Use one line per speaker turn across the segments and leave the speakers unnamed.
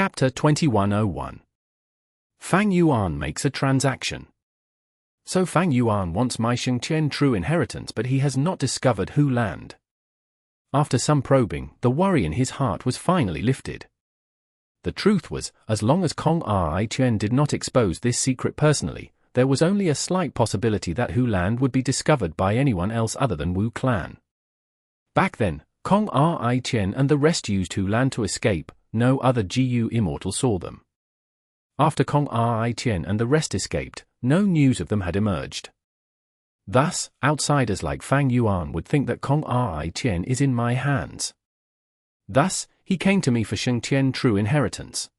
Chapter 2101. Fang Yuan makes a transaction. So Fang Yuan wants my Shengqian true inheritance, but he has not discovered Hu land. After some probing, the worry in his heart was finally lifted. The truth was, as long as Kong Ai Chen did not expose this secret personally, there was only a slight possibility that Hu land would be discovered by anyone else other than Wu clan. Back then, Kong Ai Chen and the rest used Hu land to escape. No other Gu Immortal saw them. After Kong Ai Chen and the rest escaped, no news of them had emerged. Thus, outsiders like Fang Yuan would think that Kong Ai Chen is in my hands. Thus, he came to me for Shengqian true inheritance.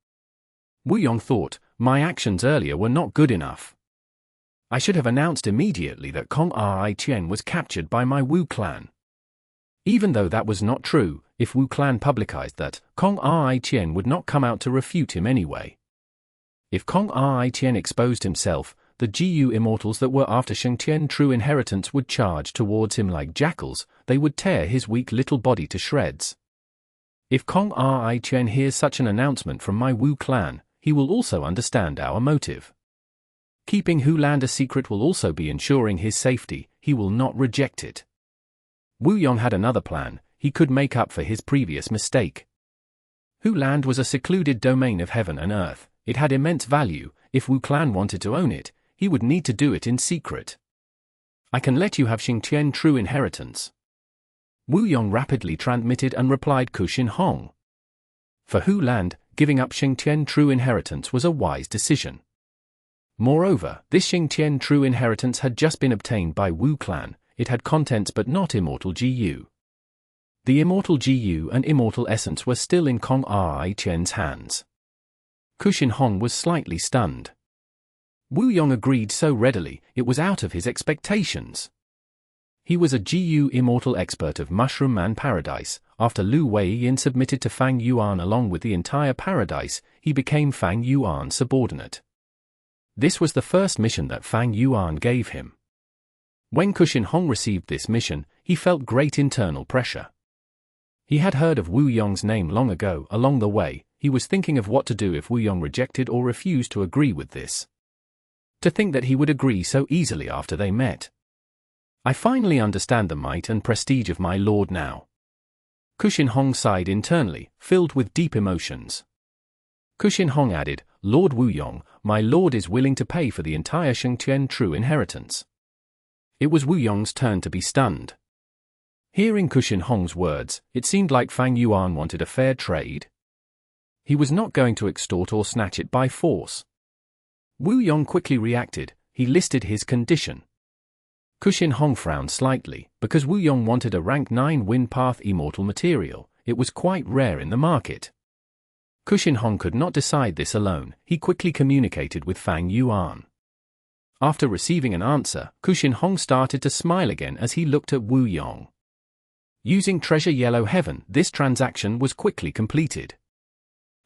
Wu Yong thought, my actions earlier were not good enough. I should have announced immediately that Kong Ai Chen was captured by my Wu clan. Even though that was not true, if Wu clan publicized that, Kong Ai Chen would not come out to refute him anyway. If Kong Ai Chen exposed himself, the Gu Immortals that were after Shengqian true inheritance would charge towards him like jackals. They would tear his weak little body to shreds. If Kong Ai Chen hears such an announcement from my Wu clan, he will also understand our motive. Keeping Hu land a secret will also be ensuring his safety. He will not reject it. Wu Yong had another plan. He could make up for his previous mistake. Hu land was a secluded domain of heaven and earth. It had immense value. If Wu clan wanted to own it, he would need to do it in secret. I can let you have Shengqian true inheritance. Wu Yong rapidly transmitted and replied Kushin Hong. For Hu land, giving up Shengqian true inheritance was a wise decision. Moreover, this Shengqian true inheritance had just been obtained by Wu clan. It had contents but not immortal Gu. The immortal Gu and immortal essence were still in Kong Ai Chen's hands. Kushin Hong was slightly stunned. Wu Yong agreed so readily, it was out of his expectations. He was a Gu immortal expert of Mushroom Man Paradise. After Lu Weiyin submitted to Fang Yuan along with the entire paradise, he became Fang Yuan's subordinate. This was the first mission that Fang Yuan gave him. When Kushin Hong received this mission, he felt great internal pressure. He had heard of Wu Yong's name long ago. Along the way, he was thinking of what to do if Wu Yong rejected or refused to agree with this. To think that he would agree so easily after they met. I finally understand the might and prestige of my lord now. Kushin Hong sighed internally, filled with deep emotions. Kushin Hong added, Lord Wu Yong, my lord is willing to pay for the entire Shengqian true inheritance. It was Wu Yong's turn to be stunned. Hearing Kushin Hong's words, it seemed like Fang Yuan wanted a fair trade. He was not going to extort or snatch it by force. Wu Yong quickly reacted. He listed his condition. Kushin Hong frowned slightly, because Wu Yong wanted a rank 9 Wind Path immortal material. It was quite rare in the market. Kushin Hong could not decide this alone. He quickly communicated with Fang Yuan. After receiving an answer, Kushin Hong started to smile again as he looked at Wu Yong. Using Treasure Yellow Heaven, this transaction was quickly completed.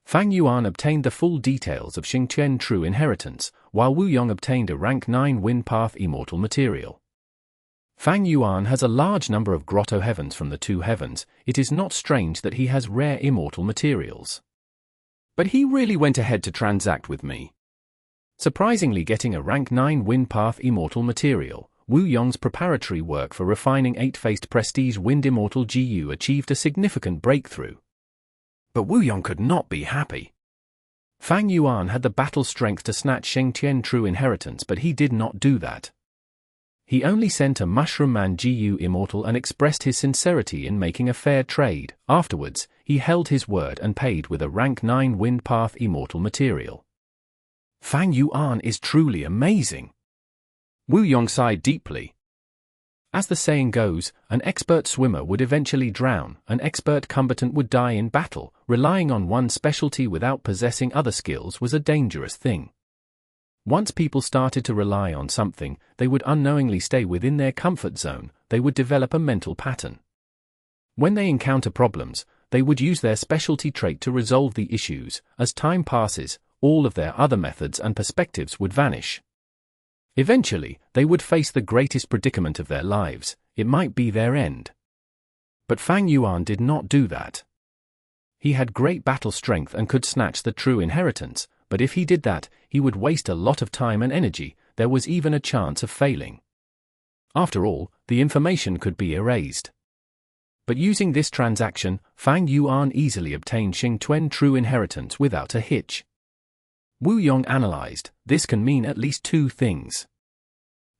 Fang Yuan obtained the full details of Shengqian true inheritance, while Wu Yong obtained a rank 9 Wind Path immortal material. Fang Yuan has a large number of Grotto-Heavens from the two heavens. It is not strange that he has rare immortal materials. But he really went ahead to transact with me. Surprisingly, getting a rank 9 Wind Path immortal material, Wu Yong's preparatory work for refining 8-faced prestige Wind Immortal Gu achieved a significant breakthrough. But Wu Yong could not be happy. Fang Yuan had the battle strength to snatch Shengqian true inheritance, but he did not do that. He only sent a Mushroom Man Gu Immortal and expressed his sincerity in making a fair trade. Afterwards, he held his word and paid with a rank 9 Wind Path immortal material. Fang Yuan is truly amazing. Wu Yong sighed deeply. As the saying goes, an expert swimmer would eventually drown, an expert combatant would die in battle. Relying on one specialty without possessing other skills was a dangerous thing. Once people started to rely on something, they would unknowingly stay within their comfort zone. They would develop a mental pattern. When they encounter problems, they would use their specialty trait to resolve the issues. As time passes, all of their other methods and perspectives would vanish. Eventually, they would face the greatest predicament of their lives. It might be their end. But Fang Yuan did not do that. He had great battle strength and could snatch the true inheritance, but if he did that, he would waste a lot of time and energy. There was even a chance of failing. After all, the information could be erased. But using this transaction, Fang Yuan easily obtained Xingtuan true inheritance without a hitch. Wu Yong analyzed, this can mean at least two things.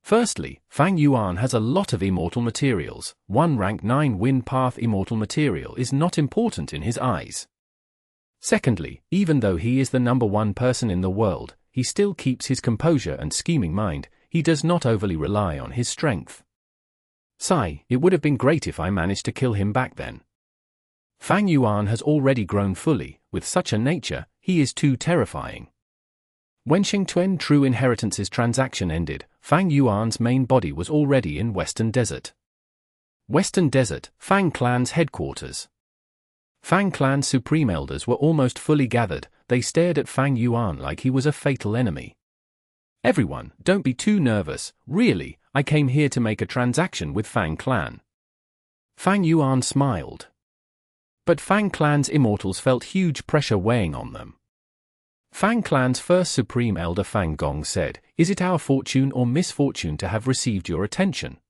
Firstly, Fang Yuan has a lot of immortal materials. One rank 9 wind path immortal material is not important in his eyes. Secondly, even though he is the #1 person in the world, he still keeps his composure and scheming mind. He does not overly rely on his strength. Sigh, it would have been great if I managed to kill him back then. Fang Yuan has already grown fully. With such a nature, he is too terrifying. When Xingtuan True Inheritance's transaction ended, Fang Yuan's main body was already in Western Desert. Western Desert, Fang Clan's headquarters. Fang Clan's Supreme Elders were almost fully gathered. They stared at Fang Yuan like he was a fatal enemy. Everyone, don't be too nervous. Really, I came here to make a transaction with Fang Clan. Fang Yuan smiled. But Fang Clan's Immortals felt huge pressure weighing on them. Fang Clan's first Supreme Elder Fang Gong said, "Is it our fortune or misfortune to have received your attention?"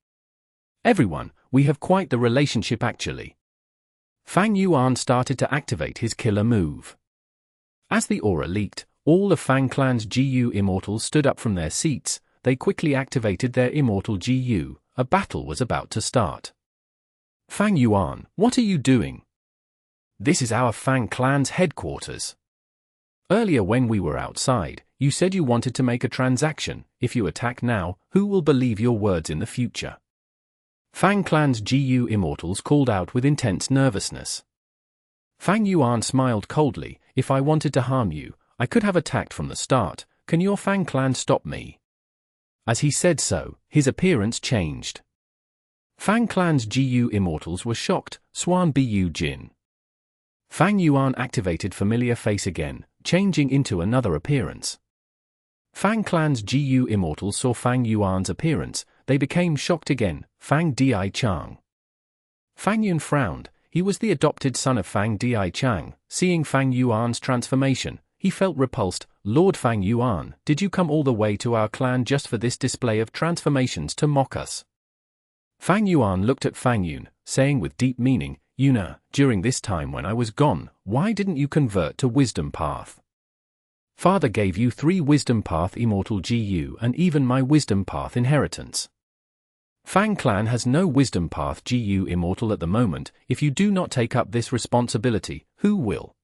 Everyone, we have quite the relationship actually. Fang Yuan started to activate his killer move. As the aura leaked, all of Fang Clan's GU Immortals stood up from their seats. They quickly activated their Immortal GU. A battle was about to start. Fang Yuan, what are you doing? This is our Fang Clan's headquarters. Earlier when we were outside, you said you wanted to make a transaction. If you attack now, who will believe your words in the future? Fang Clan's GU Immortals called out with intense nervousness. Fang Yuan smiled coldly. If I wanted to harm you, I could have attacked from the start. Can your Fang Clan stop me? As he said so, his appearance changed. Fang Clan's GU Immortals were shocked. Xuan Bu Jin. Fang Yuan activated familiar face again, changing into another appearance. Fang Clan's GU Immortals saw Fang Yuan's appearance. They became shocked again. Fang Di Chang. Fang Yuan frowned. He was the adopted son of Fang Di Chang. Seeing Fang Yuan's transformation, he felt repulsed. Lord Fang Yuan, did you come all the way to our clan just for this display of transformations to mock us? Fang Yuan looked at Fang Yun, saying with deep meaning, Yuna, during this time when I was gone, why didn't you convert to Wisdom Path? Father gave you 3 Wisdom Path Immortal GU and even my Wisdom Path inheritance. Fang Clan has no Wisdom Path GU Immortal at the moment. If you do not take up this responsibility, who will?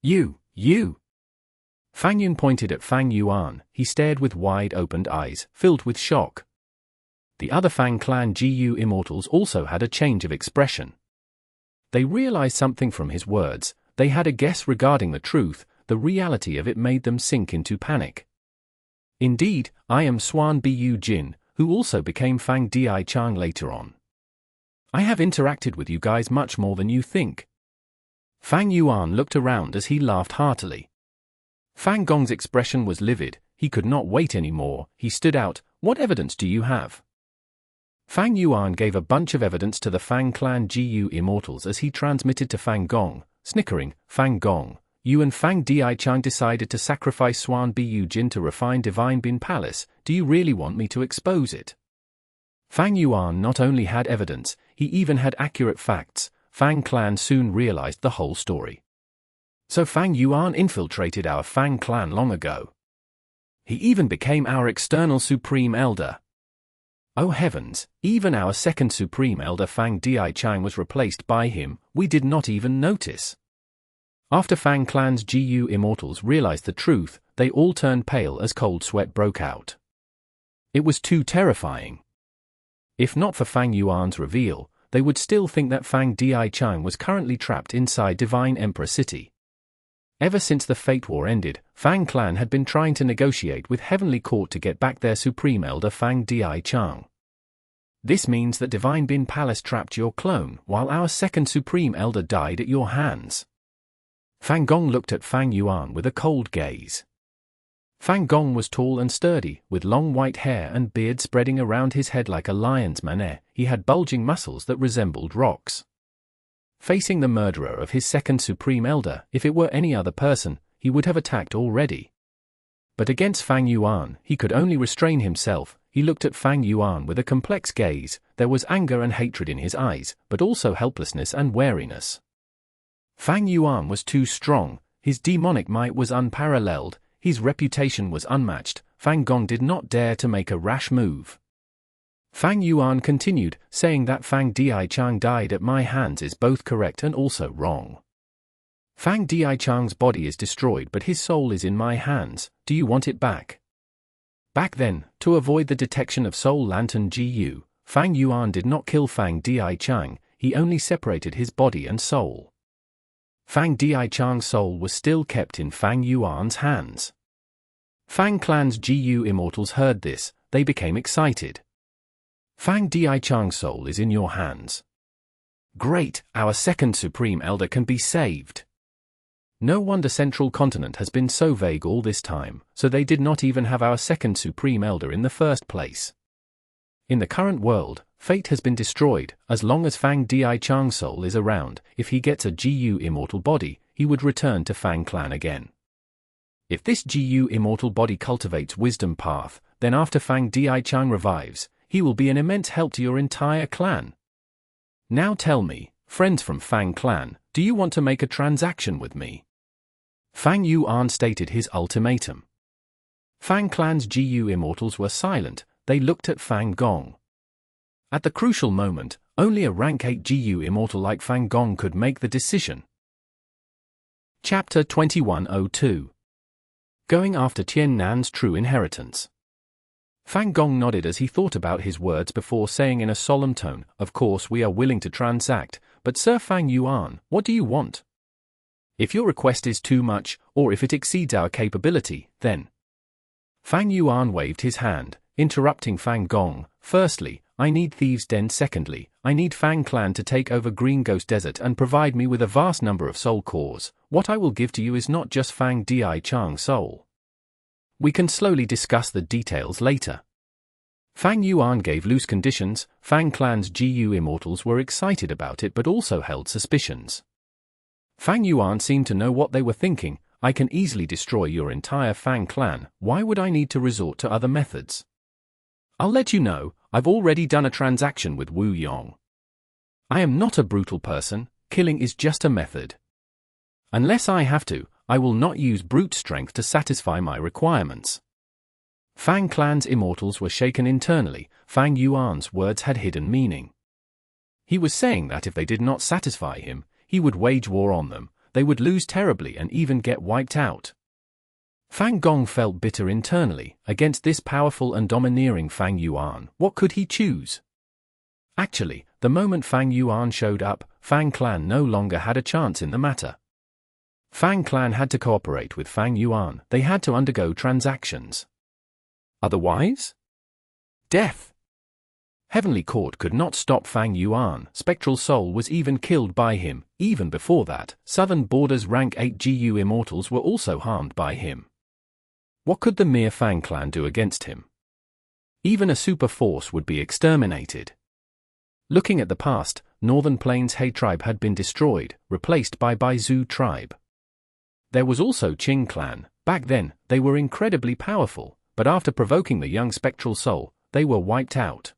You. Fang Yun pointed at Fang Yuan. He stared with wide-opened eyes, filled with shock. The other Fang Clan GU Immortals also had a change of expression. They realized something from his words. They had a guess regarding the truth. The reality of it made them sink into panic. Indeed, I am Xuan Bu Jin, who also became Fang Di Chang later on. I have interacted with you guys much more than you think. Fang Yuan looked around as he laughed heartily. Fang Gong's expression was livid. He could not wait anymore. He stood out. What evidence do you have? Fang Yuan gave a bunch of evidence to the Fang Clan GU Immortals as he transmitted to Fang Gong. Snickering, Fang Gong, you and Fang Di Chang decided to sacrifice Xuan Bu Jin to refine Divine Bin Palace. Do you really want me to expose it? Fang Yuan not only had evidence, he even had accurate facts. Fang Clan soon realized the whole story. So Fang Yuan infiltrated our Fang Clan long ago. He even became our external Supreme Elder. Oh heavens, even our second Supreme Elder Fang Di Chang was replaced by him. We did not even notice. After Fang Clan's GU Immortals realized the truth, they all turned pale as cold sweat broke out. It was too terrifying. If not for Fang Yuan's reveal, they would still think that Fang Di Chang was currently trapped inside Divine Emperor City. Ever since the Fate War ended, Fang Clan had been trying to negotiate with Heavenly Court to get back their Supreme Elder Fang Di Chang. This means that Divine Bin Palace trapped your clone, while our second Supreme Elder died at your hands. Fang Gong looked at Fang Yuan with a cold gaze. Fang Gong was tall and sturdy, with long white hair and beard spreading around his head like a lion's mane. He had bulging muscles that resembled rocks. facing the murderer of his second Supreme Elder. If it were any other person, he would have attacked already. But against Fang Yuan, he could only restrain himself. He looked at Fang Yuan with a complex gaze. There was anger and hatred in his eyes, but also helplessness and wariness. Fang Yuan was too strong, his demonic might was unparalleled, his reputation was unmatched. Fang Gong did not dare to make a rash move. Fang Yuan continued, saying that Fang Dichang died at my hands is both correct and also wrong. Fang Dichang's body is destroyed but his soul is in my hands. Do you want it back? Back then, to avoid the detection of Soul Lantern Gu, Fang Yuan did not kill Fang Dichang, he only separated his body and soul. Fang Dichang's soul was still kept in Fang Yuan's hands. Fang clan's Gu Immortals heard this, they became excited. Fang Dichang's soul is in your hands. Great, our second Supreme Elder can be saved. No wonder Central Continent has been so vague all this time, so they did not even have our second Supreme Elder in the first place. In the current world, fate has been destroyed. As long as Fang Dichang's soul is around, if he gets a Gu Immortal body, he would return to Fang clan again. If this Gu Immortal body cultivates wisdom path, then after Fang Dichang revives, he will be an immense help to your entire clan. Now tell me, friends from Fang clan, do you want to make a transaction with me? Fang Yuan stated his ultimatum. Fang clan's Gu Immortals were silent, they looked at Fang Gong. At the crucial moment, only a rank 8 Gu Immortal like Fang Gong could make the decision. Chapter 2102. Going after Tian Nan's true inheritance. Fang Gong nodded as he thought about his words before saying in a solemn tone, of course we are willing to transact, but Sir Fang Yuan, what do you want? If your request is too much, or if it exceeds our capability, then... Fang Yuan waved his hand, interrupting Fang Gong. Firstly, I need Thieves' Den. Secondly, I need Fang clan to take over Green Ghost Desert and provide me with a vast number of soul cores. What I will give to you is not just Fang Dichang's soul. We can slowly discuss the details later. Fang Yuan gave loose conditions. Fang clan's Gu Immortals were excited about it but also held suspicions. Fang Yuan seemed to know what they were thinking. I can easily destroy your entire Fang clan, why would I need to resort to other methods? I'll let you know, I've already done a transaction with Wu Yong. I am not a brutal person, killing is just a method. Unless I have to, I will not use brute strength to satisfy my requirements. Fang clan's Immortals were shaken internally. Fang Yuan's words had hidden meaning. He was saying that if they did not satisfy him, he would wage war on them, they would lose terribly and even get wiped out. Fang Gong felt bitter internally. Against this powerful and domineering Fang Yuan, what could he choose? Actually, the moment Fang Yuan showed up, Fang clan no longer had a chance in the matter. Fang clan had to cooperate with Fang Yuan, they had to undergo transactions. Otherwise? Death. Heavenly Court could not stop Fang Yuan, Spectral Soul was even killed by him. Even before that, Southern Border's rank 8 Gu Immortals were also harmed by him. What could the mere Fang clan do against him? Even a super force would be exterminated. Looking at the past, Northern Plains Hei tribe had been destroyed, replaced by Baizu tribe. There was also Qing clan. Back then, they were incredibly powerful, but after provoking the young Spectral Soul, they were wiped out.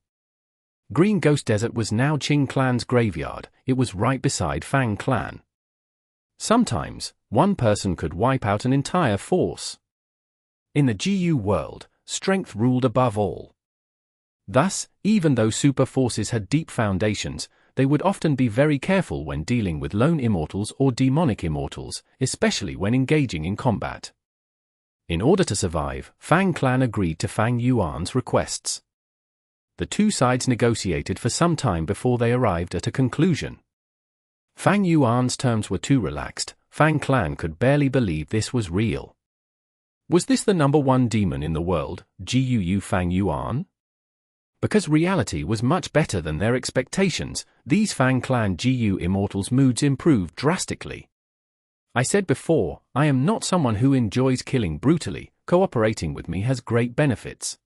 Green Ghost Desert was now Qing clan's graveyard, it was right beside Fang clan. Sometimes, one person could wipe out an entire force. In the Gu world, strength ruled above all. Thus, even though super forces had deep foundations, they would often be very careful when dealing with lone immortals or demonic immortals, especially when engaging in combat. In order to survive, Fang clan agreed to Fang Yuan's requests. The two sides negotiated for some time before they arrived at a conclusion. Fang Yuan's terms were too relaxed. Fang clan could barely believe this was real. Was this the #1 demon in the world, Gu Fang Yuan? Because reality was much better than their expectations, these Fang clan Gu Immortals' moods improved drastically. I said before, I am not someone who enjoys killing brutally. Cooperating with me has great benefits.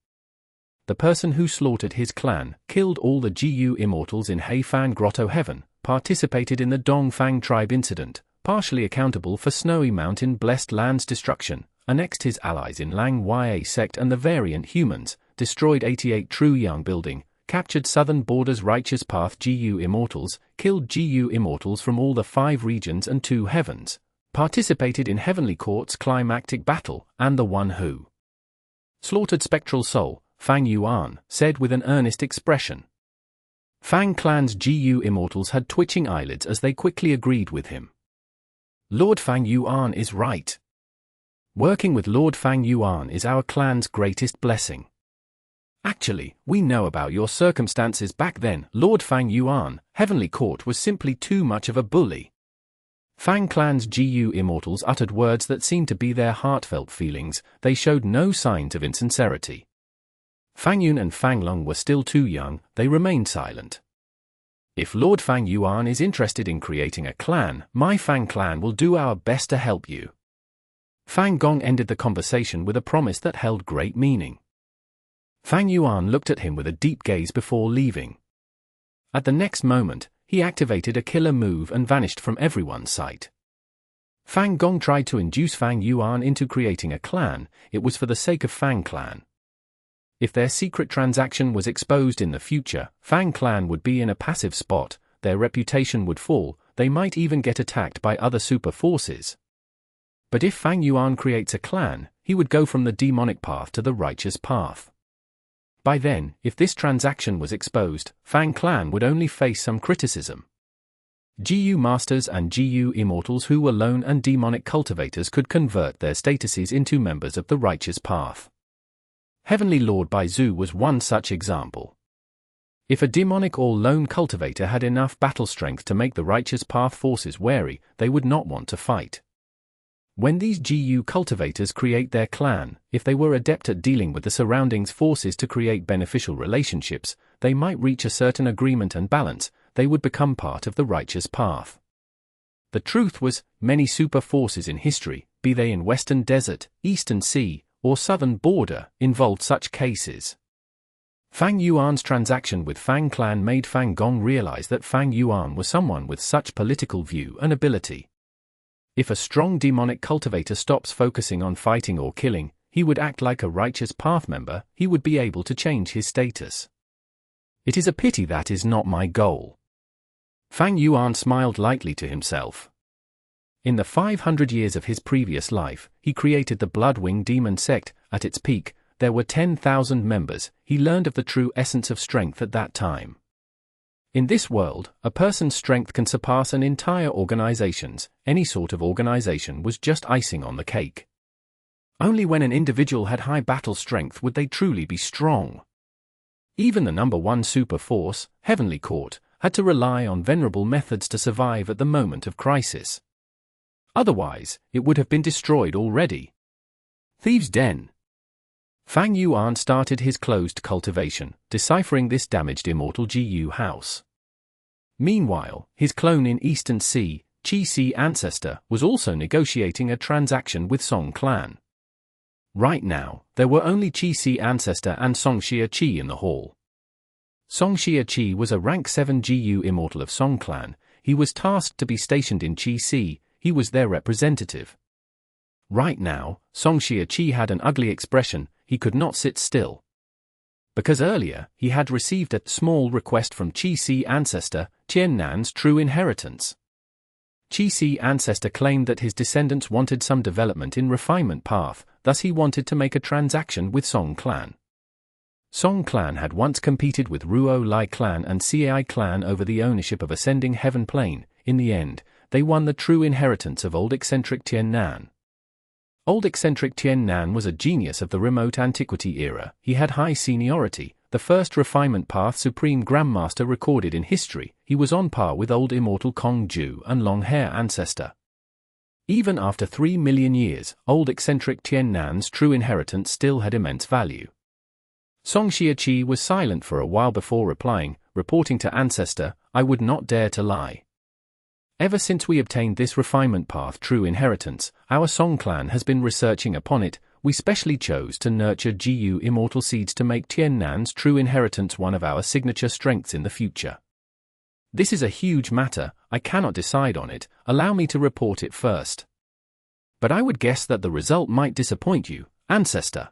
The person who slaughtered his clan, killed all the Gu Immortals in Heifan Grotto-Heaven, participated in the Dongfang tribe incident, partially accountable for Snowy Mountain Blessed Land's destruction, annexed his allies in Lang Ya sect and the variant humans, destroyed 88 True Yang building, captured Southern Border's Righteous Path Gu Immortals, killed Gu Immortals from all the 5 regions and 2 heavens, participated in Heavenly Court's climactic battle, and the one who slaughtered Spectral Soul, Fang Yuan, said with an earnest expression. Fang clan's Gu Immortals had twitching eyelids as they quickly agreed with him. Lord Fang Yuan is right. Working with Lord Fang Yuan is our clan's greatest blessing. Actually, we know about your circumstances back then, Lord Fang Yuan. Heavenly Court was simply too much of a bully. Fang clan's Gu Immortals uttered words that seemed to be their heartfelt feelings. They showed no signs of insincerity. Fang Yun and Fang Long were still too young. They remained silent. If Lord Fang Yuan is interested in creating a clan, my Fang clan will do our best to help you. Fang Gong ended the conversation with a promise that held great meaning. Fang Yuan looked at him with a deep gaze before leaving. At the next moment, he activated a killer move and vanished from everyone's sight. Fang Gong tried to induce Fang Yuan into creating a clan. It was for the sake of Fang clan. If their secret transaction was exposed in the future, Fang clan would be in a passive spot, their reputation would fall, they might even get attacked by other super forces. But if Fang Yuan creates a clan, he would go from the demonic path to the righteous path. By then, if this transaction was exposed, Fang clan would only face some criticism. Gu Masters and Gu Immortals who were lone and demonic cultivators could convert their statuses into members of the righteous path. Heavenly Lord Baizu was one such example. If a demonic or lone cultivator had enough battle strength to make the righteous path forces wary, they would not want to fight. When these Gu cultivators create their clan, if they were adept at dealing with the surroundings forces to create beneficial relationships, they might reach a certain agreement and balance, they would become part of the righteous path. The truth was, many super forces in history, be they in Western Desert, Eastern Sea, or Southern Border, involved such cases. Fang Yuan's transaction with Fang clan made Fang Gong realize that Fang Yuan was someone with such political view and ability. If a strong demonic cultivator stops focusing on fighting or killing, he would act like a righteous path member, he would be able to change his status. It is a pity that is not my goal. Fang Yuan smiled lightly to himself. In the 500 years of his previous life, he created the Bloodwing Demon sect. At its peak, there were 10,000 members. He learned of the true essence of strength at that time. In this world, a person's strength can surpass an entire organization's. Any sort of organization was just icing on the cake. Only when an individual had high battle strength would they truly be strong. Even the number one super force, Heavenly Court, had to rely on venerable methods to survive at the moment of crisis. Otherwise, it would have been destroyed already. Thieves' Den. Fang Yuan started his closed cultivation, deciphering this damaged immortal Gu house. Meanwhile, his clone in Eastern Sea, Qi Ancestor, was also negotiating a transaction with Song clan. Right now, there were only Qi Ancestor and Song Qi in the hall. Song Qi was a rank 7 Gu immortal of Song clan. He was tasked to be stationed in Qi. He was their representative. Right now, Song Qi had an ugly expression. He could not sit still. Because earlier, he had received a small request from Qi Ancestor, Tian Nan's true inheritance. Qi Ancestor claimed that his descendants wanted some development in refinement path, thus he wanted to make a transaction with Song clan. Song clan had once competed with Ruo Lai clan and Cai clan over the ownership of Ascending Heaven Plane. In the end, they won the true inheritance of old eccentric Tian Nan. Old eccentric Tian Nan was a genius of the remote antiquity era. He had high seniority, the first refinement path supreme Grandmaster recorded in history. He was on par with old immortal Kong Ju and Long Hair Ancestor. Even after 3 million years, old eccentric Tian Nan's true inheritance still had immense value. Song Qi was silent for a while before replying, reporting to Ancestor, "I would not dare to lie. Ever since we obtained this refinement path true inheritance, our Song clan has been researching upon it. We specially chose to nurture Gu immortal seeds to make Tian Nan's true inheritance one of our signature strengths in the future." This is a huge matter, I cannot decide on it, allow me to report it first. But I would guess that the result might disappoint you, Ancestor.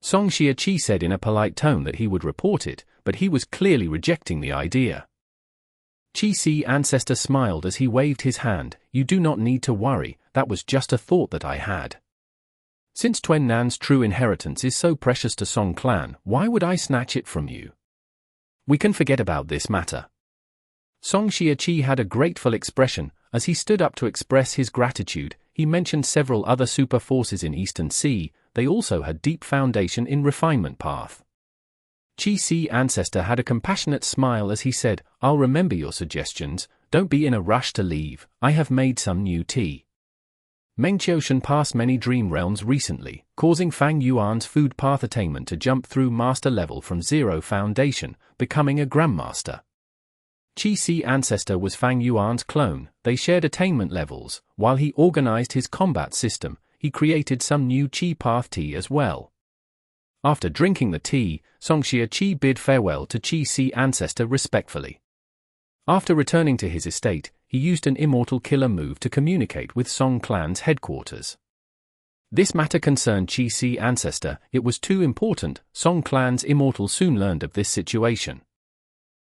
Song Xiaoqi said in a polite tone that he would report it, but he was clearly rejecting the idea. Qi Ancestor smiled as he waved his hand. You do not need to worry, that was just a thought that I had. Since Tian Nan's true inheritance is so precious to Song clan, why would I snatch it from you? We can forget about this matter. Song Xiaoqi had a grateful expression. As he stood up to express his gratitude, he mentioned several other super forces in Eastern Sea. They also had deep foundation in refinement path. Qi Ancestor had a compassionate smile as he said, I'll remember your suggestions, don't be in a rush to leave, I have made some new tea. Mengqiushan passed many dream realms recently, causing Fang Yuan's food path attainment to jump through master level from 0 foundation, becoming a Grandmaster. Qi Ancestor was Fang Yuan's clone, they shared attainment levels. While he organized his combat system, he created some new Qi path tea as well. After drinking the tea, Song Xiaoqi bid farewell to Qi Ancestor respectfully. After returning to his estate, he used an immortal killer move to communicate with Song clan's headquarters. This matter concerned Qi Ancestor, it was too important. Song clan's immortal soon learned of this situation.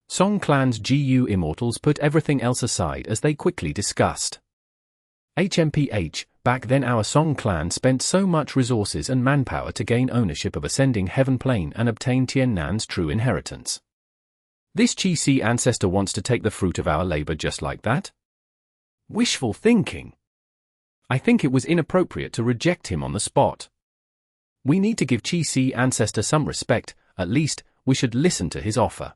Song clan's GU immortals put everything else aside as they quickly discussed. HMPH, back then our Song clan spent so much resources and manpower to gain ownership of Ascending Heaven Plane and obtain Tian Nan's true inheritance. This Qi Ancestor wants to take the fruit of our labor just like that? Wishful thinking. I think it was inappropriate to reject him on the spot. We need to give Qi Ancestor some respect, at least, we should listen to his offer.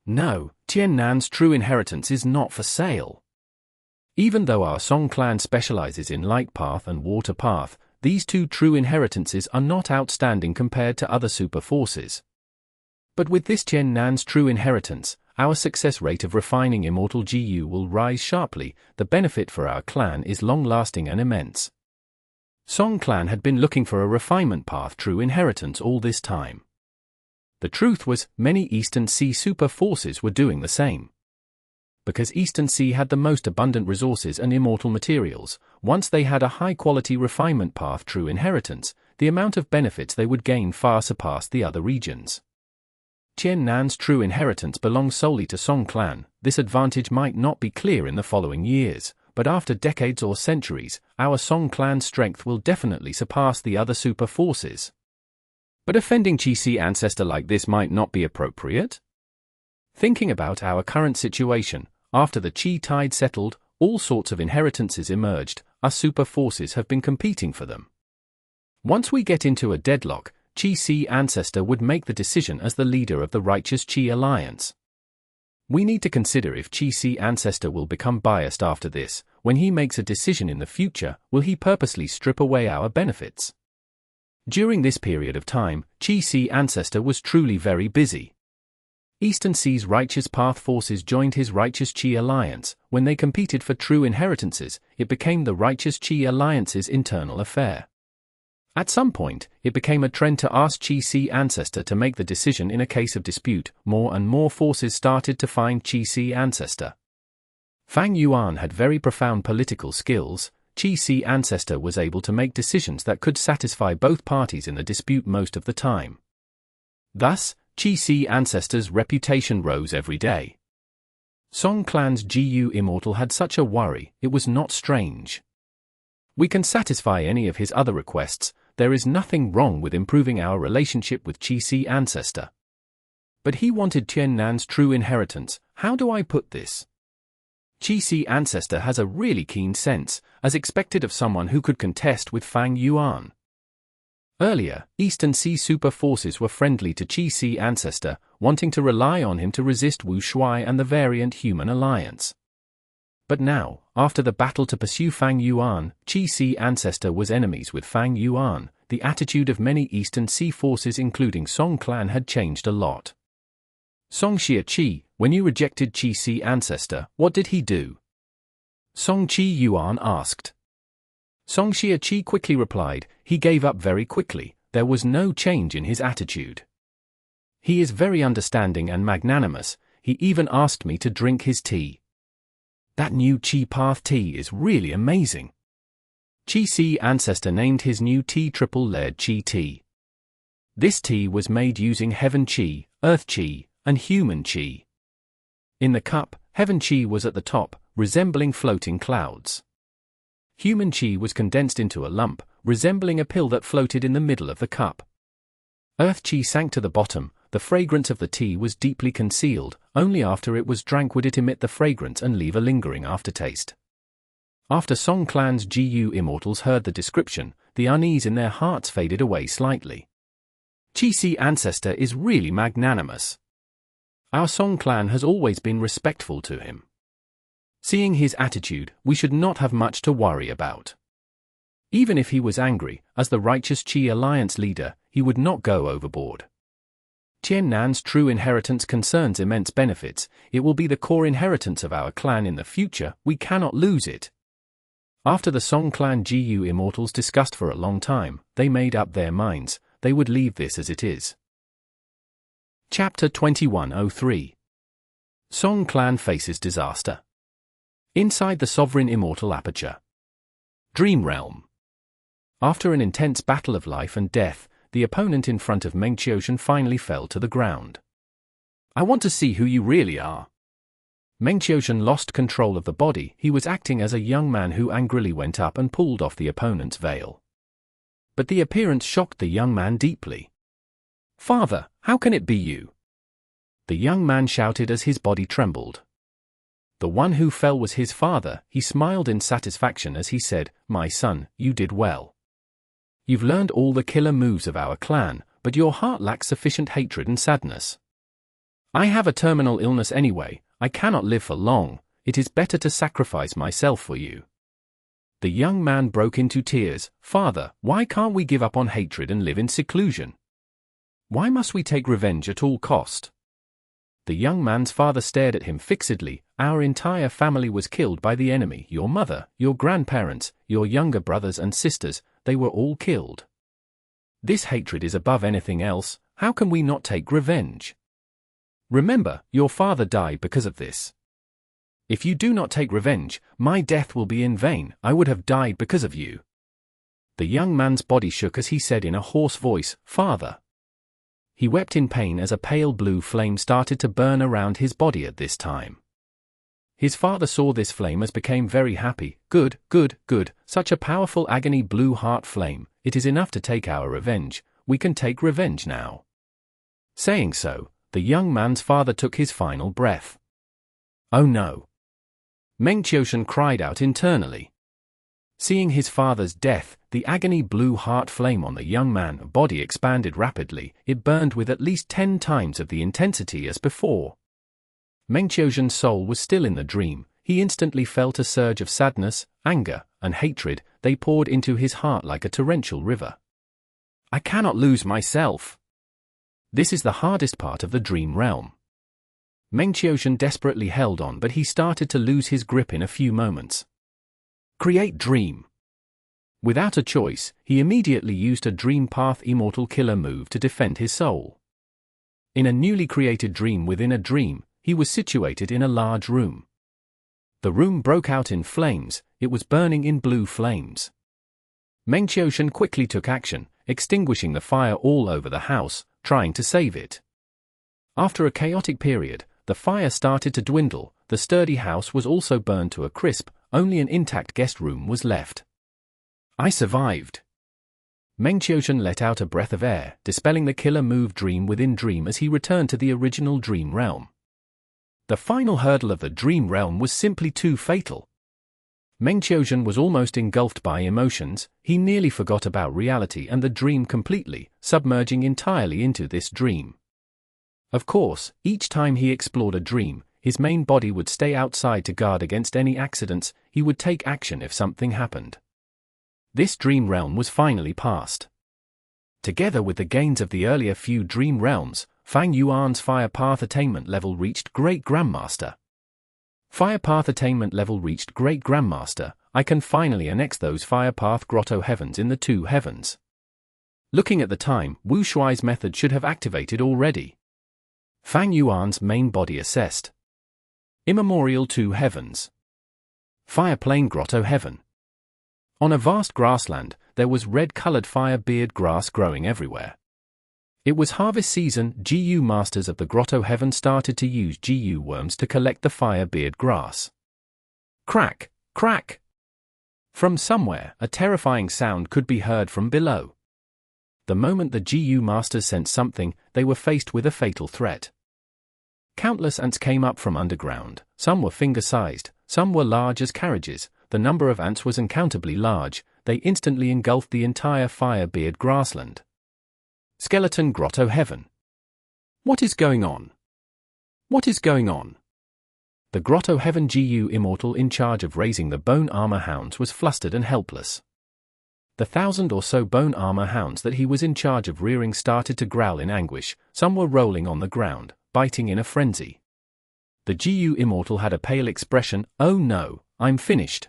No, Tian Nan's true inheritance is not for sale. Even though our Song clan specializes in light path and water path, these two true inheritances are not outstanding compared to other super forces. But with this Tian Nan's true inheritance, our success rate of refining Immortal GU will rise sharply. The benefit for our clan is long-lasting and immense. Song clan had been looking for a refinement path true inheritance all this time. The truth was, many Eastern Sea super forces were doing the same. Because Eastern Sea had the most abundant resources and immortal materials, once they had a high-quality refinement path true inheritance, the amount of benefits they would gain far surpassed the other regions. Tian Nan's true inheritance belongs solely to Song clan. This advantage might not be clear in the following years, but after decades or centuries, our Song clan's strength will definitely surpass the other super forces. But offending Qi Ancestor like this might not be appropriate? Thinking about our current situation, after the Qi tide settled, all sorts of inheritances emerged, our super forces have been competing for them. Once we get into a deadlock, Qi Ancestor would make the decision as the leader of the righteous Qi alliance. We need to consider if Qi Ancestor will become biased after this. When he makes a decision in the future, will he purposely strip away our benefits? During this period of time, Qi Ancestor was truly very busy. Eastern Sea's righteous path forces joined his righteous Qi alliance. When they competed for true inheritances, it became the righteous Qi alliance's internal affair. At some point, it became a trend to ask Qi Ancestor to make the decision in a case of dispute. More and more forces started to find Qi Ancestor. Fang Yuan had very profound political skills. Qi Ancestor was able to make decisions that could satisfy both parties in the dispute most of the time. Thus, Qi Ancestor's reputation rose every day. Song clan's GU Immortal had such a worry, it was not strange. We can satisfy any of his other requests. There is nothing wrong with improving our relationship with Qi Ancestor. But he wanted Tian Nan's true inheritance. How do I put this? Qi Ancestor has a really keen sense, as expected of someone who could contest with Fang Yuan. Earlier, Eastern Sea super forces were friendly to Qi Ancestor, wanting to rely on him to resist Wu Shuai and the variant human alliance. But now, after the battle to pursue Fang Yuan, Qi Ancestor was enemies with Fang Yuan. The attitude of many Eastern Sea forces including Song clan had changed a lot. Song Xiaoqi, when you rejected Qi Ancestor, what did he do? Song Qi Yuan asked. Song Xiaoqi quickly replied, he gave up very quickly, there was no change in his attitude. He is very understanding and magnanimous, he even asked me to drink his tea. That new Qi Path tea is really amazing. Qi ancestor named his new tea triple-layered Qi tea. This tea was made using Heaven Qi, Earth Qi, and Human Qi. In the cup, Heaven Qi was at the top, resembling floating clouds. Human Qi was condensed into a lump, resembling a pill that floated in the middle of the cup. Earth Qi sank to the bottom. The fragrance of the tea was deeply concealed. Only after it was drank would it emit the fragrance and leave a lingering aftertaste. After Song clan's Gu Immortals heard the description, the unease in their hearts faded away slightly. Qi ancestor is really magnanimous. Our Song clan has always been respectful to him. Seeing his attitude, we should not have much to worry about. Even if he was angry, as the righteous Qi Alliance leader, he would not go overboard. Tian Nan's true inheritance concerns immense benefits. It will be the core inheritance of our clan in the future. We cannot lose it. After the Song clan Gu Immortals discussed for a long time, they made up their minds. They would leave this as it is. Chapter 2103. Song clan faces disaster. Inside the Sovereign Immortal Aperture. Dream Realm. After an intense battle of life and death, the opponent in front of Mengqiushan finally fell to the ground. I want to see who you really are. Mengqiushan lost control of the body. He was acting as a young man who angrily went up and pulled off the opponent's veil. But the appearance shocked the young man deeply. Father, how can it be you? The young man shouted as his body trembled. The one who fell was his father. He smiled in satisfaction as he said, My son, you did well. You've learned all the killer moves of our clan, but your heart lacks sufficient hatred and sadness. I have a terminal illness anyway. I cannot live for long. It is better to sacrifice myself for you. The young man broke into tears. Father, why can't we give up on hatred and live in seclusion? Why must we take revenge at all cost? The young man's father stared at him fixedly. Our entire family was killed by the enemy. Your mother, your grandparents, your younger brothers and sisters, they were all killed. This hatred is above anything else. How can we not take revenge? Remember, your father died because of this. If you do not take revenge, my death will be in vain. I would have died because of you. The young man's body shook as he said in a hoarse voice, Father. He wept in pain as a pale blue flame started to burn around his body at this time. His father saw this flame and became very happy. Good, good, good, such a powerful agony blue heart flame. It is enough to take our revenge. We can take revenge now. Saying so, the young man's father took his final breath. Oh no. Mengqiushan cried out internally. Seeing his father's death, the agony blue heart flame on the young man's body expanded rapidly. It burned with at least 10 times of the intensity as before. Mengqiushan's soul was still in the dream. He instantly felt a surge of sadness, anger, and hatred. They poured into his heart like a torrential river. I cannot lose myself. This is the hardest part of the dream realm. Mengqiushan desperately held on, but he started to lose his grip in a few moments. Create dream. Without a choice, he immediately used a dream path immortal killer move to defend his soul. In a newly created dream within a dream, he was situated in a large room. The room broke out in flames. It was burning in blue flames. Mengqiushan quickly took action, extinguishing the fire all over the house, trying to save it. After a chaotic period, the fire started to dwindle. The sturdy house was also burned to a crisp. Only an intact guest room was left. I survived. Mengqiushan let out a breath of air, dispelling the killer move dream within dream as he returned to the original dream realm. The final hurdle of the dream realm was simply too fatal. Mengqiushan was almost engulfed by emotions. He nearly forgot about reality and the dream completely, submerging entirely into this dream. Of course, each time he explored a dream, his main body would stay outside to guard against any accidents. He would take action if something happened. This dream realm was finally passed. Together with the gains of the earlier few dream realms, Fang Yuan's Fire Path attainment level reached Great Grandmaster. Fire Path attainment level reached Great Grandmaster. I can finally annex those Fire Path Grotto-Heavens in the 2 heavens. Looking at the time, Wu Shuai's method should have activated already. Fang Yuan's main body assessed. Immemorial 2 heavens. Fire Plain Grotto-Heaven. On a vast grassland, there was red-colored fire-beard grass growing everywhere. It was harvest season. Gu masters of the Grotto-Heaven started to use Gu worms to collect the fire-beard grass. Crack, crack! From somewhere, a terrifying sound could be heard from below. The moment the Gu masters sensed something, they were faced with a fatal threat. Countless ants came up from underground. Some were finger-sized, some were large as carriages. The number of ants was uncountably large. They instantly engulfed the entire fire-beard grassland. Skeleton Grotto-Heaven. What is going on? What is going on? The Grotto-Heaven Gu Immortal in charge of raising the bone armor hounds was flustered and helpless. The 1,000 or so bone armor hounds that he was in charge of rearing started to growl in anguish. Some were rolling on the ground, biting in a frenzy. The Gu Immortal had a pale expression. Oh no, I'm finished.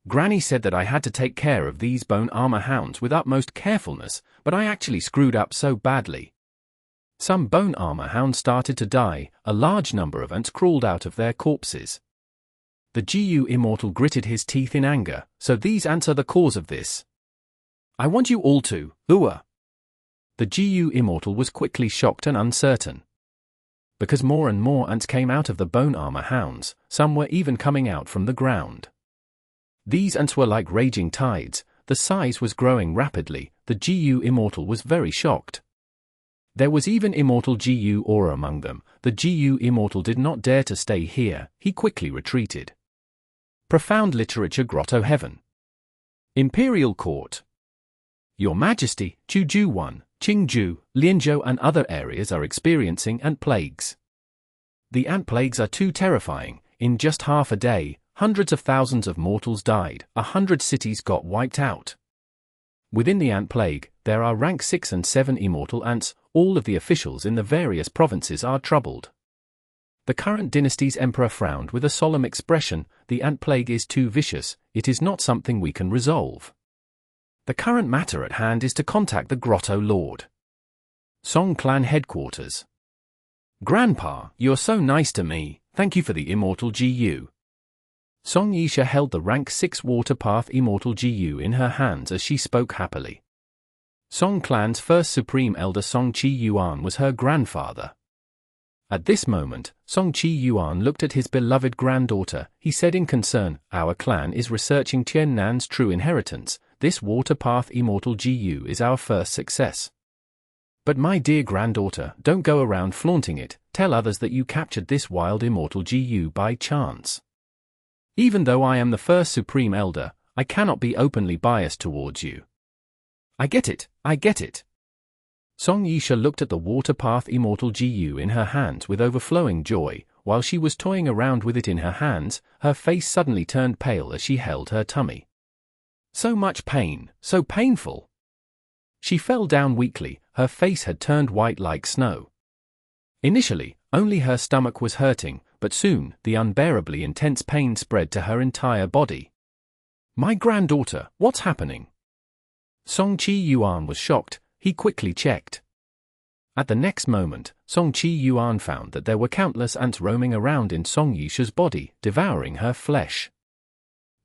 Granny said that I had to take care of these bone armor hounds with utmost carefulness, but I actually screwed up so badly. Some bone armor hounds started to die. A large number of ants crawled out of their corpses. The Gu Immortal gritted his teeth in anger. So these ants are the cause of this. I want you all to, The Gu Immortal was quickly shocked and uncertain. Because more and more ants came out of the bone armor hounds, some were even coming out from the ground. These ants were like raging tides. The size was growing rapidly. The Gu Immortal was very shocked. There was even Immortal Gu aura among them. The Gu Immortal did not dare to stay here. He quickly retreated. Profound Literature Grotto-Heaven. Imperial Court. Your Majesty, Chuju-1, Qingju, Lianzhou and other areas are experiencing ant plagues. The ant plagues are too terrifying. In just half a day, hundreds of thousands of mortals died. 100 cities got wiped out. Within the ant plague, there are rank 6 and 7 immortal ants. All of the officials in the various provinces are troubled. The current dynasty's emperor frowned with a solemn expression. The ant plague is too vicious. It is not something we can resolve. The current matter at hand is to contact the Grotto Lord. Song Clan Headquarters. Grandpa, you're so nice to me. Thank you for the Immortal Gu. Song Yisha held the rank 6 Water Path Immortal Gu in her hands as she spoke happily. Song Clan's first Supreme Elder Song Chi Yuan was her grandfather. At this moment, Song Chi Yuan looked at his beloved granddaughter. He said in concern, "Our clan is researching Tian Nan's true inheritance. This Water Path Immortal Gu is our first success. But my dear granddaughter, don't go around flaunting it. Tell others that you captured this wild Immortal Gu by chance. Even though I am the first Supreme Elder, I cannot be openly biased towards you." I get it, I get it. Song Yisha looked at the Water Path Immortal Gu in her hands with overflowing joy. While she was toying around with it in her hands, her face suddenly turned pale as she held her tummy. So much pain, so painful. She fell down weakly. Her face had turned white like snow. Initially, only her stomach was hurting, but soon, the unbearably intense pain spread to her entire body. My granddaughter, what's happening? Song Chi Yuan was shocked. He quickly checked. At the next moment, Song Chi Yuan found that there were countless ants roaming around in Song Yisha's body, devouring her flesh.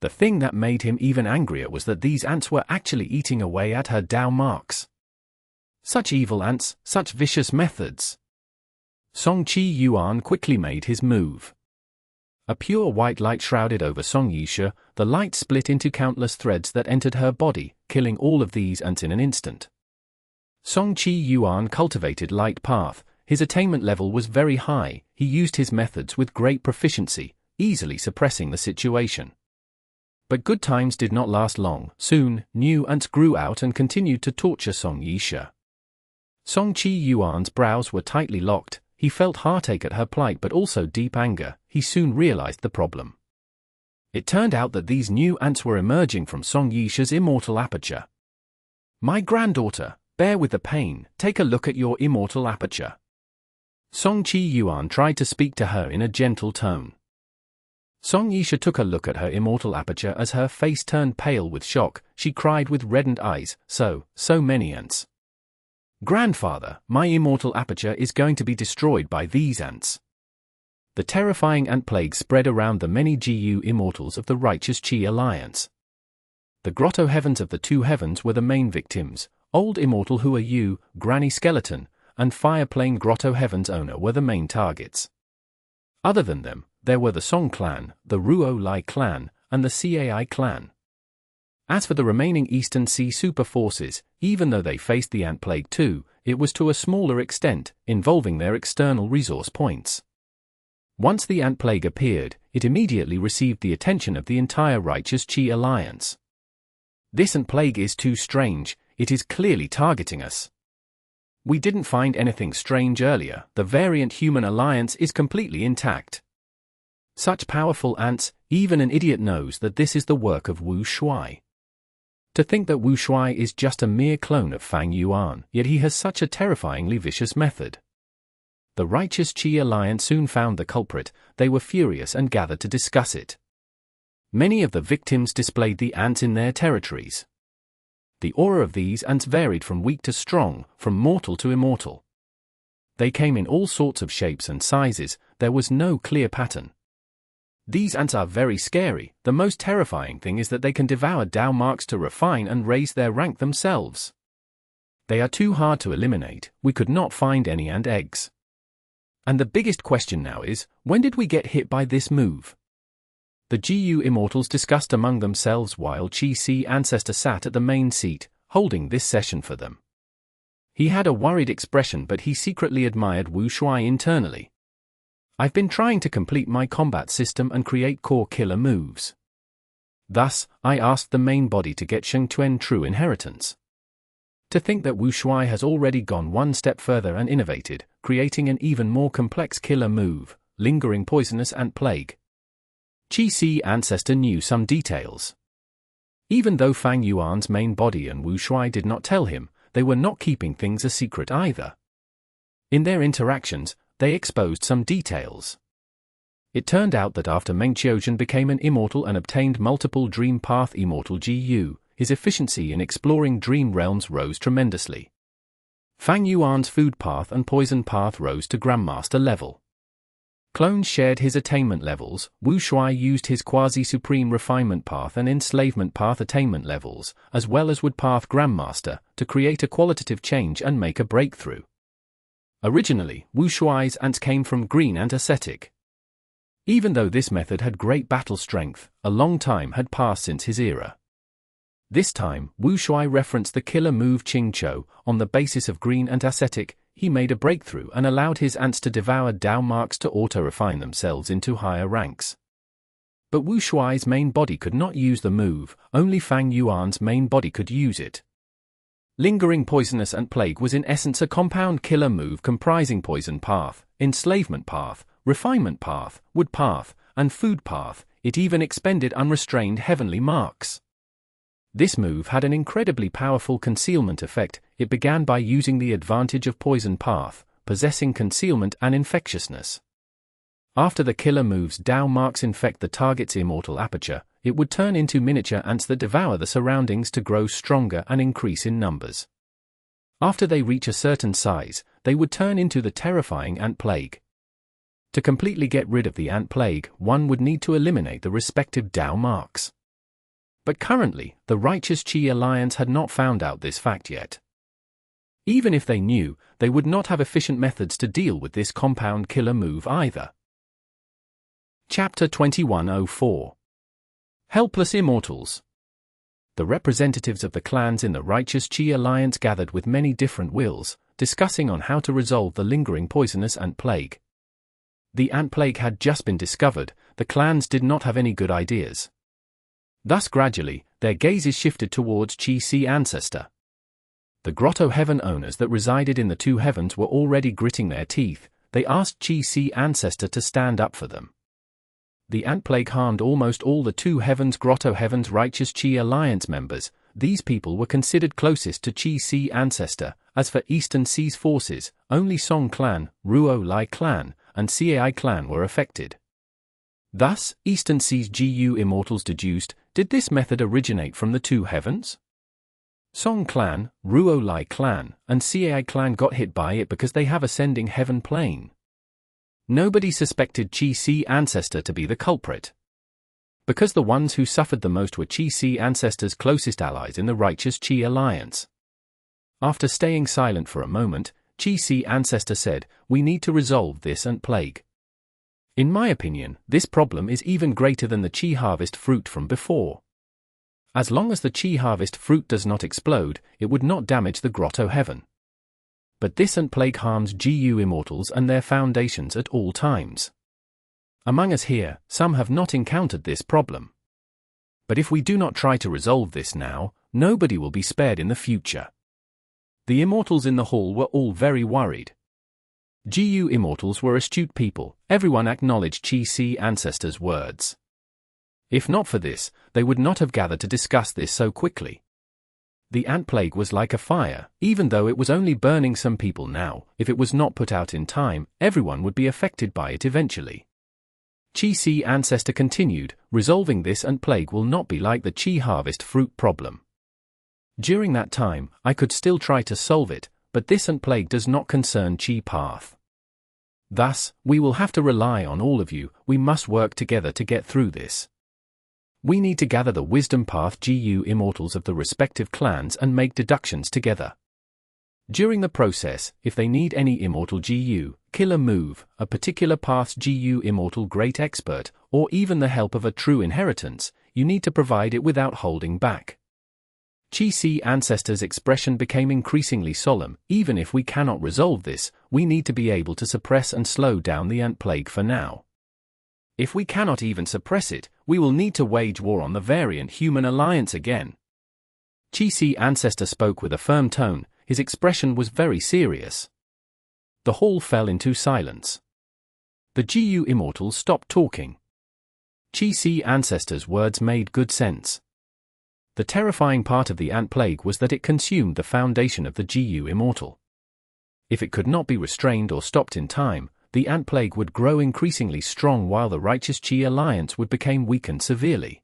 The thing that made him even angrier was that these ants were actually eating away at her Dao marks. Such evil ants, such vicious methods. Song Chi Yuan quickly made his move. A pure white light shrouded over Song Yisha. The light split into countless threads that entered her body, killing all of these ants in an instant. Song Chi Yuan cultivated Light Path. His attainment level was very high. He used his methods with great proficiency, easily suppressing the situation. But good times did not last long. Soon, new ants grew out and continued to torture Song Yisha. Song Chi Yuan's brows were tightly locked. He felt heartache at her plight but also deep anger. He soon realized the problem. It turned out that these new ants were emerging from Song Yisha's immortal aperture. My granddaughter, bear with the pain. Take a look at your immortal aperture. Song Chi Yuan tried to speak to her in a gentle tone. Song Yisha took a look at her immortal aperture as her face turned pale with shock. She cried with reddened eyes, so many ants. "Grandfather, my immortal aperture is going to be destroyed by these ants." The terrifying ant plague spread around the many Gu immortals of the righteous Qi alliance. The Grotto-Heavens of the two heavens were the main victims. Old Immortal Hua Yu, Granny Skeleton, and Fire Plane Grotto-Heaven's owner were the main targets. Other than them, there were the Song clan, the Ruo Lai clan, and the Cai clan. As for the remaining Eastern Sea super forces, even though they faced the ant plague too, it was to a smaller extent, involving their external resource points. Once the ant plague appeared, it immediately received the attention of the entire righteous Qi alliance. "This ant plague is too strange, it is clearly targeting us. We didn't find anything strange earlier, the variant human alliance is completely intact. Such powerful ants, even an idiot knows that this is the work of Wu Shuai. To think that Wu Shuai is just a mere clone of Fang Yuan, yet he has such a terrifyingly vicious method." The righteous Qi alliance soon found the culprit. They were furious and gathered to discuss it. Many of the victims displayed the ants in their territories. The aura of these ants varied from weak to strong, from mortal to immortal. They came in all sorts of shapes and sizes, there was no clear pattern. These ants are very scary. The most terrifying thing is that they can devour Dao marks to refine and raise their rank themselves. They are too hard to eliminate, we could not find any ant eggs. And the biggest question now is, when did we get hit by this move? The Gu Immortals discussed among themselves while Qi Si Ancestor sat at the main seat, holding this session for them. He had a worried expression, but he secretly admired Wu Shuai internally. "I've been trying to complete my combat system and create core killer moves. Thus, I asked the main body to get Shengtuan true inheritance. To think that Wu Shuai has already gone one step further and innovated, creating an even more complex killer move, lingering poisonous ant plague." Qi Si Ancestor knew some details. Even though Fang Yuan's main body and Wu Shuai did not tell him, they were not keeping things a secret either. In their interactions, they exposed some details. It turned out that after Meng Qiuzhen became an immortal and obtained multiple Dream Path Immortal Gu, his efficiency in exploring dream realms rose tremendously. Fang Yuan's Food Path and Poison Path rose to Grandmaster level. Clones shared his attainment levels. Wu Shuai used his Quasi-Supreme Refinement Path and Enslavement Path attainment levels, as well as Wood Path Grandmaster, to create a qualitative change and make a breakthrough. Originally, Wu Shuai's ants came from green and ascetic. Even though this method had great battle strength, a long time had passed since his era. This time, Wu Shuai referenced the killer move Qing Chou. On the basis of green and ascetic, he made a breakthrough and allowed his ants to devour Dao marks to auto-refine themselves into higher ranks. But Wu Shuai's main body could not use the move, only Fang Yuan's main body could use it. Lingering Poisonous Ant Plague was in essence a compound killer move comprising Poison Path, Enslavement Path, Refinement Path, Wood Path, and Food Path. It even expended unrestrained heavenly marks. This move had an incredibly powerful concealment effect. It began by using the advantage of Poison Path, possessing concealment and infectiousness. After the killer move's Dao marks infect the target's immortal aperture, it would turn into miniature ants that devour the surroundings to grow stronger and increase in numbers. After they reach a certain size, they would turn into the terrifying ant plague. To completely get rid of the ant plague, one would need to eliminate the respective Dao marks. But currently, the righteous Qi alliance had not found out this fact yet. Even if they knew, they would not have efficient methods to deal with this compound killer move either. Chapter 2104. Helpless Immortals. The representatives of the clans in the righteous Qi alliance gathered with many different wills, discussing on how to resolve the lingering poisonous ant plague. The ant plague had just been discovered, the clans did not have any good ideas. Thus gradually, their gazes shifted towards Qi Si Ancestor. The Grotto-Heaven owners that resided in the two heavens were already gritting their teeth. They asked Qi Si Ancestor to stand up for them. The ant plague harmed almost all the two heavens Grotto-Heaven's righteous Qi alliance members. These people were considered closest to Qi Si Ancestor. As for Eastern Sea's forces, only Song clan, Ruo Lai clan, and Cai clan were affected. Thus, Eastern Sea's Gu Immortals deduced, did this method originate from the two heavens? Song clan, Ruo Lai clan, and Xiao clan got hit by it because they have ascending heaven plane. Nobody suspected Qi Si ancestor to be the culprit, because the ones who suffered the most were Qi Si ancestor's closest allies in the righteous Qi alliance. After staying silent for a moment, Qi Si ancestor said, "We need to resolve this ant plague. In my opinion, this problem is even greater than the Qi harvest fruit from before. As long as the Qi harvest fruit does not explode, it would not damage the Grotto-Heaven. But this ant plague harms Gu Immortals and their foundations at all times. Among us here, some have not encountered this problem. But if we do not try to resolve this now, nobody will be spared in the future." The Immortals in the hall were all very worried. Gu Immortals were astute people, everyone acknowledged Qi Si ancestors' words. If not for this, they would not have gathered to discuss this so quickly. The ant plague was like a fire, even though it was only burning some people now. If it was not put out in time, everyone would be affected by it eventually. Qi Si ancestor continued, "Resolving this ant plague will not be like the Qi harvest fruit problem. During that time, I could still try to solve it, but this ant plague does not concern Qi path. Thus, we will have to rely on all of you. We must work together to get through this. We need to gather the wisdom path Gu Immortals of the respective clans and make deductions together. During the process, if they need any Immortal Gu, killer move, a particular path's Gu Immortal great expert, or even the help of a true inheritance, you need to provide it without holding back." Qi Si ancestors' expression became increasingly solemn. "Even if we cannot resolve this, we need to be able to suppress and slow down the ant plague for now. If we cannot even suppress it, we will need to wage war on the variant human alliance again." Qi Si ancestor spoke with a firm tone. His expression was very serious. The hall fell into silence. The Gu Immortals stopped talking. Qi Si ancestor's words made good sense. The terrifying part of the ant plague was that it consumed the foundation of the Gu Immortal. If it could not be restrained or stopped in time, the ant plague would grow increasingly strong while the righteous Qi alliance would become weakened severely.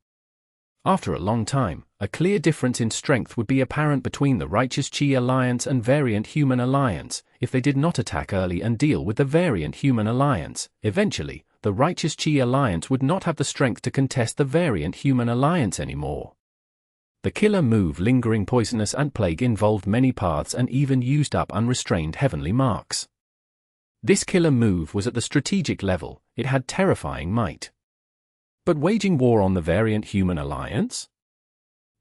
After a long time, a clear difference in strength would be apparent between the righteous Qi alliance and variant human alliance. If they did not attack early and deal with the variant human alliance, eventually, the righteous Qi alliance would not have the strength to contest the variant human alliance anymore. The killer move lingering poisonous ant plague involved many paths and even used up unrestrained heavenly marks. This killer move was at the strategic level. It had terrifying might. But waging war on the variant human alliance?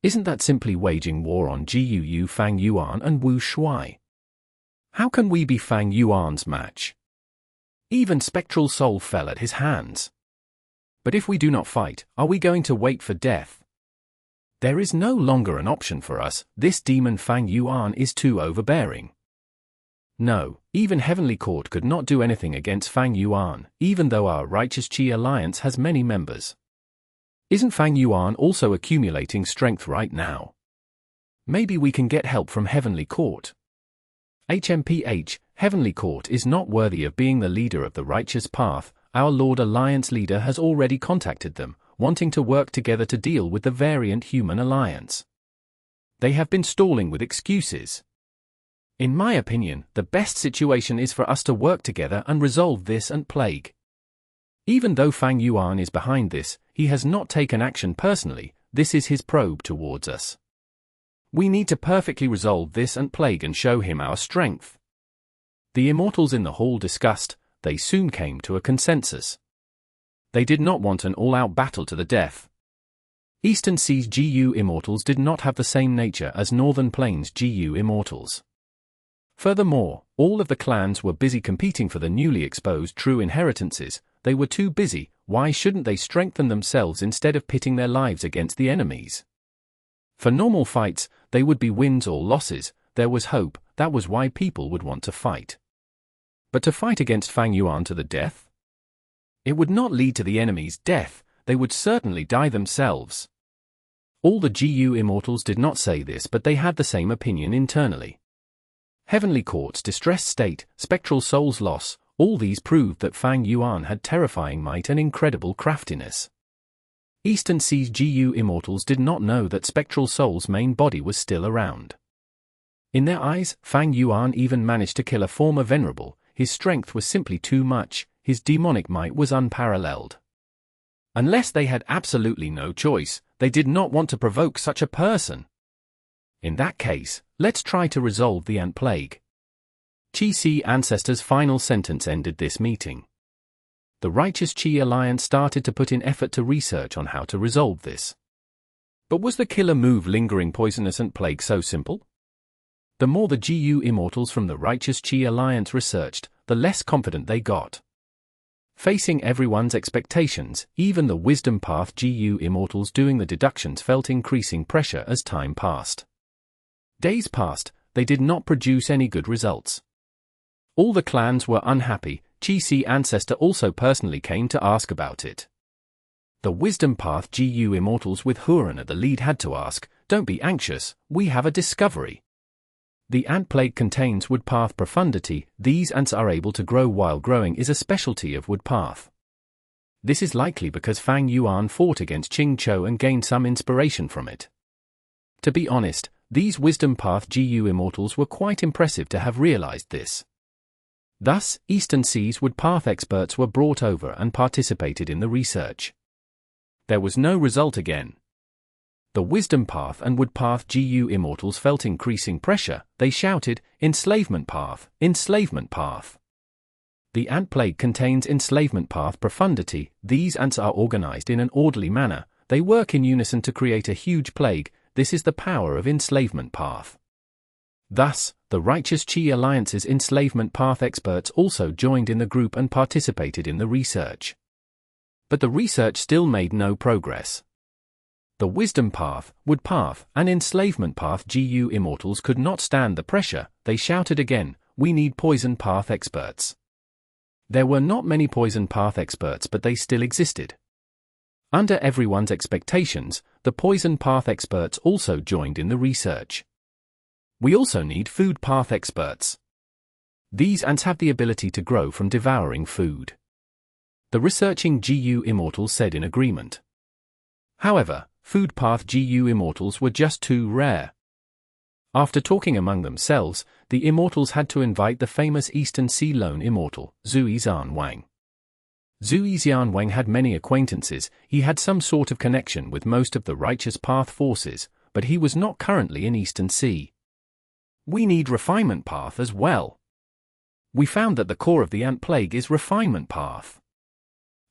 Isn't that simply waging war on Gu Fang Yuan and Wu Shuai? How can we be Fang Yuan's match? Even spectral soul fell at his hands. But if we do not fight, are we going to wait for death? There is no longer an option for us. This demon Fang Yuan is too overbearing. No, even Heavenly Court could not do anything against Fang Yuan, even though our righteous Qi alliance has many members. Isn't Fang Yuan also accumulating strength right now? Maybe we can get help from Heavenly Court. HMPH, Heavenly Court is not worthy of being the leader of the righteous path. Our Lord Alliance leader has already contacted them, wanting to work together to deal with the variant human alliance. They have been stalling with excuses. In my opinion, the best situation is for us to work together and resolve this ant plague. Even though Fang Yuan is behind this, he has not taken action personally. This is his probe towards us. We need to perfectly resolve this ant plague and show him our strength. The Immortals in the hall discussed. They soon came to a consensus. They did not want an all-out battle to the death. Eastern Seas Gu Immortals did not have the same nature as Northern Plains Gu Immortals. Furthermore, all of the clans were busy competing for the newly exposed true inheritances. They were too busy. Why shouldn't they strengthen themselves instead of pitting their lives against the enemies? For normal fights, they would be wins or losses. There was hope. That was why people would want to fight. But to fight against Fang Yuan to the death? It would not lead to the enemy's death. They would certainly die themselves. All the Gu Immortals did not say this, but they had the same opinion internally. Heavenly Court's distressed state, spectral soul's loss, all these proved that Fang Yuan had terrifying might and incredible craftiness. Eastern Sea's GU Immortals did not know that Spectral Soul's main body was still around. In their eyes, Fang Yuan even managed to kill a former venerable. His strength was simply too much, his demonic might was unparalleled. Unless they had absolutely no choice, they did not want to provoke such a person. In that case, let's try to resolve the ant plague. Qi ancestors' final sentence ended this meeting. The Righteous Qi Alliance started to put in effort to research on how to resolve this. But was the killer move lingering poisonous ant plague so simple? The more the GU Immortals from the Righteous Qi Alliance researched, the less confident they got. Facing everyone's expectations, even the Wisdom Path GU Immortals doing the deductions felt increasing pressure as time passed. Days passed, they did not produce any good results. All the clans were unhappy. Qi Ancestor also personally came to ask about it. The Wisdom Path GU Immortals with Huan at the lead had to ask, "Don't be anxious, we have a discovery. The ant plague contains wood path profundity. These ants are able to grow while growing is a specialty of wood path. This is likely because Fang Yuan fought against Qing Chou and gained some inspiration from it." To be honest, these Wisdom Path GU Immortals were quite impressive to have realized this. Thus, Eastern Sea's wood path experts were brought over and participated in the research. There was no result again. The Wisdom Path and Wood Path GU Immortals felt increasing pressure. They shouted, "Enslavement Path! Enslavement Path!" The ant plague contains enslavement path profundity. These ants are organized in an orderly manner. They work in unison to create a huge plague. This is the power of enslavement path. Thus, the Righteous Qi Alliance's enslavement path experts also joined in the group and participated in the research. But the research still made no progress. The Wisdom Path, Wood Path, and Enslavement Path GU Immortals could not stand the pressure. They shouted again, "We need Poison Path experts." There were not many Poison Path experts, but they still existed. Under everyone's expectations, the Poison Path experts also joined in the research. "We also need Food Path experts. These ants have the ability to grow from devouring food." The researching GU Immortals said in agreement. However, Food Path GU Immortals were just too rare. After talking among themselves, the Immortals had to invite the famous Eastern Sea Lone Immortal, Zui Xianwang. Zui Xianwang had many acquaintances. He had some sort of connection with most of the Righteous Path forces, but he was not currently in Eastern Sea. "We need Refinement Path as well. We found that the core of the ant plague is Refinement Path."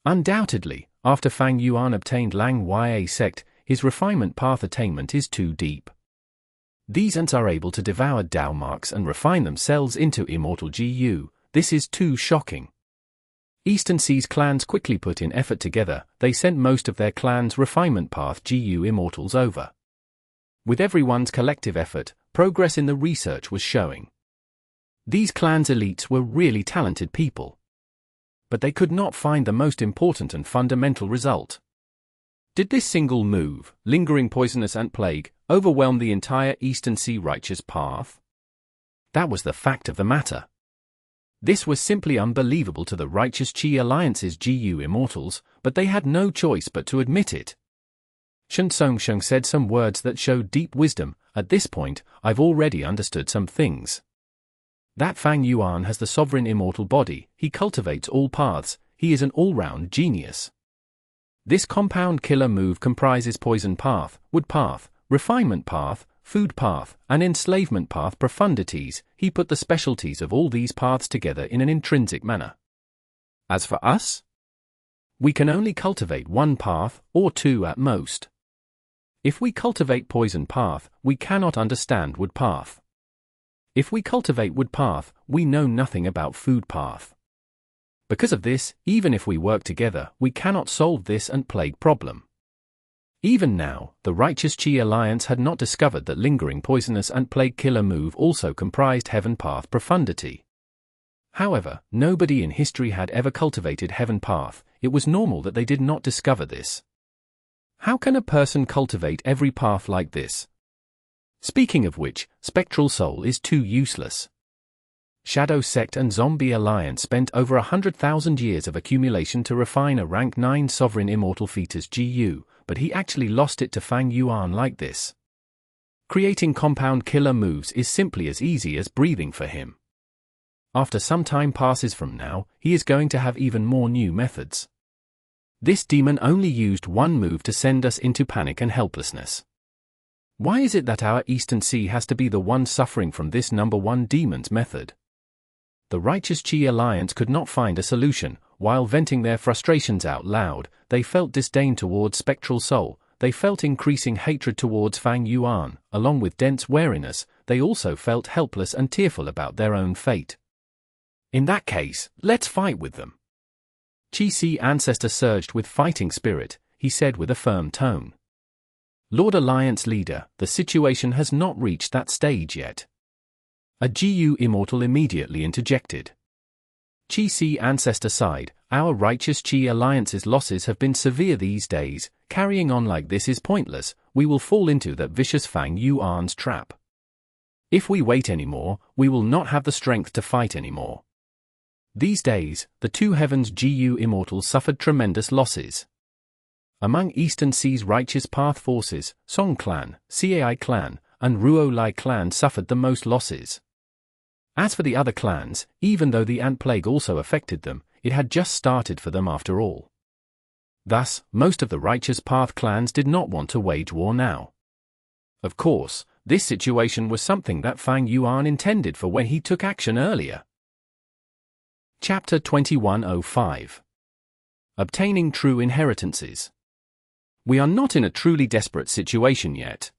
Undoubtedly, after Fang Yuan obtained Lang Ya sect, his Refinement Path attainment is too deep. These ants are able to devour Dao marks and refine themselves into immortal GU. This is too shocking. Eastern Sea's clans quickly put in effort together. They sent most of their clans' Refinement Path GU Immortals over. With everyone's collective effort, progress in the research was showing. These clans' elites were really talented people. But they could not find the most important and fundamental result. Did this single move, lingering poisonous ant plague, overwhelm the entire Eastern Sea Righteous Path? That was the fact of the matter. This was simply unbelievable to the Righteous Qi Alliance's GU Immortals, but they had no choice but to admit it. Shen Songsheng said some words that showed deep wisdom. "At this point, I've already understood some things. That Fang Yuan has the sovereign immortal body. He cultivates all paths. He is an all-round genius. This compound killer move comprises Poison Path, Wood Path, Refinement Path, Food Path, and Enslavement Path profundities. He put the specialties of all these paths together in an intrinsic manner. As for us, we can only cultivate one path, or two at most. If we cultivate Poison Path, we cannot understand Wood Path. If we cultivate Wood Path, we know nothing about Food Path. Because of this, even if we work together, we cannot solve this ant plague problem." Even now, the Righteous Qi Alliance had not discovered that lingering poisonous ant plague killer move also comprised Heaven Path profundity. However, nobody in history had ever cultivated Heaven Path. It was normal that they did not discover this. How can a person cultivate every path like this? Speaking of which, Spectral Soul is too useless. Shadow Sect and Zombie Alliance spent over 100,000 years of accumulation to refine a rank 9 sovereign immortal fetus GU, but he actually lost it to Fang Yuan like this. Creating compound killer moves is simply as easy as breathing for him. After some time passes from now, he is going to have even more new methods. This demon only used one move to send us into panic and helplessness. Why is it that our Eastern Sea has to be the one suffering from this number one demon's method? The Righteous Qi Alliance could not find a solution. While venting their frustrations out loud, they felt disdain towards Spectral Soul, they felt increasing hatred towards Fang Yuan, along with dense wariness, they also felt helpless and tearful about their own fate. In that case, let's fight with them. Qi Ancestor surged with fighting spirit, he said with a firm tone. Lord Alliance Leader, the situation has not reached that stage yet. A Gu Immortal immediately interjected. Qi Ancestor sighed, our Righteous Qi Alliance's losses have been severe these days, carrying on like this is pointless, we will fall into that vicious Fang Yuan's trap. If we wait anymore, we will not have the strength to fight anymore. These days, the two heavens Gu Immortals suffered tremendous losses. Among Eastern Sea's Righteous Path forces, Song Clan, Cai Clan, and Ruo Lai Clan suffered the most losses. As for the other clans, even though the Ant Plague also affected them, it had just started for them after all. Thus, most of the Righteous Path clans did not want to wage war now. Of course, this situation was something that Fang Yuan intended for when he took action earlier. Chapter 2105. Obtaining True Inheritances. We are not in a truly desperate situation yet.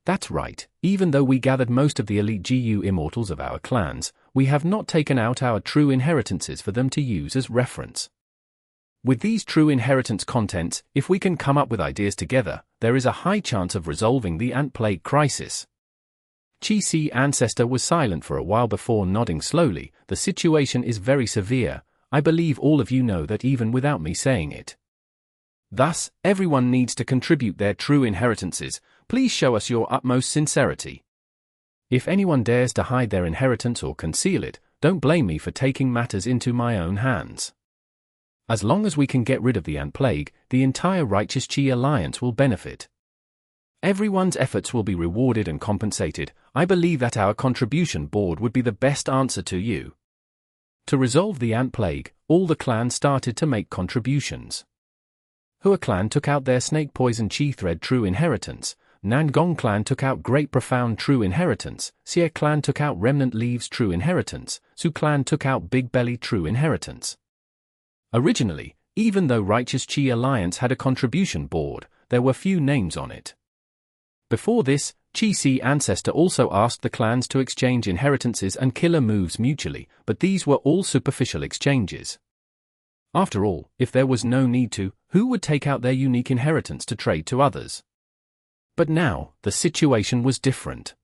That's right, even though we gathered most of the elite Gu Immortals of our clans, we have not taken out our true inheritances for them to use as reference. With these true inheritance contents, if we can come up with ideas together, there is a high chance of resolving the Ant Plague crisis. Qi Ancestor was silent for a while before nodding slowly, the situation is very severe, I believe all of you know that even without me saying it. Thus, everyone needs to contribute their true inheritances, please show us your utmost sincerity. If anyone dares to hide their inheritance or conceal it, don't blame me for taking matters into my own hands. As long as we can get rid of the Ant Plague, the entire Righteous Qi Alliance will benefit. Everyone's efforts will be rewarded and compensated. I believe that our contribution board would be the best answer to you. To resolve the Ant Plague, all the clans started to make contributions. Hua clan took out their Snake Poison Chi Thread True Inheritance, Nan Gong clan took out Great Profound True Inheritance, Xie clan took out Remnant Leaves True Inheritance, Su clan took out Big Belly True Inheritance. Originally, even though Righteous Qi Alliance had a contribution board, there were few names on it. Before this, Qi Ancestor also asked the clans to exchange inheritances and killer moves mutually, but these were all superficial exchanges. After all, if there was no need to, who would take out their unique inheritance to trade to others? But now, the situation was different.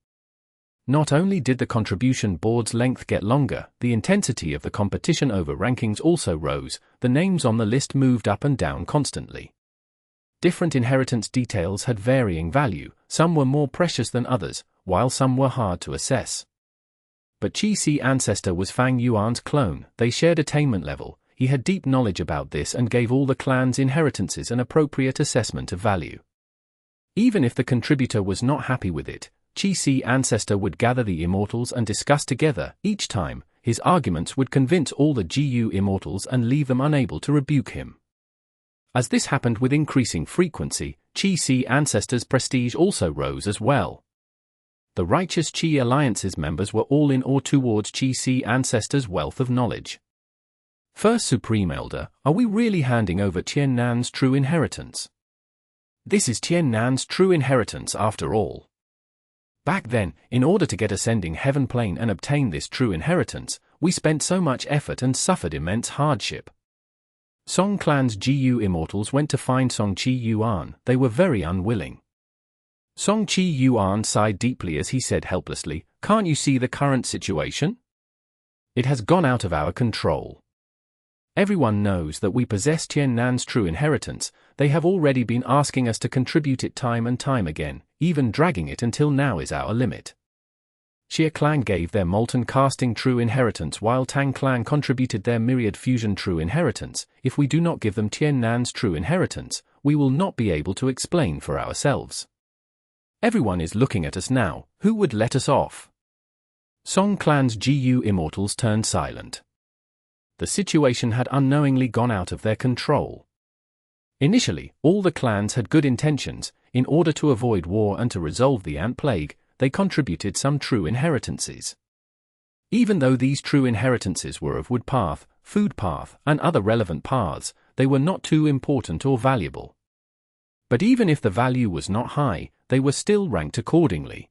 Not only did the contribution board's length get longer, the intensity of the competition over rankings also rose, the names on the list moved up and down constantly. Different inheritance details had varying value, some were more precious than others, while some were hard to assess. But Qi Ancestor was Fang Yuan's clone, they shared attainment level, he had deep knowledge about this and gave all the clans' inheritances an appropriate assessment of value. Even if the contributor was not happy with it, Qi Ancestor would gather the Immortals and discuss together. Each time, his arguments would convince all the Gu Immortals and leave them unable to rebuke him. As this happened with increasing frequency, Qi Ancestor's prestige also rose as well. The Righteous Qi Alliance's members were all in awe towards Qi Ancestor's wealth of knowledge. First Supreme Elder, are we really handing over Tian Nan's true inheritance? This is Tian Nan's true inheritance after all. Back then, in order to get Ascending Heaven Plane and obtain this true inheritance, we spent so much effort and suffered immense hardship. Song Clan's Gu Immortals went to find Song Qi Yuan, they were very unwilling. Song Qi Yuan sighed deeply as he said helplessly, "Can't you see the current situation? It has gone out of our control. Everyone knows that we possess Tian Nan's true inheritance, they have already been asking us to contribute it time and time again, even dragging it until now is our limit. Xie clan gave their Molten Casting true inheritance while Tang clan contributed their Myriad Fusion true inheritance. If we do not give them Tian Nan's true inheritance, we will not be able to explain for ourselves. Everyone is looking at us now, who would let us off? Song clan's Gu Immortals turned silent. The situation had unknowingly gone out of their control. Initially, all the clans had good intentions. In order to avoid war and to resolve the ant plague, they contributed some true inheritances. Even though these true inheritances were of wood path, food path, and other relevant paths, they were not too important or valuable. But even if the value was not high, they were still ranked accordingly.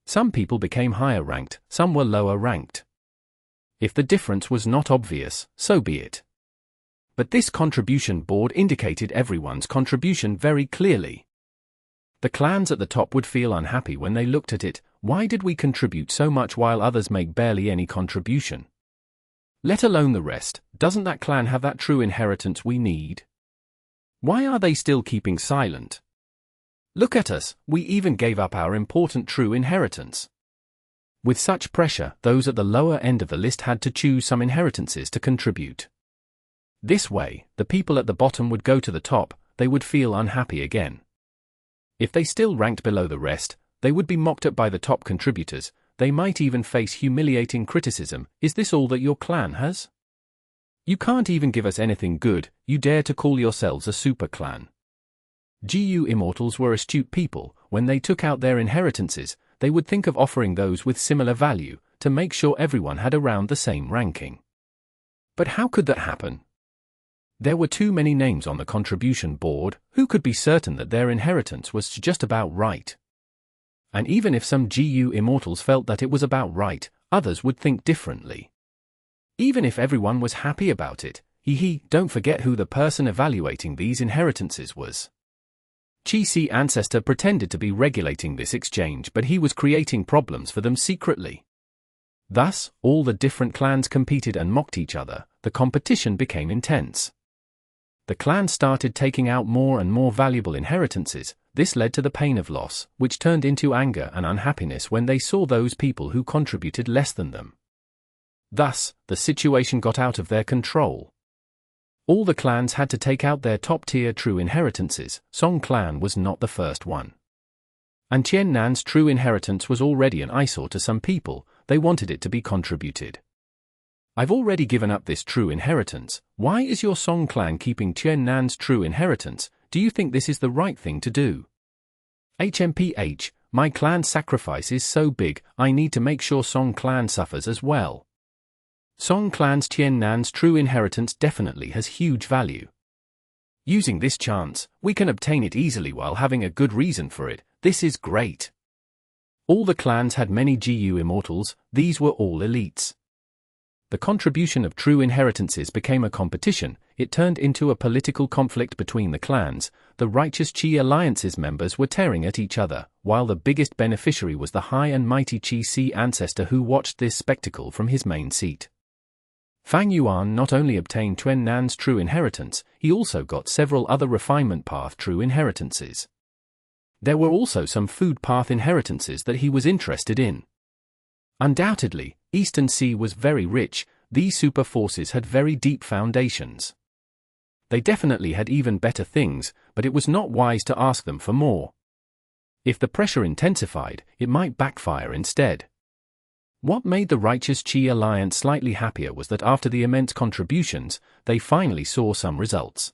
Some people became higher ranked, some were lower ranked. If the difference was not obvious, so be it. But this contribution board indicated everyone's contribution very clearly. The clans at the top would feel unhappy when they looked at it. Why did we contribute so much while others make barely any contribution? Let alone the rest, doesn't that clan have that true inheritance we need? Why are they still keeping silent? Look at us, we even gave up our important true inheritance. With such pressure, those at the lower end of the list had to choose some inheritances to contribute. This way, the people at the bottom would go to the top, they would feel unhappy again. If they still ranked below the rest, they would be mocked at by the top contributors, they might even face humiliating criticism. Is this all that your clan has? You can't even give us anything good, you dare to call yourselves a super clan. Gu Immortals were astute people. When they took out their inheritances, they would think of offering those with similar value, to make sure everyone had around the same ranking. But how could that happen? There were too many names on the contribution board. Who could be certain that their inheritance was just about right? And even if some Gu Immortals felt that it was about right, others would think differently. Even if everyone was happy about it, don't forget who the person evaluating these inheritances was. Chi-Si Ancestor pretended to be regulating this exchange, but he was creating problems for them secretly. Thus, all the different clans competed and mocked each other. The competition became intense. The clans started taking out more and more valuable inheritances. This led to the pain of loss, which turned into anger and unhappiness when they saw those people who contributed less than them. Thus, the situation got out of their control. All the clans had to take out their top-tier true inheritances. Song clan was not the first one. And Tian Nan's true inheritance was already an eyesore to some people. They wanted it to be contributed. I've already given up this true inheritance. Why is your Song clan keeping Tian Nan's true inheritance? Do you think this is the right thing to do? HMPH, my clan's sacrifice is so big, I need to make sure Song clan suffers as well. Song clan's Tian Nan's true inheritance definitely has huge value. Using this chance, we can obtain it easily while having a good reason for it. This is great. All the clans had many Gu Immortals, these were all elites. The contribution of true inheritances became a competition. It turned into a political conflict between the clans. The Righteous Chi Alliance's members were tearing at each other, while the biggest beneficiary was the high and mighty Chi-Si Ancestor who watched this spectacle from his main seat. Fang Yuan not only obtained Tian Nan's true inheritance, he also got several other refinement path true inheritances. There were also some food path inheritances that he was interested in. Undoubtedly, Eastern Sea was very rich. These super forces had very deep foundations. They definitely had even better things, but it was not wise to ask them for more. If the pressure intensified, it might backfire instead. What made the Righteous Chi Alliance slightly happier was that after the immense contributions, they finally saw some results.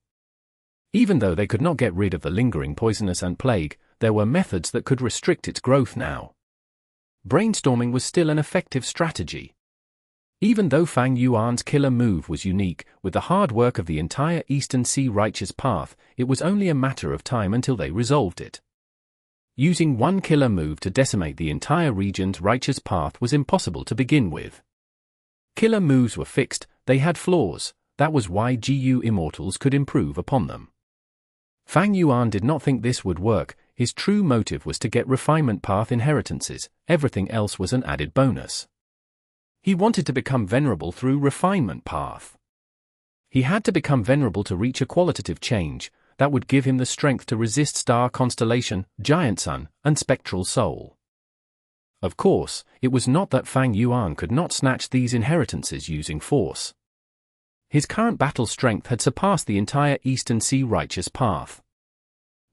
Even though they could not get rid of the lingering poisonous ant plague, there were methods that could restrict its growth now. Brainstorming was still an effective strategy. Even though Fang Yuan's killer move was unique, with the hard work of the entire Eastern Sea Righteous Path, it was only a matter of time until they resolved it. Using one killer move to decimate the entire region's Righteous Path was impossible to begin with. Killer moves were fixed, they had flaws, that was why Gu Immortals could improve upon them. Fang Yuan did not think this would work. His true motive was to get refinement path inheritances, everything else was an added bonus. He wanted to become venerable through refinement path. He had to become venerable to reach a qualitative change, that would give him the strength to resist Star Constellation, Giant Sun, and Spectral Soul. Of course, it was not that Fang Yuan could not snatch these inheritances using force. His current battle strength had surpassed the entire Eastern Sea Righteous Path.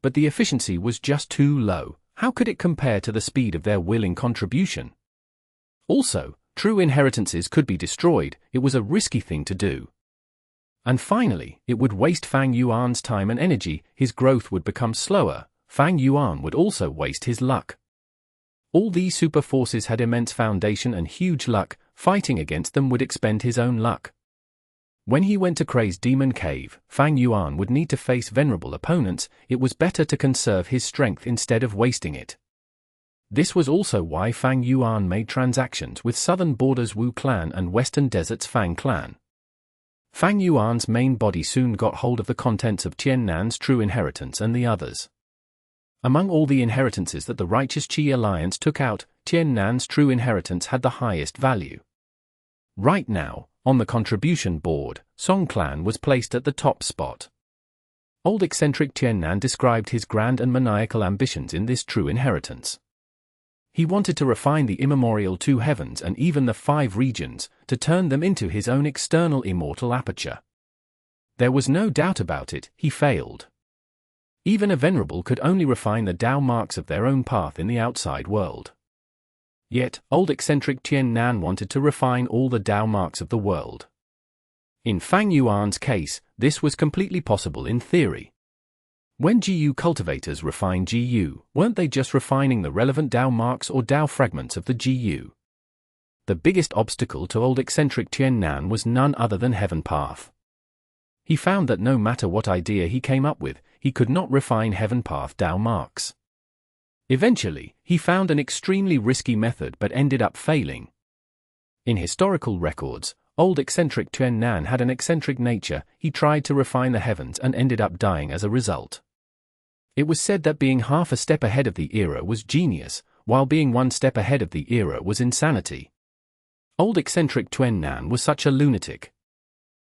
but the efficiency was just too low. How could it compare to the speed of their willing contribution? Also, true inheritances could be destroyed. It was a risky thing to do. And finally, it would waste Fang Yuan's time and energy. His growth would become slower. Fang Yuan would also waste his luck. All these super forces had immense foundation and huge luck. Fighting against them would expend his own luck. When he went to Crazed Demon Cave, Fang Yuan would need to face venerable opponents. It was better to conserve his strength instead of wasting it. This was also why Fang Yuan made transactions with Southern Borders Wu clan and Western Deserts Fang clan. Fang Yuan's main body soon got hold of the contents of Tian Nan's true inheritance and the others. Among all the inheritances that the Righteous Qi Alliance took out, Tian Nan's true inheritance had the highest value. Right now, on the contribution board, Zong clan was placed at the top spot. Old eccentric Tian Nan described his grand and maniacal ambitions in this true inheritance. He wanted to refine the immemorial 2 heavens and even the 5 regions, to turn them into his own external immortal aperture. There was no doubt about it, he failed. Even a venerable could only refine the Tao marks of their own path in the outside world. Yet, old eccentric Tian Nan wanted to refine all the Tao marks of the world. In Fang Yuan's case, this was completely possible in theory. When GU cultivators refine GU, weren't they just refining the relevant Tao marks or Tao fragments of the GU? The biggest obstacle to old eccentric Tian Nan was none other than Heaven Path. He found that no matter what idea he came up with, he could not refine Heaven Path Tao marks. Eventually, he found an extremely risky method but ended up failing. In historical records, old eccentric Tian Nan had an eccentric nature. He tried to refine the heavens and ended up dying as a result. It was said that being half a step ahead of the era was genius, while being 1 step ahead of the era was insanity. Old eccentric Tian Nan was such a lunatic.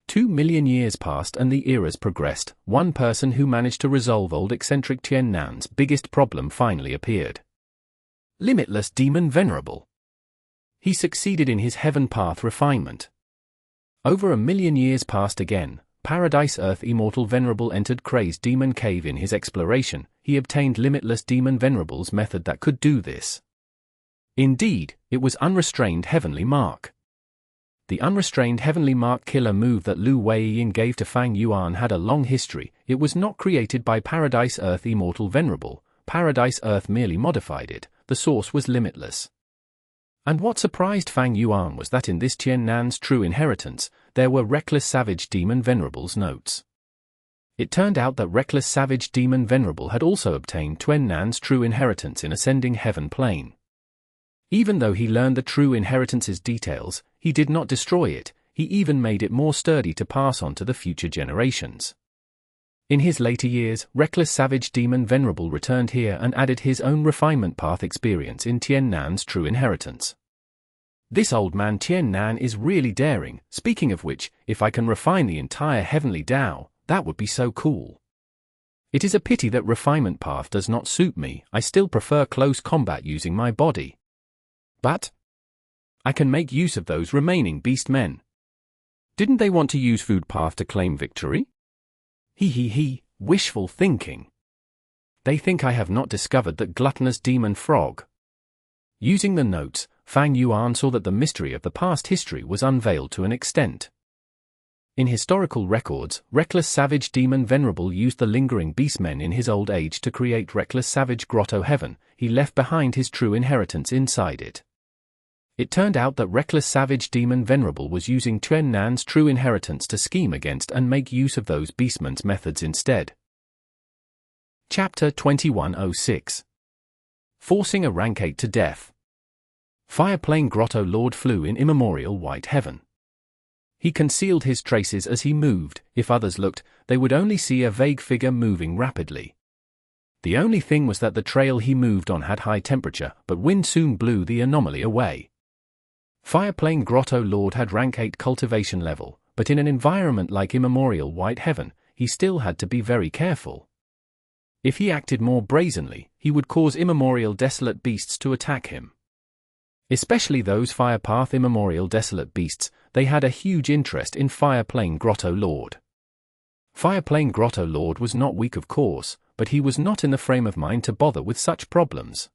2 million years passed and the eras progressed. One person who managed to resolve old eccentric Tian Nan's biggest problem finally appeared. Limitless Demon Venerable. He succeeded in his Heaven Path refinement. Over 1 million years passed again. Paradise Earth Immortal Venerable entered Crazed Demon Cave in his exploration. He obtained Limitless Demon Venerable's method that could do this. Indeed, it was Unrestrained Heavenly Mark. The Unrestrained Heavenly Mark killer move that Lu Weiyin gave to Fang Yuan had a long history. It was not created by Paradise Earth Immortal Venerable. Paradise Earth merely modified it. The source was limitless. And what surprised Fang Yuan was that in this Tian Nan's true inheritance, there were Reckless Savage Demon Venerable's notes. It turned out that Reckless Savage Demon Venerable had also obtained Tian Nan's true inheritance in Ascending Heaven Plane. Even though he learned the true inheritance's details, he did not destroy it. He even made it more sturdy to pass on to the future generations. In his later years, Reckless Savage Demon Venerable returned here and added his own refinement path experience in Tian Nan's true inheritance. This old man Tian Nan is really daring. Speaking of which, if I can refine the entire heavenly Tao, that would be so cool. It is a pity that refinement path does not suit me. I still prefer close combat using my body. But I can make use of those remaining beast men. Didn't they want to use food path to claim victory? Wishful thinking. They think I have not discovered that gluttonous demon frog. Using the notes, Fang Yuan saw that the mystery of the past history was unveiled to an extent. In historical records, Reckless Savage Demon Venerable used the lingering beastmen in his old age to create Reckless Savage Grotto-Heaven. He left behind his true inheritance inside it. It turned out that Reckless Savage Demon Venerable was using Tian Nan's true inheritance to scheme against and make use of those beastmen's methods instead. Chapter 2106. Forcing a Rank 8 to Death. Fireplane Grotto Lord flew in immemorial white heaven. He concealed his traces as he moved. If others looked, they would only see a vague figure moving rapidly. The only thing was that the trail he moved on had high temperature, but wind soon blew the anomaly away. Fireplane Grotto Lord had rank 8 cultivation level, but in an environment like immemorial white heaven, he still had to be very careful. If he acted more brazenly, he would cause immemorial desolate beasts to attack him. Especially those Firepath immemorial desolate beasts, they had a huge interest in Fireplane Grotto Lord. Fireplane Grotto Lord was not weak of course, but he was not in the frame of mind to bother with such problems.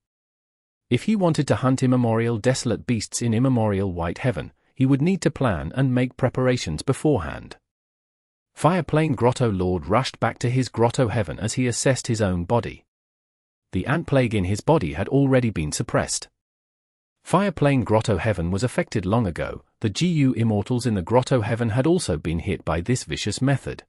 If he wanted to hunt immemorial desolate beasts in immemorial White Heaven, he would need to plan and make preparations beforehand. Fireplane Grotto Lord rushed back to his Grotto-Heaven as he assessed his own body. The ant plague in his body had already been suppressed. Fireplane Grotto-Heaven was affected long ago. The Gu Immortals in the Grotto-Heaven had also been hit by this vicious method.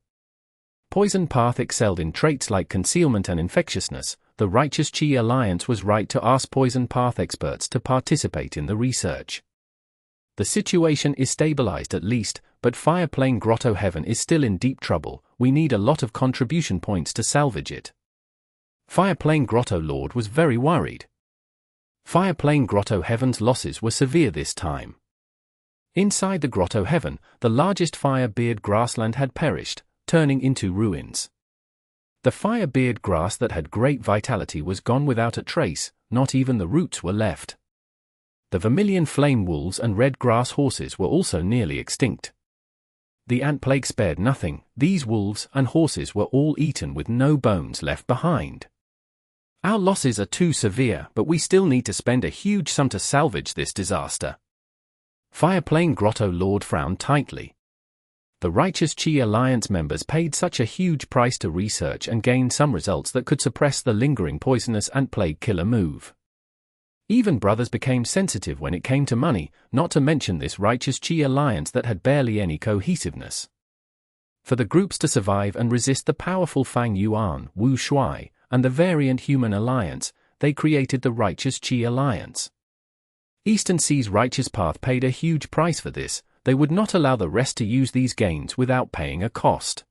Poison Path excelled in traits like concealment and infectiousness. The Righteous Chi Alliance was right to ask Poison Path experts to participate in the research. The situation is stabilized at least, but Fireplane Grotto-Heaven is still in deep trouble. We need a lot of contribution points to salvage it. Fireplane Grotto Lord was very worried. Fireplane Grotto-Heaven's losses were severe this time. Inside the Grotto-Heaven, the largest Firebeard grassland had perished, turning into ruins. The Firebeard grass that had great vitality was gone without a trace, not even the roots were left. The vermilion flame wolves and red grass horses were also nearly extinct. The ant plague spared nothing. These wolves and horses were all eaten with no bones left behind. Our losses are too severe, but we still need to spend a huge sum to salvage this disaster. Fireplane Grotto Lord frowned tightly. The Righteous Chi Alliance members paid such a huge price to research and gain some results that could suppress the lingering poisonous ant plague killer move. Even brothers became sensitive when it came to money, not to mention this Righteous Chi Alliance that had barely any cohesiveness. For the groups to survive and resist the powerful Fang Yuan, Wu Shuai, and the variant Human Alliance, they created the Righteous Chi Alliance. Eastern Sea's Righteous Path paid a huge price for this. They would not allow the rest to use these gains without paying a cost.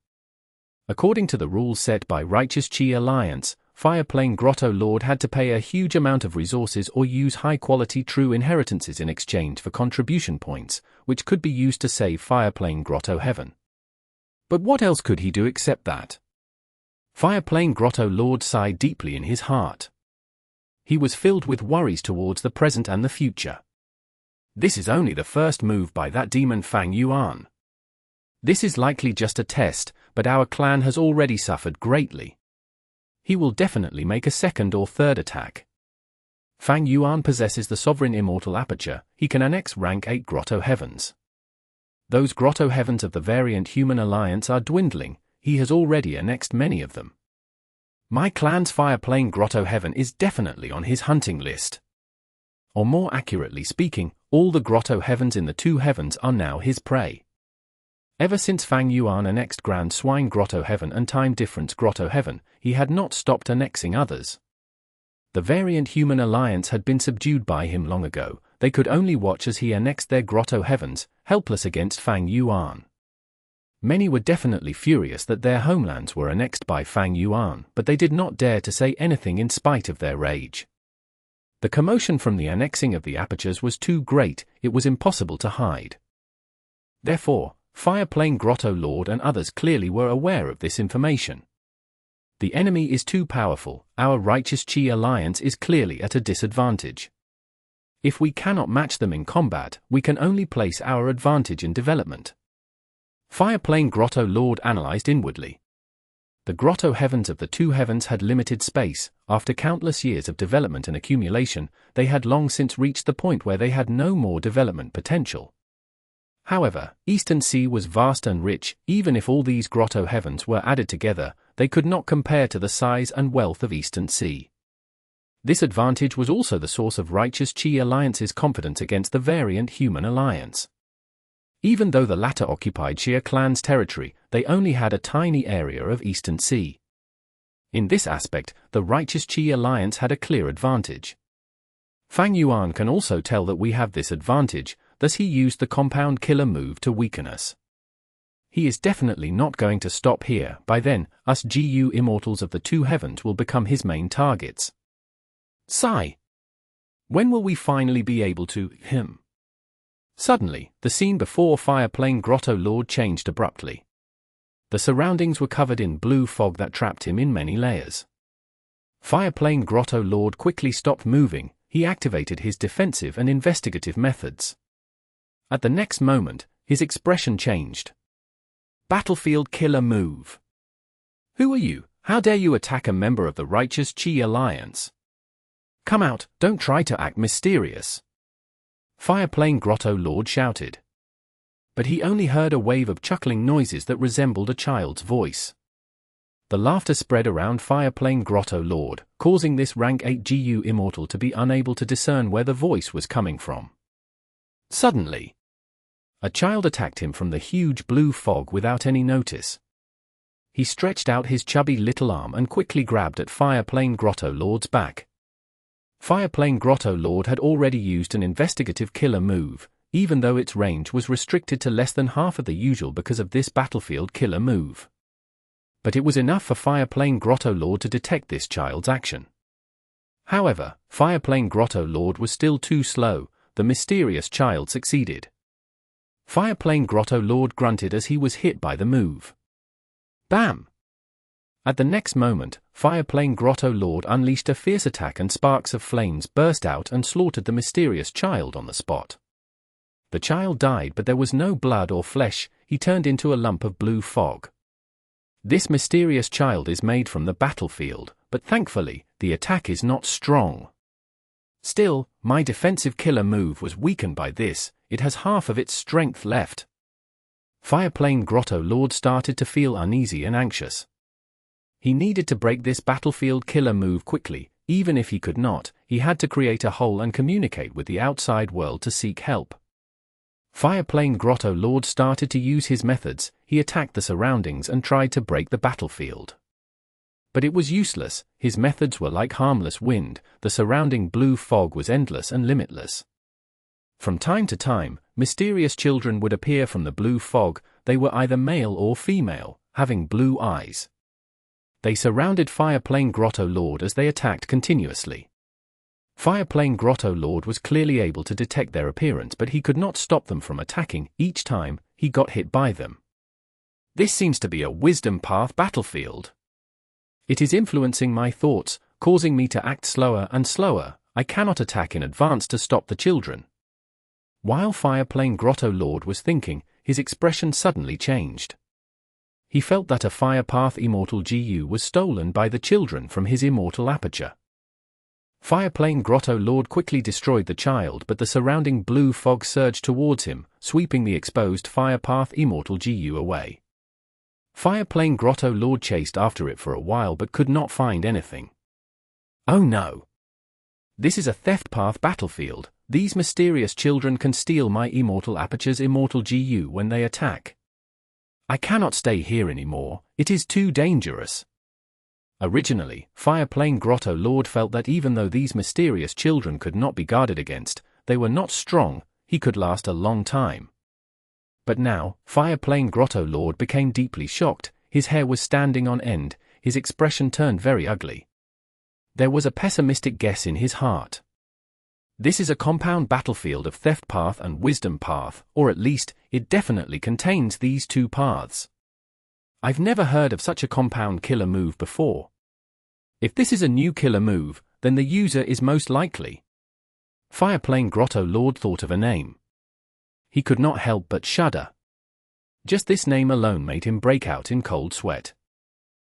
According to the rules set by Righteous Chi Alliance, Fireplane Grotto Lord had to pay a huge amount of resources or use high-quality true inheritances in exchange for contribution points, which could be used to save Fireplane Grotto-Heaven. But what else could he do except that? Fireplane Grotto Lord sighed deeply in his heart. He was filled with worries towards the present and the future. This is only the first move by that demon Fang Yuan. This is likely just a test, but our clan has already suffered greatly. He will definitely make a second or third attack. Fang Yuan possesses the sovereign immortal aperture. He can annex rank 8 Grotto-Heavens. Those Grotto-Heavens of the variant Human Alliance are dwindling. He has already annexed many of them. My clan's Fireplane Grotto-Heaven is definitely on his hunting list. Or more accurately speaking, all the Grotto-Heavens in the 2 heavens are now his prey. Ever since Fang Yuan annexed Grand Swine Grotto-Heaven and Time Difference Grotto-Heaven, he had not stopped annexing others. The variant Human Alliance had been subdued by him long ago. They could only watch as he annexed their Grotto-Heavens, helpless against Fang Yuan. Many were definitely furious that their homelands were annexed by Fang Yuan, but they did not dare to say anything in spite of their rage. The commotion from the annexing of the apertures was too great. It was impossible to hide. Therefore, Fireplane Grotto Lord and others clearly were aware of this information. The enemy is too powerful. Our Righteous Chi Alliance is clearly at a disadvantage. If we cannot match them in combat, we can only place our advantage in development. Fireplane Grotto Lord analyzed inwardly. The Grotto-Heavens of the 2 heavens had limited space. After countless years of development and accumulation, they had long since reached the point where they had no more development potential. However, Eastern Sea was vast and rich. Even if all these Grotto-Heavens were added together, they could not compare to the size and wealth of Eastern Sea. This advantage was also the source of Righteous Chi Alliance's confidence against the variant Human Alliance. Even though the latter occupied Xia clan's territory, they only had a tiny area of Eastern Sea. In this aspect, the Righteous Chi Alliance had a clear advantage. Fang Yuan can also tell that we have this advantage, thus he used the compound killer move to weaken us. He is definitely not going to stop here. By then, us Gu Immortals of the 2 heavens will become his main targets. Sigh. When will we finally be able to him? Suddenly, the scene before Fireplane Grotto Lord changed abruptly. The surroundings were covered in blue fog that trapped him in many layers. Fireplane Grotto Lord quickly stopped moving. He activated his defensive and investigative methods. At the next moment, his expression changed. Battlefield killer move. Who are you? How dare you attack a member of the Righteous Qi Alliance? Come out, don't try to act mysterious. Fireplane Grotto Lord shouted. But he only heard a wave of chuckling noises that resembled a child's voice. The laughter spread around Fireplane Grotto Lord, causing this rank 8 GU Immortal to be unable to discern where the voice was coming from. Suddenly, a child attacked him from the huge blue fog without any notice. He stretched out his chubby little arm and quickly grabbed at Fireplane Grotto Lord's back. Fireplane Grotto Lord had already used an investigative killer move, even though its range was restricted to less than half of the usual because of this battlefield killer move. But it was enough for Fireplane Grotto Lord to detect this child's action. However, Fireplane Grotto Lord was still too slow. The mysterious child succeeded. Fireplane Grotto Lord grunted as he was hit by the move. Bam! At the next moment, Fireplane Grotto Lord unleashed a fierce attack and sparks of flames burst out and slaughtered the mysterious child on the spot. The child died, but there was no blood or flesh. He turned into a lump of blue fog. This mysterious child is made from the battlefield, but thankfully, the attack is not strong. Still, my defensive killer move was weakened by this. It has half of its strength left. Fireplane Grotto Lord started to feel uneasy and anxious. He needed to break this battlefield killer move quickly. Even if he could not, he had to create a hole and communicate with the outside world to seek help. Fireplane Grotto Lord started to use his methods. He attacked the surroundings and tried to break the battlefield. But it was useless. His methods were like harmless wind. The surrounding blue fog was endless and limitless. From time to time, mysterious children would appear from the blue fog. They were either male or female, having blue eyes. They surrounded Fireplane Grotto Lord as they attacked continuously. Fireplane Grotto Lord was clearly able to detect their appearance, but he could not stop them from attacking. Each time, he got hit by them. This seems to be a wisdom path battlefield. It is influencing my thoughts, causing me to act slower and slower. I cannot attack in advance to stop the children. While Fireplane Grotto Lord was thinking, his expression suddenly changed. He felt that a fire path Immortal GU was stolen by the children from his immortal aperture. Fireplane Grotto Lord quickly destroyed the child, but the surrounding blue fog surged towards him, sweeping the exposed fire path Immortal GU away. Fireplane Grotto Lord chased after it for a while but could not find anything. Oh no! This is a theft path battlefield. These mysterious children can steal my immortal aperture's Immortal GU when they attack. I cannot stay here anymore. It is too dangerous. Originally, Fireplane Grotto Lord felt that even though these mysterious children could not be guarded against, they were not strong. He could last a long time. But now, Fireplane Grotto Lord became deeply shocked. His hair was standing on end. His expression turned very ugly. There was a pessimistic guess in his heart. This is a compound battlefield of theft path and wisdom path, or at least, it definitely contains these two paths. I've never heard of such a compound killer move before. If this is a new killer move, then the user is most likely. Fireplane Grotto Lord thought of a name. He could not help but shudder. Just this name alone made him break out in cold sweat.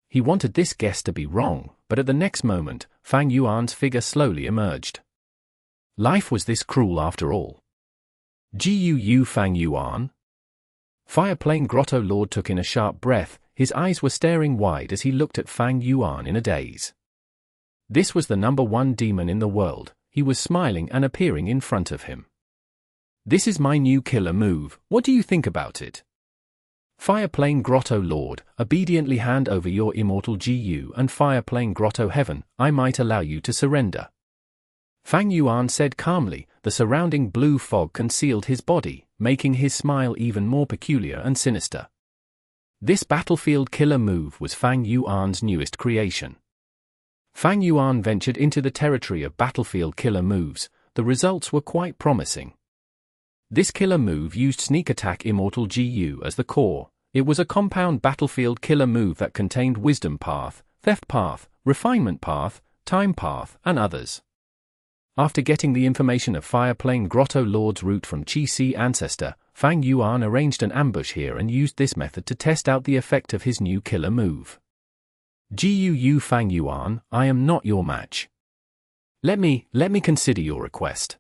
He wanted this guess to be wrong, but at the next moment, Fang Yuan's figure slowly emerged. Life was this cruel after all. Gu Fang Yuan? Fireplane Grotto Lord took in a sharp breath. His eyes were staring wide as he looked at Fang Yuan in a daze. This was the #1 demon in the world. He was smiling and appearing in front of him. This is my new killer move. What do you think about it? Fireplane Grotto Lord, obediently hand over your Immortal GU and Fireplane Grotto-Heaven. I might allow you to surrender. Fang Yuan said calmly. The surrounding blue fog concealed his body, making his smile even more peculiar and sinister. This battlefield killer move was Fang Yuan's newest creation. Fang Yuan ventured into the territory of battlefield killer moves. The results were quite promising. This killer move used sneak attack Immortal GU as the core. It was a compound battlefield killer move that contained wisdom path, theft path, refinement path, time path, and others. After getting the information of Fireplane Grotto Lord's route from Qi ancestor, Fang Yuan arranged an ambush here and used this method to test out the effect of his new killer move. Gu Fang Yuan, I am not your match. Let me consider your request.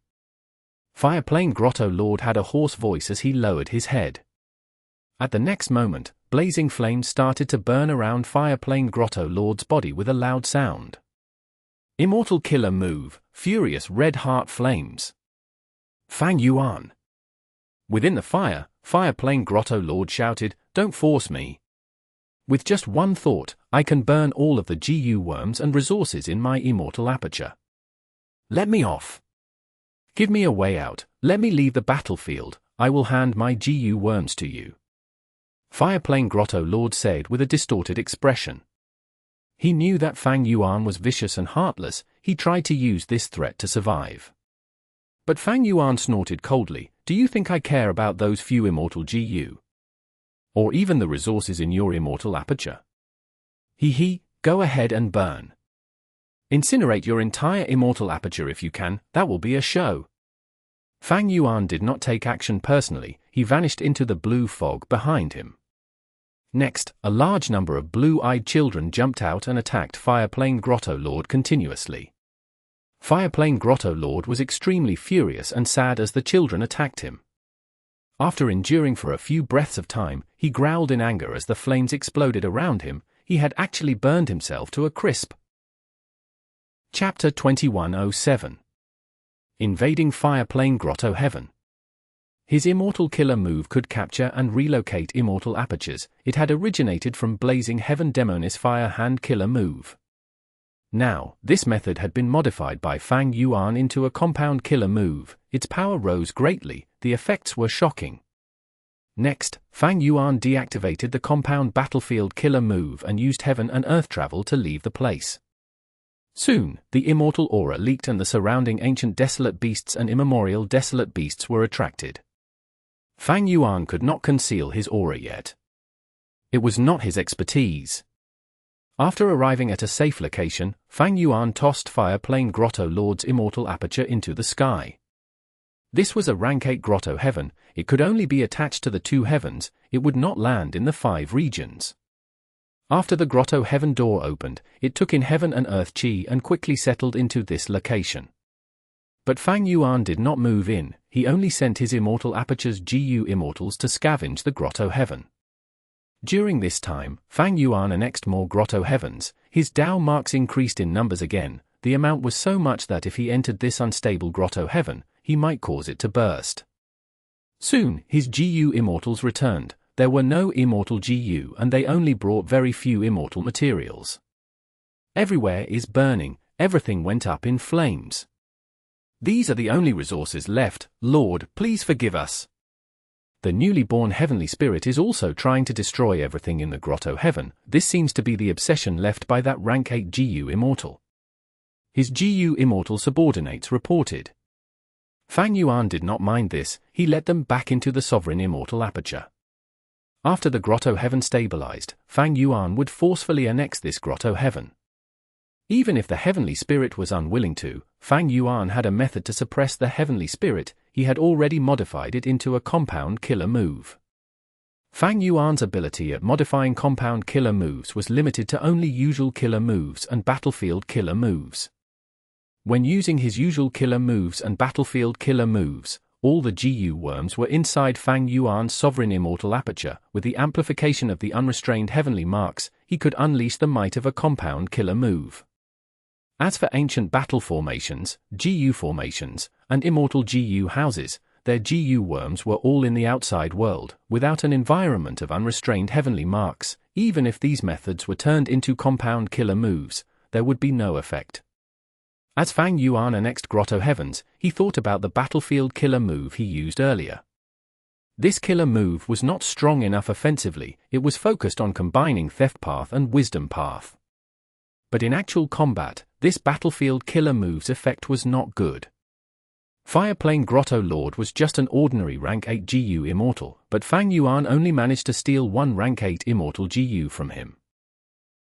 Fireplane Grotto Lord had a hoarse voice as he lowered his head. At the next moment, blazing flames started to burn around Fireplane Grotto Lord's body with a loud sound. Immortal killer move, furious red heart flames. Fang Yuan. Within the Fireplane Grotto Lord shouted, "Don't force me. With just one thought, I can burn all of the Gu worms and resources in my immortal aperture. Let me off. Give me a way out, let me leave the battlefield, I will hand my Gu worms to you." Fireplane Grotto Lord said with a distorted expression. He knew that Fang Yuan was vicious and heartless. He tried to use this threat to survive. But Fang Yuan snorted coldly, "Do you think I care about those few immortal Gu? Or even the resources in your immortal aperture? Go ahead and burn. Incinerate your entire immortal aperture if you can, that will be a show." Fang Yuan did not take action personally, he vanished into the blue fog behind him. Next, a large number of blue-eyed children jumped out and attacked Fireplane Grotto Lord continuously. Fireplane Grotto Lord was extremely furious and sad as the children attacked him. After enduring for a few breaths of time, he growled in anger as the flames exploded around him. He had actually burned himself to a crisp. Chapter 2107. Invading Fireplane Grotto-Heaven. His immortal killer move could capture and relocate immortal apertures. It had originated from Blazing Heaven Demonis Fire Hand Killer move. Now, this method had been modified by Fang Yuan into a compound killer move. Its power rose greatly, the effects were shocking. Next, Fang Yuan deactivated the compound battlefield killer move and used heaven and earth travel to leave the place. Soon, the immortal aura leaked and the surrounding ancient desolate beasts and immemorial desolate beasts were attracted. Fang Yuan could not conceal his aura yet. It was not his expertise. After arriving at a safe location, Fang Yuan tossed Fireplane Grotto Lord's immortal aperture into the sky. This was a rank 8 Grotto-Heaven, it could only be attached to the 2 heavens, it would not land in the 5 regions. After the Grotto-Heaven door opened, it took in heaven and earth chi and quickly settled into this location. But Fang Yuan did not move in, he only sent his immortal aperture's Gu Immortals to scavenge the Grotto-Heaven. During this time, Fang Yuan annexed more Grotto-Heavens, his Dao marks increased in numbers again. The amount was so much that if he entered this unstable Grotto-Heaven, he might cause it to burst. Soon, his Gu Immortals returned. There were no immortal Gu and they only brought very few immortal materials. Everywhere is burning, everything went up in flames. "These are the only resources left, Lord, please forgive us." The newly born heavenly spirit is also trying to destroy everything in the Grotto-Heaven. This seems to be the obsession left by that rank 8 Gu Immortal. His Gu Immortal subordinates reported. Fang Yuan did not mind this, he let them back into the sovereign immortal aperture. After the Grotto-Heaven stabilized, Fang Yuan would forcefully annex this Grotto-Heaven. Even if the heavenly spirit was unwilling to, Fang Yuan had a method to suppress the heavenly spirit. He had already modified it into a compound killer move. Fang Yuan's ability at modifying compound killer moves was limited to only usual killer moves and battlefield killer moves. When using his usual killer moves and battlefield killer moves, all the Gu worms were inside Fang Yuan's sovereign immortal aperture. With the amplification of the unrestrained heavenly marks, he could unleash the might of a compound killer move. As for ancient battle formations, Gu formations, and immortal Gu houses, their Gu worms were all in the outside world, without an environment of unrestrained heavenly marks. Even if these methods were turned into compound killer moves, there would be no effect. As Fang Yuan annexed Grotto-Heavens, he thought about the battlefield killer move he used earlier. This killer move was not strong enough offensively, it was focused on combining Theft Path and Wisdom Path. But in actual combat, this battlefield killer move's effect was not good. Fireplane Grotto Lord was just an ordinary rank 8 Gu Immortal, but Fang Yuan only managed to steal one rank 8 Immortal Gu from him.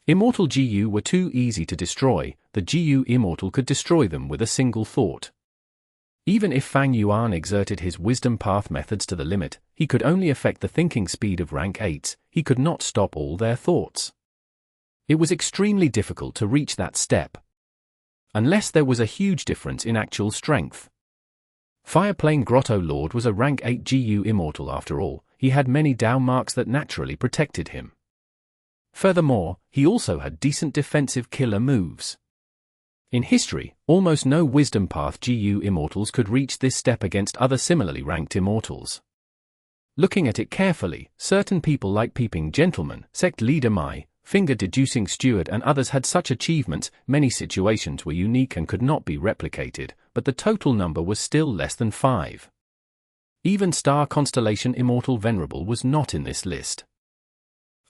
Immortal Gu were too easy to destroy, the Gu Immortal could destroy them with a single thought. Even if Fang Yuan exerted his Wisdom Path methods to the limit, he could only affect the thinking speed of rank 8s, he could not stop all their thoughts. It was extremely difficult to reach that step. Unless there was a huge difference in actual strength. Fireplane Grotto Lord was a rank 8 GU Immortal after all. He had many Dao marks that naturally protected him. Furthermore, he also had decent defensive killer moves. In history, almost no Wisdom Path GU Immortals could reach this step against other similarly ranked Immortals. Looking at it carefully, certain people like Peeping Gentleman, Sect Leader Mai, Finger Deducing Steward and others had such achievements. Many situations were unique and could not be replicated, but the total number was still less than 5. Even Star Constellation Immortal Venerable was not in this list.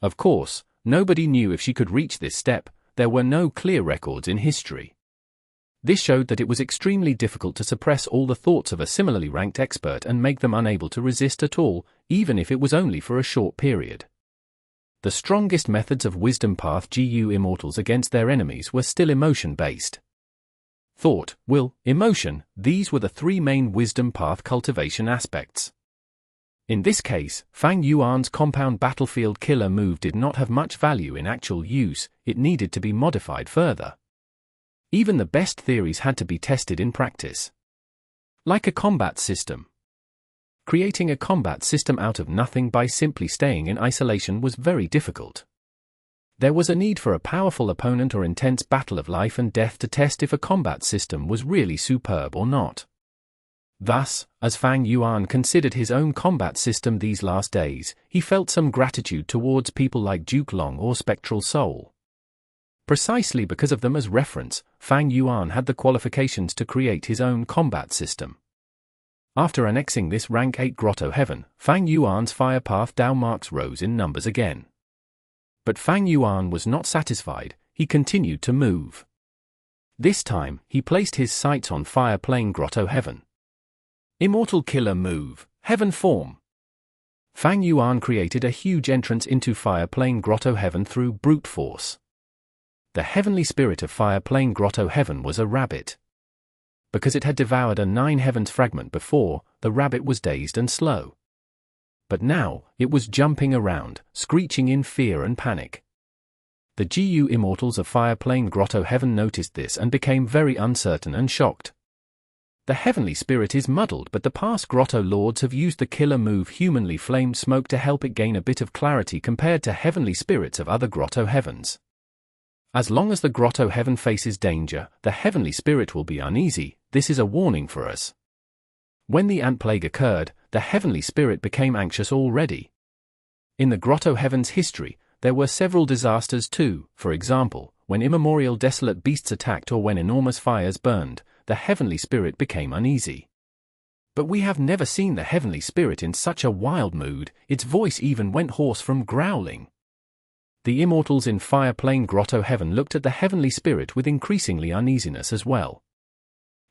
Of course, nobody knew if she could reach this step. There were no clear records in history. This showed that it was extremely difficult to suppress all the thoughts of a similarly ranked expert and make them unable to resist at all, even if it was only for a short period. The strongest methods of Wisdom Path GU Immortals against their enemies were still emotion-based. Thought, will, emotion, these were the three main Wisdom Path cultivation aspects. In this case, Fang Yuan's compound battlefield killer move did not have much value in actual use. It needed to be modified further. Even the best theories had to be tested in practice. Like a combat system. Creating a combat system out of nothing by simply staying in isolation was very difficult. There was a need for a powerful opponent or intense battle of life and death to test if a combat system was really superb or not. Thus, as Fang Yuan considered his own combat system these last days, he felt some gratitude towards people like Duke Long or Spectral Soul. Precisely because of them as reference, Fang Yuan had the qualifications to create his own combat system. After annexing this rank 8 Grotto-Heaven, Fang Yuan's fire path Dao marks rose in numbers again. But Fang Yuan was not satisfied. He continued to move. This time, he placed his sights on Fireplane Grotto-Heaven. Immortal Killer Move, Heaven Form. Fang Yuan created a huge entrance into Fireplane Grotto-Heaven through brute force. The heavenly spirit of Fireplane Grotto-Heaven was a rabbit. Because it had devoured a 9 heavens fragment before, the rabbit was dazed and slow. But now, it was jumping around, screeching in fear and panic. The GU Immortals of Fireplane Grotto-Heaven noticed this and became very uncertain and shocked. The heavenly spirit is muddled, but the past Grotto Lords have used the killer move Humanly Flamed Smoke to help it gain a bit of clarity compared to heavenly spirits of other Grotto-Heavens. As long as the Grotto-Heaven faces danger, the heavenly spirit will be uneasy. This is a warning for us. When the ant plague occurred, the heavenly spirit became anxious already. In the Grotto-Heaven's history, there were several disasters too. For example, when immemorial desolate beasts attacked or when enormous fires burned, the heavenly spirit became uneasy. But we have never seen the heavenly spirit in such a wild mood. Its voice even went hoarse from growling. The Immortals in Fireplane Grotto-Heaven looked at the heavenly spirit with increasingly uneasiness as well.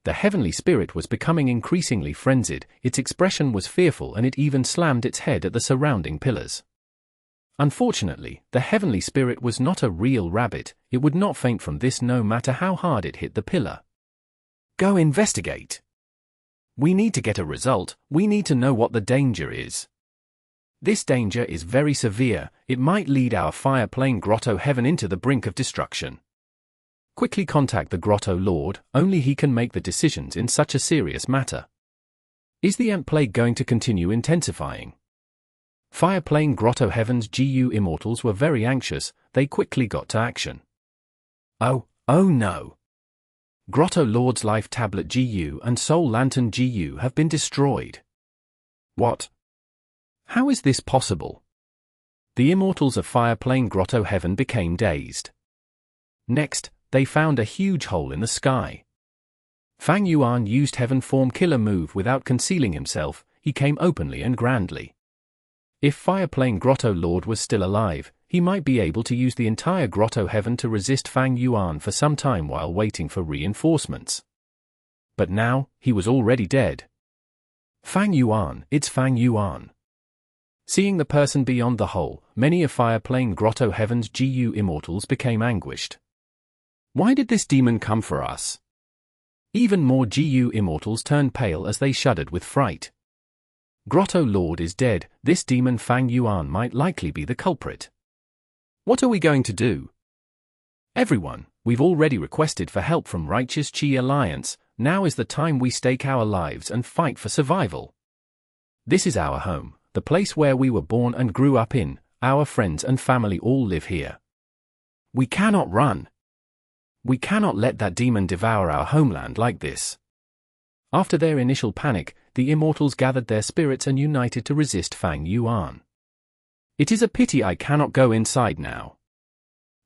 The heavenly spirit was becoming increasingly frenzied, its expression was fearful and it even slammed its head at the surrounding pillars. Unfortunately, the heavenly spirit was not a real rabbit. It would not faint from this no matter how hard it hit the pillar. Go investigate. We need to get a result. We need to know what the danger is. This danger is very severe. It might lead our Fireplane Grotto-Heaven into the brink of destruction. Quickly contact the Grotto Lord. Only he can make the decisions in such a serious matter. Is the ant plague going to continue intensifying? Fireplane Grotto-Heaven's GU Immortals were very anxious. They quickly got to action. Oh no. Grotto Lord's Life Tablet GU and Soul Lantern GU have been destroyed. What? How is this possible? The Immortals of Fireplane Grotto-Heaven became dazed. Next, they found a huge hole in the sky. Fang Yuan used Heaven Form Killer move without concealing himself. He came openly and grandly. If Fireplane Grotto Lord was still alive, he might be able to use the entire Grotto-Heaven to resist Fang Yuan for some time while waiting for reinforcements. But now, he was already dead. Fang Yuan, it's Fang Yuan. Seeing the person beyond the hole, many of Fireplane Grotto-Heaven's GU Immortals became anguished. Why did this demon come for us? Even more GU Immortals turned pale as they shuddered with fright. Grotto Lord is dead. This demon Fang Yuan might likely be the culprit. What are we going to do? Everyone, we've already requested for help from Righteous Qi Alliance, now is the time we stake our lives and fight for survival. This is our home, the place where we were born and grew up in, our friends and family all live here. We cannot run. We cannot let that demon devour our homeland like this. After their initial panic, the Immortals gathered their spirits and united to resist Fang Yuan. It is a pity I cannot go inside now.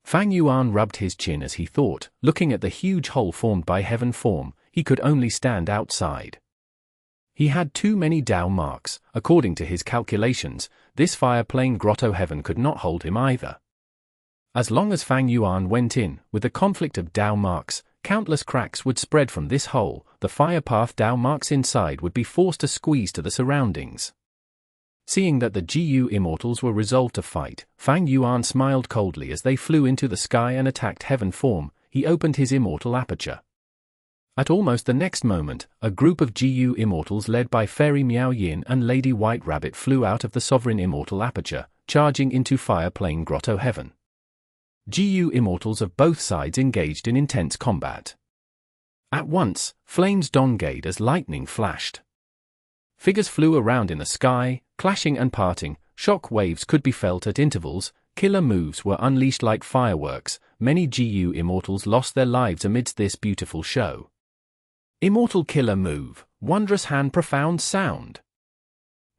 Fang Yuan rubbed his chin as he thought, looking at the huge hole formed by heaven form, he could only stand outside. He had too many Dao marks, according to his calculations, this fire-plane Grotto-Heaven could not hold him either. As long as Fang Yuan went in, with the conflict of Dao marks, countless cracks would spread from this hole, the fire path Dao marks inside would be forced to squeeze to the surroundings. Seeing that the Gu Immortals were resolved to fight, Fang Yuan smiled coldly as they flew into the sky and attacked heaven form. He opened his immortal aperture. At almost the next moment, a group of Gu Immortals led by Fairy Miao Yin and Lady White Rabbit flew out of the sovereign immortal aperture, charging into fire plane Grotto-Heaven. Gu Immortals of both sides engaged in intense combat. At once, flames donged as lightning flashed. Figures flew around in the sky, clashing and parting, shock waves could be felt at intervals, killer moves were unleashed like fireworks, many Gu Immortals lost their lives amidst this beautiful show. Immortal killer move, wondrous hand profound sound.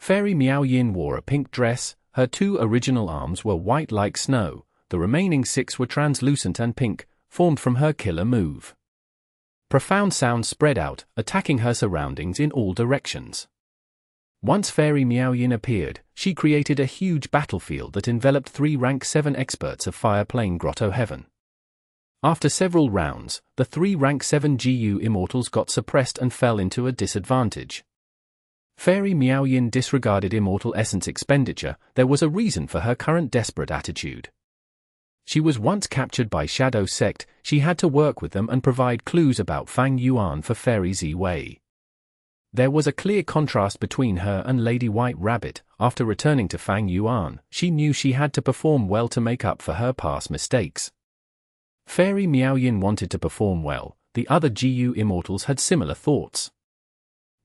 Fairy Miao Yin wore a pink dress, her two original arms were white like snow, the remaining 6 were translucent and pink, formed from her killer move. Profound sound spread out, attacking her surroundings in all directions. Once Fairy Miao Yin appeared, she created a huge battlefield that enveloped 3 rank 7 experts of fire plane Grotto-Heaven. After several rounds, the 3 rank 7 Gu Immortals got suppressed and fell into a disadvantage. Fairy Miao Yin disregarded immortal essence expenditure, there was a reason for her current desperate attitude. She was once captured by Shadow Sect, she had to work with them and provide clues about Fang Yuan for Fairy Ziwei. There was a clear contrast between her and Lady White Rabbit. After returning to Fang Yuan, she knew she had to perform well to make up for her past mistakes. Fairy Miao Yin wanted to perform well, the other Gu Immortals had similar thoughts.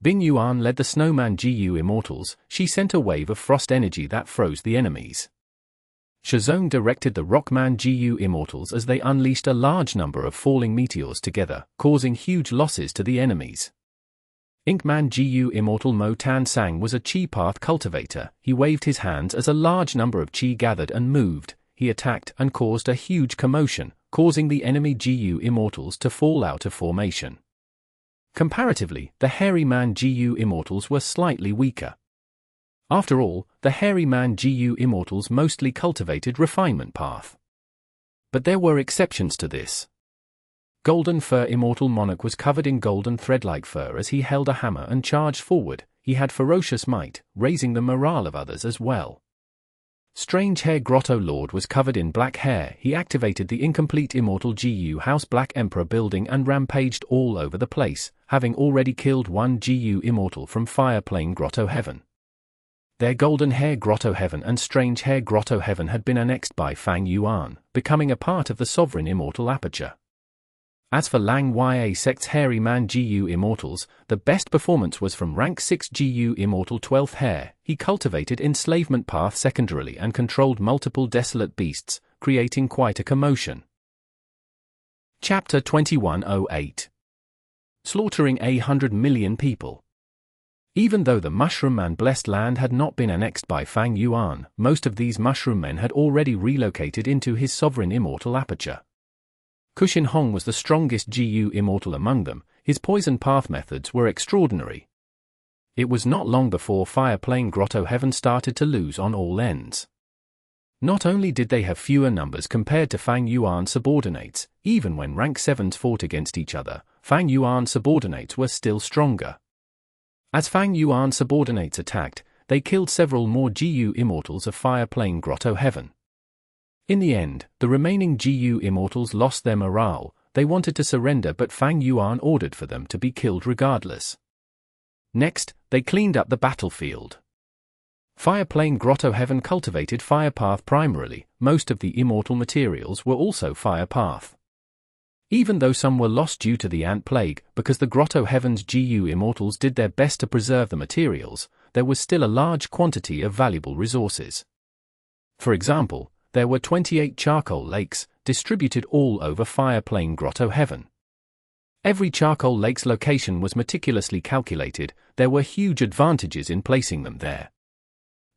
Bing Yuan led the Snowman Gu Immortals, she sent a wave of frost energy that froze the enemies. Zong directed the Rockman Gu Immortals as they unleashed a large number of falling meteors together, causing huge losses to the enemies. Inkman Gu Immortal Mo Tan Sang was a Qi path cultivator, he waved his hands as a large number of Qi gathered and moved, he attacked and caused a huge commotion, causing the enemy Gu Immortals to fall out of formation. Comparatively, the Hairy Man Gu Immortals were slightly weaker. After all, the Hairy Man Gu Immortals mostly cultivated refinement path. But there were exceptions to this. Golden Fur Immortal Monarch was covered in golden thread-like fur as he held a hammer and charged forward, he had ferocious might, raising the morale of others as well. Strange Hair Grotto Lord was covered in black hair, he activated the incomplete Immortal Gu House Black Emperor building and rampaged all over the place, having already killed 1 Gu Immortal from Fire Plane Grotto-Heaven. Their Golden Hair Grotto-Heaven and Strange Hair Grotto-Heaven had been annexed by Fang Yuan, becoming a part of the sovereign immortal aperture. As for Lang Ya Sect's Hairy Man Gu Immortals, the best performance was from rank 6 Gu Immortal 12th Hair, he cultivated enslavement path secondarily and controlled multiple desolate beasts, creating quite a commotion. Chapter 2108. Slaughtering 100 million people. Even though the Mushroom Man Blessed Land had not been annexed by Fang Yuan, most of these Mushroom Men had already relocated into his sovereign immortal aperture. Kushin Hong was the strongest Gu Immortal among them, his poison path methods were extraordinary. It was not long before Fire Plane Grotto-Heaven started to lose on all ends. Not only did they have fewer numbers compared to Fang Yuan subordinates, even when rank 7s fought against each other, Fang Yuan subordinates were still stronger. As Fang Yuan subordinates attacked, they killed several more Gu Immortals of Fire Plane Grotto-Heaven. In the end, the remaining Gu Immortals lost their morale, they wanted to surrender but Fang Yuan ordered for them to be killed regardless. Next, they cleaned up the battlefield. Fire Plane Grotto-Heaven cultivated Fire Path primarily. Most of the immortal materials were also Fire Path. Even though some were lost due to the Ant Plague, because the Grotto-Heaven's GU Immortals did their best to preserve the materials, there was still a large quantity of valuable resources. For example, there were 28 charcoal lakes, distributed all over Fire Plane Grotto-Heaven. Every charcoal lake's location was meticulously calculated. There were huge advantages in placing them there.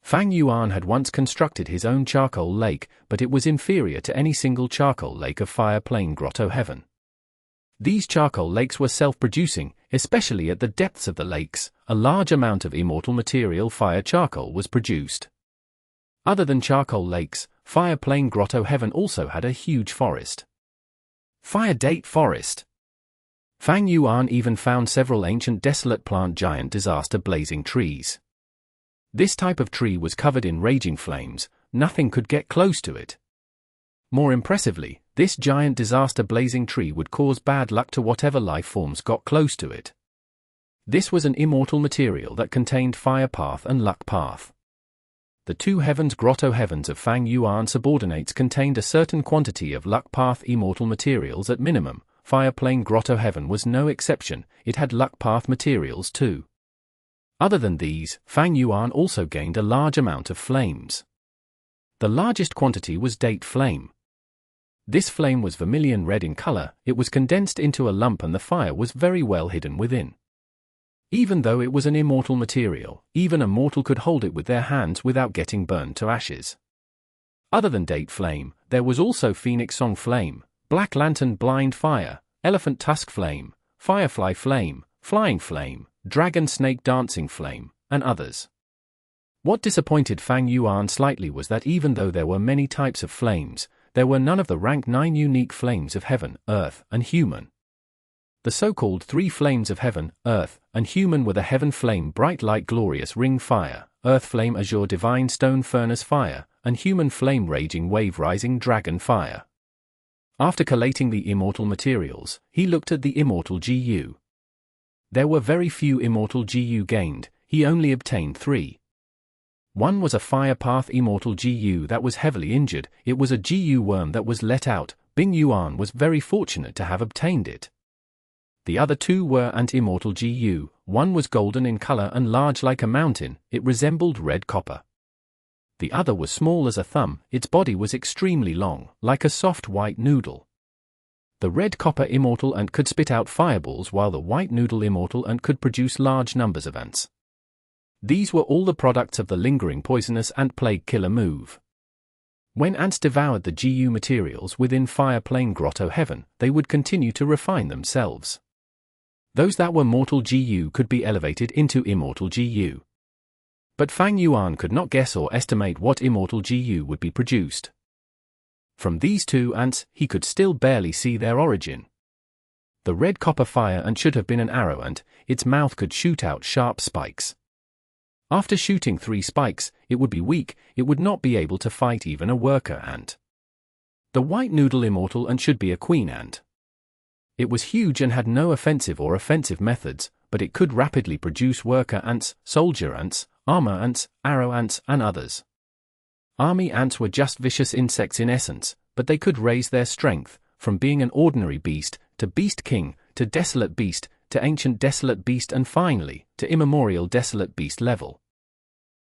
Fang Yuan had once constructed his own charcoal lake, but it was inferior to any single charcoal lake of Fire Plane Grotto-Heaven. These charcoal lakes were self-producing, especially at the depths of the lakes. A large amount of immortal material fire charcoal was produced. Other than charcoal lakes, Fire Plane Grotto-Heaven also had a huge forest. Fire Date Forest. Fang Yuan even found several ancient desolate plant giant disaster blazing trees. This type of tree was covered in raging flames. Nothing could get close to it. More impressively, this giant disaster blazing tree would cause bad luck to whatever life forms got close to it. This was an immortal material that contained Fire Path and Luck Path. The two heavens Grotto-Heavens of Fang Yuan subordinates contained a certain quantity of Luck Path immortal materials at minimum. Fire Plane Grotto-Heaven was no exception. It had Luck Path materials too. Other than these, Fang Yuan also gained a large amount of flames. The largest quantity was Date Flame. This flame was vermilion red in color. It was condensed into a lump and the fire was very well hidden within. Even though it was an immortal material, even a mortal could hold it with their hands without getting burned to ashes. Other than Date Flame, there was also Phoenix Song Flame, Black Lantern Blind Fire, Elephant Tusk Flame, Firefly Flame, Flying Flame, Dragon Snake Dancing Flame, and others. What disappointed Fang Yuan slightly was that even though there were many types of flames, there were none of the rank 9 unique flames of heaven, earth, and human. The so-called 3 flames of heaven, earth, and human were the heaven flame bright light glorious ring fire, earth flame azure divine stone furnace fire, and human flame raging wave rising dragon fire. After collating the immortal materials, he looked at the immortal GU. There were very few immortal GU gained. He only obtained 3. One was a Fire Path immortal GU that was heavily injured. It was a GU worm that was let out. Bing Yuan was very fortunate to have obtained it. The other 2 were Ant immortal GU. One was golden in color and large like a mountain. It resembled red copper. The other was small as a thumb. Its body was extremely long, like a soft white noodle. The red copper immortal ant could spit out fireballs while the white noodle immortal ant could produce large numbers of ants. These were all the products of the lingering poisonous ant plague killer move. When ants devoured the GU materials within Fire Plane Grotto-Heaven, they would continue to refine themselves. Those that were mortal GU could be elevated into immortal GU. But Fang Yuan could not guess or estimate what immortal GU would be produced. From these 2 ants, he could still barely see their origin. The red copper fire ant should have been an arrow ant. Its mouth could shoot out sharp spikes. After shooting 3 spikes, it would be weak. It would not be able to fight even a worker ant. The white noodle immortal ant should be a queen ant. It was huge and had no offensive or offensive methods, but it could rapidly produce worker ants, soldier ants, armor ants, arrow ants, and others. Army ants were just vicious insects in essence, but they could raise their strength, from being an ordinary beast, to Beast King, to Desolate Beast, to Ancient Desolate Beast and finally, to Immemorial Desolate Beast level.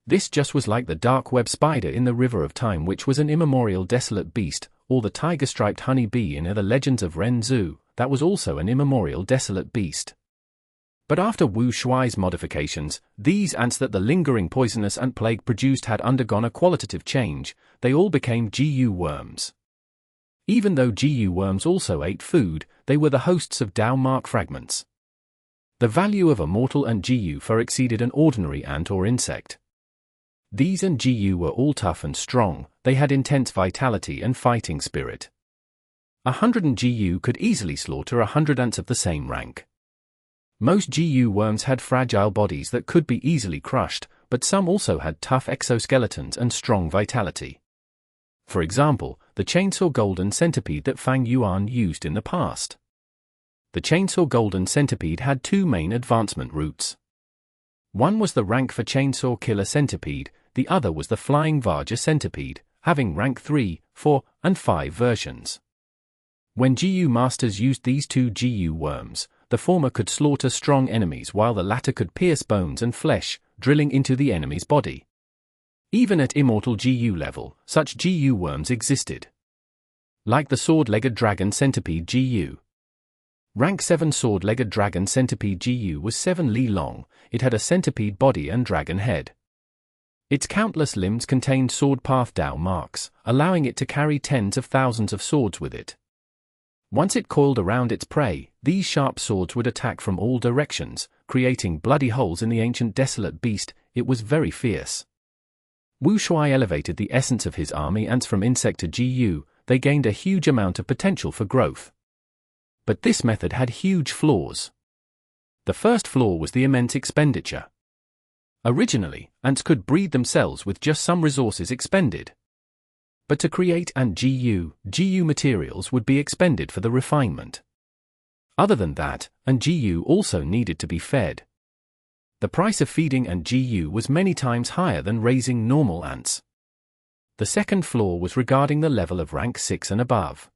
This just was like the dark web spider in the River of Time which was an Immemorial Desolate Beast, or the tiger-striped honey bee in the Legends of Ren Zhu, that was also an Immemorial Desolate Beast. But after Wu Shuai's modifications, these ants that the lingering poisonous ant plague produced had undergone a qualitative change. They all became GU worms. Even though GU worms also ate food, they were the hosts of Dao mark fragments. The value of a mortal ant GU far exceeded an ordinary ant or insect. These ant GU were all tough and strong. They had intense vitality and fighting spirit. 100 GU could easily slaughter 100 ants of the same rank. Most GU worms had fragile bodies that could be easily crushed, but some also had tough exoskeletons and strong vitality. For example, the chainsaw golden centipede that Fang Yuan used in the past. The chainsaw golden centipede had 2 main advancement routes. One was the rank for chainsaw killer centipede. the other was the Flying Varja Centipede, having rank 3, 4, and 5 versions. When GU masters used these two GU worms, the former could slaughter strong enemies while the latter could pierce bones and flesh, drilling into the enemy's body. Even at Immortal GU level, such GU worms existed. Like the Sword-Legged Dragon Centipede GU. Rank 7 Sword-Legged Dragon Centipede GU was 7 li long, it had a centipede body and dragon head. Its countless limbs contained sword path Dao marks, allowing it to carry tens of thousands of swords with it. Once it coiled around its prey, these sharp swords would attack from all directions, creating bloody holes in the ancient desolate beast. It was very fierce. Wu Shuai elevated the essence of his army ants from insect to GU, they gained a huge amount of potential for growth. But this method had huge flaws. The first flaw was the immense expenditure. Originally, ants could breed themselves with just some resources expended. But to create ant GU materials would be expended for the refinement. Other than that, ant GU also needed to be fed. The price of feeding ant GU was many times higher than raising normal ants. The second flaw was regarding the level of rank 6 and above.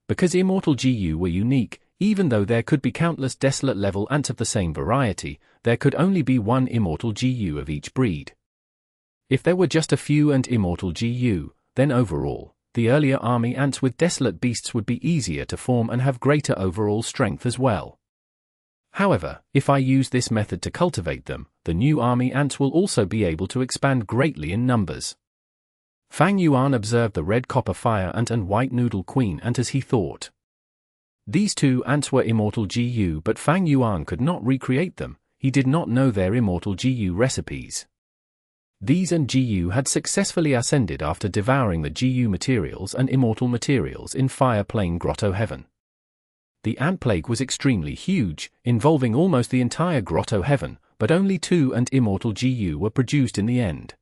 Because Immortal GU were unique, even though there could be countless desolate level ants of the same variety, there could only be one Immortal GU of each breed. If there were just a few ant Immortal GU, then overall, the earlier army ants with desolate beasts would be easier to form and have greater overall strength as well. However, if I use this method to cultivate them, the new army ants will also be able to expand greatly in numbers. Fang Yuan observed the red copper fire ant and white noodle queen ant as he thought. These two ants were Immortal GU, but Fang Yuan could not recreate them, he did not know their Immortal GU recipes. These ant GU had successfully ascended after devouring the GU materials and Immortal materials in Fire Plane Grotto-Heaven. The ant plague was extremely huge, involving almost the entire Grotto-Heaven, but only 2 ant Immortal GU were produced in the end.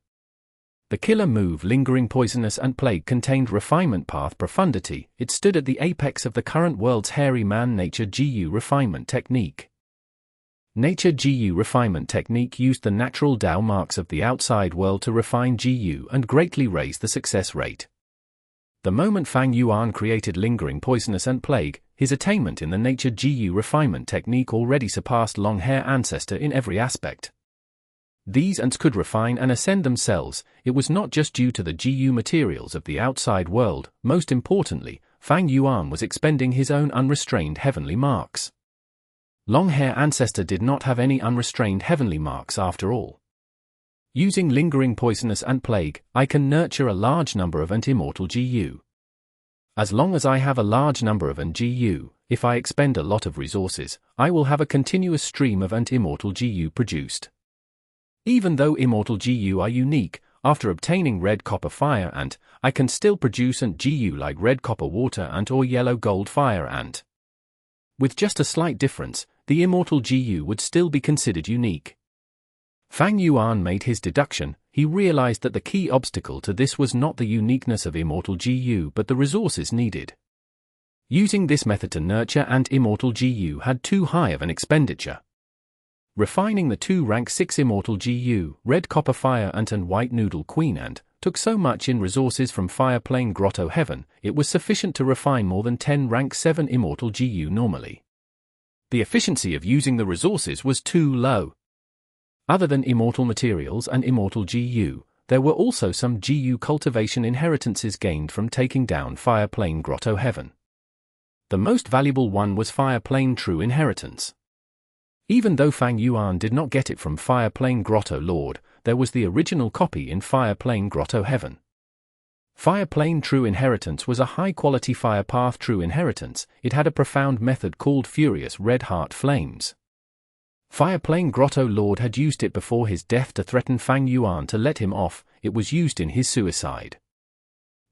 The killer move Lingering Poisonous Ant Plague contained Refinement Path Profundity, it stood at the apex of the current world's hairy man Nature GU refinement technique. Nature GU refinement technique used the natural Dao marks of the outside world to refine GU and greatly raise the success rate. The moment Fang Yuan created Lingering Poisonous Ant Plague, his attainment in the Nature GU refinement technique already surpassed Long Hair Ancestor in every aspect. These ants could refine and ascend themselves, it was not just due to the GU materials of the outside world, most importantly, Fang Yuan was expending his own unrestrained heavenly marks. Long Hair Ancestor did not have any unrestrained heavenly marks after all. Using Lingering Poisonous Ant Plague, I can nurture a large number of ant Immortal GU. As long as I have a large number of ant GU, if I expend a lot of resources, I will have a continuous stream of ant Immortal GU produced. Even though Immortal GU are unique, after obtaining Red Copper Fire Ant, I can still produce ant GU like Red Copper Water Ant or Yellow Gold Fire Ant. With just a slight difference, the Immortal GU would still be considered unique. Fang Yuan made his deduction, he realized that the key obstacle to this was not the uniqueness of Immortal GU but the resources needed. Using this method to nurture ant Immortal GU had too high of an expenditure. Refining the 2 rank 6 Immortal GU, Red Copper Fire Ant and White Noodle Queen Ant, took so much in resources from Fire Plane Grotto-Heaven, it was sufficient to refine more than 10 rank 7 Immortal GU normally. The efficiency of using the resources was too low. Other than Immortal materials and Immortal GU, there were also some GU cultivation inheritances gained from taking down Fire Plane Grotto-Heaven. The most valuable one was Fire Plane True Inheritance. Even though Fang Yuan did not get it from Fire Plane Grotto Lord, there was the original copy in Fire Plane Grotto-Heaven. Fire Plane True Inheritance was a high-quality Fire Path True Inheritance, it had a profound method called Furious Red Heart Flames. Fire Plane Grotto Lord had used it before his death to threaten Fang Yuan to let him off, it was used in his suicide.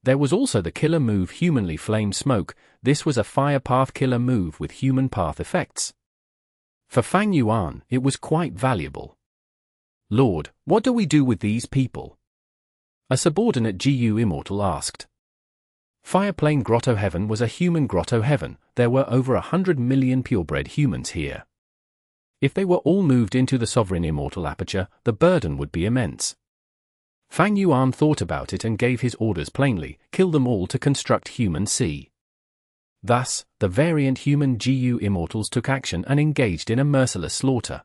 There was also the killer move Humanly Flame Smoke, this was a Fire Path killer move with human path effects. For Fang Yuan, it was quite valuable. Lord, what do we do with these people? A subordinate GU Immortal asked. Fire Plane Grotto-Heaven was a human Grotto-Heaven, there were over 100 million purebred humans here. If they were all moved into the sovereign Immortal aperture, the burden would be immense. Fang Yuan thought about it and gave his orders plainly: kill them all to construct human C. Thus, the variant human Gu Immortals took action and engaged in a merciless slaughter.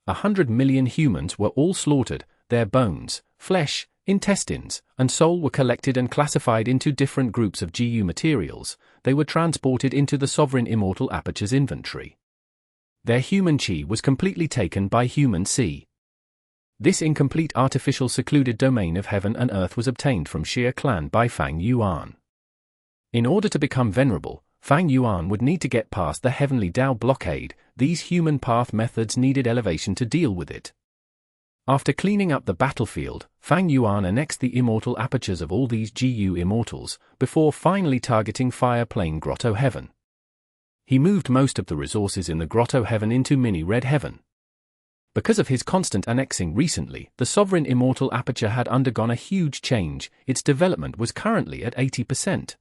100 million humans were all slaughtered, their bones, flesh, intestines, and soul were collected and classified into different groups of Gu materials. They were transported into the Sovereign Immortal Aperture's inventory. Their human chi was completely taken by human C. This incomplete artificial secluded domain of heaven and earth was obtained from Xia clan by Fang Yuan. In order to become venerable, Fang Yuan would need to get past the heavenly Dao blockade. These human path methods needed elevation to deal with it. After cleaning up the battlefield, Fang Yuan annexed the immortal apertures of all these Gu Immortals, before finally targeting Fire Plane Grotto-Heaven. He moved most of the resources in the Grotto-Heaven into Mini Red Heaven. Because of his constant annexing recently, the Sovereign Immortal Aperture had undergone a huge change. Its development was currently at 80%.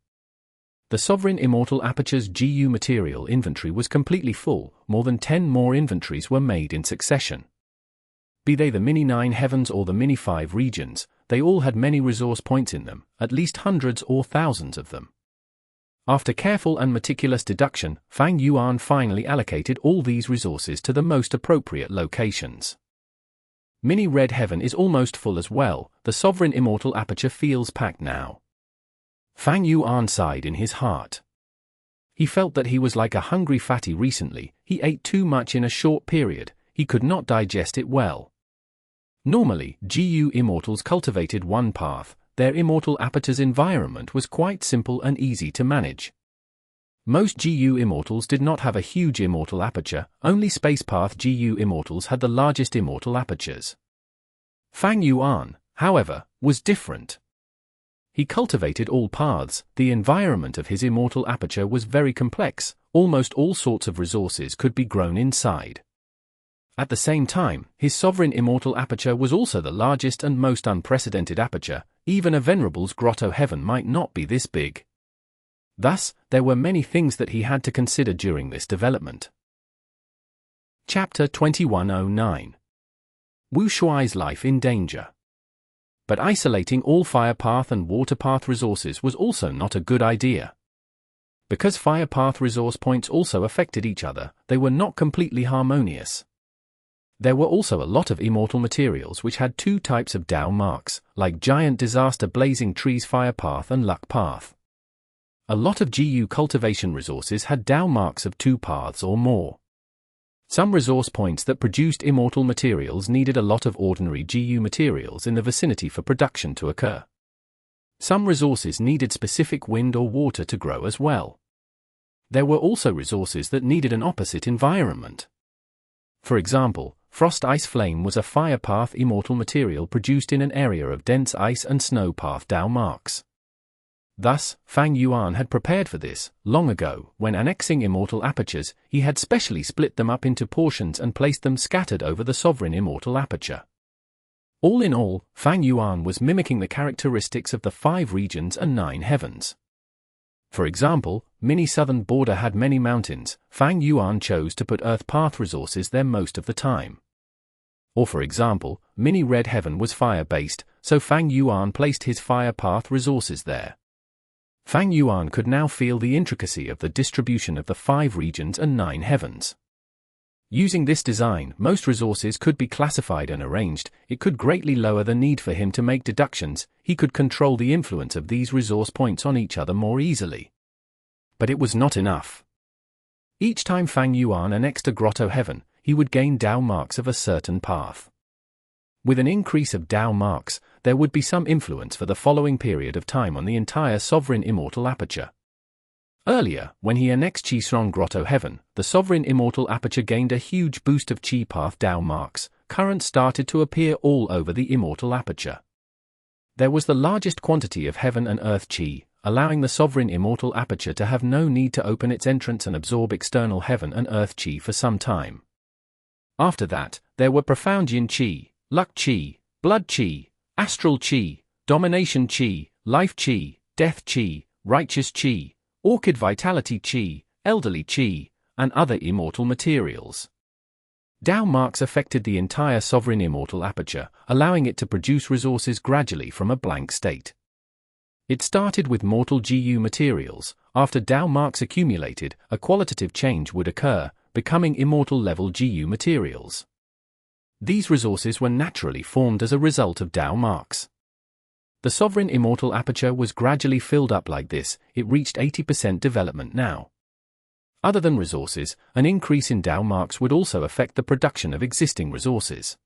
The Sovereign Immortal Aperture's Gu material inventory was completely full. More than 10 more inventories were made in succession. Be they the Mini 9 Heavens or the Mini 5 regions, they all had many resource points in them, at least hundreds or thousands of them. After careful and meticulous deduction, Fang Yuan finally allocated all these resources to the most appropriate locations. Mini Red Heaven is almost full as well. The Sovereign Immortal Aperture feels packed now. Fang Yuan sighed in his heart. He felt that he was like a hungry fatty recently. He ate too much in a short period. He could not digest it well. Normally, Gu Immortals cultivated one path. Their Immortal Aperture's environment was quite simple and easy to manage. Most Gu Immortals did not have a huge Immortal Aperture. Only Space Path Gu Immortals had the largest Immortal Apertures. Fang Yuan, however, was different. He cultivated all paths. The environment of his Immortal Aperture was very complex. Almost all sorts of resources could be grown inside. At the same time, his Sovereign Immortal Aperture was also the largest and most unprecedented aperture. Even a Venerable's Grotto-Heaven might not be this big. Thus, there were many things that he had to consider during this development. Chapter 2109. Wu Shuai's life in danger. But isolating all fire path and water path resources was also not a good idea. Because fire path resource points also affected each other, they were not completely harmonious. There were also a lot of immortal materials which had two types of Dao marks, like Giant Disaster Blazing Trees Fire Path and Luck Path. A lot of Gu cultivation resources had Dao marks of two paths or more. Some resource points that produced immortal materials needed a lot of ordinary Gu materials in the vicinity for production to occur. Some resources needed specific wind or water to grow as well. There were also resources that needed an opposite environment. For example, Frost Ice Flame was a fire path immortal material produced in an area of dense ice and snow path Dao marks. Thus, Fang Yuan had prepared for this. Long ago, when annexing immortal apertures, he had specially split them up into portions and placed them scattered over the Sovereign Immortal Aperture. All in all, Fang Yuan was mimicking the characteristics of the 5 regions and 9 heavens. For example, Mini Southern Border had many mountains. Fang Yuan chose to put Earth Path resources there most of the time. Or for example, Mini Red Heaven was fire-based, so Fang Yuan placed his Fire Path resources there. Fang Yuan could now feel the intricacy of the distribution of the 5 regions and 9 heavens. Using this design, most resources could be classified and arranged. It could greatly lower the need for him to make deductions. He could control the influence of these resource points on each other more easily. But it was not enough. Each time Fang Yuan annexed a Grotto-Heaven, he would gain Dao marks of a certain path. With an increase of Dao marks, there would be some influence for the following period of time on the entire Sovereign Immortal Aperture. Earlier, when he annexed Qisong Grotto-Heaven, the Sovereign Immortal Aperture gained a huge boost of Qi Path Dao marks. Currents started to appear all over the Immortal Aperture. There was the largest quantity of Heaven and Earth Qi, allowing the Sovereign Immortal Aperture to have no need to open its entrance and absorb external Heaven and Earth Qi for some time. After that, there were Profound Yin Qi, Luck Qi, Blood Qi, Astral Qi, Domination Qi, Life Qi, Death Qi, Righteous Qi, Orchid Vitality Qi, Elderly Qi, and other immortal materials. Dao marks affected the entire sovereign immortal aperture, allowing it to produce resources gradually from a blank state. It started with mortal Gu materials. After Dao marks accumulated, a qualitative change would occur, becoming immortal level Gu materials. These resources were naturally formed as a result of Dao marks. The sovereign immortal aperture was gradually filled up like this. It reached 80% development now. Other than resources, an increase in Dao marks would also affect the production of existing resources.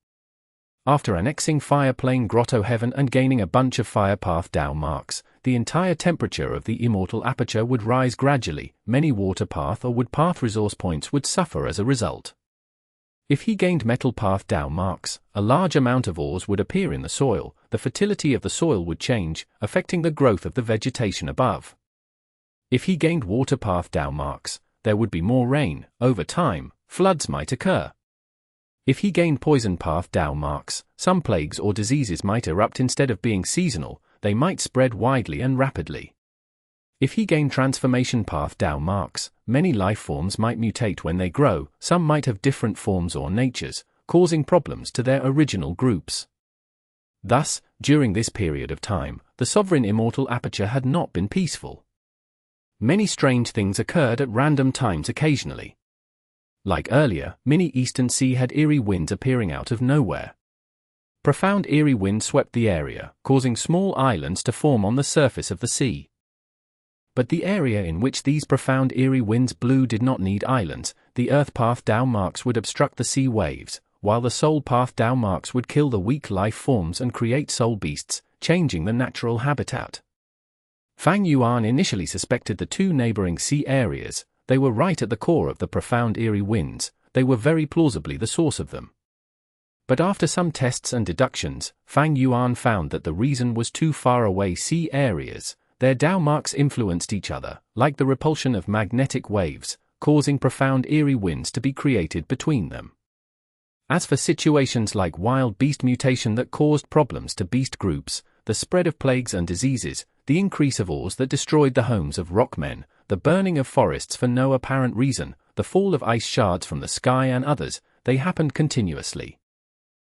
After annexing Fire Plane Grotto-Heaven and gaining a bunch of Fire Path Dao marks, the entire temperature of the immortal aperture would rise gradually. Many Water Path or Wood Path resource points would suffer as a result. If he gained Metal Path Dao marks, a large amount of ores would appear in the soil. The fertility of the soil would change, affecting the growth of the vegetation above. If he gained Water Path Dao marks, there would be more rain. Over time, floods might occur. If he gained Poison Path Dao marks, some plagues or diseases might erupt instead of being seasonal. They might spread widely and rapidly. If he gained Transformation Path Dao marks, many life forms might mutate when they grow. Some might have different forms or natures, causing problems to their original groups. Thus, during this period of time, the sovereign immortal aperture had not been peaceful. Many strange things occurred at random times occasionally. Like earlier, Mini-Eastern Sea had eerie winds appearing out of nowhere. Profound eerie winds swept the area, causing small islands to form on the surface of the sea. But the area in which these profound eerie winds blew did not need islands. The Earth Path Dao marks would obstruct the sea waves, while the Soul Path Dao marks would kill the weak life forms and create soul beasts, changing the natural habitat. Fang Yuan initially suspected the two neighboring sea areas. They were right at the core of the profound eerie winds. They were very plausibly the source of them. But after some tests and deductions, Fang Yuan found that the reason was two faraway sea areas. Their Dao marks influenced each other, like the repulsion of magnetic waves, causing profound eerie winds to be created between them. As for situations like wild beast mutation that caused problems to beast groups, the spread of plagues and diseases, the increase of ores that destroyed the homes of rockmen, the burning of forests for no apparent reason, the fall of ice shards from the sky and others, they happened continuously.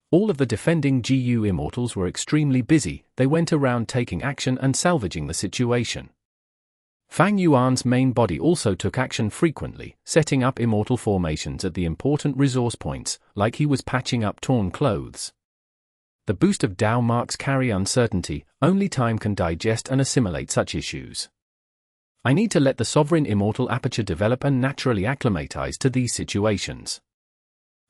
All of the defending Gu Immortals were extremely busy. They went around taking action and salvaging the situation. Fang Yuan's main body also took action frequently, setting up immortal formations at the important resource points, like he was patching up torn clothes. The boost of Dao marks carry uncertainty. Only time can digest and assimilate such issues. I need to let the sovereign immortal aperture develop and naturally acclimatize to these situations.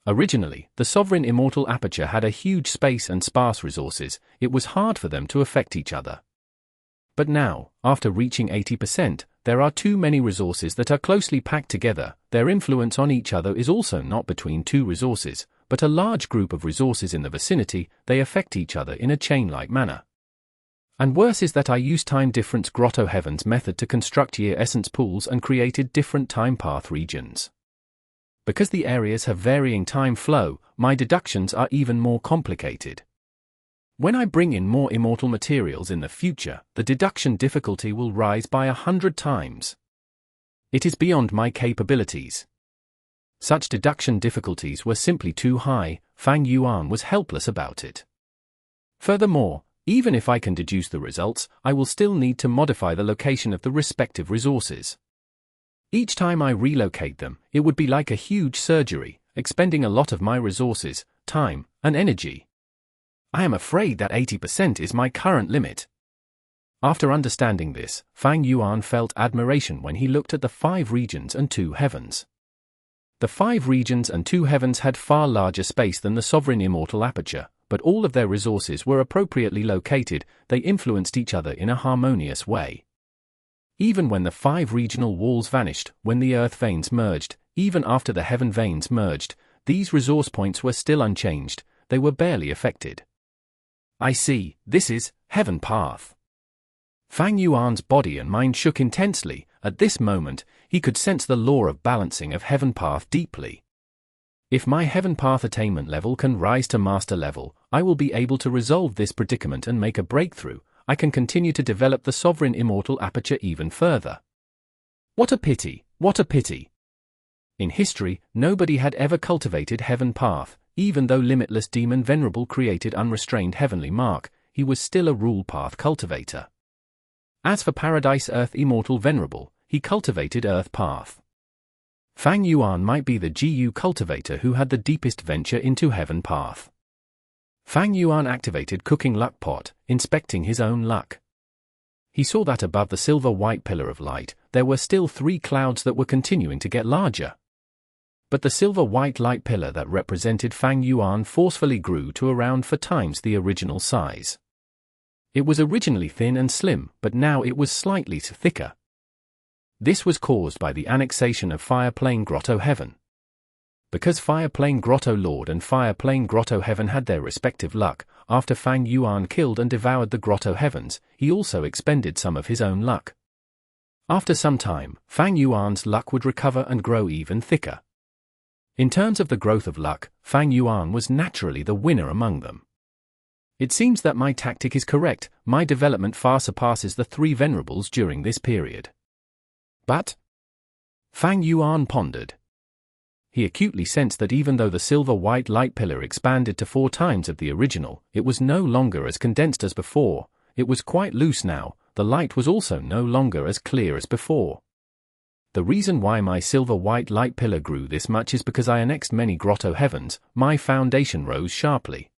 Originally, the sovereign immortal aperture had a huge space and sparse resources. It was hard for them to affect each other. But now, after reaching 80%, there are too many resources that are closely packed together. Their influence on each other is also not between two resources, but a large group of resources in the vicinity. They affect each other in a chain-like manner. And worse is that I used time difference Grotto-Heaven's method to construct year essence pools and created different time path regions. Because the areas have varying time flow, my deductions are even more complicated. When I bring in more immortal materials in the future, the deduction difficulty will rise by 100 times. It is beyond my capabilities. Such deduction difficulties were simply too high. Fang Yuan was helpless about it. Furthermore, even if I can deduce the results, I will still need to modify the location of the respective resources. Each time I relocate them, it would be like a huge surgery, expending a lot of my resources, time, and energy. I am afraid that 80% is my current limit. After understanding this, Fang Yuan felt admiration when he looked at the 5 regions and 2 heavens. The 5 regions and 2 heavens had far larger space than the sovereign immortal aperture, but all of their resources were appropriately located. They influenced each other in a harmonious way. Even when the 5 regional walls vanished, when the earth veins merged, even after the heaven veins merged, these resource points were still unchanged. They were barely affected. I see, this is heaven path. Fang Yuan's body and mind shook intensely. At this moment, he could sense the law of balancing of heaven path deeply. If my heaven path attainment level can rise to master level, I will be able to resolve this predicament and make a breakthrough. I can continue to develop the sovereign immortal aperture even further. What a pity, what a pity. In history, nobody had ever cultivated Heaven Path. Even though Limitless Demon Venerable created unrestrained heavenly mark, he was still a rule path cultivator. As for Paradise Earth Immortal Venerable, he cultivated Earth Path. Fang Yuan might be the GU cultivator who had the deepest venture into Heaven Path. Fang Yuan activated Cooking Luck Pot, inspecting his own luck. He saw that above the silver-white pillar of light, there were still 3 clouds that were continuing to get larger. But the silver-white light pillar that represented Fang Yuan forcefully grew to around 4 times the original size. It was originally thin and slim, but now it was slightly thicker. This was caused by the annexation of Fire Plane Grotto-Heaven. Because Fire Plane Grotto Lord and Fire Plane Grotto-Heaven had their respective luck, after Fang Yuan killed and devoured the Grotto-Heavens, he also expended some of his own luck. After some time, Fang Yuan's luck would recover and grow even thicker. In terms of the growth of luck, Fang Yuan was naturally the winner among them. It seems that my tactic is correct. My development far surpasses the 3 venerables during this period. But? Fang Yuan pondered. He acutely sensed that even though the silver-white light pillar expanded to 4 times of the original, it was no longer as condensed as before. It was quite loose now. The light was also no longer as clear as before. The reason why my silver-white light pillar grew this much is because I annexed many Grotto-Heavens. My foundation rose sharply.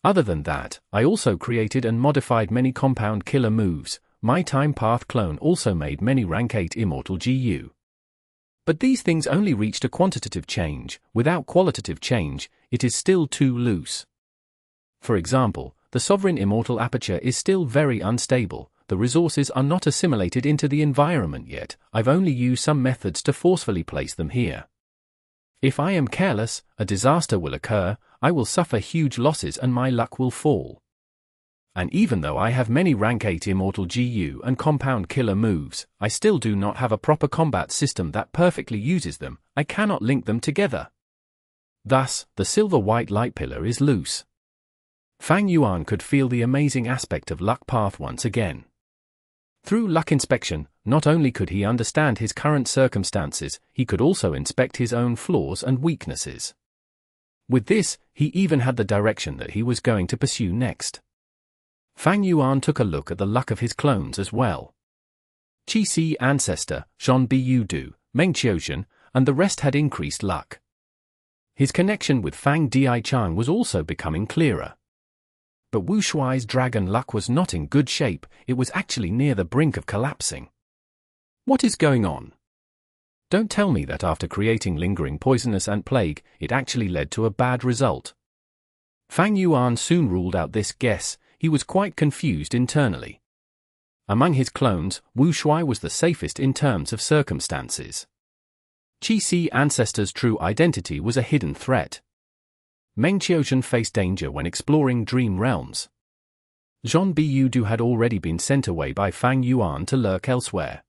Other than that, I also created and modified many compound killer moves. My Time Path clone also made many rank 8 Immortal GU. But these things only reached a quantitative change. Without qualitative change, it is still too loose. For example, the Sovereign Immortal Aperture is still very unstable. The resources are not assimilated into the environment yet. I've only used some methods to forcefully place them here. If I am careless, a disaster will occur, I will suffer huge losses and my luck will fall. And even though I have many rank 8 Immortal GU and compound killer moves, I still do not have a proper combat system that perfectly uses them. I cannot link them together. Thus, the silver-white light pillar is loose. Fang Yuan could feel the amazing aspect of luck path once again. Through luck inspection, not only could he understand his current circumstances, he could also inspect his own flaws and weaknesses. With this, he even had the direction that he was going to pursue next. Fang Yuan took a look at the luck of his clones as well. Qi Si Ancestor, Zhon Bu Du, Meng Qiushan, and the rest had increased luck. His connection with Fang Di Chang was also becoming clearer. But Wu Shuai's dragon luck was not in good shape, it was actually near the brink of collapsing. What is going on? Don't tell me that after creating lingering poisonous ant plague, it actually led to a bad result. Fang Yuan soon ruled out this guess. He was quite confused internally. Among his clones, Wu Shuai was the safest in terms of circumstances. Qi Si Ancestor's true identity was a hidden threat. Meng Qiushan faced danger when exploring dream realms. Zhon Bu Du had already been sent away by Fang Yuan to lurk elsewhere.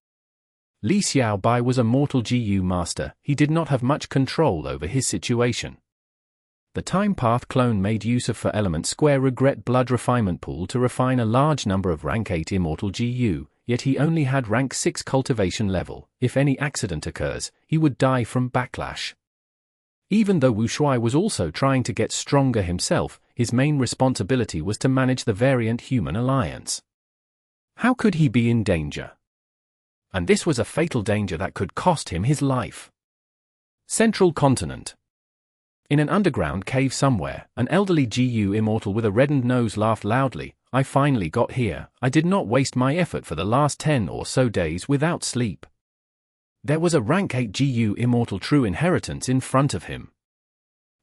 Li Xiao Bai was a mortal GU master. He did not have much control over his situation. The Time Path clone made use of 4 element square regret blood refinement pool to refine a large number of rank 8 Immortal GU, yet he only had rank 6 cultivation level. If any accident occurs, he would die from backlash. Even though Wu Shuai was also trying to get stronger himself, his main responsibility was to manage the variant human alliance. How could he be in danger? And this was a fatal danger that could cost him his life. Central Continent. In an underground cave somewhere, an elderly GU Immortal with a reddened nose laughed loudly. I finally got here. I did not waste my effort for the last 10 or so days without sleep. There was a rank 8 GU Immortal true inheritance in front of him.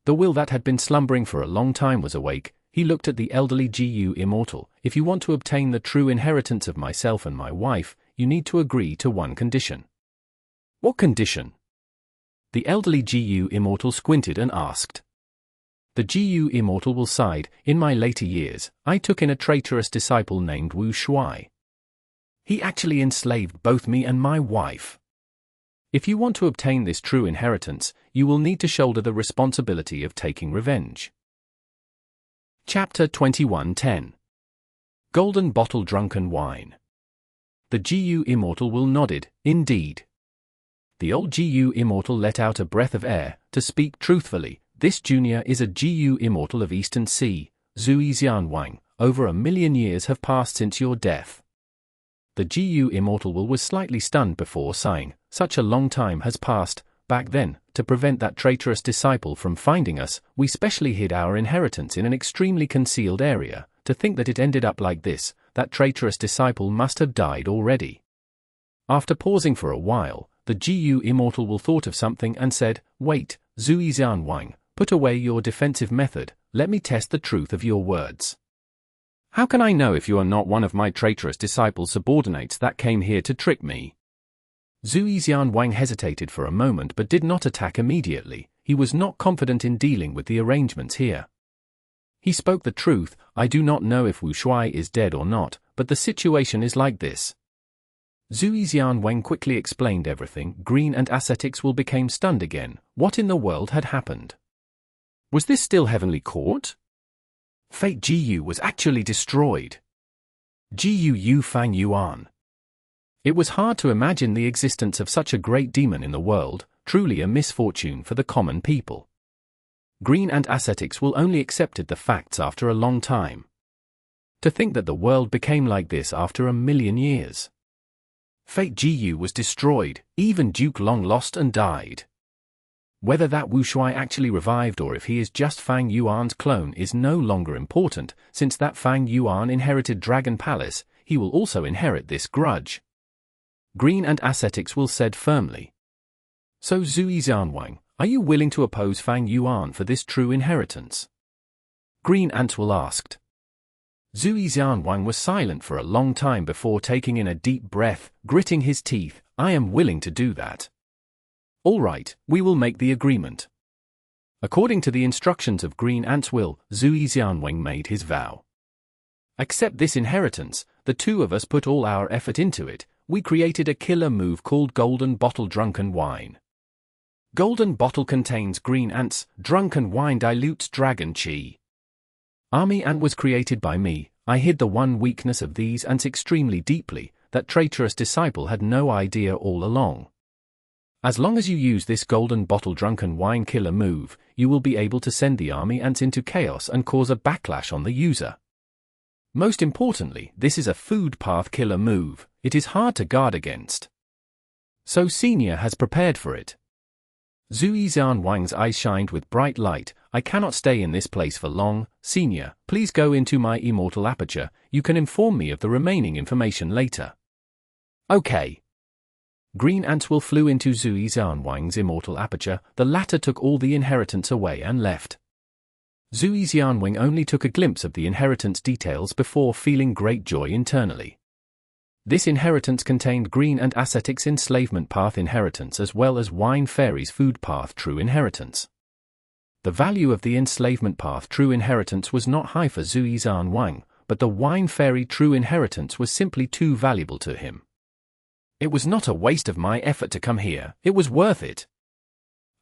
The will that had been slumbering for a long time was awake. He looked at the elderly GU Immortal. If you want to obtain the true inheritance of myself and my wife, you need to agree to one condition. What condition? The elderly GU Immortal squinted and asked. The GU Immortal will sighed. In my later years, I took in a traitorous disciple named Wu Shuai. He actually enslaved both me and my wife. If you want to obtain this true inheritance, you will need to shoulder the responsibility of taking revenge. Chapter 21:10. Golden Bottle Drunken Wine. The GU Immortal will nodded, indeed. The old Gu Immortal let out a breath of air. To speak truthfully, this junior is a Gu Immortal of Eastern Sea, Zui Xianwang. Over 1,000,000 years have passed since your death. The Gu Immortal was slightly stunned before sighing. Such a long time has passed. Back then, to prevent that traitorous disciple from finding us, we specially hid our inheritance in an extremely concealed area. To think that it ended up like this, that traitorous disciple must have died already. After pausing for a while, the Gu Immortal thought of something and said, "Wait, Zui Xianwang, put away your defensive method, let me test the truth of your words. How can I know if you are not one of my traitorous disciples' subordinates that came here to trick me?" Zui Xianwang hesitated for a moment but did not attack immediately. He was not confident in dealing with the arrangements here. He spoke the truth. "I do not know if Shuai is dead or not, but the situation is like this." Zui Xianwang quickly explained everything. Green and Ascetics became stunned again. What in the world had happened? Was this still Heavenly Court? Fate Gu was actually destroyed. Gu Fang Yuan. It was hard to imagine the existence of such a great demon in the world, truly a misfortune for the common people. Green and Ascetics only accepted the facts after a long time. To think that the world became like this after 1,000,000 years. Fate Gu was destroyed, even Duke Long lost and died. Whether that Shuai actually revived or if he is just Fang Yuan's clone is no longer important. Since that Fang Yuan inherited Dragon Palace, he will also inherit this grudge. Green and Ascetics said firmly. "So Zui Xianwang, are you willing to oppose Fang Yuan for this true inheritance?" Green Ants asked. Zui Xianwang was silent for a long time before taking in a deep breath, gritting his teeth. "I am willing to do that." "All right, we will make the agreement." According to the instructions of Green Ant's will, Zui Xianwang made his vow. "Accept this inheritance. The two of us put all our effort into it. We created a killer move called Golden Bottle Drunken Wine. Golden Bottle contains green ants, drunken wine dilutes dragon chi. Army Ant was created by me. I hid the one weakness of these ants extremely deeply. That traitorous disciple had no idea all along. As long as you use this Golden Bottle Drunken Wine killer move, you will be able to send the army ants into chaos and cause a backlash on the user. Most importantly, this is a food path killer move. It is hard to guard against. So Senior has prepared for it." Zui Xianwang's eyes shined with bright light. "I cannot stay in this place for long. Senior, please go into my immortal aperture. You can inform me of the remaining information later." "Okay." Green Ants flew into Zui Xianwang's immortal aperture. The latter took all the inheritance away and left. Zui Xianwang only took a glimpse of the inheritance details before feeling great joy internally. This inheritance contained Green and Ascetics enslavement path inheritance as well as Wine Fairy's food path true inheritance. The value of the enslavement path true inheritance was not high for Zui Xianwang, but the Wine Fairy true inheritance was simply too valuable to him. "It was not a waste of my effort to come here, it was worth it."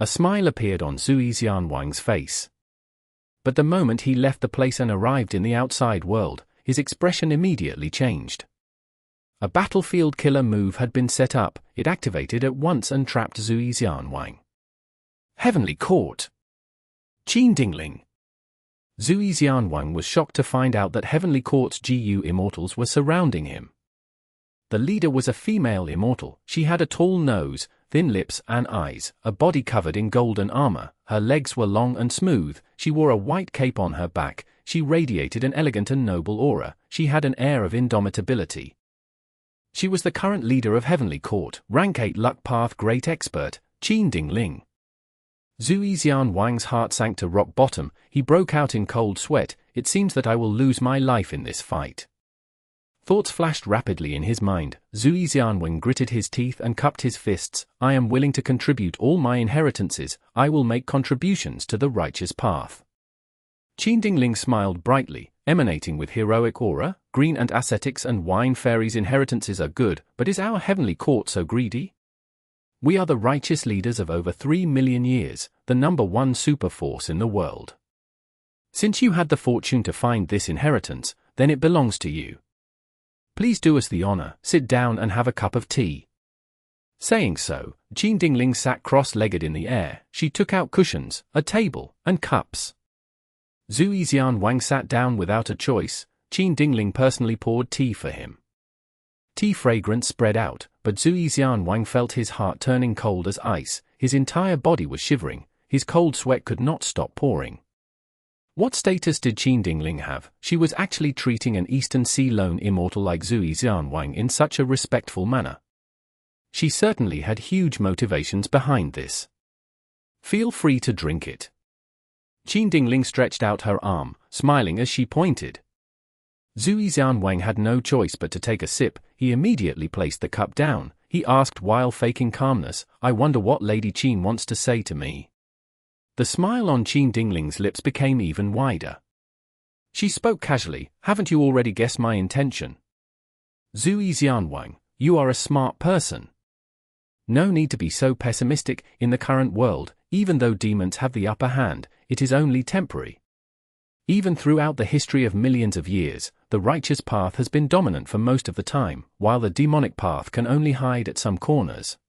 A smile appeared on Zui Xianwang's face. But the moment he left the place and arrived in the outside world, his expression immediately changed. A battlefield killer move had been set up. It activated at once and trapped Zui Xianwang. Heavenly Court. Qin Dingling. Zui Xianwang was shocked to find out that Heavenly Court's Gu Immortals were surrounding him. The leader was a female immortal. She had a tall nose, thin lips and eyes, a body covered in golden armor. Her legs were long and smooth. She wore a white cape on her back. She radiated an elegant and noble aura. She had an air of indomitability. She was the current leader of Heavenly Court, rank 8 Luck Path Great Expert, Qin Dingling. Zui Xianwang's heart sank to rock bottom. He broke out in cold sweat. "It seems that I will lose my life in this fight." Thoughts flashed rapidly in his mind. Zui Xianwang gritted his teeth and cupped his fists. "I am willing to contribute all my inheritances. I will make contributions to the righteous path." Qin Dingling smiled brightly, emanating with heroic aura. "Green and Ascetics and Wine Fairy's inheritances are good, but is our Heavenly Court so greedy? We are the righteous leaders of over 3,000,000 years, the #1 super force in the world. Since you had the fortune to find this inheritance, then it belongs to you. Please do us the honor, sit down and have a cup of tea." Saying so, Qin Dingling sat cross-legged in the air. She took out cushions, a table, and cups. Zhu Xianwang sat down without a choice. Qin Dingling personally poured tea for him. Tea fragrance spread out, but Zhu Xianwang felt his heart turning cold as ice. His entire body was shivering. His cold sweat could not stop pouring. What status did Qin Dingling have? She was actually treating an Eastern Sea lone immortal like Zhu Xianwang in such a respectful manner. She certainly had huge motivations behind this. Feel free to drink it. Qin Dingling stretched out her arm, smiling as she pointed. Zhu Xianwang had no choice but to take a sip. He immediately placed the cup down. He asked while faking calmness, "I wonder what Lady Qin wants to say to me." The smile on Qin Dingling's lips became even wider. She spoke casually, "Haven't you already guessed my intention? Zhu Xianwang, you are a smart person. No need to be so pessimistic. In the current world, even though demons have the upper hand, it is only temporary. Even throughout the history of millions of years, the righteous path has been dominant for most of the time, while the demonic path can only hide at some corners.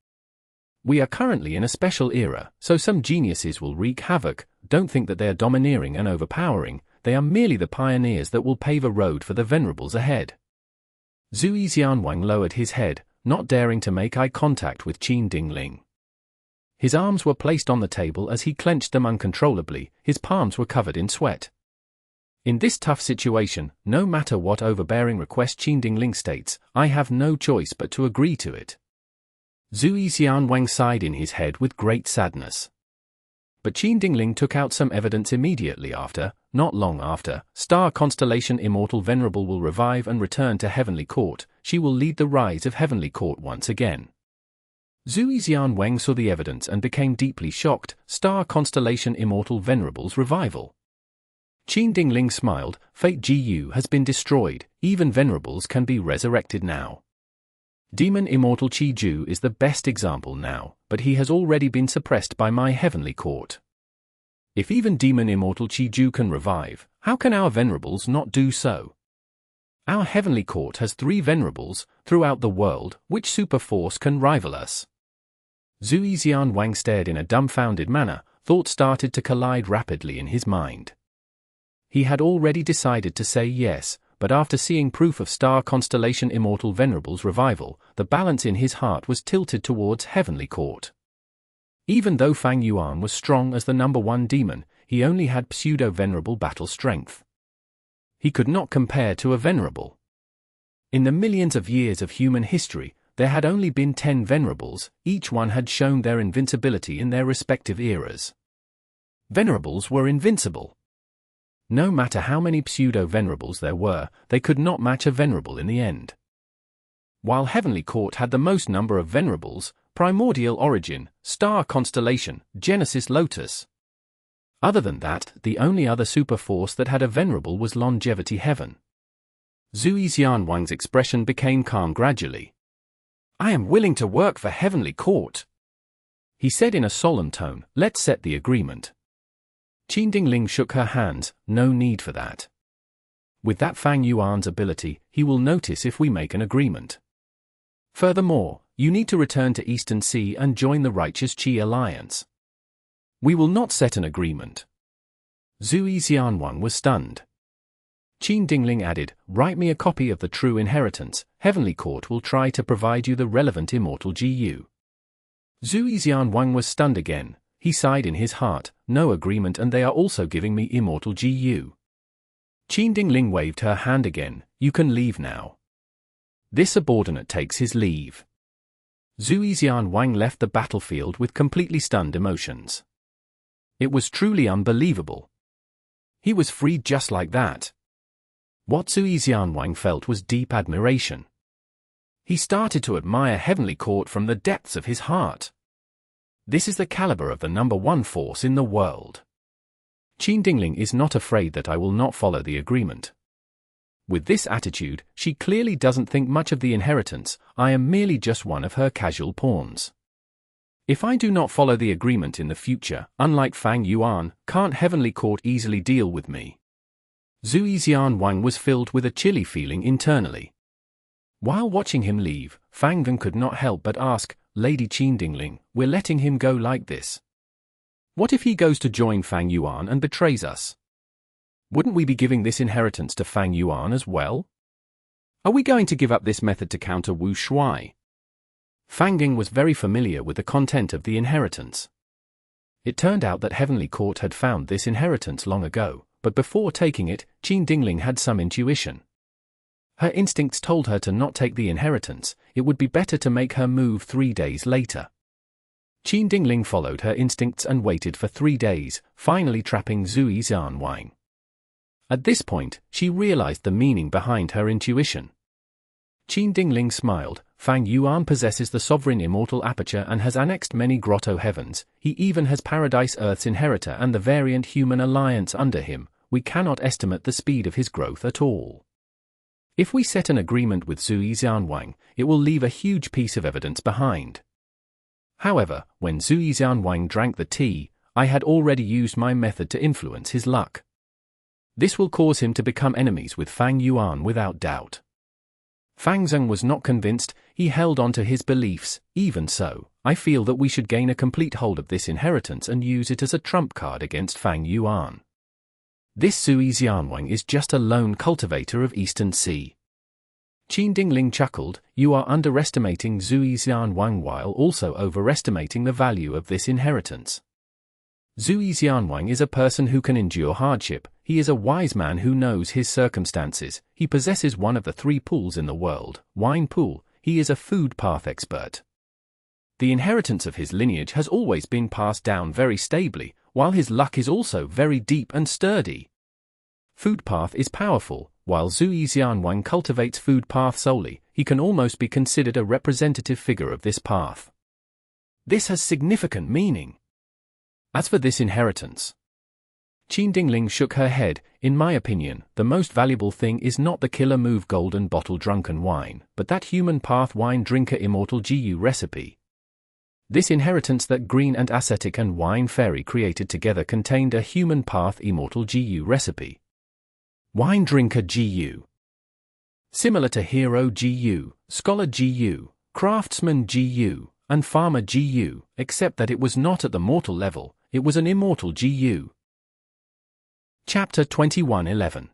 We are currently in a special era, so some geniuses will wreak havoc. Don't think that they are domineering and overpowering. They are merely the pioneers that will pave a road for the venerables ahead." Zhu Xianwang lowered his head, not daring to make eye contact with Qin Dingling. His arms were placed on the table as he clenched them uncontrollably. His palms were covered in sweat. In this tough situation, no matter what overbearing request Qin Dingling states, I have no choice but to agree to it. Zhu Xianwang sighed in his head with great sadness. But Qin Dingling took out some evidence immediately after. Not long after, star constellation Immortal Venerable will revive and return to Heavenly Court. She will lead the rise of Heavenly Court once again. Zhu Xianwang saw the evidence and became deeply shocked. Star constellation Immortal Venerable's revival. Qin Dingling smiled. Fate Gu has been destroyed. Even venerables can be resurrected now. Demon Immortal Qi Ju is the best example now, but he has already been suppressed by my Heavenly Court. If even Demon Immortal Qi Ju can revive, how can our venerables not do so? Our Heavenly Court has 3 venerables throughout the world. Which super force can rival us? Zhu Xianwang stared in a dumbfounded manner. Thoughts started to collide rapidly in his mind. He had already decided to say yes, but after seeing proof of star constellation Immortal Venerable's revival, the balance in his heart was tilted towards Heavenly Court. Even though Fang Yuan was strong as the #1 demon, he only had pseudo-venerable battle strength. He could not compare to a venerable. In the millions of years of human history, there had only been 10 venerables. Each one had shown their invincibility in their respective eras. Venerables were invincible. No matter how many pseudo-venerables there were, they could not match a venerable in the end. While Heavenly Court had the most number of venerables, Primordial Origin, Star Constellation, Genesis Lotus. Other than that, the only other super force that had a venerable was Longevity Heaven. Zhu Xianwang's expression became calm gradually. "I am willing to work for Heavenly Court," he said in a solemn tone. "Let's set the agreement." Qin Dingling shook her hands. "No need for that. With that Fang Yuan's ability, he will notice if we make an agreement. Furthermore, you need to return to Eastern Sea and join the Righteous Qi Alliance. We will not set an agreement." Zhu Xianwang was stunned. Qin Dingling added, "Write me a copy of the True Inheritance. Heavenly Court will try to provide you the relevant Immortal Gu." Zhu Xianwang was stunned again. He sighed in his heart. "No agreement, and they are also giving me Immortal Gu." Qin Dingling waved her hand again. "You can leave now." This subordinate takes his leave. Zhu Xianwang left the battlefield with completely stunned emotions. It was truly unbelievable. He was freed just like that. What Zhu Xianwang felt was deep admiration. He started to admire Heavenly Court from the depths of his heart. This is the caliber of the #1 force in the world. Qin Dingling is not afraid that I will not follow the agreement. With this attitude, she clearly doesn't think much of the inheritance. I am merely just one of her casual pawns. If I do not follow the agreement in the future, unlike Fang Yuan, can't Heavenly Court easily deal with me? Zhu Xianwang was filled with a chilly feeling internally. While watching him leave, Fang could not help but ask, Lady Qin Dingling, we're letting him go like this. What if he goes to join Fang Yuan and betrays us? Wouldn't we be giving this inheritance to Fang Yuan as well? Are we going to give up this method to counter Wu Shuai? Fang Ying was very familiar with the content of the inheritance. It turned out that Heavenly Court had found this inheritance long ago, but before taking it, Qin Dingling had some intuition. Her instincts told her to not take the inheritance. It would be better to make her move 3 days later. Qin Dingling followed her instincts and waited for 3 days, finally trapping Zui Xianwang. At this point, she realized the meaning behind her intuition. Qin Dingling smiled. Fang Yuan possesses the sovereign immortal aperture and has annexed many Grotto-Heavens. He even has Paradise Earth's inheritor and the variant human alliance under him. We cannot estimate the speed of his growth at all. If we set an agreement with Zui Xianwang, it will leave a huge piece of evidence behind. However, when Zui Xianwang drank the tea, I had already used my method to influence his luck. This will cause him to become enemies with Fang Yuan without doubt. Fang Zong was not convinced. He held on to his beliefs. Even so, I feel that we should gain a complete hold of this inheritance and use it as a trump card against Fang Yuan. This Zui Xianwang is just a lone cultivator of Eastern Sea. Qin Dingling chuckled. You are underestimating Zui Xianwang while also overestimating the value of this inheritance. Zui Xianwang is a person who can endure hardship. He is a wise man who knows his circumstances. He possesses one of the 3 pools in the world, Wine Pool. He is a food path expert. The inheritance of his lineage has always been passed down very stably, while his luck is also very deep and sturdy. Food path is powerful. While Zui Xianwang cultivates food path solely, he can almost be considered a representative figure of this path. This has significant meaning. As for this inheritance, Qin Dingling shook her head. In my opinion, the most valuable thing is not the killer move golden bottle drunken wine, but that human path wine drinker Immortal Gu recipe. This inheritance that Green and Ascetic and Wine Fairy created together contained a human path Immortal Gu recipe. Wine drinker Gu. Similar to hero Gu, scholar Gu, craftsman Gu, and farmer Gu, except that it was not at the mortal level, it was an immortal Gu. Chapter 21:11.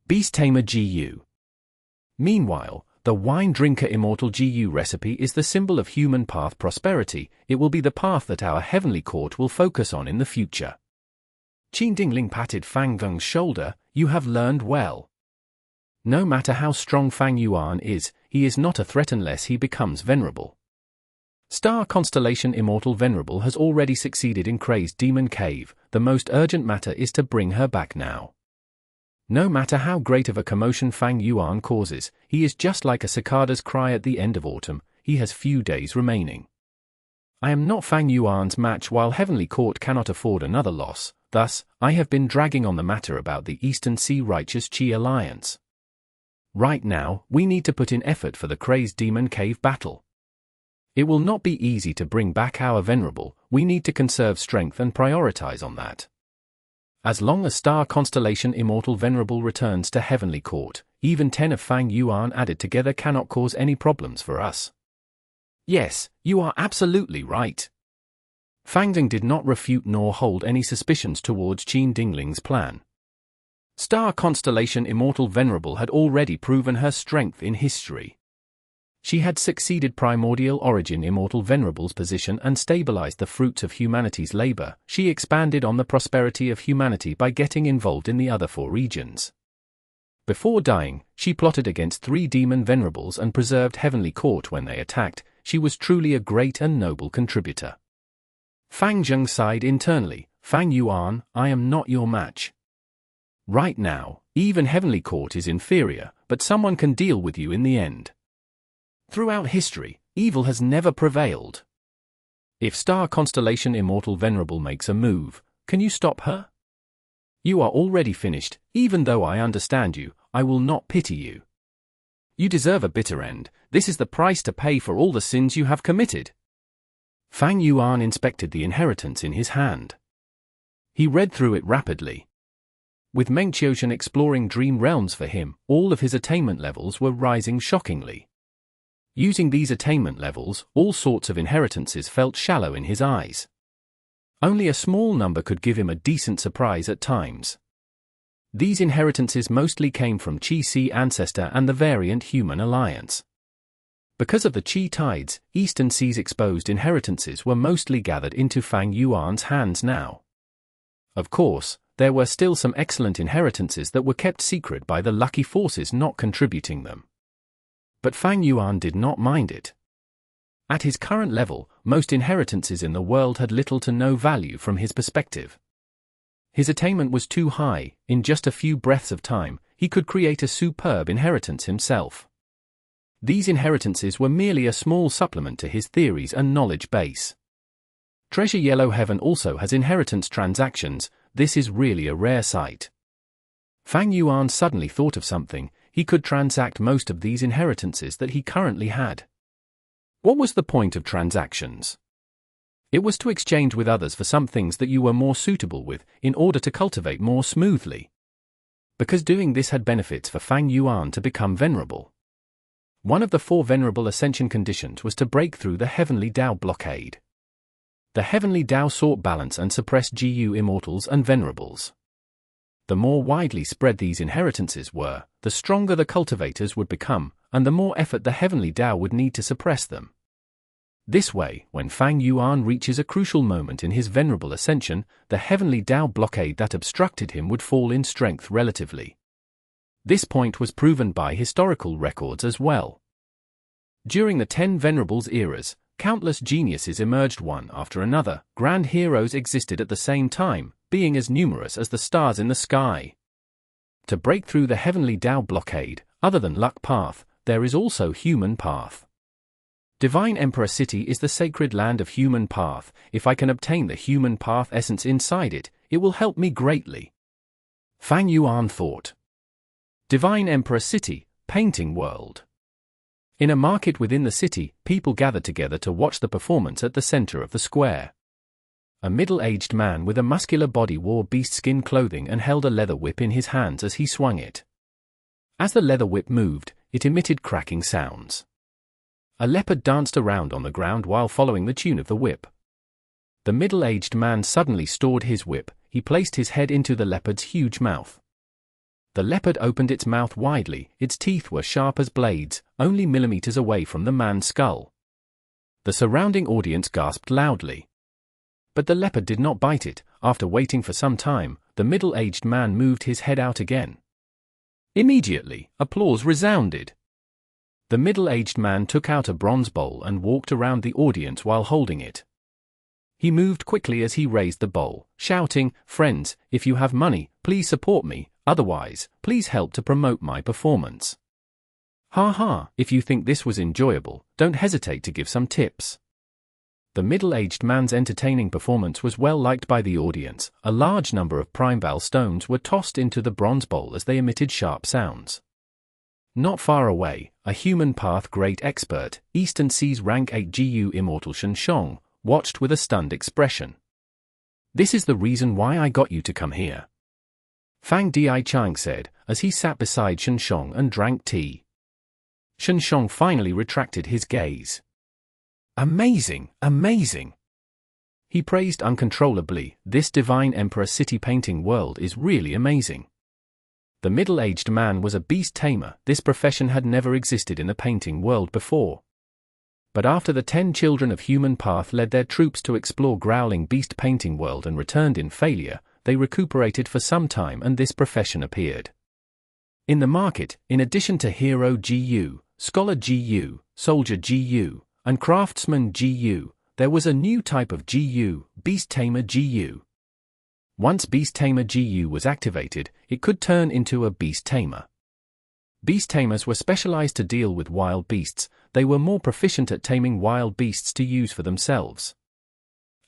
Beast Tamer Gu. Meanwhile, the wine drinker Immortal Gu recipe is the symbol of human path prosperity. It will be the path that our Heavenly Court will focus on in the future. Qin Dingling patted Fang Zong's shoulder. You have learned well. No matter how strong Fang Yuan is, he is not a threat unless he becomes venerable. Star Constellation Immortal Venerable has already succeeded in Crazed Demon Cave. The most urgent matter is to bring her back now. No matter how great of a commotion Fang Yuan causes, he is just like a cicada's cry at the end of autumn. He has few days remaining. I am not Fang Yuan's match while Heavenly Court cannot afford another loss. Thus, I have been dragging on the matter about the Eastern Sea Righteous Qi Alliance. Right now, we need to put in effort for the Crazed Demon Cave battle. It will not be easy to bring back our Venerable. We need to conserve strength and prioritize on that. As long as Star Constellation Immortal Venerable returns to Heavenly Court, even 10 of Fang Yuan added together cannot cause any problems for us. Yes, you are absolutely right. Fang Ding did not refute nor hold any suspicions towards Qin Dingling's plan. Star Constellation Immortal Venerable had already proven her strength in history. She had succeeded Primordial Origin Immortal Venerable's position and stabilized the fruits of humanity's labor. She expanded on the prosperity of humanity by getting involved in the other 4 regions. Before dying, she plotted against 3 demon venerables and preserved Heavenly Court when they attacked. She was truly a great and noble contributor. Fang Zheng sighed internally. Fang Yuan, I am not your match. Right now, even Heavenly Court is inferior, but someone can deal with you in the end. Throughout history, evil has never prevailed. If Star Constellation Immortal Venerable makes a move, can you stop her? You are already finished. Even though I understand you, I will not pity you. You deserve a bitter end. This is the price to pay for all the sins you have committed. Fang Yuan inspected the inheritance in his hand. He read through it rapidly. With Mengqiushan exploring dream realms for him, all of his attainment levels were rising shockingly. Using these attainment levels, all sorts of inheritances felt shallow in his eyes. Only a small number could give him a decent surprise at times. These inheritances mostly came from Qi-Si Ancestor and the variant Human Alliance. Because of the Qi tides, Eastern Sea's exposed inheritances were mostly gathered into Fang Yuan's hands now. Of course, there were still some excellent inheritances that were kept secret by the lucky forces not contributing them. But Fang Yuan did not mind it. At his current level, most inheritances in the world had little to no value from his perspective. His attainment was too high. In just a few breaths of time, he could create a superb inheritance himself. These inheritances were merely a small supplement to his theories and knowledge base. Treasure Yellow Heaven also has inheritance transactions. This is really a rare sight. Fang Yuan suddenly thought of something. He could transact most of these inheritances that he currently had. What was the point of transactions? It was to exchange with others for some things that you were more suitable with, in order to cultivate more smoothly. Because doing this had benefits for Fang Yuan to become venerable. One of the 4 venerable ascension conditions was to break through the Heavenly Dao blockade. The Heavenly Dao sought balance and suppressed Gu Immortals and Venerables. The more widely spread these inheritances were, the stronger the cultivators would become, and the more effort the Heavenly Dao would need to suppress them. This way, when Fang Yuan reaches a crucial moment in his venerable ascension, the Heavenly Dao blockade that obstructed him would fall in strength relatively. This point was proven by historical records as well. During the 10 Venerables eras, countless geniuses emerged one after another. Grand heroes existed at the same time, being as numerous as the stars in the sky. To break through the Heavenly Dao blockade, other than Luck Path, there is also Human Path. Divine Emperor City is the sacred land of Human Path. If I can obtain the Human Path essence inside it, it will help me greatly. Fang Yuan thought. Divine Emperor City, painting world. In a market within the city, people gathered together to watch the performance at the center of the square. A middle-aged man with a muscular body wore beast skin clothing and held a leather whip in his hands as he swung it. As the leather whip moved, it emitted cracking sounds. A leopard danced around on the ground while following the tune of the whip. The middle-aged man suddenly stored his whip. He placed his head into the leopard's huge mouth. The leopard opened its mouth widely. Its teeth were sharp as blades, only millimeters away from the man's skull. The surrounding audience gasped loudly. But the leopard did not bite it. After waiting for some time, the middle-aged man moved his head out again. Immediately, applause resounded. The middle-aged man took out a bronze bowl and walked around the audience while holding it. He moved quickly as he raised the bowl, shouting, "Friends, if you have money, please support me, otherwise, please help to promote my performance. Ha ha, if you think this was enjoyable, don't hesitate to give some tips." The middle-aged man's entertaining performance was well liked by the audience. A large number of Primeval stones were tossed into the bronze bowl as they emitted sharp sounds. Not far away, a Human Path great expert, Eastern Sea's rank 8 Gu Immortal Shen watched with a stunned expression. "This is the reason why I got you to come here," Fang Dichang said, as he sat beside Shen and drank tea. Shen finally retracted his gaze. "Amazing, amazing!" He praised uncontrollably. "This Divine Emperor City painting world is really amazing." The middle-aged man was a beast tamer. This profession had never existed in the painting world before. But after the 10 children of Human Path led their troops to explore growling beast painting world and returned in failure, they recuperated for some time and this profession appeared. In the market, in addition to Hero Gu, Scholar Gu, Soldier Gu, and Craftsman Gu, there was a new type of Gu, Beast Tamer Gu. Once Beast Tamer Gu was activated, it could turn into a Beast Tamer. Beast Tamers were specialized to deal with wild beasts. They were more proficient at taming wild beasts to use for themselves.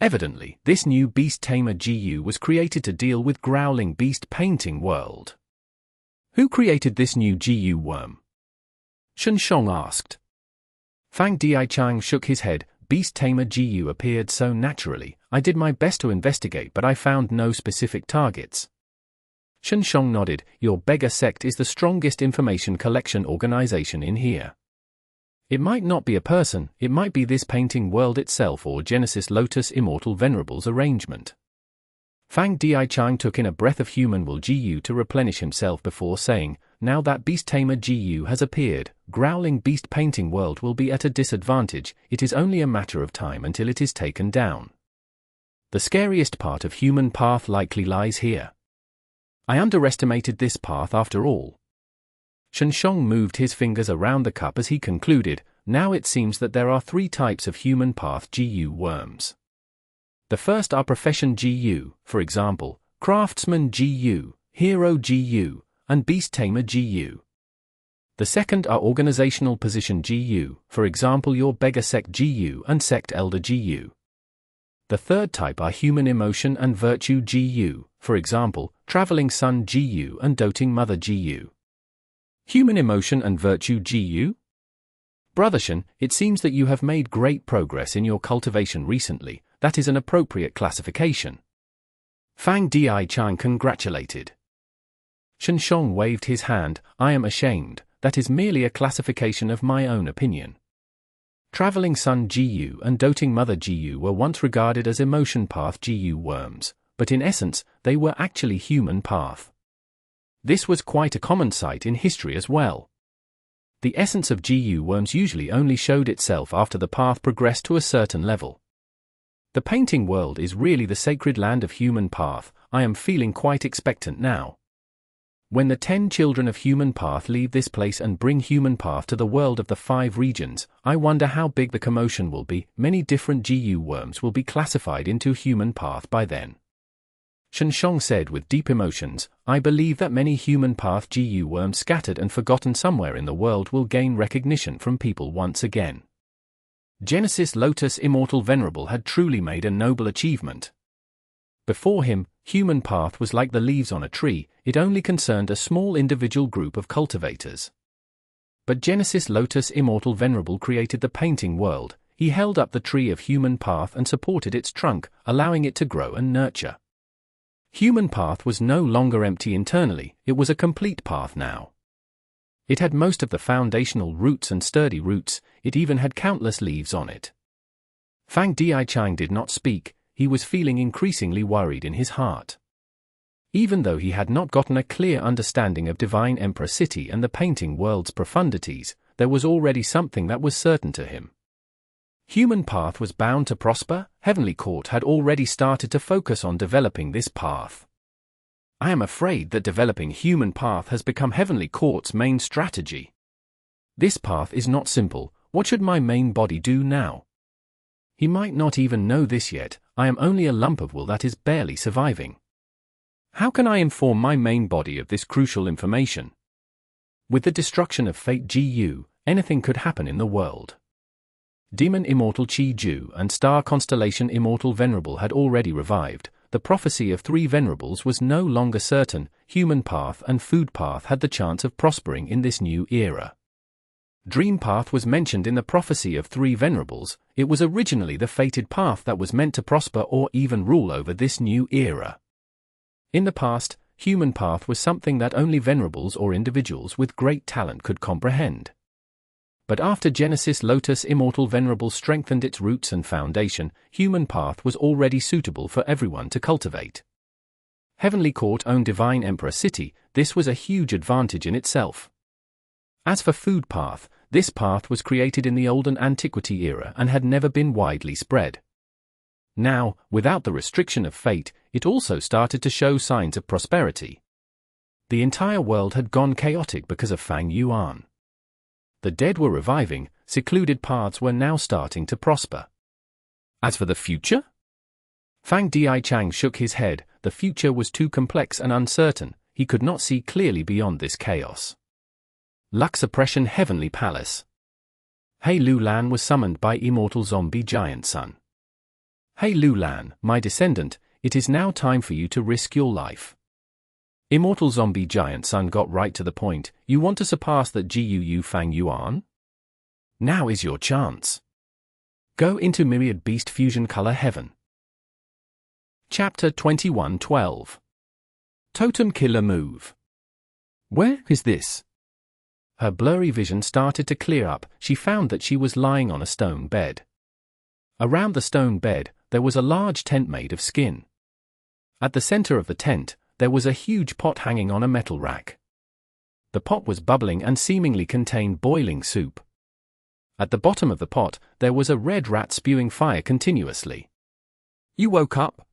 Evidently, this new Beast Tamer Gu was created to deal with growling beast painting world. Who created this new Gu worm? Shen asked. Fang Dichang shook his head. Beast Tamer Gu appeared so naturally. I did my best to investigate, but I found no specific targets. Shen nodded. Your beggar sect is the strongest information collection organization in here. It might not be a person, it might be this painting world itself or Genesis Lotus Immortal Venerable's arrangement. Fang Dichang took in a breath of human will Gu to replenish himself before saying, now that beast tamer Gu has appeared, growling beast painting world will be at a disadvantage, it is only a matter of time until it is taken down. The scariest part of human path likely lies here. I underestimated this path after all. Shenshong moved his fingers around the cup as he concluded, now it seems that there are 3 types of human path Gu worms. The first are profession Gu, for example, craftsman Gu, hero Gu, and beast tamer Gu. The second are organizational position Gu, for example your beggar sect Gu and sect elder Gu. The third type are human emotion and virtue Gu, for example, traveling son Gu and doting mother Gu. Human emotion and virtue Gu? Brother Shen, it seems that you have made great progress in your cultivation recently, that is an appropriate classification. Fang Dichang congratulated. Shenshong waved his hand, I am ashamed, that is merely a classification of my own opinion. Traveling son Gu and doting mother Gu were once regarded as emotion path Gu worms, but in essence, they were actually human path. This was quite a common sight in history as well. The essence of Gu worms usually only showed itself after the path progressed to a certain level. The painting world is really the sacred land of human path, I am feeling quite expectant now. When the 10 children of human path leave this place and bring human path to the world of the 5 regions, I wonder how big the commotion will be, many different Gu worms will be classified into human path by then. Shenshong said with deep emotions, I believe that many human path Gu worms scattered and forgotten somewhere in the world will gain recognition from people once again. Genesis Lotus Immortal Venerable had truly made a noble achievement. Before him, human path was like the leaves on a tree, it only concerned a small individual group of cultivators. But Genesis Lotus Immortal Venerable created the painting world, he held up the tree of human path and supported its trunk, allowing it to grow and nurture. Human path was no longer empty internally, it was a complete path now. It had most of the foundational roots and sturdy roots, it even had countless leaves on it. Fang Dichang did not speak, he was feeling increasingly worried in his heart. Even though he had not gotten a clear understanding of Divine Emperor City and the painting world's profundities, there was already something that was certain to him. Human path was bound to prosper, Heavenly Court had already started to focus on developing this path. I am afraid that developing human path has become Heavenly Court's main strategy. This path is not simple, what should my main body do now? He might not even know this yet, I am only a lump of will that is barely surviving. How can I inform my main body of this crucial information? With the destruction of Fate Gu, anything could happen in the world. Demon Immortal Chi Ju and Star Constellation Immortal Venerable had already revived. The prophecy of 3 venerables was no longer certain, human path and food path had the chance of prospering in this new era. Dream path was mentioned in the prophecy of 3 venerables, it was originally the fated path that was meant to prosper or even rule over this new era. In the past, human path was something that only venerables or individuals with great talent could comprehend. But after Genesis Lotus Immortal Venerable strengthened its roots and foundation, human path was already suitable for everyone to cultivate. Heavenly Court owned Divine Emperor City, this was a huge advantage in itself. As for food path, this path was created in the olden antiquity era and had never been widely spread. Now, without the restriction of fate, it also started to show signs of prosperity. The entire world had gone chaotic because of Fang Yuan. The dead were reviving, secluded paths were now starting to prosper. As for the future? Fang Dichang shook his head, the future was too complex and uncertain, he could not see clearly beyond this chaos. Luck Suppression Heavenly Palace. Hei Lou Lan was summoned by Immortal Zombie Giant Son. Hei Lou Lan, my descendant, it is now time for you to risk your life. Immortal Zombie Giant Son got right to the point, you want to surpass that Guu Fang Yuan? Now is your chance. Go into Myriad Beast Fusion Color Heaven. Chapter 21:12. Totem Killer Move. Where is this? Her blurry vision started to clear up. She found that she was lying on a stone bed. Around the stone bed, there was a large tent made of skin. At the center of the tent, there was a huge pot hanging on a metal rack. The pot was bubbling and seemingly contained boiling soup. At the bottom of the pot, there was a red rat spewing fire continuously.
You woke up?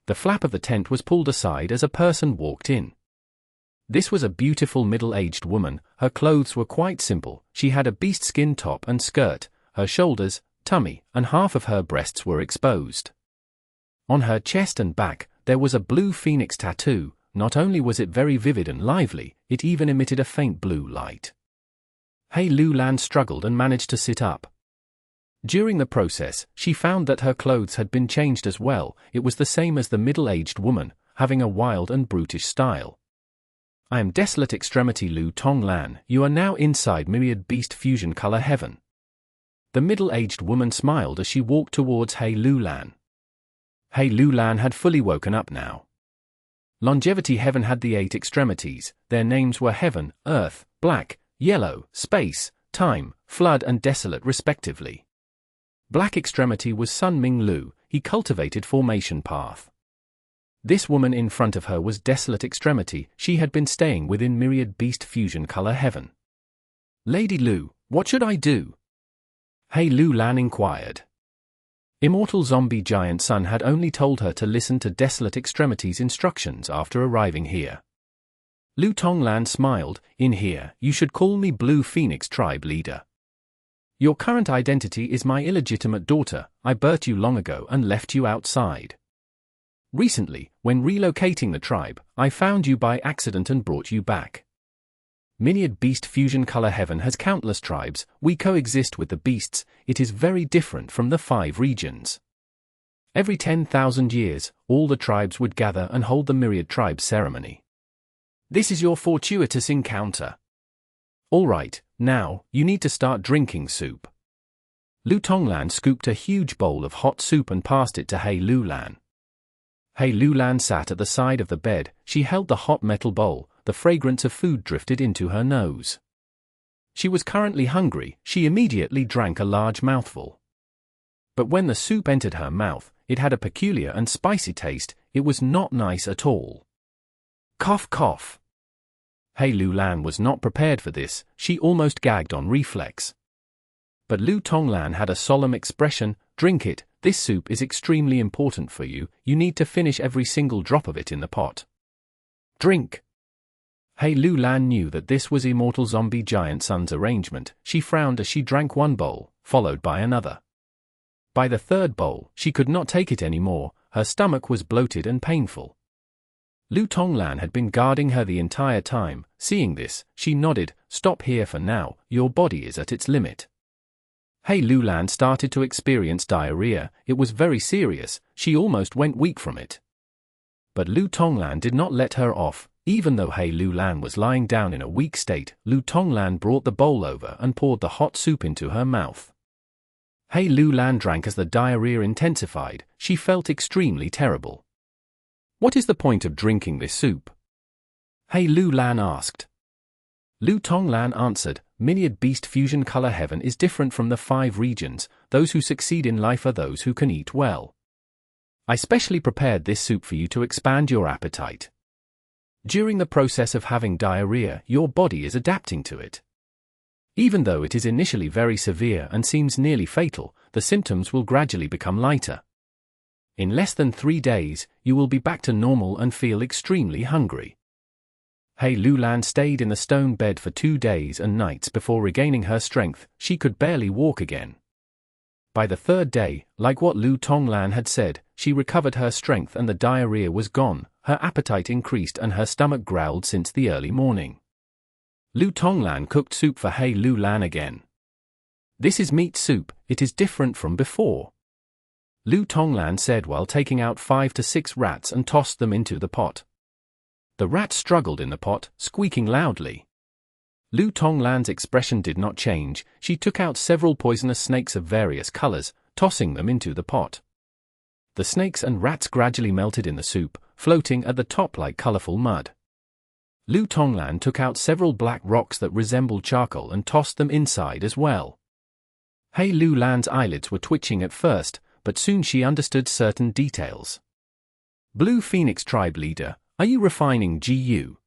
The flap of the tent was pulled aside as a person walked in. This was a beautiful middle-aged woman. Her clothes were quite simple. She had a beast skin top and skirt. Her shoulders, tummy, and half of her breasts were exposed. On her chest and back, there was a blue phoenix tattoo. Not only was it very vivid and lively, it even emitted a faint blue light. Hei Lou Lan struggled and managed to sit up. During the process, she found that her clothes had been changed as well. It was the same as the middle-aged woman, having a wild and brutish style. I am Desolate Extremity Lu Tonglan. You are now inside Myriad Beast Fusion Color Heaven. The middle-aged woman smiled as she walked towards Hei Lou Lan. Hei Lou Lan had fully woken up now. Longevity Heaven had the 8 extremities. Their names were Heaven, Earth, Black, Yellow, Space, Time, Flood and Desolate respectively. Black extremity was Sun Ming Lu. He cultivated Formation Path. This woman in front of her was Desolate Extremity. She had been staying within Myriad Beast Fusion Color Heaven. Lady Lu, what should I do? Hei Lou Lan inquired. Immortal Zombie Giant Sun had only told her to listen to Desolate Extremity's instructions after arriving here. Lu Tonglan smiled. In here, you should call me Blue Phoenix Tribe Leader. Your current identity is my illegitimate daughter. I birthed you long ago and left you outside. Recently, when relocating the tribe, I found you by accident and brought you back. Myriad Beast Fusion Color Heaven has countless tribes. We coexist with the beasts. It is very different from the 5 regions. Every 10,000 years, all the tribes would gather and hold the Myriad Tribe ceremony. This is your fortuitous encounter. Alright, now, you need to start drinking soup. Lu Tonglan scooped a huge bowl of hot soup and passed it to Hei Lou Lan. Hei Lou Lan sat at the side of the bed. She held the hot metal bowl. The fragrance of food drifted into her nose. She was currently hungry. She immediately drank a large mouthful. But when the soup entered her mouth, it had a peculiar and spicy taste. It was not nice at all. Cough cough. Hei Lou Lan was not prepared for this. She almost gagged on reflex. But Lu Tonglan had a solemn expression. Drink it. This soup is extremely important for you. You need to finish every single drop of it in the pot. Drink. Hei Lou Lan knew that this was Immortal Zombie Giant Sun's arrangement. She frowned as she drank one bowl, followed by another. By the third bowl, she could not take it anymore. Her stomach was bloated and painful. Lu Tonglan had been guarding her the entire time. Seeing this, she nodded. Stop here for now. Your body is at its limit. Hei Lou Lan started to experience diarrhea. It was very serious. She almost went weak from it. But Lu Tonglan did not let her off. Even though Hei Lou Lan was lying down in a weak state, Lu Tonglan brought the bowl over and poured the hot soup into her mouth. Hei Lou Lan drank as the diarrhea intensified. She felt extremely terrible. What is the point of drinking this soup? Hei Lou Lan asked. Lu Tonglan answered, Myriad Beast Fusion Color Heaven is different from the 5 regions. Those who succeed in life are those who can eat well. I specially prepared this soup for you to expand your appetite. During the process of having diarrhea, your body is adapting to it. Even though it is initially very severe and seems nearly fatal, the symptoms will gradually become lighter. In less than 3 days, you will be back to normal and feel extremely hungry. Hei Lou Lan stayed in the stone bed for 2 days and nights before regaining her strength. She could barely walk again. By the 3rd day, like what Lu Tonglan had said, she recovered her strength and the diarrhea was gone. Her appetite increased and her stomach growled since the early morning. Lu Tonglan cooked soup for Hei Lou Lan again. This is meat soup. It is different from before. Lu Tonglan said while taking out 5 to 6 rats and tossed them into the pot. The rats struggled in the pot, squeaking loudly. Lu Tonglan's expression did not change. She took out several poisonous snakes of various colors, tossing them into the pot. The snakes and rats gradually melted in the soup, floating at the top like colorful mud. Lu Tonglan took out several black rocks that resembled charcoal and tossed them inside as well. Hei Lou Lan's eyelids were twitching at first, but soon she understood certain details. Blue Phoenix tribe leader, are you refining Gu?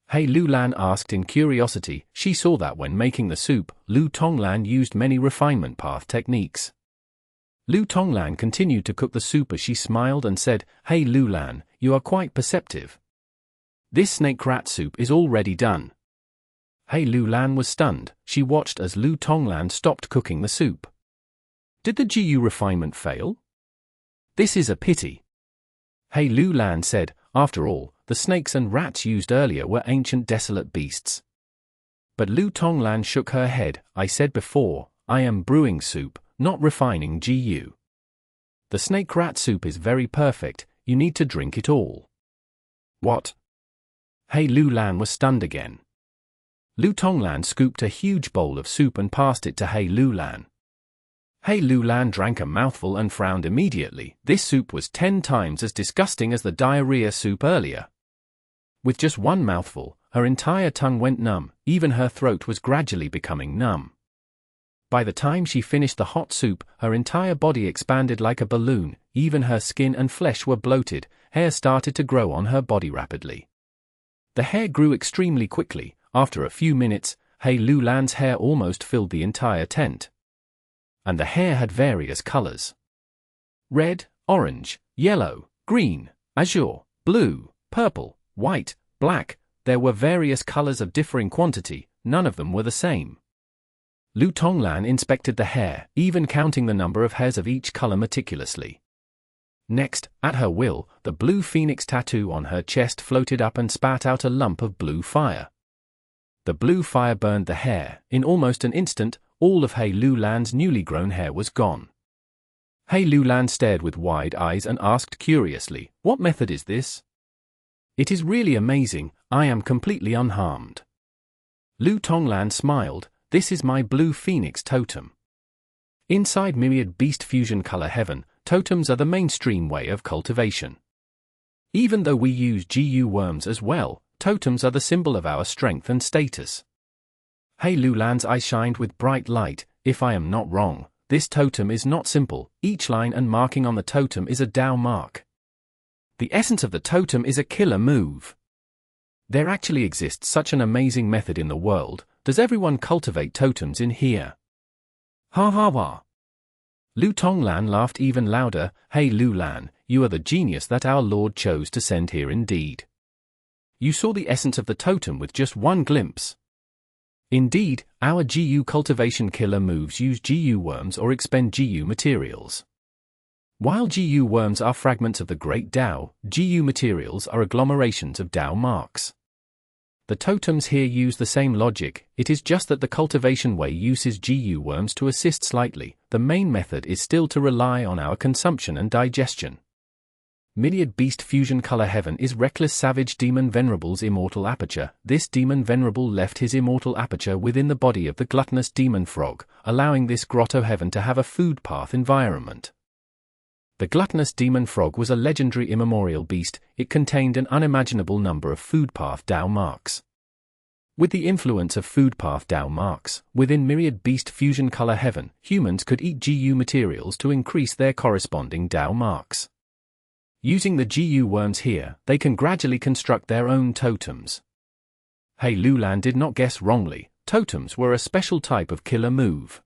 Hei Lou Lan asked in curiosity. She saw that when making the soup, Lu Tonglan used many refinement path techniques. Lu Tonglan continued to cook the soup as she smiled and said, Hei Lou Lan, you are quite perceptive. This snake rat soup is already done. Hei Lou Lan was stunned. She watched as Lu Tonglan stopped cooking the soup. Did the Gu refinement fail? This is a pity. Hei Lou Lan said, after all, the snakes and rats used earlier were ancient desolate beasts. But Lu Tonglan shook her head. I said before, I am brewing soup, not refining Gu. The snake rat soup is very perfect, you need to drink it all. What? Hei Lou Lan was stunned again. Lu Tonglan scooped a huge bowl of soup and passed it to Hei Lou Lan. Hei Lou Lan drank a mouthful and frowned immediately. This soup was 10 times as disgusting as the diarrhea soup earlier. With just one mouthful, her entire tongue went numb, even her throat was gradually becoming numb. By the time she finished the hot soup, her entire body expanded like a balloon, even her skin and flesh were bloated, hair started to grow on her body rapidly. The hair grew extremely quickly. After a few minutes, Hei Lou Lan's hair almost filled the entire tent. And the hair had various colors. Red, orange, yellow, green, azure, blue, purple, white, black. There were various colors of differing quantity, none of them were the same. Lu Tonglan inspected the hair, even counting the number of hairs of each color meticulously. Next, at her will, the blue phoenix tattoo on her chest floated up and spat out a lump of blue fire. The blue fire burned the hair. In almost an instant, all of Hei Lou Lan's newly grown hair was gone. Hei Lou Lan stared with wide eyes and asked curiously, what method is this? It is really amazing, I am completely unharmed. Lu Tonglan smiled, this is my blue phoenix totem. Inside Myriad Beast Fusion Color Heaven, totems are the mainstream way of cultivation. Even though we use Gu worms as well, totems are the symbol of our strength and status. Hei Lou Lan's eye shined with bright light. If I am not wrong, this totem is not simple. Each line and marking on the totem is a Dao mark. The essence of the totem is a killer move. There actually exists such an amazing method in the world. Does everyone cultivate totems in here? Ha ha ha. Lu Tonglan laughed even louder. Hei Lou Lan, you are the genius that our Lord chose to send here indeed. You saw the essence of the totem with just one glimpse. Indeed, our Gu cultivation killer moves use Gu worms or expend Gu materials. While Gu worms are fragments of the Great Dao, Gu materials are agglomerations of Dao marks. The totems here use the same logic, it is just that the cultivation way uses Gu worms to assist slightly. The main method is still to rely on our consumption and digestion. Myriad Beast Fusion Color Heaven is Reckless Savage Demon Venerable's immortal aperture. This demon venerable left his immortal aperture within the body of the gluttonous demon frog, allowing this Grotto-Heaven to have a food path environment. The gluttonous demon frog was a legendary immemorial beast. It contained an unimaginable number of food path Dao marks. With the influence of food path Dao marks, within Myriad Beast Fusion Color Heaven, humans could eat Gu materials to increase their corresponding Dao marks. Using the Gu worms here, they can gradually construct their own totems. Hei Lou Lan did not guess wrongly. Totems were a special type of killer move.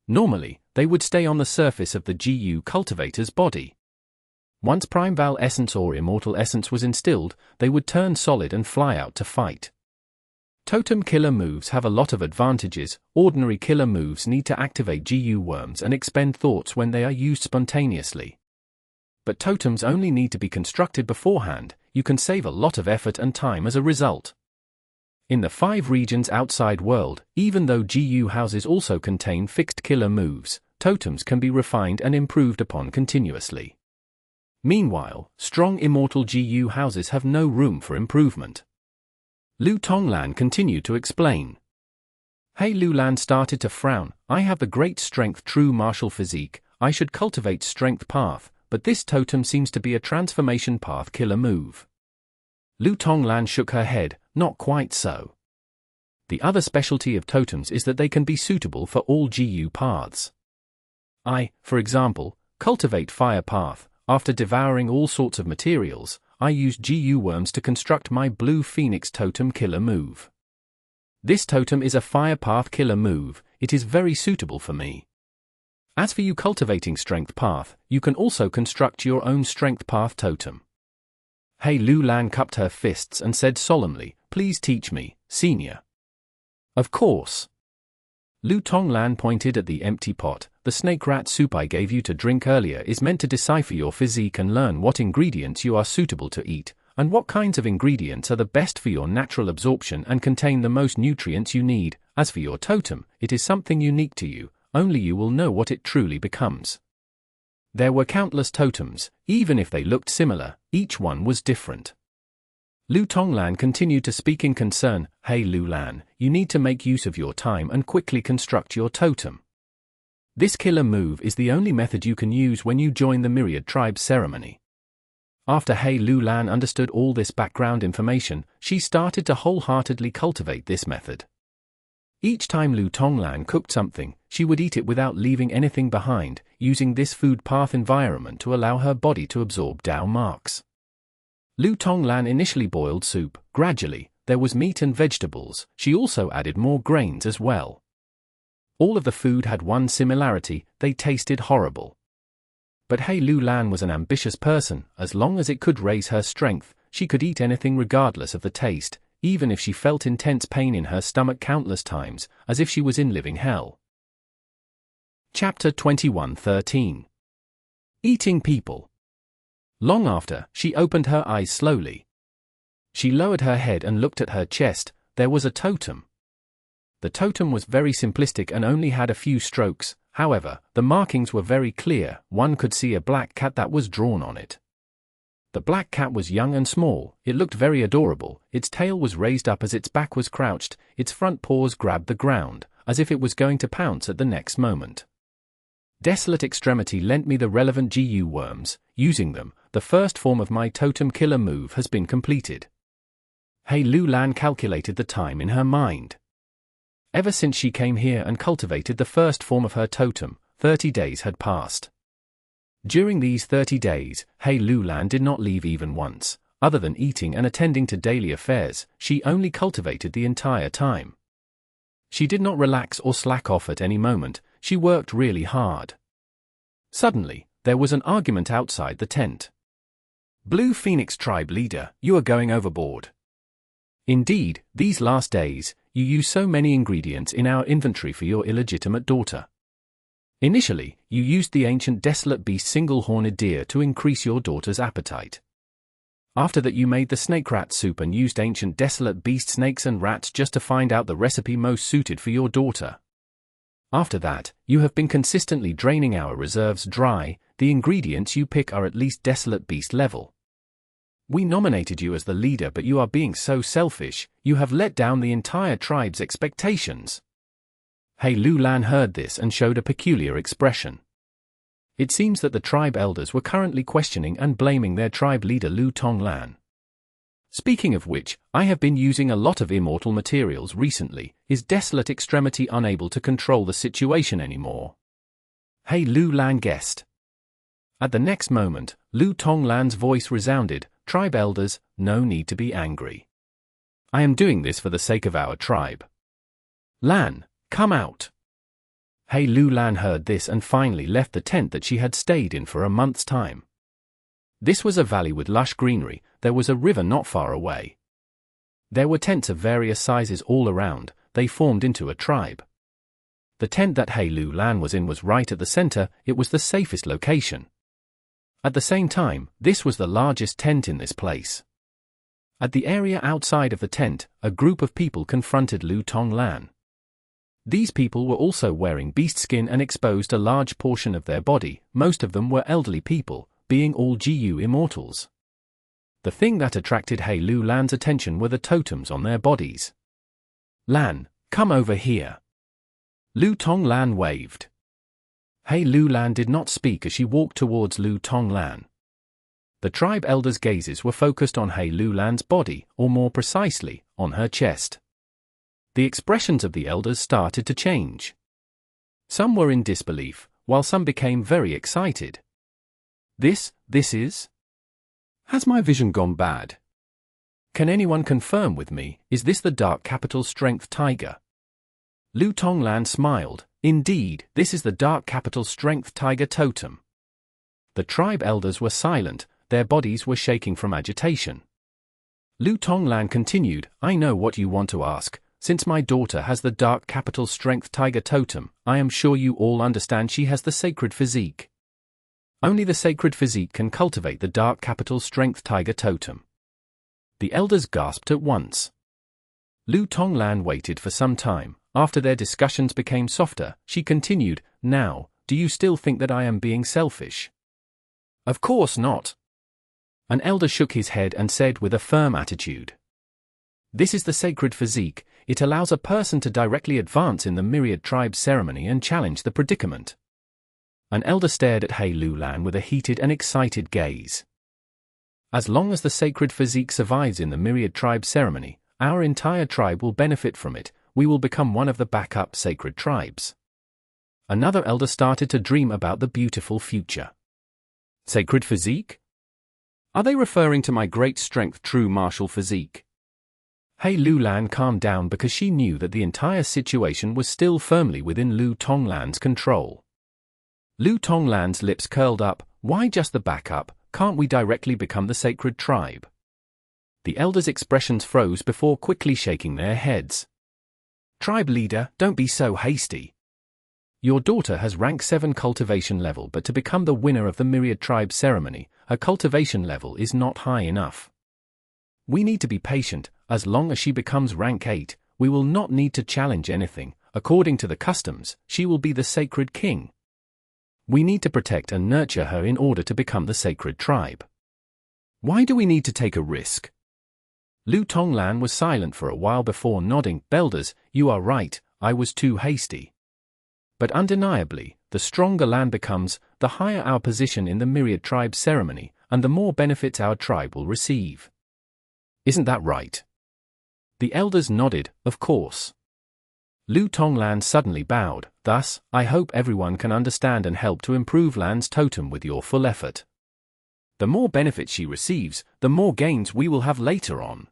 Normally, they would stay on the surface of the Gu cultivator's body. Once Primeval Essence or Immortal Essence was instilled, they would turn solid and fly out to fight. Totem killer moves have a lot of advantages. Ordinary killer moves need to activate Gu worms and expend thoughts when they are used spontaneously. But totems only need to be constructed beforehand. You can save a lot of effort and time as a result. In the 5 regions outside world, even though Gu houses also contain fixed killer moves, totems can be refined and improved upon continuously. Meanwhile, strong immortal Gu houses have no room for improvement. Lu Tonglan continued to explain. Hei Lou Lan started to frown. I have the great strength true martial physique, I should cultivate strength path, but this totem seems to be a transformation path killer move. Lu Tonglan shook her head, not quite so. The other specialty of totems is that they can be suitable for all Gu paths. I, for example, cultivate fire path. After devouring all sorts of materials, I use Gu worms to construct my blue phoenix totem killer move. This totem is a fire path killer move. It is very suitable for me. As for you cultivating strength path, you can also construct your own strength path totem. Hei Lou Lan cupped her fists and said solemnly, "Please teach me, senior." "Of course." Lu Tonglan pointed at the empty pot. "The snake rat soup I gave you to drink earlier is meant to decipher your physique and learn what ingredients you are suitable to eat, and what kinds of ingredients are the best for your natural absorption and contain the most nutrients you need. As for your totem, it is something unique to you, only you will know what it truly becomes." There were countless totems, even if they looked similar, each one was different. Lu Tonglan continued to speak in concern. "Hei Lou Lan, you need to make use of your time and quickly construct your totem. This killer move is the only method you can use when you join the Myriad Tribe ceremony." After Hei Lou Lan understood all this background information, she started to wholeheartedly cultivate this method. Each time Lu Tonglan cooked something, she would eat it without leaving anything behind, using this food path environment to allow her body to absorb Dao marks. Lu Tonglan initially boiled soup. Gradually, there was meat and vegetables. She also added more grains as well. All of the food had one similarity: they tasted horrible. But Hei Lou Lan was an ambitious person. As long as it could raise her strength, she could eat anything regardless of the taste, even if she felt intense pain in her stomach countless times, as if she was in living hell. Chapter 21:13. Eating People. Long after, she opened her eyes slowly. She lowered her head and looked at her chest. There was a totem. The totem was very simplistic and only had a few strokes. However, the markings were very clear. One could see a black cat that was drawn on it. The black cat was young and small. It looked very adorable. Its tail was raised up as its back was crouched. Its front paws grabbed the ground, as if it was going to pounce at the next moment. Desolate Extremity lent me the relevant Gu worms. Using them, the first form of my totem killer move has been completed. Hei Lou Lan calculated the time in her mind. Ever since she came here and cultivated the first form of her totem, 30 days had passed. During these 30 days, Hei Lou Lan did not leave even once. Other than eating and attending to daily affairs, she only cultivated the entire time. She did not relax or slack off at any moment. She worked really hard. Suddenly, there was an argument outside the tent. "Blue Phoenix Tribe leader, you are going overboard. Indeed, these last days, you use so many ingredients in our inventory for your illegitimate daughter. Initially, you used the ancient desolate beast single-horned deer to increase your daughter's appetite. After that you made the snake rat soup and used ancient desolate beast snakes and rats just to find out the recipe most suited for your daughter. After that, you have been consistently draining our reserves dry. The ingredients you pick are at least desolate beast level. We nominated you as the leader, but you are being so selfish. You have let down the entire tribe's expectations." Hei Lou Lan heard this and showed a peculiar expression. It seems that the tribe elders were currently questioning and blaming their tribe leader Lu Tonglan. "Speaking of which, I have been using a lot of immortal materials recently. Is Desolate Extremity unable to control the situation anymore?" Hei Lou Lan guessed. At the next moment, Lu Tonglan's voice resounded. "Tribe elders, no need to be angry. I am doing this for the sake of our tribe. Lan, come out." Hei Lou Lan heard this and finally left the tent that she had stayed in for a month's time. This was a valley with lush greenery. There was a river not far away. There were tents of various sizes all around. They formed into a tribe. The tent that Hei Lou Lan was in was right at the center. It was the safest location. At the same time, this was the largest tent in this place. At the area outside of the tent, a group of people confronted Lu Tonglan. These people were also wearing beast skin and exposed a large portion of their body. Most of them were elderly people, being all Gu Immortals. The thing that attracted Hei Lou Lan's attention were the totems on their bodies. "Lan, come over here." Lu Tonglan waved. Hei Lou Lan did not speak as she walked towards Lu Tonglan. The tribe elders' gazes were focused on Hei Lou Lan's body, or more precisely, on her chest. The expressions of the elders started to change. Some were in disbelief, while some became very excited. This is? Has my vision gone bad? Can anyone confirm with me, is this the Dark Capital Strength Tiger? Lu Tonglan smiled. Indeed, this is the Dark Capital Strength Tiger Totem. The tribe elders were silent, their bodies were shaking from agitation. Lu Tonglan continued, I know what you want to ask. Since my daughter has the Dark Capital Strength Tiger Totem, I am sure you all understand she has the sacred physique. Only the sacred physique can cultivate the Dark Capital Strength Tiger Totem. The elders gasped at once. Lu Tonglan waited for some time. After their discussions became softer, she continued, Now, do you still think that I am being selfish? Of course not. An elder shook his head and said with a firm attitude. This is the sacred physique. It allows a person to directly advance in the myriad tribe ceremony and challenge the predicament. An elder stared at Hei Lou Lan with a heated and excited gaze. As long as the sacred physique survives in the myriad tribe ceremony, our entire tribe will benefit from it. We will become one of the backup sacred tribes. Another elder started to dream about the beautiful future. Sacred physique? Are they referring to my great strength true martial physique? Hei Lou Lan calmed down because she knew that the entire situation was still firmly within Lu Tonglan's control. Lu Tonglan's lips curled up. Why just the backup? Can't we directly become the sacred tribe? The elders' expressions froze before quickly shaking their heads. Tribe leader, don't be so hasty. Your daughter has rank 7 cultivation level, but to become the winner of the myriad tribe ceremony, her cultivation level is not high enough. We need to be patient. As long as she becomes rank 8, we will not need to challenge anything. According to the customs, she will be the sacred king. We need to protect and nurture her in order to become the sacred tribe. Why do we need to take a risk? Lu Tonglan was silent for a while before nodding. Elders, you are right, I was too hasty. But undeniably, the stronger Lan becomes, the higher our position in the myriad tribe ceremony, and the more benefits our tribe will receive. Isn't that right? The elders nodded, of course. Lu Tonglan suddenly bowed. Thus, I hope everyone can understand and help to improve Lan's totem with your full effort. The more benefits she receives, the more gains we will have later on.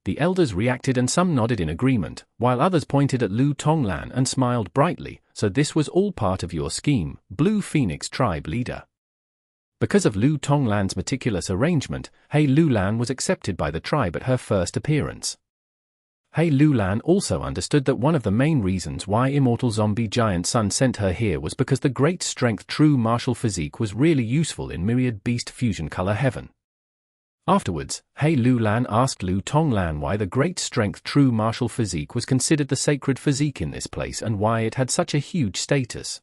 The elders reacted and some nodded in agreement, while others pointed at Lu Tonglan and smiled brightly. So this was all part of your scheme, Blue Phoenix tribe leader. Because of Lu Tonglan's meticulous arrangement, Hei Lou Lan was accepted by the tribe at her first appearance. Hei Lou Lan also understood that one of the main reasons why Immortal Zombie Giant Sun sent her here was because the great strength true martial physique was really useful in myriad beast fusion color heaven. Afterwards, Hei Lou Lan asked Lu Tonglan why the great strength true martial physique was considered the sacred physique in this place and why it had such a huge status.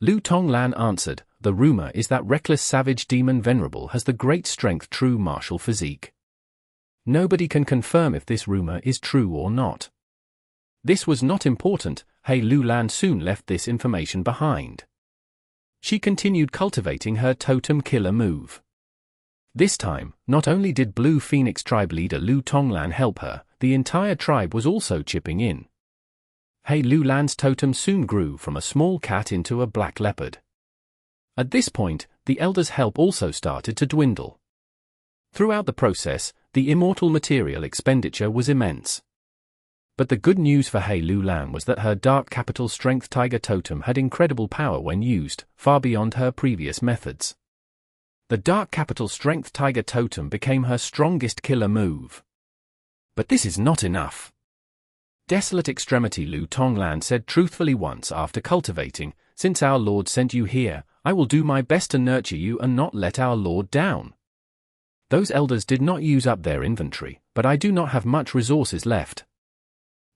Lu Tonglan answered, the rumor is that reckless savage demon Venerable has the great strength true martial physique. Nobody can confirm if this rumor is true or not. This was not important. Hei Lou Lan soon left this information behind. She continued cultivating her totem killer move. This time, not only did Blue Phoenix tribe leader Lu Tonglan help her, the entire tribe was also chipping in. Hei Lou Lan's totem soon grew from a small cat into a black leopard. At this point, the elders' help also started to dwindle. Throughout the process, the immortal material expenditure was immense. But the good news for Hei Lou Lan was that her Dark Capital Strength Tiger Totem had incredible power when used, far beyond her previous methods. The Dark Capital Strength Tiger Totem became her strongest killer move. But this is not enough. Desolate Extremity Lu Tonglan said truthfully once after cultivating, since our Lord sent you here, I will do my best to nurture you and not let our Lord down. Those elders did not use up their inventory, but I do not have much resources left.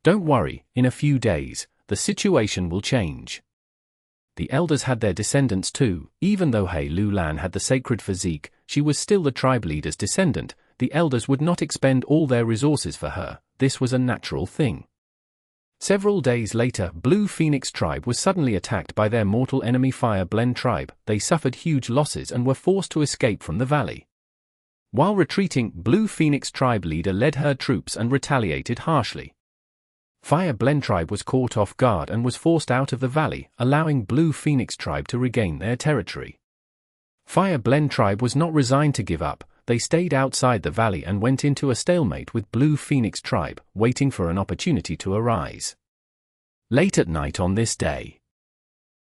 Don't worry, in a few days, the situation will change. The elders had their descendants too. Even though Hei Lou Lan had the sacred physique, she was still the tribe leader's descendant. The elders would not expend all their resources for her. This was a natural thing. Several days later, Blue Phoenix tribe was suddenly attacked by their mortal enemy Fire Blend tribe. They suffered huge losses and were forced to escape from the valley. While retreating, Blue Phoenix tribe leader led her troops and retaliated harshly. Fire Blend tribe was caught off guard and was forced out of the valley, allowing Blue Phoenix tribe to regain their territory. Fire Blend tribe was not resigned to give up. They stayed outside the valley and went into a stalemate with Blue Phoenix tribe, waiting for an opportunity to arise. Late at night on this day,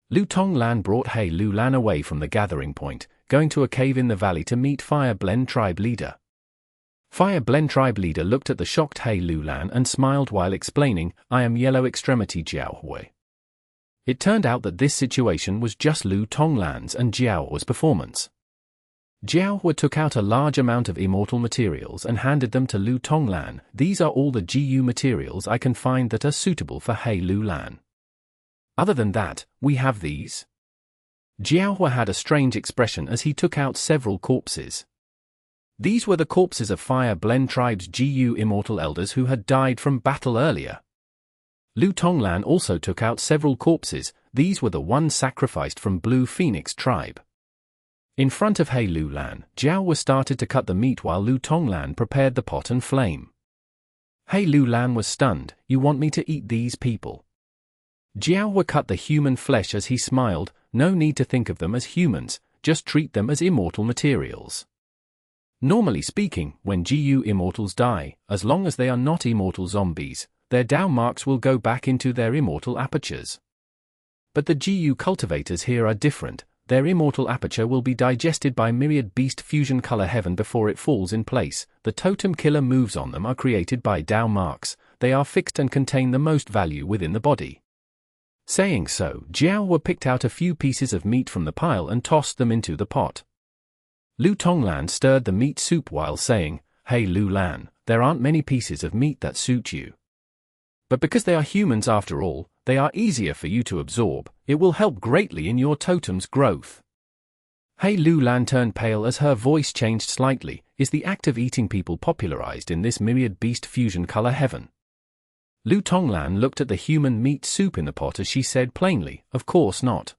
Lu Lan brought Hei Lou Lan away from the gathering point, going to a cave in the valley to meet Fire Blend tribe leader. Fire Blend tribe leader looked at the shocked Hei Lou Lan and smiled while explaining, "I am Yellow Extremity Xiao." It turned out that this situation was just Lu Lan's and Xiao's performance. Xiao took out a large amount of immortal materials and handed them to Lu Lan. "These are all the GU materials I can find that are suitable for Hei Lou Lan. Other than that, we have these." Xiao had a strange expression as he took out several corpses. These were the corpses of Fire Blend tribe's GU immortal elders who had died from battle earlier. Lu Lan also took out several corpses. These were the ones sacrificed from Blue Phoenix tribe. In front of Hei Lou Lan, Xiao started to cut the meat while Lu Lan prepared the pot and flame. Hei Lou Lan was stunned. "You want me to eat these people?" Xiao cut the human flesh as he smiled. "No need to think of them as humans, just treat them as immortal materials. Normally speaking, when GU immortals die, as long as they are not immortal zombies, their Dao marks will go back into their immortal apertures. But the GU cultivators here are different. Their immortal aperture will be digested by myriad beast fusion color heaven before it falls in place. The totem killer moves on them are created by Dao marks. They are fixed and contain the most value within the body." Saying so, Xiao picked out a few pieces of meat from the pile and tossed them into the pot. Lu Lan stirred the meat soup while saying, "Hei Lou Lan, there aren't many pieces of meat that suit you. But because they are humans after all, they are easier for you to absorb. It will help greatly in your totem's growth." Hei Lou Lan turned pale as her voice changed slightly. "Is the act of eating people popularized in this myriad beast fusion color heaven?" Lu Lan looked at the human meat soup in the pot as she said plainly, "Of course not.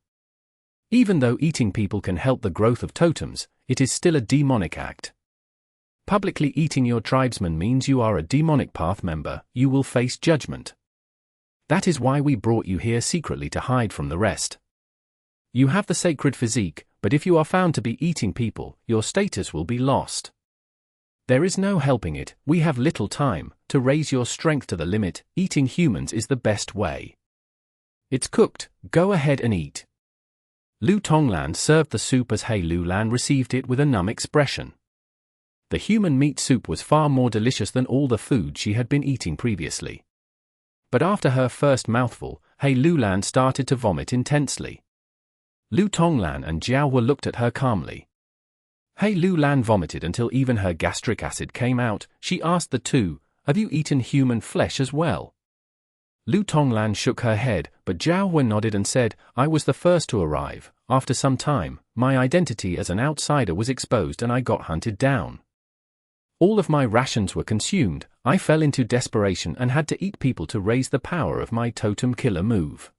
Even though eating people can help the growth of totems, it is still a demonic act. Publicly eating your tribesmen means you are a demonic path member. You will face judgment. That is why we brought you here secretly to hide from the rest. You have the sacred physique, but if you are found to be eating people, your status will be lost. There is no helping it. We have little time. To raise your strength to the limit, eating humans is the best way. It's cooked. Go ahead and eat." Lu Lan served the soup as Hei Lou Lan received it with a numb expression. The human meat soup was far more delicious than all the food she had been eating previously. But after her first mouthful, Hei Lou Lan started to vomit intensely. Lu Lan and Xiao looked at her calmly. Hei Lou Lan vomited until even her gastric acid came out. She asked the two, "Have you eaten human flesh as well?" Lu Lan shook her head, but Xiao nodded and said, "I was the first to arrive. After some time, my identity as an outsider was exposed and I got hunted down. All of my rations were consumed. I fell into desperation and had to eat people to raise the power of my totem killer move.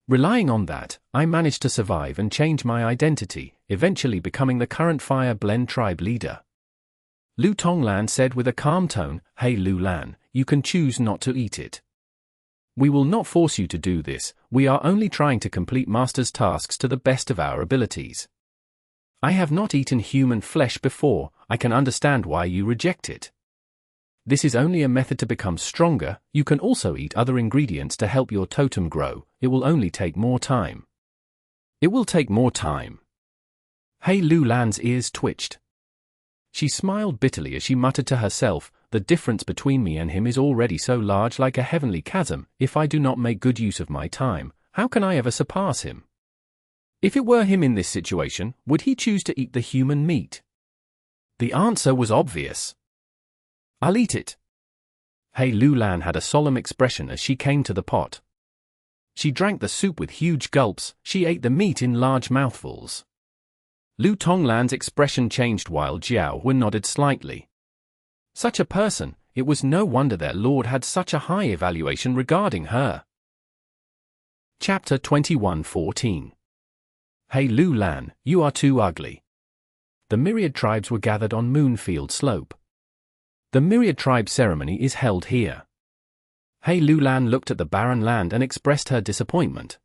Relying on that, I managed to survive and change my identity, eventually becoming the current Fire Blend tribe leader." Lu Lan said with a calm tone, "Hei Lou Lan, you can choose not to eat it. We will not force you to do this. We are only trying to complete Master's tasks to the best of our abilities. I have not eaten human flesh before. I can understand why you reject it. This is only a method to become stronger. You can also eat other ingredients to help your totem grow. It will only take more time." "It will take more time." Hei Lou Lan's ears twitched. She smiled bitterly as she muttered to herself, "The difference between me and him is already so large, like a heavenly chasm. If I do not make good use of my time, how can I ever surpass him? If it were him in this situation, would he choose to eat the human meat?" The answer was obvious. "I'll eat it." Hei Lou Lan had a solemn expression as she came to the pot. She drank the soup with huge gulps. She ate the meat in large mouthfuls. Lu Lan's expression changed while Xiao nodded slightly. Such a person, it was no wonder their lord had such a high evaluation regarding her. Chapter 21:14. Hei Lou Lan, you are too ugly. The myriad tribes were gathered on Moonfield Slope. The myriad tribe ceremony is held here. Hei Lou Lan looked at the barren land and expressed her disappointment.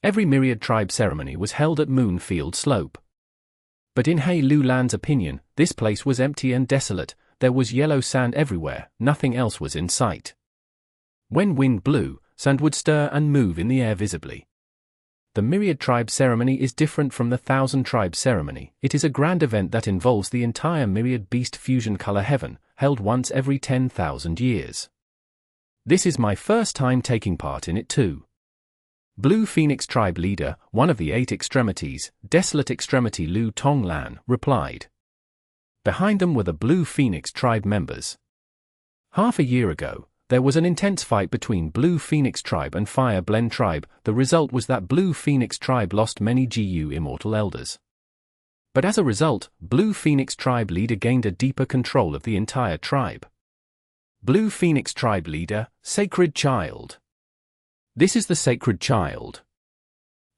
Every myriad tribe ceremony was held at Moonfield Slope. But in Hei Lou Lan's opinion, this place was empty and desolate. There was yellow sand everywhere, nothing else was in sight. When wind blew, sand would stir and move in the air visibly. The myriad tribe ceremony is different from the thousand tribe ceremony. It is a grand event that involves the entire myriad beast fusion color heaven, held once every 10,000 years. This is my first time taking part in it too. Blue Phoenix tribe leader, one of the 8 extremities, Desolate Extremity Lu Tonglan, replied. Behind them were the Blue Phoenix tribe members. Half a year ago, there was an intense fight between Blue Phoenix tribe and Fire Blend tribe. The result was that Blue Phoenix tribe lost many Gu Immortal elders. But as a result, Blue Phoenix tribe leader gained a deeper control of the entire tribe. Blue Phoenix tribe leader, Sacred Child. This is the Sacred Child.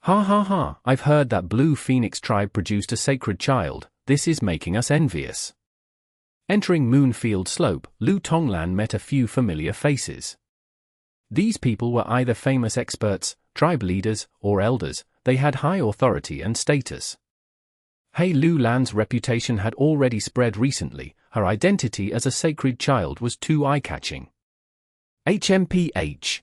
Ha ha ha, I've heard that Blue Phoenix tribe produced a Sacred Child. This is making us envious. Entering Moonfield Slope, Lu Tonglan met a few familiar faces. These people were either famous experts, tribe leaders, or elders. They had high authority and status. Hei Lou Lan's reputation had already spread recently. Her identity as a sacred child was too eye-catching. HMPH.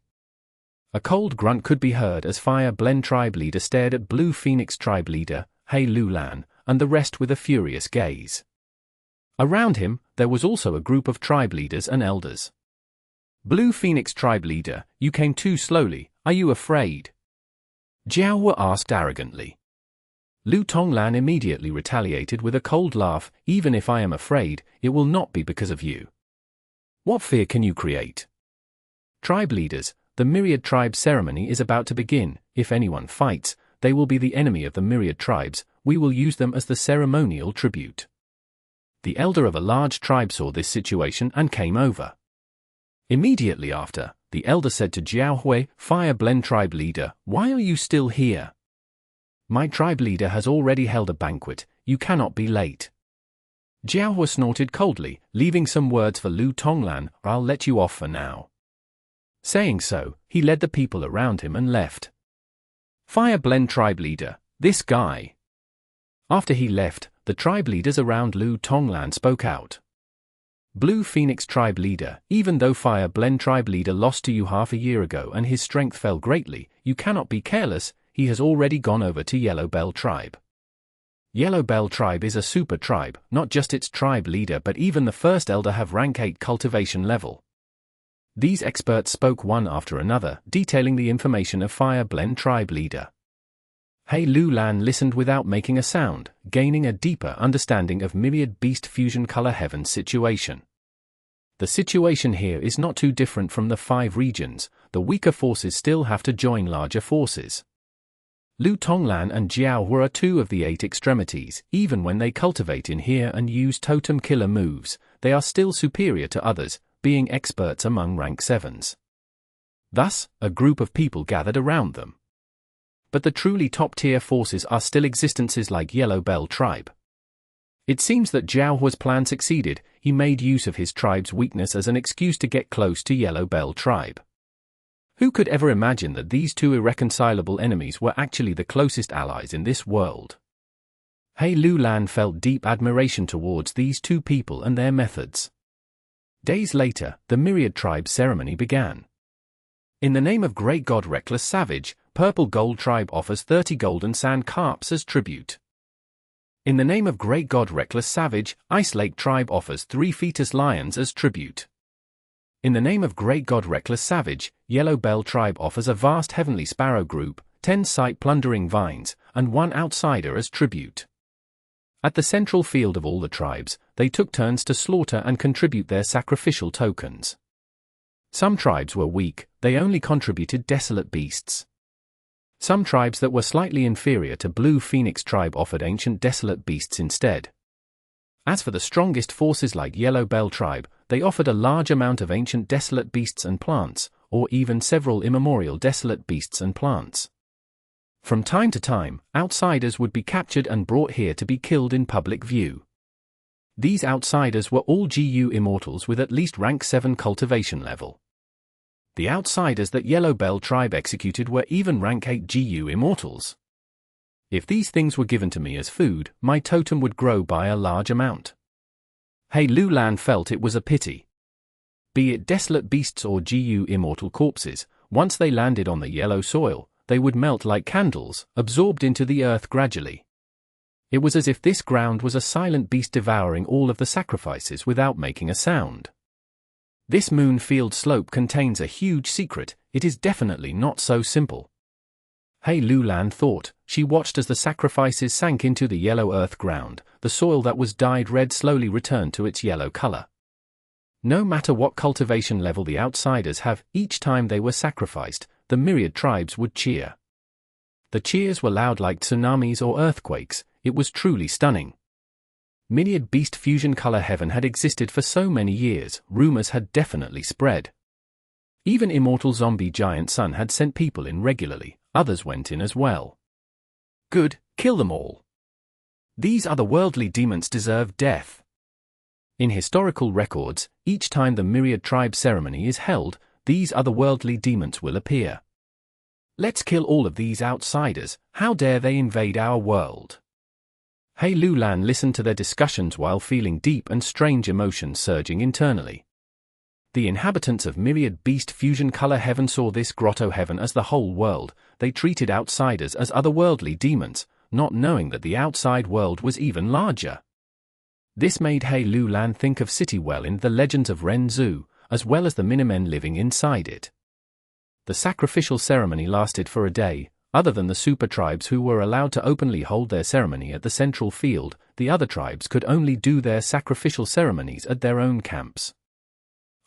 A cold grunt could be heard as Fire Blend tribe leader stared at Blue Phoenix tribe leader, Hei Lou Lan, and the rest with a furious gaze. Around him, there was also a group of tribe leaders and elders. Blue Phoenix tribe leader, you came too slowly, are you afraid? Xiao asked arrogantly. Lu Tonglan immediately retaliated with a cold laugh, even if I am afraid, it will not be because of you. What fear can you create? Tribe leaders, the myriad tribe ceremony is about to begin. If anyone fights, they will be the enemy of the myriad tribes. We will use them as the ceremonial tribute. The elder of a large tribe saw this situation and came over. Immediately after, the elder said to Xiao, Fire Blend tribe leader, why are you still here? My tribe leader has already held a banquet, you cannot be late. Xiao snorted coldly, leaving some words for Lu Tonglan, I'll let you off for now. Saying so, he led the people around him and left. Fire Blend tribe leader, this guy. After he left, the tribe leaders around Lu Tonglan spoke out. Blue Phoenix tribe leader, even though Fire Blend tribe leader lost to you half a year ago and his strength fell greatly, you cannot be careless, he has already gone over to Yellow Bell tribe. Yellow Bell tribe is a super tribe, not just its tribe leader but even the first elder have rank 8 cultivation level. These experts spoke one after another, detailing the information of Fire Blend tribe leader. Hei Lou Lan listened without making a sound, gaining a deeper understanding of myriad beast fusion color heaven situation. The situation here is not too different from the 5 regions. The weaker forces still have to join larger forces. Lu Tonglan and Xiao were 2 of the 8 extremities. Even when they cultivate in here and use totem killer moves, they are still superior to others, being experts among rank 7s. Thus, a group of people gathered around them. But the truly top-tier forces are still existences like Yellow Bell tribe. It seems that Xiao's plan succeeded. He made use of his tribe's weakness as an excuse to get close to Yellow Bell tribe. Who could ever imagine that these 2 irreconcilable enemies were actually the closest allies in this world? Hei Lou Lan felt deep admiration towards these 2 people and their methods. Days later, the myriad tribe ceremony began. In the name of Great God Reckless Savage, Purple Gold tribe offers 30 golden sand carps as tribute. In the name of Great God Reckless Savage, Ice Lake tribe offers 3 fetus lions as tribute. In the name of Great God Reckless Savage, Yellow Bell tribe offers a vast heavenly sparrow group, 10 sight plundering vines, and 1 outsider as tribute. At the central field of all the tribes, they took turns to slaughter and contribute their sacrificial tokens. Some tribes were weak, they only contributed desolate beasts. Some tribes that were slightly inferior to Blue Phoenix tribe offered ancient desolate beasts instead. As for the strongest forces like Yellow Bell tribe, they offered a large amount of ancient desolate beasts and plants, or even several immemorial desolate beasts and plants. From time to time, outsiders would be captured and brought here to be killed in public view. These outsiders were all Gu Immortals with at least rank 7 cultivation level. The outsiders that Yellow Bell tribe executed were even rank 8 Gu Immortals. If these things were given to me as food, my totem would grow by a large amount. Hei Lou Lan felt it was a pity. Be it desolate beasts or Gu Immortal corpses, once they landed on the yellow soil, they would melt like candles, absorbed into the earth gradually. It was as if this ground was a silent beast devouring all of the sacrifices without making a sound. This moon-field slope contains a huge secret. It is definitely not so simple. Hei Lou Lan thought. She watched as the sacrifices sank into the yellow earth ground. The soil that was dyed red slowly returned to its yellow color. No matter what cultivation level the outsiders have, each time they were sacrificed, the myriad tribes would cheer. The cheers were loud like tsunamis or earthquakes. It was truly stunning. Myriad beast fusion color heaven had existed for so many years, rumors had definitely spread. Even Immortal Zombie Giant Sun had sent people in regularly, others went in as well. Good, kill them all. These otherworldly demons deserve death. In historical records, each time the myriad tribe ceremony is held, these otherworldly demons will appear. Let's kill all of these outsiders. How dare they invade our world? Hei Lou Lan listened to their discussions while feeling deep and strange emotions surging internally. The inhabitants of myriad beast fusion color heaven saw this Grotto-Heaven as the whole world. They treated outsiders as otherworldly demons, not knowing that the outside world was even larger. This made Hei Lou Lan think of City Well in the Legends of Ren Zhu, as well as the Minimen living inside it. The sacrificial ceremony lasted for a day. Other than the super tribes who were allowed to openly hold their ceremony at the central field, the other tribes could only do their sacrificial ceremonies at their own camps.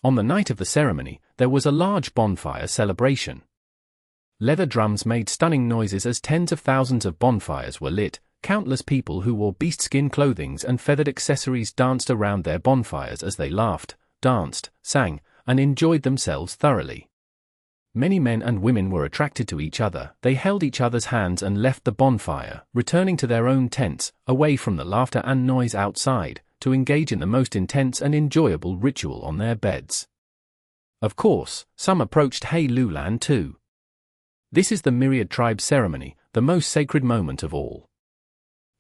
On the night of the ceremony, there was a large bonfire celebration. Leather drums made stunning noises as tens of thousands of bonfires were lit. Countless people who wore beast-skin clothing and feathered accessories danced around their bonfires as they laughed, danced, sang, and enjoyed themselves thoroughly. Many men and women were attracted to each other. They held each other's hands and left the bonfire, returning to their own tents, away from the laughter and noise outside, to engage in the most intense and enjoyable ritual on their beds. Of course, some approached Hei Lou Lan too. This is the myriad tribe ceremony, the most sacred moment of all.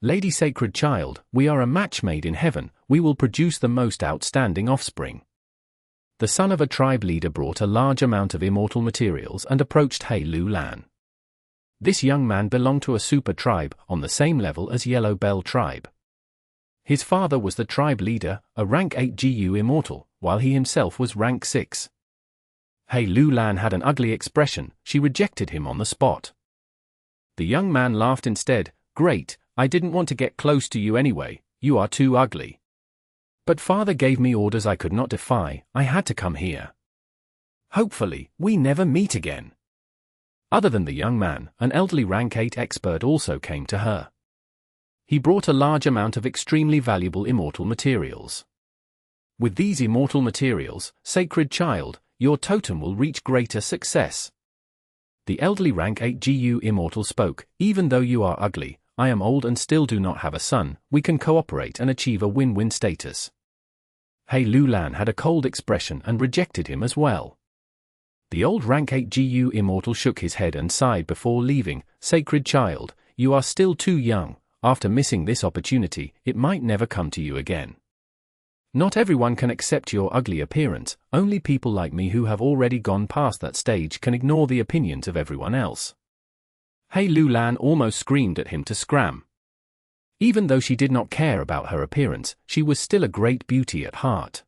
Lady Sacred Child, we are a match made in heaven. We will produce the most outstanding offspring. The son of a tribe leader brought a large amount of immortal materials and approached Hei Lou Lan. This young man belonged to a super tribe, on the same level as Yellow Bell tribe. His father was the tribe leader, a rank 8 Gu Immortal, while he himself was rank 6. Hei Lou Lan had an ugly expression. She rejected him on the spot. The young man laughed instead. Great, I didn't want to get close to you anyway, you are too ugly. But father gave me orders I could not defy. I had to come here. Hopefully, we never meet again. Other than the young man, an elderly rank 8 expert also came to her. He brought a large amount of extremely valuable immortal materials. With these immortal materials, Sacred Child, your totem will reach greater success. The elderly rank 8 Gu Immortal spoke. Even though you are ugly, I am old and still do not have a son, we can cooperate and achieve a win-win status. Hei Lou Lan had a cold expression and rejected him as well. The old rank 8 Gu Immortal shook his head and sighed before leaving. Sacred Child, you are still too young. After missing this opportunity, it might never come to you again. Not everyone can accept your ugly appearance. Only people like me who have already gone past that stage can ignore the opinions of everyone else. Hei Lou Lan almost screamed at him to scram. Even though she did not care about her appearance, she was still a great beauty at heart.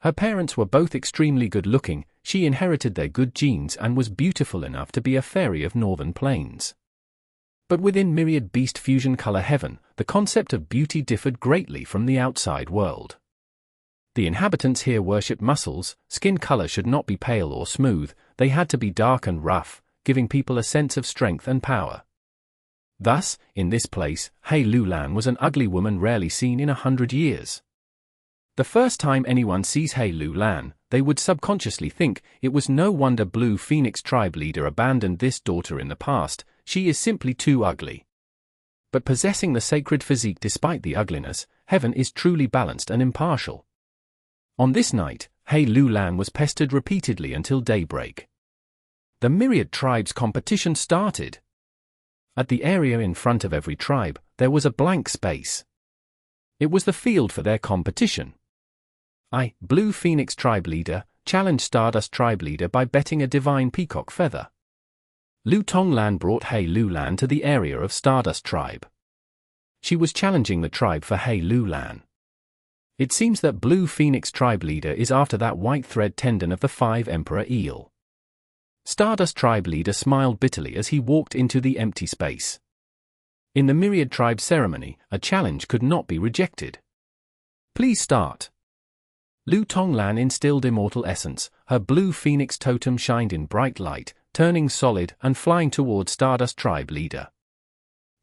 Her parents were both extremely good-looking. She inherited their good genes and was beautiful enough to be a fairy of northern plains. But within myriad beast fusion color heaven, the concept of beauty differed greatly from the outside world. The inhabitants here worshipped muscles. Skin color should not be pale or smooth, they had to be dark and rough, giving people a sense of strength and power. Thus, in this place, Hei Lou Lan was an ugly woman rarely seen in 100 years. The first time anyone sees Hei Lou Lan, they would subconsciously think, it was no wonder Blue Phoenix tribe leader abandoned this daughter in the past, she is simply too ugly. But possessing the sacred physique despite the ugliness, Heaven is truly balanced and impartial. On this night, Hei Lou Lan was pestered repeatedly until daybreak. The myriad tribes competition started. At the area in front of every tribe, there was a blank space. It was the field for their competition. Blue Phoenix tribe leader, challenged Stardust tribe leader by betting a divine peacock feather. Lu Tonglan brought Hei Lou Lan to the area of Stardust tribe. She was challenging the tribe for Hei Lou Lan. It seems that Blue Phoenix tribe leader is after that white thread tendon of the 5 Emperor eel. Stardust tribe leader smiled bitterly as he walked into the empty space. In the myriad tribe ceremony, a challenge could not be rejected. Please start. Lu Tonglan instilled immortal essence, her blue phoenix totem shined in bright light, turning solid and flying towards Stardust tribe leader.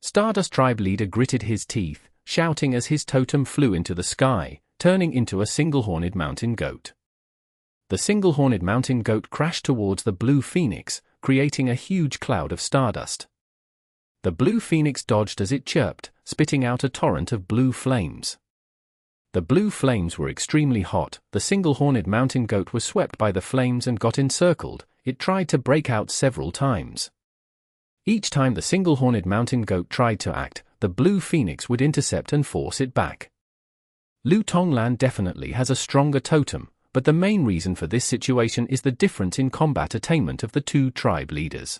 Stardust tribe leader gritted his teeth, shouting as his totem flew into the sky, turning into a single-horned mountain goat. The single-horned mountain goat crashed towards the blue phoenix, creating a huge cloud of stardust. The blue phoenix dodged as it chirped, spitting out a torrent of blue flames. The blue flames were extremely hot, the single-horned mountain goat was swept by the flames and got encircled. It tried to break out several times. Each time the single-horned mountain goat tried to act, the blue phoenix would intercept and force it back. Lu Tonglan definitely has a stronger totem, but the main reason for this situation is the difference in combat attainment of the two tribe leaders.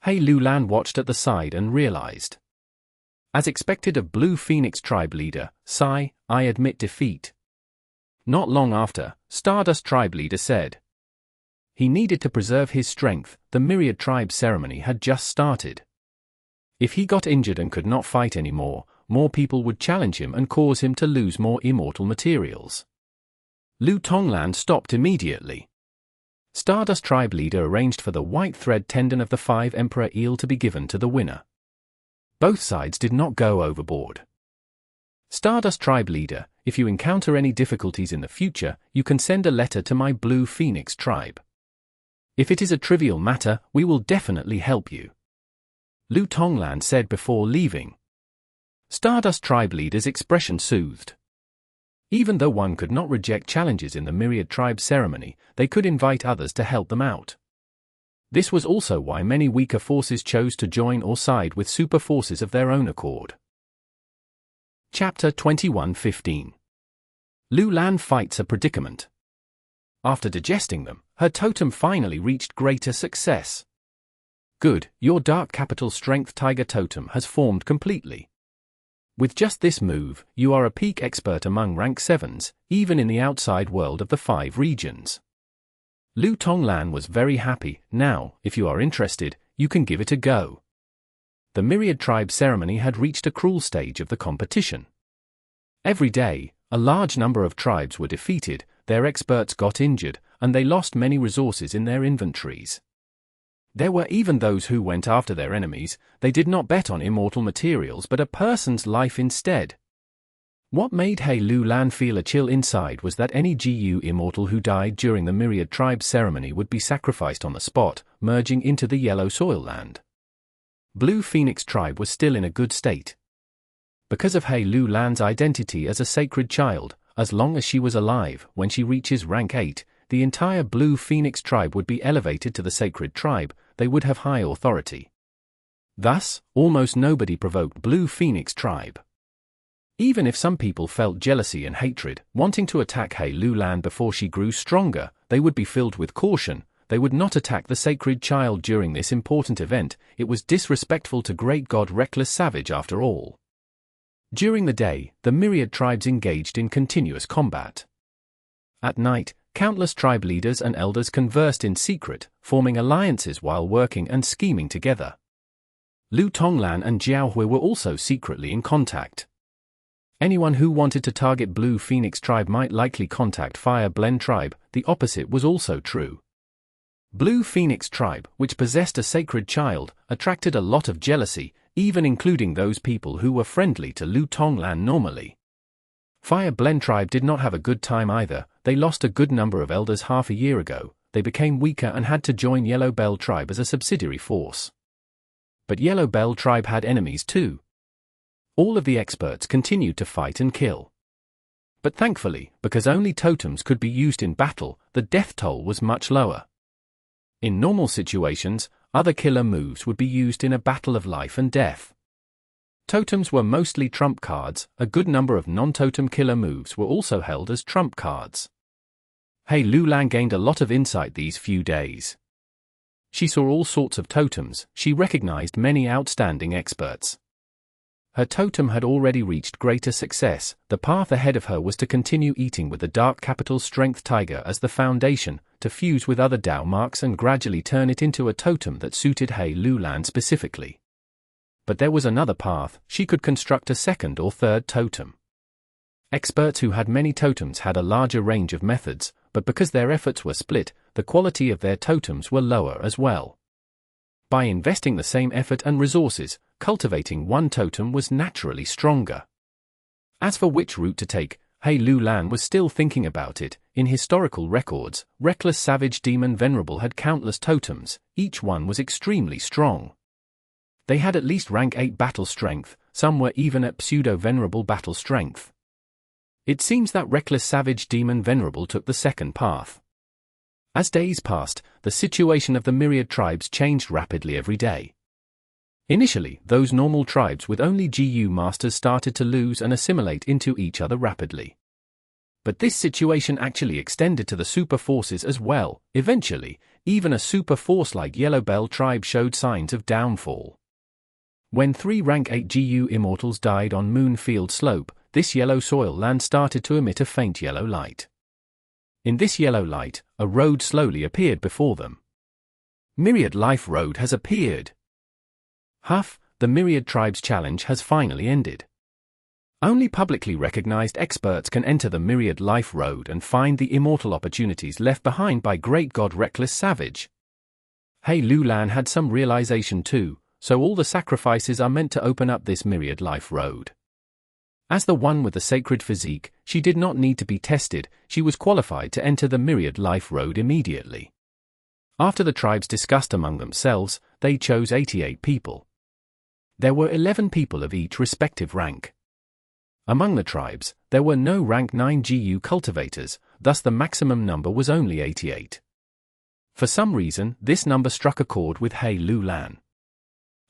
Hei Lou Lan watched at the side and realized. As expected of Blue Phoenix tribe leader, I admit defeat. Not long after, Stardust tribe leader said. He needed to preserve his strength, the myriad tribe ceremony had just started. If he got injured and could not fight anymore, more people would challenge him and cause him to lose more immortal materials. Lu Tonglan stopped immediately. Stardust tribe leader arranged for the white thread tendon of the 5 Emperor eel to be given to the winner. Both sides did not go overboard. Stardust tribe leader, if you encounter any difficulties in the future, you can send a letter to my Blue Phoenix tribe. If it is a trivial matter, we will definitely help you. Lu Tonglan said before leaving. Stardust tribe leader's expression soothed. Even though one could not reject challenges in the myriad tribe ceremony, they could invite others to help them out. This was also why many weaker forces chose to join or side with super forces of their own accord. Chapter 21:15. Lu Lan fights a predicament. After digesting them, her totem finally reached greater success. Good, your Dark Capital Strength Tiger totem has formed completely. With just this move, you are a peak expert among rank 7s, even in the outside world of the 5 regions. Lu Tonglan was very happy. Now, if you are interested, you can give it a go. The myriad tribe ceremony had reached a cruel stage of the competition. Every day, a large number of tribes were defeated, their experts got injured, and they lost many resources in their inventories. There were even those who went after their enemies. They did not bet on immortal materials but a person's life instead. What made Hei Lou Lan feel a chill inside was that any Gu immortal who died during the myriad tribe ceremony would be sacrificed on the spot, merging into the yellow soil land. Blue Phoenix tribe was still in a good state. Because of Hei Lou Lan's identity as a sacred child, as long as she was alive, when she reaches rank 8, the entire Blue Phoenix tribe would be elevated to the sacred tribe. They would have high authority. Thus, almost nobody provoked Blue Phoenix tribe. Even if some people felt jealousy and hatred, wanting to attack Hei Lou Lan before she grew stronger, they would be filled with caution. They would not attack the sacred child during this important event. It was disrespectful to great god Reckless Savage after all. During the day, the myriad tribes engaged in continuous combat. At night, countless tribe leaders and elders conversed in secret, forming alliances while working and scheming together. Lu Tonglan and Xiao were also secretly in contact. Anyone who wanted to target Blue Phoenix tribe might likely contact Fire Blend tribe. The opposite was also true. Blue Phoenix tribe, which possessed a sacred child, attracted a lot of jealousy, even including those people who were friendly to Lu Tonglan normally. Fire Blend tribe did not have a good time either. They lost a good number of elders half a year ago. They became weaker and had to join Yellow Bell tribe as a subsidiary force. But Yellow Bell tribe had enemies too. All of the experts continued to fight and kill. But thankfully, because only totems could be used in battle, the death toll was much lower. In normal situations, other killer moves would be used in a battle of life and death. Totems were mostly trump cards. A good number of non-totem killer moves were also held as trump cards. Hei Lou Lan gained a lot of insight these few days. She saw all sorts of totems. She recognized many outstanding experts. Her totem had already reached greater success. The path ahead of her was to continue eating with the Dark Capital Strength Tiger as the foundation, to fuse with other Dao marks and gradually turn it into a totem that suited Hei Lou Lan specifically. But there was another path. She could construct a second or third totem. Experts who had many totems had a larger range of methods, but because their efforts were split, the quality of their totems were lower as well. By investing the same effort and resources, cultivating one totem was naturally stronger. As for which route to take, Hei Lou Lan was still thinking about it. In historical records, Reckless Savage Demon Venerable had countless totems. Each one was extremely strong. They had at least rank 8 battle strength, some were even at pseudo-venerable battle strength. It seems that Reckless Savage Demon Venerable took the second path. As days passed, the situation of the myriad tribes changed rapidly every day. Initially, those normal tribes with only GU masters started to lose and assimilate into each other rapidly. But this situation actually extended to the super forces as well. Eventually, even a super force like Yellow Bell tribe showed signs of downfall. When 3 rank 8 GU Immortals died on Moonfield Slope, this yellow soil land started to emit a faint yellow light. In this yellow light, a road slowly appeared before them. Myriad Life Road has appeared. Huff, the Myriad Tribe's challenge has finally ended. Only publicly recognized experts can enter the Myriad Life Road and find the immortal opportunities left behind by Great God Reckless Savage. Hei Lou Lan had some realization too, so all the sacrifices are meant to open up this Myriad Life Road. As the one with the sacred physique, she did not need to be tested. She was qualified to enter the Myriad Life Road immediately. After the tribes discussed among themselves, they chose 88 people. There were 11 people of each respective rank. Among the tribes, there were no rank 9 GU cultivators, thus the maximum number was only 88. For some reason, this number struck a chord with Hei Lou Lan.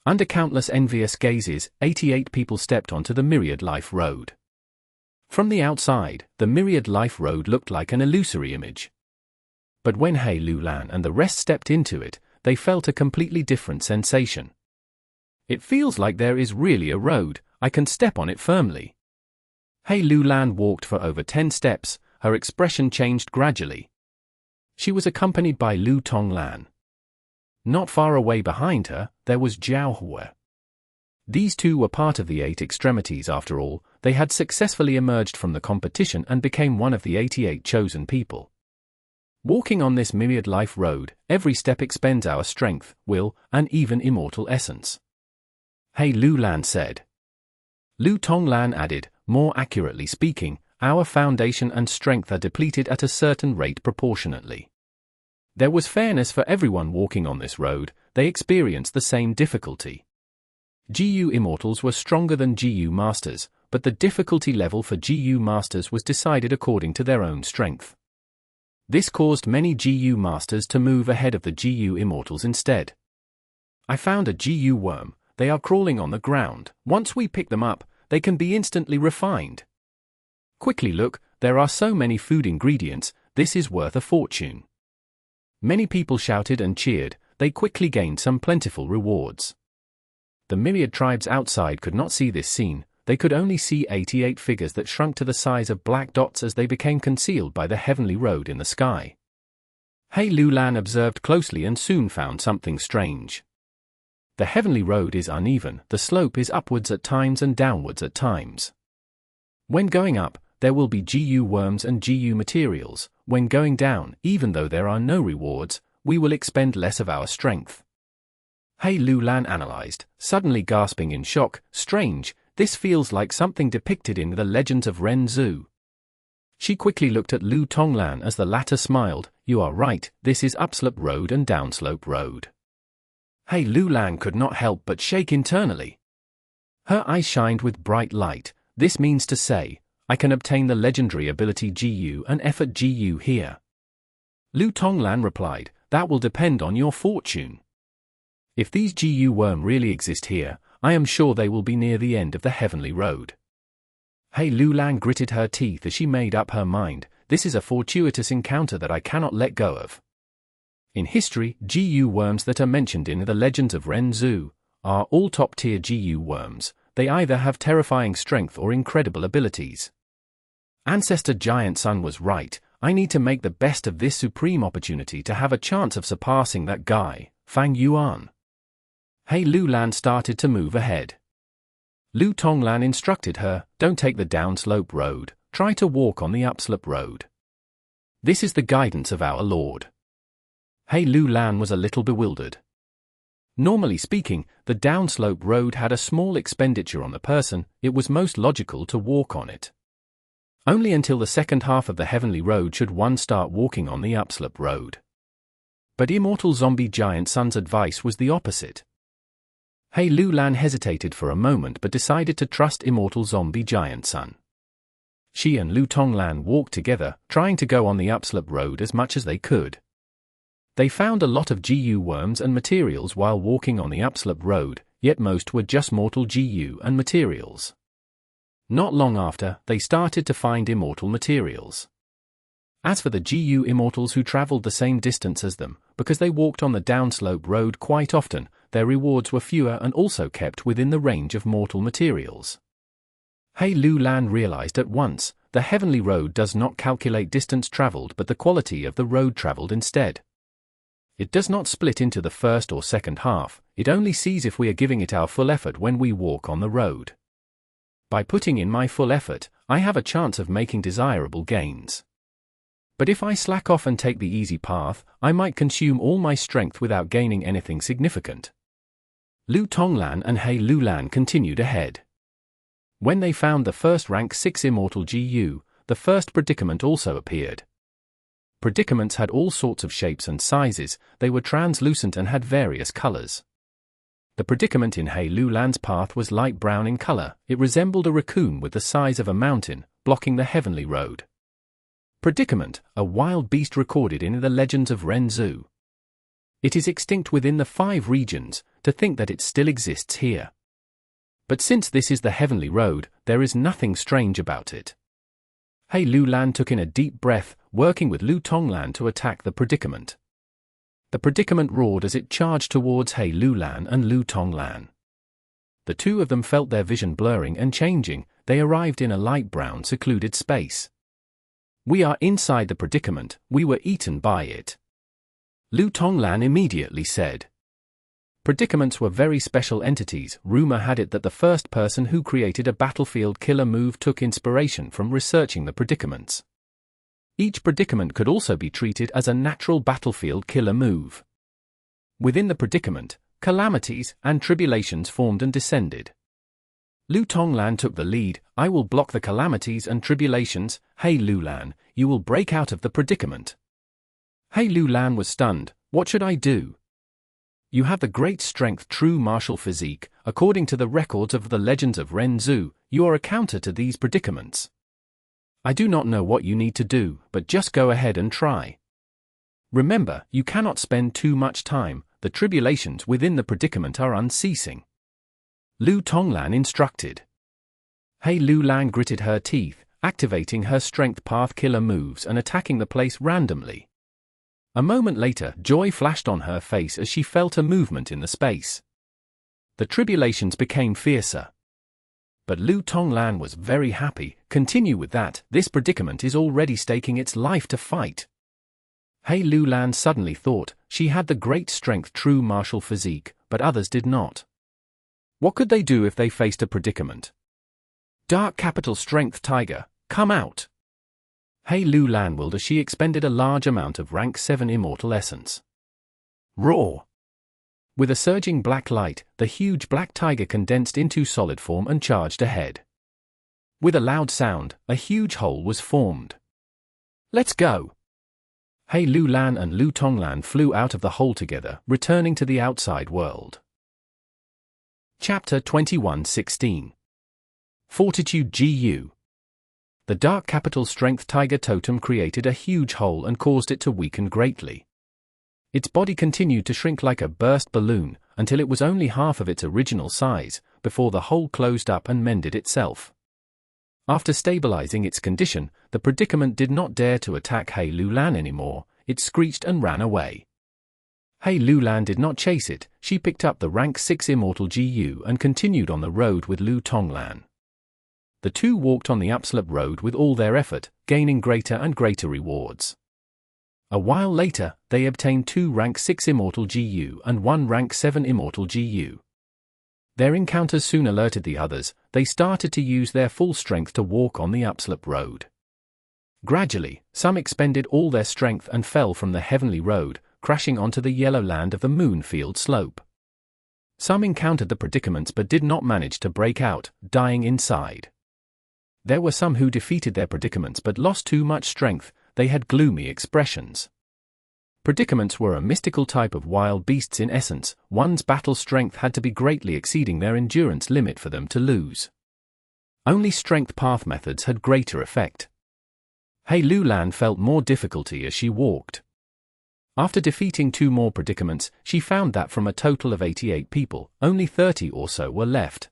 Under countless envious gazes, 88 people stepped onto the Myriad Life Road. From the outside, the Myriad Life Road looked like an illusory image. But when Hei Lou Lan and the rest stepped into it, they felt a completely different sensation. It feels like there is really a road. I can step on it firmly. Hei Lou Lan walked for over 10 steps, her expression changed gradually. She was accompanied by Lu Tong Lan. Not far away behind her, there was Zhao Hue. These two were part of the 8 extremities after all. They had successfully emerged from the competition and became one of the 88 chosen people. Walking on this Myriad Life Road, every step expends our strength, will, and even immortal essence. Hei Lou Lan said. Lu Tong Lan added, more accurately speaking, our foundation and strength are depleted at a certain rate proportionately. There was fairness for everyone walking on this road. They experienced the same difficulty. GU Immortals were stronger than GU Masters, but the difficulty level for GU Masters was decided according to their own strength. This caused many GU Masters to move ahead of the GU Immortals instead. I found a GU worm. They are crawling on the ground. Once we pick them up, they can be instantly refined. Quickly look, there are so many food ingredients, this is worth a fortune. Many people shouted and cheered. They quickly gained some plentiful rewards. The myriad tribes outside could not see this scene. They could only see 88 figures that shrunk to the size of black dots as they became concealed by the heavenly road in the sky. Hei Lou Lan observed closely and soon found something strange. The heavenly road is uneven. The slope is upwards at times and downwards at times. When going up, there will be GU worms and GU materials. When going down, even though there are no rewards, we will expend less of our strength. Hei Lou Lan analyzed, suddenly gasping in shock. Strange, This feels like something depicted in the Legends of Ren Zhu. She quickly looked at Lu Tonglan as the latter smiled. You are right, this is upslope road and downslope road. Hei Lou Lan could not help but shake internally. Her eyes shined with bright light. This means to say, I can obtain the legendary ability Gu and effort Gu here. Lu Tonglan replied, that will depend on your fortune. If these Gu worm really exist here, I am sure they will be near the end of the heavenly road. Hei Lou Lan gritted her teeth as she made up her mind. This is a fortuitous encounter that I cannot let go of. In history, Gu worms that are mentioned in the Legends of Ren Zhu are all top-tier Gu worms. They either have terrifying strength or incredible abilities. Ancestor Giant Sun was right. I need to make the best of this supreme opportunity to have a chance of surpassing that guy, Fang Yuan. Hei Lou Lan started to move ahead. Lu Tonglan instructed her, don't take the downslope road, try to walk on the upslope road. This is the guidance of our Lord. Hei Lou Lan was a little bewildered. Normally speaking, the downslope road had a small expenditure on the person. It was most logical to walk on it. Only until the second half of the heavenly road should one start walking on the upslope road. But Immortal Zombie Giant Sun's advice was the opposite. Hei Lou Lan hesitated for a moment but decided to trust Immortal Zombie Giant Sun. She and Lu Tonglan walked together, trying to go on the upslope road as much as they could. They found a lot of Gu worms and materials while walking on the upslope road, yet most were just mortal Gu and materials. Not long after, they started to find immortal materials. As for the Gu immortals who traveled the same distance as them, because they walked on the downslope road quite often, their rewards were fewer and also kept within the range of mortal materials. Hei Lou Lan realized at once, the heavenly road does not calculate distance traveled but the quality of the road traveled instead. It does not split into the first or second half, it only sees if we are giving it our full effort when we walk on the road. By putting in my full effort, I have a chance of making desirable gains. But if I slack off and take the easy path, I might consume all my strength without gaining anything significant. Lu Tonglan and Hei Lou Lan continued ahead. When they found the first rank 6 immortal Gu, the first predicament also appeared. Predicaments had all sorts of shapes and sizes, they were translucent and had various colors. The predicament in Hei Lou Lan's path was light brown in color. It resembled a raccoon with the size of a mountain, blocking the heavenly road. Predicament, a wild beast recorded in the Legends of Ren Zhu. It is extinct within the 5 regions. To think that it still exists here. But since this is the heavenly road, there is nothing strange about it. Hei Lou Lan took in a deep breath, working with Lu Tonglan to attack the predicament. The predicament roared as it charged towards Hei Lou Lan and Lu Tonglan. The two of them felt their vision blurring and changing. They arrived in a light brown secluded space. We are inside the predicament, we were eaten by it. Lu Tonglan immediately said. Predicaments were very special entities. Rumor had it that the first person who created a battlefield killer move took inspiration from researching the predicaments. Each predicament could also be treated as a natural battlefield killer move. Within the predicament, calamities and tribulations formed and descended. Lu Tonglan took the lead. I will block the calamities and tribulations. Hei Lou Lan, you will break out of the predicament. Hei Lou Lan was stunned. What should I do? You have the great strength, true martial physique. According to the records of the Legends of Ren Zhu, you are a counter to these predicaments. I do not know what you need to do, but just go ahead and try. Remember, you cannot spend too much time. The tribulations within the predicament are unceasing. Lu Tonglan instructed. Hei Lou Lan gritted her teeth, activating her strength path killer moves and attacking the place randomly. A moment later, joy flashed on her face as she felt a movement in the space. The tribulations became fiercer. But Lu Tonglan was very happy. Continue with that, this predicament is already staking its life to fight. Hei Lou Lan suddenly thought, she had the great strength true martial physique, but others did not. What could they do if they faced a predicament? Dark capital strength tiger, come out! Hei Lou Lan willed as she expended a large amount of rank 7 immortal essence. Roar! With a surging black light, the huge black tiger condensed into solid form and charged ahead. With a loud sound, a huge hole was formed.
Let's go!
Hei Lou Lan and Lu Tonglan flew out of the hole together, returning to the outside world. Chapter 21:16 Fortitude Gu. The Dark Capital Strength Tiger Totem created a huge hole and caused it to weaken greatly. Its body continued to shrink like a burst balloon, until it was only half of its original size, before the hole closed up and mended itself. After stabilizing its condition, the predicament did not dare to attack Hei Lou Lan anymore. It screeched and ran away. Hei Lou Lan did not chase it. She picked up the rank 6 Immortal Gu and continued on the road with Lu Tonglan. The two walked on the upslope road with all their effort, gaining greater and greater rewards. A while later, they obtained 2 rank 6 Immortal Gu and 1 rank 7 Immortal Gu. Their encounters soon alerted the others. They started to use their full strength to walk on the upslope road. Gradually, some expended all their strength and fell from the heavenly road, crashing onto the yellow land of the moon-field slope. Some encountered the predicaments but did not manage to break out, dying inside. There were some who defeated their predicaments but lost too much strength. They had gloomy expressions. Predicaments were a mystical type of wild beasts in essence. One's battle strength had to be greatly exceeding their endurance limit for them to lose. Only strength path methods had greater effect. Hei Lou Lan felt more difficulty as she walked. After defeating 2 more predicaments, she found that from a total of 88 people, only 30 or so were left.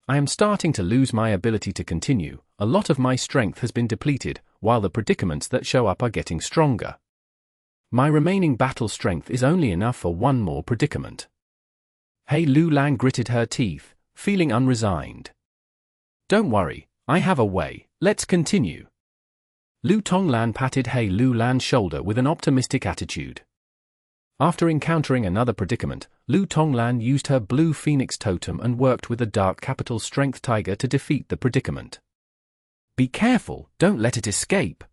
I am starting to lose my ability to continue. A lot of my strength has been depleted, while the predicaments that show up are getting stronger. My remaining battle strength is only enough for 1 more predicament. Hei Lou Lan gritted her teeth, feeling unresigned. Don't worry, I have a way, let's continue. Lu Tonglan patted Hei Lou Lan's shoulder with an optimistic attitude. After encountering another predicament, Lu Tonglan used her blue phoenix totem and worked with the Dark Capital Strength Tiger to defeat the predicament. Be careful, don't let it escape.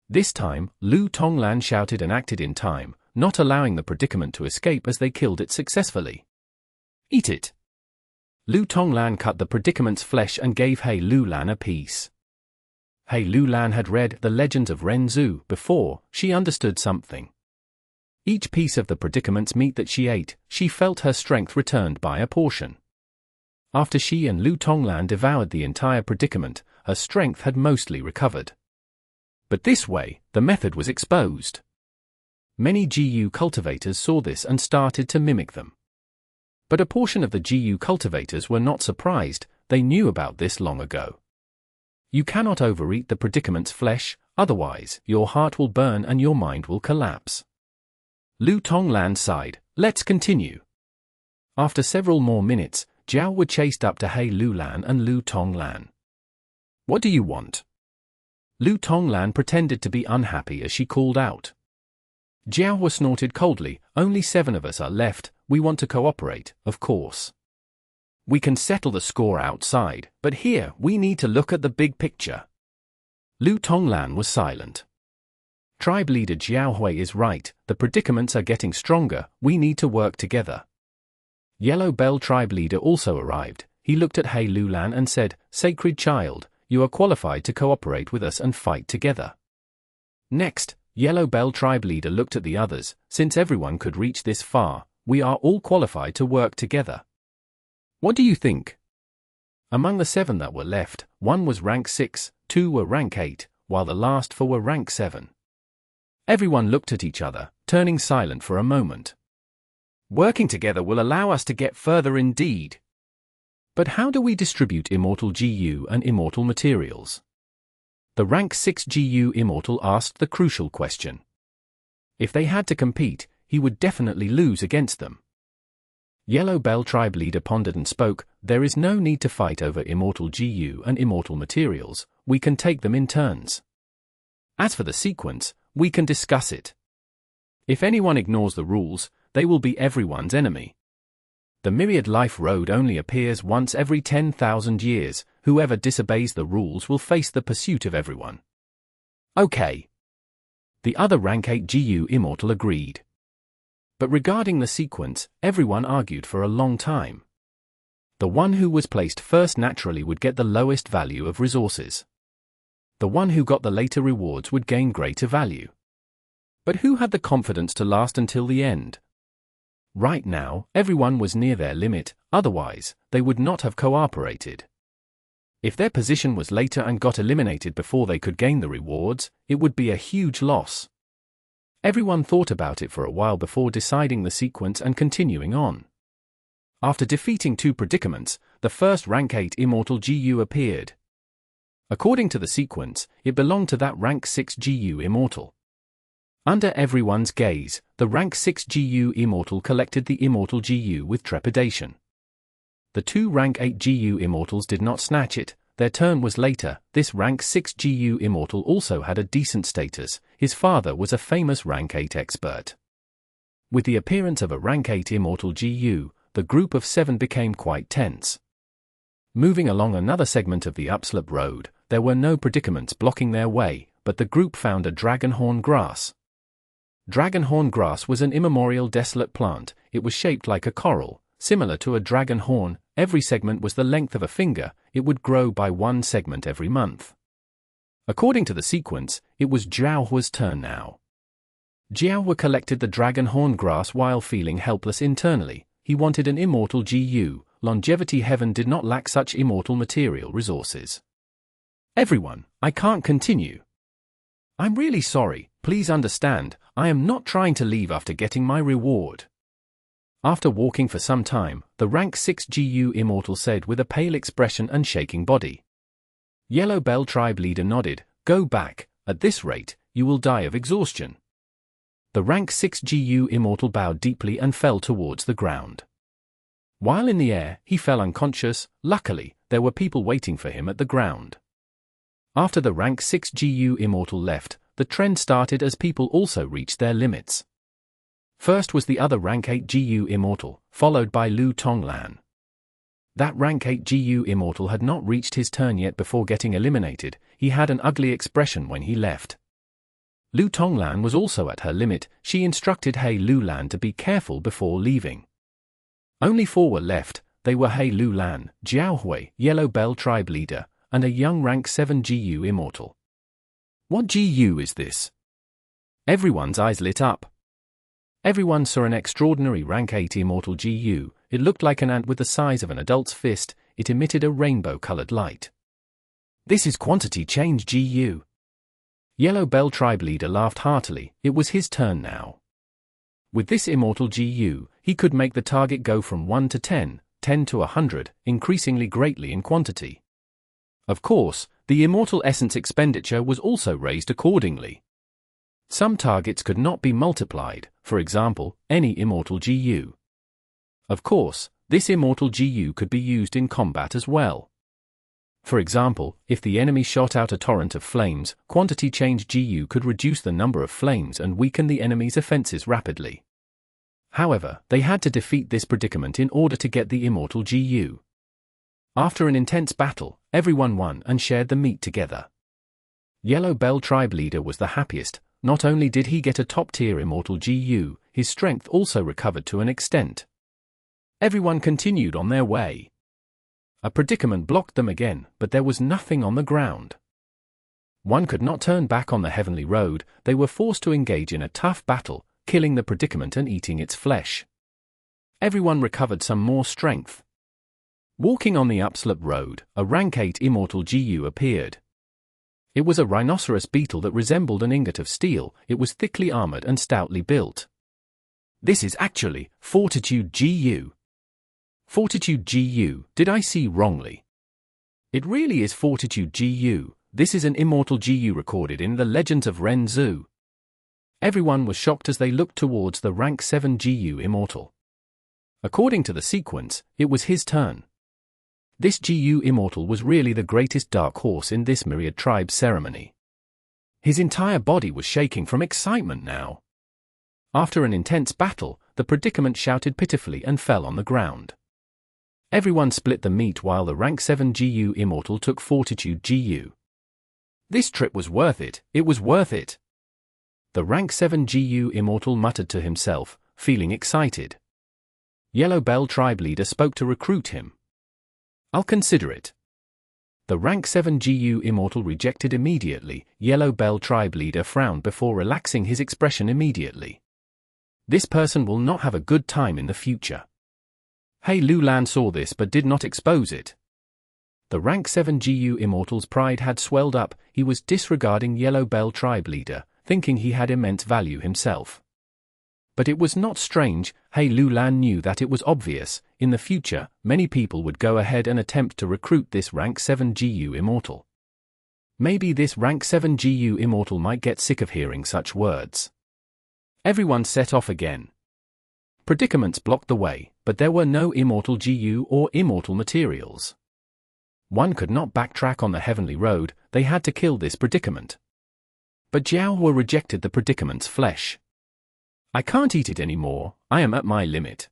This time, Lu Tonglan shouted and acted in time, not allowing the predicament to escape as they killed it successfully. Eat it. Lu Tonglan cut the predicament's flesh and gave Hei Lou Lan a piece. Hei Lou Lan had read The Legends of Ren Zhu before. She understood something. Each piece of the predicament's meat that she ate, she felt her strength returned by a portion. After she and Lu Tonglan devoured the entire predicament, her strength had mostly recovered. But this way, the method was exposed. Many GU cultivators saw this and started to mimic them. But a portion of the GU cultivators were not surprised. They knew about this long ago. You cannot overeat the predicament's flesh, otherwise, your heart will burn and your mind will collapse. Lu Tonglan sighed. Let's continue. After several more minutes, Xiao were chased up to Hei Lou Lan and Lu Tonglan. What do you want? Lu Tonglan pretended to be unhappy as she called out. Xiao snorted coldly. Only 7 of us are left. We want to cooperate, of course. We can settle the score outside, but here we need to look at the big picture. Lu Tonglan was silent. Tribe leader Xiao is right. The predicaments are getting stronger. We need to work together. Yellow Bell tribe leader also arrived. He looked at Hei Lou Lan and said, Sacred child, you are qualified to cooperate with us and fight together. Next, Yellow Bell tribe leader looked at the others. Since everyone could reach this far, we are all qualified to work together. What do you think? Among the 7 that were left, 1 was rank 6, 2 were rank 8, while the last 4 were rank 7. Everyone looked at each other, turning silent for a moment. Working together will allow us to get further indeed. But how do we distribute Immortal Gu and Immortal materials? The rank 6 Gu Immortal asked the crucial question. If they had to compete, he would definitely lose against them. Yellow Bell tribe leader pondered and spoke. There is no need to fight over Immortal Gu and Immortal materials. We can take them in turns. As for the sequence, we can discuss it. If anyone ignores the rules, they will be everyone's enemy. The Myriad Life Road only appears once every 10,000 years. Whoever disobeys the rules will face the pursuit of everyone. Okay. The other rank 8 GU Immortal agreed. But regarding the sequence, everyone argued for a long time. The one who was placed first naturally would get the lowest value of resources. The one who got the later rewards would gain greater value. But who had the confidence to last until the end? Right now, everyone was near their limit, otherwise, they would not have cooperated. If their position was later and got eliminated before they could gain the rewards, it would be a huge loss. Everyone thought about it for a while before deciding the sequence and continuing on. After defeating 2 predicaments, the first rank 8 Immortal Gu appeared. According to the sequence, it belonged to that rank 6 Gu Immortal. Under everyone's gaze, the rank 6 Gu Immortal collected the Immortal Gu with trepidation. The 2 rank 8 Gu Immortals did not snatch it, their turn was later. This rank 6 Gu Immortal also had a decent status, his father was a famous rank 8 expert. With the appearance of a rank 8 Immortal Gu, the group of 7 became quite tense. Moving along another segment of the upslope road, there were no predicaments blocking their way, but the group found a dragonhorn grass. Dragonhorn grass was an immemorial desolate plant. It was shaped like a coral, similar to a dragon horn. Every segment was the length of a finger. It would grow by 1 segment every month. According to the sequence, it was Xiao's turn now. Xiao collected the dragonhorn grass while feeling helpless internally. He wanted an immortal Gu. Longevity Heaven did not lack such immortal material resources. Everyone, I can't continue. I'm really sorry, please understand, I am not trying to leave after getting my reward. After walking for some time, the rank 6 Gu Immortal said with a pale expression and shaking body. Yellow Bell tribe leader nodded, go back, at this rate, you will die of exhaustion. The rank 6 Gu Immortal bowed deeply and fell towards the ground. While in the air, he fell unconscious. Luckily, there were people waiting for him at the ground. After the rank 6 Gu Immortal left, the trend started as people also reached their limits. First was the other rank 8 Gu Immortal, followed by Lu Lan. That rank 8 Gu Immortal had not reached his turn yet before getting eliminated. He had an ugly expression when he left. Lu Lan was also at her limit. She instructed Hei Lou Lan to be careful before leaving. Only 4 were left. They were Hei Lou Lan, Shuai, Yellow Bell tribe leader, and a young rank 7 Gu Immortal. What Gu is this? Everyone's eyes lit up. Everyone saw an extraordinary rank 8 Immortal Gu. It looked like an ant with the size of an adult's fist. It emitted a rainbow-colored light. This is quantity change Gu. Yellow Bell tribe leader laughed heartily. It was his turn now. With this Immortal Gu, he could make the target go from 1 to 10, 10 to 100, increasingly greatly in quantity. Of course, the Immortal Essence expenditure was also raised accordingly. Some targets could not be multiplied, for example, any Immortal Gu. Of course, this Immortal Gu could be used in combat as well. For example, if the enemy shot out a torrent of flames, quantity change Gu could reduce the number of flames and weaken the enemy's offenses rapidly. However, they had to defeat this predicament in order to get the Immortal Gu. After an intense battle, everyone won and shared the meat together. Yellow Bell tribe leader was the happiest. Not only did he get a top-tier Immortal Gu, his strength also recovered to an extent. Everyone continued on their way. A predicament blocked them again, but there was nothing on the ground. One could not turn back on the heavenly road. They were forced to engage in a tough battle, killing the predicament and eating its flesh. Everyone recovered some more strength. Walking on the upslope road, a rank 8 Immortal Gu appeared. It was a rhinoceros beetle that resembled an ingot of steel. It was thickly armored and stoutly built. This is actually Fortitude Gu. Fortitude Gu, did I see wrongly? It really is Fortitude Gu. This is an Immortal Gu recorded in the Legends of Ren Zhu. Everyone was shocked as they looked towards the rank 7 Gu Immortal. According to the sequence, it was his turn. This Gu Immortal was really the greatest dark horse in this myriad tribe ceremony. His entire body was shaking from excitement now. After an intense battle, the predicament shouted pitifully and fell on the ground. Everyone split the meat while the rank 7 Gu Immortal took Fortitude Gu. This trip was worth it, it was worth it. The rank 7 Gu Immortal muttered to himself, feeling excited. Yellow Bell tribe leader spoke to recruit him. "I'll consider it." The rank 7 GU Immortal rejected immediately. Yellow Bell tribe leader frowned before relaxing his expression immediately. This person will not have a good time in the future. Hei Lou Lan saw this but did not expose it. The rank 7 GU Immortal's pride had swelled up. He was disregarding Yellow Bell tribe leader, thinking he had immense value himself. But it was not strange. Hei Lou Lan knew that it was obvious. In the future, many people would go ahead and attempt to recruit this rank 7 GU Immortal. Maybe this rank 7 GU Immortal might get sick of hearing such words. Everyone set off again. Predicaments blocked the way, but there were no Immortal GU or Immortal materials. One could not backtrack on the heavenly road. They had to kill this predicament. But Xiao rejected the predicament's flesh. "I can't eat it anymore. I am at my limit.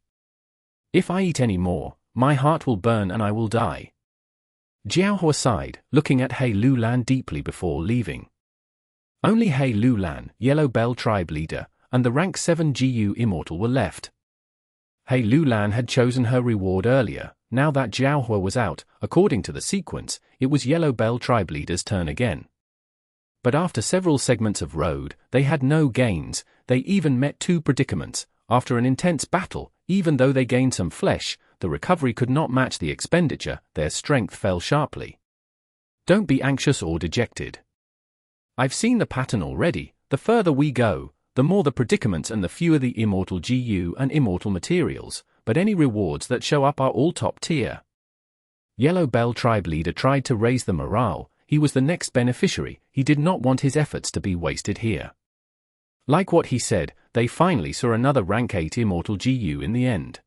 If I eat any more, my heart will burn and I will die." Xiao sighed, looking at Hei Lou Lan deeply before leaving. Only Hei Lou Lan, Yellow Bell tribe leader, and the rank 7 GU Immortal were left. Hei Lou Lan had chosen her reward earlier. Now that Xiao was out, according to the sequence, it was Yellow Bell tribe leader's turn again. But after several segments of road, they had no gains. They even met two predicaments. After an intense battle, even though they gained some flesh, the recovery could not match the expenditure. Their strength fell sharply. Don't be anxious or dejected. I've seen the pattern already. The further we go, the more the predicaments and the fewer the Immortal GU and Immortal materials, but any rewards that show up are all top tier. Yellow Bell tribe leader tried to raise the morale. He was the next beneficiary. He did not want his efforts to be wasted here. Like what he said, they finally saw another rank 8 Immortal GU in the end.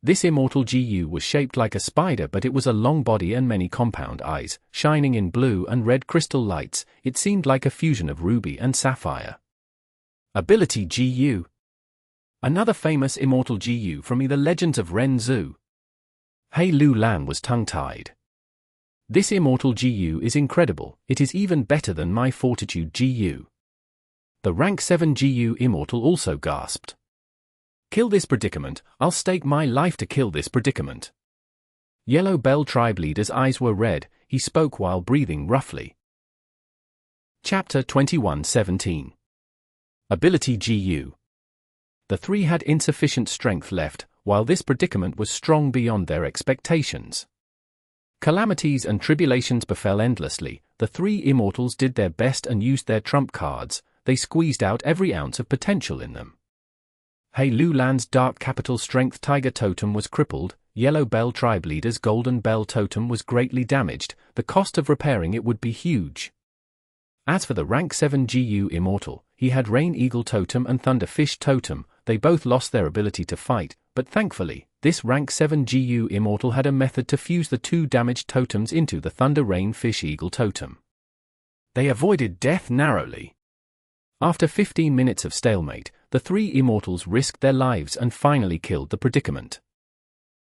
This Immortal GU was shaped like a spider, but it was a long body and many compound eyes, shining in blue and red crystal lights. It seemed like a fusion of ruby and sapphire. Ability GU. Another famous Immortal GU from the Legends of Ren Zhu. Hei Lou Lan was tongue-tied. This Immortal GU is incredible. It is even better than my Fortitude GU. The rank 7 GU Immortal also gasped. Kill this predicament. I'll stake my life to kill this predicament. Yellow Bell tribe leader's eyes were red. He spoke while breathing roughly. Chapter 21:17. Ability GU. The three had insufficient strength left, while this predicament was strong beyond their expectations. Calamities and tribulations befell endlessly. The three Immortals did their best and used their trump cards. They squeezed out every ounce of potential in them. Hei Lou Lan's Dark Capital Strength Tiger Totem was crippled. Yellow Bell tribe leader's Golden Bell Totem was greatly damaged. The cost of repairing it would be huge. As for the rank 7 GU Immortal, he had Rain Eagle Totem and Thunder Fish Totem. They both lost their ability to fight, but thankfully, this rank 7 GU Immortal had a method to fuse the two damaged totems into the Thunder Rain Fish Eagle Totem. They avoided death narrowly. After 15 minutes of stalemate, the three Immortals risked their lives and finally killed the predicament.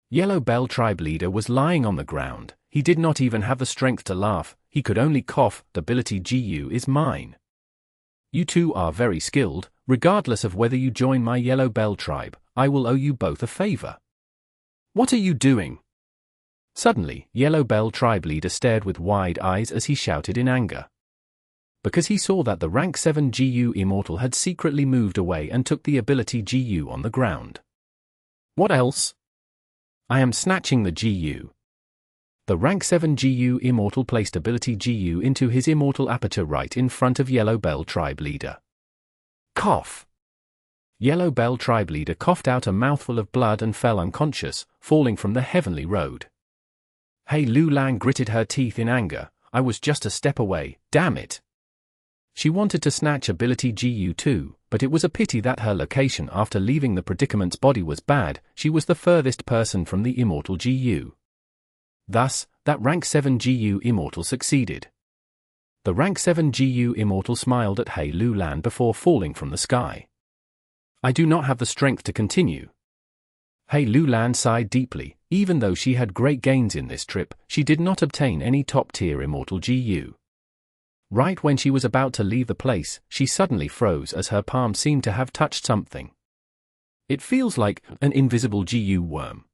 Yellow Bell tribe leader was lying on the ground. He did not even have the strength to laugh. He could only cough. The ability GU is mine. You two are very skilled. Regardless of whether you join my Yellow Bell tribe, I will owe you both a favor. What are you doing? Suddenly, Yellow Bell tribe leader stared with wide eyes as he shouted in anger. Because he saw that the rank 7 GU Immortal had secretly moved away and took the ability GU on the ground. What else? I am snatching the GU. The rank 7 GU Immortal placed ability GU into his Immortal aperture right in front of Yellow Bell tribe leader. Cough. Yellow Bell tribe leader coughed out a mouthful of blood and fell unconscious, falling from the heavenly road. Hei Lou Lan gritted her teeth in anger. I was just a step away, damn it. She wanted to snatch ability GU too, but it was a pity that her location after leaving the predicament's body was bad. She was the furthest person from the Immortal GU. Thus, that rank 7 GU Immortal succeeded. The rank 7 GU Immortal smiled at Hei Lou Lan before falling from the sky. I do not have the strength to continue. Hei Lou Lan sighed deeply. Even though she had great gains in this trip, she did not obtain any top-tier Immortal GU. Right when she was about to leave the place, she suddenly froze as her palm seemed to have touched something. It feels like an invisible Gu worm.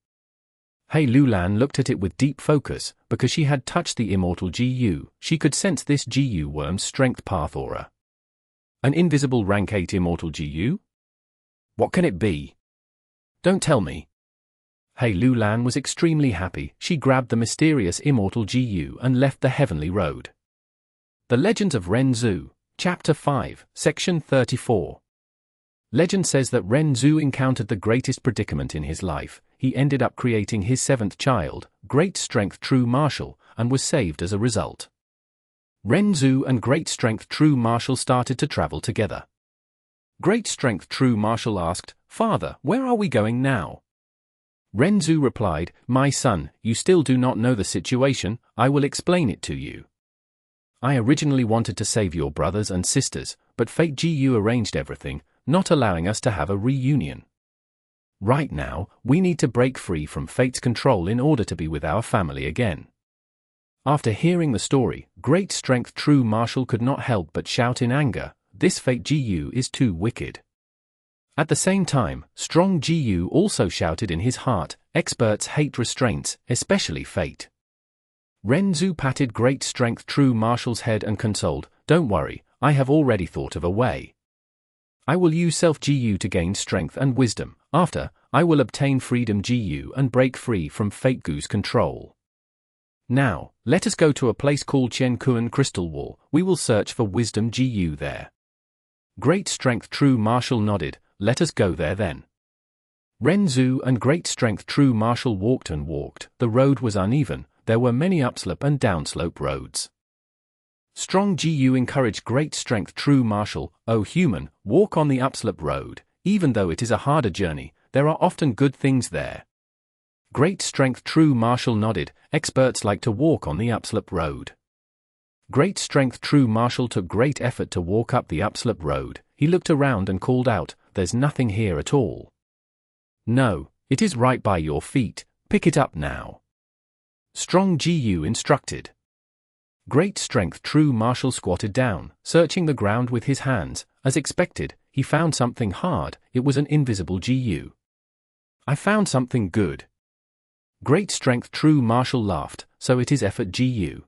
Hei Lou Lan looked at it with deep focus. Because she had touched the immortal Gu, she could sense this Gu worm's strength path aura. An invisible rank 8 immortal Gu? What can it be? Don't tell me. Hei Lou Lan was extremely happy. She grabbed the mysterious immortal Gu and left the heavenly road. The Legends of Ren Zhu, Chapter 5, Section 34. Legend says that Ren Zhu encountered the greatest predicament in his life. He ended up creating his 7th child, Great Strength True Martial, and was saved as a result. Ren Zhu and Great Strength True Martial started to travel together. Great Strength True Martial asked, "Father, where are we going now?" Ren Zhu replied, "My son, you still do not know the situation. I will explain it to you. I originally wanted to save your brothers and sisters, but Fate Gu arranged everything, not allowing us to have a reunion. Right now, we need to break free from Fate's control in order to be with our family again." After hearing the story, Great Strength True Martial could not help but shout in anger, "This Fate Gu is too wicked." At the same time, Strong Gu also shouted in his heart, "Experts hate restraints, especially Fate." Ren Zhu patted Great Strength True Martial's head and consoled, "Don't worry, I have already thought of a way. I will use Self-Gu to gain strength and wisdom. After, I will obtain Freedom Gu and break free from Fate Gu's control. Now, let us go to a place called Chen Kuan Crystal Wall. We will search for Wisdom Gu there." Great Strength True Martial nodded, "Let us go there then." Ren Zhu and Great Strength True Martial walked and walked. The road was uneven. There were many upslope and downslope roads. Strong Gu encouraged Great Strength True Martial, "O human, walk on the upslope road. Even though it is a harder journey, there are often good things there." Great Strength True Martial nodded, "Experts like to walk on the upslope road." Great Strength True Martial took great effort to walk up the upslope road. He looked around and called out, "There's nothing here at all." "No, it is right by your feet. Pick it up now." Strong Gu instructed. Great Strength True Martial squatted down, searching the ground with his hands. As expected, he found something hard. It was an invisible Gu. "I found something good." Great Strength True Martial laughed, "So it is Effort Gu."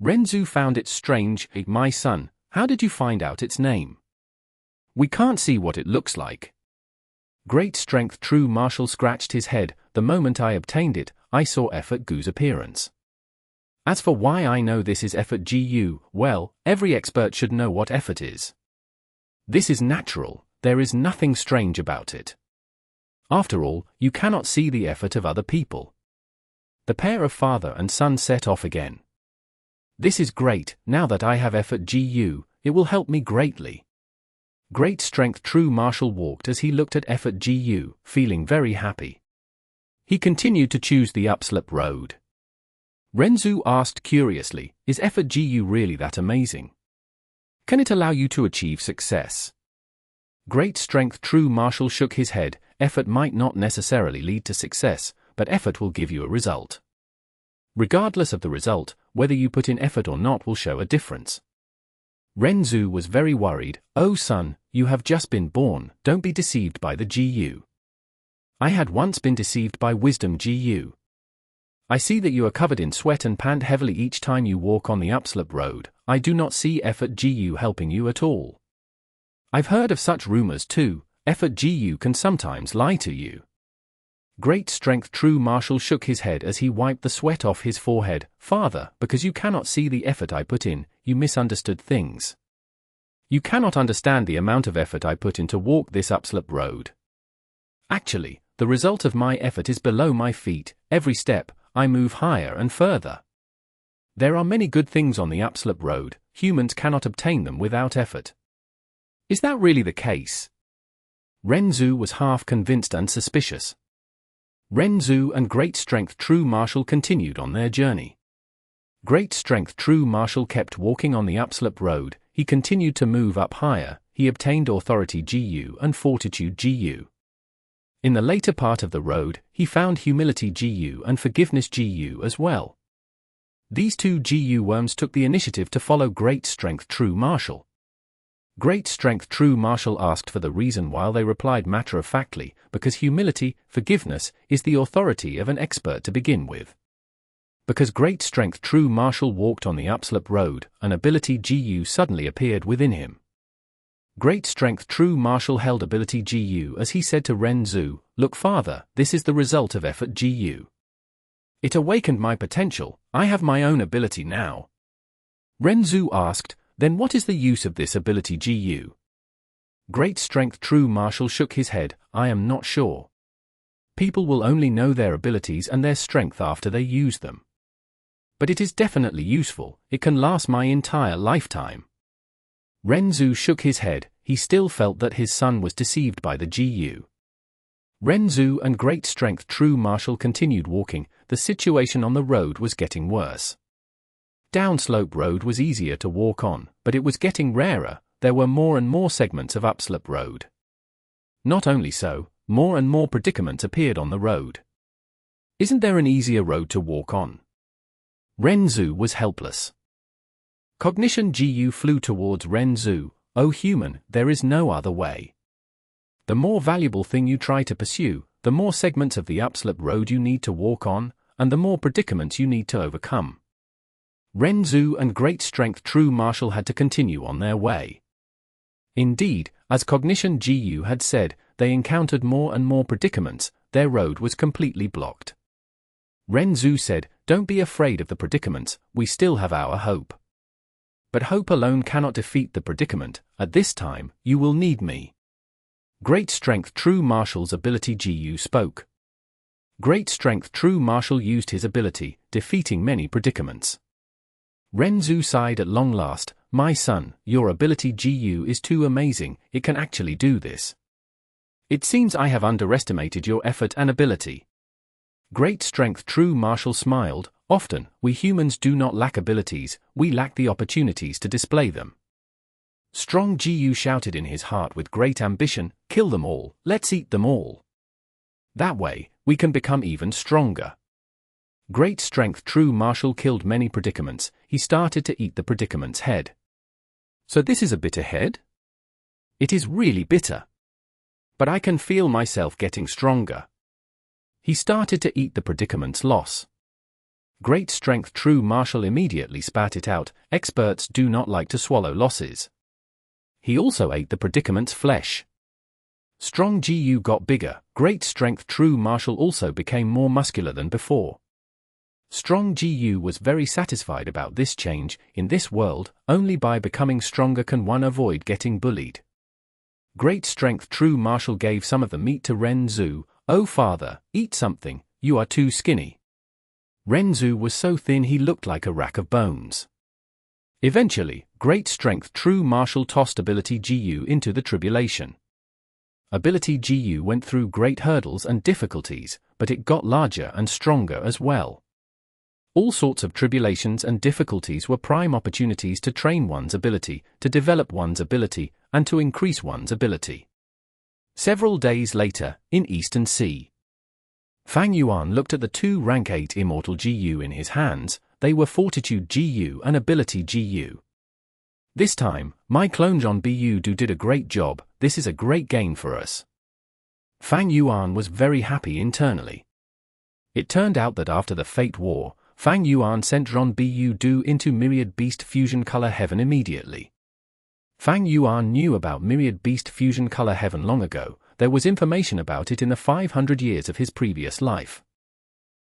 Ren Zhu found it strange. "My son, how did you find out its name? We can't see what it looks like." Great Strength True Martial scratched his head. "The moment I obtained it, I saw Effort Gu's appearance. As for why I know this is Effort Gu, well, every expert should know what effort is. This is natural, there is nothing strange about it. After all, you cannot see the effort of other people." The pair of father and son set off again. "This is great. Now that I have Effort Gu, it will help me greatly." Great Strength True Martial walked as he looked at Effort Gu, feeling very happy. He continued to choose the upslope road. Ren Zhu asked curiously, "Is Effort Gu really that amazing? Can it allow you to achieve success?" Great Strength True Martial shook his head. "Effort might not necessarily lead to success, but effort will give you a result. Regardless of the result, whether you put in effort or not will show a difference." Ren Zhu was very worried. "Oh son, you have just been born, don't be deceived by the Gu. I had once been deceived by Wisdom Gu. I see that you are covered in sweat and pant heavily each time you walk on the upslope road. I do not see Effort Gu helping you at all. I've heard of such rumors too. Effort Gu can sometimes lie to you." Great Strength True Martial shook his head as he wiped the sweat off his forehead. "Father, because you cannot see the effort I put in, you misunderstood things. You cannot understand the amount of effort I put in to walk this upslope road. Actually, the result of my effort is below my feet. Every step, I move higher and further. There are many good things on the upslope road. Humans cannot obtain them without effort." "Is that really the case?" Ren Zhu was half convinced and suspicious. Ren Zhu and Great Strength True Martial continued on their journey. Great Strength True Martial kept walking on the upslope road. He continued to move up higher. He obtained Authority Gu and Fortitude Gu. In the later part of the road, he found Humility Gu and Forgiveness Gu as well. These two Gu worms took the initiative to follow Great Strength True Martial. Great Strength True Marshal asked for the reason while they replied matter-of-factly, because humility, forgiveness, is the authority of an expert to begin with. Because Great Strength True Marshal walked on the upslope road, an ability Gu suddenly appeared within him. Great Strength True Marshal held ability Gu as he said to Ren Zhu, "Look father, this is the result of effort Gu. It awakened my potential, I have my own ability now." Ren Zhu asked, "Then what is the use of this ability Gu?" Great Strength True Marshal shook his head, "I am not sure. People will only know their abilities and their strength after they use them. But it is definitely useful, it can last my entire lifetime." Ren Zhu shook his head, he still felt that his son was deceived by the Gu. Ren Zhu and Great Strength True Marshal continued walking, the situation on the road was getting worse. Downslope road was easier to walk on, but it was getting rarer, there were more and more segments of upslope road. Not only so, more and more predicaments appeared on the road. Isn't there an easier road to walk on? Ren Zhu was helpless. Cognition Gu flew towards Ren Zhu, "Oh human, there is no other way. The more valuable thing you try to pursue, the more segments of the upslope road you need to walk on, and the more predicaments you need to overcome." Ren Zhu and Great Strength True Marshal had to continue on their way. Indeed, as Cognition Gu had said, they encountered more and more predicaments, their road was completely blocked. Ren Zhu said, "Don't be afraid of the predicaments, we still have our hope. But hope alone cannot defeat the predicament, at this time, you will need me." Great Strength True Marshal's ability Gu spoke. Great Strength True Marshal used his ability, defeating many predicaments. Ren Zhu sighed at long last, "My son, your ability Gu is too amazing, it can actually do this. It seems I have underestimated your effort and ability." Great Strength True Marshal smiled, "Often, we humans do not lack abilities, we lack the opportunities to display them." Strong Gu shouted in his heart with great ambition, "Kill them all, let's eat them all. That way, we can become even stronger." Great Strength True Marshal killed many predicaments, he started to eat the predicament's head. "So this is a bitter head? It is really bitter. But I can feel myself getting stronger." He started to eat the predicament's loss. Great Strength True Marshal immediately spat it out, experts do not like to swallow losses. He also ate the predicament's flesh. Strong Gu got bigger, Great Strength True Marshal also became more muscular than before. Strong Gu was very satisfied about this change, in this world, only by becoming stronger can one avoid getting bullied. Great Strength True Marshal gave some of the meat to Ren Zhu, "Oh father, eat something, you are too skinny." Ren Zhu was so thin he looked like a rack of bones. Eventually, Great Strength True Marshal tossed ability Gu into the Tribulation. Ability Gu went through great hurdles and difficulties, but it got larger and stronger as well. All sorts of tribulations and difficulties were prime opportunities to train one's ability, to develop one's ability, and to increase one's ability. Several days later, in Eastern Sea, Fang Yuan looked at the two rank 8 Immortal Gu in his hands, they were Fortitude Gu and Ability Gu. "This time, my clone John Bu did a great job, this is a great gain for us." Fang Yuan was very happy internally. It turned out that after the Fate War, Fang Yuan sent Zhon Bu into Myriad Beast Fusion Color Heaven immediately. Fang Yuan knew about Myriad Beast Fusion Color Heaven long ago, there was information about it in the 500 years of his previous life.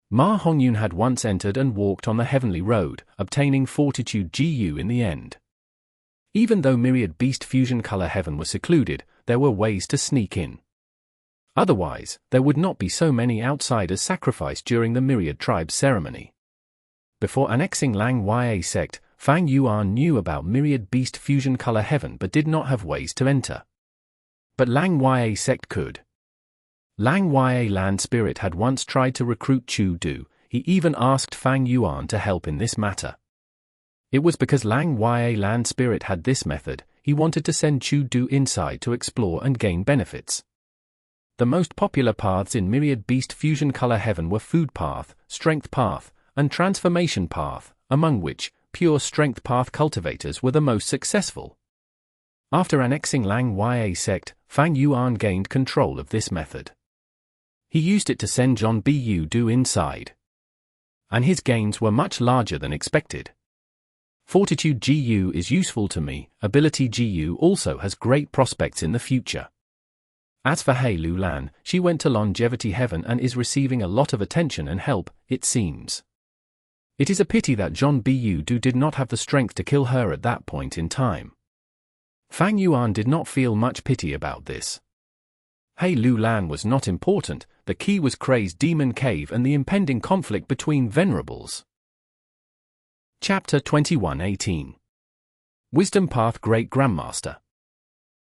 Ma Hongyun had once entered and walked on the heavenly road, obtaining Fortitude Gu in the end. Even though Myriad Beast Fusion Color Heaven was secluded, there were ways to sneak in. Otherwise, there would not be so many outsiders sacrificed during the Myriad Tribe ceremony. Before annexing Lang Ya sect, Fang Yuan knew about Myriad Beast Fusion Color Heaven but did not have ways to enter. But Lang Ya sect could. Lang Ya Land Spirit had once tried to recruit Chu Du, he even asked Fang Yuan to help in this matter. It was because Lang Ya Land Spirit had this method, he wanted to send Chu Du inside to explore and gain benefits. The most popular paths in Myriad Beast Fusion Color Heaven were Food Path, Strength Path, and Transformation Path, among which, Pure Strength Path cultivators were the most successful. After annexing Lang Ya sect, Fang Yuan gained control of this method. He used it to send John Bu inside. And his gains were much larger than expected. Fortitude Gu is useful to me, ability Gu also has great prospects in the future. As for Hei Lou Lan, she went to Longevity Heaven and is receiving a lot of attention and help, it seems. It is a pity that John Bu did not have the strength to kill her at that point in time. Fang Yuan did not feel much pity about this. Hei Lou Lan was not important, the key was Crazed Demon Cave and the impending conflict between venerables. Chapter 21:18 Wisdom Path Great Grandmaster.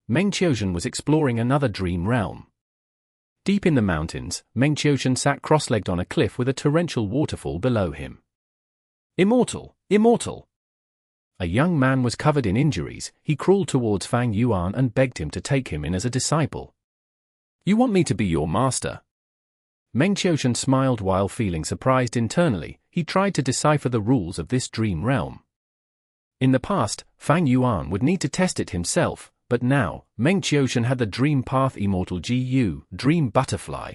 Meng Qiuzhen was exploring another dream realm. Deep in the mountains, Meng Qiuzhen sat cross-legged on a cliff with a torrential waterfall below him. Immortal, immortal! A young man was covered in injuries. He crawled towards Fang Yuan and begged him to take him in as a disciple. You want me to be your master? Meng Qiuzhen smiled while feeling surprised internally. He tried to decipher the rules of this dream realm. In the past, Fang Yuan would need to test it himself, but now, Meng Qiuzhen had the Dream Path Immortal Gu, Dream Butterfly.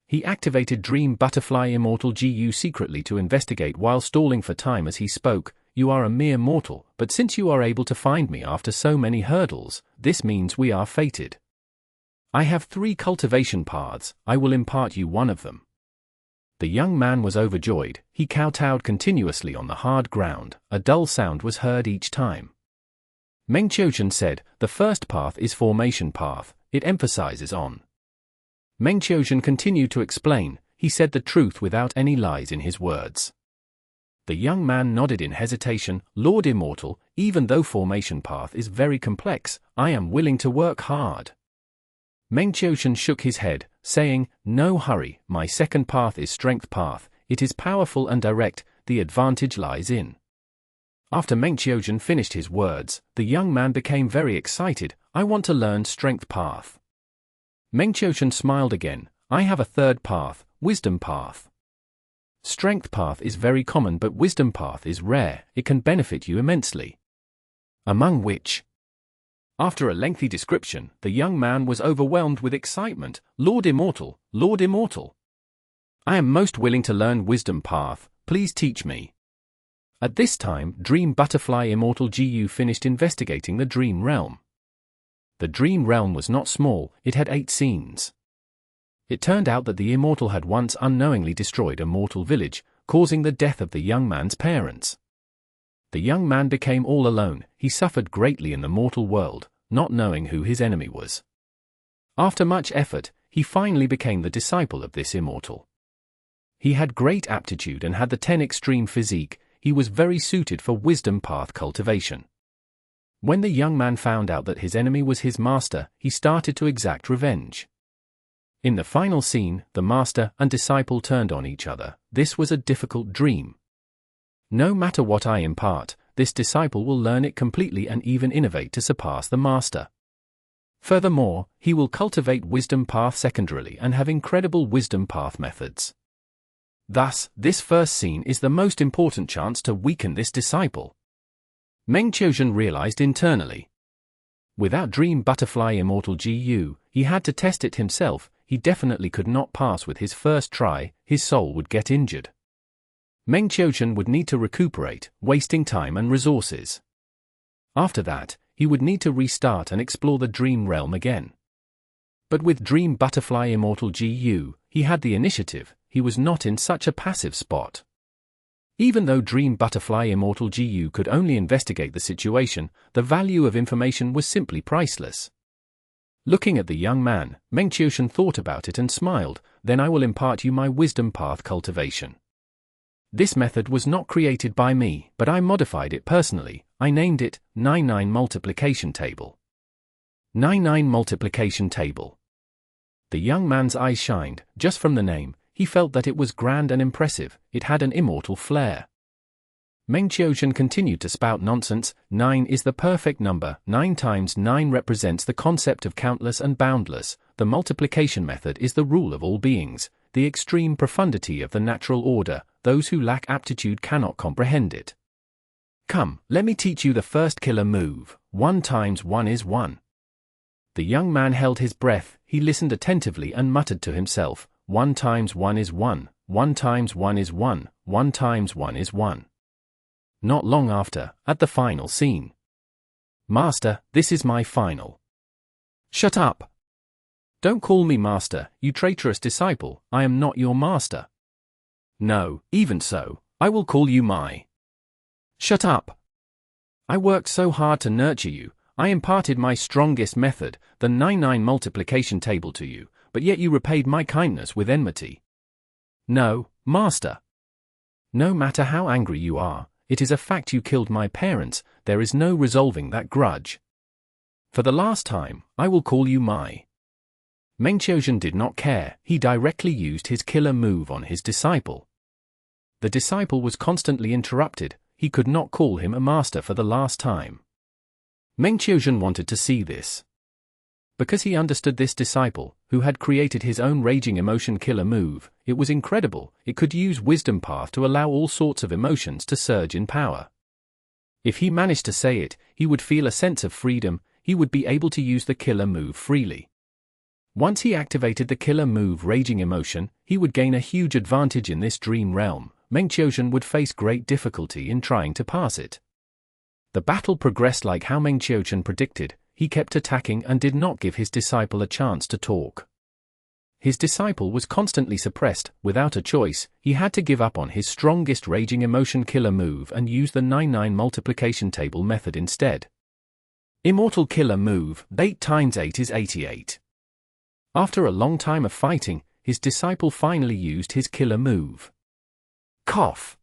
He activated Dream Butterfly Immortal Gu secretly to investigate while stalling for time as he spoke. You are a mere mortal, but since you are able to find me after so many hurdles, this means we are fated. I have 3 cultivation paths, I will impart you one of them. The young man was overjoyed. He kowtowed continuously on the hard ground. A dull sound was heard each time. Meng Qiuzhen said, the first path is Formation Path, it emphasizes on. Meng Qiuzhen continued to explain. He said the truth without any lies in his words. The young man nodded in hesitation. Lord Immortal, even though Formation Path is very complex, I am willing to work hard. Meng Qiuzhen shook his head, saying, no hurry, my second path is Strength Path, it is powerful and direct, the advantage lies in. After Meng Qiuzhen finished his words, the young man became very excited. I want to learn Strength Path. Meng Qiuzhen smiled again. I have a third path, Wisdom Path. Strength Path is very common but Wisdom Path is rare, it can benefit you immensely. Among which? After a lengthy description, the young man was overwhelmed with excitement. Lord Immortal, Lord Immortal! I am most willing to learn Wisdom Path, please teach me. At this time, Dream Butterfly Immortal Gu finished investigating the Dream Realm. The Dream Realm was not small, it had 8 scenes. It turned out that the Immortal had once unknowingly destroyed a mortal village, causing the death of the young man's parents. The young man became all alone. He suffered greatly in the mortal world, not knowing who his enemy was. After much effort, he finally became the disciple of this Immortal. He had great aptitude and had the 10 extreme physique. He was very suited for Wisdom Path cultivation. When the young man found out that his enemy was his master, he started to exact revenge. In the final scene, the master and disciple turned on each other. This was a difficult dream. No matter what I impart, this disciple will learn it completely and even innovate to surpass the master. Furthermore, he will cultivate Wisdom Path secondarily and have incredible Wisdom Path methods. Thus, this first scene is the most important chance to weaken this disciple. Meng Qiuzhen realized internally. Without Dream Butterfly Immortal Gu, he had to test it himself. He definitely could not pass with his first try, his soul would get injured. Meng Qiuzhen would need to recuperate, wasting time and resources. After that, he would need to restart and explore the Dream Realm again. But with Dream Butterfly Immortal Gu, he had the initiative. He was not in such a passive spot. Even though Dream Butterfly Immortal Gu could only investigate the situation, the value of information was simply priceless. Looking at the young man, Meng Qiuzhen thought about it and smiled. Then I will impart you my Wisdom Path cultivation. This method was not created by me, but I modified it personally. I named it 99 Multiplication Table. 99 Multiplication Table. The young man's eyes shined. Just from the name, he felt that it was grand and impressive. It had an immortal flair. Meng Qiuzhen continued to spout nonsense. 9 is the perfect number. 9 times 9 represents the concept of countless and boundless. The multiplication method is the rule of all beings, the extreme profundity of the natural order. Those who lack aptitude cannot comprehend it. Come, let me teach you the first killer move. 1 times 1 is 1. The young man held his breath, he listened attentively and muttered to himself, 1 times 1 is 1, 1 times 1 is 1, 1 times 1 is 1. Not long after, at the final scene. Master, this is my final.
Shut up.
Don't call me master, you traitorous disciple, I am not your master. No, even so, I will call you my.
Shut up.
I worked so hard to nurture you, I imparted my strongest method, the 9-9 multiplication table to you, but yet you repaid my kindness with enmity. No, master. No matter how angry you are, it is a fact you killed my parents, there is no resolving that grudge. For the last time, I will call you my. Mengqiuzhen did not care, he directly used his killer move on his disciple. The disciple was constantly interrupted, he could not call him a master for the last time. Mengqiuzhen wanted to see this. Because he understood this disciple, who had created his own raging emotion killer move, it was incredible, it could use wisdom path to allow all sorts of emotions to surge in power. If he managed to say it, he would feel a sense of freedom, he would be able to use the killer move freely. Once he activated the killer move raging emotion, he would gain a huge advantage in this dream realm. Mengqiuzhen would face great difficulty in trying to pass it. The battle progressed like how Mengqiuzhen predicted, he kept attacking and did not give his disciple a chance to talk. His disciple was constantly suppressed, without a choice, he had to give up on his strongest raging emotion killer move and use the 9-9 multiplication table method instead. Immortal killer move, 8 times 8 is 88. After a long time of fighting, his disciple finally used his killer move. Cough.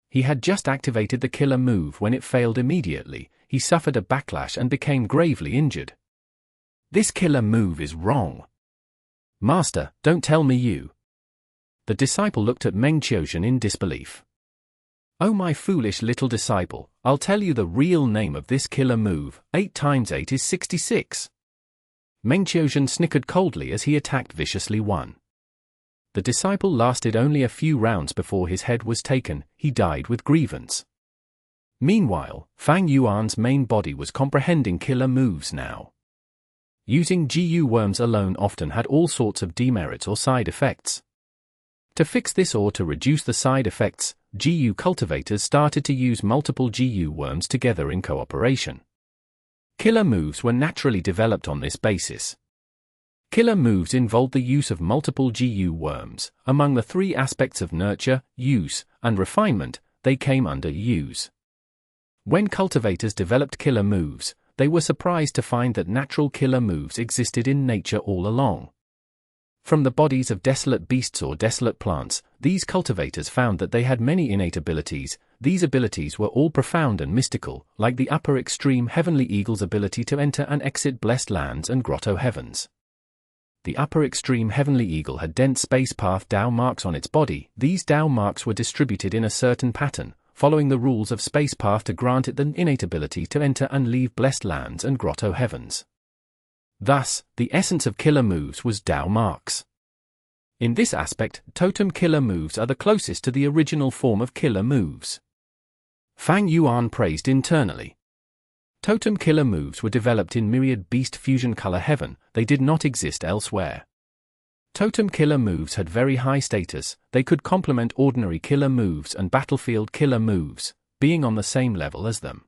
He had just activated the killer move when it failed immediately, he suffered a backlash and became gravely injured. This killer move is wrong. Master, don't tell me you. The disciple looked at Mengqiuzhen in disbelief. Oh my foolish little disciple, I'll tell you the real name of this killer move, 8 times 8 is 66. Mengqiuzhen snickered coldly as he attacked viciously. The disciple lasted only a few rounds before his head was taken, he died with grievance. Meanwhile, Fang Yuan's main body was comprehending killer moves now. Using GU worms alone often had all sorts of demerits or side effects. To fix this or to reduce the side effects, GU cultivators started to use multiple GU worms together in cooperation. Killer moves were naturally developed on this basis. Killer moves involved the use of multiple GU worms. Among the 3 aspects of nurture, use, and refinement, they came under use. When cultivators developed killer moves, they were surprised to find that natural killer moves existed in nature all along. From the bodies of desolate beasts or desolate plants, these cultivators found that they had many innate abilities. These abilities were all profound and mystical, like the upper extreme heavenly eagle's ability to enter and exit blessed lands and Grotto-Heavens. The upper extreme heavenly eagle had dense space path Dao marks on its body. These Dao marks were distributed in a certain pattern, following the rules of space path to grant it the innate ability to enter and leave blessed lands and Grotto-Heavens. Thus, the essence of killer moves was Dao marks. In this aspect, totem killer moves are the closest to the original form of killer moves. Fang Yuan praised internally. Totem killer moves were developed in myriad beast fusion color heaven, they did not exist elsewhere. Totem killer moves had very high status, they could complement ordinary killer moves and battlefield killer moves, being on the same level as them.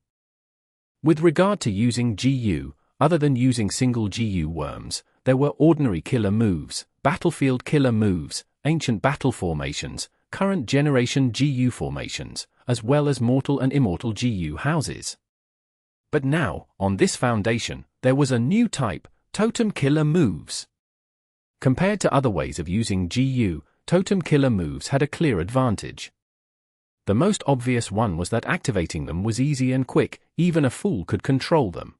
With regard to using GU, other than using single GU worms, there were ordinary killer moves, battlefield killer moves, ancient battle formations, current generation GU formations, as well as mortal and immortal GU houses. But now, on this foundation, there was a new type, totem killer moves. Compared to other ways of using GU, totem killer moves had a clear advantage. The most obvious one was that activating them was easy and quick, even a fool could control them.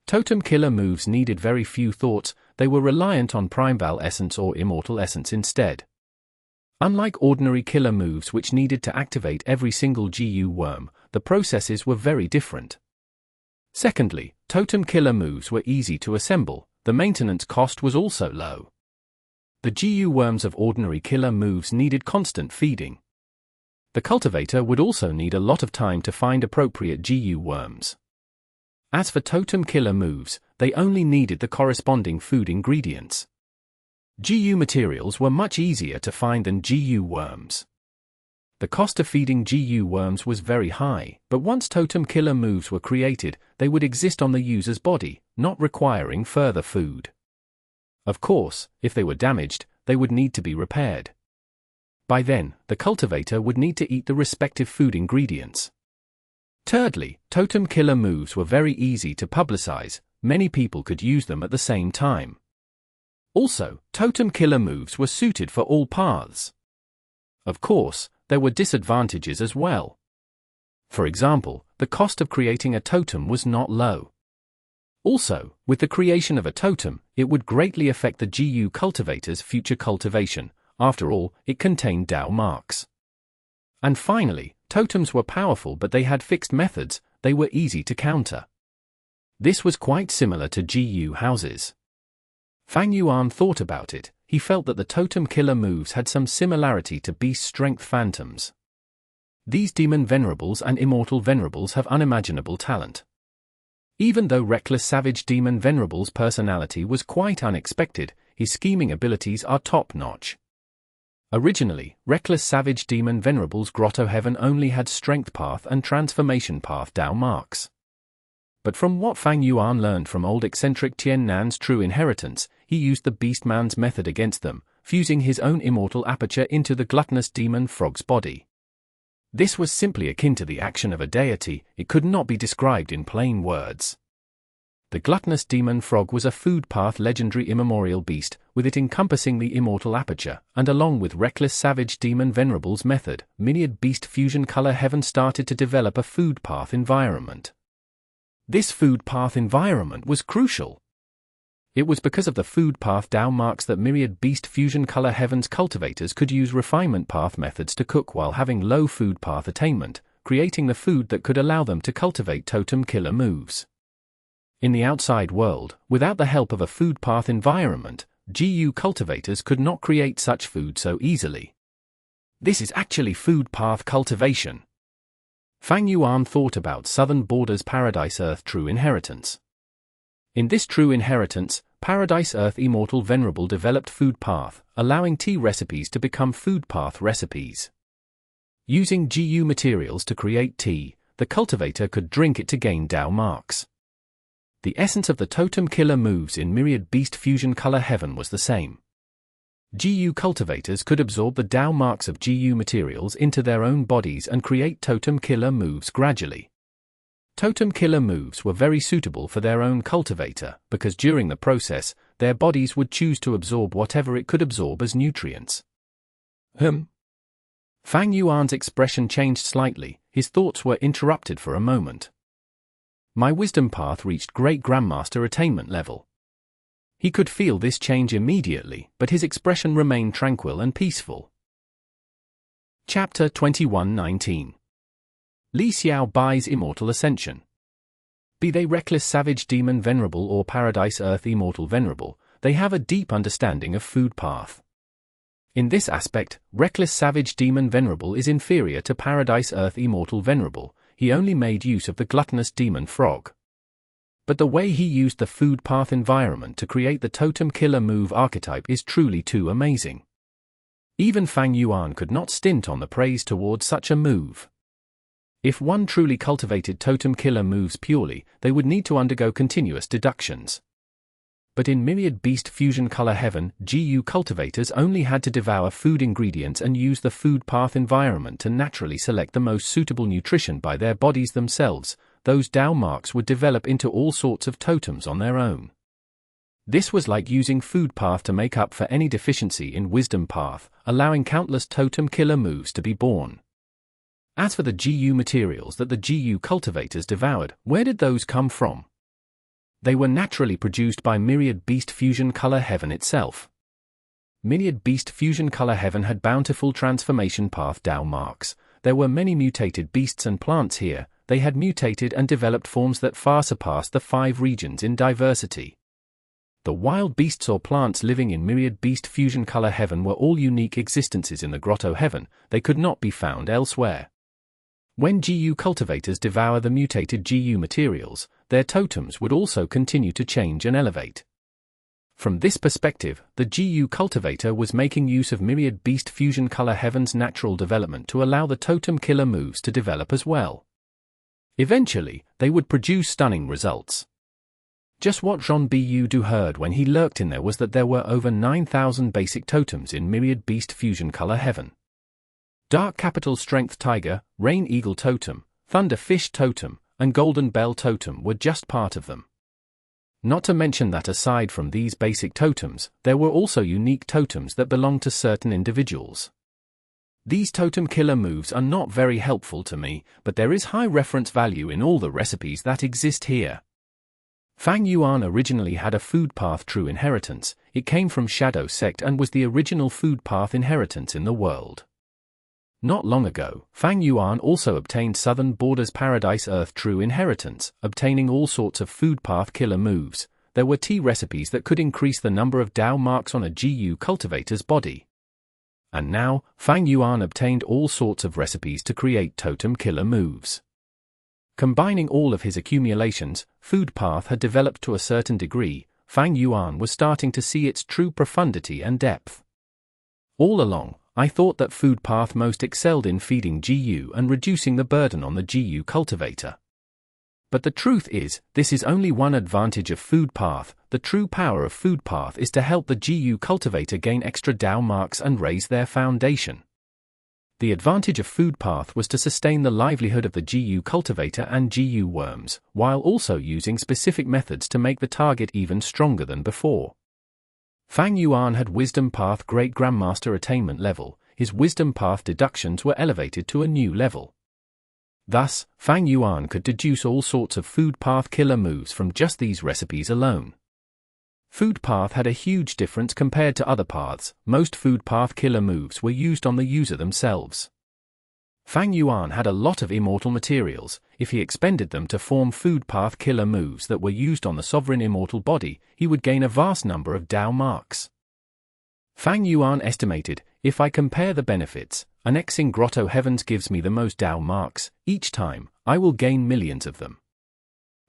Totem killer moves needed very few thoughts, they were reliant on Primeval Essence or Immortal Essence instead. Unlike ordinary killer moves which needed to activate every single GU worm, the processes were very different. Secondly, totem killer moves were easy to assemble, the maintenance cost was also low. The GU worms of ordinary killer moves needed constant feeding. The cultivator would also need a lot of time to find appropriate GU worms. As for totem killer moves, they only needed the corresponding food ingredients. GU materials were much easier to find than GU worms. The cost of feeding GU worms was very high, but once totem killer moves were created, they would exist on the user's body, not requiring further food. Of course, if they were damaged, they would need to be repaired. By then, the cultivator would need to eat the respective food ingredients. Thirdly, totem killer moves were very easy to publicize, many people could use them at the same time. Also, totem killer moves were suited for all paths. Of course, there were disadvantages as well. For example, the cost of creating a totem was not low. Also, with the creation of a totem, it would greatly affect the GU cultivator's future cultivation. After all, it contained Dao marks. And finally, totems were powerful, but they had fixed methods, they were easy to counter. This was quite similar to GU houses. Fang Yuan thought about it. He felt that the totem killer moves had some similarity to beast strength phantoms. These demon venerables and immortal venerables have unimaginable talent. Even though reckless savage demon venerable's personality was quite unexpected, his scheming abilities are top-notch. Originally, reckless savage demon venerable's Grotto-Heaven only had strength path and transformation path Dao marks. But from what Fang Yuan learned from old eccentric Tian Nan's true inheritance, he used the Beastman's method against them, fusing his own immortal aperture into the gluttonous demon frog's body. This was simply akin to the action of a deity, it could not be described in plain words. The gluttonous demon frog was a food path legendary immemorial beast, with it encompassing the immortal aperture, and along with reckless savage demon venerable's method, myriad beast fusion color heaven started to develop a food path environment. This food path environment was crucial. It was because of the food path Dao marks that myriad beast fusion color heaven's cultivators could use refinement path methods to cook while having low food path attainment, creating the food that could allow them to cultivate totem killer moves. In the outside world, without the help of a food path environment, GU cultivators could not create such food so easily. This is actually food path cultivation. Fang Yuan thought about Southern Border's Paradise Earth True Inheritance. In this True Inheritance, Paradise Earth Immortal Venerable developed food path, allowing tea recipes to become food path recipes. Using GU materials to create tea, the cultivator could drink it to gain Dao marks. The essence of the totem killer moves in myriad beast fusion color heaven was the same. GU cultivators could absorb the Dao marks of GU materials into their own bodies and create totem killer moves gradually. Totem killer moves were very suitable for their own cultivator, because during the process, their bodies would choose to absorb whatever it could absorb as nutrients. Fang Yuan's expression changed slightly, his thoughts were interrupted for a moment. My wisdom path reached Great Grandmaster attainment level. He could feel this change immediately, but his expression remained tranquil and peaceful. Chapter 21:19 Li Xiao buys Immortal Ascension. Be they reckless savage demon venerable or Paradise Earth Immortal Venerable, they have a deep understanding of food path. In this aspect, reckless savage demon venerable is inferior to Paradise Earth Immortal Venerable. He only made use of the gluttonous demon frog. But the way he used the food path environment to create the totem killer move archetype is truly too amazing. Even Fang Yuan could not stint on the praise towards such a move. If one truly cultivated totem killer moves purely, they would need to undergo continuous deductions. But in myriad beast fusion color heaven, GU cultivators only had to devour food ingredients and use the food path environment to naturally select the most suitable nutrition by their bodies themselves. Those Dao marks would develop into all sorts of totems on their own. This was like using food path to make up for any deficiency in wisdom path, allowing countless totem killer moves to be born. As for the GU materials that the GU cultivators devoured, where did those come from? They were naturally produced by myriad beast fusion color heaven itself. Myriad beast fusion color heaven had bountiful transformation path Dao marks. There were many mutated beasts and plants here. They had mutated and developed forms that far surpassed the 5 regions in diversity. The wild beasts or plants living in myriad beast fusion color heaven were all unique existences in the Grotto-Heaven, they could not be found elsewhere. When Gu cultivators devour the mutated Gu materials, their totems would also continue to change and elevate. From this perspective, the Gu cultivator was making use of myriad beast fusion color heaven's natural development to allow the totem killer moves to develop as well. Eventually, they would produce stunning results. Just what Zong Bu heard when he lurked in there was that there were over 9,000 basic totems in myriad beast fusion color heaven. Dark Capital Strength Tiger, Rain Eagle Totem, Thunder Fish Totem, and Golden Bell Totem were just part of them. Not to mention that aside from these basic totems, there were also unique totems that belonged to certain individuals. These totem killer moves are not very helpful to me, but there is high reference value in all the recipes that exist here. Fang Yuan originally had a food path true inheritance. It came from Shadow Sect and was the original food path inheritance in the world. Not long ago, Fang Yuan also obtained Southern Borders Paradise Earth True Inheritance, obtaining all sorts of food path killer moves. There were tea recipes that could increase the number of Dao marks on a Gu cultivator's body. And now, Fang Yuan obtained all sorts of recipes to create totem killer moves. Combining all of his accumulations, food path had developed to a certain degree. Fang Yuan was starting to see its true profundity and depth. All along, I thought that food path most excelled in feeding Gu and reducing the burden on the Gu cultivator. But the truth is, this is only one advantage of food path. The true power of food path is to help the Gu cultivator gain extra Dao marks and raise their foundation. The advantage of food path was to sustain the livelihood of the Gu cultivator and Gu worms, while also using specific methods to make the target even stronger than before. Fang Yuan had Wisdom Path Great Grandmaster attainment level. His Wisdom Path deductions were elevated to a new level. Thus, Fang Yuan could deduce all sorts of food path killer moves from just these recipes alone. Food path had a huge difference compared to other paths. Most food path killer moves were used on the user themselves. Fang Yuan had a lot of immortal materials. If he expended them to form food path killer moves that were used on the sovereign immortal body, he would gain a vast number of Dao marks. Fang Yuan estimated, if I compare the benefits, annexing Grotto-Heavens gives me the most Dao marks. Each time, I will gain millions of them.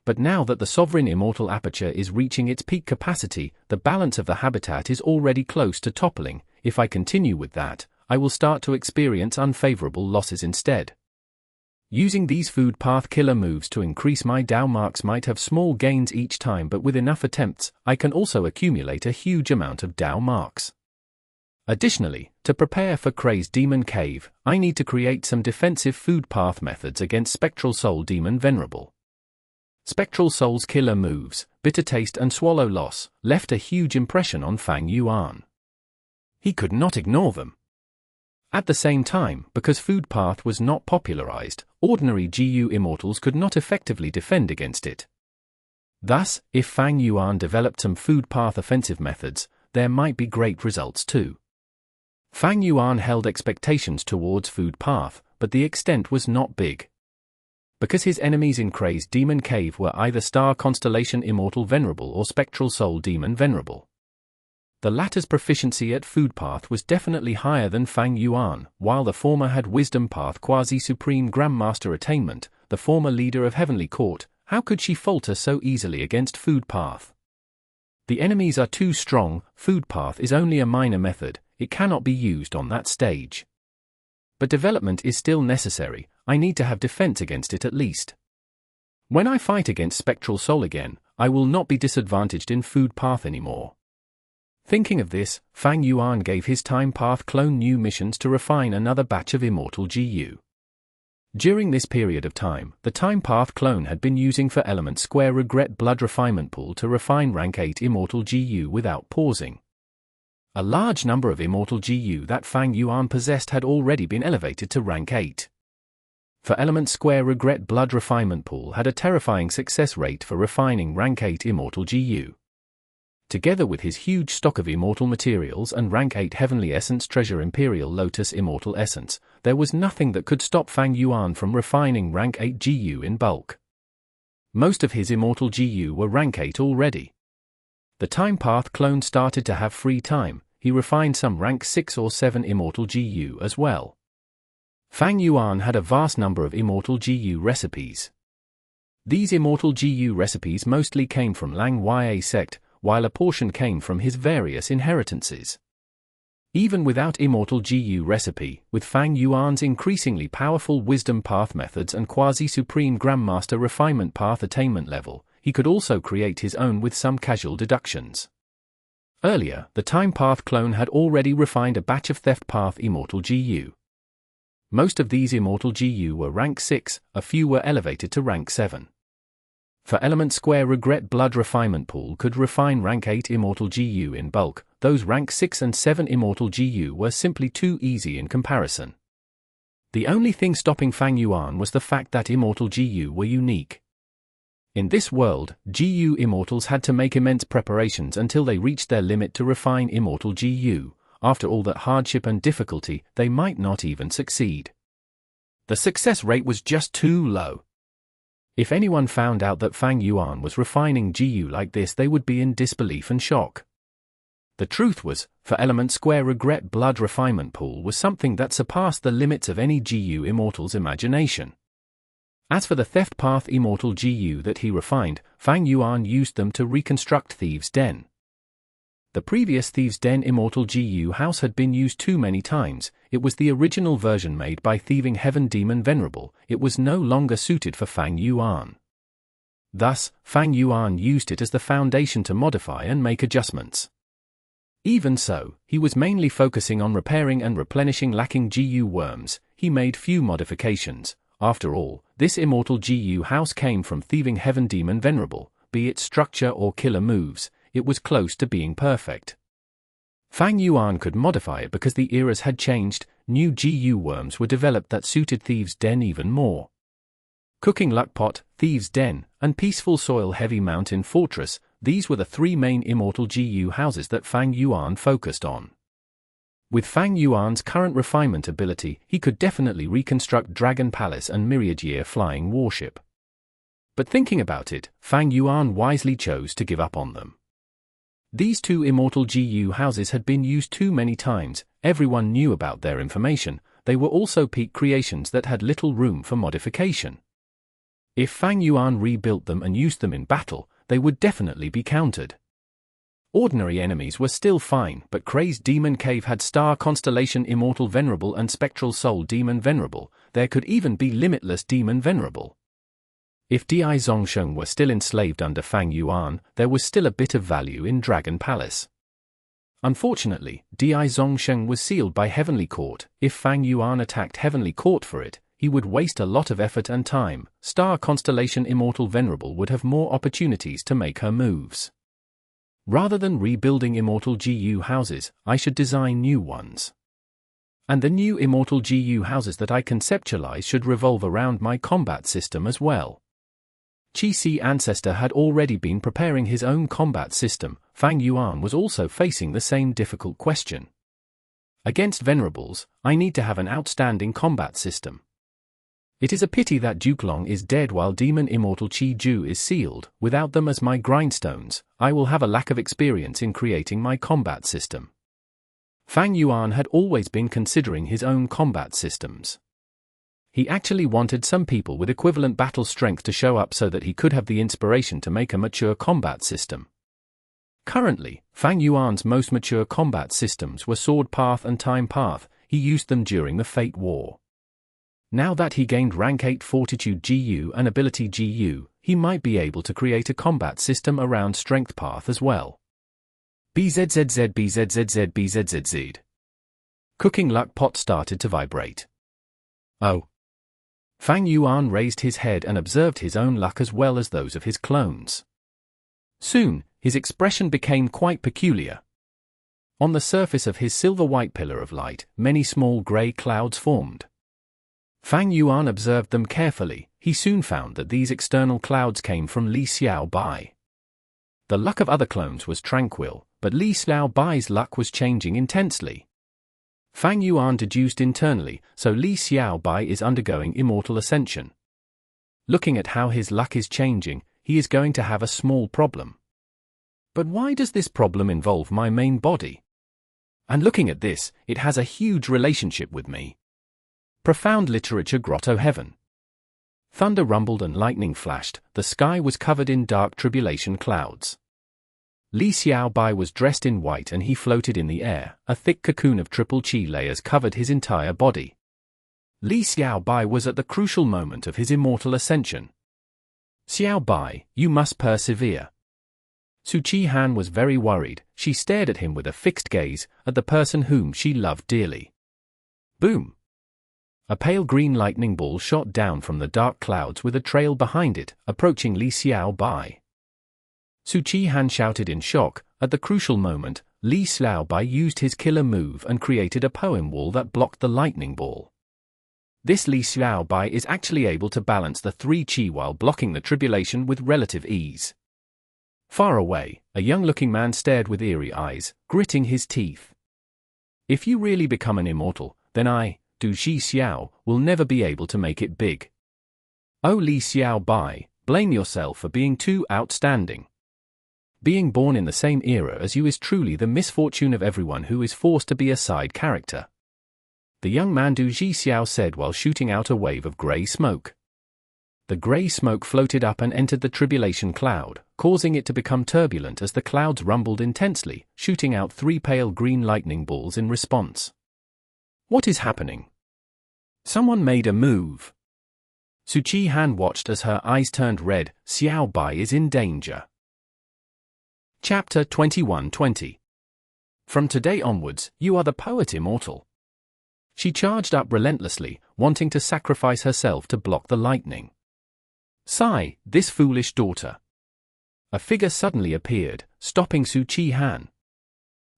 But now that the sovereign immortal aperture is reaching its peak capacity, the balance of the habitat is already close to toppling. If I continue with that, I will start to experience unfavorable losses instead. Using these food path killer moves to increase my Dao marks might have small gains each time, but with enough attempts, I can also accumulate a huge amount of Dao marks. Additionally, to prepare for Crazed Demon Cave, I need to create some defensive food path methods against Spectral Soul Demon Venerable. Spectral Soul's killer moves, Bitter Taste and Swallow Loss, left a huge impression on Fang Yuan. He could not ignore them. At the same time, because food path was not popularized, ordinary Gu Immortals could not effectively defend against it. Thus, if Fang Yuan developed some food path offensive methods, there might be great results too. Fang Yuan held expectations towards food path, but the extent was not big. Because his enemies in Crazed Demon Cave were either Star Constellation Immortal Venerable or Spectral Soul Demon Venerable. The latter's proficiency at food path was definitely higher than Fang Yuan, while the former had Wisdom Path Quasi-Supreme Grandmaster attainment. The former leader of Heavenly Court, how could she falter so easily against food path? The enemies are too strong. Food path is only a minor method, it cannot be used on that stage. But development is still necessary. I need to have defense against it at least. When I fight against Spectral Soul again, I will not be disadvantaged in food path anymore. Thinking of this, Fang Yuan gave his Time Path clone new missions to refine another batch of immortal Gu. During this period of time, the Time Path clone had been using for Element Square Regret Blood Refinement Pool to refine rank 8 immortal Gu without pausing. A large number of immortal Gu that Fang Yuan possessed had already been elevated to rank 8. For Element Square Regret Blood Refinement Pool had a terrifying success rate for refining rank 8 immortal Gu. Together with his huge stock of immortal materials and rank 8 Heavenly Essence Treasure Imperial Lotus Immortal Essence, there was nothing that could stop Fang Yuan from refining rank 8 Gu in bulk. Most of his immortal Gu were rank 8 already. The Time Path clone started to have free time. He refined some rank 6 or 7 Immortal Gu as well. Fang Yuan had a vast number of Immortal Gu recipes. These Immortal Gu recipes mostly came from Lang Ya sect, while a portion came from his various inheritances. Even without Immortal Gu recipe, with Fang Yuan's increasingly powerful Wisdom Path methods and quasi-supreme Grandmaster refinement path attainment level, he could also create his own with some casual deductions. Earlier, the Time Path clone had already refined a batch of Theft Path Immortal Gu. Most of these Immortal Gu were rank 6, a few were elevated to rank 7. For Element Square Regret Blood Refinement Pool could refine rank 8 Immortal Gu in bulk, those rank 6 and 7 Immortal Gu were simply too easy in comparison. The only thing stopping Fang Yuan was the fact that Immortal Gu were unique. In this world, Gu Immortals had to make immense preparations until they reached their limit to refine Immortal Gu. After all that hardship and difficulty, they might not even succeed. The success rate was just too low. If anyone found out that Fang Yuan was refining Gu like this, they would be in disbelief and shock. The truth was, for Element Square Regret Blood Refinement Pool was something that surpassed the limits of any Gu Immortal's imagination. As for the Theft Path Immortal Gu that he refined, Fang Yuan used them to reconstruct Thieves' Den. The previous Thieves' Den Immortal Gu house had been used too many times. It was the original version made by Thieving Heaven Demon Venerable. It was no longer suited for Fang Yuan. Thus, Fang Yuan used it as the foundation to modify and make adjustments. Even so, he was mainly focusing on repairing and replenishing lacking Gu worms. He made few modifications. After all, this Immortal Gu house came from Thieving Heaven Demon Venerable. Be it structure or killer moves, it was close to being perfect. Fang Yuan could modify it because the eras had changed. New Gu worms were developed that suited Thieves' Den even more. Cooking Luck Pot, Thieves' Den, and Peaceful Soil Heavy Mountain Fortress, these were the three main Immortal Gu houses that Fang Yuan focused on. With Fang Yuan's current refinement ability, he could definitely reconstruct Dragon Palace and Myriad Year Flying Warship. But thinking about it, Fang Yuan wisely chose to give up on them. These two Immortal Gu houses had been used too many times. Everyone knew about their information. They were also peak creations that had little room for modification. If Fang Yuan rebuilt them and used them in battle, they would definitely be countered. Ordinary enemies were still fine, but Crazed Demon Cave had Star Constellation Immortal Venerable and Spectral Soul Demon Venerable. There could even be Limitless Demon Venerable. If Di Zongsheng were still enslaved under Fang Yuan, there was still a bit of value in Dragon Palace. Unfortunately, Di Zongsheng was sealed by Heavenly Court. If Fang Yuan attacked Heavenly Court for it, he would waste a lot of effort and time. Star Constellation Immortal Venerable would have more opportunities to make her moves. Rather than rebuilding Immortal Gu houses, I should design new ones. And the new Immortal Gu houses that I conceptualize should revolve around my combat system as well. Qi Ancestor had already been preparing his own combat system. Fang Yuan was also facing the same difficult question. Against Venerables, I need to have an outstanding combat system. It is a pity that Dukelong is dead while Demon Immortal Qi Ju is sealed. Without them as my grindstones, I will have a lack of experience in creating my combat system. Fang Yuan had always been considering his own combat systems. He actually wanted some people with equivalent battle strength to show up so that he could have the inspiration to make a mature combat system. Currently, Fang Yuan's most mature combat systems were Sword Path and Time Path. He used them during the Fate War. Now that he gained rank 8 Fortitude Gu and Ability Gu, he might be able to create a combat system around Strength Path as well. BZZZ. Cooking Luck Pot started to vibrate. Oh. Fang Yuan raised his head and observed his own luck as well as those of his clones. Soon, his expression became quite peculiar. On the surface of his silver-white pillar of light, many small grey clouds formed. Fang Yuan observed them carefully. He soon found that these external clouds came from Li Xiao Bai. The luck of other clones was tranquil, but Li Xiao Bai's luck was changing intensely. Fang Yuan deduced internally, so Li Xiao Bai is undergoing immortal ascension. Looking at how his luck is changing, he is going to have a small problem. But why does this problem involve my main body? And looking at this, it has a huge relationship with me. Profound literature. Grotto-Heaven. Thunder rumbled and lightning flashed, the sky was covered in dark tribulation clouds. Li Xiaobai was dressed in white and he floated in the air, a thick cocoon of triple qi layers covered his entire body. Li Xiaobai was at the crucial moment of his immortal ascension. Xiaobai, you must persevere. Su Qihan was very worried, she stared at him with a fixed gaze, at the person whom she loved dearly. Boom! A pale green lightning ball shot down from the dark clouds with a trail behind it, approaching Li Xiaobai. Su Qihan shouted in shock. At the crucial moment, Li Xiaobai used his killer move and created a poem wall that blocked the lightning ball. This Li Xiaobai is actually able to balance the 3 qi while blocking the tribulation with relative ease. Far away, a young-looking man stared with eerie eyes, gritting his teeth. If you really become an immortal, then I, Du Xiao, will never be able to make it big. Oh Li Xiaobai, blame yourself for being too outstanding. Being born in the same era as you is truly the misfortune of everyone who is forced to be a side character. The young man Du Xiao said while shooting out a wave of grey smoke. The grey smoke floated up and entered the tribulation cloud, causing it to become turbulent as the clouds rumbled intensely, shooting out 3 pale green lightning balls in response. What is happening? Someone made a move. Su Qihan watched as her eyes turned red. Xiaobai is in danger. Chapter 21:20. From today onwards, you are the poet immortal. She charged up relentlessly, wanting to sacrifice herself to block the lightning. Sigh, this foolish daughter. A figure suddenly appeared, stopping Su Qihan.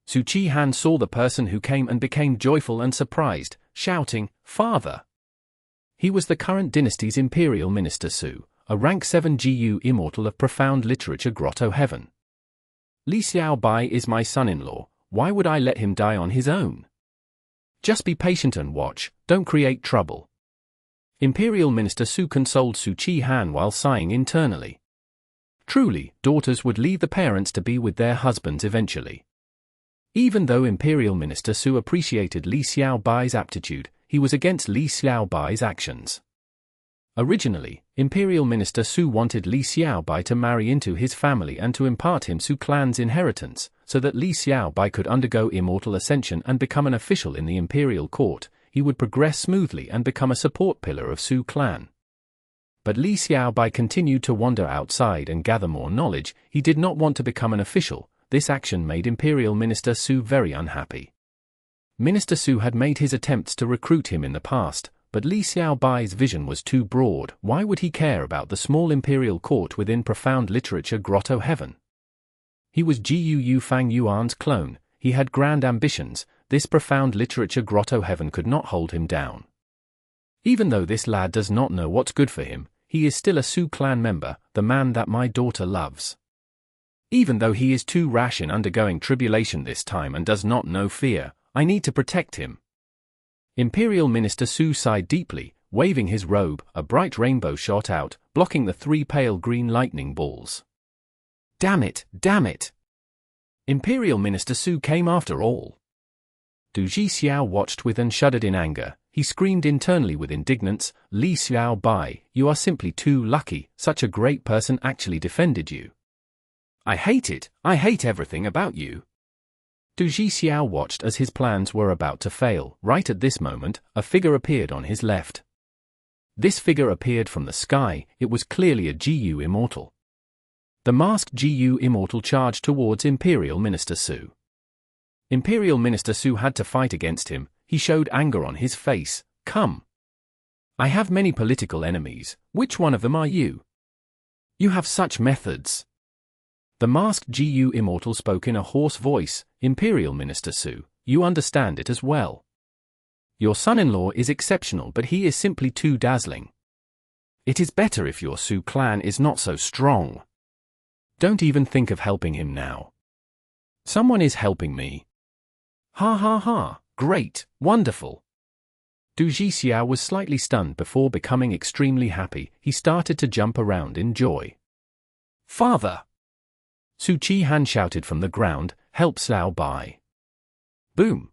Su Qihan saw the person who came and became joyful and surprised, shouting, "Father!" He was the current dynasty's imperial minister Su, a rank 7 Gu immortal of profound literature. Grotto-Heaven. Li Xiaobai is my son-in-law, why would I let him die on his own? Just be patient and watch, don't create trouble. Imperial Minister Su consoled Su Qihan while sighing internally. Truly, daughters would leave the parents to be with their husbands eventually. Even though Imperial Minister Su appreciated Li Xiaobai's aptitude, he was against Li Xiaobai's actions. Originally, Imperial Minister Su wanted Li Xiaobai to marry into his family and to impart him Su clan's inheritance, so that Li Xiaobai could undergo immortal ascension and become an official in the imperial court. He would progress smoothly and become a support pillar of Su clan. But Li Xiaobai continued to wander outside and gather more knowledge. He did not want to become an official. This action made Imperial Minister Su very unhappy. Minister Su had made his attempts to recruit him in the past, but Li Xiaobai's vision was too broad. Why would he care about the small imperial court within profound literature? Grotto-Heaven. He was Gu Fang Yuan's clone. He had grand ambitions. This profound literature. Grotto-Heaven could not hold him down. Even though this lad does not know what's good for him, he is still a Su clan member, the man that my daughter loves. Even though he is too rash in undergoing tribulation this time and does not know fear, I need to protect him. Imperial Minister Su sighed deeply, waving his robe. A bright rainbow shot out, blocking the 3 pale green lightning balls. Damn it, damn it! Imperial Minister Su came after all. Du Xiao watched with and shuddered in anger. He screamed internally with indignance, Li Xiaobai, you are simply too lucky, such a great person actually defended you. I hate it, I hate everything about you. Du Xiao watched as his plans were about to fail. Right at this moment, a figure appeared on his left. This figure appeared from the sky. It was clearly a Gu immortal. The masked Gu immortal charged towards Imperial Minister Su. Imperial Minister Su had to fight against him. He showed anger on his face. Come. I have many political enemies. Which one of them are you? You have such methods. The masked Gu immortal spoke in a hoarse voice. Imperial Minister Su, you understand it as well. Your son-in-law is exceptional, but he is simply too dazzling. It is better if your Su clan is not so strong. Don't even think of helping him now. Someone is helping me. Ha ha ha, great, wonderful. Du Xiao was slightly stunned before becoming extremely happy. He started to jump around in joy. Father! Su Chi Han shouted from the ground, "Help Xiao Bai!" Boom!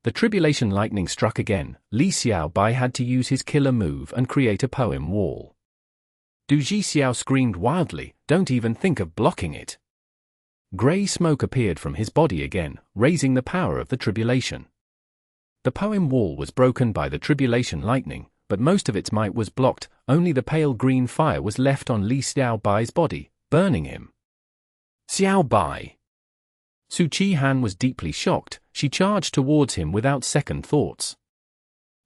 The Tribulation lightning struck again. Li Xiao Bai had to use his killer move and create a poem wall. Du Xiao screamed wildly, "Don't even think of blocking it." Grey smoke appeared from his body again, raising the power of the Tribulation. The poem wall was broken by the Tribulation lightning, but most of its might was blocked. Only the pale green fire was left on Li Xiao Bai's body, burning him. Xiao Bai! Su Chi Han was deeply shocked. She charged towards him without second thoughts.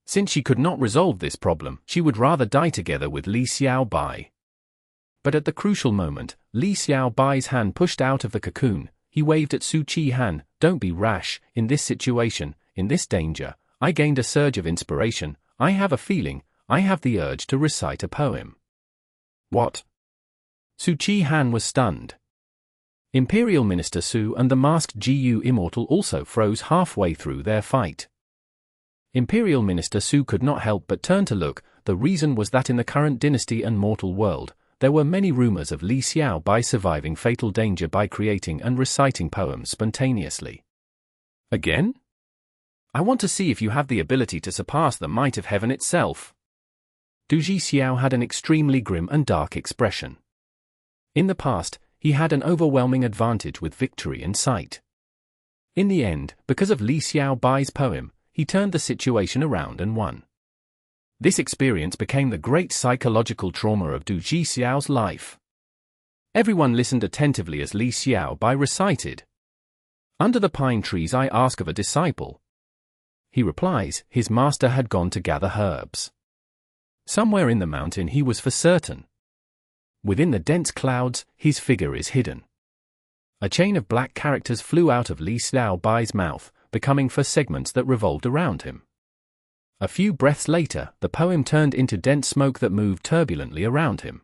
Since she could not resolve this problem, she would rather die together with Li Xiao Bai. But at the crucial moment, Li Xiao Bai's hand pushed out of the cocoon. He waved at Su Chi Han, "Don't be rash. In this situation, in this danger, I gained a surge of inspiration. I have a feeling, I have the urge to recite a poem." What? Su Chi Han was stunned. Imperial Minister Su and the masked Gu Immortal also froze halfway through their fight. Imperial Minister Su could not help but turn to look. The reason was that in the current dynasty and mortal world, there were many rumors of Li Xiao Bai surviving fatal danger by creating and reciting poems spontaneously. Again? I want to see if you have the ability to surpass the might of heaven itself. Du Xiao had an extremely grim and dark expression. In the past, he had an overwhelming advantage with victory in sight. In the end, because of Li Xiao Bai's poem, he turned the situation around and won. This experience became the great psychological trauma of Du Xiao's life. Everyone listened attentively as Li Xiao Bai recited. "Under the pine trees I ask of a disciple." He replies, his master had gone to gather herbs. Somewhere in the mountain he was for certain. Within the dense clouds, his figure is hidden. A chain of black characters flew out of Li Xiao Bai's mouth, becoming four segments that revolved around him. A few breaths later, the poem turned into dense smoke that moved turbulently around him.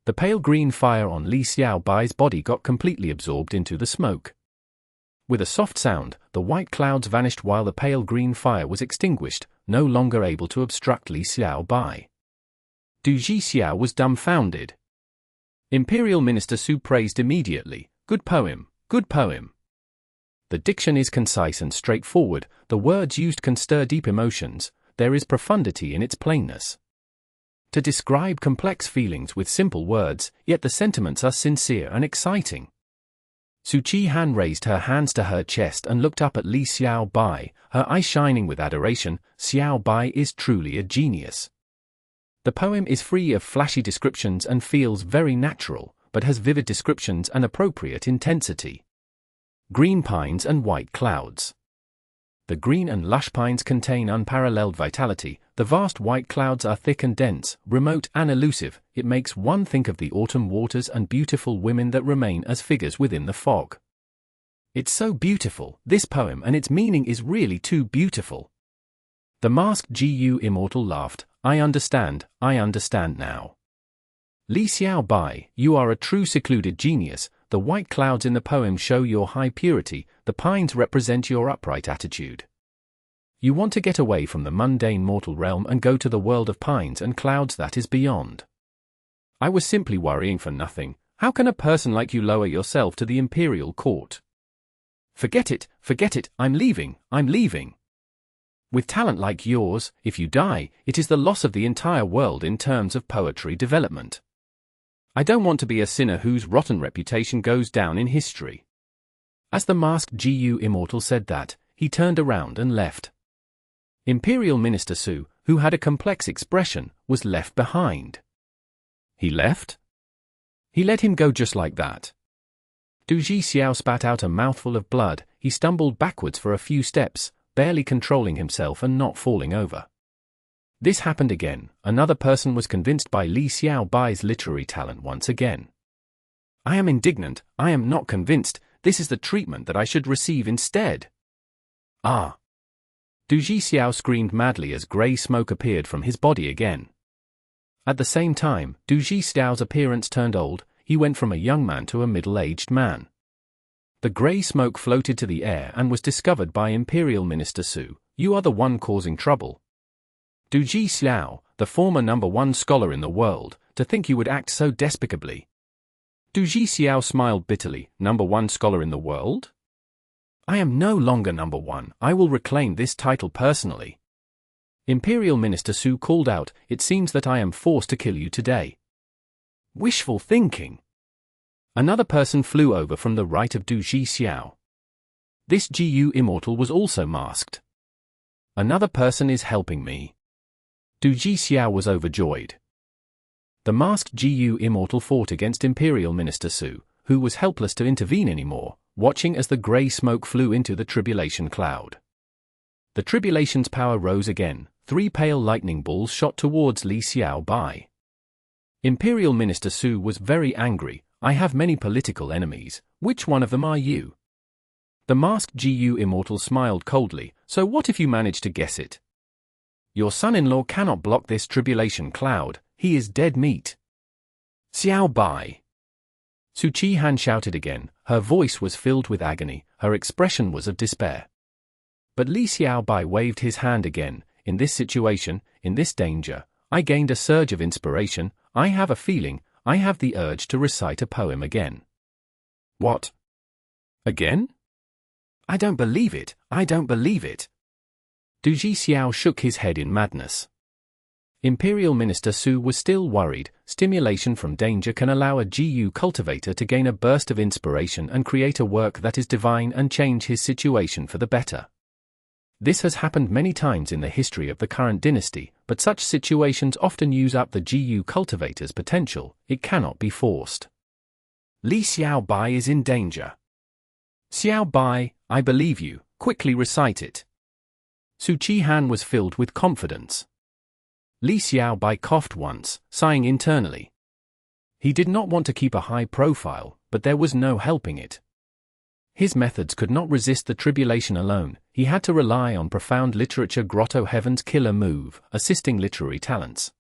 The pale green fire on Li Xiao Bai's body got completely absorbed into the smoke. With a soft sound, the white clouds vanished while the pale green fire was extinguished, no longer able to obstruct Li Xiao Bai. Du Xiao was dumbfounded. Imperial Minister Su praised immediately, "Good poem, good poem." The diction is concise and straightforward, the words used can stir deep emotions, there is profundity in its plainness. To describe complex feelings with simple words, yet the sentiments are sincere and exciting. Su Chi Han raised her hands to her chest and looked up at Li Xiao Bai, her eyes shining with adoration. Xiao Bai is truly a genius. The poem is free of flashy descriptions and feels very natural, but has vivid descriptions and appropriate intensity. Green pines and white clouds. The green and lush pines contain unparalleled vitality, the vast white clouds are thick and dense, remote and elusive. It makes one think of the autumn waters and beautiful women that remain as figures within the fog. It's so beautiful, this poem, and its meaning is really too beautiful. The masked Gu Immortal laughed, I understand now. Li Xiao Bai, you are a true secluded genius. The white clouds in the poem show your high purity, the pines represent your upright attitude. You want to get away from the mundane mortal realm and go to the world of pines and clouds that is beyond. I was simply worrying for nothing. How can a person like you lower yourself to the imperial court? Forget it, I'm leaving. With talent like yours, if you die, it is the loss of the entire world in terms of poetry development. I don't want to be a sinner whose rotten reputation goes down in history. As the masked Gu Immortal said that, he turned around and left. Imperial Minister Su, who had a complex expression, was left behind. He left? He let him go just like that. Du Xiao spat out a mouthful of blood. He stumbled backwards for a few steps, barely controlling himself and not falling over. This happened again. Another person was convinced by Li Xiao Bai's literary talent once again. I am indignant, I am not convinced. This is the treatment that I should receive instead. Ah! Du Xiao screamed madly as grey smoke appeared from his body again. At the same time, Du Xiao's appearance turned old. He went from a young man to a middle-aged man. The grey smoke floated to the air and was discovered by Imperial Minister Su. You are the one causing trouble. Du Xiao, the former #1 scholar in the world, to think you would act so despicably. Du Xiao smiled bitterly. #1 scholar in the world? I am no longer #1, I will reclaim this title personally. Imperial Minister Su called out, it seems that I am forced to kill you today. Wishful thinking. Another person flew over from the right of Du Xiao. This Gu Immortal was also masked. Another person is helping me. Du Xiao was overjoyed. The masked Gu Immortal fought against Imperial Minister Su, who was helpless to intervene anymore, watching as the grey smoke flew into the Tribulation cloud. The Tribulation's power rose again. 3 pale lightning balls shot towards Li Xiao Bai. Imperial Minister Su was very angry. I have many political enemies. Which one of them are you? The masked Gu Immortal smiled coldly. So what if you manage to guess it? Your son-in-law cannot block this Tribulation cloud. He is dead meat. Xiao Bai. Su Chi-Han shouted again. Her voice was filled with agony. Her expression was of despair. But Li Xiao Bai waved his hand again. In this situation, in this danger, I gained a surge of inspiration. I have a feeling, I have the urge to recite a poem again. What? Again? I don't believe it, I don't believe it. Du Xiao shook his head in madness. Imperial Minister Su was still worried. Stimulation from danger can allow a Gu cultivator to gain a burst of inspiration and create a work that is divine and change his situation for the better. This has happened many times in the history of the current dynasty, but such situations often use up the Gu cultivator's potential. It cannot be forced. Li Xiao Bai is in danger. Xiao Bai, I believe you, quickly recite it. Su Chi-Han was filled with confidence. Li Xiao Bai coughed once, sighing internally. He did not want to keep a high profile, but there was no helping it. His methods could not resist the Tribulation alone. He had to rely on profound literature. Grotto-Heaven's killer move, assisting literary talents.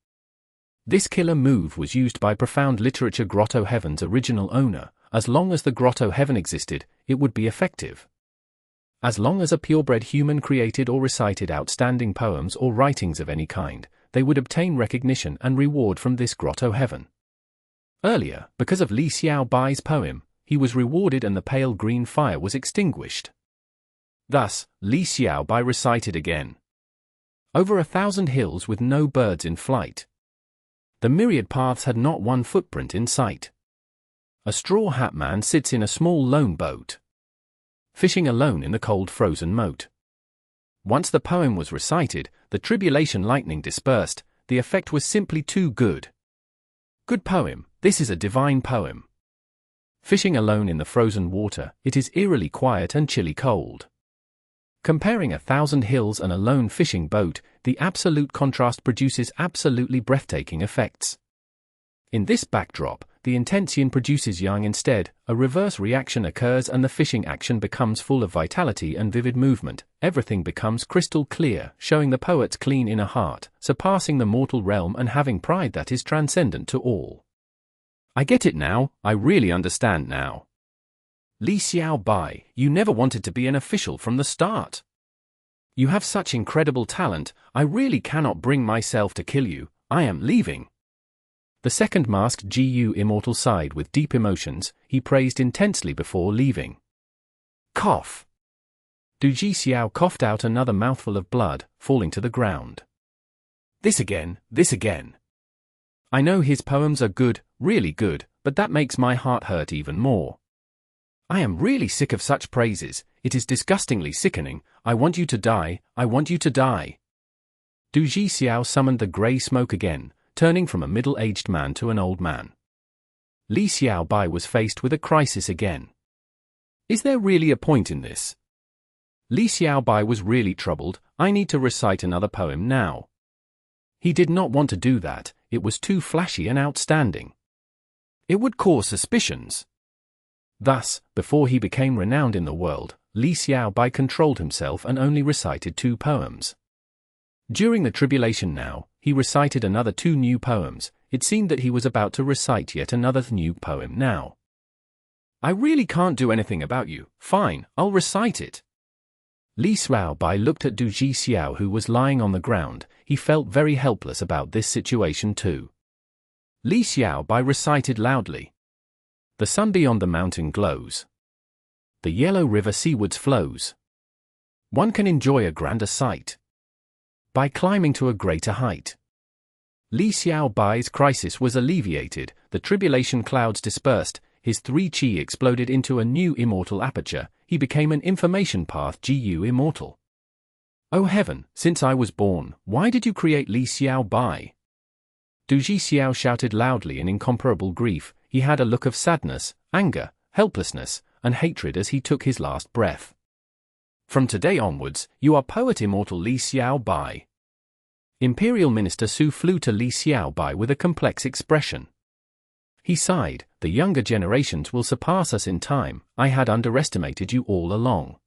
This killer move was used by profound literature. Grotto-Heaven's original owner. As long as the Grotto-Heaven existed, it would be effective. As long as a purebred human created or recited outstanding poems or writings of any kind, they would obtain recognition and reward from this Grotto-Heaven. Earlier, because of Li Xiao Bai's poem, he was rewarded and the pale green fire was extinguished. Thus, Li Xiao Bai recited again. Over 1,000 hills with no birds in flight. The myriad paths had not one footprint in sight. A straw hat man sits in a small lone boat, fishing alone in the cold frozen moat. Once the poem was recited, the Tribulation lightning dispersed. The effect was simply too good. Good poem, this is a divine poem. Fishing alone in the frozen water, it is eerily quiet and chilly cold. Comparing 1,000 hills and a lone fishing boat, the absolute contrast produces absolutely breathtaking effects. In this backdrop, the intention produces yang instead. A reverse reaction occurs and the fishing action becomes full of vitality and vivid movement. Everything becomes crystal clear, showing the poet's clean inner heart, surpassing the mortal realm and having pride that is transcendent to all. I get it now, I really understand now. Li Xiao Bai, you never wanted to be an official from the start. You have such incredible talent, I really cannot bring myself to kill you. I am leaving. The second masked Gu Immortal sighed with deep emotions. He praised intensely before leaving. Cough. Du Xiao coughed out another mouthful of blood, falling to the ground. This again, this again. I know his poems are good, really good, but that makes my heart hurt even more. I am really sick of such praises. It is disgustingly sickening. I want you to die, I want you to die. Du Xiao summoned the grey smoke again, turning from a middle-aged man to an old man. Li Xiao Bai was faced with a crisis again. Is there really a point in this? Li Xiao Bai was really troubled. I need to recite another poem now. He did not want to do that, it was too flashy and outstanding. It would cause suspicions. Thus, before he became renowned in the world, Li Xiao Bai controlled himself and only recited 2 poems. During the Tribulation now, he recited another 2 new poems. It seemed that he was about to recite yet another new poem now. I really can't do anything about you. Fine, I'll recite it. Li Xiao Bai looked at Du Xiao who was lying on the ground. He felt very helpless about this situation too. Li Xiao Bai recited loudly. The sun beyond the mountain glows. The yellow river seawards flows. One can enjoy a grander sight by climbing to a greater height. Li Xiaobai's crisis was alleviated, the tribulation clouds dispersed, his 3 chi exploded into a new immortal aperture, he became an information path Gu immortal. Oh heaven, since I was born, why did you create Li Xiaobai? Du Xiao shouted loudly in incomparable grief, he had a look of sadness, anger, helplessness, and hatred as he took his last breath. From today onwards, you are poet immortal Li Xiaobai. Imperial Minister Su flew to Li Xiaobai with a complex expression. He sighed, the younger generations will surpass us in time, I had underestimated you all along.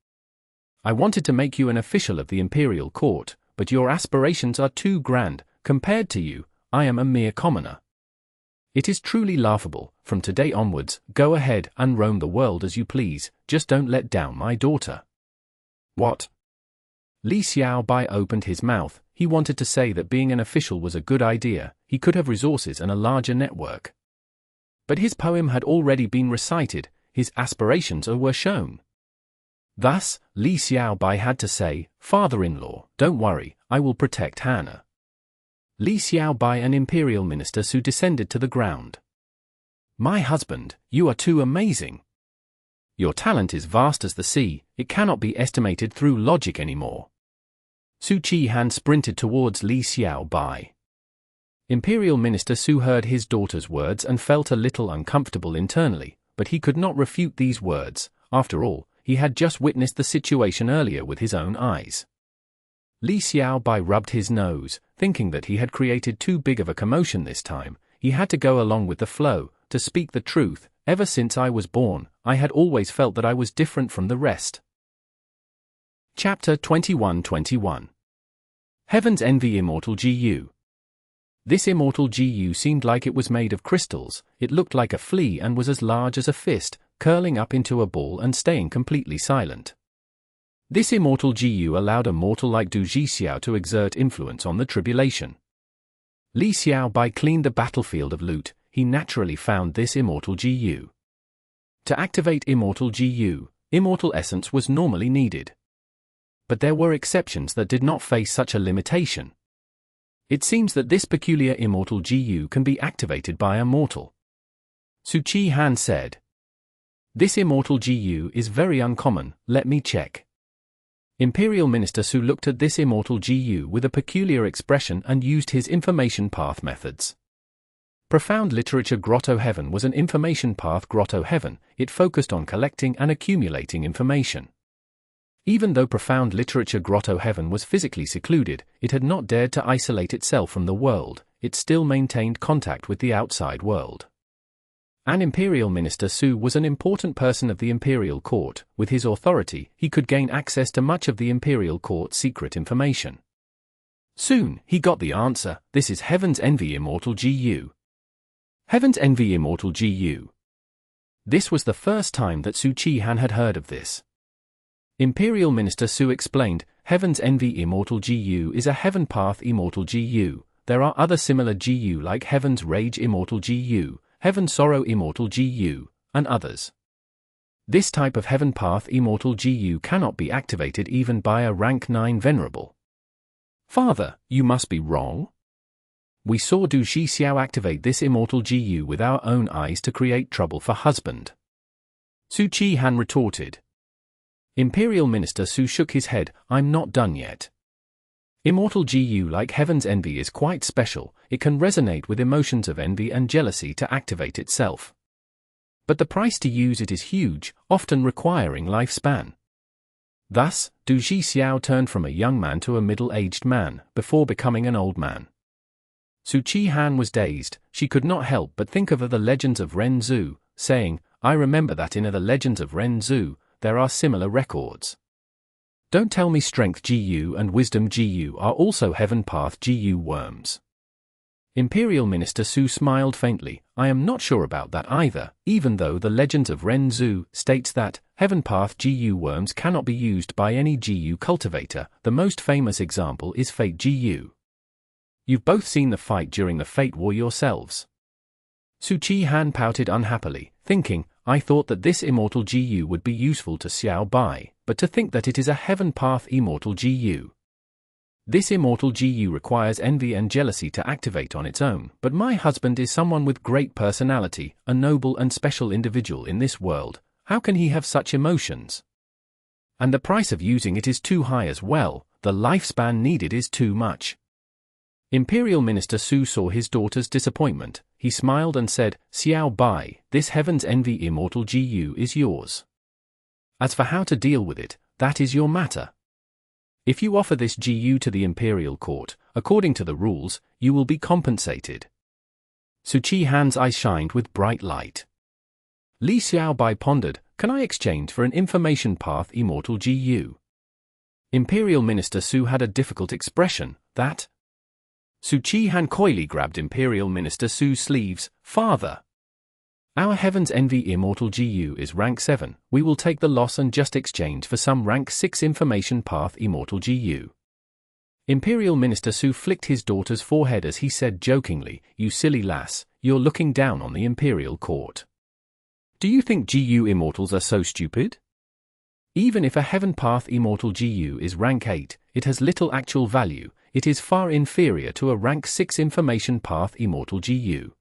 I wanted to make you an official of the imperial court, but your aspirations are too grand, compared to you, I am a mere commoner. It is truly laughable, from today onwards, go ahead and roam the world as you please, just don't let down my daughter. What? Li Xiaobai opened his mouth, he wanted to say that being an official was a good idea, he could have resources and a larger network. But his poem had already been recited, his aspirations were shown. Thus, Li Xiaobai had to say, father-in-law, don't worry, I will protect Hannah. Li Xiaobai and Imperial Minister Su descended to the ground. My husband, you are too amazing. Your talent is vast as the sea, it cannot be estimated through logic anymore. Su Chi-han sprinted towards Li Xiaobai. Imperial Minister Su heard his daughter's words and felt a little uncomfortable internally, but he could not refute these words, after all, he had just witnessed the situation earlier with his own eyes. Li Xiaobai rubbed his nose, thinking that he had created too big of a commotion this time, he had to go along with the flow, to speak the truth, ever since I was born, I had always felt that I was different from the rest. Chapter 21-21 Heaven's Envy Immortal Gu. This immortal Gu seemed like it was made of crystals, it looked like a flea and was as large as a fist, curling up into a ball and staying completely silent. This immortal Gu allowed a mortal like Du Xiao to exert influence on the tribulation. Li Xiaobai cleaned the battlefield of loot, he naturally found this immortal Gu. To activate immortal Gu, immortal essence was normally needed. But there were exceptions that did not face such a limitation. It seems that this peculiar immortal Gu can be activated by a mortal. Su Chi-han said, this immortal Gu is very uncommon, let me check. Imperial Minister Su looked at this immortal Gu with a peculiar expression and used his information path methods. Profound Literature Grotto-Heaven was an information path Grotto-Heaven, it focused on collecting and accumulating information. Even though Profound Literature Grotto-Heaven was physically secluded, it had not dared to isolate itself from the world, it still maintained contact with the outside world. An Imperial Minister Su was an important person of the Imperial Court, with his authority, he could gain access to much of the Imperial Court's secret information. Soon, he got the answer, this is Heaven's Envy Immortal Gu. Heaven's Envy Immortal Gu. This was the first time that Su Chi-han had heard of this. Imperial Minister Su explained, Heaven's Envy Immortal Gu is a Heaven Path Immortal Gu, there are other similar Gu like Heaven's Rage Immortal Gu, Heaven Sorrow Immortal Gu, and others. This type of Heaven Path Immortal Gu cannot be activated even by a rank 9 Venerable. Father, you must be wrong. We saw Du Xiao activate this Immortal Gu with our own eyes to create trouble for husband. Su Chi-han retorted. Imperial Minister Su shook his head, I'm not done yet. Immortal Gu like Heaven's Envy is quite special, it can resonate with emotions of envy and jealousy to activate itself. But the price to use it is huge, often requiring lifespan. Thus, Du Xiao turned from a young man to a middle-aged man, before becoming an old man. Su Chi-han was dazed, she could not help but think of the legends of Ren Zhu, saying, I remember that in the legends of Ren Zhu, there are similar records. Don't tell me Strength Gu and Wisdom Gu are also Heaven Path Gu worms. Imperial Minister Su smiled faintly, I am not sure about that either, even though the Legends of Ren Zhu states that Heaven Path Gu worms cannot be used by any Gu cultivator, the most famous example is Fate Gu. You've both seen the fight during the Fate War yourselves. Su Chi-han pouted unhappily, thinking, I thought that this Immortal Gu would be useful to Xiao Bai, but to think that it is a Heaven Path Immortal Gu. This Immortal Gu requires envy and jealousy to activate on its own, but my husband is someone with great personality, a noble and special individual in this world. How can he have such emotions? And the price of using it is too high as well, the lifespan needed is too much. Imperial Minister Su saw his daughter's disappointment. He smiled and said, Xiao Bai, this Heaven's Envy Immortal Gu is yours. As for how to deal with it, that is your matter. If you offer this Gu to the Imperial Court, according to the rules, you will be compensated. Su Chi-han's eyes shined with bright light. Li Xiao Bai pondered, can I exchange for an Information Path Immortal Gu? Imperial Minister Su had a difficult expression, that. Su Chi-han coyly grabbed Imperial Minister Su's sleeves. Father! Our Heaven's Envy Immortal Gu is rank 7, we will take the loss and just exchange for some rank 6 Information Path Immortal Gu. Imperial Minister Su flicked his daughter's forehead as he said jokingly, you silly lass, you're looking down on the Imperial Court. Do you think Gu Immortals are so stupid? Even if a Heaven Path Immortal Gu is rank 8, it has little actual value. It is far inferior to a rank 6 Information Path Immortal Gu.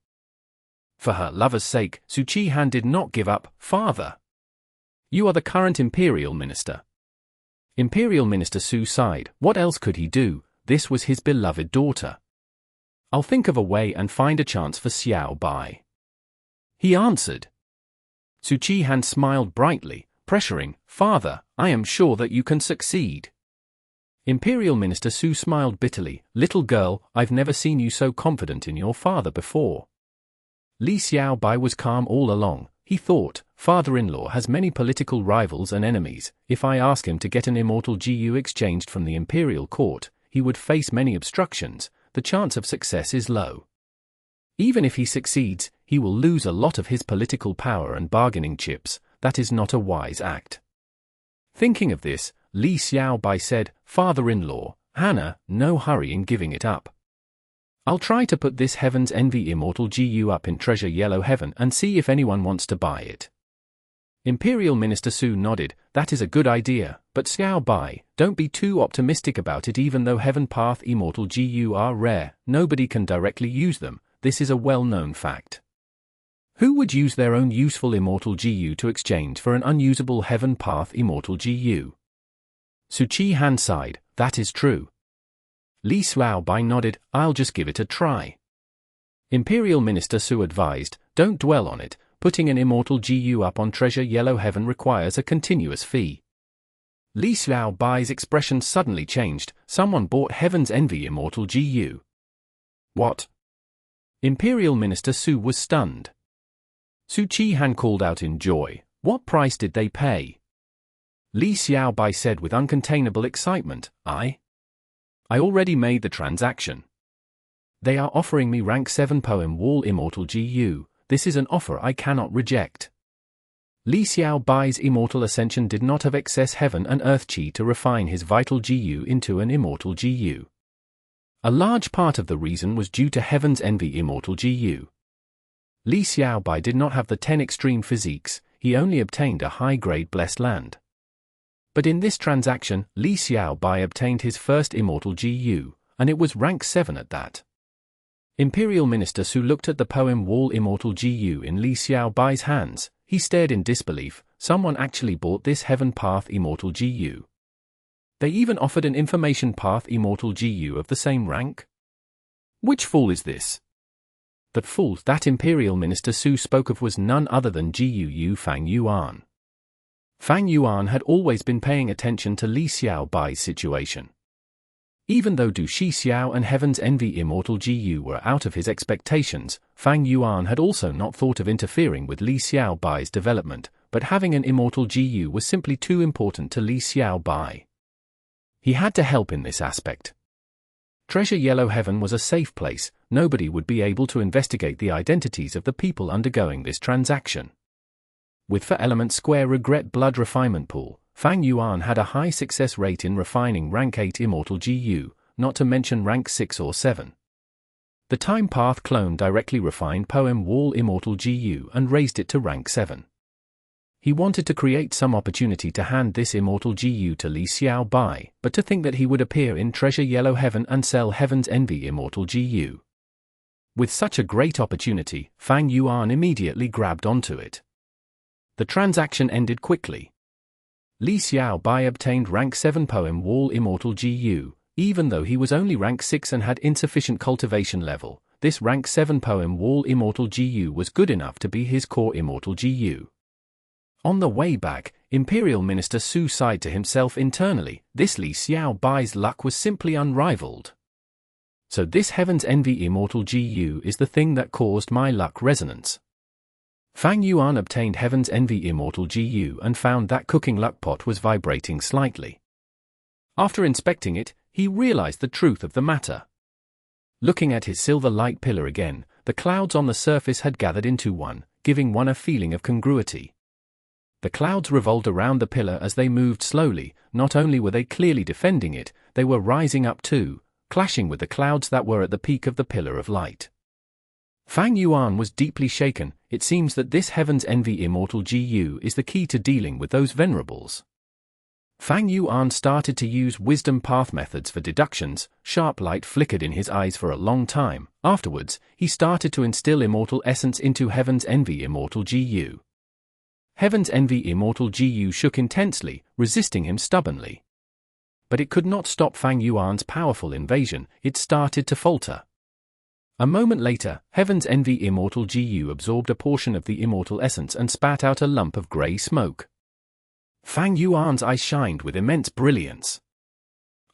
For her lover's sake, Su Chi-han did not give up. Father! You are the current Imperial Minister. Imperial Minister Su sighed. What else could he do? This was his beloved daughter. I'll think of a way and find a chance for Xiao Bai. He answered. Su Chi-han smiled brightly, pressuring, Father, I am sure that you can succeed. Imperial Minister Su smiled bitterly. Little girl, I've never seen you so confident in your father before. Li Xiao Bai was calm all along. He thought, father-in-law has many political rivals and enemies. If I ask him to get an Immortal Gu exchanged from the Imperial Court, he would face many obstructions. The chance of success is low. Even if he succeeds, he will lose a lot of his political power and bargaining chips. That is not a wise act. Thinking of this, Li Xiao Bai said, Father-in-law, Hannah, no hurry in giving it up. I'll try to put this Heaven's Envy Immortal Gu up in Treasure Yellow Heaven and see if anyone wants to buy it. Imperial Minister Su nodded, that is a good idea, but Xiao Bai, don't be too optimistic about it. Even though Heaven Path Immortal Gu are rare, nobody can directly use them. This is a well-known fact. Who would use their own useful Immortal Gu to exchange for an unusable Heaven Path Immortal Gu? Su Chi-han sighed, that is true. Li Xiao Bai nodded, I'll just give it a try. Imperial Minister Su advised, don't dwell on it, putting an Immortal Gu up on Treasure Yellow Heaven requires a continuous fee. Li Xiao Bai's expression suddenly changed, someone bought Heaven's Envy Immortal Gu. What? Imperial Minister Su was stunned. Su Chi-han called out in joy, what price did they pay? Li Xiao Bai said with uncontainable excitement, I already made the transaction. They are offering me rank 7 Poem Wall Immortal Gu. This is an offer I cannot reject. Li Xiao Bai's Immortal Ascension did not have excess heaven and earth chi to refine his vital Gu into an Immortal Gu. A large part of the reason was due to Heaven's Envy Immortal Gu. Li Xiao Bai did not have the 10 extreme physiques, he only obtained a high-grade blessed land. But in this transaction, Li Xiao Bai obtained his first Immortal Gu, and it was rank 7 at that. Imperial Minister Su looked at the Poem Wall Immortal Gu in Li Xiao Bai's hands. He stared in disbelief. Someone actually bought this Heaven Path Immortal Gu. They even offered an Information Path Immortal Gu of the same rank? Which fool is this? The fool that Imperial Minister Su spoke of was none other than Gu Fang Yuan. Fang Yuan had always been paying attention to Li Xiao Bai's situation. Even though Du Shi Xiao and Heaven's Envy Immortal Gu were out of his expectations, Fang Yuan had also not thought of interfering with Li Xiao Bai's development, but having an Immortal Gu was simply too important to Li Xiao Bai. He had to help in this aspect. Treasure Yellow Heaven was a safe place, nobody would be able to investigate the identities of the people undergoing this transaction. With For Element Square Regret Blood Refinement Pool, Fang Yuan had a high success rate in refining rank 8 Immortal Gu, not to mention rank 6 or 7. The Time Path clone directly refined Poem Wall Immortal Gu and raised it to rank 7. He wanted to create some opportunity to hand this Immortal Gu to Li Xiao Bai, but to think that he would appear in Treasure Yellow Heaven and sell Heaven's Envy Immortal Gu. With such a great opportunity, Fang Yuan immediately grabbed onto it. The transaction ended quickly. Li Xiao Bai obtained rank 7 Poem Wall Immortal Gu, even though he was only rank 6 and had insufficient cultivation level. This rank 7 Poem Wall Immortal Gu was good enough to be his core Immortal Gu. On the way back, Imperial Minister Su sighed to himself internally, this Li Xiao Bai's luck was simply unrivaled. So this Heaven's Envy Immortal Gu is the thing that caused my luck resonance. Fang Yuan obtained Heaven's Envy Immortal Gu and found that cooking luck pot was vibrating slightly. After inspecting it, he realized the truth of the matter. Looking at his silver light pillar again, the clouds on the surface had gathered into one, giving one a feeling of congruity. The clouds revolved around the pillar as they moved slowly. Not only were they clearly defending it, they were rising up too, clashing with the clouds that were at the peak of the pillar of light. Fang Yuan was deeply shaken. It seems that this Heaven's Envy Immortal Gu is the key to dealing with those venerables. Fang Yuan started to use wisdom path methods for deductions. Sharp light flickered in his eyes for a long time. Afterwards, he started to instill immortal essence into Heaven's Envy Immortal Gu. Heaven's Envy Immortal Gu shook intensely, resisting him stubbornly. But it could not stop Fang Yuan's powerful invasion. It started to falter. A moment later, Heaven's Envy Immortal Gu absorbed a portion of the immortal essence and spat out a lump of grey smoke. Fang Yuan's eyes shined with immense brilliance.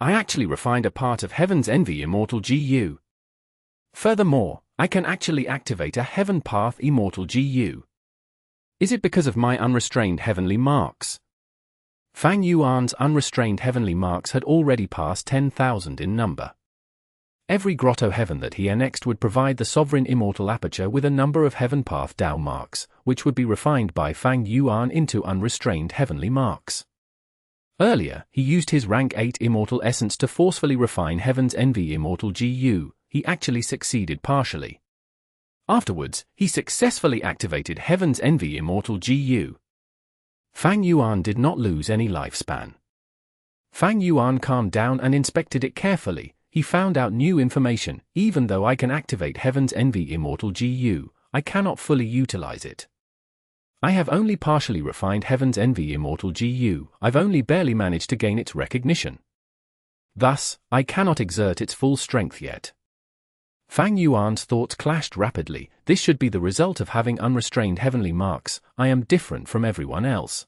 I actually refined a part of Heaven's Envy Immortal Gu. Furthermore, I can actually activate a Heaven Path Immortal Gu. Is it because of my unrestrained heavenly marks? Fang Yuan's unrestrained heavenly marks had already passed 10,000 in number. Every Grotto-Heaven that he annexed would provide the sovereign immortal aperture with a number of Heaven Path Dao marks, which would be refined by Fang Yuan into unrestrained heavenly marks. Earlier, he used his rank 8 immortal essence to forcefully refine Heaven's Envy Immortal Gu. He actually succeeded partially. Afterwards, he successfully activated Heaven's Envy Immortal Gu. Fang Yuan did not lose any lifespan. Fang Yuan calmed down and inspected it carefully. He found out new information. Even though I can activate Heaven's Envy Immortal Gu, I cannot fully utilize it. I have only partially refined Heaven's Envy Immortal Gu. I've only barely managed to gain its recognition. Thus, I cannot exert its full strength yet. Fang Yuan's thoughts clashed rapidly. This should be the result of having unrestrained heavenly marks. I am different from everyone else.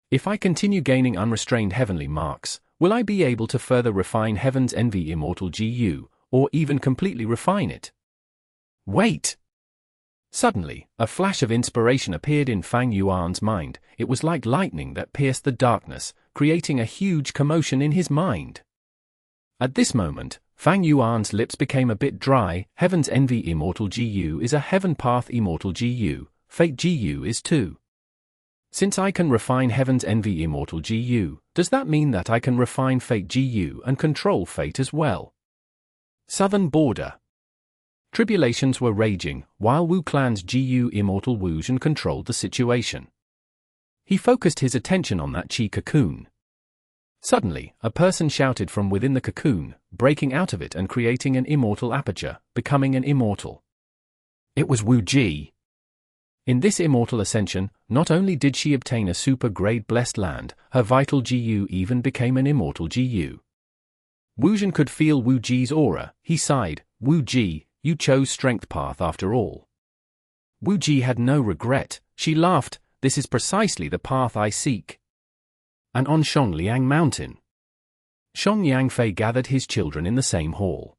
If I continue gaining unrestrained heavenly marks, will I be able to further refine Heaven's Envy Immortal Gu, or even completely refine it? Wait! Suddenly, a flash of inspiration appeared in Fang Yuan's mind. It was like lightning that pierced the darkness, creating a huge commotion in his mind. At this moment, Fang Yuan's lips became a bit dry. Heaven's Envy Immortal Gu is a Heaven Path Immortal Gu. Fate Gu is too. Since I can refine Heaven's Envy Immortal Gu, does that mean that I can refine Fate Gu and control Fate as well? Southern Border. Tribulations were raging, while Wu Clan's Gu Immortal Wuzhen controlled the situation. He focused his attention on that Qi cocoon. Suddenly, a person shouted from within the cocoon, breaking out of it and creating an immortal aperture, becoming an immortal. It was Wu Ji. In this immortal ascension, not only did she obtain a super-grade blessed land, her vital Gu even became an immortal Gu. Wuzhen could feel Wu Ji's aura. He sighed, Wu Ji, you chose strength path after all. Wu Ji had no regret. She laughed, this is precisely the path I seek. And on Shongliang Mountain, Shong Yangfei gathered his children in the same hall.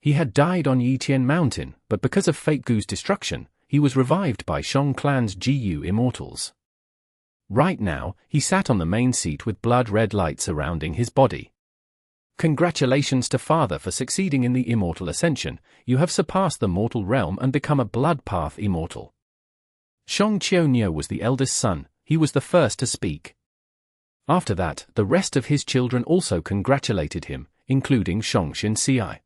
He had died on Yitian Mountain, but because of Fate Gu's destruction, he was revived by Shong Clan's Gu Immortals. Right now, he sat on the main seat with blood-red light surrounding his body. Congratulations to Father for succeeding in the Immortal Ascension. You have surpassed the mortal realm and become a blood path immortal. Shong Qiu was the eldest son. He was the first to speak. After that, the rest of his children also congratulated him, including Shong Xinxiai.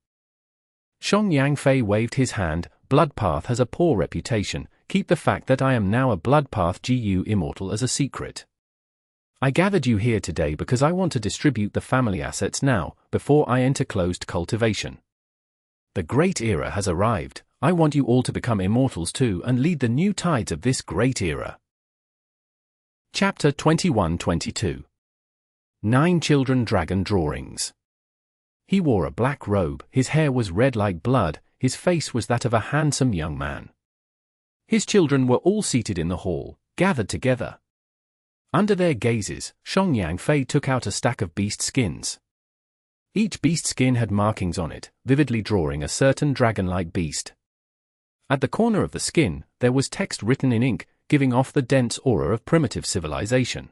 Shong Yangfei waved his hand. Bloodpath has a poor reputation. Keep the fact that I am now a Bloodpath Gu Immortal as a secret. I gathered you here today because I want to distribute the family assets now, before I enter closed cultivation. The great era has arrived. I want you all to become immortals too and lead the new tides of this great era. Chapter 21-22. 9 Children Dragon Drawings. He wore a black robe, his hair was red like blood, his face was that of a handsome young man. His children were all seated in the hall, gathered together. Under their gazes, Shong Yangfei took out a stack of beast skins. Each beast skin had markings on it, vividly drawing a certain dragon-like beast. At the corner of the skin, there was text written in ink, giving off the dense aura of primitive civilization.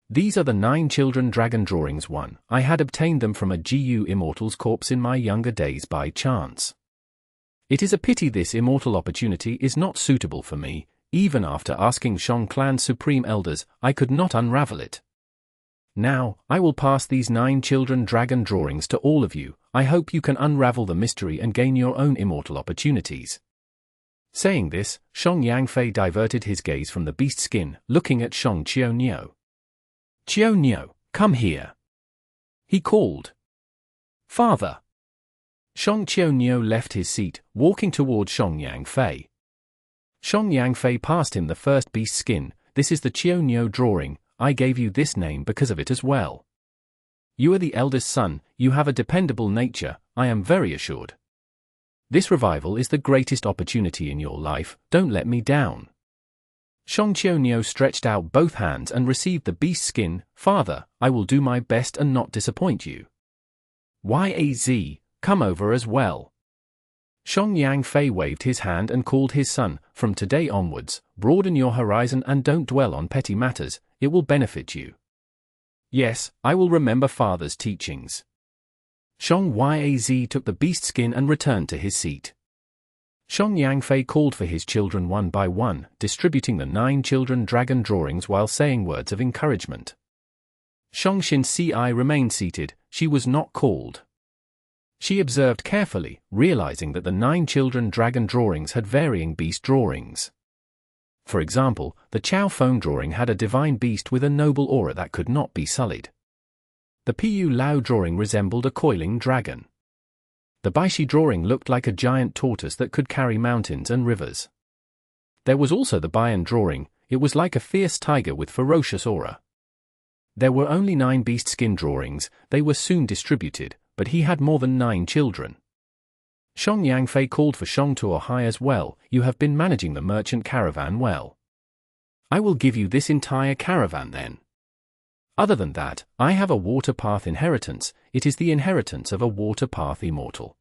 These are the 9 Children Dragon Drawings. 1. I had obtained them from a Gu Immortal's corpse in my younger days by chance. It is a pity this immortal opportunity is not suitable for me. Even after asking Shong Clan's supreme elders, I could not unravel it. Now, I will pass these 9 Children Dragon Drawings to all of you. I hope you can unravel the mystery and gain your own immortal opportunities. Saying this, Shong Yangfei diverted his gaze from the beast skin, looking at Shong Qiao. Qiao, come here. He called. Father. Shong Qiao left his seat, walking toward Shong Yangfei. Shong Yangfei passed him the first beast skin. This is the Qiao drawing. I gave you this name because of it as well. You are the eldest son, you have a dependable nature, I am very assured. This revival is the greatest opportunity in your life, don't let me down. Shong Qiao stretched out both hands and received the beast skin. Father, I will do my best and not disappoint you. Yaz, come over as well. Shong Yangfei waved his hand and called his son. From today onwards, broaden your horizon and don't dwell on petty matters, it will benefit you. Yes, I will remember father's teachings. Shong Yaz took the beast skin and returned to his seat. Shong Yangfei called for his children one by one, distributing the 9 Children Dragon Drawings while saying words of encouragement. Shong Xiai remained seated, she was not called. She observed carefully, realizing that the 9 Children Dragon Drawings had varying beast drawings. For example, the Chao Feng drawing had a divine beast with a noble aura that could not be sullied. The Pu Lao drawing resembled a coiling dragon. The Baishi drawing looked like a giant tortoise that could carry mountains and rivers. There was also the Bayan drawing, it was like a fierce tiger with ferocious aura. There were only 9 beast skin drawings, they were soon distributed, but he had more than 9 children. Shong Yangfei called for Shong Tuohai as well. You have been managing the merchant caravan well. I will give you this entire caravan then. Other than that, I have a water path inheritance. It is the inheritance of a water path immortal.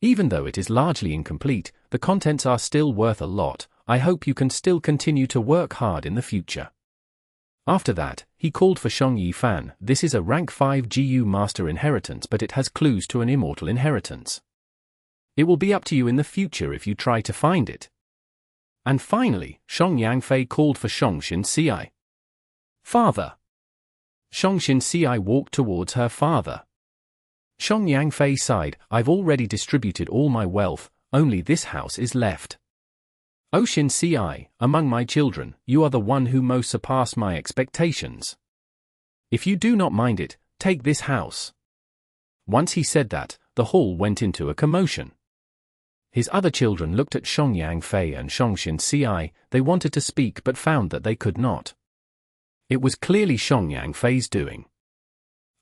Even though it is largely incomplete, the contents are still worth a lot. I hope you can still continue to work hard in the future. After that, he called for Shong Yifan. This is a rank 5 Gu master inheritance, but it has clues to an immortal inheritance. It will be up to you in the future if you try to find it. And finally, Shong Yangfei called for Shong Xiai. Father. Shong Xiai walked towards her father. Shong Yangfei sighed, I've already distributed all my wealth, only this house is left. O Xiai, among my children, you are the one who most surpassed my expectations. If you do not mind it, take this house. Once he said that, the hall went into a commotion. His other children looked at Shong Yangfei and Shong Xiai, they wanted to speak but found that they could not. It was clearly Shong Yangfei's doing.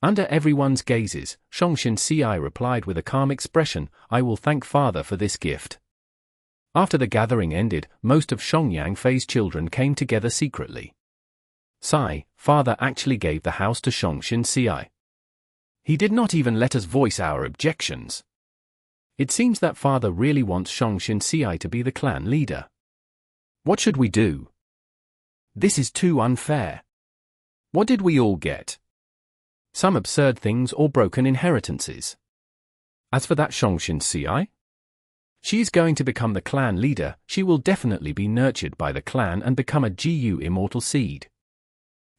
Under everyone's gazes, Shong Xiai replied with a calm expression, I will thank father for this gift. After the gathering ended, most of Shong Yangfei's children came together secretly. Father actually gave the house to Shong Xiai. He did not even let us voice our objections. It seems that father really wants Shong Xiai to be the clan leader. What should we do? This is too unfair. What did we all get? Some absurd things or broken inheritances. As for that Shong Xiai, she is going to become the clan leader. She will definitely be nurtured by the clan and become a Gu immortal seed.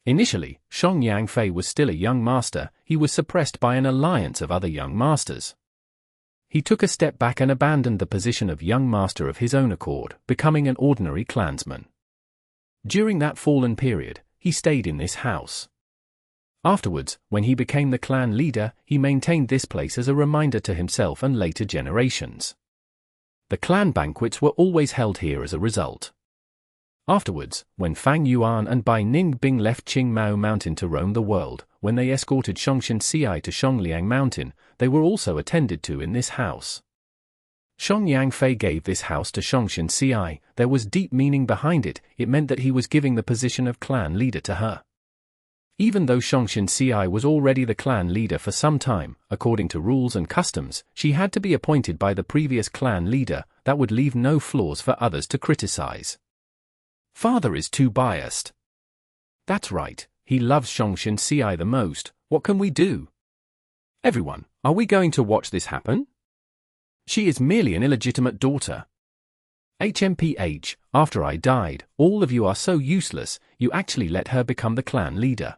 Initially, Shong Yangfei was still a young master. He was suppressed by an alliance of other young masters. He took a step back and abandoned the position of young master of his own accord, becoming an ordinary clansman. During that fallen period, he stayed in this house. Afterwards, when he became the clan leader, he maintained this place as a reminder to himself and later generations. The clan banquets were always held here as a result. Afterwards, when Fang Yuan and Bai Ningbing left Qingmao Mountain to roam the world, when they escorted Shongshan Xiai to Shongliang Mountain, they were also attended to in this house. Shongyang Fei gave this house to Shongshan Xiai. There was deep meaning behind it. It meant that he was giving the position of clan leader to her. Even though Shongshan Xiai was already the clan leader for some time, according to rules and customs, she had to be appointed by the previous clan leader. That would leave no flaws for others to criticize. Father is too biased. That's right, he loves Shongshan Xiai the most. What can we do? Everyone, are we going to watch this happen? She is merely an illegitimate daughter. HMPH, after I died, all of you are so useless, you actually let her become the clan leader.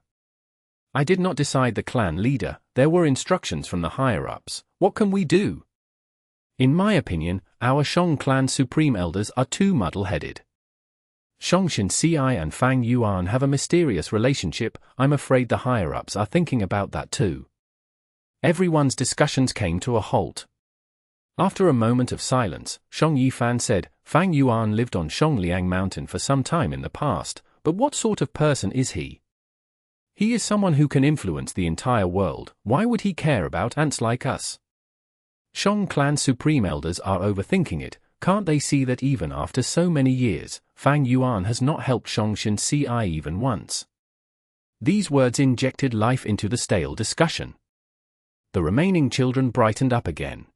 I did not decide the clan leader, there were instructions from the higher-ups. What can we do? In my opinion, our Shong clan supreme elders are too muddle-headed. Shongshan Xiai and Fang Yuan have a mysterious relationship. I'm afraid the higher-ups are thinking about that too. Everyone's discussions came to a halt. After a moment of silence, Shong Yifan said, Fang Yuan lived on Shongliang Mountain for some time in the past, but what sort of person is he? He is someone who can influence the entire world. Why would he care about ants like us? Shong clan supreme elders are overthinking it. Can't they see that even after so many years, Fang Yuan has not helped Shongshan Xiai even once? These words injected life into the stale discussion. The remaining children brightened up again.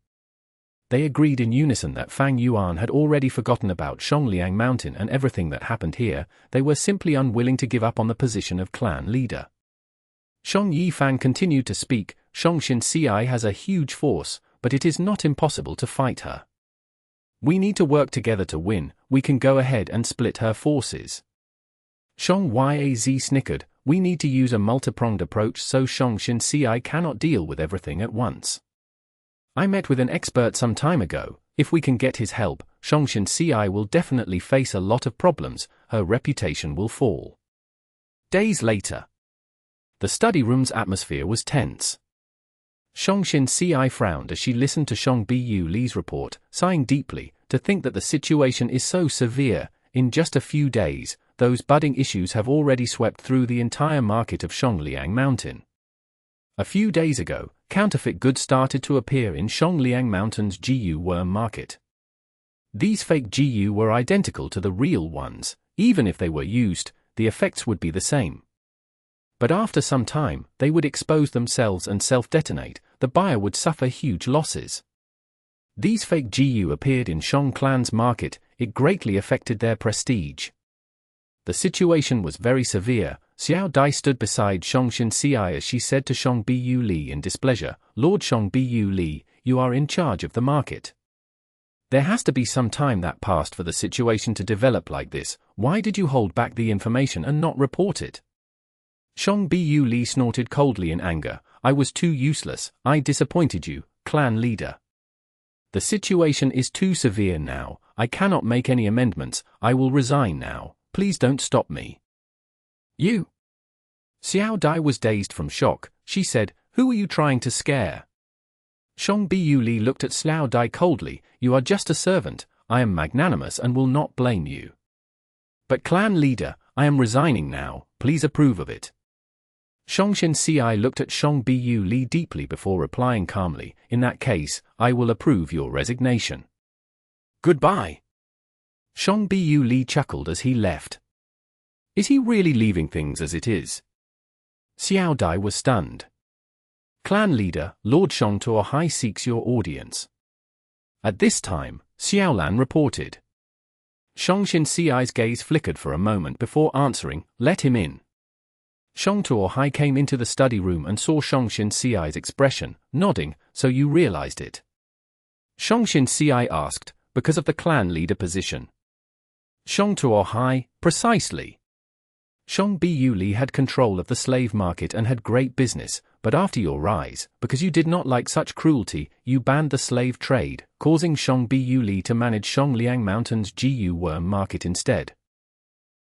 They agreed in unison that Fang Yuan had already forgotten about Shongliang Mountain and everything that happened here. They were simply unwilling to give up on the position of clan leader. Shong Yifan continued to speak. Shongshan Xiai has a huge force, but it is not impossible to fight her. We need to work together to win. We can go ahead and split her forces. Shong Yaz snickered. We need to use a multi-pronged approach so Shongshan Xiai cannot deal with everything at once. I met with an expert some time ago. If we can get his help, Shongshan Xiai will definitely face a lot of problems. Her reputation will fall. Days later. The study room's atmosphere was tense. Shongshan Xiai frowned as she listened to Shong Bu Li's report, sighing deeply. To think that the situation is so severe. In just a few days, those budding issues have already swept through the entire market of Shongliang Mountain. A few days ago, counterfeit goods started to appear in Shongliang Mountain's GU worm market. These fake GU were identical to the real ones. Even if they were used, the effects would be the same. But after some time, they would expose themselves and self-detonate. The buyer would suffer huge losses. These fake GU appeared in Shong clan's market. It greatly affected their prestige. The situation was very severe. Xiao Dai stood beside Shongshan Xiai as she said to Shong Bu Li in displeasure, Lord Shong Bu Li, you are in charge of the market. There has to be some time that passed for the situation to develop like this. Why did you hold back the information and not report it? Shong Bu Li snorted coldly in anger. I was too useless. I disappointed you, clan leader. The situation is too severe now. I cannot make any amendments. I will resign now. Please don't stop me. You? Xiao Dai was dazed from shock. She said, who are you trying to scare? Shong Bu Li looked at Xiao Dai coldly. You are just a servant. I am magnanimous and will not blame you. But clan leader, I am resigning now. Please approve of it. Shongshan Xiai looked at Shong Bu Li deeply before replying calmly. In that case, I will approve your resignation. Goodbye. Shong Bu Li chuckled as he left. Is he really leaving things as it is? Xiao Dai was stunned. Clan leader, Lord Shong Tuohai seeks your audience. At this time, Xiao Lan reported. Shongshan Xiai's gaze flickered for a moment before answering, let him in. Shong Tuohai came into the study room and saw Shongshan Xiai's expression, nodding, so you realized it. Shongshan Xiai asked, because of the clan leader position. Shong Tuohai, precisely. Shong Bu Li had control of the slave market and had great business, but after your rise, because you did not like such cruelty, you banned the slave trade, causing Shang Bu Li to manage Shangliang Mountain's Gu worm market instead.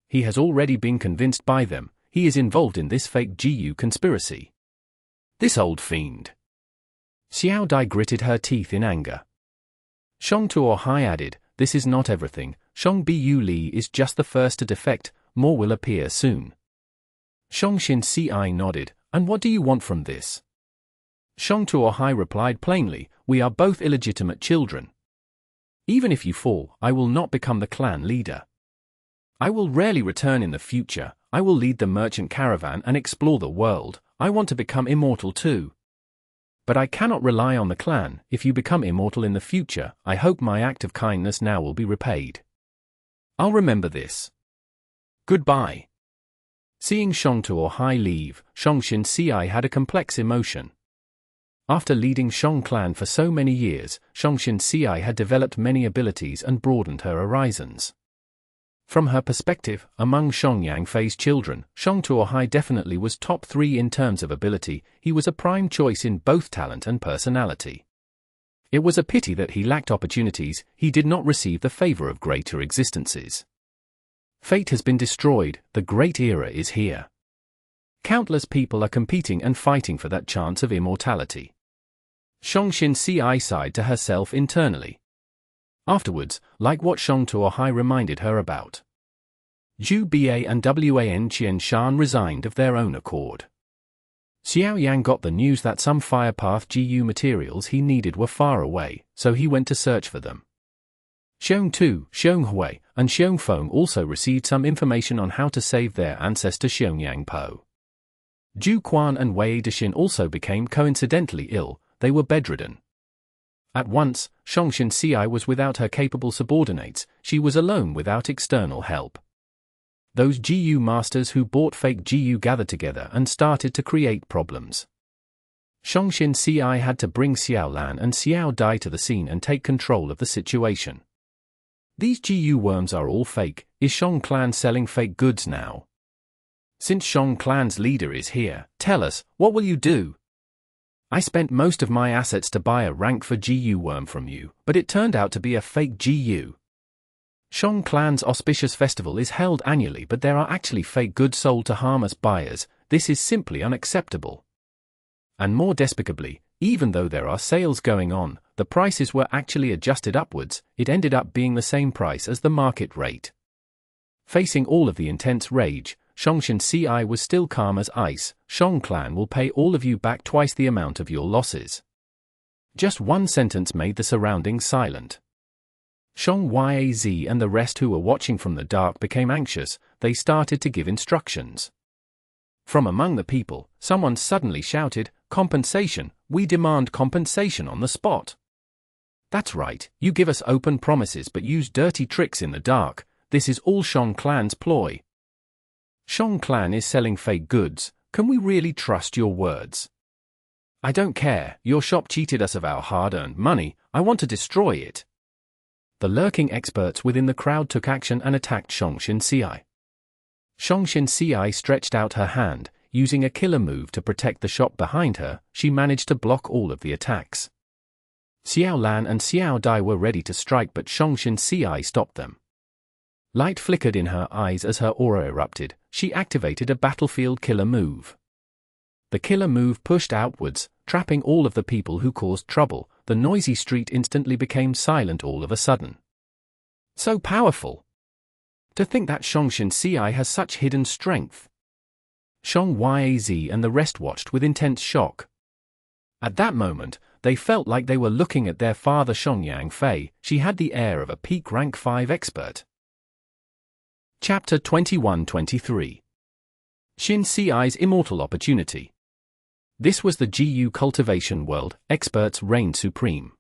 He has already been convinced by them, he is involved in this fake Gu conspiracy. This old fiend. Xiao Dai gritted her teeth in anger. Shang Tuohai added, this is not everything, Shang Bu Li is just the first to defect, more will appear soon. Shang Xin Ci nodded, and what do you want from this? Shang Tuohai replied plainly, we are both illegitimate children. Even if you fall, I will not become the clan leader. I will rarely return in the future, I will lead the merchant caravan and explore the world, I want to become immortal too. But I cannot rely on the clan, if you become immortal in the future, I hope my act of kindness now will be repaid. I'll remember this. Goodbye. Seeing Shang Tuohai leave, Shang Xin Ci had a complex emotion. After leading Shang clan for so many years, Shang Xin Ci had developed many abilities and broadened her horizons. From her perspective, among Shangyang Fei's children, Shang Tuohai definitely was top 3 in terms of ability, he was a prime choice in both talent and personality. It was a pity that he lacked opportunities, he did not receive the favor of greater existences. Fate has been destroyed, the great era is here. Countless people are competing and fighting for that chance of immortality. Shang Xin Ci sighed to herself internally. Afterwards, like what Shang Tuohai reminded her about. Zhu Ba and Wan Qian Shan resigned of their own accord. Xiao Yang got the news that some firepath Gu materials he needed were far away, so he went to search for them. Xiong Tu, Xiong Hui, and Xiong Feng also received some information on how to save their ancestor Xiong Po. Zhu Quan and Wei Dexin also became coincidentally ill, they were bedridden. At once, Shang Xin Ci was without her capable subordinates, she was alone without external help. Those Gu masters who bought fake Gu gathered together and started to create problems. Shang Xin Ci had to bring Xiao Lan and Xiao Dai to the scene and take control of the situation. These Gu worms are all fake, is Shang clan selling fake goods now? Since Shang clan's leader is here, tell us, what will you do? I spent most of my assets to buy a rank for Gu worm from you, but it turned out to be a fake Gu. Shang clan's auspicious festival is held annually, but there are actually fake goods sold to harm us buyers, this is simply unacceptable. And more despicably, even though there are sales going on, the prices were actually adjusted upwards, it ended up being the same price as the market rate. Facing all of the intense rage, Shang Xin Ci was still calm as ice, Shang clan will pay all of you back twice the amount of your losses. Just one sentence made the surroundings silent. Shang Yaz and the rest who were watching from the dark became anxious, they started to give instructions. From among the people, someone suddenly shouted, compensation, we demand compensation on the spot. That's right, you give us open promises but use dirty tricks in the dark, this is all Shang clan's ploy. Shang clan is selling fake goods, can we really trust your words? I don't care, your shop cheated us of our hard-earned money, I want to destroy it. The lurking experts within the crowd took action and attacked Shang Xin Ci. Shang Xin Ci stretched out her hand, using a killer move to protect the shop behind her, she managed to block all of the attacks. Xiao Lan and Xiao Dai were ready to strike but Shang Xin Ci stopped them. Light flickered in her eyes as her aura erupted, she activated a battlefield killer move. The killer move pushed outwards, trapping all of the people who caused trouble, the noisy street instantly became silent all of a sudden. So powerful! To think that Shang Xin Ci has such hidden strength. Shang Yaz and the rest watched with intense shock. At that moment, they felt like they were looking at their father Shangyang Fei, she had the air of a peak rank 5 expert. Chapter 21-23 Xin Ci's Immortal Opportunity. This was the Gu cultivation world, experts reigned supreme.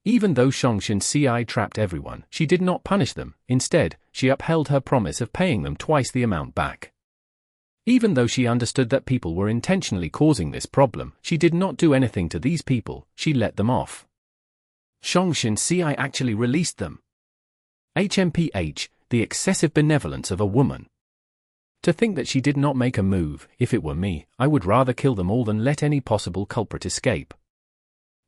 Even though Shang Xin Ci trapped everyone, she did not punish them, instead, she upheld her promise of paying them twice the amount back. Even though she understood that people were intentionally causing this problem, she did not do anything to these people, she let them off. Shang Xin Ci actually released them. HMPH, the excessive benevolence of a woman. To think that she did not make a move. If it were me, I would rather kill them all than let any possible culprit escape.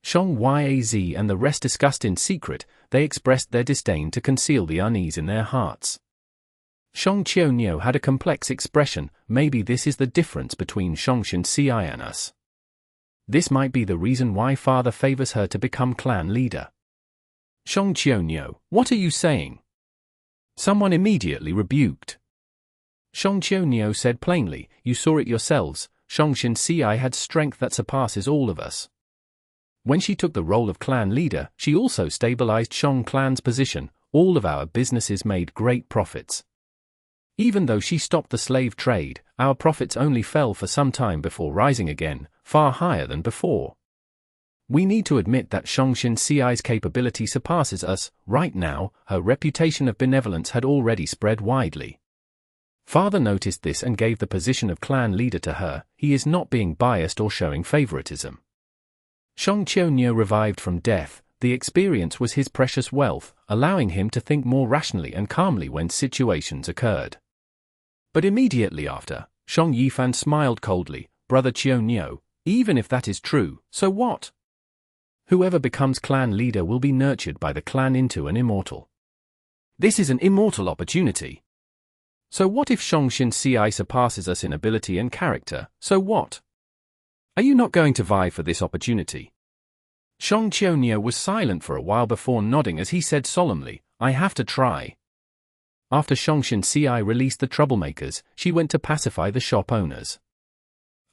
Xiong Yaz and the rest discussed in secret. They expressed their disdain to conceal the unease in their hearts. Xiong Qiuniu had a complex expression. Maybe this is the difference between Xiongxin Ci and us. This might be the reason why father favors her to become clan leader. Xiong Qiuniu, what are you saying? Someone immediately rebuked. Xiong Qiuniu said plainly, you saw it yourselves, Xiongxin Ci had strength that surpasses all of us. When she took the role of clan leader, she also stabilized Xiong clan's position. All of our businesses made great profits. Even though she stopped the slave trade, our profits only fell for some time before rising again, far higher than before. We need to admit that Xiongxin Ci's capability surpasses us. Right now, her reputation of benevolence had already spread widely. Father noticed this and gave the position of clan leader to her. He is not being biased or showing favoritism. Xiong Qiuniu revived from death. The experience was his precious wealth, allowing him to think more rationally and calmly when situations occurred. But immediately after, Xiong Yifan smiled coldly. Brother Qiuniu, even if that is true, so what? Whoever becomes clan leader will be nurtured by the clan into an immortal. This is an immortal opportunity. So what if Xiongxin Ci surpasses us in ability and character, so what? Are you not going to vie for this opportunity? Xiong Qiuniu was silent for a while before nodding as he said solemnly, I have to try. After Xiongxin Ci released the troublemakers, she went to pacify the shop owners.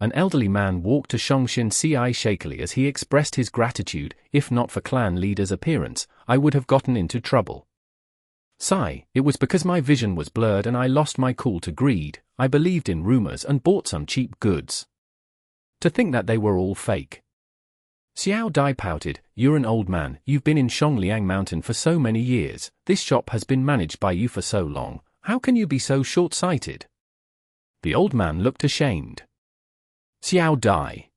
An elderly man walked to Xiongxin Ci shakily as he expressed his gratitude. If not for clan leader's appearance, I would have gotten into trouble. Sigh, it was because my vision was blurred and I lost my cool to greed. I believed in rumors and bought some cheap goods. To think that they were all fake. Xiao Dai pouted, you're an old man, you've been in Xiongliang Mountain for so many years, this shop has been managed by you for so long, how can you be so short-sighted? The old man looked ashamed. Xiao Dai.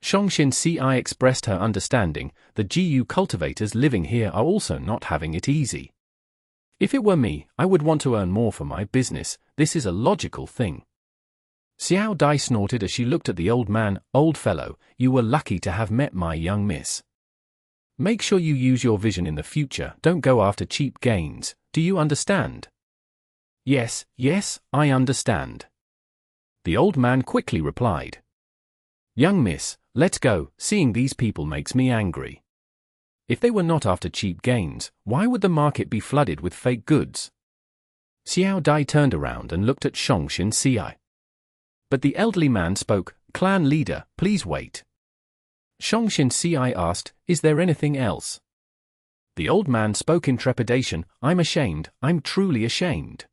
Xiongxin Ci expressed her understanding. The Gu cultivators living here are also not having it easy. If it were me, I would want to earn more for my business. This is a logical thing. Xiao Dai snorted as she looked at the old man. Old fellow, you were lucky to have met my young miss. Make sure you use your vision in the future. Don't go after cheap gains. Do you understand? Yes, I understand. The old man quickly replied. Young miss, let's go. Seeing these people makes me angry. If they were not after cheap gains, why would the market be flooded with fake goods? Xiao Dai turned around and looked at Xiongxin Ci. But the elderly man spoke, clan leader, please wait. Xiongxin Ci asked, is there anything else? The old man spoke in trepidation, I'm ashamed, I'm truly ashamed.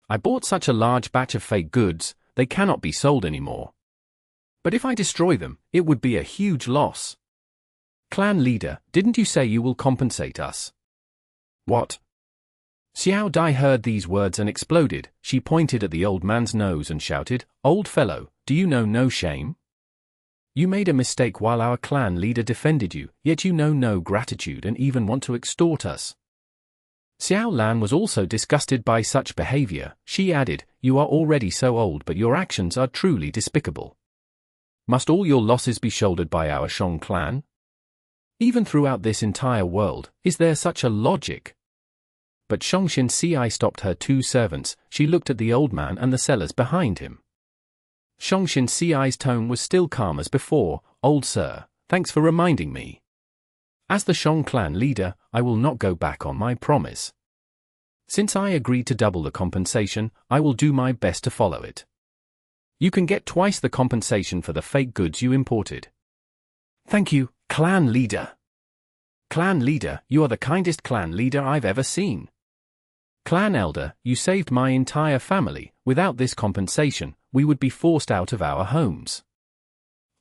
I bought such a large batch of fake goods, they cannot be sold anymore. But if I destroy them, it would be a huge loss. Clan leader, didn't you say you will compensate us? What? Xiao Dai heard these words and exploded. She pointed at the old man's nose and shouted, old fellow, do you know no shame? You made a mistake while our clan leader defended you, yet you know no gratitude and even want to extort us. Xiao Lan was also disgusted by such behavior. She added, you are already so old but your actions are truly despicable. Must all your losses be shouldered by our Xiong clan? Even throughout this entire world, is there such a logic? But Xiongxin Ci stopped her two servants. She looked at the old man and the sellers behind him. Xiongxin Ci's tone was still calm as before. Old sir, thanks for reminding me. As the Xiong clan leader, I will not go back on my promise. Since I agreed to double the compensation, I will do my best to follow it. You can get twice the compensation for the fake goods you imported. Thank you, clan leader. Clan leader, you are the kindest clan leader I've ever seen. Clan elder, you saved my entire family. Without this compensation, we would be forced out of our homes.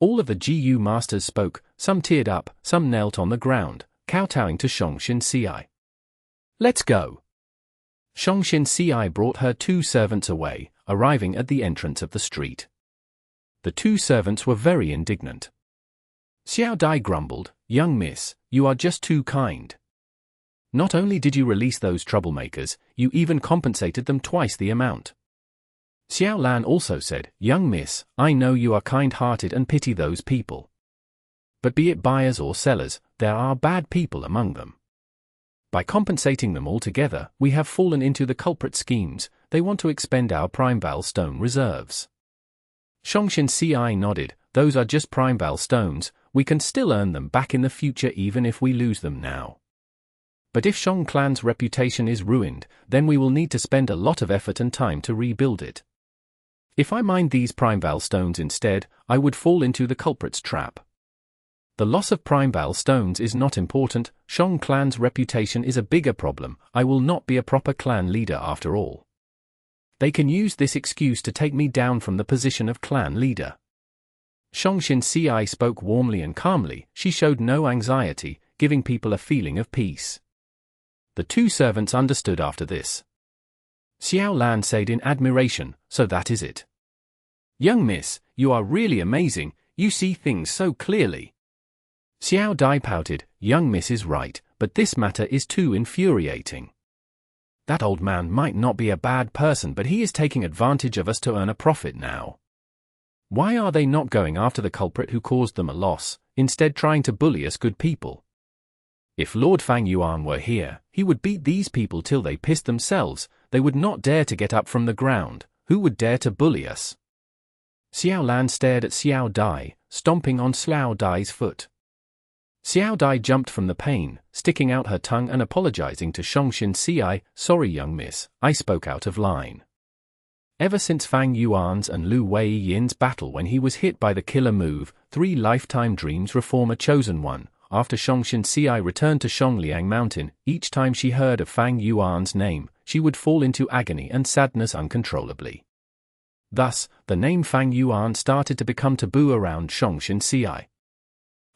All of the Gu masters spoke, some teared up, some knelt on the ground, kowtowing to Xiongxin Ci. Let's go. Xiongxin Ci brought her two servants away, arriving at the entrance of the street. The two servants were very indignant. Xiao Dai grumbled, young miss, you are just too kind. Not only did you release those troublemakers, you even compensated them twice the amount. Xiao Lan also said, young miss, I know you are kind-hearted and pity those people. But be it buyers or sellers, there are bad people among them. By compensating them all together, we have fallen into the culprit schemes. They want to expend our Primeval Stone reserves. Shongshin Ci nodded, those are just Primeval Stones, we can still earn them back in the future even if we lose them now. But if Shong Clan's reputation is ruined, then we will need to spend a lot of effort and time to rebuild it. If I mined these Primeval Stones instead, I would fall into the culprit's trap. The loss of Primeval Stones is not important, Shong Clan's reputation is a bigger problem, I will not be a proper clan leader after all. They can use this excuse to take me down from the position of clan leader. Shongshin Ci spoke warmly and calmly, she showed no anxiety, giving people a feeling of peace. The two servants understood after this. Xiao Lan said in admiration, so that is it. Young miss, you are really amazing, you see things so clearly. Xiao Dai pouted, young miss is right, but this matter is too infuriating. That old man might not be a bad person, but he is taking advantage of us to earn a profit now. Why are they not going after the culprit who caused them a loss, instead trying to bully us good people? If Lord Fang Yuan were here, he would beat these people till they pissed themselves, they would not dare to get up from the ground, who would dare to bully us? Xiao Lan stared at Xiao Dai, stomping on Xiao Dai's foot. Xiao Dai jumped from the pain, sticking out her tongue and apologizing to Shongshin Ci, sorry young miss, I spoke out of line. Ever since Fang Yuan's and Lu Wei Yin's battle when he was hit by the killer move, 3 lifetime dreams reform a chosen one. After Shongshin Ci returned to Xiangliang Mountain, each time she heard of Fang Yuan's name, she would fall into agony and sadness uncontrollably. Thus, the name Fang Yuan started to become taboo around Shongshin Ci.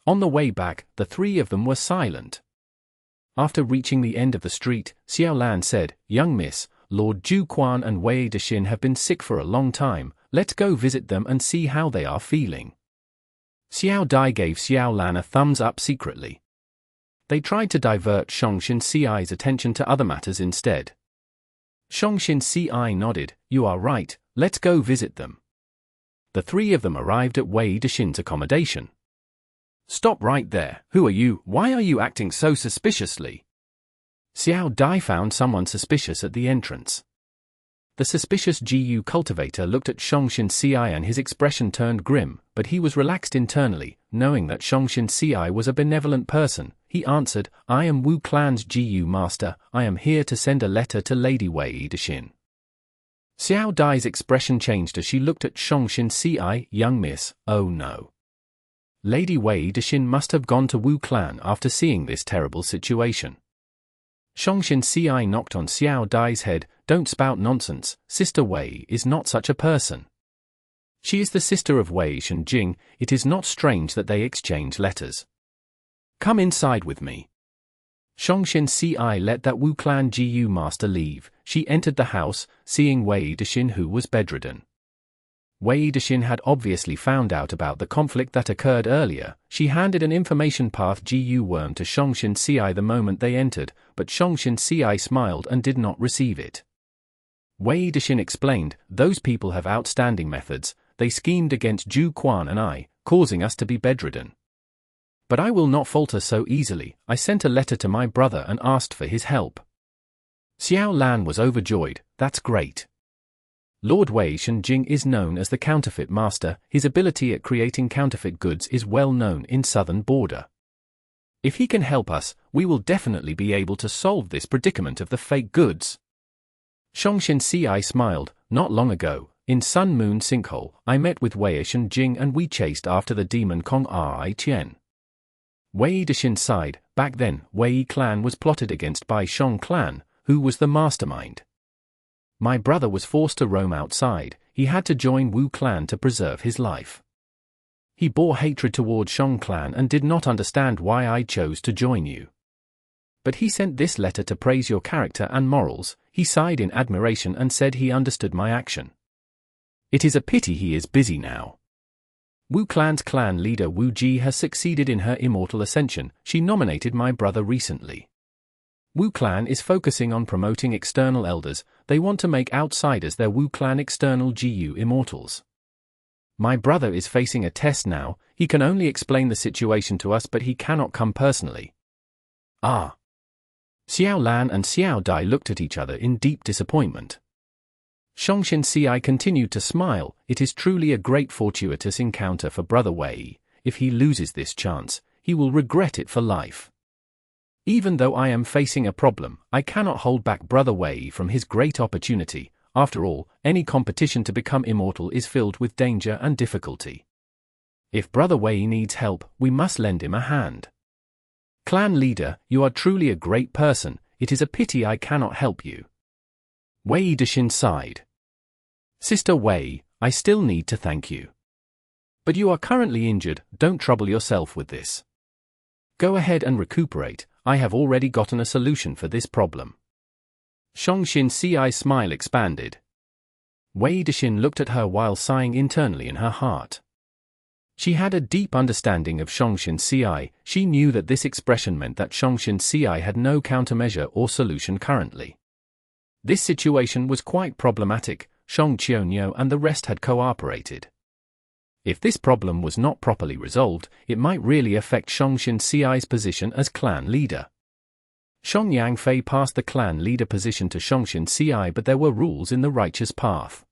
On the way back, the 3 of them were silent. After reaching the end of the street, Xiao Lan said, young miss, Lord Zhu Quan and Wei Dexin have been sick for a long time, let's go visit them and see how they are feeling. Xiao Dai gave Xiao Lan a thumbs up secretly. They tried to divert Shongshin Ci's attention to other matters instead. Shongshin Ci nodded, you are right, let's go visit them. The 3 of them arrived at Wei Dexin's accommodation. Stop right there, who are you, why are you acting so suspiciously? Xiao Dai found someone suspicious at the entrance. The suspicious GU cultivator looked at Shongshin Ci and his expression turned grim, but he was relaxed internally, knowing that Shongshin Ci was a benevolent person. He answered, I am Wu Clan's GU master, I am here to send a letter to Lady Wei Dexin. Xiao Dai's expression changed as she looked at Shongshin Ci, young miss, oh no. Lady Wei Dexin must have gone to Wu Clan after seeing this terrible situation. Shongshin Ci knocked on Xiao Dai's head, don't spout nonsense, Sister Wei is not such a person. She is the sister of Wei Shenjing, it is not strange that they exchange letters. Come inside with me. Shongshin Ci let that Wu Clan GU master leave, she entered the house, seeing Wei Dexin who was bedridden. Wei Dexin had obviously found out about the conflict that occurred earlier. She handed an information path GU worm to Shongshin Ci the moment they entered, but Shongshin Ci smiled and did not receive it. Wei Dexin explained, those people have outstanding methods, they schemed against Zhu Quan and I, causing us to be bedridden. But I will not falter so easily, I sent a letter to my brother and asked for his help. Xiao Lan was overjoyed, that's great. Lord Wei Shenjing is known as the counterfeit master, his ability at creating counterfeit goods is well known in southern border. If he can help us, we will definitely be able to solve this predicament of the fake goods. Shongshin Ci smiled, not long ago, in Sun Moon Sinkhole, I met with Wei Shenjing and we chased after the demon Kong Ri Qian. Wei Dexin sighed, back then, Wei Clan was plotted against by Shong Clan, who was the mastermind. My brother was forced to roam outside, he had to join Wu Clan to preserve his life. He bore hatred toward Shong Clan and did not understand why I chose to join you. But he sent this letter to praise your character and morals, he sighed in admiration and said he understood my action. It is a pity he is busy now. Wu Clan's clan leader Wu Ji has succeeded in her Immortal Ascension, she nominated my brother recently. Wu clan is focusing on promoting external elders. They want to make outsiders their Wu clan external Gu Immortals. My brother is facing a test now. He can only explain the situation to us, but he cannot come personally. Ah. Xiao Lan and Xiao Dai looked at each other in deep disappointment. Shongshin Ci continued to smile. It is truly a great fortuitous encounter for Brother Wei. If he loses this chance, he will regret it for life. Even though I am facing a problem, I cannot hold back Brother Wei from his great opportunity. After all, any competition to become immortal is filled with danger and difficulty. If Brother Wei needs help, we must lend him a hand. Clan leader, you are truly a great person. It is a pity I cannot help you. Wei Dexin sighed. Sister Wei, I still need to thank you. But you are currently injured, don't trouble yourself with this. Go ahead and recuperate, I have already gotten a solution for this problem. Shongshin Ci's smile expanded. Wei Dexin looked at her while sighing internally in her heart. She had a deep understanding of Shongshin Ci. She knew that this expression meant that Shongshin Ci had no countermeasure or solution currently. This situation was quite problematic. Shong Qianyo and the rest had cooperated. If this problem was not properly resolved, it might really affect Shongshin Ci's position as clan leader. Shong Yangfei passed the clan leader position to Shongshin Ci, but there were rules in the righteous path.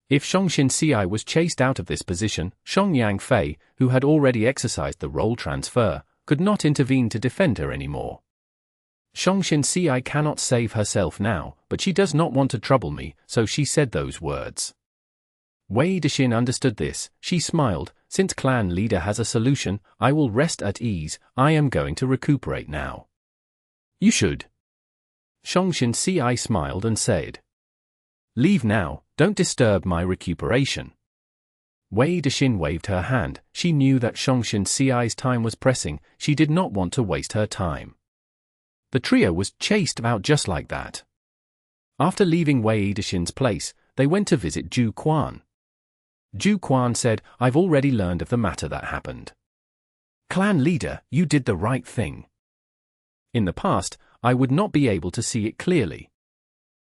If Shongshin Ci was chased out of this position, Shong Yangfei, who had already exercised the role transfer, could not intervene to defend her anymore. Shongshin Ci cannot save herself now, but she does not want to trouble me, so she said those words. Wei Dexin understood this. She smiled. Since clan leader has a solution, I will rest at ease. I am going to recuperate now. You should. Shongshin Ci smiled and said. Leave now, don't disturb my recuperation. Wei Dexin waved her hand. She knew that Shongshin Ci's time was pressing. She did not want to waste her time. The trio was chased out just like that. After leaving Wei Dexin's place, they went to visit Zhu Quan. Zhu Quan said, I've already learned of the matter that happened. Clan leader, you did the right thing. In the past, I would not be able to see it clearly.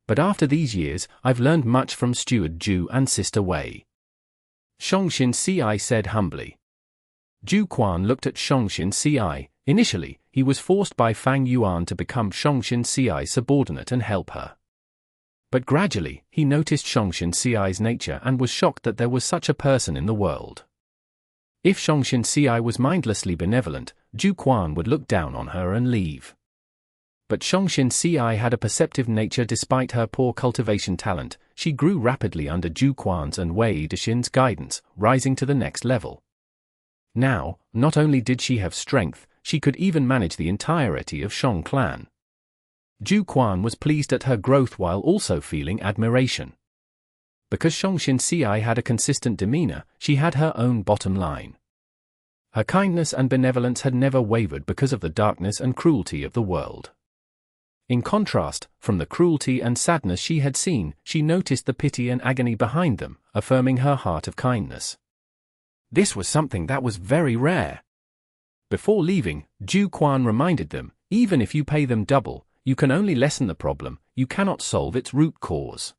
But after these years, I've learned much from Steward Zhu and Sister Wei. Shongshin Ci said humbly. Zhu Quan looked at Shongshin Ci. Initially, he was forced by Fang Yuan to become Shongshin Ci's subordinate and help her. But gradually, he noticed Shongshin Ci's nature and was shocked that there was such a person in the world. If Shongshin Ci was mindlessly benevolent, Zhu Quan would look down on her and leave. But Shongshin Ci had a perceptive nature despite her poor cultivation talent. She grew rapidly under Zhu Quan's and Wei Dexin's guidance, rising to the next level. Now, not only did she have strength, she could even manage the entirety of Shong clan. Zhu Quan was pleased at her growth while also feeling admiration. Because Shongshin Ci had a consistent demeanor, she had her own bottom line. Her kindness and benevolence had never wavered because of the darkness and cruelty of the world. In contrast, from the cruelty and sadness she had seen, she noticed the pity and agony behind them, affirming her heart of kindness. This was something that was very rare. Before leaving, Zhu Quan reminded them, even if you pay them double, you can only lessen the problem, you cannot solve its root cause.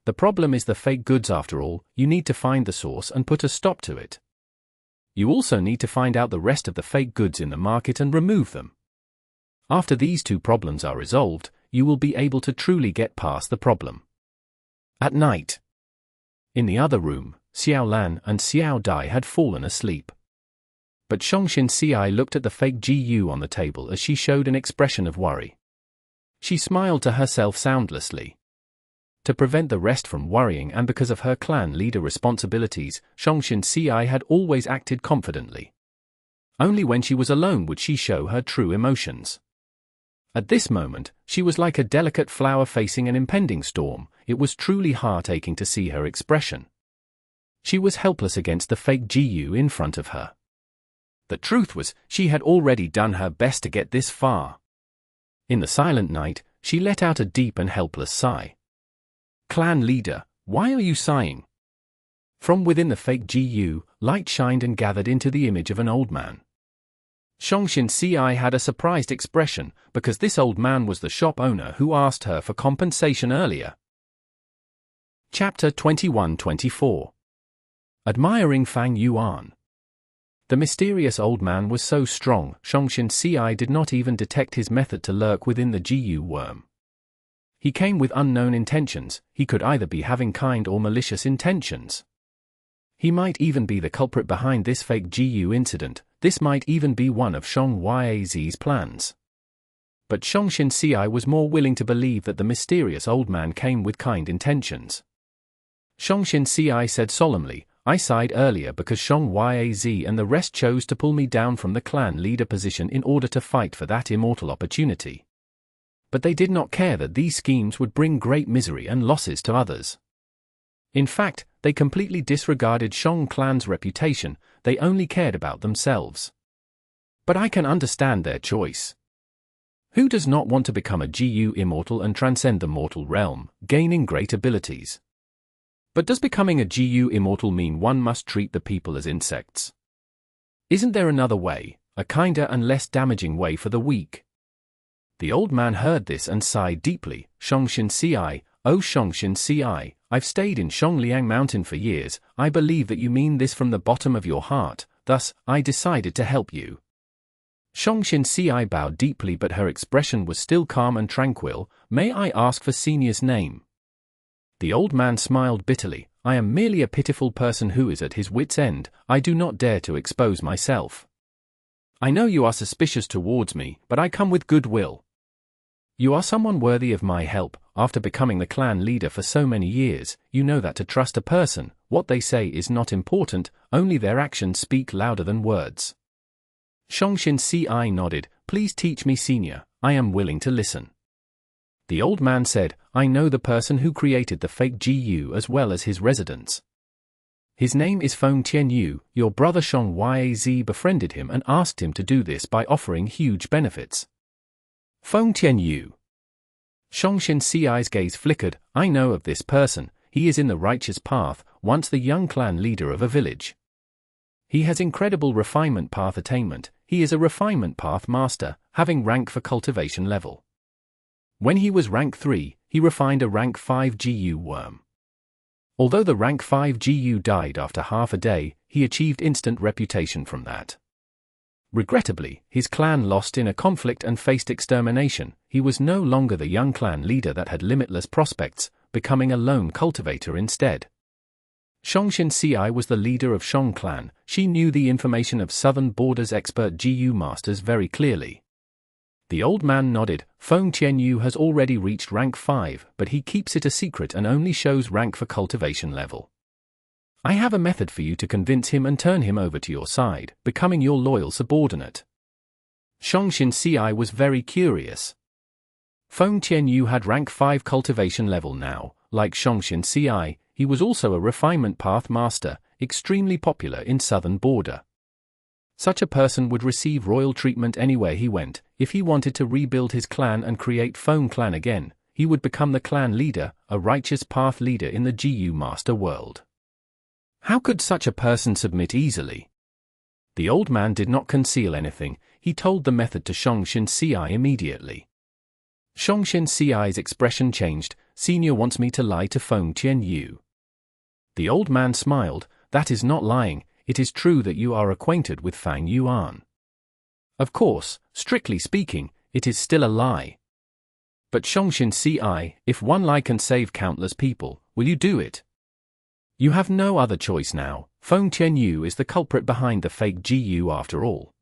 The problem is the fake goods after all. You need to find the source and put a stop to it. You also need to find out the rest of the fake goods in the market and remove them. After these two problems are resolved, you will be able to truly get past the problem. At night. In the other room, Xiao Lan and Xiao Dai had fallen asleep. But Shongshin Ci looked at the fake GU on the table as she showed an expression of worry. She smiled to herself soundlessly. To prevent the rest from worrying and because of her clan leader responsibilities, Shongshin Ci had always acted confidently. Only when she was alone would she show her true emotions. At this moment, she was like a delicate flower facing an impending storm. It was truly heart-aching to see her expression. She was helpless against the fake GU in front of her. The truth was, she had already done her best to get this far. In the silent night, she let out a deep and helpless sigh. Clan leader, why are you sighing? From within the fake GU, light shined and gathered into the image of an old man. Shongshin Ci had a surprised expression, because this old man was the shop owner who asked her for compensation earlier. Chapter 21-24. Admiring Fang Yuan. The mysterious old man was so strong, Shongshin Ci did not even detect his method to lurk within the Gu worm. He came with unknown intentions. He could either be having kind or malicious intentions. He might even be the culprit behind this fake Gu incident. This might even be one of Shong Yaz's plans. But Shongshin Ci was more willing to believe that the mysterious old man came with kind intentions. Shongshin Ci said solemnly, I sighed earlier because Shong Yaz and the rest chose to pull me down from the clan leader position in order to fight for that immortal opportunity. But they did not care that these schemes would bring great misery and losses to others. In fact, they completely disregarded Shong clan's reputation. They only cared about themselves. But I can understand their choice. Who does not want to become a Gu immortal and transcend the mortal realm, gaining great abilities? But does becoming a Gu immortal mean one must treat the people as insects? Isn't there another way, a kinder and less damaging way for the weak? The old man heard this and sighed deeply. Shongshin Ci, oh Shongshin Ci, I've stayed in Shongliang Mountain for years. I believe that you mean this from the bottom of your heart, thus, I decided to help you. Shongshin Ci bowed deeply, but her expression was still calm and tranquil. May I ask for Senior's name? The old man smiled bitterly. I am merely a pitiful person who is at his wit's end. I do not dare to expose myself. I know you are suspicious towards me, but I come with goodwill. You are someone worthy of my help. After becoming the clan leader for so many years, you know that to trust a person, what they say is not important, only their actions speak louder than words. Shongshin Ci nodded. Please teach me, Senior. I am willing to listen. The old man said, I know the person who created the fake Gu as well as his residence. His name is Feng Tianyu. Your brother Shong Yaz befriended him and asked him to do this by offering huge benefits. Feng Tianyu. Shongshin Ci's gaze flickered. I know of this person. He is in the righteous path, once the young clan leader of a village. He has incredible refinement path attainment. He is a refinement path master, having rank for cultivation level. When he was rank 3, he refined a rank 5 Gu worm. Although the rank 5 Gu died after half a day, he achieved instant reputation from that. Regrettably, his clan lost in a conflict and faced extermination. He was no longer the young clan leader that had limitless prospects, becoming a lone cultivator instead. Shongshin Ci was the leader of Shong clan. She knew the information of southern borders expert Gu masters very clearly. The old man nodded. Feng Tianyu has already reached rank 5, but he keeps it a secret and only shows rank for cultivation level. I have a method for you to convince him and turn him over to your side, becoming your loyal subordinate. Shongshin Ci was very curious. Feng Tianyu had rank 5 cultivation level now. Like Shongshin Ci, he was also a refinement path master, extremely popular in southern border. Such a person would receive royal treatment anywhere he went. If he wanted to rebuild his clan and create Feng clan again, he would become the clan leader, a righteous path leader in the Gu master world. How could such a person submit easily? The old man did not conceal anything. He told the method to Shongshin Ci immediately. Shongshin Ci's expression changed. Senior wants me to lie to Feng Tianyu. The old man smiled. That is not lying. It is true that you are acquainted with Fang Yuan. Of course, strictly speaking, it is still a lie. But Shongshin Ci, if one lie can save countless people, will you do it? You have no other choice now. Feng Tianyu is the culprit behind the fake Gu after all.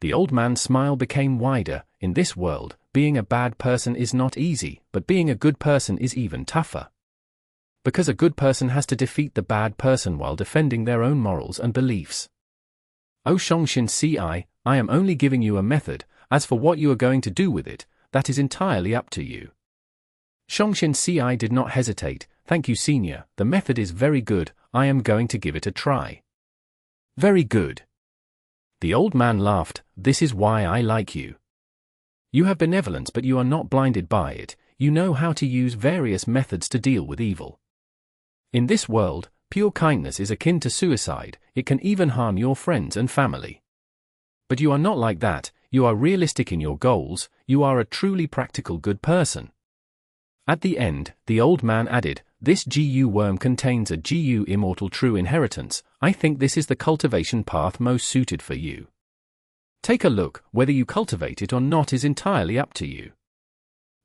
The old man's smile became wider. In this world, being a bad person is not easy, but being a good person is even tougher. Because a good person has to defeat the bad person while defending their own morals and beliefs. Oh Shongshin Ci, I am only giving you a method. As for what you are going to do with it, that is entirely up to you. Shongshin Ci did not hesitate. Thank you, Senior. The method is very good. I am going to give it a try. Very good. The old man laughed. This is why I like you. You have benevolence, but you are not blinded by it. You know how to use various methods to deal with evil. In this world, pure kindness is akin to suicide. It can even harm your friends and family. But you are not like that, you are realistic in your goals, you are a truly practical good person. At the end, the old man added, this Gu worm contains a Gu immortal true inheritance. I think this is the cultivation path most suited for you. Take a look, whether you cultivate it or not is entirely up to you.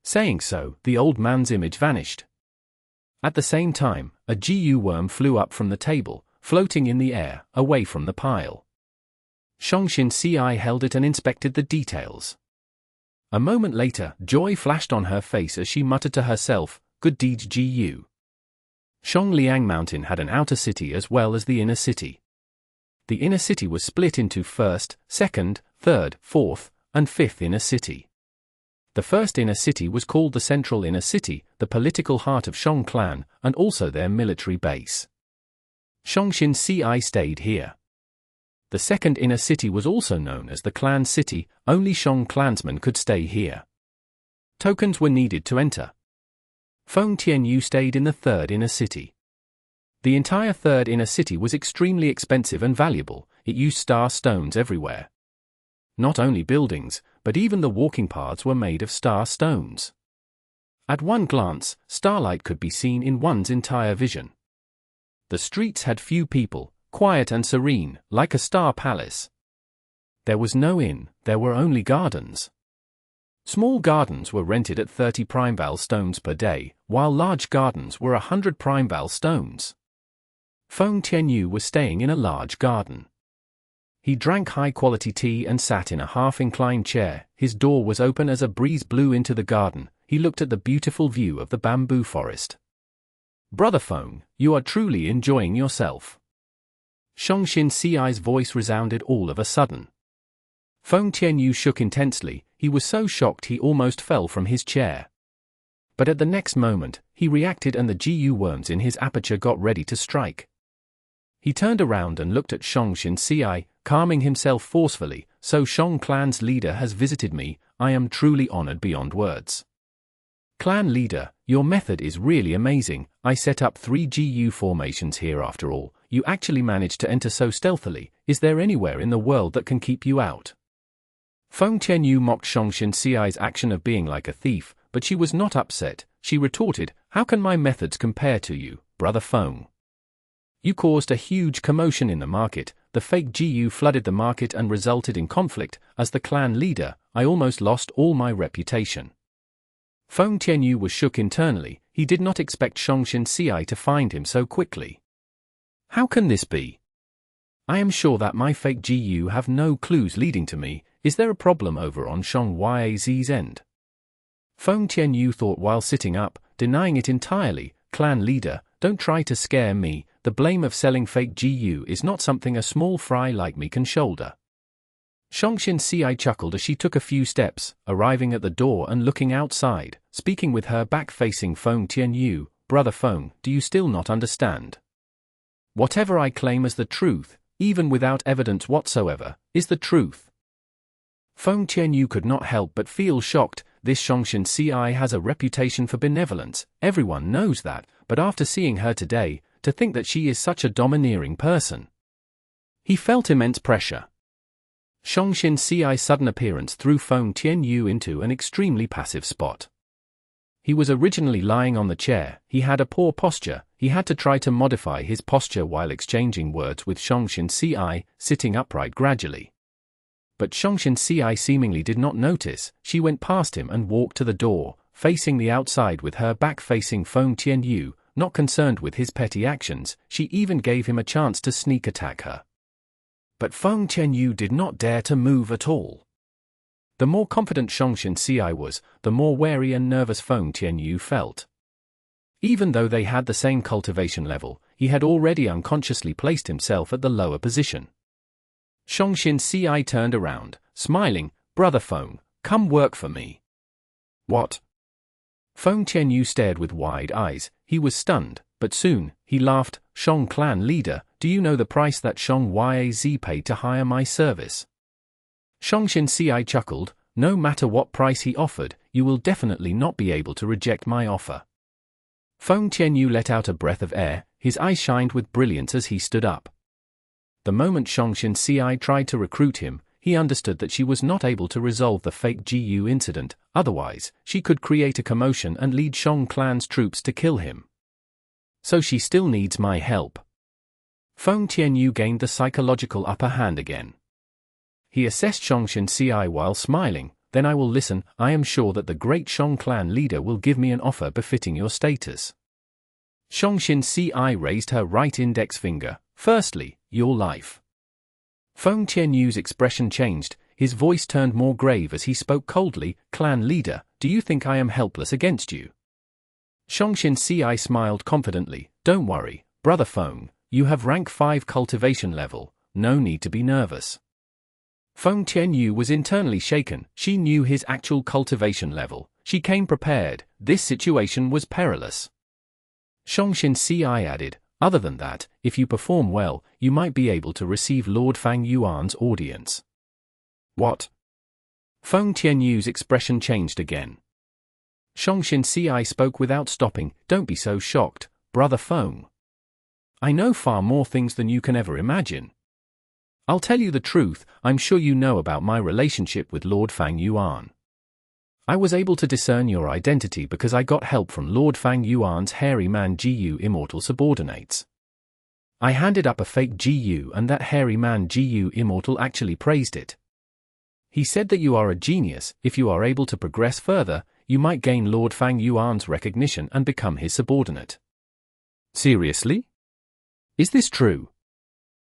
Saying so, the old man's image vanished. At the same time, a Gu worm flew up from the table, floating in the air, away from the pile. Shongshin Ci held it and inspected the details. A moment later, joy flashed on her face as she muttered to herself, good deeds Gu. Shongliang Mountain had an outer city as well as the inner city. The inner city was split into first, second, third, fourth, and fifth inner city. The first inner city was called the Central Inner City, the political heart of Shong clan, and also their military base. Shongshin Ci stayed here. The second inner city was also known as the Clan City, only Shong clansmen could stay here. Tokens were needed to enter. Feng Tianyu stayed in the third inner city. The entire third inner city was extremely expensive and valuable, it used star stones everywhere. Not only buildings, but even the walking paths were made of star stones. At one glance, starlight could be seen in one's entire vision. The streets had few people, quiet and serene, like a star palace. There was no inn, there were only gardens. Small gardens were rented at 30 prime-val stones per day, while large gardens were 100 prime-val stones. Feng Tianyu was staying in a large garden. He drank high-quality tea and sat in a half-inclined chair. His door was open as a breeze blew into the garden. He looked at the beautiful view of the bamboo forest. Brother Feng, you are truly enjoying yourself. Shongshin Ci's voice resounded all of a sudden. Feng Tianyu shook intensely. He was so shocked he almost fell from his chair. But at the next moment, he reacted and the Gu worms in his aperture got ready to strike. He turned around and looked at Shongshin Ci, calming himself forcefully. So Shong clan's leader has visited me, I am truly honored beyond words. Clan leader, your method is really amazing. I set up 3 Gu formations here after all. You actually managed to enter so stealthily. Is there anywhere in the world that can keep you out? Feng Tianyu mocked Shongshin Ci's action of being like a thief, but she was not upset. She retorted, how can my methods compare to you, brother Feng? You caused a huge commotion in the market. The fake Gu flooded the market and resulted in conflict. As the clan leader, I almost lost all my reputation. Feng Tianyu was shook internally. He did not expect Shongshin Ci to find him so quickly. How can this be? I am sure that my fake Gu have no clues leading to me. Is there a problem over on Shong Yaz's end? Feng Tianyu thought while sitting up, denying it entirely. Clan leader, don't try to scare me. The blame of selling fake Gu is not something a small fry like me can shoulder. Shongshin Ci chuckled as she took a few steps, arriving at the door and looking outside, speaking with her back facing Feng Tianyu. Brother Feng, do you still not understand? Whatever I claim as the truth, even without evidence whatsoever, is the truth. Feng Tianyu could not help but feel shocked. This Shongshin Ci has a reputation for benevolence, everyone knows that, but after seeing her today, to think that she is such a domineering person. He felt immense pressure. Shongshin Ci's sudden appearance threw Feng Tianyu into an extremely passive spot. He was originally lying on the chair, he had a poor posture, he had to try to modify his posture while exchanging words with Shongshin Ci, sitting upright gradually. But Shongshin Ci seemingly did not notice. She went past him and walked to the door, facing the outside with her back facing Feng Tianyu, not concerned with his petty actions. She even gave him a chance to sneak attack her. But Feng Tianyu did not dare to move at all. The more confident Shongshin Ci was, the more wary and nervous Feng Tianyu felt. Even though they had the same cultivation level, he had already unconsciously placed himself at the lower position. Shongshin Ci turned around, smiling, brother Feng, come work for me. What? Feng Tianyu stared with wide eyes. He was stunned, but soon, he laughed. Shong clan leader, do you know the price that Shong Yaz paid to hire my service? Shongshin Ci chuckled, no matter what price he offered, you will definitely not be able to reject my offer. Feng Tianyu let out a breath of air, his eyes shined with brilliance as he stood up. The moment Shongshin Ci tried to recruit him, he understood that she was not able to resolve the fake GU incident, otherwise, she could create a commotion and lead Shang clan's troops to kill him. So she still needs my help. Feng Tianyu gained the psychological upper hand again. He assessed Shongshin Ci while smiling. Then I will listen. I am sure that the great Shang clan leader will give me an offer befitting your status. Shongshin Ci raised her right index finger. Firstly, your life. Feng Tianyu's expression changed, his voice turned more grave as he spoke coldly. Clan leader, do you think I am helpless against you? Shongshin Ci smiled confidently. Don't worry, brother Feng, you have rank 5 cultivation level, no need to be nervous. Feng Tianyu was internally shaken. She knew his actual cultivation level. She came prepared. This situation was perilous. Shongshin Ci added, other than that, if you perform well, you might be able to receive Lord Fang Yuan's audience. What? Feng Tianyu's expression changed again. Shongshin Ci spoke without stopping. Don't be so shocked, brother Feng. I know far more things than you can ever imagine. I'll tell you the truth, I'm sure you know about my relationship with Lord Fang Yuan. I was able to discern your identity because I got help from Lord Fang Yuan's hairy man Gu Immortal subordinates. I handed up a fake Gu and that hairy man Gu Immortal actually praised it. He said that you are a genius. If you are able to progress further, you might gain Lord Fang Yuan's recognition and become his subordinate. Seriously? Is this true?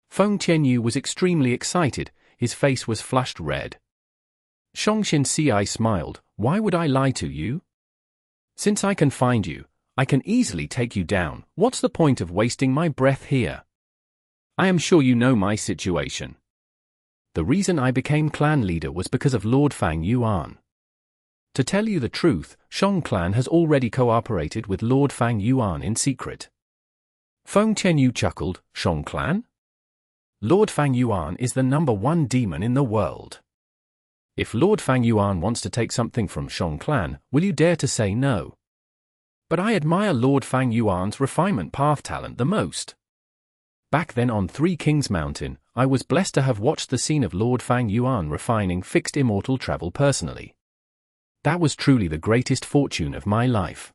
Feng Tianyu was extremely excited, his face was flushed red. Shongshin Ci smiled. Why would I lie to you? Since I can find you, I can easily take you down. What's the point of wasting my breath here? I am sure you know my situation. The reason I became clan leader was because of Lord Fang Yuan. To tell you the truth, Shang clan has already cooperated with Lord Fang Yuan in secret. Feng Tianyu chuckled. Shang clan? Lord Fang Yuan is the #1 demon in the world. If Lord Fang Yuan wants to take something from Shang clan, will you dare to say no? But I admire Lord Fang Yuan's refinement path talent the most. Back then on Three Kings Mountain, I was blessed to have watched the scene of Lord Fang Yuan refining fixed immortal travel personally. That was truly the greatest fortune of my life.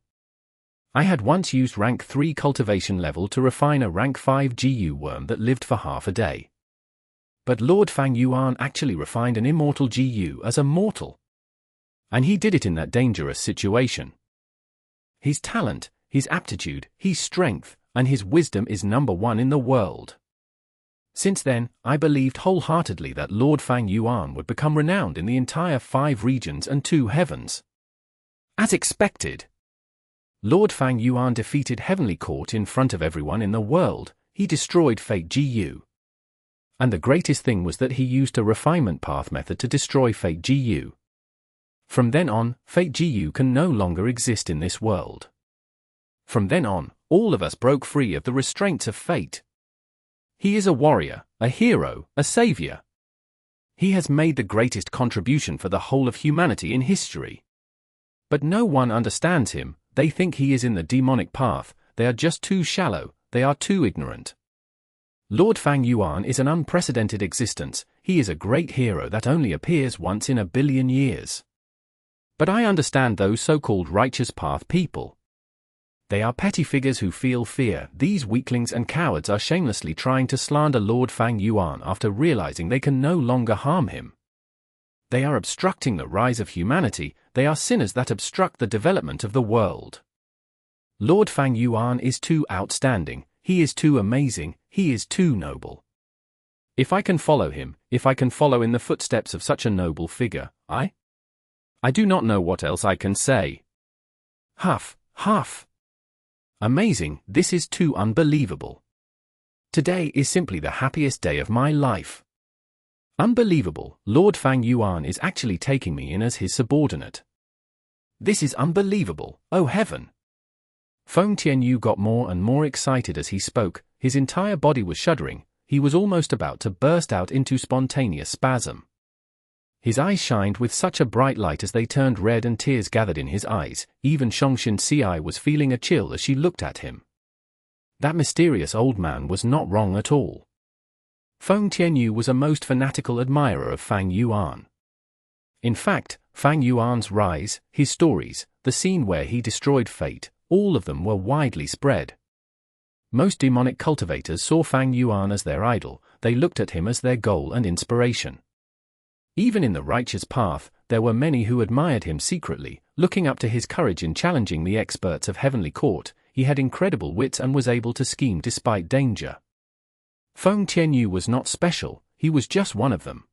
I had once used rank 3 cultivation level to refine a rank 5 GU worm that lived for half a day. But Lord Fang Yuan actually refined an immortal GU as a mortal. And he did it in that dangerous situation. His talent, his aptitude, his strength, and his wisdom is #1 in the world. Since then, I believed wholeheartedly that Lord Fang Yuan would become renowned in the entire 5 regions and 2 heavens. As expected, Lord Fang Yuan defeated Heavenly Court in front of everyone in the world. He destroyed Fake GU. And the greatest thing was that he used a refinement path method to destroy Fake GU. From then on, Fake GU can no longer exist in this world. From then on, all of us broke free of the restraints of fate. He is a warrior, a hero, a savior. He has made the greatest contribution for the whole of humanity in history. But no one understands him. They think he is in the demonic path. They are just too shallow, they are too ignorant. Lord Fang Yuan is an unprecedented existence. He is a great hero that only appears once in a billion years. But I understand those so-called righteous path people. They are petty figures who feel fear. These weaklings and cowards are shamelessly trying to slander Lord Fang Yuan after realizing they can no longer harm him. They are obstructing the rise of humanity. They are sinners that obstruct the development of the world. Lord Fang Yuan is too outstanding. He is too amazing. He is too noble. If I can follow him, if I can follow in the footsteps of such a noble figure, I do not know what else I can say. Huff, huff. Amazing, this is too unbelievable. Today is simply the happiest day of my life. Unbelievable, Lord Fang Yuan is actually taking me in as his subordinate. This is unbelievable, oh heaven. Feng Tianyu got more and more excited as he spoke, his entire body was shuddering, he was almost about to burst out into spontaneous spasm. His eyes shined with such a bright light as they turned red and tears gathered in his eyes. Even Shongshin Ci was feeling a chill as she looked at him. That mysterious old man was not wrong at all. Feng Tianyu was a most fanatical admirer of Fang Yuan. In fact, Fang Yuan's rise, his stories, the scene where he destroyed fate, all of them were widely spread. Most demonic cultivators saw Fang Yuan as their idol, they looked at him as their goal and inspiration. Even in the righteous path, there were many who admired him secretly, looking up to his courage in challenging the experts of Heavenly Court. He had incredible wits and was able to scheme despite danger. Feng Tianyu was not special, he was just one of them.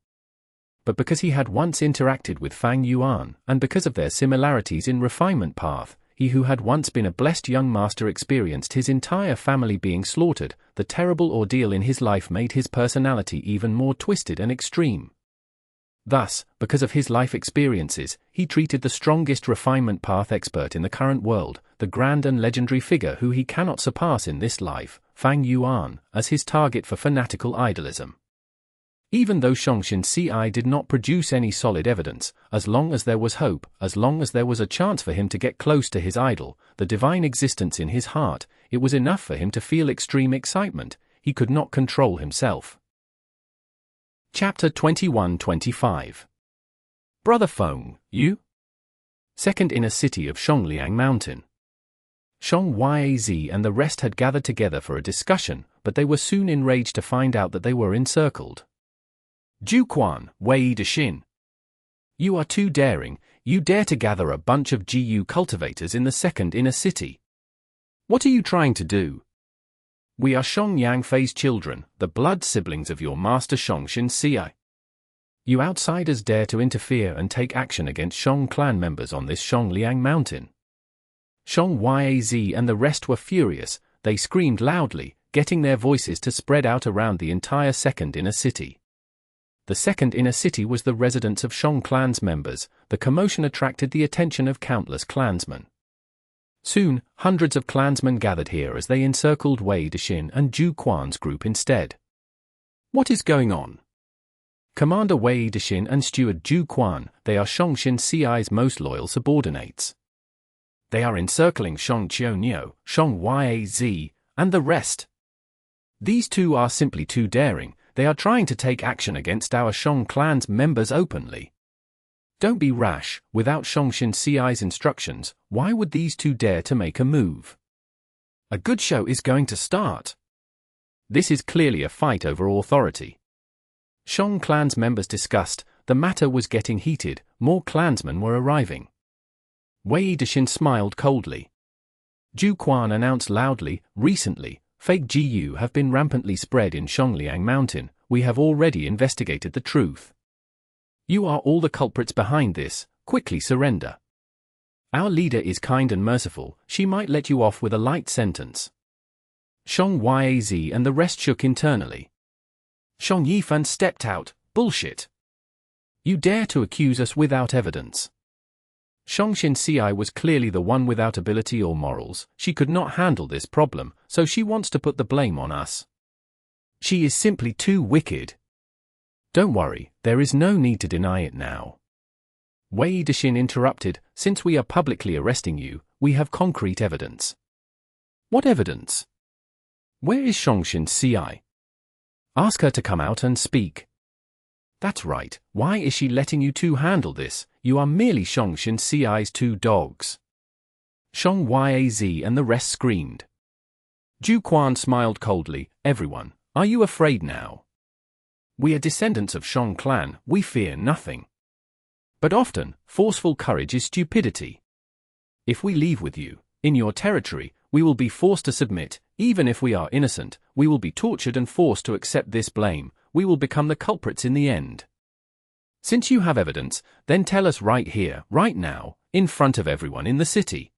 But because he had once interacted with Fang Yuan, and because of their similarities in refinement path, he who had once been a blessed young master experienced his entire family being slaughtered. The terrible ordeal in his life made his personality even more twisted and extreme. Thus, because of his life experiences, he treated the strongest refinement path expert in the current world, the grand and legendary figure who he cannot surpass in this life, Fang Yuan, as his target for fanatical idolism. Even though Shongshin Ci did not produce any solid evidence, as long as there was hope, as long as there was a chance for him to get close to his idol, the divine existence in his heart, it was enough for him to feel extreme excitement. He could not control himself. Chapter 21-25. Brother Feng, you? Second inner city of Shongliang Mountain. Shong Yaz and the rest had gathered together for a discussion, but they were soon enraged to find out that they were encircled. Juquan, Wei Dexin. You are too daring, you dare to gather a bunch of GU cultivators in the second inner city. What are you trying to do? We are Shong Yangfei's children, the blood siblings of your master Shongshin Ci. You outsiders dare to interfere and take action against Shong clan members on this Shongliang mountain. Shong Yaz and the rest were furious, they screamed loudly, getting their voices to spread out around the entire second inner city. The second inner city was the residence of Shong clan's members. The commotion attracted the attention of countless clansmen. Soon, hundreds of clansmen gathered here as they encircled Wei Dexin and Zhu Quan's group instead. What is going on? Commander Wei Dexin and Steward Zhu Quan, they are Shongshin Ci's most loyal subordinates. They are encircling Shong Qiunyou, Shong Yaz, and the rest. These two are simply too daring. They are trying to take action against our Shong clan's members openly. Don't be rash. Without Shongshin Ci's instructions, why would these two dare to make a move? A good show is going to start. This is clearly a fight over authority. Shong clan's members discussed, the matter was getting heated, more clansmen were arriving. Wei Dexin smiled coldly. Zhu Quan announced loudly, recently, fake GU have been rampantly spread in Shongliang Mountain. We have already investigated the truth. You are all the culprits behind this, quickly surrender. Our leader is kind and merciful, she might let you off with a light sentence. Shong Yaz and the rest shook internally. Shong Yifan stepped out, bullshit. You dare to accuse us without evidence. Shongshin Ci was clearly the one without ability or morals. She could not handle this problem, so she wants to put the blame on us. She is simply too wicked. Don't worry, there is no need to deny it now. Wei Dexin interrupted, since we are publicly arresting you, we have concrete evidence. What evidence? Where is Shongshin Ci? Ask her to come out and speak. That's right, why is she letting you two handle this? You are merely Shongshin Ci's two dogs. Shong Yaz and the rest screamed. Zhu Quan smiled coldly, everyone, are you afraid now? We are descendants of Shong clan, we fear nothing. But often, forceful courage is stupidity. If we leave with you, in your territory, we will be forced to submit, even if we are innocent, we will be tortured and forced to accept this blame, we will become the culprits in the end. Since you have evidence, then tell us right here, right now, in front of everyone in the city.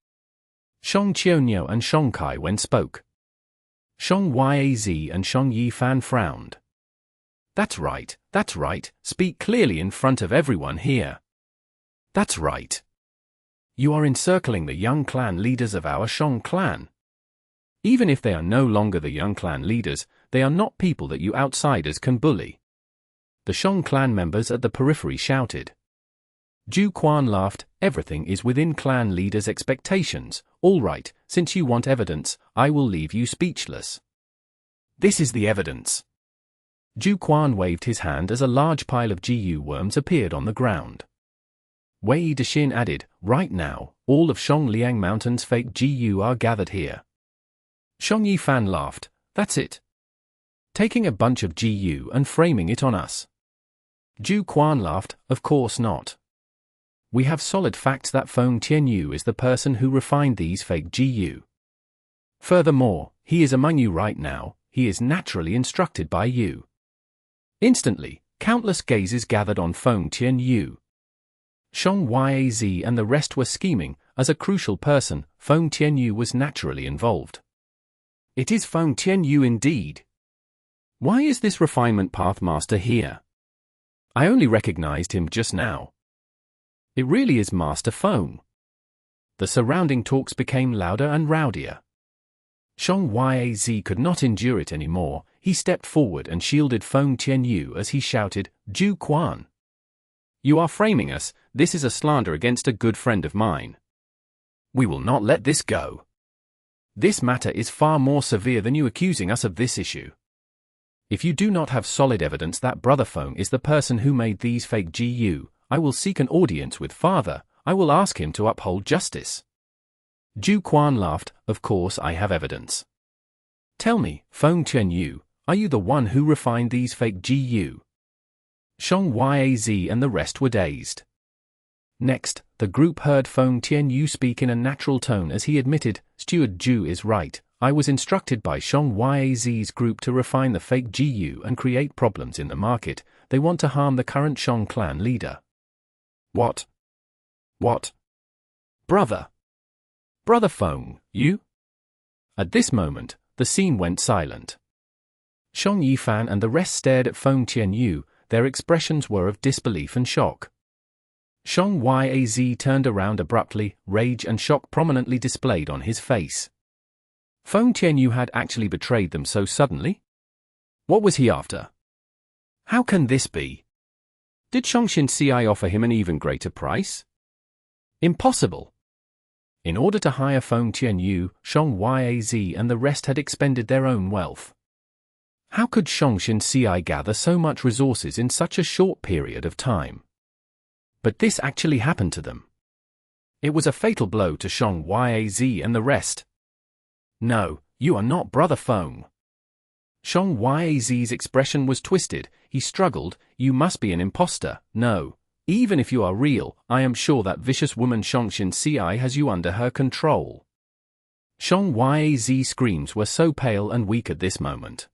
Shong Qiunyou and Shong Kai Wen spoke. Shong Yaz and Shong Yifan frowned. That's right, speak clearly in front of everyone here. That's right. You are encircling the young clan leaders of our Shong clan. Even if they are no longer the young clan leaders, they are not people that you outsiders can bully. The Shong clan members at the periphery shouted. Zhu Quan laughed, everything is within clan leaders' expectations, all right, since you want evidence, I will leave you speechless. This is the evidence. Zhu Quan waved his hand as a large pile of Gu worms appeared on the ground. Wei Dexin added, "Right now, all of Xiong Mountain's fake Gu are gathered here." Xiong Yifan laughed, "That's it. Taking a bunch of Gu and framing it on us." Zhu Quan laughed, "Of course not. We have solid facts that Feng Tianyu is the person who refined these fake Gu. Furthermore, he is among you right now, he is naturally instructed by you." Instantly, countless gazes gathered on Feng Tianyu. Xiong Yaz and the rest were scheming. As a crucial person, Feng Tianyu was naturally involved. It is Feng Tianyu indeed. Why is this refinement path master here? I only recognized him just now. It really is Master Feng. The surrounding talks became louder and rowdier. Xiong Yaz could not endure it anymore. He stepped forward and shielded Feng Tianyu as he shouted, "Zhu Quan! You are framing us. This is a slander against a good friend of mine. We will not let this go. This matter is far more severe than you accusing us of this issue. If you do not have solid evidence that Brother Feng is the person who made these fake Gu, I will seek an audience with Father. I will ask him to uphold justice." Zhu Quan laughed, "Of course I have evidence. Tell me, Feng Tianyu, are you the one who refined these fake Gu?" Xiong Yaz and the rest were dazed. Next, the group heard Feng Tianyu speak in a natural tone as he admitted, "Steward Zhu is right. I was instructed by Xiong Yaz's group to refine the fake Gu and create problems in the market. They want to harm the current Xiong clan leader." What? Brother Feng, you? At this moment, the scene went silent. Xiong Yifan and the rest stared at Feng Tianyu. Their expressions were of disbelief and shock. Xiong Yaz turned around abruptly, rage and shock prominently displayed on his face. Feng Tianyu had actually betrayed them so suddenly? What was he after? How can this be? Did Xiongxin Ci offer him an even greater price? Impossible. In order to hire Feng Tianyu, Xiong Yaz and the rest had expended their own wealth. How could Xiongxin Ci gather so much resources in such a short period of time? But this actually happened to them. It was a fatal blow to Xiong Yaz and the rest. "No, you are not Brother Feng." Xiong Yaz's expression was twisted. He struggled, "You must be an imposter. No, even if you are real, I am sure that vicious woman Xiongxin Ci has you under her control." Xiong Yaz's screams were so pale and weak at this moment.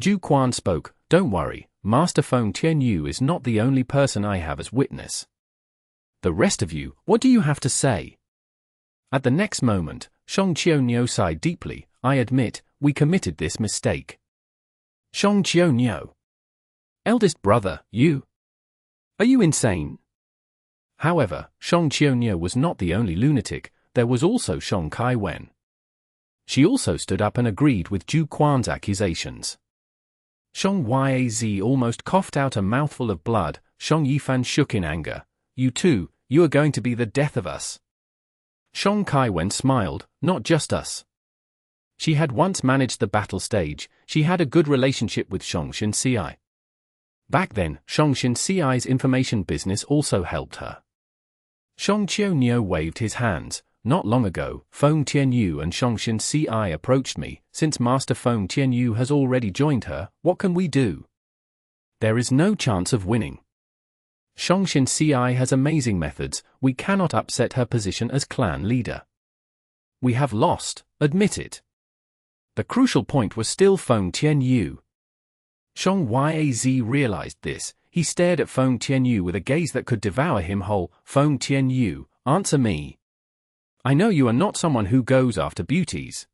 Zhu Quan spoke, "Don't worry, Master Feng Tianyu is not the only person I have as witness. The rest of you, what do you have to say?" At the next moment, Xiong Qiuniu sighed deeply. "I admit, we committed this mistake." Xiong Qiuniu. Eldest brother, you? Are you insane? However, Xiong Qiuniu was not the only lunatic. There was also Xiong Kaiwen. She also stood up and agreed with Zhu Quan's accusations. Xiong Yaz almost coughed out a mouthful of blood. Xiong Yifan shook in anger. "You too, you are going to be the death of us." Xiong Kaiwen smiled, "Not just us." She had once managed the battle stage. She had a good relationship with Xiongxin Ci. Back then, Xiongxin Ci's information business also helped her. Xiong Qiuniu waved his hands. "Not long ago, Feng Tianyu and Xiongxin Ci approached me. Since Master Feng Tianyu has already joined her, what can we do? There is no chance of winning. Xiongxin Ci has amazing methods. We cannot upset her position as clan leader. We have lost, admit it." The crucial point was still Feng Tianyu. Xiong Yaz realized this. He stared at Feng Tianyu with a gaze that could devour him whole. "Feng Tianyu, answer me. I know you are not someone who goes after beauties.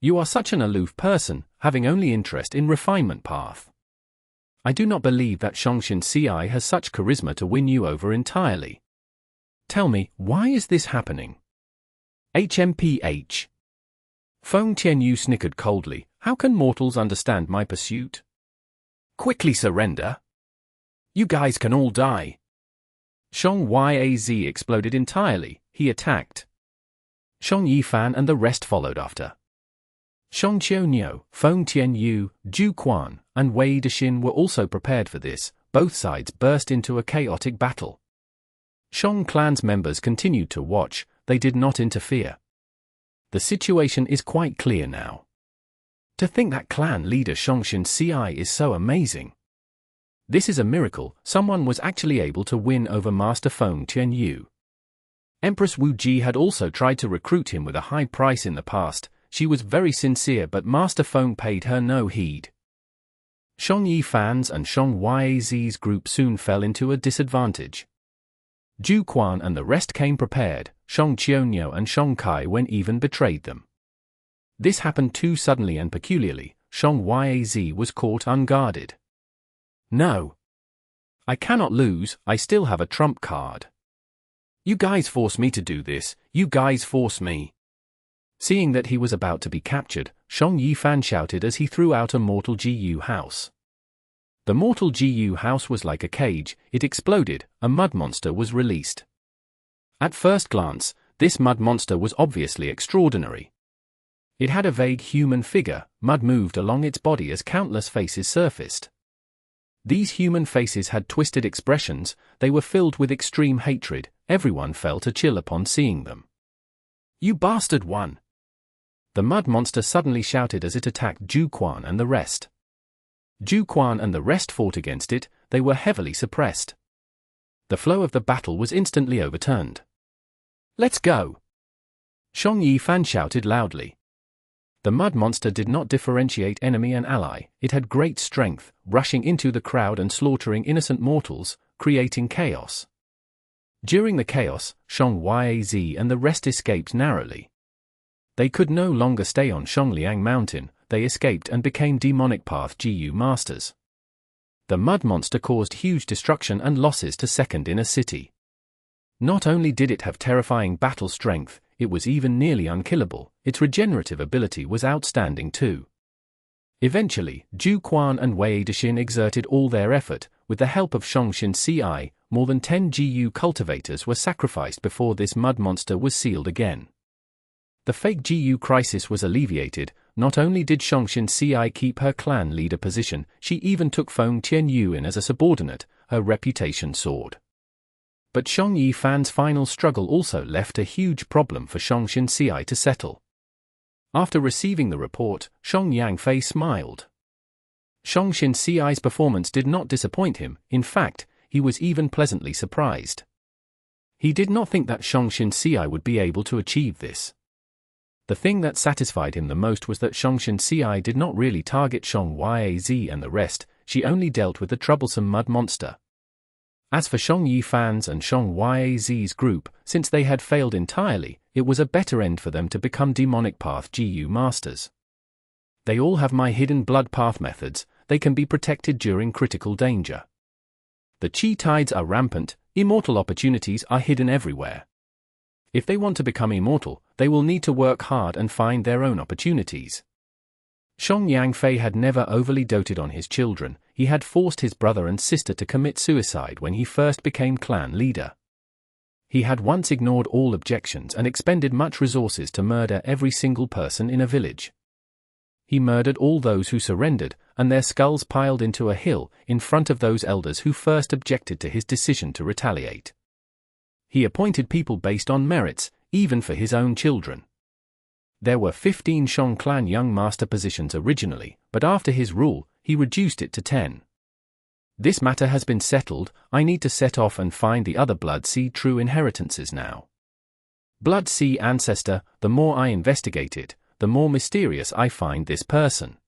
You are such an aloof person, having only interest in refinement path. I do not believe that Xiongxin Ci has such charisma to win you over entirely. Tell me, why is this happening?" HMPH. Feng Tianyu snickered coldly. "How can mortals understand my pursuit? Quickly surrender. You guys can all die." Xiong Yaz exploded entirely. He attacked. Xiong Yifan and the rest followed after. Shang Qiu, Feng Tianyu, Zhu Quan, and Wei Dashin were also prepared for this. Both sides burst into a chaotic battle. Shang clan's members continued to watch, they did not interfere. The situation is quite clear now. To think that clan leader Shongshin Ci is so amazing. This is a miracle, someone was actually able to win over Master Feng Tianyu. Empress Wu Ji had also tried to recruit him with a high price in the past. She was very sincere, but Master Feng paid her no heed. Shang Yi fans and Shang Yaz's group soon fell into a disadvantage. Zhu Quan and the rest came prepared. Shang Qiu and Shang Kai Wen even betrayed them. This happened too suddenly and peculiarly. Shang Yaz was caught unguarded. No. I cannot lose, I still have a trump card. You guys force me to do this, you guys force me. Seeing that he was about to be captured, Shang Yifan shouted as he threw out a Mortal Gu house. The Mortal Gu house was like a cage, it exploded, a mud monster was released. At first glance, this mud monster was obviously extraordinary. It had a vague human figure, mud moved along its body as countless faces surfaced. These human faces had twisted expressions, they were filled with extreme hatred, everyone felt a chill upon seeing them. You bastard one! The mud monster suddenly shouted as it attacked Zhu Quan and the rest. Zhu Quan and the rest fought against it, they were heavily suppressed. The flow of the battle was instantly overturned. Let's go! Shang Yifan shouted loudly. The mud monster did not differentiate enemy and ally, it had great strength, rushing into the crowd and slaughtering innocent mortals, creating chaos. During the chaos, Shang Yaz and the rest escaped narrowly. They could no longer stay on Shongliang Mountain, they escaped and became demonic path Gu masters. The mud monster caused huge destruction and losses to second in a city. Not only did it have terrifying battle strength, it was even nearly unkillable, its regenerative ability was outstanding too. Eventually, Zhu Quan and Wei Dashin exerted all their effort, with the help of Shongshin Ci, more than 10 Gu cultivators were sacrificed before this mud monster was sealed again. The fake Gu crisis was alleviated, not only did Shongshin Ci keep her clan leader position, she even took Feng Tianyu in as a subordinate, her reputation soared. But Shang Yifan's final struggle also left a huge problem for Shongshin Ci to settle. After receiving the report, Shang Yangfei smiled. Shongshin Ci's performance did not disappoint him, in fact, he was even pleasantly surprised. He did not think that Shongshin Ci would be able to achieve this. The thing that satisfied him the most was that Shongshin Ci did not really target Shang Yaz and the rest, she only dealt with the troublesome mud monster. As for Shang Yifan's and Shang Yaz's group, since they had failed entirely, it was a better end for them to become demonic path Gu masters. They all have my hidden blood path methods, they can be protected during critical danger. The chi tides are rampant, immortal opportunities are hidden everywhere. If they want to become immortal, they will need to work hard and find their own opportunities. Shang Yangfei had never overly doted on his children, he had forced his brother and sister to commit suicide when he first became clan leader. He had once ignored all objections and expended much resources to murder every single person in a village. He murdered all those who surrendered, and their skulls piled into a hill in front of those elders who first objected to his decision to retaliate. He appointed people based on merits, even for his own children. There were 15 Shang clan young master positions originally, but after his rule, he reduced it to 10. This matter has been settled, I need to set off and find the other Blood Sea true inheritances now. Blood Sea ancestor, the more I investigate it, the more mysterious I find this person.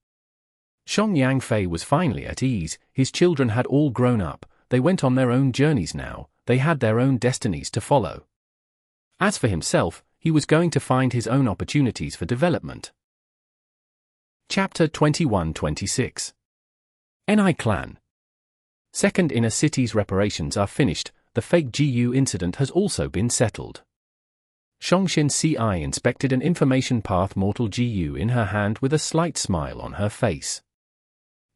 Shang Yangfei was finally at ease, his children had all grown up, they went on their own journeys now, they had their own destinies to follow. As for himself, he was going to find his own opportunities for development. Chapter 21-26 Ni Clan. Second inner city's reparations are finished, the fake Gu incident has also been settled. Shongshin Ci inspected an information path Mortal Gu in her hand with a slight smile on her face.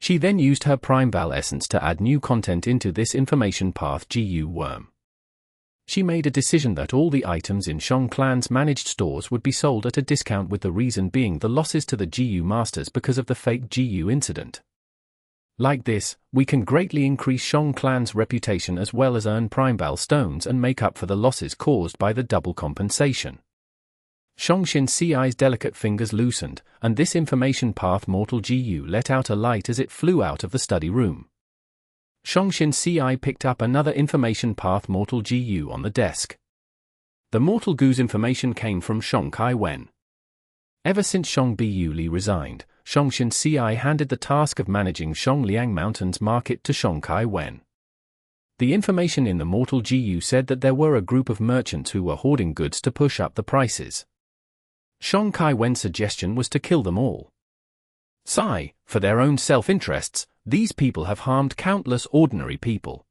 She then used her Prime Val essence to add new content into this information path Gu worm. She made a decision that all the items in Shang Clan's managed stores would be sold at a discount, with the reason being the losses to the GU masters because of the fake GU incident. Like this, we can greatly increase Shang Clan's reputation as well as earn Primebal stones and make up for the losses caused by the double compensation. Shongshin Ci's delicate fingers loosened, and this information path Mortal Gu let out a light as it flew out of the study room. Shongshin Ci picked up another information path Mortal Gu on the desk. The Mortal Gu's information came from Shang Kai-wen. Ever since Shang Biyuli resigned, Shongshin Ci handed the task of managing Shongliang Mountain's market to Shang Kai-wen. The information in the Mortal Gu said that there were a group of merchants who were hoarding goods to push up the prices. Shang Kai-wen's suggestion was to kill them all. Sigh, for their own self-interests, these people have harmed countless ordinary people.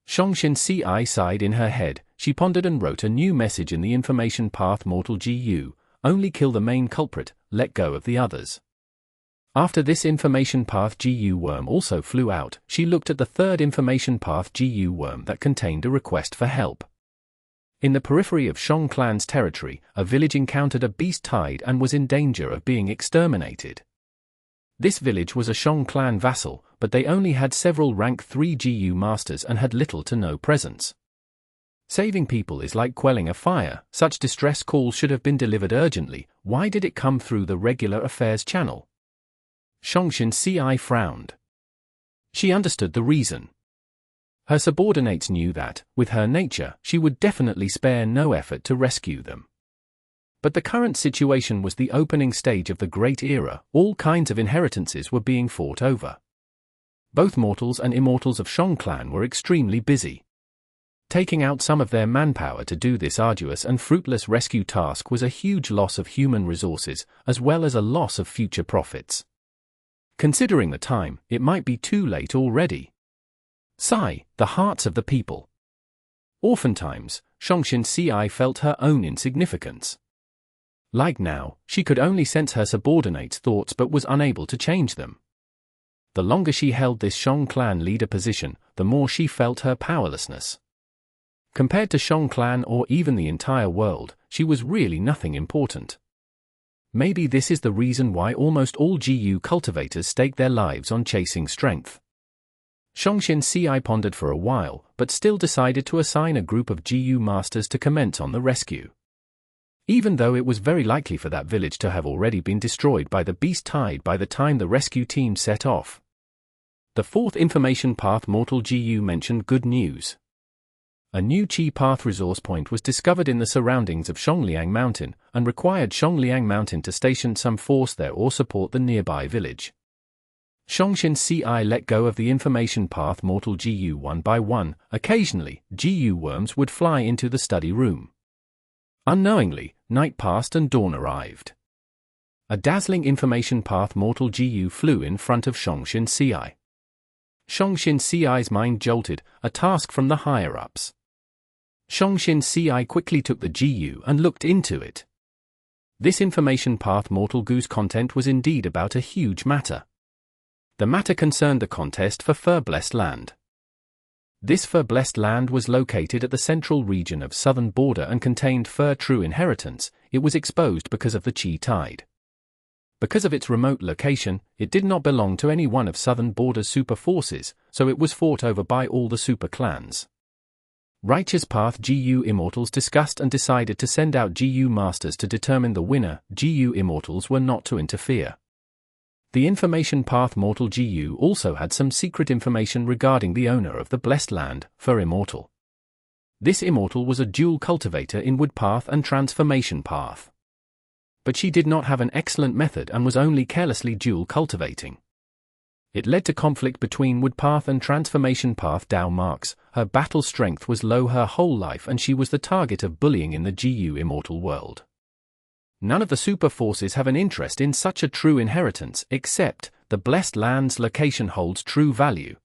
Shongshin Ci sighed in her head. She pondered and wrote a new message in the information path Mortal Gu, only kill the main culprit, let go of the others. After this information path Gu worm also flew out, she looked at the third information path Gu worm that contained a request for help. In the periphery of Shang Clan's territory, a village encountered a beast tide and was in danger of being exterminated. This village was a Shang Clan vassal, but they only had several rank 3 GU masters and had little to no presence. Saving people is like quelling a fire. Such distress calls should have been delivered urgently. Why did it come through the regular affairs channel? Shongshin Ci frowned. She understood the reason. Her subordinates knew that, with her nature, she would definitely spare no effort to rescue them. But the current situation was the opening stage of the Great Era. All kinds of inheritances were being fought over. Both mortals and immortals of Shang Clan were extremely busy. Taking out some of their manpower to do this arduous and fruitless rescue task was a huge loss of human resources, as well as a loss of future profits. Considering the time, it might be too late already. Sigh, the hearts of the people. Oftentimes, Shongshin Ci felt her own insignificance. Like now, she could only sense her subordinates' thoughts but was unable to change them. The longer she held this Shang Clan leader position, the more she felt her powerlessness. Compared to Shang Clan or even the entire world, she was really nothing important. Maybe this is the reason why almost all GU cultivators stake their lives on chasing strength. Shongshin Ci pondered for a while, but still decided to assign a group of GU masters to commence on the rescue. Even though it was very likely for that village to have already been destroyed by the beast tide by the time the rescue team set off. The fourth information path Mortal Gu mentioned good news. A new Chi Path resource point was discovered in the surroundings of Shongliang Mountain, and required Shongliang Mountain to station some force there or support the nearby village. Shongshin Ci let go of the information path Mortal Gu one by one. Occasionally, Gu worms would fly into the study room. Unknowingly, night passed and dawn arrived. A dazzling information path Mortal Gu flew in front of Shongshin Ci. Shongshin Ci's mind jolted, a task from the higher-ups. Shongshin Ci quickly took the Gu and looked into it. This information path Mortal Gu's content was indeed about a huge matter. The matter concerned the contest for Fur-Blessed Land. This Fur-Blessed Land was located at the central region of southern border and contained Fur True Inheritance. It was exposed because of the Qi Tide. Because of its remote location, it did not belong to any one of southern border's super forces, so it was fought over by all the super clans. Righteous Path GU Immortals discussed and decided to send out GU Masters to determine the winner. GU Immortals were not to interfere. The information path Mortal Gu also had some secret information regarding the owner of the Blessed Land, for Immortal. This Immortal was a dual cultivator in Wood Path and Transformation Path. But she did not have an excellent method and was only carelessly dual cultivating. It led to conflict between Wood Path and Transformation Path Dao marks. Her battle strength was low her whole life and she was the target of bullying in the GU Immortal world. None of the super forces have an interest in such a true inheritance, except the Blessed Land's location holds true value.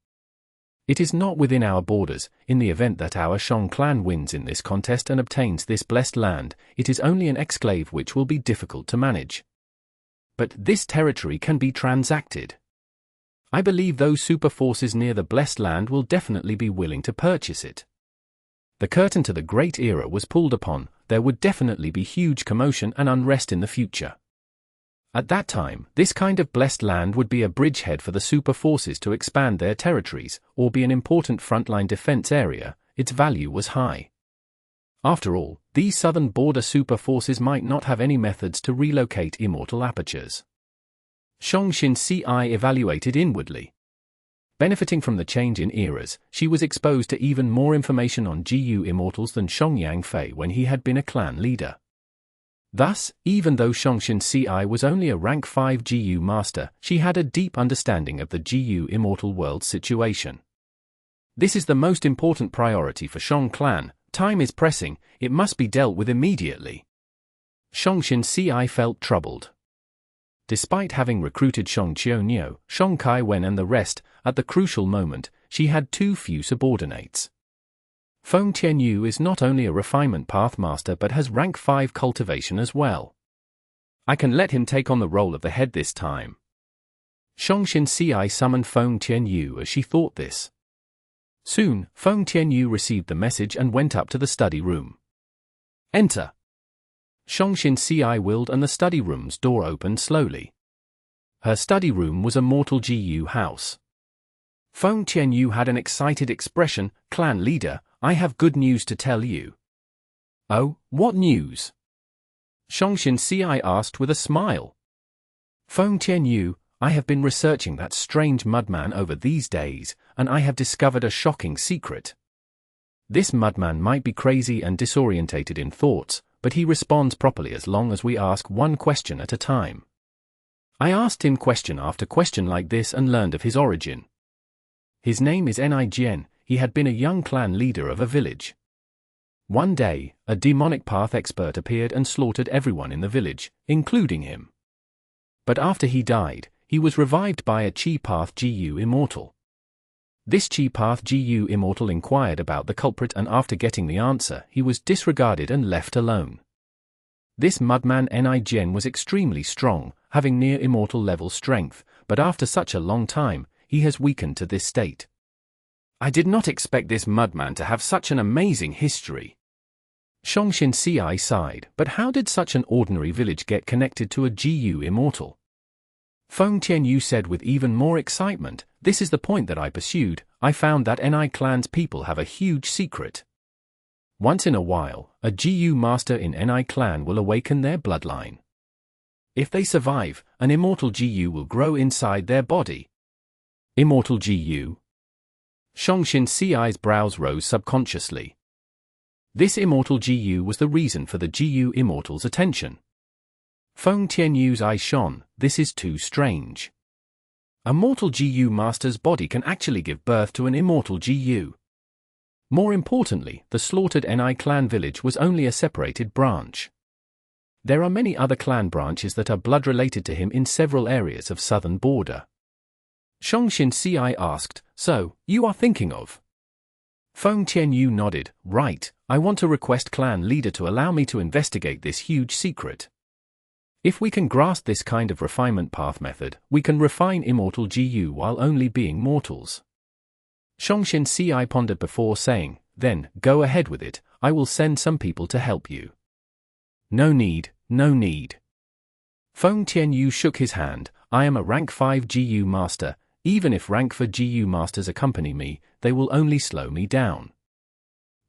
It is not within our borders. In the event that our Shang Clan wins in this contest and obtains this Blessed Land, it is only an exclave which will be difficult to manage. But this territory can be transacted. I believe those super forces near the Blessed Land will definitely be willing to purchase it. The curtain to the Great Era was pulled upon. There would definitely be huge commotion and unrest in the future. At that time, this kind of blessed land would be a bridgehead for the super forces to expand their territories, or be an important frontline defense area. Its value was high. After all, these southern border super forces might not have any methods to relocate immortal apertures. Zong Ci evaluated inwardly. Benefiting from the change in eras, she was exposed to even more information on Gu Immortals than Xiong Fei when he had been a clan leader. Thus, even though Zong Ci was only a rank 5 Gu master, she had a deep understanding of the Gu Immortal world situation. This is the most important priority for Zong clan. Time is pressing, it must be dealt with immediately. Zong Ci felt troubled. Despite having recruited Zong Qiuniu, Zong Kaiwen and the rest, at the crucial moment, she had too few subordinates. Feng Tianyu is not only a refinement pathmaster but has rank 5 cultivation as well. I can let him take on the role of the head this time. Zong Ci summoned Feng Tianyu as she thought this. Soon, Feng Tianyu received the message and went up to the study room. Enter. Zong Ci willed and the study room's door opened slowly. Her study room was a mortal Gu house. Feng Tianyu had an excited expression. Clan leader, I have good news to tell you. Oh, what news? Zong Ci asked with a smile. Feng Tianyu, I have been researching that strange mudman over these days, and I have discovered a shocking secret. This mudman might be crazy and disorientated in thoughts, but he responds properly as long as we ask one question at a time. I asked him question after question like this and learned of his origin. His name is Nijian. He had been a young clan leader of a village. One day, a demonic path expert appeared and slaughtered everyone in the village, including him. But after he died, he was revived by a Chi Path Gu Immortal. This Chi Path Gu Immortal inquired about the culprit and after getting the answer, he was disregarded and left alone. This mudman Nijian was extremely strong, having near immortal level strength, but after such a long time, he has weakened to this state. I did not expect this mudman to have such an amazing history. Zong Ci sighed, but how did such an ordinary village get connected to a Gu Immortal? Feng Tianyu said with even more excitement, this is the point that I pursued. I found that Ni clan's people have a huge secret. Once in a while, a Gu master in Ni clan will awaken their bloodline. If they survive, an immortal Gu will grow inside their body. Immortal Gu? Zong Ci's brows rose subconsciously. This immortal Gu was the reason for the Gu Immortal's attention. Feng Tianyu's eye shone. This is too strange. A mortal Gu master's body can actually give birth to an immortal Gu. More importantly, the slaughtered Ni clan village was only a separated branch. There are many other clan branches that are blood-related to him in several areas of southern border. Zong Ci asked, so, you are thinking of? Feng Tianyu nodded, right, I want to request clan leader to allow me to investigate this huge secret. If we can grasp this kind of refinement path method, we can refine immortal Gu while only being mortals. Zong Ci pondered before saying, then, go ahead with it, I will send some people to help you. No need, no need. Feng Tianyu shook his hand, I am a rank 5 Gu master, even if rank 4 Gu masters accompany me, they will only slow me down.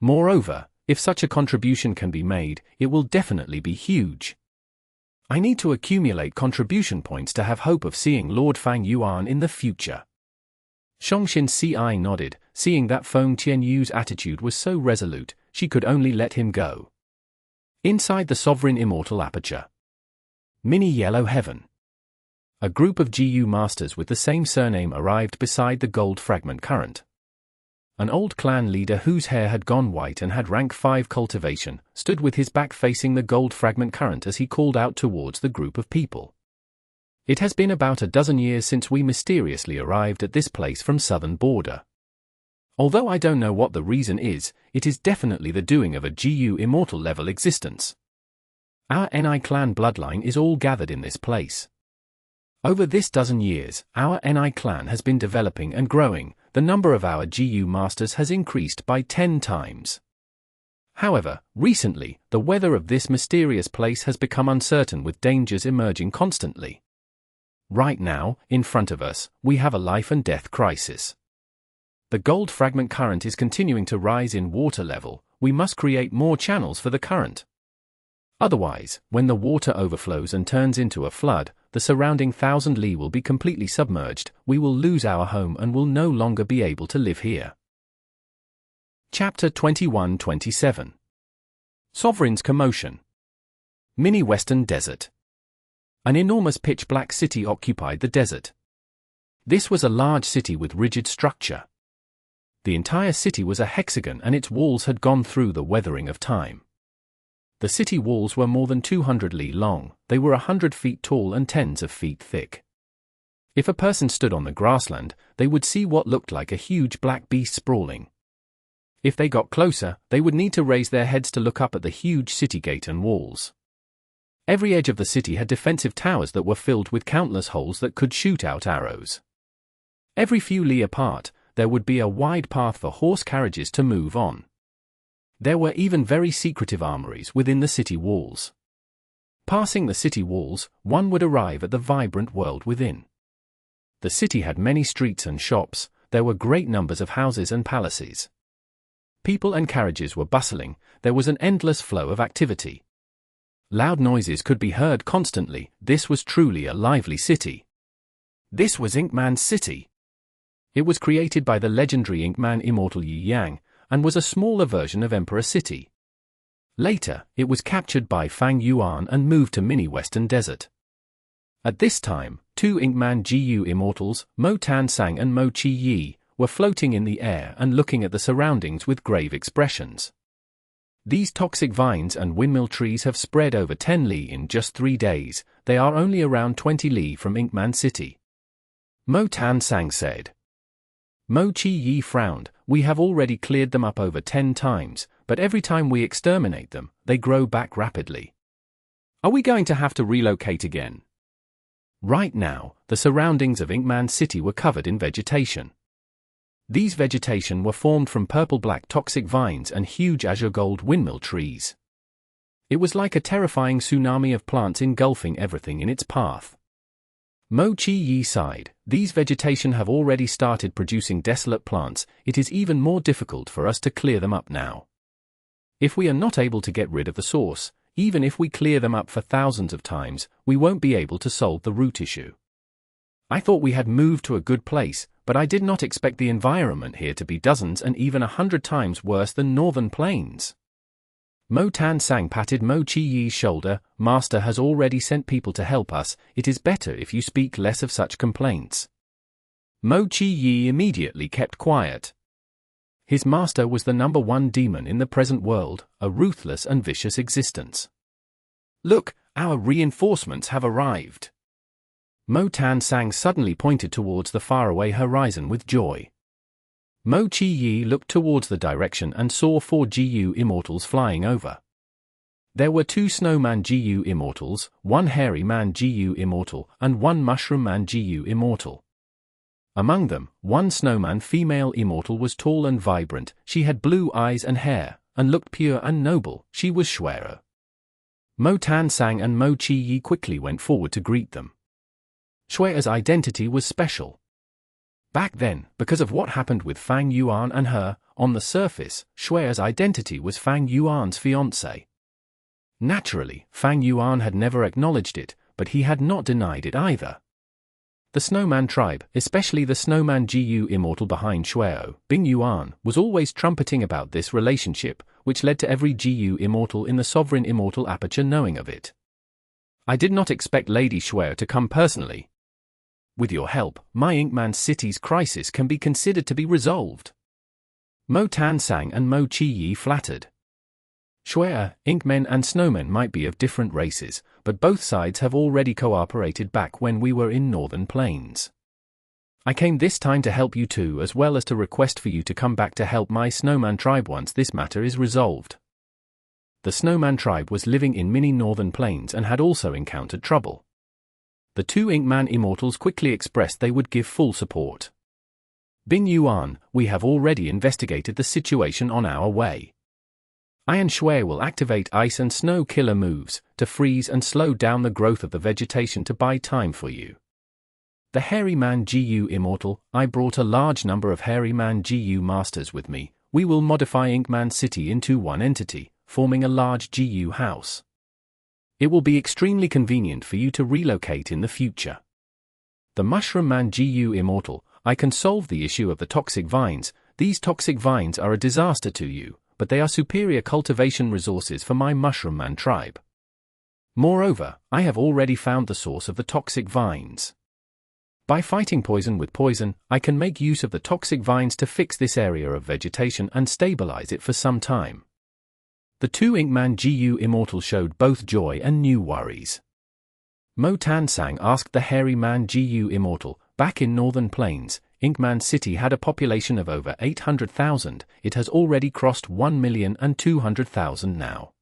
Moreover, if such a contribution can be made, it will definitely be huge. I need to accumulate contribution points to have hope of seeing Lord Fang Yuan in the future. Zong Ci nodded, seeing that Feng Tianyu's attitude was so resolute, she could only let him go. Inside the sovereign immortal aperture. Mini Yellow Heaven. A group of Gu masters with the same surname arrived beside the gold fragment current. An old clan leader whose hair had gone white and had rank 5 cultivation, stood with his back facing the gold fragment current as he called out towards the group of people. It has been about a dozen years since we mysteriously arrived at this place from southern border. Although I don't know what the reason is, it is definitely the doing of a Gu immortal level existence. Our Ni clan bloodline is all gathered in this place. Over this dozen years, our Ni clan has been developing and growing. The number of our Gu masters has increased by 10 times. However, recently, the weather of this mysterious place has become uncertain with dangers emerging constantly. Right now, in front of us, we have a life and death crisis. The gold fragment current is continuing to rise in water level. We must create more channels for the current. Otherwise, when the water overflows and turns into a flood, the surrounding 1,000 li will be completely submerged, we will lose our home and will no longer be able to live here. Chapter 21-27 Sovereign's Commotion. Mini Western Desert. An enormous pitch-black city occupied the desert. This was a large city with rigid structure. The entire city was a hexagon and its walls had gone through the weathering of time. The city walls were more than 200 li long, they were 100 feet tall and tens of feet thick. If a person stood on the grassland, they would see what looked like a huge black beast sprawling. If they got closer, they would need to raise their heads to look up at the huge city gate and walls. Every edge of the city had defensive towers that were filled with countless holes that could shoot out arrows. Every few li apart, there would be a wide path for horse carriages to move on. There were even very secretive armories within the city walls. Passing the city walls, one would arrive at the vibrant world within. The city had many streets and shops, there were great numbers of houses and palaces. People and carriages were bustling, there was an endless flow of activity. Loud noises could be heard constantly, this was truly a lively city. This was Ink Man's city. It was created by the legendary Ink Man Immortal Yi Yang, and was a smaller version of Emperor City. Later, it was captured by Fang Yuan and moved to Mini Western Desert. At this time, two Ink Man Gu Immortals, Mo Tan Sang and Mo Chi Yi, were floating in the air and looking at the surroundings with grave expressions. These toxic vines and windmill trees have spread over 10 li in just 3 days, they are only around 20 li from Ink Man City. Mo Tan Sang said. Mo Chi Yi frowned, we have already cleared them up over 10 times, but every time we exterminate them, they grow back rapidly. Are we going to have to relocate again? Right now, the surroundings of Ink Man City were covered in vegetation. These vegetation were formed from purple-black toxic vines and huge azure-gold windmill trees. It was like a terrifying tsunami of plants engulfing everything in its path. Mo Chi Yi sighed, these vegetation have already started producing desolate plants, it is even more difficult for us to clear them up now. If we are not able to get rid of the source, even if we clear them up for thousands of times, we won't be able to solve the root issue. I thought we had moved to a good place, but I did not expect the environment here to be dozens and even 100 times worse than northern plains. Mo Tan Sang patted Mo Chi Yi's shoulder, Master has already sent people to help us, it is better if you speak less of such complaints. Mo Chi Yi immediately kept quiet. His master was the #1 demon in the present world, a ruthless and vicious existence. Look, our reinforcements have arrived. Mo Tan Sang suddenly pointed towards the faraway horizon with joy. Mo Chi Yi looked towards the direction and saw 4 Gu Immortals flying over. There were 2 Snowman Gu Immortals, 1 Hairy Man Gu Immortal, and 1 Mushroom Man Gu Immortal. Among them, 1 Snowman female Immortal was tall and vibrant, she had blue eyes and hair, and looked pure and noble, she was Shuai. Mo Tan Sang and Mo Chi Yi quickly went forward to greet them. Shuai's identity was special. Back then, because of what happened with Fang Yuan and her, on the surface, Shuai's identity was Fang Yuan's fiancée. Naturally, Fang Yuan had never acknowledged it, but he had not denied it either. The Snowman tribe, especially the Snowman Gu Immortal behind Xiao, Bing Yuan, was always trumpeting about this relationship, which led to every Gu Immortal in the Sovereign Immortal Aperture knowing of it. I did not expect Lady Xiao to come personally. With your help, my Ink Man City's crisis can be considered to be resolved. Mo Tan Sang and Mo Chi Yi flattered. Shuai, Inkmen and Snowmen might be of different races, but both sides have already cooperated back when we were in Northern Plains. I came this time to help you too, as well as to request for you to come back to help my Snowman tribe once this matter is resolved. The Snowman tribe was living in mini Northern Plains and had also encountered trouble. The 2 Inkman Immortals quickly expressed they would give full support. Bing Yuan, we have already investigated the situation on our way. I and Shuai will activate ice and snow killer moves to freeze and slow down the growth of the vegetation to buy time for you. The Hairy Man Gu Immortal, I brought a large number of Hairy Man Gu masters with me. We will modify Inkman City into one entity, forming a large Gu house. It will be extremely convenient for you to relocate in the future. The Mushroom Man Gu Immortal, I can solve the issue of the toxic vines. These toxic vines are a disaster to you, but they are superior cultivation resources for my Mushroom Man tribe. Moreover, I have already found the source of the toxic vines. By fighting poison with poison, I can make use of the toxic vines to fix this area of vegetation and stabilize it for some time. The two Inkman Gu Immortal showed both joy and new worries. Mo Tan Sang asked the Hairy Man Gu Immortal, back in Northern Plains, Inkman City had a population of over 800,000, it has already crossed 1,200,000 now.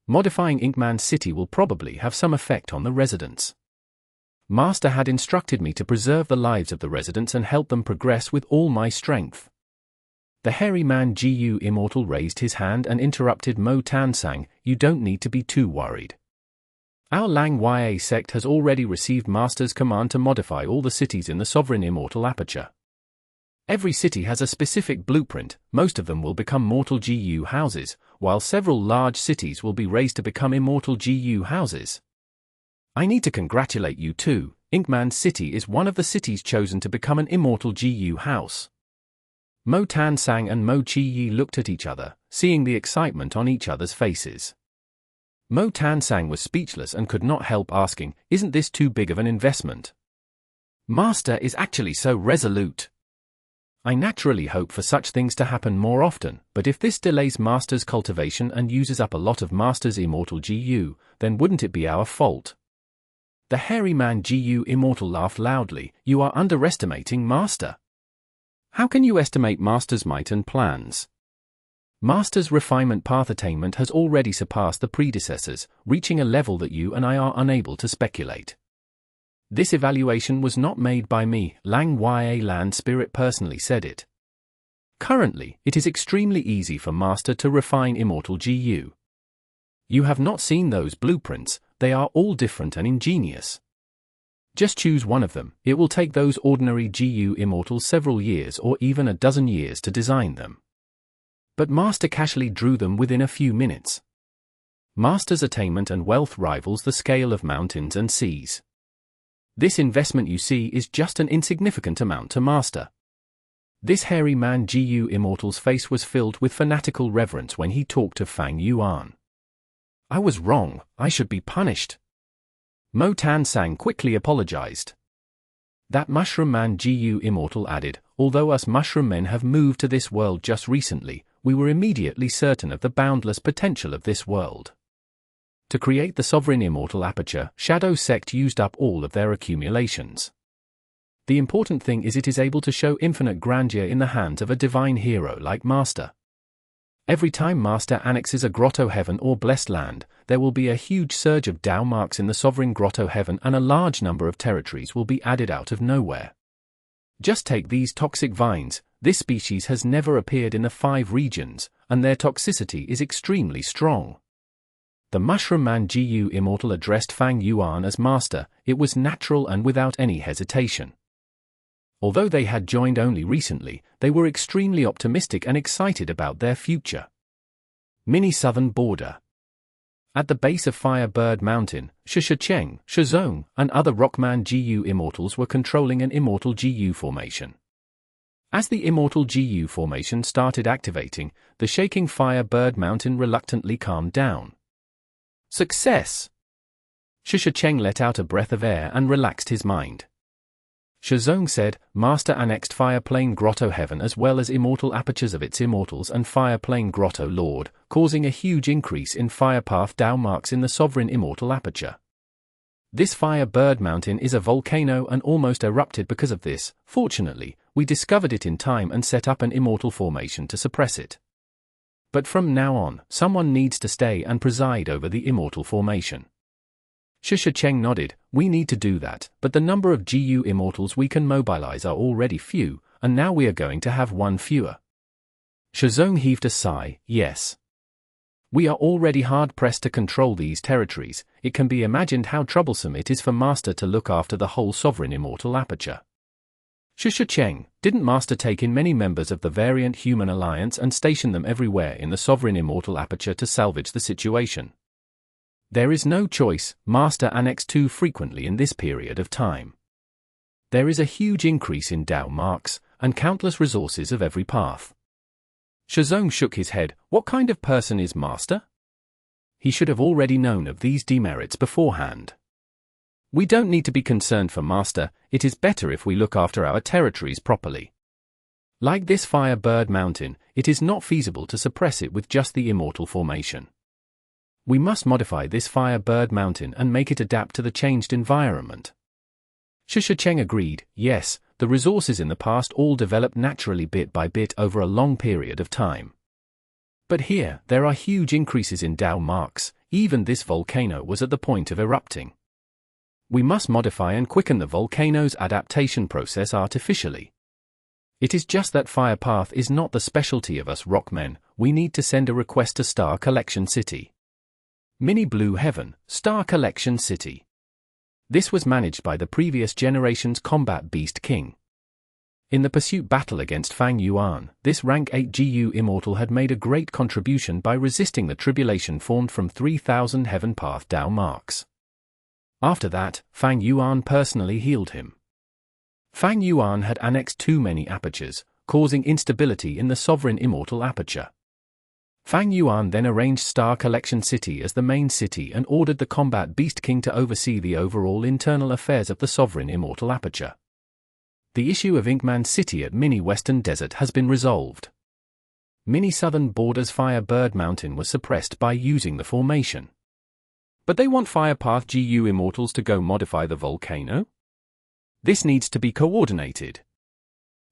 Modifying Inkman City will probably have some effect on the residents. Master had instructed me to preserve the lives of the residents and help them progress with all my strength. The Hairy Man Gu Immortal raised his hand and interrupted Mo Tan Sang, you don't need to be too worried. Our Lang Ya sect has already received Master's command to modify all the cities in the Sovereign Immortal Aperture. Every city has a specific blueprint, most of them will become mortal Gu houses, while several large cities will be raised to become immortal Gu houses. I need to congratulate you too, Inkman City is one of the cities chosen to become an immortal Gu house. Mo Tan Sang and Mo Chi Yi looked at each other, seeing the excitement on each other's faces. Mo Tan Sang was speechless and could not help asking, isn't this too big of an investment? Master is actually so resolute. I naturally hope for such things to happen more often, but if this delays Master's cultivation and uses up a lot of Master's immortal Gu, then wouldn't it be our fault? The Hairy Man Gu Immortal laughed loudly, you are underestimating Master. How can you estimate Master's might and plans? Master's refinement path attainment has already surpassed the predecessors, reaching a level that you and I are unable to speculate. This evaluation was not made by me, Lang Ya Lan Spirit personally said it. Currently, it is extremely easy for Master to refine immortal Gu. You have not seen those blueprints, they are all different and ingenious. Just choose one of them, it will take those ordinary Gu Immortals several years or even a dozen years to design them. But Master casually drew them within a few minutes. Master's attainment and wealth rivals the scale of mountains and seas. This investment you see is just an insignificant amount to Master. This Hairy Man Gu Immortal's face was filled with fanatical reverence when he talked of Fang Yuan. I was wrong, I should be punished. Mo Tan Sang quickly apologized. That Mushroom Man Gu Immortal added, although us mushroom men have moved to this world just recently, we were immediately certain of the boundless potential of this world. To create the Sovereign Immortal Aperture, Shadow Sect used up all of their accumulations. The important thing is it is able to show infinite grandeur in the hands of a divine hero like Master. Every time Master annexes a Grotto-Heaven or Blessed Land, there will be a huge surge of Dao marks in the Sovereign Grotto-Heaven and a large number of territories will be added out of nowhere. Just take these toxic vines, this species has never appeared in the 5 regions, and their toxicity is extremely strong. The Mushroom Man Gu Immortal addressed Fang Yuan as Master, it was natural and without any hesitation. Although they had joined only recently, they were extremely optimistic and excited about their future. Mini Southern Border. At the base of Firebird Mountain, Cheng, Zong, and other Rockman Gu Immortals were controlling an Immortal Gu formation. As the Immortal Gu formation started activating, the shaking Firebird Mountain reluctantly calmed down. Success! Cheng let out a breath of air and relaxed his mind. Zong said, Master annexed Fireplane Grotto-Heaven as well as immortal apertures of its immortals and Fireplane Grotto Lord, causing a huge increase in Firepath Dao marks in the Sovereign Immortal Aperture. This Firebird Mountain is a volcano and almost erupted because of this. Fortunately, we discovered it in time and set up an immortal formation to suppress it. But from now on, someone needs to stay and preside over the immortal formation. Cheng nodded, we need to do that, but the number of Gu Immortals we can mobilize are already few, and now we are going to have one fewer. Zong heaved a sigh, yes. We are already hard-pressed to control these territories. It can be imagined how troublesome it is for Master to look after the whole sovereign immortal aperture. Cheng, didn't Master take in many members of the variant human alliance and station them everywhere in the sovereign immortal aperture to salvage the situation? There is no choice. Master annexed too frequently in this period of time. There is a huge increase in Dao marks, and countless resources of every path. Zong shook his head. What kind of person is Master? He should have already known of these demerits beforehand. We don't need to be concerned for Master. It is better if we look after our territories properly. Like this Firebird Mountain, it is not feasible to suppress it with just the immortal formation. We must modify this Firebird Mountain and make it adapt to the changed environment. Cheng agreed. Yes, the resources in the past all developed naturally bit by bit over a long period of time. But here, there are huge increases in Dao marks. Even this volcano was at the point of erupting. We must modify and quicken the volcano's adaptation process artificially. It is just that Fire Path is not the specialty of us rockmen. We need to send a request to Star Collection City. Mini Blue Heaven, Star Collection City. This was managed by the previous generation's Combat Beast King. In the pursuit battle against Fang Yuan, this rank 8 GU Immortal had made a great contribution by resisting the tribulation formed from 3,000 Heaven Path Dao marks. After that, Fang Yuan personally healed him. Fang Yuan had annexed too many apertures, causing instability in the sovereign immortal aperture. Fang Yuan then arranged Star Collection City as the main city and ordered the Combat Beast King to oversee the overall internal affairs of the sovereign immortal aperture. The issue of Inkman City at Mini Western Desert has been resolved. Mini Southern Borders Firebird Mountain was suppressed by using the formation. But they want Firepath GU Immortals to go modify the volcano? This needs to be coordinated.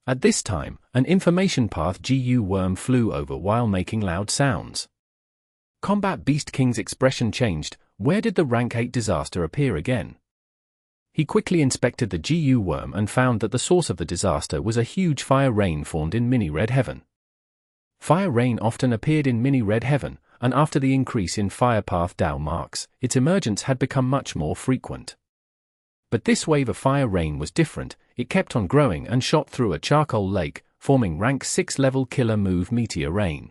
At this time, an information path GU worm flew over while making loud sounds. Combat Beast King's expression changed. Where did the rank 8 disaster appear again? He quickly inspected the GU worm and found that the source of the disaster was a huge fire rain formed in Mini Red Heaven. Fire rain often appeared in Mini Red Heaven, and after the increase in Firepath Dao marks, its emergence had become much more frequent. But this wave of fire rain was different. It kept on growing and shot through a charcoal lake, forming rank 6 level killer move meteor rain.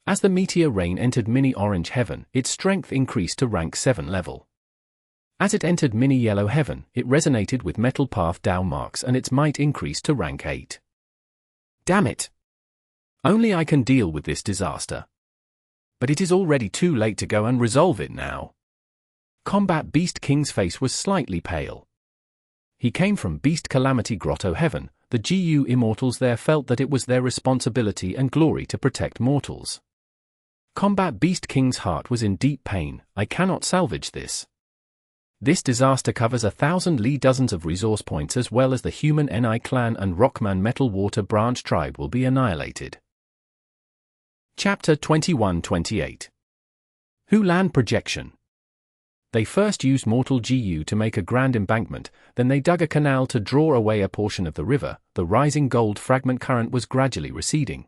As the meteor rain entered Mini Orange Heaven, its strength increased to rank 7 level. As it entered Mini Yellow Heaven, it resonated with Metal Path Dao marks and its might increased to rank 8. Damn it! Only I can deal with this disaster. But it is already too late to go and resolve it now. Combat Beast King's face was slightly pale. He came from Beast Calamity Grotto-Heaven. The GU Immortals there felt that it was their responsibility and glory to protect mortals. Combat Beast King's heart was in deep pain. I cannot salvage this. This disaster covers 1,000 li dozens of resource points as well as the human Ni clan and Rockman Metal Water Branch tribe will be annihilated. Chapter 21-28 Hu Lan Projection. They first used Mortal GU to make a grand embankment, then they dug a canal to draw away a portion of the river. The rising gold fragment current was gradually receding.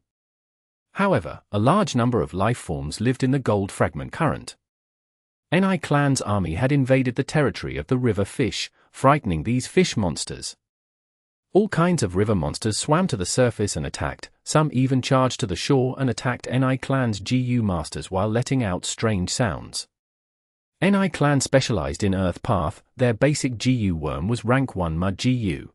However, a large number of life forms lived in the gold fragment current. Ni clan's army had invaded the territory of the river fish, frightening these fish monsters. All kinds of river monsters swam to the surface and attacked, some even charged to the shore and attacked Ni clan's GU masters while letting out strange sounds. Ni clan specialized in Earth Path. Their basic GU worm was rank 1 Mud GU.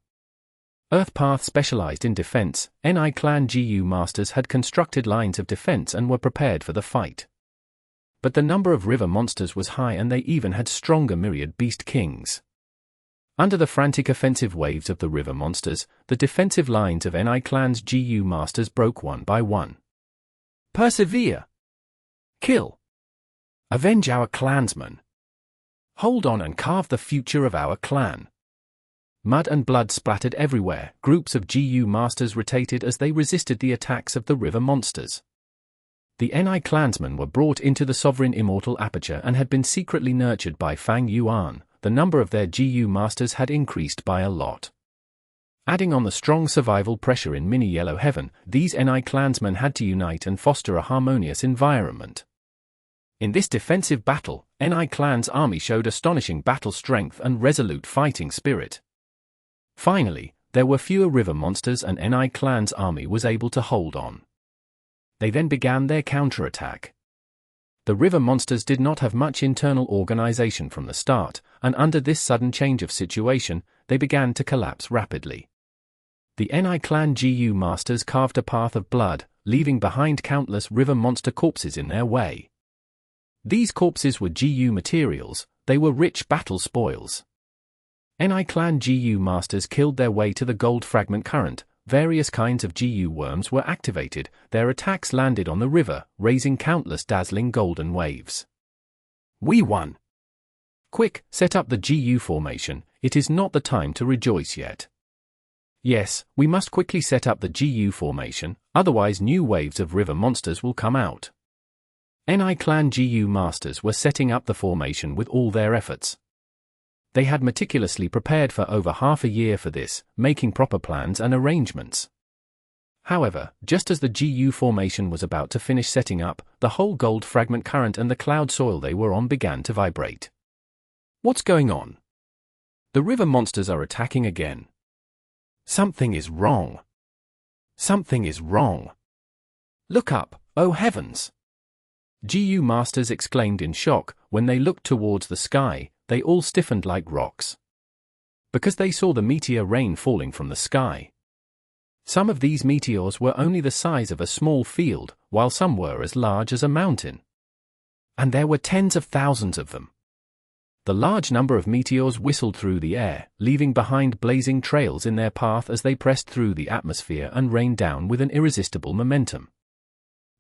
Earth Path specialized in defense. Ni clan GU masters had constructed lines of defense and were prepared for the fight. But the number of river monsters was high and they even had stronger myriad beast kings. Under the frantic offensive waves of the river monsters, the defensive lines of Ni clan's GU masters broke one by one. Persevere! Kill! Avenge our clansmen! Hold on and carve the future of our clan! Mud and blood splattered everywhere. Groups of GU masters rotated as they resisted the attacks of the river monsters. The Ni clansmen were brought into the sovereign immortal aperture and had been secretly nurtured by Fang Yuan. The number of their GU masters had increased by a lot. Adding on the strong survival pressure in Mini Yellow Heaven, these Ni clansmen had to unite and foster a harmonious environment. In this defensive battle, Ni clan's army showed astonishing battle strength and resolute fighting spirit. Finally, there were fewer river monsters and Ni clan's army was able to hold on. They then began their counterattack. The river monsters did not have much internal organization from the start, and under this sudden change of situation, they began to collapse rapidly. The Ni clan Gu masters carved a path of blood, leaving behind countless river monster corpses in their way. These corpses were Gu materials, they were rich battle spoils. Ni clan Gu masters killed their way to the gold fragment current, various kinds of Gu worms were activated, their attacks landed on the river, raising countless dazzling golden waves. We won! Quick, set up the Gu formation, it is not the time to rejoice yet. Yes, we must quickly set up the Gu formation, otherwise new waves of river monsters will come out. Ni clan Gu masters were setting up the formation with all their efforts. They had meticulously prepared for over half a year for this, making proper plans and arrangements. However, just as the Gu formation was about to finish setting up, the whole gold fragment current and the cloud soil they were on began to vibrate. What's going on? The river monsters are attacking again. Something is wrong. Something is wrong. Look up, oh heavens! Gu masters exclaimed in shock. When they looked towards the sky, they all stiffened like rocks. Because they saw the meteor rain falling from the sky. Some of these meteors were only the size of a small field, while some were as large as a mountain. And there were tens of thousands of them. The large number of meteors whistled through the air, leaving behind blazing trails in their path as they pressed through the atmosphere and rained down with an irresistible momentum.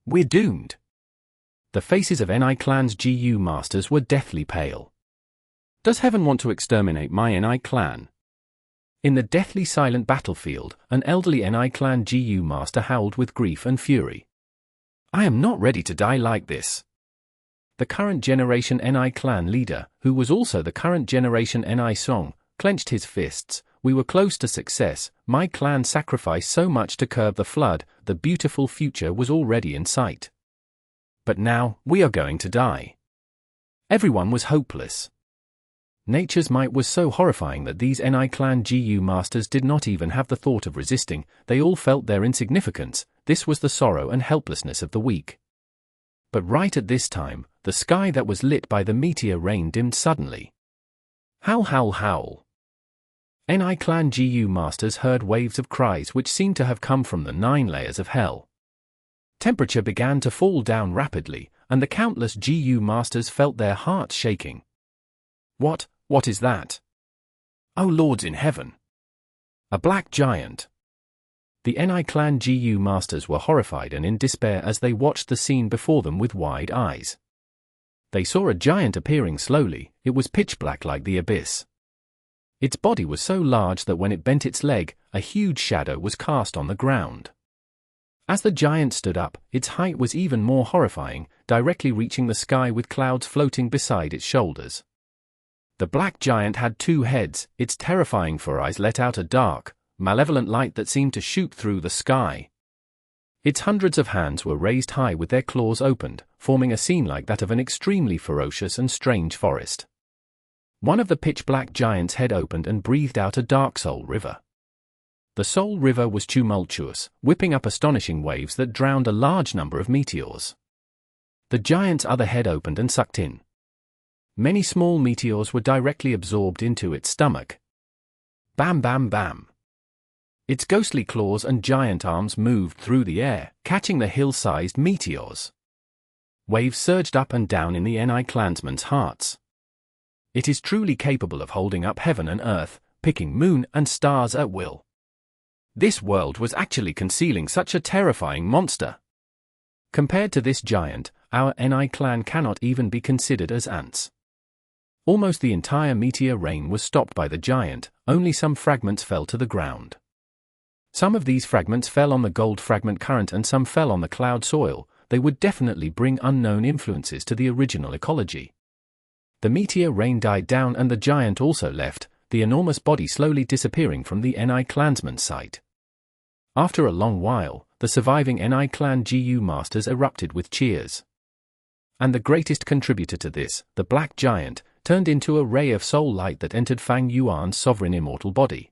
We're doomed. The faces of Ni clan's Gu masters were deathly pale. Does heaven want to exterminate my Ni clan? In the deathly silent battlefield, an elderly Ni clan Gu master howled with grief and fury. I am not ready to die like this. The current generation Ni clan leader, who was also the current generation Ni Zong, clenched his fists. We were close to success, my clan sacrificed so much to curb the flood, the beautiful future was already in sight. But now, we are going to die. Everyone was hopeless. Nature's might was so horrifying that these Ni clan Gu masters did not even have the thought of resisting, they all felt their insignificance. This was the sorrow and helplessness of the weak. But right at this time, the sky that was lit by the meteor rain dimmed suddenly. Howl, howl, howl. Ni clan Gu masters heard waves of cries which seemed to have come from the 9 layers of hell. Temperature began to fall down rapidly, and the countless Gu masters felt their hearts shaking. What is that? Oh lords in heaven! A black giant! The Ni clan Gu masters were horrified and in despair as they watched the scene before them with wide eyes. They saw a giant appearing slowly, it was pitch black like the abyss. Its body was so large that when it bent its leg, a huge shadow was cast on the ground. As the giant stood up, its height was even more horrifying, directly reaching the sky with clouds floating beside its shoulders. The black giant had 2 heads, its terrifying 4 eyes let out a dark, malevolent light that seemed to shoot through the sky. Its hundreds of hands were raised high with their claws opened, forming a scene like that of an extremely ferocious and strange forest. One of the pitch-black giant's head opened and breathed out a dark soul river. The soul river was tumultuous, whipping up astonishing waves that drowned a large number of meteors. The giant's other head opened and sucked in. Many small meteors were directly absorbed into its stomach. Bam, bam, bam. Its ghostly claws and giant arms moved through the air, catching the hill-sized meteors. Waves surged up and down in the Ni clansmen's hearts. It is truly capable of holding up heaven and earth, picking moon and stars at will. This world was actually concealing such a terrifying monster. Compared to this giant, our Ni clan cannot even be considered as ants. Almost the entire meteor rain was stopped by the giant, only some fragments fell to the ground. Some of these fragments fell on the gold fragment current and some fell on the cloud soil. They would definitely bring unknown influences to the original ecology. The meteor rain died down and the giant also left, the enormous body slowly disappearing from the Ni clansman's sight. After a long while, the surviving Ni clan Gu masters erupted with cheers. And the greatest contributor to this, the black giant, turned into a ray of soul light that entered Fang Yuan's sovereign immortal body.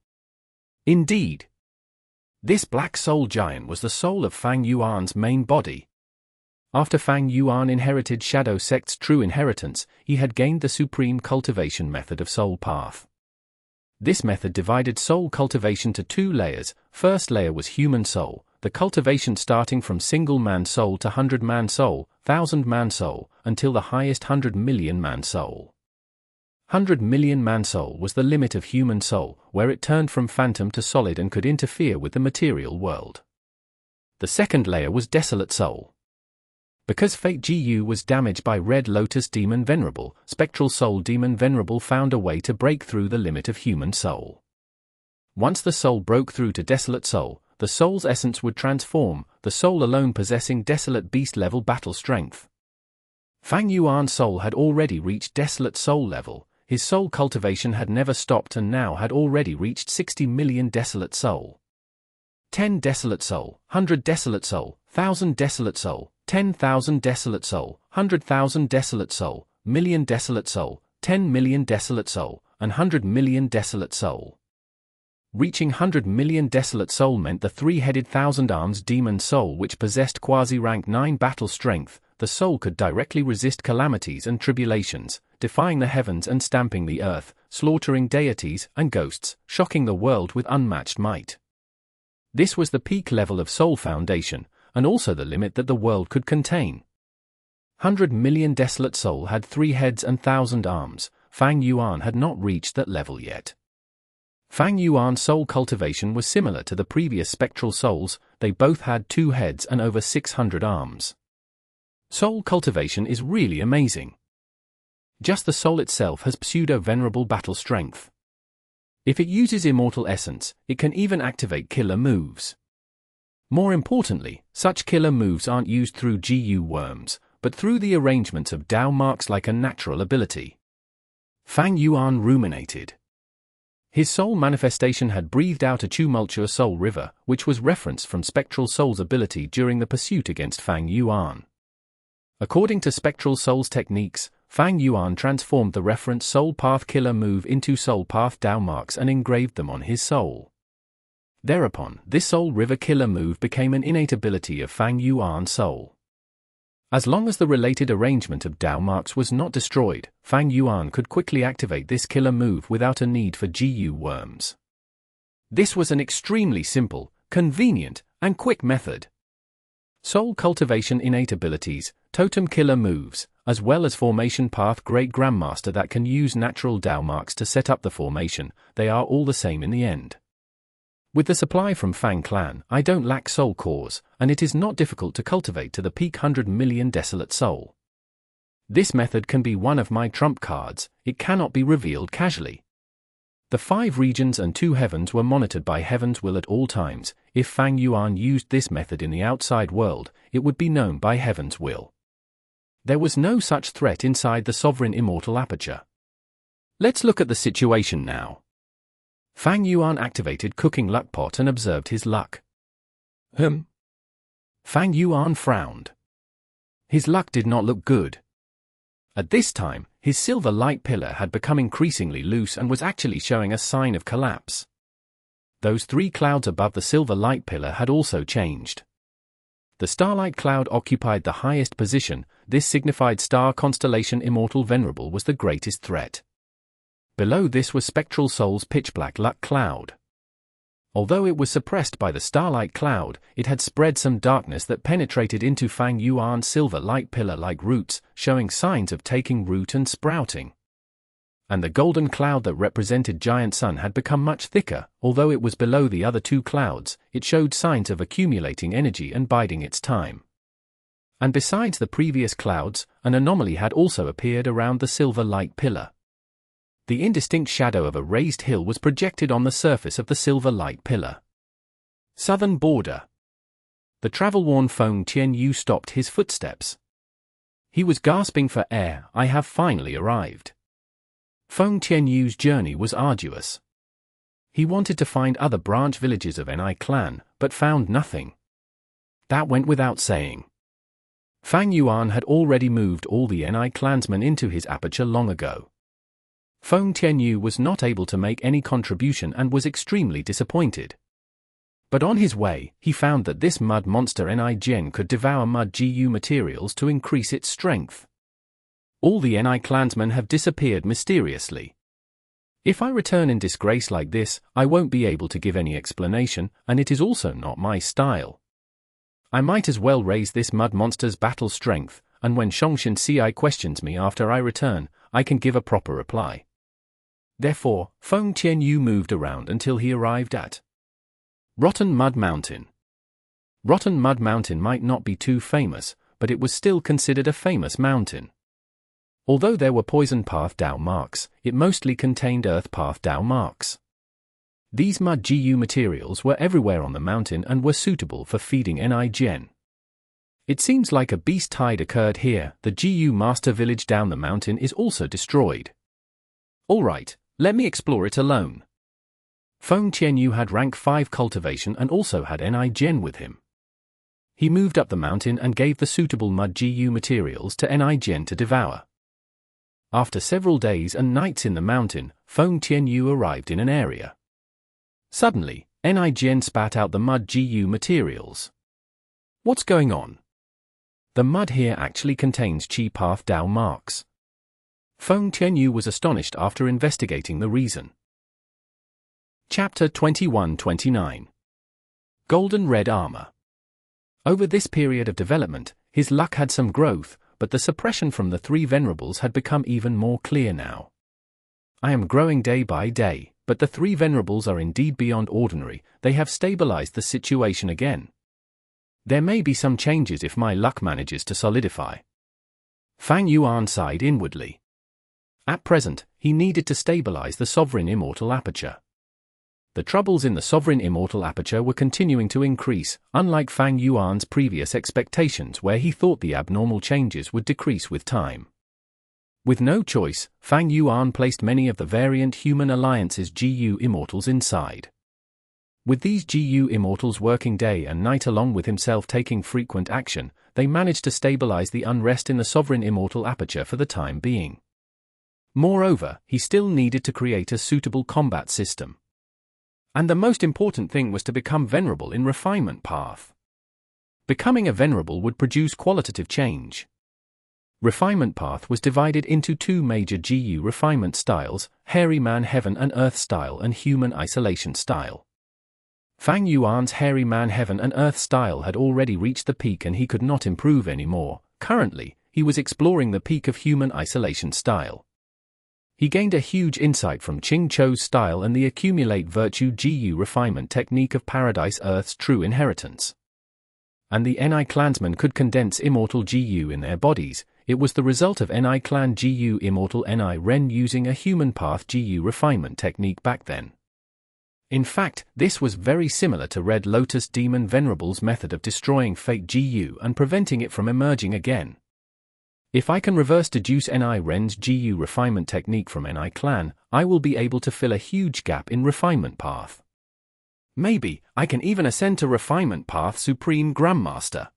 Indeed, this black soul giant was the soul of Fang Yuan's main body. After Fang Yuan inherited Shadow Sect's true inheritance, he had gained the supreme cultivation method of soul path. This method divided soul cultivation to 2 layers. First layer was human soul, the cultivation starting from single-man soul to 100-man soul, 1,000-man soul, until the highest 100-million-man soul. 100-million-man soul was the limit of human soul, where it turned from phantom to solid and could interfere with the material world. The second layer was desolate soul. Because Fate Gu was damaged by Red Lotus Demon Venerable, Spectral Soul Demon Venerable found a way to break through the limit of human soul. Once the soul broke through to desolate soul, the soul's essence would transform, the soul alone possessing desolate beast-level battle strength. Fang Yuan's soul had already reached desolate soul level. His soul cultivation had never stopped and now had already reached 60 million desolate soul. 10 desolate soul, 100 desolate soul, 1,000 desolate soul, 10,000 desolate soul, 100,000 desolate soul, million desolate soul, 10 million desolate soul, and 100 million desolate soul. Reaching 100 million desolate soul meant the 3-headed 1,000-arms demon soul, which possessed quasi-rank 9 battle strength. The soul could directly resist calamities and tribulations, defying the heavens and stamping the earth, slaughtering deities and ghosts, shocking the world with unmatched might. This was the peak level of soul foundation, and also the limit that the world could contain. 100 million desolate soul had 3 heads and 1,000 arms. Fang Yuan had not reached that level yet. Fang Yuan's soul cultivation was similar to the previous spectral souls. They both had 2 heads and over 600 arms. Soul cultivation is really amazing. Just the soul itself has pseudo-venerable battle strength. If it uses immortal essence, it can even activate killer moves. More importantly, such killer moves aren't used through Gu worms, but through the arrangements of Dao marks like a natural ability. Fang Yuan ruminated. His soul manifestation had breathed out a tumultuous soul river, which was referenced from Spectral Soul's ability during the pursuit against Fang Yuan. According to Spectral Soul's techniques, Fang Yuan transformed the reference Soul Path Killer move into Soul Path Dao marks and engraved them on his soul. Thereupon, this Soul River Killer move became an innate ability of Fang Yuan's soul. As long as the related arrangement of Dao marks was not destroyed, Fang Yuan could quickly activate this killer move without a need for Gu worms. This was an extremely simple, convenient, and quick method. Soul cultivation innate abilities, totem killer moves, as well as formation path great Grandmaster that can use natural Dao marks to set up the formation, they are all the same in the end. With the supply from Fang clan, I don't lack soul cores, and it is not difficult to cultivate to the peak 100 million desolate soul. This method can be one of my trump cards, it cannot be revealed casually. The 5 regions and 2 heavens were monitored by Heaven's will at all times. If Fang Yuan used this method in the outside world, it would be known by Heaven's will. There was no such threat inside the sovereign immortal aperture. Let's look at the situation now. Fang Yuan activated Cooking Luck Pot and observed his luck. Fang Yuan frowned. His luck did not look good. At this time, his silver light pillar had become increasingly loose and was actually showing a sign of collapse. Those 3 clouds above the silver light pillar had also changed. The starlight cloud occupied the highest position. This signified star constellation Immortal Venerable was the greatest threat. Below this was Spectral Soul's pitch-black luck cloud. Although it was suppressed by the starlight cloud, it had spread some darkness that penetrated into Fang Yuan's silver light pillar like roots, showing signs of taking root and sprouting. And the golden cloud that represented Giant Sun had become much thicker. Although it was below the other 2 clouds, it showed signs of accumulating energy and biding its time. And besides the previous clouds, an anomaly had also appeared around the silver light pillar. The indistinct shadow of a raised hill was projected on the surface of the silver light pillar. Southern border. The travel-worn Feng Tianyu stopped his footsteps. He was gasping for air. I have finally arrived. Feng Tianyu's journey was arduous. He wanted to find other branch villages of Ni clan, but found nothing. That went without saying. Fang Yuan had already moved all the Ni clansmen into his aperture long ago. Feng Tianyu was not able to make any contribution and was extremely disappointed. But on his way, he found that this mud monster Ni Gen could devour mud Gu materials to increase its strength. All the Ni clansmen have disappeared mysteriously. If I return in disgrace like this, I won't be able to give any explanation, and it is also not my style. I might as well raise this mud monster's battle strength, and when Shongshin Ci questions me after I return, I can give a proper reply. Therefore, Feng Tianyu moved around until he arrived at Rotten Mud Mountain. Rotten Mud Mountain might not be too famous, but it was still considered a famous mountain. Although there were Poison Path Dao marks, it mostly contained Earth Path Dao marks. These mud Gu materials were everywhere on the mountain and were suitable for feeding Ni Gen. It seems like a beast tide occurred here. The Gu Master Village down the mountain is also destroyed. Alright, let me explore it alone. Feng Tianyu had rank 5 cultivation and also had Ni Gen with him. He moved up the mountain and gave the suitable mud Gu materials to Ni Gen to devour. After several days and nights in the mountain, Feng Tianyu arrived in an area. Suddenly, Ni Gen spat out the mud Gu materials. What's going on? The mud here actually contains Qi Path Dao marks. Feng Tianyu was astonished after investigating the reason. Chapter 21-29. Golden Red Armor. Over this period of development, his luck had some growth, but the suppression from the 3 venerables had become even more clear now. I am growing day by day, but the 3 venerables are indeed beyond ordinary. They have stabilized the situation again. There may be some changes if my luck manages to solidify. Fang Yuan sighed inwardly. At present, he needed to stabilize the Sovereign Immortal Aperture. The troubles in the Sovereign Immortal Aperture were continuing to increase, unlike Fang Yuan's previous expectations where he thought the abnormal changes would decrease with time. With no choice, Fang Yuan placed many of the variant human alliance's Gu Immortals inside. With these Gu Immortals working day and night along with himself taking frequent action, they managed to stabilize the unrest in the Sovereign Immortal Aperture for the time being. Moreover, he still needed to create a suitable combat system. And the most important thing was to become venerable in refinement path. Becoming a venerable would produce qualitative change. Refinement path was divided into 2 major Gu refinement styles, Hairy Man Heaven and Earth style and Human Isolation style. Fang Yuan's Hairy Man Heaven and Earth style had already reached the peak and he could not improve anymore. Currently, he was exploring the peak of Human Isolation style. He gained a huge insight from Ching Chou's style and the Accumulate Virtue Gu refinement technique of Paradise Earth's true inheritance. And the Ni clansmen could condense Immortal Gu in their bodies. It was the result of Ni clan Gu Immortal Ni Ren using a human path Gu refinement technique back then. In fact, this was very similar to Red Lotus Demon Venerable's method of destroying fake Gu and preventing it from emerging again. If I can reverse deduce Ni Ren's Gu refinement technique from Ni clan, I will be able to fill a huge gap in refinement path. Maybe, I can even ascend to refinement path Supreme Grandmaster.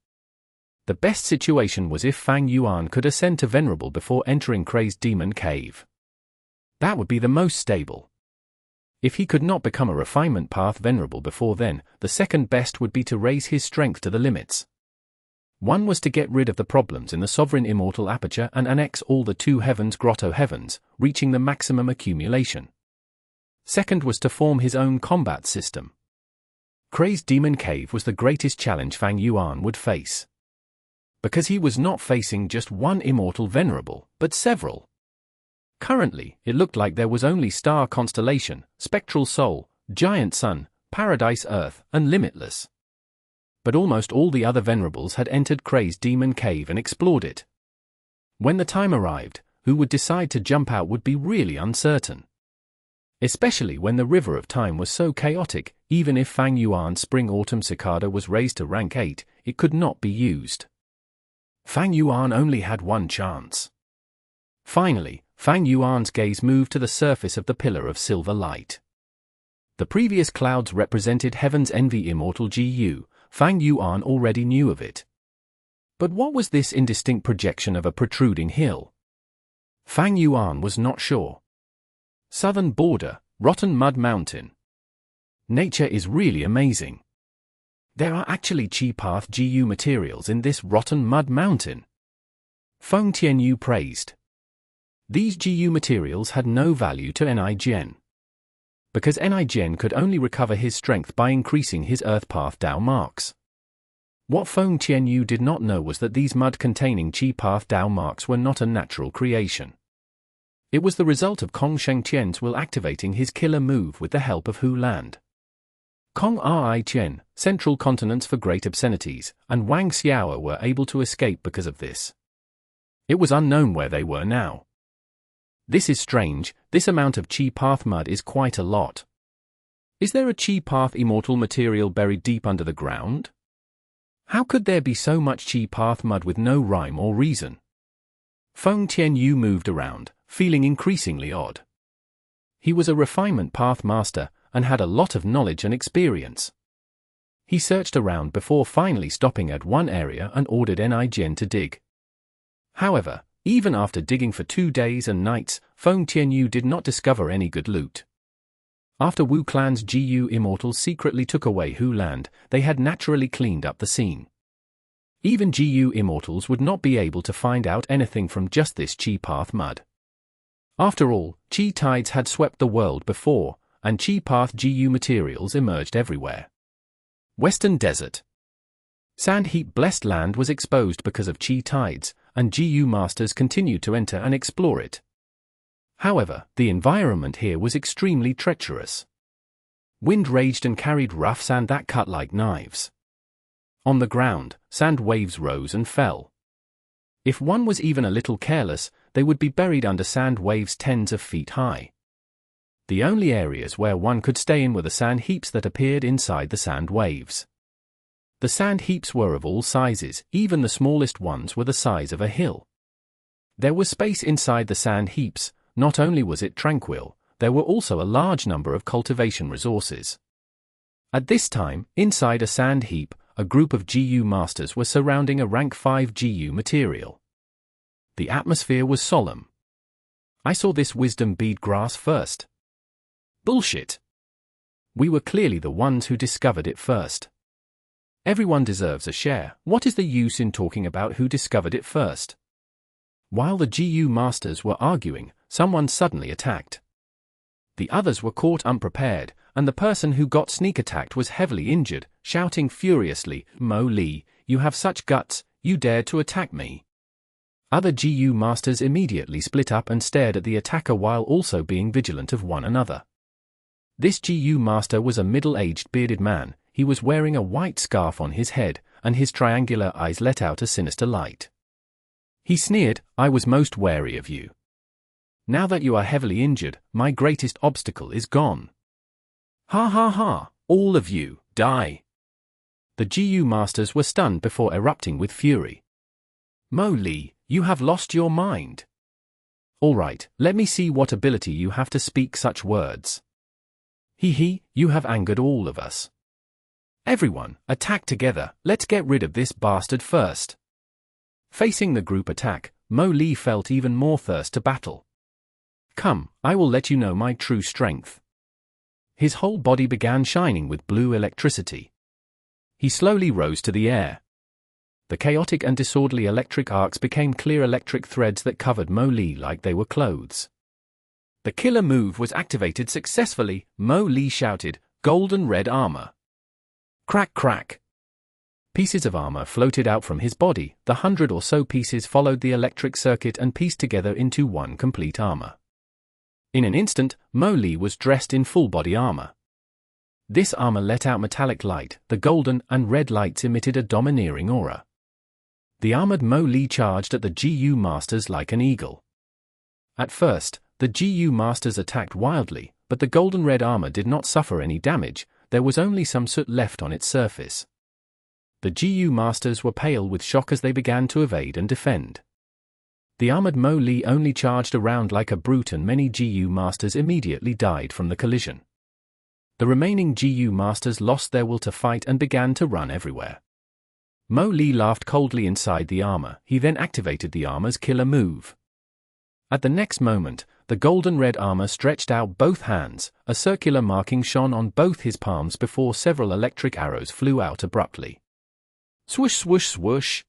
The best situation was if Fang Yuan could ascend to Venerable before entering Crazed Demon Cave. That would be the most stable. If he could not become a refinement path Venerable before then, the second best would be to raise his strength to the limits. One was to get rid of the problems in the Sovereign Immortal Aperture and annex all the 2 heavens Grotto-Heavens, reaching the maximum accumulation. Second was to form his own combat system. Crazed Demon Cave was the greatest challenge Fang Yuan would face. Because he was not facing just one Immortal Venerable, but several. Currently, it looked like there was only Star Constellation, Spectral Soul, Giant Sun, Paradise Earth, and Limitless. But almost all the other Venerables had entered Crazed Demon Cave and explored it. When the time arrived, who would decide to jump out would be really uncertain. Especially when the River of Time was so chaotic, even if Fang Yuan's Spring-Autumn Cicada was raised to rank 8, it could not be used. Fang Yuan only had one chance. Finally, Fang Yuan's gaze moved to the surface of the Pillar of Silver Light. The previous clouds represented Heaven's Envy Immortal Gu. Fang Yuan already knew of it. But what was this indistinct projection of a protruding hill? Fang Yuan was not sure. Southern border, rotten mud mountain. Nature is really amazing. There are actually Chi Path Gu materials in this rotten mud mountain. Feng Tianyu praised. These Gu materials had no value to Nigen. Because Nigen could only recover his strength by increasing his Earth Path Dao marks. What Feng Tianyu did not know was that these mud-containing Chi Path Dao marks were not a natural creation. It was the result of Kong Shengqian's will activating his killer move with the help of Hu Lan. Kong Ri Qian, Central Continents for Great Obscenities, and Wang Xiao were able to escape because of this. It was unknown where they were now. This is strange, this amount of Chi Path mud is quite a lot. Is there a Chi Path Immortal material buried deep under the ground? How could there be so much Chi Path mud with no rhyme or reason? Feng Tianyu moved around, feeling increasingly odd. He was a refinement path master, and had a lot of knowledge and experience. He searched around before finally stopping at one area and ordered Nigen to dig. However, even after digging for 2 days and nights, Feng Tianyu did not discover any good loot. After Wu Clan's Gu Immortals secretly took away Hu Lan, they had naturally cleaned up the scene. Even Gu Immortals would not be able to find out anything from just this Chi Path mud. After all, Chi tides had swept the world before, and Chi Path Gu materials emerged everywhere. Western Desert. Sand heap blessed land was exposed because of Chi tides, and Gu masters continued to enter and explore it. However, the environment here was extremely treacherous. Wind raged and carried rough sand that cut like knives. On the ground, sand waves rose and fell. If one was even a little careless, they would be buried under sand waves tens of feet high. The only areas where one could stay in were the sand heaps that appeared inside the sand waves. The sand heaps were of all sizes, even the smallest ones were the size of a hill. There was space inside the sand heaps. Not only was it tranquil, there were also a large number of cultivation resources. At this time, inside a sand heap, a group of Gu masters were surrounding a rank 5 Gu material. The atmosphere was solemn. I saw this wisdom bead grass first. Bullshit. We were clearly the ones who discovered it first. Everyone deserves a share. What is the use in talking about who discovered it first? While the Gu masters were arguing, someone suddenly attacked. The others were caught unprepared, and the person who got sneak attacked was heavily injured, shouting furiously, "Mo Li, you have such guts, you dared to attack me." Other Gu masters immediately split up and stared at the attacker while also being vigilant of one another. This Gu master was a middle-aged bearded man. He was wearing a white scarf on his head, and his triangular eyes let out a sinister light. He sneered, "I was most wary of you. Now that you are heavily injured, my greatest obstacle is gone. Ha ha ha, all of you, die." The Gu masters were stunned before erupting with fury. "Mo Li, you have lost your mind. All right, let me see what ability you have to speak such words. He, you have angered all of us. Everyone, attack together, let's get rid of this bastard first." Facing the group attack, Mo Li felt even more thirst to battle. "Come, I will let you know my true strength." His whole body began shining with blue electricity. He slowly rose to the air. The chaotic and disorderly electric arcs became clear electric threads that covered Mo Li like they were clothes. The killer move was activated successfully. Mo Li shouted, "Golden red armor." Crack crack. Pieces of armor floated out from his body. The 100 or so pieces followed the electric circuit and pieced together into one complete armor. In an instant, Mo Li was dressed in full-body armor. This armor let out metallic light. The golden and red lights emitted a domineering aura. The armored Mo Li charged at the Gu masters like an eagle. At first, the Gu masters attacked wildly, but the golden red armor did not suffer any damage. There was only some soot left on its surface. The Gu masters were pale with shock as they began to evade and defend. The armored Mo Li only charged around like a brute, and many Gu masters immediately died from the collision. The remaining Gu masters lost their will to fight and began to run everywhere. Mo Li laughed coldly inside the armor. He then activated the armor's killer move. At the next moment, the golden red armor stretched out both hands, a circular marking shone on both his palms before several electric arrows flew out abruptly. Swoosh swoosh swoosh!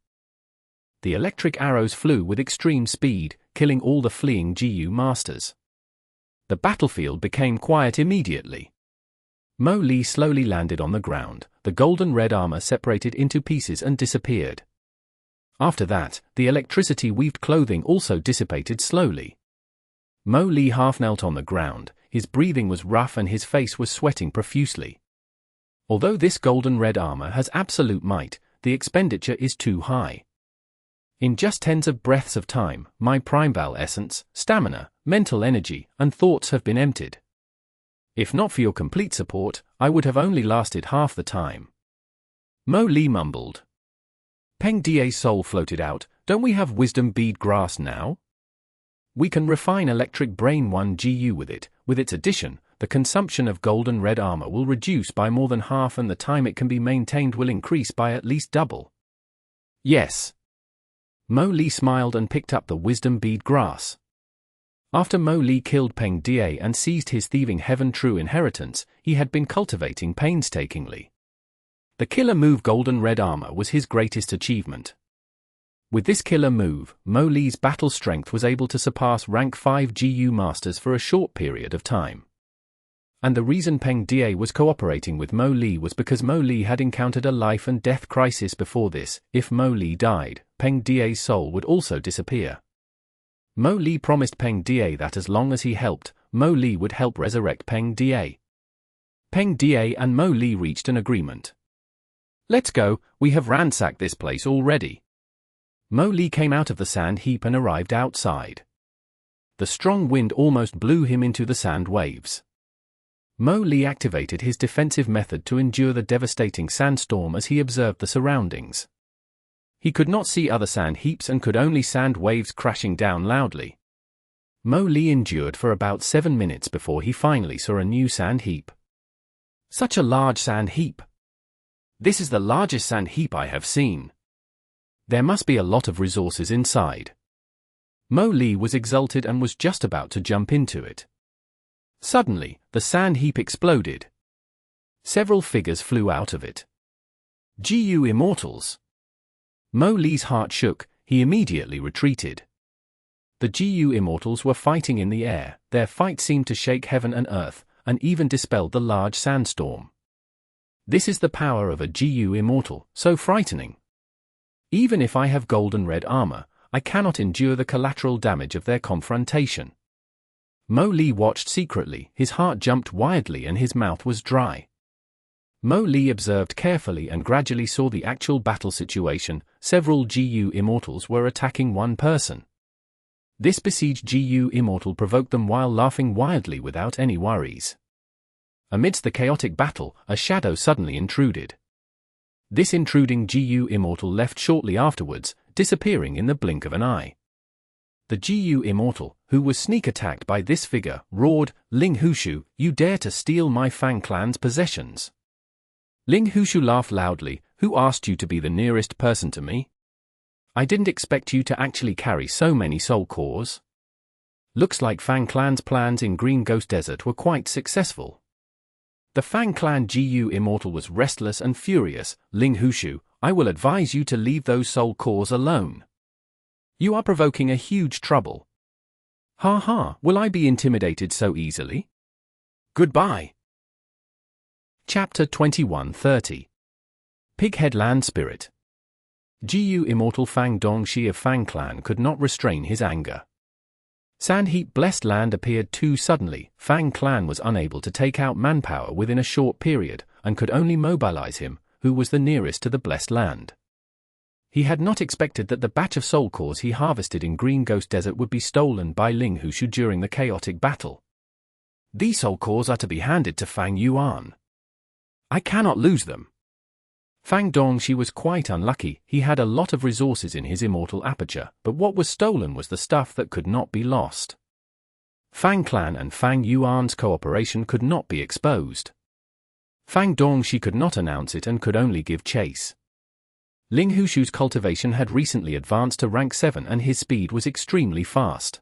The electric arrows flew with extreme speed, killing all the fleeing Gu masters. The battlefield became quiet immediately. Mo Li slowly landed on the ground, the golden red armor separated into pieces and disappeared. After that, the electricity-weaved clothing also dissipated slowly. Mo Li half-knelt on the ground, his breathing was rough and his face was sweating profusely. Although this golden red armor has absolute might, the expenditure is too high. In just tens of breaths of time, my primeval essence, stamina, mental energy, and thoughts have been emptied. If not for your complete support, I would have only lasted half the time. Mo Li mumbled. Peng Da's soul floated out. Don't we have wisdom bead grass now? We can refine electric brain 1 Gu with it. With its addition, the consumption of golden red armor will reduce by more than half and the time it can be maintained will increase by at least double. Yes. Mo Li smiled and picked up the wisdom bead grass. After Mo Li killed Peng Da and seized his thieving heaven true inheritance, he had been cultivating painstakingly. The killer move golden red armor was his greatest achievement. With this killer move, Mo Li's battle strength was able to surpass rank 5 Gu masters for a short period of time. And the reason Peng Da was cooperating with Mo Li was because Mo Li had encountered a life and death crisis before this. If Mo Li died, Peng Da's soul would also disappear. Mo Li promised Peng Da that as long as he helped, Mo Li would help resurrect Peng Da. Peng Da and Mo Li reached an agreement. Let's go, we have ransacked this place already. Mo Li came out of the sand heap and arrived outside. The strong wind almost blew him into the sand waves. Mo Li activated his defensive method to endure the devastating sandstorm as he observed the surroundings. He could not see other sand heaps and could only sand waves crashing down loudly. Mo Li endured for about 7 minutes before he finally saw a new sand heap. Such a large sand heap! This is the largest sand heap I have seen. There must be a lot of resources inside. Mo Li was exulted and was just about to jump into it. Suddenly, the sand heap exploded. Several figures flew out of it. Gu Immortals! Mo Li's heart shook, he immediately retreated. The Gu Immortals were fighting in the air, their fight seemed to shake heaven and earth, and even dispelled the large sandstorm. This is the power of a Gu Immortal, so frightening. Even if I have golden red armor, I cannot endure the collateral damage of their confrontation. Mo Li watched secretly, his heart jumped wildly and his mouth was dry. Mo Li observed carefully and gradually saw the actual battle situation. Several Gu Immortals were attacking one person. This besieged Gu Immortal provoked them while laughing wildly without any worries. Amidst the chaotic battle, a shadow suddenly intruded. This intruding Gu Immortal left shortly afterwards, disappearing in the blink of an eye. The Gu Immortal, who was sneak attacked by this figure, roared, "Ling Hushu, you dare to steal my Fang clan's possessions?" Ling Hushu laughed loudly. "Who asked you to be the nearest person to me? I didn't expect you to actually carry so many soul cores. Looks like Fang clan's plans in Green Ghost Desert were quite successful." The Fang clan Gu Immortal was restless and furious. "Ling Hushu, I will advise you to leave those soul cores alone. You are provoking a huge trouble." "Ha ha, will I be intimidated so easily? Goodbye." Chapter 21:30 Pighead Land Spirit. Gu Immortal Fang Dongxi of Fang Clan could not restrain his anger. Sandheap Blessed Land appeared too suddenly. Fang Clan was unable to take out manpower within a short period, and could only mobilize him, who was the nearest to the Blessed Land. He had not expected that the batch of soul cores he harvested in Green Ghost Desert would be stolen by Ling Hushu during the chaotic battle. "These soul cores are to be handed to Fang Yuan. I cannot lose them." Fang Dongxi was quite unlucky. He had a lot of resources in his immortal aperture, but what was stolen was the stuff that could not be lost. Fang Clan and Fang Yuan's cooperation could not be exposed. Fang Dongxi could not announce it and could only give chase. Ling Hushu's cultivation had recently advanced to rank 7 and his speed was extremely fast.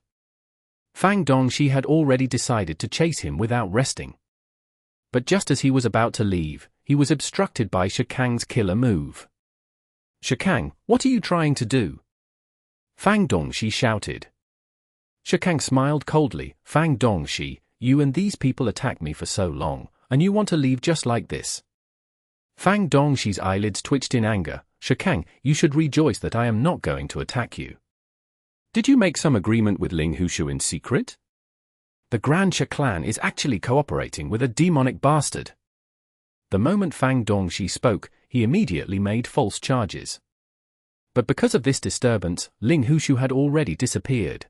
Fang Dongxi had already decided to chase him without resting. But just as he was about to leave, he was obstructed by Shikang's killer move. "Shikang, what are you trying to do?" Fang Dongxi shouted. Shikang smiled coldly. "Fang Dongxi, you and these people attacked me for so long, and you want to leave just like this?" Fang Dongxi's eyelids twitched in anger. "Shikang, you should rejoice that I am not going to attack you. Did you make some agreement with Ling Hushu in secret? The Grand Sha clan is actually cooperating with a demonic bastard." The moment Fang Dongxi spoke, he immediately made false charges. But because of this disturbance, Ling Hushu had already disappeared.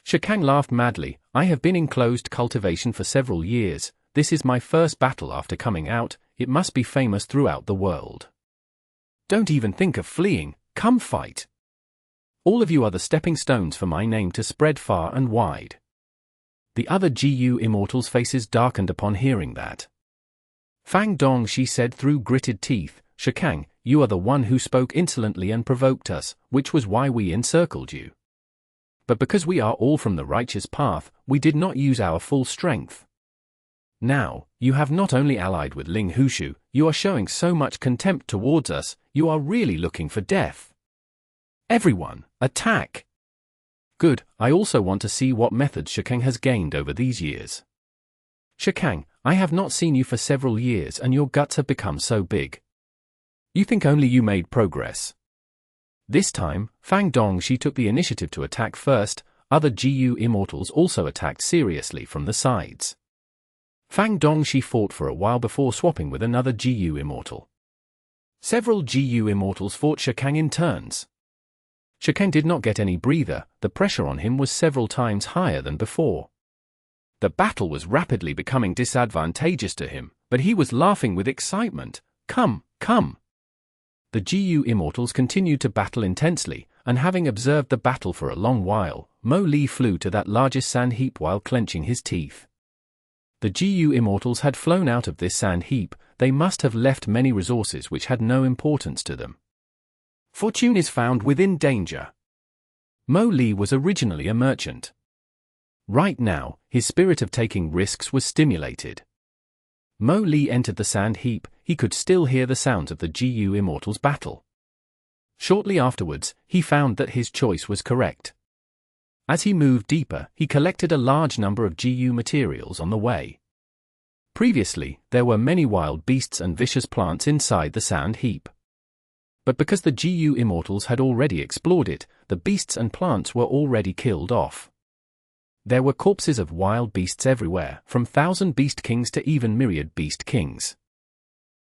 Shikang laughed madly. "I have been in closed cultivation for several years. This is my first battle after coming out. It must be famous throughout the world. Don't even think of fleeing. Come fight. All of you are the stepping stones for my name to spread far and wide." The other Gu Immortals' faces darkened upon hearing that. Fang Dongxi said through gritted teeth, "Shikang, you are the one who spoke insolently and provoked us, which was why we encircled you. But because we are all from the righteous path, we did not use our full strength. Now, you have not only allied with Ling Hushu, you are showing so much contempt towards us, you are really looking for death. Everyone, attack!" "Good, I also want to see what methods Shikang has gained over these years. Shikang, I have not seen you for several years and your guts have become so big. You think only you made progress." This time, Fang Dongxi took the initiative to attack first. Other Gu Immortals also attacked seriously from the sides. Fang Dongxi fought for a while before swapping with another Gu Immortal. Several Gu Immortals fought Shikang in turns. Shikang did not get any breather. The pressure on him was several times higher than before. The battle was rapidly becoming disadvantageous to him, but he was laughing with excitement. Come, come! The Gu Immortals continued to battle intensely, and having observed the battle for a long while, Mo Li flew to that largest sand heap while clenching his teeth. The Gu Immortals had flown out of this sand heap. They must have left many resources which had no importance to them. Fortune is found within danger. Mo Li was originally a merchant. Right now, his spirit of taking risks was stimulated. Mo Li entered the sand heap. He could still hear the sounds of the Gu Immortals' battle. Shortly afterwards, he found that his choice was correct. As he moved deeper, he collected a large number of Gu materials on the way. Previously, there were many wild beasts and vicious plants inside the sand heap. But because the Gu Immortals had already explored it, the beasts and plants were already killed off. There were corpses of wild beasts everywhere, from 1,000 beast kings to even myriad beast kings.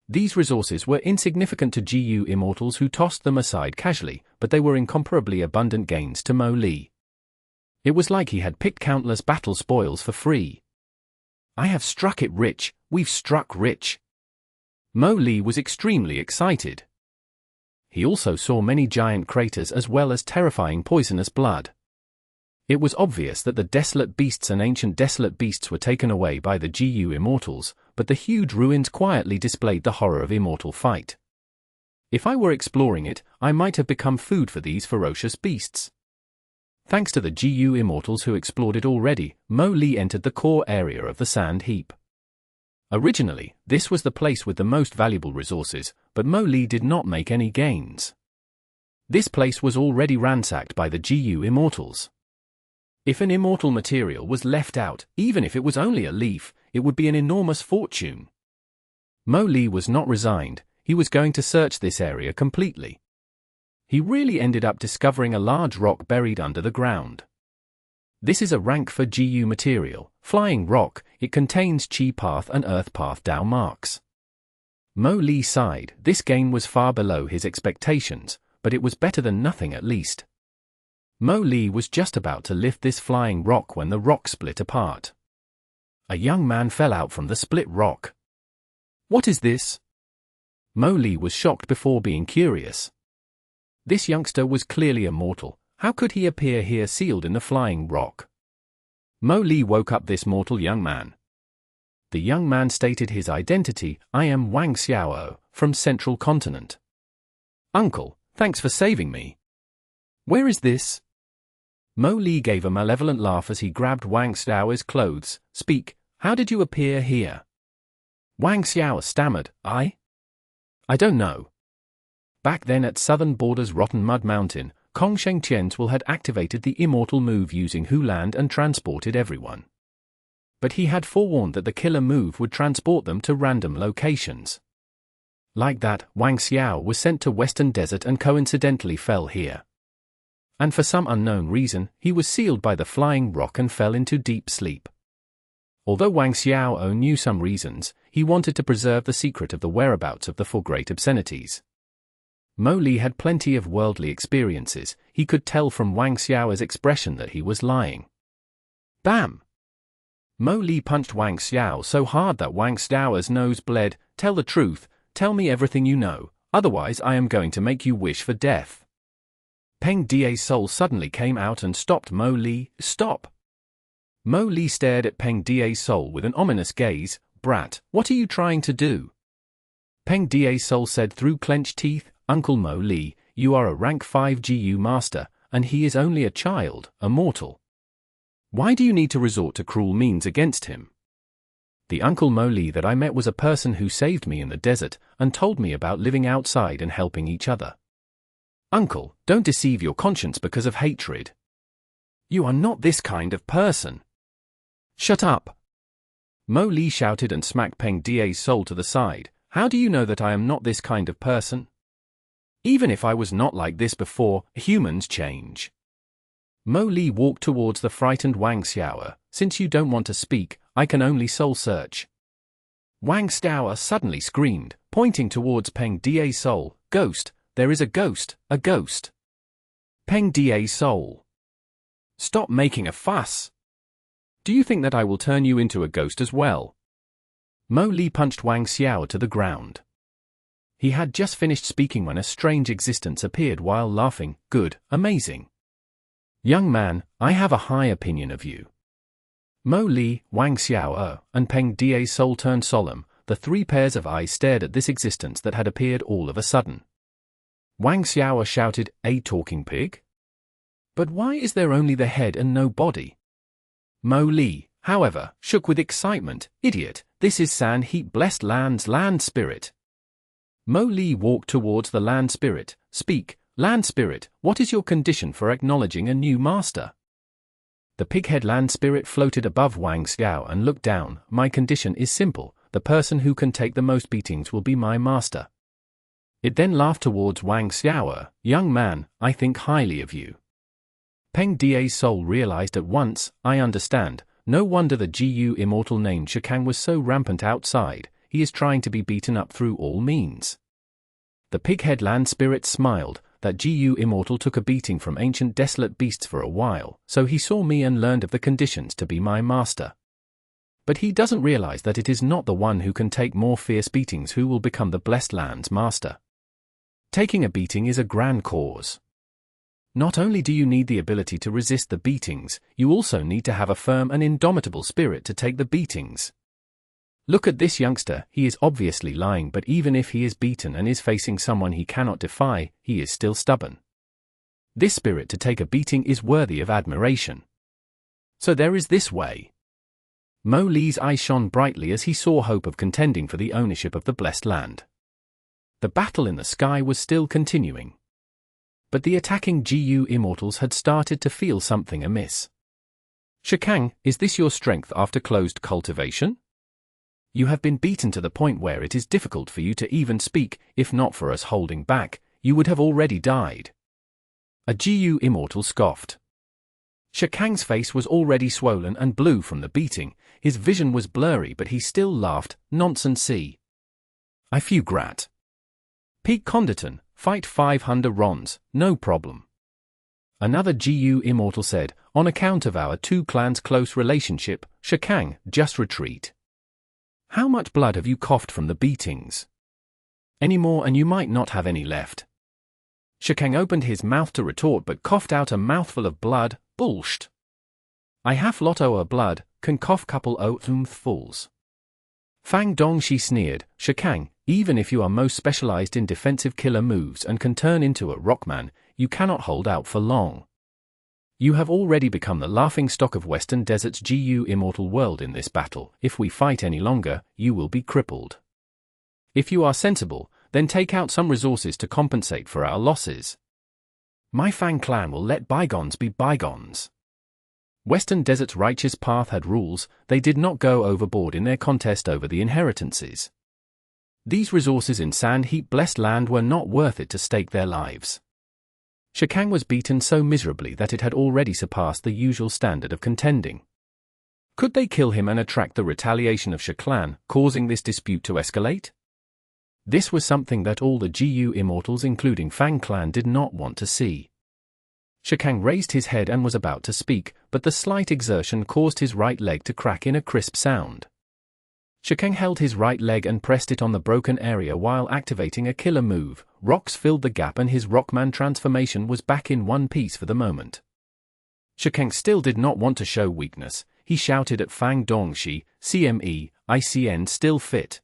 These resources were insignificant to Gu Immortals who tossed them aside casually, but they were incomparably abundant gains to Mo Li. It was like he had picked countless battle spoils for free. "I have struck it rich, we've struck rich." Mo Li was extremely excited. He also saw many giant craters as well as terrifying poisonous blood. It was obvious that the desolate beasts and ancient desolate beasts were taken away by the Gu Immortals, but the huge ruins quietly displayed the horror of immortal fight. If I were exploring it, I might have become food for these ferocious beasts. Thanks to the Gu Immortals who explored it already, Mo Li entered the core area of the sand heap. Originally, this was the place with the most valuable resources, but Mo Li did not make any gains. This place was already ransacked by the Gu Immortals. If an immortal material was left out, even if it was only a leaf, it would be an enormous fortune. Mo Li was not resigned. He was going to search this area completely. He really ended up discovering a large rock buried under the ground. This is a rank for Gu material, flying rock. It contains Chi Path and Earth Path Dao marks. Mo Li sighed. This gain was far below his expectations, but it was better than nothing at least. Mo Li was just about to lift this flying rock when the rock split apart. A young man fell out from the split rock. "What is this?" Mo Li was shocked before being curious. This youngster was clearly a mortal. How could he appear here sealed in the flying rock? Mo Li woke up this mortal young man. The young man stated his identity. "I am Wang Xiao, from Central Continent." Uncle, thanks for saving me. Where is this? Mo Li gave a malevolent laugh as he grabbed Wang Xiao's clothes. Speak, how did you appear here? Wang Xiao stammered, I don't know. Back then at southern borders Rotten Mud Mountain, Kong Shengqian's had activated the Immortal move using Hu Land and transported everyone. But he had forewarned that the killer move would transport them to random locations. Like that, Wang Xiao was sent to Western Desert and coincidentally fell here. And for some unknown reason, he was sealed by the flying rock and fell into deep sleep. Although Wang Xiao knew some reasons, he wanted to preserve the secret of the whereabouts of the four great obscenities. Mo Li had plenty of worldly experiences. He could tell from Wang Xiao's expression that he was lying. Bam! Mo Li punched Wang Xiao so hard that Wang Xiao's nose bled. Tell the truth, tell me everything you know, otherwise I am going to make you wish for death. Peng Da's soul suddenly came out and stopped Mo Li. Stop! Mo Li stared at Peng Da's soul with an ominous gaze. Brat, what are you trying to do? Peng Da's soul said through clenched teeth, Uncle Mo Li, you are a rank 5 GU master, and he is only a child, a mortal. Why do you need to resort to cruel means against him? The Uncle Mo Li that I met was a person who saved me in the desert and told me about living outside and helping each other. Uncle, don't deceive your conscience because of hatred. You are not this kind of person.
Shut up!
Mo Li shouted and smacked Peng Da's soul to the side. How do you know that I am not this kind of person? Even if I was not like this before, humans change. Mo Li walked towards the frightened Wang Xiao. Since you don't want to speak, I can only soul search. Wang Xiao suddenly screamed, pointing towards Peng Da's soul. Ghost, there is a ghost, a ghost. Peng Da's soul. Stop making a fuss. Do you think that I will turn you into a ghost as well? Mo Li punched Wang Xiao to the ground. He had just finished speaking when a strange existence appeared while laughing. Good, amazing. Young man, I have a high opinion of you. Mo Li, Wang Xiao, and Peng Da's soul turned solemn. The three pairs of eyes stared at this existence that had appeared all of a sudden. Wang Xiao shouted, a talking pig? But why is there only the head and no body? Mo Li, however, shook with excitement. Idiot, this is San Heat Blessed Land's land spirit. Mo Li walked towards the land spirit. Speak, land spirit, what is your condition for acknowledging a new master? The pighead land spirit floated above Wang Xiao and looked down. My condition is simple, the person who can take the most beatings will be my master. It then laughed towards Wang Xiao. Young man, I think highly of you. Peng Da's soul realized at once, I understand, no wonder the GU immortal named Shikang was so rampant outside, he is trying to be beaten up through all means. The pighead land spirit smiled, that GU immortal took a beating from ancient desolate beasts for a while, so he saw me and learned of the conditions to be my master. But he doesn't realize that it is not the one who can take more fierce beatings who will become the blessed land's master. Taking a beating is a grand cause. Not only do you need the ability to resist the beatings, you also need to have a firm and indomitable spirit to take the beatings. Look at this youngster, he is obviously lying, but even if he is beaten and is facing someone he cannot defy, he is still stubborn. This spirit to take a beating is worthy of admiration. So there is this way. Mo Li's eyes shone brightly as he saw hope of contending for the ownership of the blessed land. The battle in the sky was still continuing. But the attacking GU Immortals had started to feel something amiss. Shikang, is this your strength after closed cultivation? You have been beaten to the point where it is difficult for you to even speak. If not for us holding back, you would have already died. A GU Immortal scoffed. Shikang's face was already swollen and blue from the beating, his vision was blurry but he still laughed. Nonsense see. I few grat. Peak Conditon, fight 500 rons, no problem. Another GU Immortal said, on account of our two clans' close relationship, Shikang, just retreat. How much blood have you coughed from the beatings? Any more and you might not have any left. Shikang opened his mouth to retort but coughed out a mouthful of blood. Bullsht. I have lot o' blood, can cough couple o fools. Fang Dongshi sneered, Shikang, Even if you are most specialized in defensive killer moves and can turn into a rockman, you cannot hold out for long. You have already become the laughingstock of Western Desert's GU Immortal world in this battle. If we fight any longer, you will be crippled. If you are sensible, then take out some resources to compensate for our losses. My Fang clan will let bygones be bygones. Western Desert's righteous path had rules. They did not go overboard in their contest over the inheritances. These resources in Sand Heap Blessed Land were not worth it to stake their lives. Shikang was beaten so miserably that it had already surpassed the usual standard of contending. Could they kill him and attract the retaliation of Shi clan, causing this dispute to escalate? This was something that all the GU Immortals including Fang clan did not want to see. Shikang raised his head and was about to speak, but the slight exertion caused his right leg to crack in a crisp sound. Shikang held his right leg and pressed it on the broken area while activating a killer move. Rocks filled the gap and his Rockman transformation was back in one piece for the moment. Shikang still did not want to show weakness. He shouted at Fang Dongshi, CME, ICN still fit.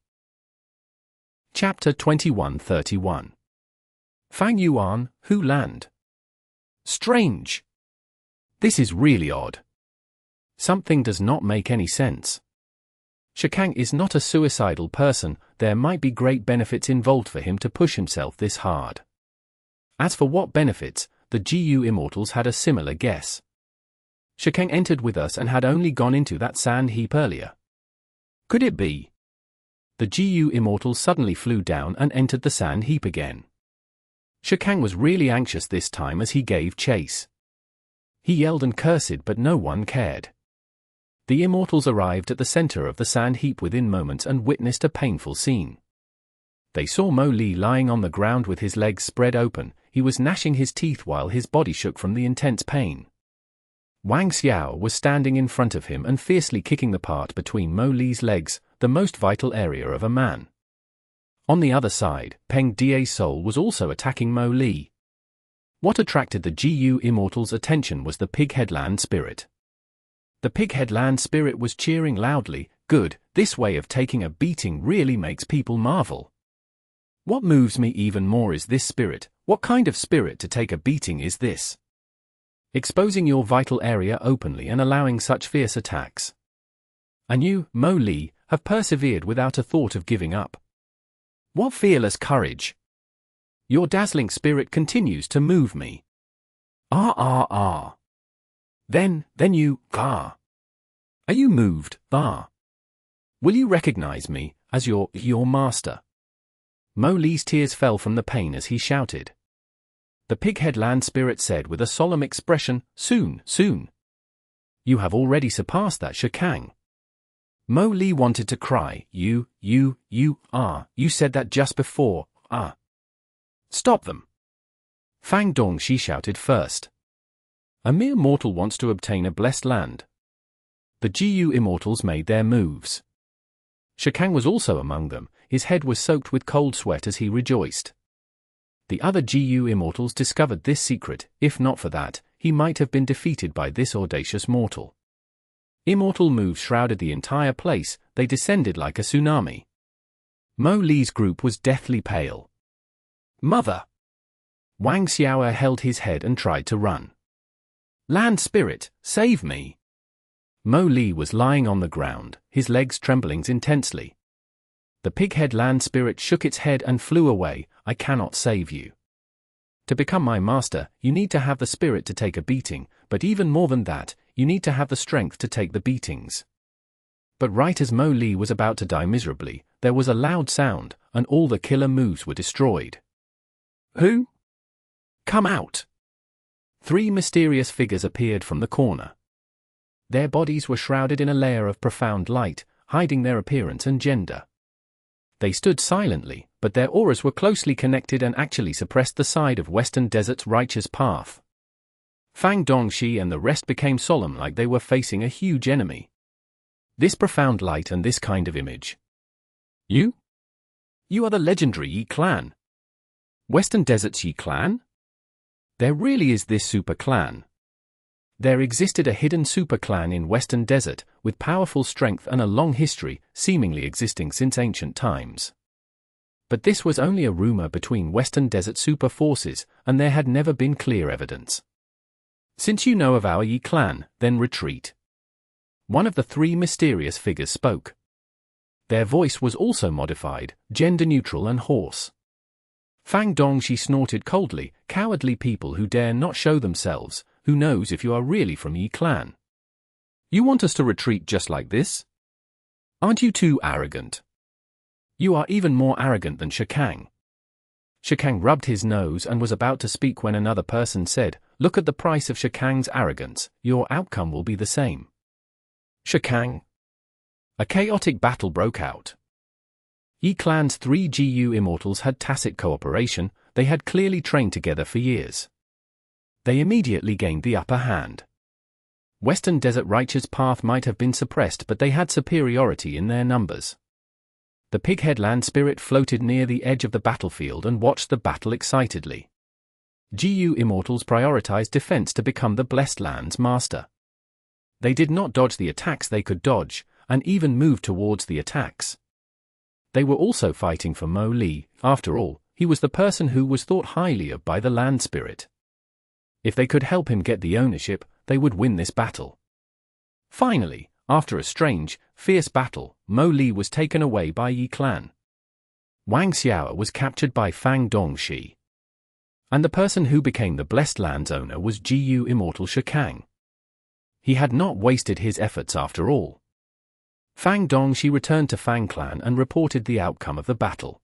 Chapter 2131. Fang Yuan, Hu Land. Strange. This is really odd. Something does not make any sense. Shikang is not a suicidal person. There might be great benefits involved for him to push himself this hard. As for what benefits, the GU Immortals had a similar guess. Shikang entered with us and had only gone into that sand heap earlier. Could it be? The GU Immortals suddenly flew down and entered the sand heap again. Shikang was really anxious this time as he gave chase. He yelled and cursed but no one cared. The Immortals arrived at the center of the sand heap within moments and witnessed a painful scene. They saw Mo Li lying on the ground with his legs spread open. He was gnashing his teeth while his body shook from the intense pain. Wang Xiao was standing in front of him and fiercely kicking the part between Mo Li's legs, the most vital area of a man. On the other side, Peng Da's soul was also attacking Mo Li. What attracted the GU Immortals' attention was the Pighead Land spirit. The Pighead Land spirit was cheering loudly. Good, this way of taking a beating really makes people marvel. What moves me even more is this spirit. What kind of spirit to take a beating is this? Exposing your vital area openly and allowing such fierce attacks. And you, Mo Li, have persevered without a thought of giving up. What fearless courage! Your dazzling spirit continues to move me. Then you, Are you moved, Will you recognize me as your master? Mo Li's tears fell from the pain as he shouted. The Pighead Land spirit said with a solemn expression, soon. You have already surpassed that Shikang. Mo Li wanted to cry, you said that just before, Stop them. Fang Dongshi shouted first. A mere mortal wants to obtain a blessed land. The GU Immortals made their moves. Shikang was also among them. His head was soaked with cold sweat as he rejoiced. The other GU Immortals discovered this secret. If not for that, he might have been defeated by this audacious mortal. Immortal moves shrouded the entire place. They descended like a tsunami. Mo Li's group was deathly pale. Mother! Wang Xiao held his head and tried to run. Land spirit, save me! Mo Li was lying on the ground, his legs trembling intensely. The Pighead Land spirit shook its head and flew away. I cannot save you. To become my master, you need to have the spirit to take a beating, but even more than that, you need to have the strength to take the beatings. But right as Mo Li was about to die miserably, there was a loud sound, and all the killer moves were destroyed. Who? Come out! 3 mysterious figures appeared from the corner. Their bodies were shrouded in a layer of profound light, hiding their appearance and gender. They stood silently, but their auras were closely connected and actually suppressed the side of Western Desert's righteous path. Fang Dongshi and the rest became solemn like they were facing a huge enemy. This profound light and this kind of image. You? You are the legendary Yi clan. Western Desert's Yi clan? There really is this super clan. There existed a hidden super clan in Western Desert, with powerful strength and a long history, seemingly existing since ancient times. But this was only a rumor between Western Desert super forces, and there had never been clear evidence. Since you know of our Yi clan, then retreat. One of the three mysterious figures spoke. Their voice was also modified, gender-neutral and hoarse. Fang Dong, she snorted coldly, cowardly people who dare not show themselves, who knows if you are really from Yi clan? You want us to retreat just like this? Aren't you too arrogant? You are even more arrogant than Shikang. Shikang rubbed his nose and was about to speak when another person said, look at the price of Shikang's arrogance, your outcome will be the same. Shikang. A chaotic battle broke out. Yi clan's 3 GU Immortals had tacit cooperation, they had clearly trained together for years. They immediately gained the upper hand. Western Desert Righteous path might have been suppressed, but they had superiority in their numbers. The pighead land spirit floated near the edge of the battlefield and watched the battle excitedly. GU Immortals prioritized defense to become the Blessed Land's master. They did not dodge the attacks they could dodge, and even moved towards the attacks. They were also fighting for Mo Li. After all, he was the person who was thought highly of by the land spirit. If they could help him get the ownership, they would win this battle. Finally, after a strange, fierce battle, Mo Li was taken away by Yi clan. Wang Xiao was captured by Fang Dongxi. And the person who became the Blessed Land's owner was GU Immortal Shikang. He had not wasted his efforts after all. Fang Dongxi returned to Fang clan and reported the outcome of the battle.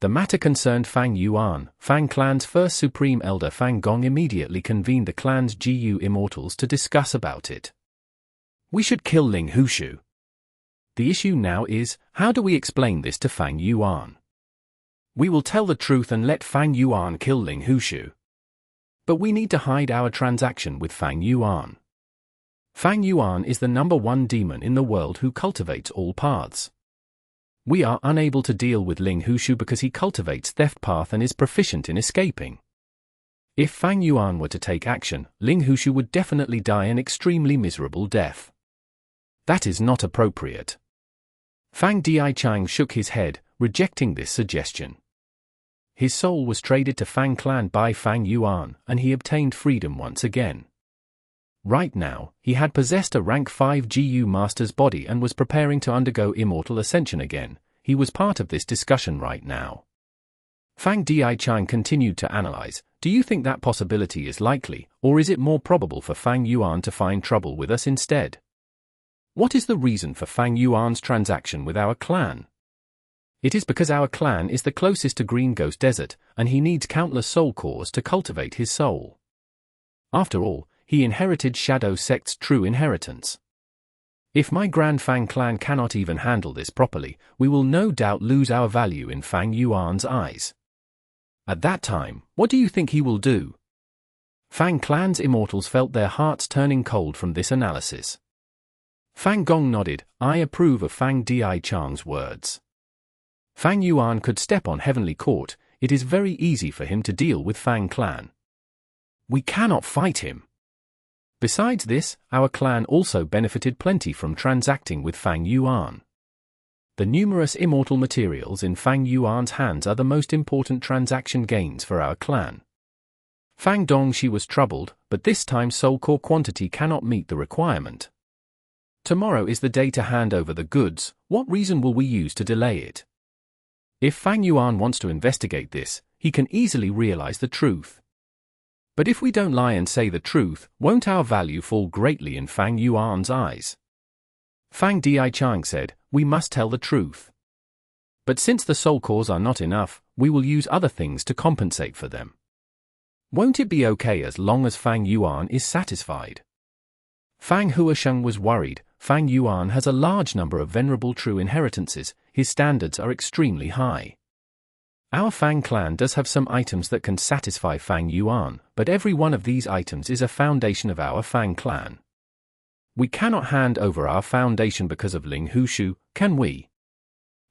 The matter concerned Fang Yuan. Fang clan's first supreme elder Fang Gong immediately convened the clan's GU Immortals to discuss about it. We should kill Ling Hushu. The issue now is, how do we explain this to Fang Yuan? We will tell the truth and let Fang Yuan kill Ling Hushu. But we need to hide our transaction with Fang Yuan. Fang Yuan is the #1 demon in the world who cultivates all paths. We are unable to deal with Ling Hushu because he cultivates theft path and is proficient in escaping. If Fang Yuan were to take action, Ling Hushu would definitely die an extremely miserable death. That is not appropriate. Fang Dichang shook his head, rejecting this suggestion. His soul was traded to Fang clan by Fang Yuan, and he obtained freedom once again. Right now, he had possessed a rank 5 GU master's body and was preparing to undergo immortal ascension again. He was part of this discussion right now. Fang Dichang continued to analyze, do you think that possibility is likely, or is it more probable for Fang Yuan to find trouble with us instead? What is the reason for Fang Yuan's transaction with our clan? It is because our clan is the closest to Green Ghost Desert, and he needs countless soul cores to cultivate his soul. After all, he inherited Shadow Sect's true inheritance. If my Grand Fang clan cannot even handle this properly, we will no doubt lose our value in Fang Yuan's eyes. At that time, what do you think he will do? Fang clan's immortals felt their hearts turning cold from this analysis. Fang Gong nodded, I approve of Fang Dichang's words. Fang Yuan could step on Heavenly Court, it is very easy for him to deal with Fang clan. We cannot fight him. Besides this, our clan also benefited plenty from transacting with Fang Yuan. The numerous immortal materials in Fang Yuan's hands are the most important transaction gains for our clan. Fang Dongxi was troubled, but this time soul core quantity cannot meet the requirement. Tomorrow is the day to hand over the goods, what reason will we use to delay it? If Fang Yuan wants to investigate this, he can easily realize the truth. But if we don't lie and say the truth, won't our value fall greatly in Fang Yuan's eyes? Fang Dichang said, we must tell the truth. But since the soul cores are not enough, we will use other things to compensate for them. Won't it be okay as long as Fang Yuan is satisfied? Fang Huasheng was worried. Fang Yuan has a large number of venerable true inheritances, his standards are extremely high. Our Fang clan does have some items that can satisfy Fang Yuan, but every one of these items is a foundation of our Fang clan. We cannot hand over our foundation because of Ling Hushu, can we?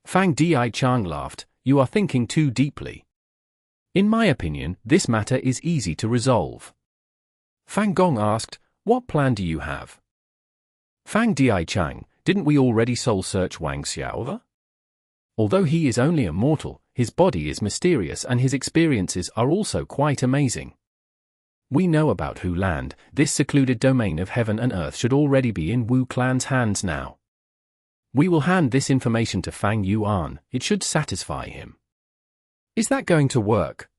Fang Dichang laughed, you are thinking too deeply. In my opinion, this matter is easy to resolve. Fang Gong asked, what plan do you have? Fang Dichang, didn't we already soul search Wang Xiao? Although he is only a mortal, his body is mysterious and his experiences are also quite amazing. We know about Hu Land. This secluded domain of heaven and earth should already be in Wu Clan's hands now. We will hand this information to Fang Yuan. It should satisfy him.
Is that going to work?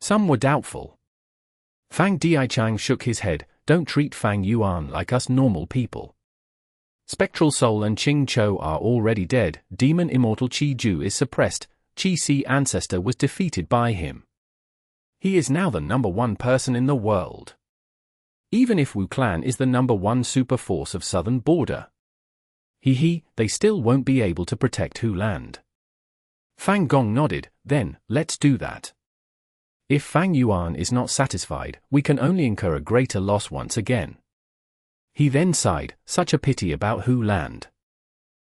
Some were doubtful. Fang Dichang shook his head. Don't treat Fang Yuan like us normal people. Spectral Soul and Qing Chou are already dead. Demon Immortal Qi Ju is suppressed. Qi Si Ancestor was defeated by him. He is now the #1 person in the world. Even if Wu Clan is the #1 super force of southern border. They still won't be able to protect Hu Land. Fang Gong nodded. Then, let's do that. If Fang Yuan is not satisfied, we can only incur a greater loss once again. He then sighed, such a pity about Hu Land.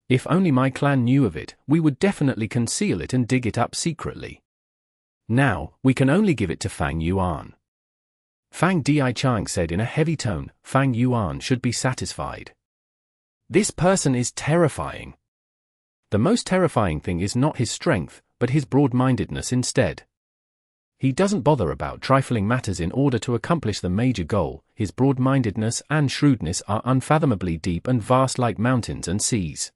If only my clan knew of it, we would definitely conceal it and dig it up secretly. Now, we can only give it to Fang Yuan. Fang Dichang said in a heavy tone. Fang Yuan should be satisfied. This person is terrifying. The most terrifying thing is not his strength, but his broad-mindedness instead. He doesn't bother about trifling matters in order to accomplish the major goal. His broad-mindedness and shrewdness are unfathomably deep and vast like mountains and seas.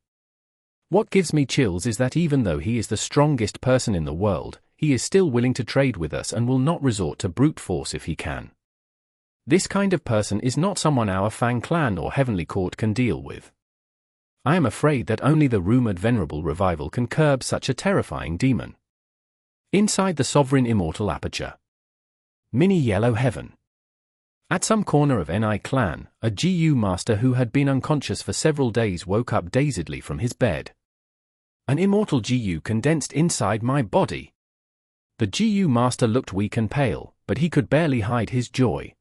What gives me chills is that even though he is the strongest person in the world, he is still willing to trade with us and will not resort to brute force if he can. This kind of person is not someone our Fang clan or Heavenly Court can deal with. I am afraid that only the rumored venerable revival can curb such a terrifying demon. Inside the sovereign immortal aperture. Mini Yellow Heaven. At some corner of Ni clan, a Gu master who had been unconscious for several days woke up dazedly from his bed. An immortal Gu condensed inside my body. The Gu master looked weak and pale, but he could barely hide his joy.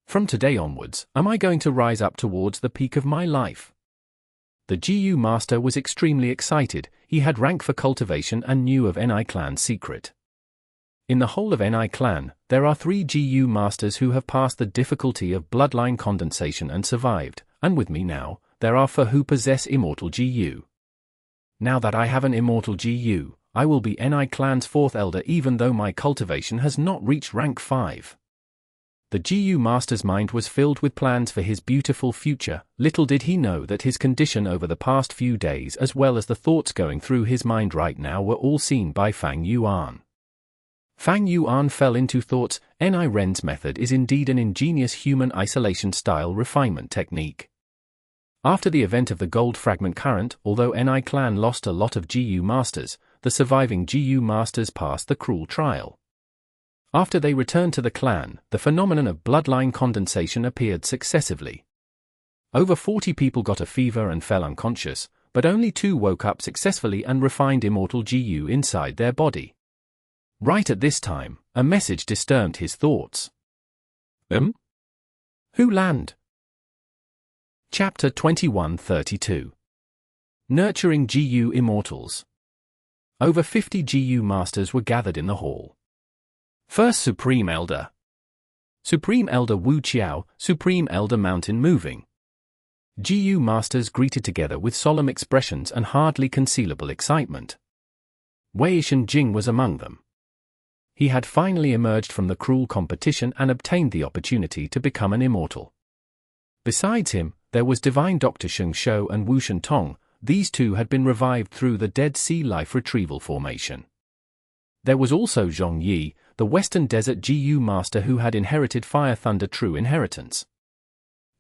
From today onwards, am I going to rise up towards the peak of my life? The Gu master was extremely excited. He had rank for cultivation and knew of Ni clan's secret. In the whole of Ni clan, there are 3 Gu masters who have passed the difficulty of bloodline condensation and survived, and with me now, there are 4 who possess immortal Gu. Now that I have an immortal Gu, I will be Ni clan's 4th elder even though my cultivation has not reached rank 5. The Gu master's mind was filled with plans for his beautiful future. Little did he know that his condition over the past few days as well as the thoughts going through his mind right now were all seen by Fang Yuan. Fang Yuan fell into thoughts. Ni Ren's method is indeed an ingenious human isolation-style refinement technique. After the event of the gold fragment current, although Ni clan lost a lot of Gu masters, the surviving Gu masters passed the cruel trial. After they returned to the clan, the phenomenon of bloodline condensation appeared successively. Over 40 people got a fever and fell unconscious, but only 2 woke up successfully and refined immortal Gu inside their body. Right at this time, a message disturbed his thoughts. Hu Land. Chapter 2132. Nurturing Gu Immortals. Over 50 Gu masters were gathered in the hall. First Supreme Elder. Supreme Elder Wu Xiao, Supreme Elder Mountain Moving. Gu masters greeted together with solemn expressions and hardly concealable excitement. Wei Shen Jing was among them. He had finally emerged from the cruel competition and obtained the opportunity to become an immortal. Besides him, there was Divine Dr. Sheng Shou and Wu Shen Tong. These 2 had been revived through the Dead Sea Life Retrieval Formation. There was also Zhong Yi, the Western Desert Gu master who had inherited Fire Thunder True Inheritance.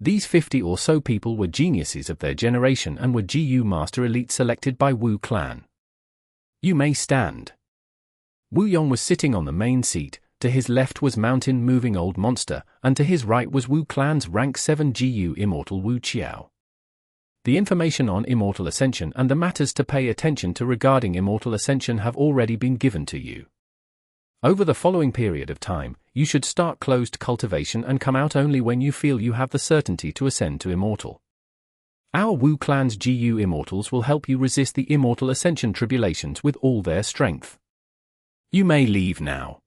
These 50 or so people were geniuses of their generation and were Gu master elite selected by Wu clan. You may stand. Wu Yong was sitting on the main seat. To his left was Mountain Moving Old Monster, and to his right was Wu clan's rank 7 Gu immortal Wu Xiao. The information on Immortal Ascension and the matters to pay attention to regarding Immortal Ascension have already been given to you. Over the following period of time, you should start closed cultivation and come out only when you feel you have the certainty to ascend to Immortal. Our Wu clan's Gu Immortals will help you resist the Immortal Ascension tribulations with all their strength. You may leave now.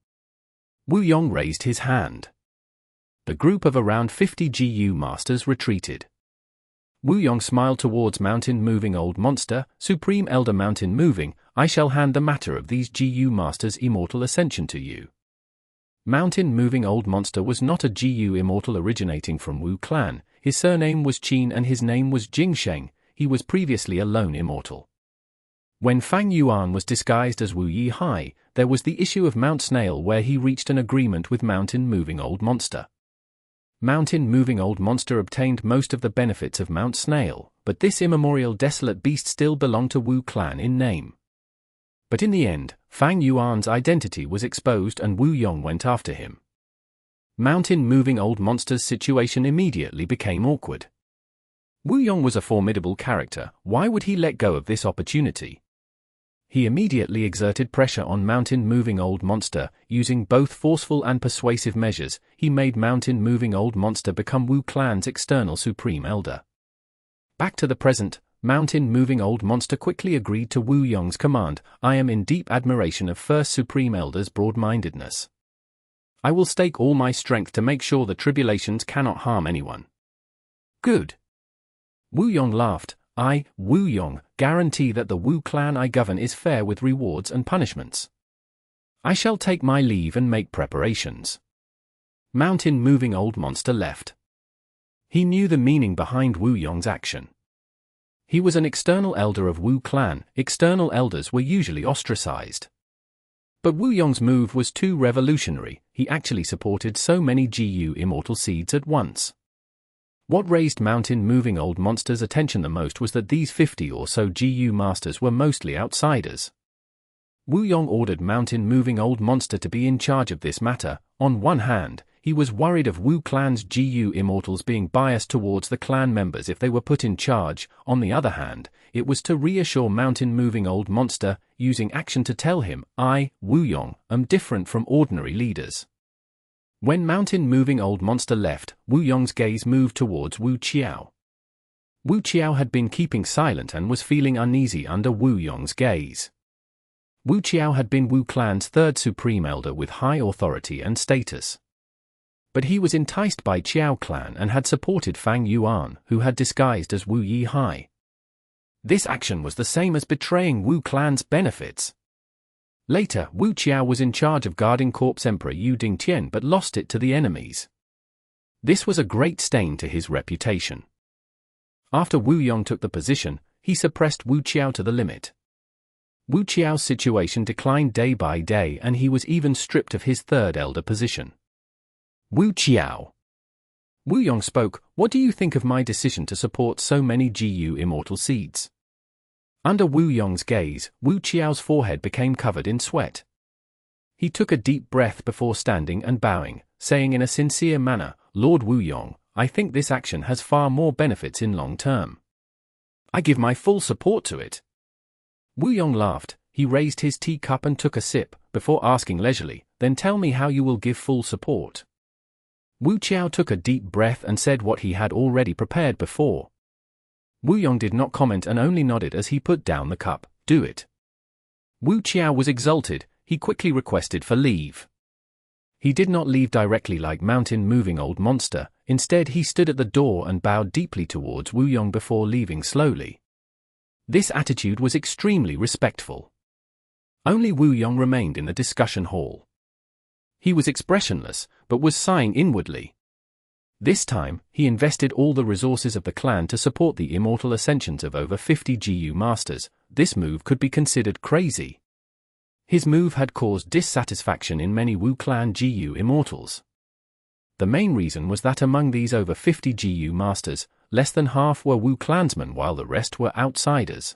Wu Yong raised his hand. The group of around 50 Gu masters retreated. Wu Yong smiled towards Mountain Moving Old Monster. Supreme Elder Mountain Moving, I shall hand the matter of these GU Masters' immortal ascension to you. Mountain-moving old monster was not a GU immortal originating from Wu clan. His surname was Qin and his name was Jingsheng. He was previously a lone immortal. When Fang Yuan was disguised as Wu Yi Hai, there was the issue of Mount Snail where he reached an agreement with Mountain-moving old monster. Mountain-moving old monster obtained most of the benefits of Mount Snail, but this immemorial desolate beast still belonged to Wu clan in name. But in the end, Fang Yuan's identity was exposed and Wu Yong went after him. Mountain-moving old monster's situation immediately became awkward. Wu Yong was a formidable character. Why would he let go of this opportunity? He immediately exerted pressure on Mountain-moving old monster, using both forceful and persuasive measures. He made Mountain-moving old monster become Wu clan's external supreme elder. Back to the present, Mountain-moving old monster quickly agreed to Wu Yong's command. I am in deep admiration of First Supreme Elder's broad-mindedness. I will stake all my strength to make sure the Tribulations cannot harm anyone. Good. Wu Yong laughed. I, Wu Yong, guarantee that the Wu clan I govern is fair with rewards and punishments. I shall take my leave and make preparations. Mountain-moving old monster left. He knew the meaning behind Wu Yong's action. He was an external elder of Wu clan. External elders were usually ostracized. But Wu Yong's move was too revolutionary. He actually supported so many GU immortal seeds at once. What raised Mountain-moving old monster's attention the most was that these 50 or so GU masters were mostly outsiders. Wu Yong ordered Mountain-moving old monster to be in charge of this matter. On one hand, he was worried of Wu clan's GU immortals being biased towards the clan members if they were put in charge. On the other hand, it was to reassure Mountain-moving old monster, using action to tell him, I, Wu Yong, am different from ordinary leaders. When Mountain-moving old monster left, Wu Yong's gaze moved towards Wu Xiao. Wu Xiao had been keeping silent and was feeling uneasy under Wu Yong's gaze. Wu Xiao had been Wu clan's third supreme elder with high authority and status. But he was enticed by Xiao clan and had supported Fang Yuan, who had disguised as Wu Yi Hai. This action was the same as betraying Wu clan's benefits. Later, Wu Xiao was in charge of guarding Corpse Emperor Yu Dingtian but lost it to the enemies. This was a great stain to his reputation. After Wu Yong took the position, he suppressed Wu Xiao to the limit. Wu Xiao's situation declined day by day and he was even stripped of his third elder position. Wu Xiao. Wu Yong spoke, what do you think of my decision to support so many GU immortal seeds? Under Wu Yong's gaze, Wu Xiao's forehead became covered in sweat. He took a deep breath before standing and bowing, saying in a sincere manner, Lord Wu Yong, I think this action has far more benefits in long term. I give my full support to it. Wu Yong laughed. He raised his teacup and took a sip, before asking leisurely, then tell me how you will give full support. Wu Xiao took a deep breath and said what he had already prepared before. Wu Yong did not comment and only nodded as he put down the cup. Do it. Wu Xiao was exalted. He quickly requested for leave. He did not leave directly like Mountain-moving old monster. Instead he stood at the door and bowed deeply towards Wu Yong before leaving slowly. This attitude was extremely respectful. Only Wu Yong remained in the discussion hall. He was expressionless, but was sighing inwardly. This time, he invested all the resources of the clan to support the immortal ascensions of over 50 GU masters. This move could be considered crazy. His move had caused dissatisfaction in many Wu clan GU immortals. The main reason was that among these over 50 GU masters, less than half were Wu clansmen while the rest were outsiders.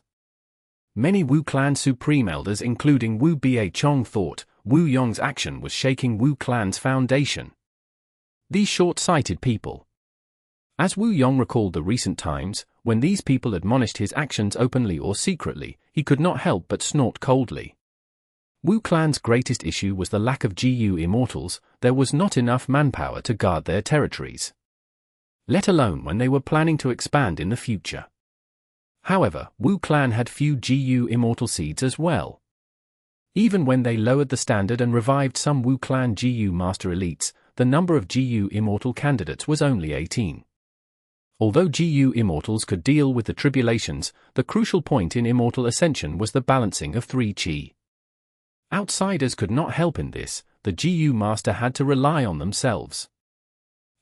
Many Wu clan supreme elders including Wu Ba Chong thought Wu Yong's action was shaking Wu clan's foundation. These short-sighted people. As Wu Yong recalled the recent times, when these people admonished his actions openly or secretly, he could not help but snort coldly. Wu clan's greatest issue was the lack of GU immortals. There was not enough manpower to guard their territories, let alone when they were planning to expand in the future. However, Wu clan had few GU immortal seeds as well. Even when they lowered the standard and revived some Wu clan GU master elites, the number of GU immortal candidates was only 18. Although GU Immortals could deal with the tribulations, the crucial point in Immortal Ascension was the balancing of 3 Qi. Outsiders could not help in this, the GU Master had to rely on themselves.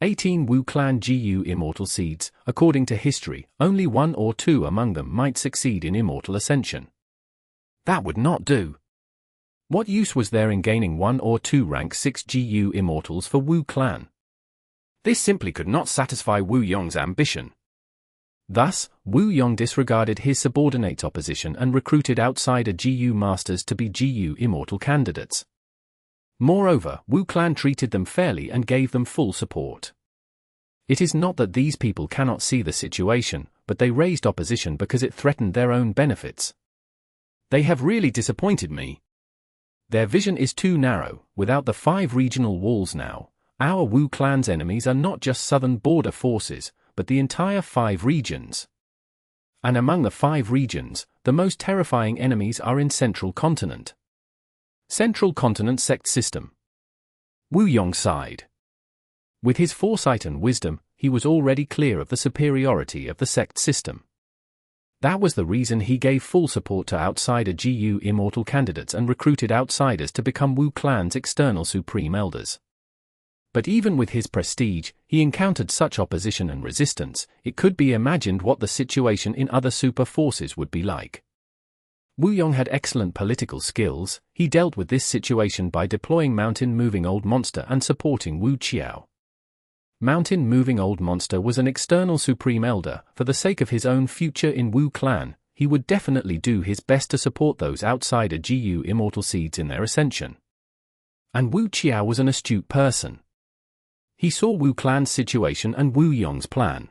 18 Wu Clan GU Immortal Seeds, according to history, only 1 or 2 among them might succeed in Immortal Ascension. That would not do. What use was there in gaining 1 or 2 rank 6 GU Immortals for Wu Clan? This simply could not satisfy Wu Yong's ambition. Thus, Wu Yong disregarded his subordinate's opposition and recruited outsider GU Masters to be GU Immortal candidates. Moreover, Wu Clan treated them fairly and gave them full support. It is not that these people cannot see the situation, but they raised opposition because it threatened their own benefits. They have really disappointed me. Their vision is too narrow. Without the 5 regional walls now, our Wu Clan's enemies are not just southern border forces, but the entire 5 regions. And among the 5 regions, the most terrifying enemies are in Central Continent. Central Continent Sect System. Wu Yong sighed. With his foresight and wisdom, he was already clear of the superiority of the sect system. That was the reason he gave full support to outsider GU Immortal candidates and recruited outsiders to become Wu Clan's external Supreme Elders. But even with his prestige, he encountered such opposition and resistance, it could be imagined what the situation in other super forces would be like. Wu Yong had excellent political skills. He dealt with this situation by deploying Mountain Moving Old Monster and supporting Wu Xiao. Mountain Moving Old Monster was an external Supreme Elder. For the sake of his own future in Wu Clan, he would definitely do his best to support those outsider GU Immortal Seeds in their ascension. And Wu Xiao was an astute person. He saw Wu Clan's situation and Wu Yong's plan.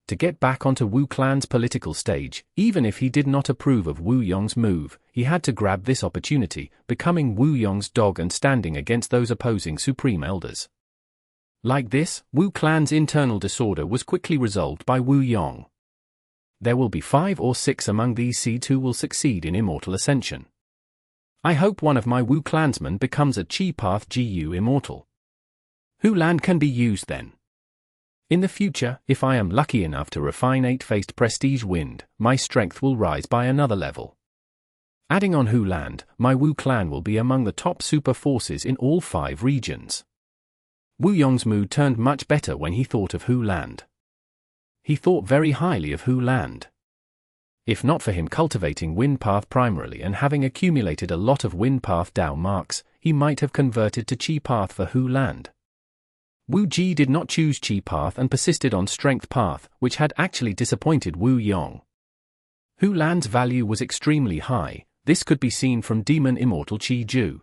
To get back onto Wu Clan's political stage, even if he did not approve of Wu Yong's move, he had to grab this opportunity, becoming Wu Yong's dog and standing against those opposing Supreme Elders. Like this, Wu Clan's internal disorder was quickly resolved by Wu Yong. There will be 5 or 6 among these seeds who will succeed in Immortal Ascension. I hope one of my Wu Clansmen becomes a Qi Path GU Immortal. Hu Lan can be used then. In the future, if I am lucky enough to refine 8-faced Prestige Wind, my strength will rise by another level. Adding on Hu Lan, my Wu Clan will be among the top super forces in all 5 regions. Wu Yong's mood turned much better when he thought of Hu Lan. He thought very highly of Hu Lan. If not for him cultivating Wind Path primarily and having accumulated a lot of Wind Path Dao marks, he might have converted to Qi Path for Hu Lan. Wu Ji did not choose Qi Path and persisted on Strength Path, which had actually disappointed Wu Yong. Hu Lan's value was extremely high. This could be seen from Demon Immortal Qi Ju.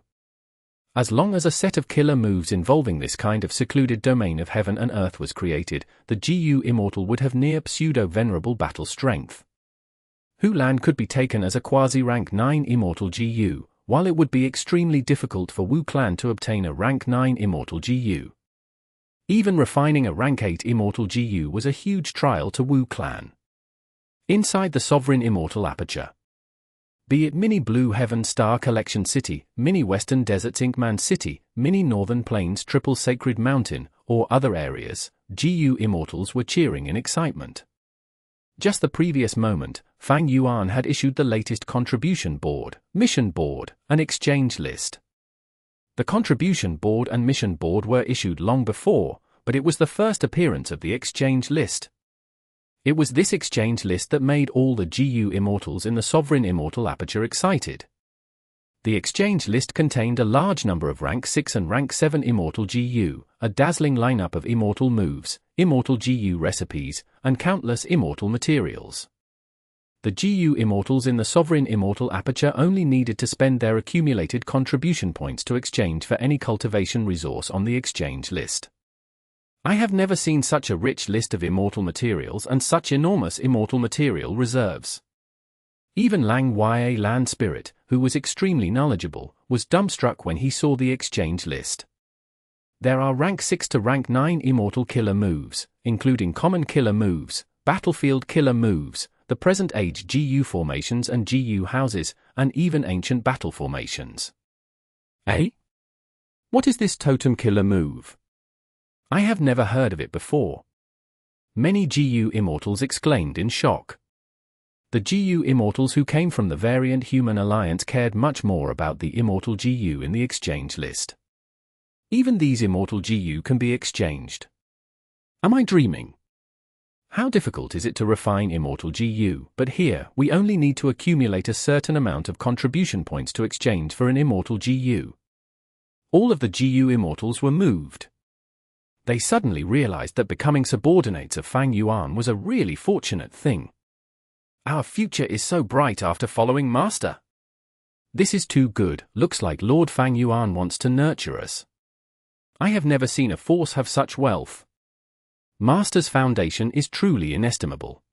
As long as a set of killer moves involving this kind of secluded domain of heaven and earth was created, the GU Immortal would have near pseudo-venerable battle strength. Hu Lan could be taken as a quasi-rank 9 Immortal GU, while it would be extremely difficult for Wu Clan to obtain a rank 9 Immortal GU. Even refining a rank 8 Immortal GU was a huge trial to Wu Clan. Inside the Sovereign Immortal Aperture. Be it Mini Blue Heaven Star Collection City, Mini Western Deserts Inkman City, Mini Northern Plains Triple Sacred Mountain, or other areas, GU Immortals were cheering in excitement. Just the previous moment, Fang Yuan had issued the latest contribution board, mission board, and exchange list. The contribution board and mission board were issued long before, but it was the first appearance of the exchange list. It was this exchange list that made all the GU Immortals in the Sovereign Immortal Aperture excited. The exchange list contained a large number of rank 6 and rank 7 Immortal GU, a dazzling lineup of Immortal moves, Immortal GU recipes, and countless Immortal materials. The GU Immortals in the Sovereign Immortal Aperture only needed to spend their accumulated contribution points to exchange for any cultivation resource on the exchange list. I have never seen such a rich list of Immortal materials and such enormous Immortal material reserves. Even Lang Ya Land Spirit, who was extremely knowledgeable, was dumbstruck when he saw the exchange list. There are rank 6 to rank 9 Immortal killer moves, including common killer moves, battlefield killer moves, the present age GU formations and GU houses, and even ancient battle formations. Eh? What is this totem killer move? I have never heard of it before. Many GU Immortals exclaimed in shock. The GU Immortals who came from the variant human alliance cared much more about the Immortal GU in the exchange list. Even these Immortal GU can be exchanged. Am I dreaming? How difficult is it to refine Immortal GU, but here, we only need to accumulate a certain amount of contribution points to exchange for an Immortal GU. All of the GU Immortals were moved. They suddenly realized that becoming subordinates of Fang Yuan was a really fortunate thing. Our future is so bright after following Master. This is too good. Looks like Lord Fang Yuan wants to nurture us. I have never seen a force have such wealth. Master's foundation is truly inestimable.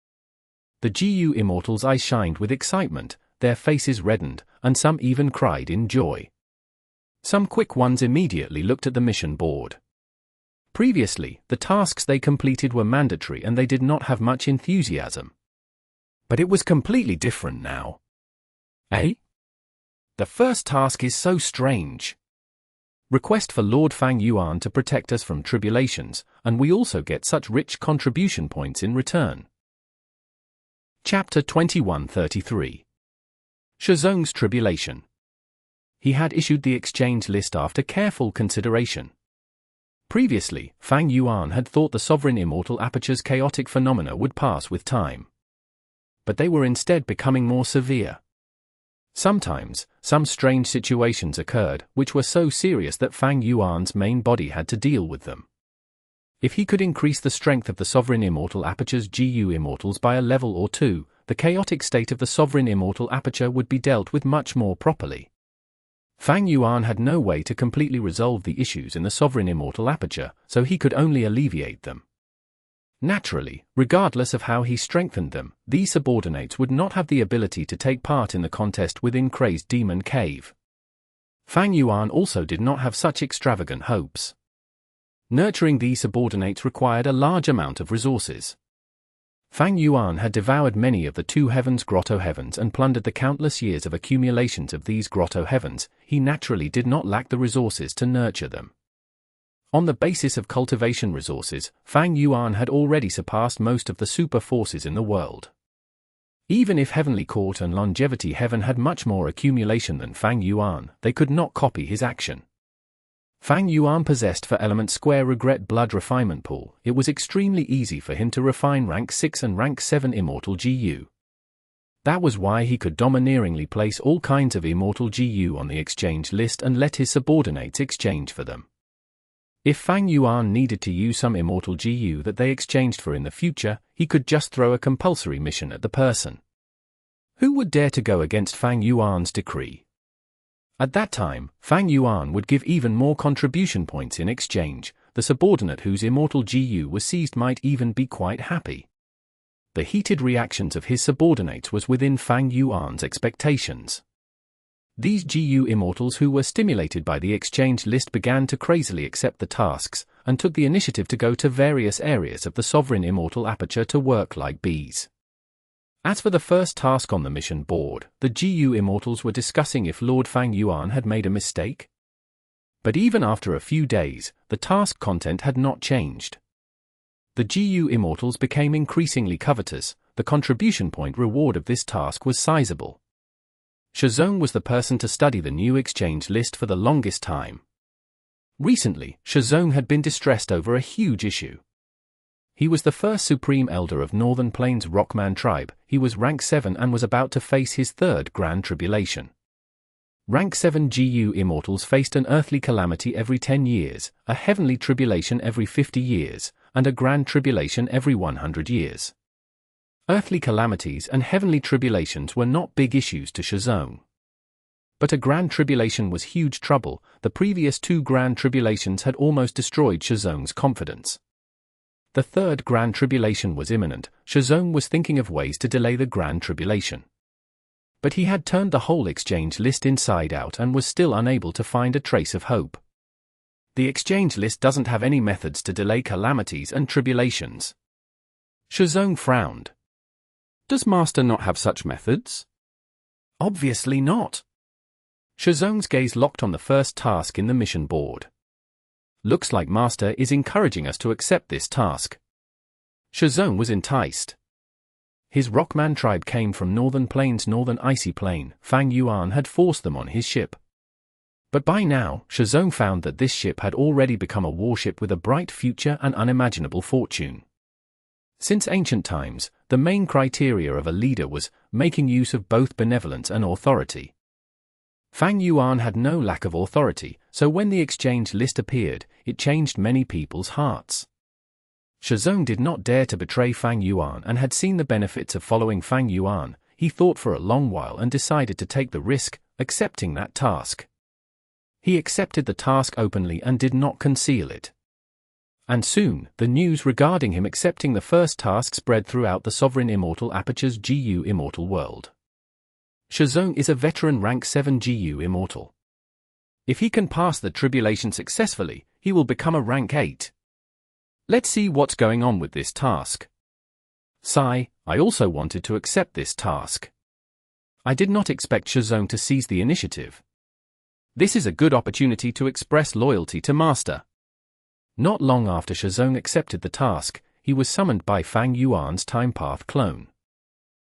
The GU Immortals' eyes shined with excitement, their faces reddened, and some even cried in joy. Some quick ones immediately looked at the mission board. Previously, the tasks they completed were mandatory and they did not have much enthusiasm. But it was completely different now. Eh? The first task is so strange. Request for Lord Fang Yuan to protect us from tribulations, and we also get such rich contribution points in return. Chapter 2133. Shizong's Tribulation. He had issued the exchange list after careful consideration. Previously, Fang Yuan had thought the Sovereign Immortal Aperture's chaotic phenomena would pass with time. But they were instead becoming more severe. Sometimes, some strange situations occurred, which were so serious that Fang Yuan's main body had to deal with them. If he could increase the strength of the Sovereign Immortal Aperture's GU Immortals by a level or two, the chaotic state of the Sovereign Immortal Aperture would be dealt with much more properly. Fang Yuan had no way to completely resolve the issues in the Sovereign Immortal Aperture, so he could only alleviate them. Naturally, regardless of how he strengthened them, these subordinates would not have the ability to take part in the contest within Crazed Demon Cave. Fang Yuan also did not have such extravagant hopes. Nurturing these subordinates required a large amount of resources. Fang Yuan had devoured many of the two heavens' Grotto-Heavens and plundered the countless years of accumulations of these Grotto-Heavens. He naturally did not lack the resources to nurture them. On the basis of cultivation resources, Fang Yuan had already surpassed most of the super forces in the world. Even if Heavenly Court and Longevity Heaven had much more accumulation than Fang Yuan, they could not copy his action. Fang Yuan possessed for element square regret blood refinement pool. It was extremely easy for him to refine rank 6 and rank 7 Immortal GU. That was why he could domineeringly place all kinds of Immortal GU on the exchange list and let his subordinates exchange for them. If Fang Yuan needed to use some Immortal GU that they exchanged for in the future, he could just throw a compulsory mission at the person. Who would dare to go against Fang Yuan's decree? At that time, Fang Yuan would give even more contribution points in exchange. The subordinate whose Immortal GU was seized might even be quite happy. The heated reactions of his subordinates was within Fang Yuan's expectations. These GU Immortals who were stimulated by the exchange list began to crazily accept the tasks, and took the initiative to go to various areas of the Sovereign Immortal Aperture to work like bees. As for the first task on the mission board, the GU Immortals were discussing if Lord Fang Yuan had made a mistake. But even after a few days, the task content had not changed. The GU Immortals became increasingly covetous. The contribution point reward of this task was sizable. Zong was the person to study the new exchange list for the longest time. Recently, Zong had been distressed over a huge issue. He was the first Supreme Elder of Northern Plains Rockman tribe. He was rank 7 and was about to face his third Grand Tribulation. Rank 7 GU Immortals faced an earthly calamity every 10 years, a heavenly tribulation every 50 years, and a Grand Tribulation every 100 years. Earthly calamities and heavenly tribulations were not big issues to Zong. But a Grand Tribulation was huge trouble. The previous two Grand Tribulations had almost destroyed Zong's confidence. The third Grand Tribulation was imminent. Zong was thinking of ways to delay the Grand Tribulation. But he had turned the whole exchange list inside out and was still unable to find a trace of hope. The exchange list doesn't have any methods to delay calamities and tribulations. Zong frowned. Does Master not have such methods? Obviously not. Zong's gaze locked on the first task in the mission board. Looks like Master is encouraging us to accept this task. Zong was enticed. His Rockman tribe came from Northern Plains' northern icy plain. Fang Yuan had forced them on his ship. But by now, Zong found that this ship had already become a warship with a bright future and unimaginable fortune. Since ancient times, the main criteria of a leader was making use of both benevolence and authority. Fang Yuan had no lack of authority, so when the exchange list appeared, it changed many people's hearts. Zong did not dare to betray Fang Yuan and had seen the benefits of following Fang Yuan. He thought for a long while and decided to take the risk, accepting that task. He accepted the task openly and did not conceal it. And soon, the news regarding him accepting the first task spread throughout the sovereign Immortal Aperture's Gu Immortal world. Zong is a veteran rank 7 Gu Immortal. If he can pass the Tribulation successfully, he will become a rank 8. Let's see what's going on with this task. Sigh, I also wanted to accept this task. I did not expect Zong to seize the initiative. This is a good opportunity to express loyalty to Master. Not long after Zong accepted the task, he was summoned by Fang Yuan's Time Path clone.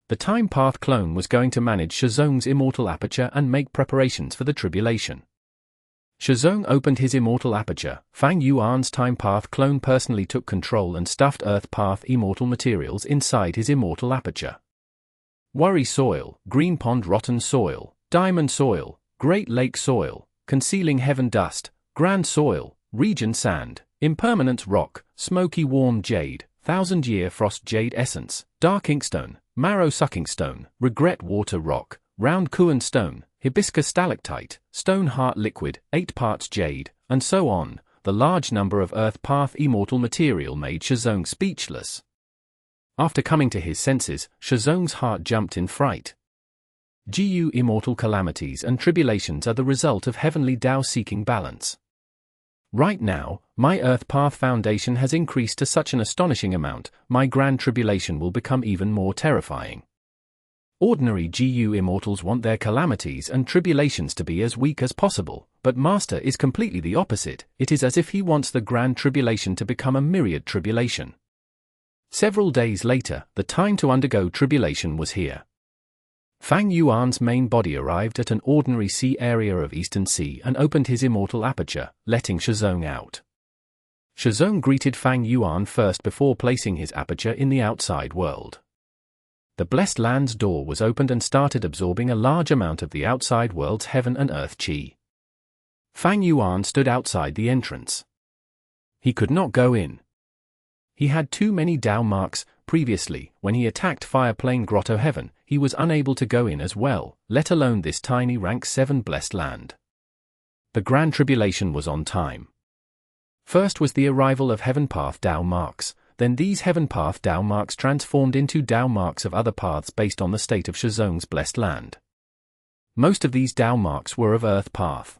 The Time Path clone was going to manage Zong's Immortal Aperture and make preparations for the Tribulation. Zong opened his Immortal Aperture. Fang Yuan's Time Path clone personally took control and stuffed Earth Path Immortal materials inside his Immortal Aperture. Worry Soil, Green Pond Rotten Soil, Diamond Soil, Great Lake Soil, Concealing Heaven Dust, Grand Soil, Region Sand, Impermanence Rock, Smoky Warm Jade, 1000-Year Frost Jade Essence, Dark Inkstone, Marrow Sucking Stone, Regret Water Rock, Round Kuan Stone, Hibiscus Stalactite, Stone Heart Liquid, 8 parts Jade, and so on. The large number of Earth Path Immortal material made Zong speechless. After coming to his senses, Zong's heart jumped in fright. Gu Immortal calamities and tribulations are the result of heavenly Tao-seeking balance. Right now, my Earth Path foundation has increased to such an astonishing amount, my Grand Tribulation will become even more terrifying. Ordinary Gu Immortals want their calamities and tribulations to be as weak as possible, but Master is completely the opposite. It is as if he wants the Grand Tribulation to become a myriad tribulation. Several days later, the time to undergo tribulation was here. Fang Yuan's main body arrived at an ordinary sea area of Eastern Sea and opened his Immortal Aperture, letting Zong out. Zong greeted Fang Yuan first before placing his aperture in the outside world. The Blessed Land's door was opened and started absorbing a large amount of the outside world's heaven and earth chi. Fang Yuan stood outside the entrance. He could not go in. He had too many Tao marks. Previously, when he attacked Fireplane Grotto-Heaven, he was unable to go in as well, let alone this tiny rank 7 Blessed Land. The Grand Tribulation was on time. First was the arrival of Heaven Path Tao marks, then these Heaven Path Tao marks transformed into Tao marks of other paths based on the state of Zong's Blessed Land. Most of these Tao marks were of Earth Path.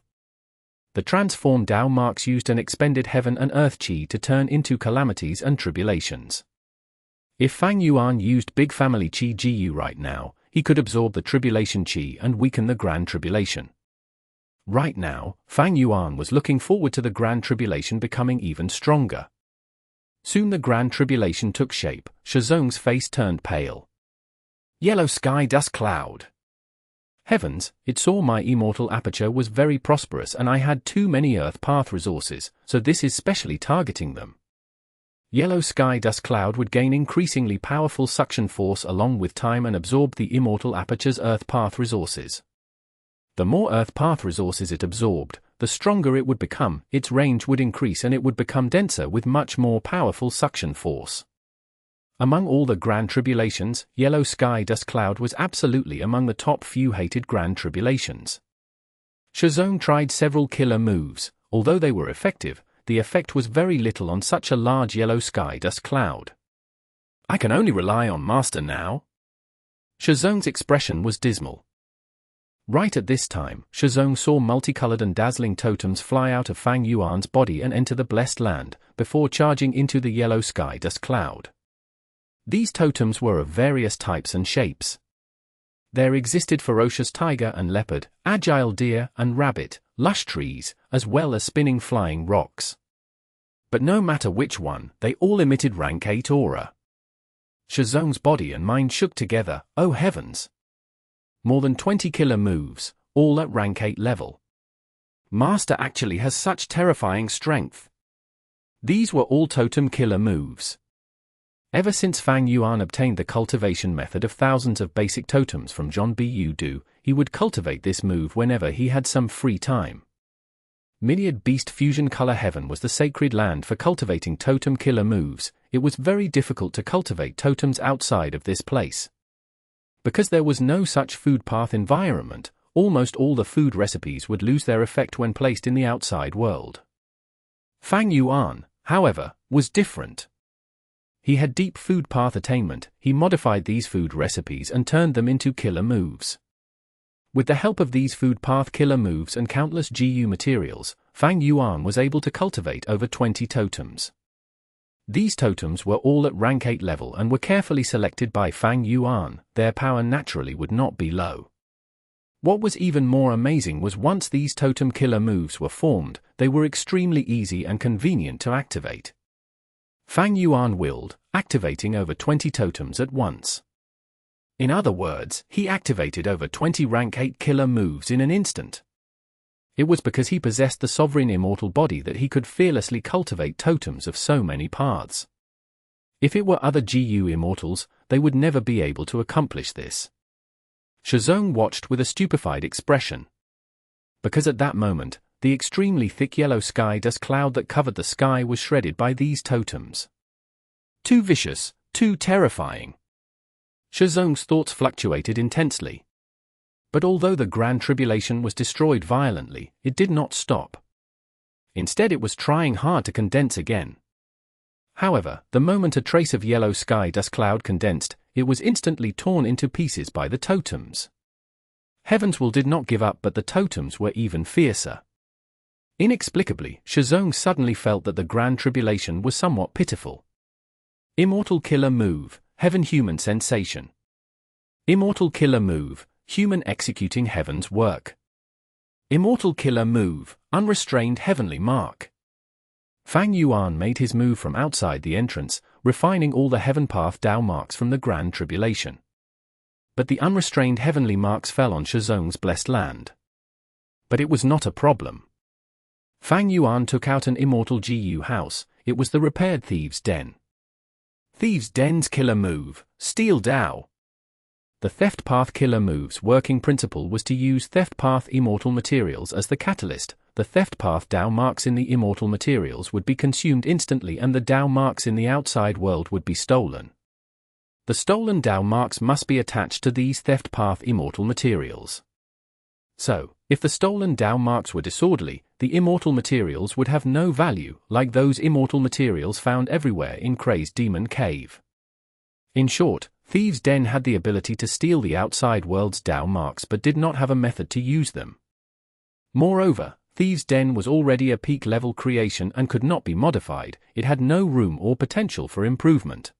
The transformed Tao marks used an expended heaven and earth chi to turn into calamities and tribulations. If Fang Yuan used Big Family Chi Gu right now, he could absorb the Tribulation Chi and weaken the Grand Tribulation. Right now, Fang Yuan was looking forward to the Grand Tribulation becoming even stronger. Soon the Grand Tribulation took shape. Zong's face turned pale. Yellow sky dust cloud. Heavens, it saw my Immortal Aperture was very prosperous and I had too many Earth Path resources, so this is specially targeting them. Yellow sky dust cloud would gain increasingly powerful suction force along with time and absorb the Immortal Aperture's Earth Path resources. The more Earth Path resources it absorbed, the stronger it would become, its range would increase and it would become denser with much more powerful suction force. Among all the Grand Tribulations, Yellow Sky Dust Cloud was absolutely among the top few hated Grand Tribulations. Zong tried several killer moves. Although they were effective, the effect was very little on such a large yellow sky dust cloud. I can only rely on Master now. Zong's expression was dismal. Right at this time, Zong saw multicolored and dazzling totems fly out of Fang Yuan's body and enter the Blessed Land, before charging into the yellow sky dust cloud. These totems were of various types and shapes. There existed ferocious tiger and leopard, agile deer and rabbit, lush trees, as well as spinning flying rocks. But no matter which one, they all emitted rank 8 aura. Shizong's body and mind shook together. Oh heavens! More than 20 killer moves, all at rank 8 level. Master actually has such terrifying strength. These were all totem killer moves. Ever since Fang Yuan obtained the cultivation method of thousands of basic totems from John Bu Du, he would cultivate this move whenever he had some free time. Myriad Beast Fusion Color Heaven was the sacred land for cultivating totem killer moves. It was very difficult to cultivate totems outside of this place. Because there was no such food path environment, almost all the food recipes would lose their effect when placed in the outside world. Fang Yuan, however, was different. He had deep food path attainment. He modified these food recipes and turned them into killer moves. With the help of these food path killer moves and countless GU materials, Fang Yuan was able to cultivate over 20 totems. These totems were all at rank 8 level and were carefully selected by Fang Yuan. Their power naturally would not be low. What was even more amazing was once these totem killer moves were formed, they were extremely easy and convenient to activate. Fang Yuan willed, activating over 20 totems at once. In other words, he activated over 20 rank 8 killer moves in an instant. It was because he possessed the sovereign immortal body that he could fearlessly cultivate totems of so many paths. If it were other GU immortals, they would never be able to accomplish this. Shizong watched with a stupefied expression. Because at that moment, the extremely thick yellow sky dust cloud that covered the sky was shredded by these totems. Too vicious, too terrifying. Shizong's thoughts fluctuated intensely. But although the Grand Tribulation was destroyed violently, it did not stop. Instead it was trying hard to condense again. However, the moment a trace of yellow sky dust cloud condensed, it was instantly torn into pieces by the totems. Heaven's Will did not give up, but the totems were even fiercer. Inexplicably, Shizong suddenly felt that the Grand Tribulation was somewhat pitiful. Immortal Killer Move, Heaven Human Sensation. Immortal Killer Move, Human executing Heaven's work. Immortal Killer Move, Unrestrained Heavenly Mark. Fang Yuan made his move from outside the entrance, refining all the Heaven Path Dao marks from the Grand Tribulation. But the unrestrained heavenly marks fell on Shizong's blessed land. But it was not a problem. Fang Yuan took out an immortal GU house. It was the repaired Thieves' Den. Thieves' Den's killer move, Steel Dao. The Theft Path killer move's working principle was to use Theft Path immortal materials as the catalyst. The Theft Path Dao marks in the immortal materials would be consumed instantly and the Dao marks in the outside world would be stolen. The stolen Dao marks must be attached to these Theft Path immortal materials. So, if the stolen Dao marks were disorderly, the immortal materials would have no value, like those immortal materials found everywhere in Crazed Demon Cave. In short, Thieves' Den had the ability to steal the outside world's Dao marks but did not have a method to use them. Moreover, Thieves' Den was already a peak-level creation and could not be modified. It had no room or potential for improvement.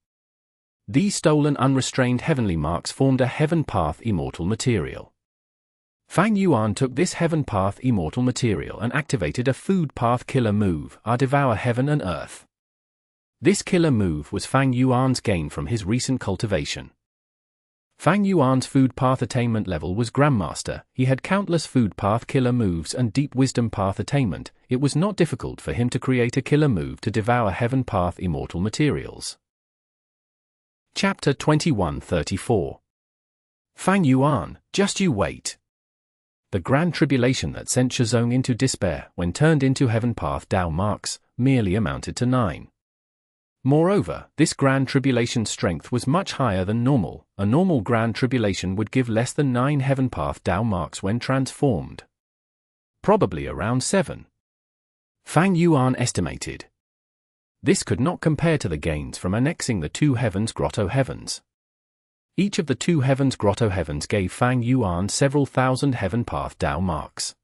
These stolen unrestrained heavenly marks formed a Heaven Path immortal material. Fang Yuan took this Heaven Path immortal material and activated a Food Path killer move, Devour Heaven and Earth. This killer move was Fang Yuan's gain from his recent cultivation. Fang Yuan's Food Path attainment level was Grandmaster. He had countless Food Path killer moves and deep Wisdom Path attainment. It was not difficult for him to create a killer move to devour Heaven Path immortal materials. Chapter 2134. Fang Yuan, just you wait. The Grand Tribulation that sent Shizong into despair when turned into Heaven Path Dao marks merely amounted to 9. Moreover, this Grand Tribulation's strength was much higher than normal. A normal Grand Tribulation would give less than 9 Heaven Path Dao marks when transformed. Probably around 7. Fang Yuan estimated. This could not compare to the gains from annexing the 2 heavens Grotto-Heavens. Each of the 2 heavens Grotto-Heavens gave Fang Yuan several thousand Heaven Path Dao marks.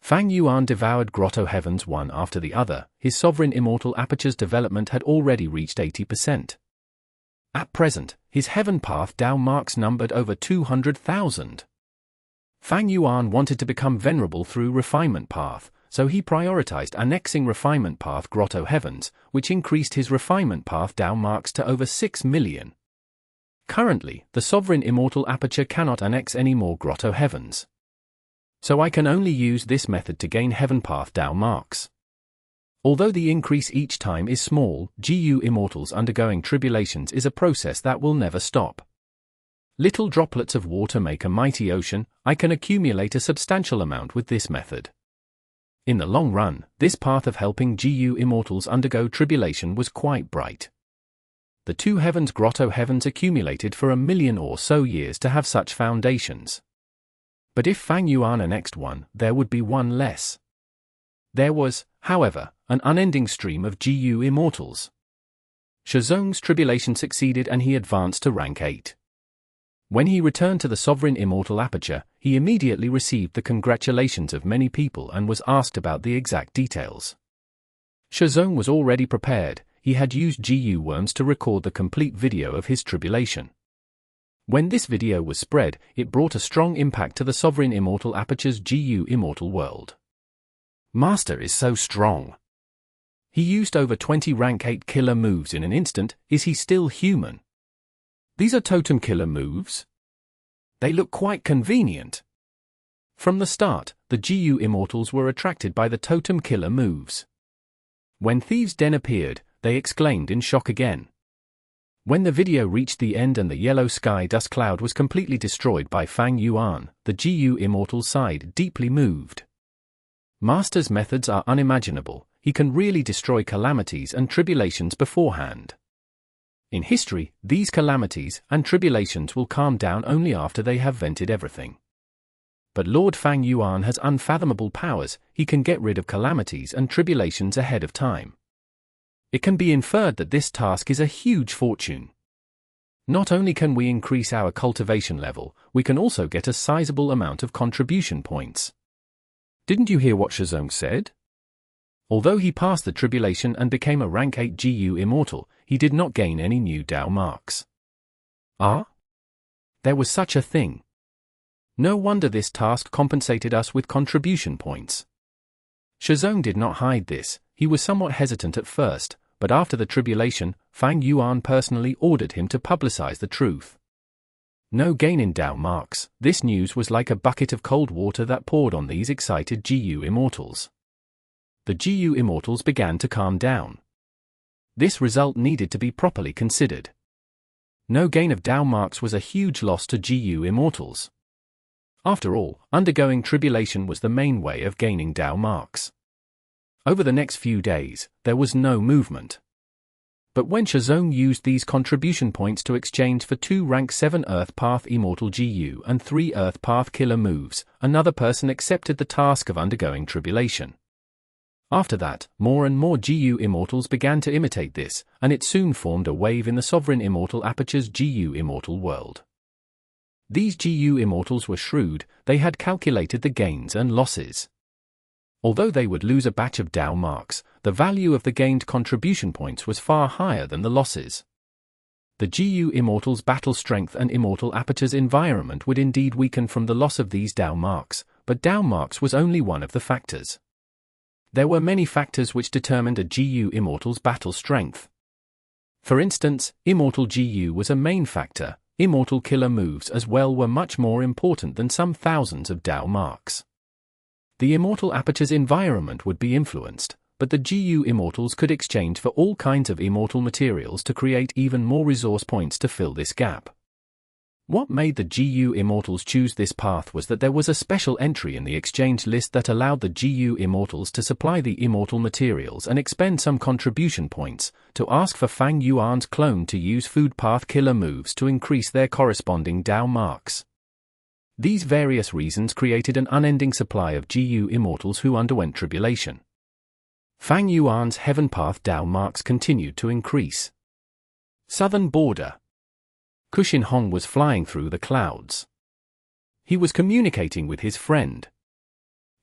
Fang Yuan devoured Grotto-Heavens one after the other. His sovereign immortal aperture's development had already reached 80%. At present, his Heaven Path Dao marks numbered over 200,000. Fang Yuan wanted to become venerable through Refinement Path, so he prioritized annexing Refinement Path Grotto-Heavens, which increased his Refinement Path Dao marks to over 6 million. Currently, the Sovereign Immortal Aperture cannot annex any more Grotto-Heavens. So I can only use this method to gain Heaven Path Dao marks. Although the increase each time is small, Gu Immortals undergoing tribulations is a process that will never stop. Little droplets of water make a mighty ocean. I can accumulate a substantial amount with this method. In the long run, this path of helping Gu Immortals undergo tribulation was quite bright. The two heavens Grotto-Heavens accumulated for 1,000,000 or so years to have such foundations. But if Fang Yuan annexed one, there would be one less. There was, however, an unending stream of Gu Immortals. Zong's tribulation succeeded and he advanced to rank 8. When he returned to the Sovereign Immortal Aperture, he immediately received the congratulations of many people and was asked about the exact details. Zong was already prepared. He had used Gu worms to record the complete video of his tribulation. When this video was spread, it brought a strong impact to the Sovereign Immortal Aperture's Gu Immortal world. Master is so strong. He used over 20 rank 8 killer moves in an instant. Is he still human? These are totem killer moves? They look quite convenient. From the start, the Gu Immortals were attracted by the totem killer moves. When Thieves' Den appeared, they exclaimed in shock again. When the video reached the end and the yellow sky dust cloud was completely destroyed by Fang Yuan, the Gu Immortal sighed, deeply moved. Master's methods are unimaginable. He can really destroy calamities and tribulations beforehand. In history, these calamities and tribulations will calm down only after they have vented everything. But Lord Fang Yuan has unfathomable powers. He can get rid of calamities and tribulations ahead of time. It can be inferred that this task is a huge fortune. Not only can we increase our cultivation level, we can also get a sizable amount of contribution points. Didn't you hear what Zong said? Although he passed the tribulation and became a rank 8 Gu Immortal, he did not gain any new Dao marks. Ah? There was such a thing. No wonder this task compensated us with contribution points. Zong did not hide this. He was somewhat hesitant at first, but after the tribulation, Fang Yuan personally ordered him to publicize the truth. No gain in Dao marks. This news was like a bucket of cold water that poured on these excited Gu Immortals. The Gu Immortals began to calm down. This result needed to be properly considered. No gain of Dao marks was a huge loss to Gu Immortals. After all, undergoing tribulation was the main way of gaining Dao marks. Over the next few days, there was no movement. But when Zong used these contribution points to exchange for 2 rank 7 Earth Path Immortal Gu and 3 Earth Path Killer moves, another person accepted the task of undergoing tribulation. After that, more and more Gu Immortals began to imitate this, and it soon formed a wave in the Sovereign Immortal Aperture's Gu Immortal world. These Gu Immortals were shrewd. They had calculated the gains and losses. Although they would lose a batch of Dao marks, the value of the gained contribution points was far higher than the losses. The Gu Immortals' battle strength and Immortal Aperture's environment would indeed weaken from the loss of these Dao marks, but Dao marks was only one of the factors. There were many factors which determined a Gu Immortal's battle strength. For instance, Immortal Gu was a main factor. Immortal killer moves as well were much more important than some thousands of Dao marks. The Immortal Aperture's environment would be influenced, but the Gu Immortals could exchange for all kinds of immortal materials to create even more resource points to fill this gap. What made the Gu Immortals choose this path was that there was a special entry in the exchange list that allowed the Gu Immortals to supply the immortal materials and expend some contribution points, to ask for Fang Yuan's clone to use food path killer moves to increase their corresponding Dao marks. These various reasons created an unending supply of Gu Immortals who underwent tribulation. Fang Yuan's Heaven Path Dao marks continued to increase. Southern border. Kushin Hong was flying through the clouds. He was communicating with his friend.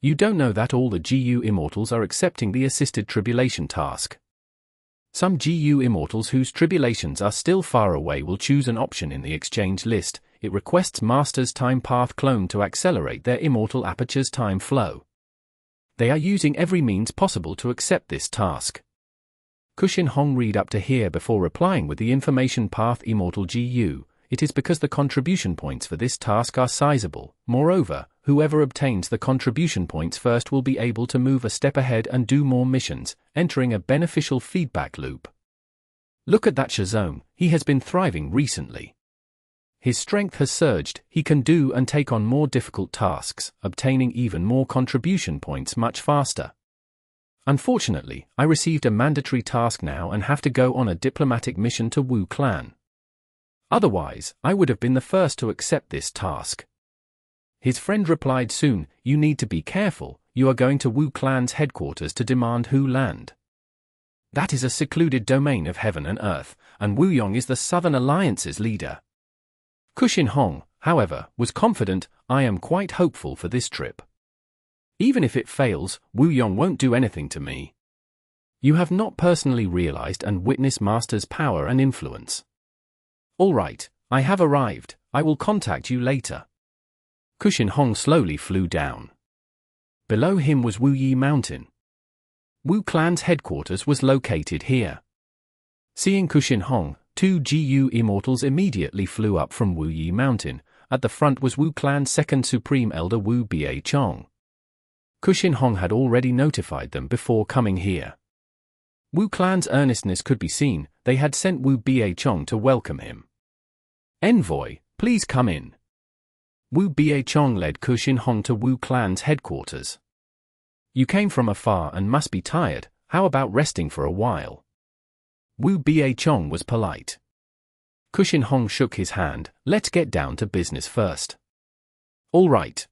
You don't know that all the Gu Immortals are accepting the assisted tribulation task. Some Gu Immortals whose tribulations are still far away will choose an option in the exchange list. It requests Master's Time Path clone to accelerate their Immortal Aperture's time flow. They are using every means possible to accept this task. Kushin Hong read up to here before replying with the information path Immortal Gu. it is because the contribution points for this task are sizable. Moreover, whoever obtains the contribution points first will be able to move a step ahead and do more missions, entering a beneficial feedback loop. Look at that Zong, he has been thriving recently. His strength has surged, he can do and take on more difficult tasks, obtaining even more contribution points much faster. Unfortunately, I received a mandatory task now and have to go on a diplomatic mission to Wu clan. Otherwise, I would have been the first to accept this task. His friend replied soon, you need to be careful, you are going to Wu clan's headquarters to demand Hei Lou Lan. That is a secluded domain of heaven and earth, and Wu Yong is the Southern Alliance's leader. Kushin Hong, however, was confident, I am quite hopeful for this trip. Even if it fails, Wu Yong won't do anything to me. You have not personally realized and witnessed Master's power and influence. All right, I have arrived, I will contact you later. Kushin Hong slowly flew down. Below him was Wu Yi Mountain. Wu clan's headquarters was located here. Seeing Kushin Hong, 2 Gu Immortals immediately flew up from Wu Yi Mountain. At the front was Wu clan's second Supreme Elder Wu Biachong. Kushin Hong had already notified them before coming here. Wu clan's earnestness could be seen, they had sent Wu Biachong to welcome him. Envoy, please come in. Wu Biachong led Kushin Hong to Wu clan's headquarters. You came from afar and must be tired, how about resting for a while? Wu Biachong was polite. Kushin Hong shook his hand, let's get down to business first. All right.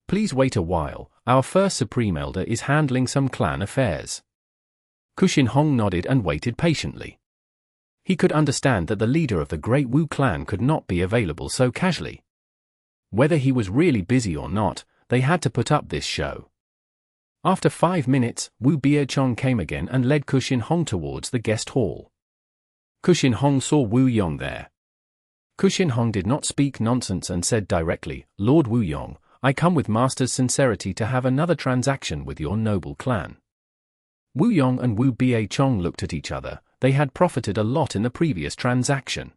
Please wait a while, our first Supreme Elder is handling some clan affairs. Kushin Hong nodded and waited patiently. He could understand that the leader of the Great Wu clan could not be available so casually. Whether he was really busy or not, they had to put up this show. After 5 minutes, Wu Biachong came again and led Kushin Hong towards the guest hall. Kushin Hong saw Wu Yong there. Kushin Hong did not speak nonsense and said directly, Lord Wu Yong, I come with Master's sincerity to have another transaction with your noble clan. Wu Yong and Wu Biachong looked at each other, they had profited a lot in the previous transaction.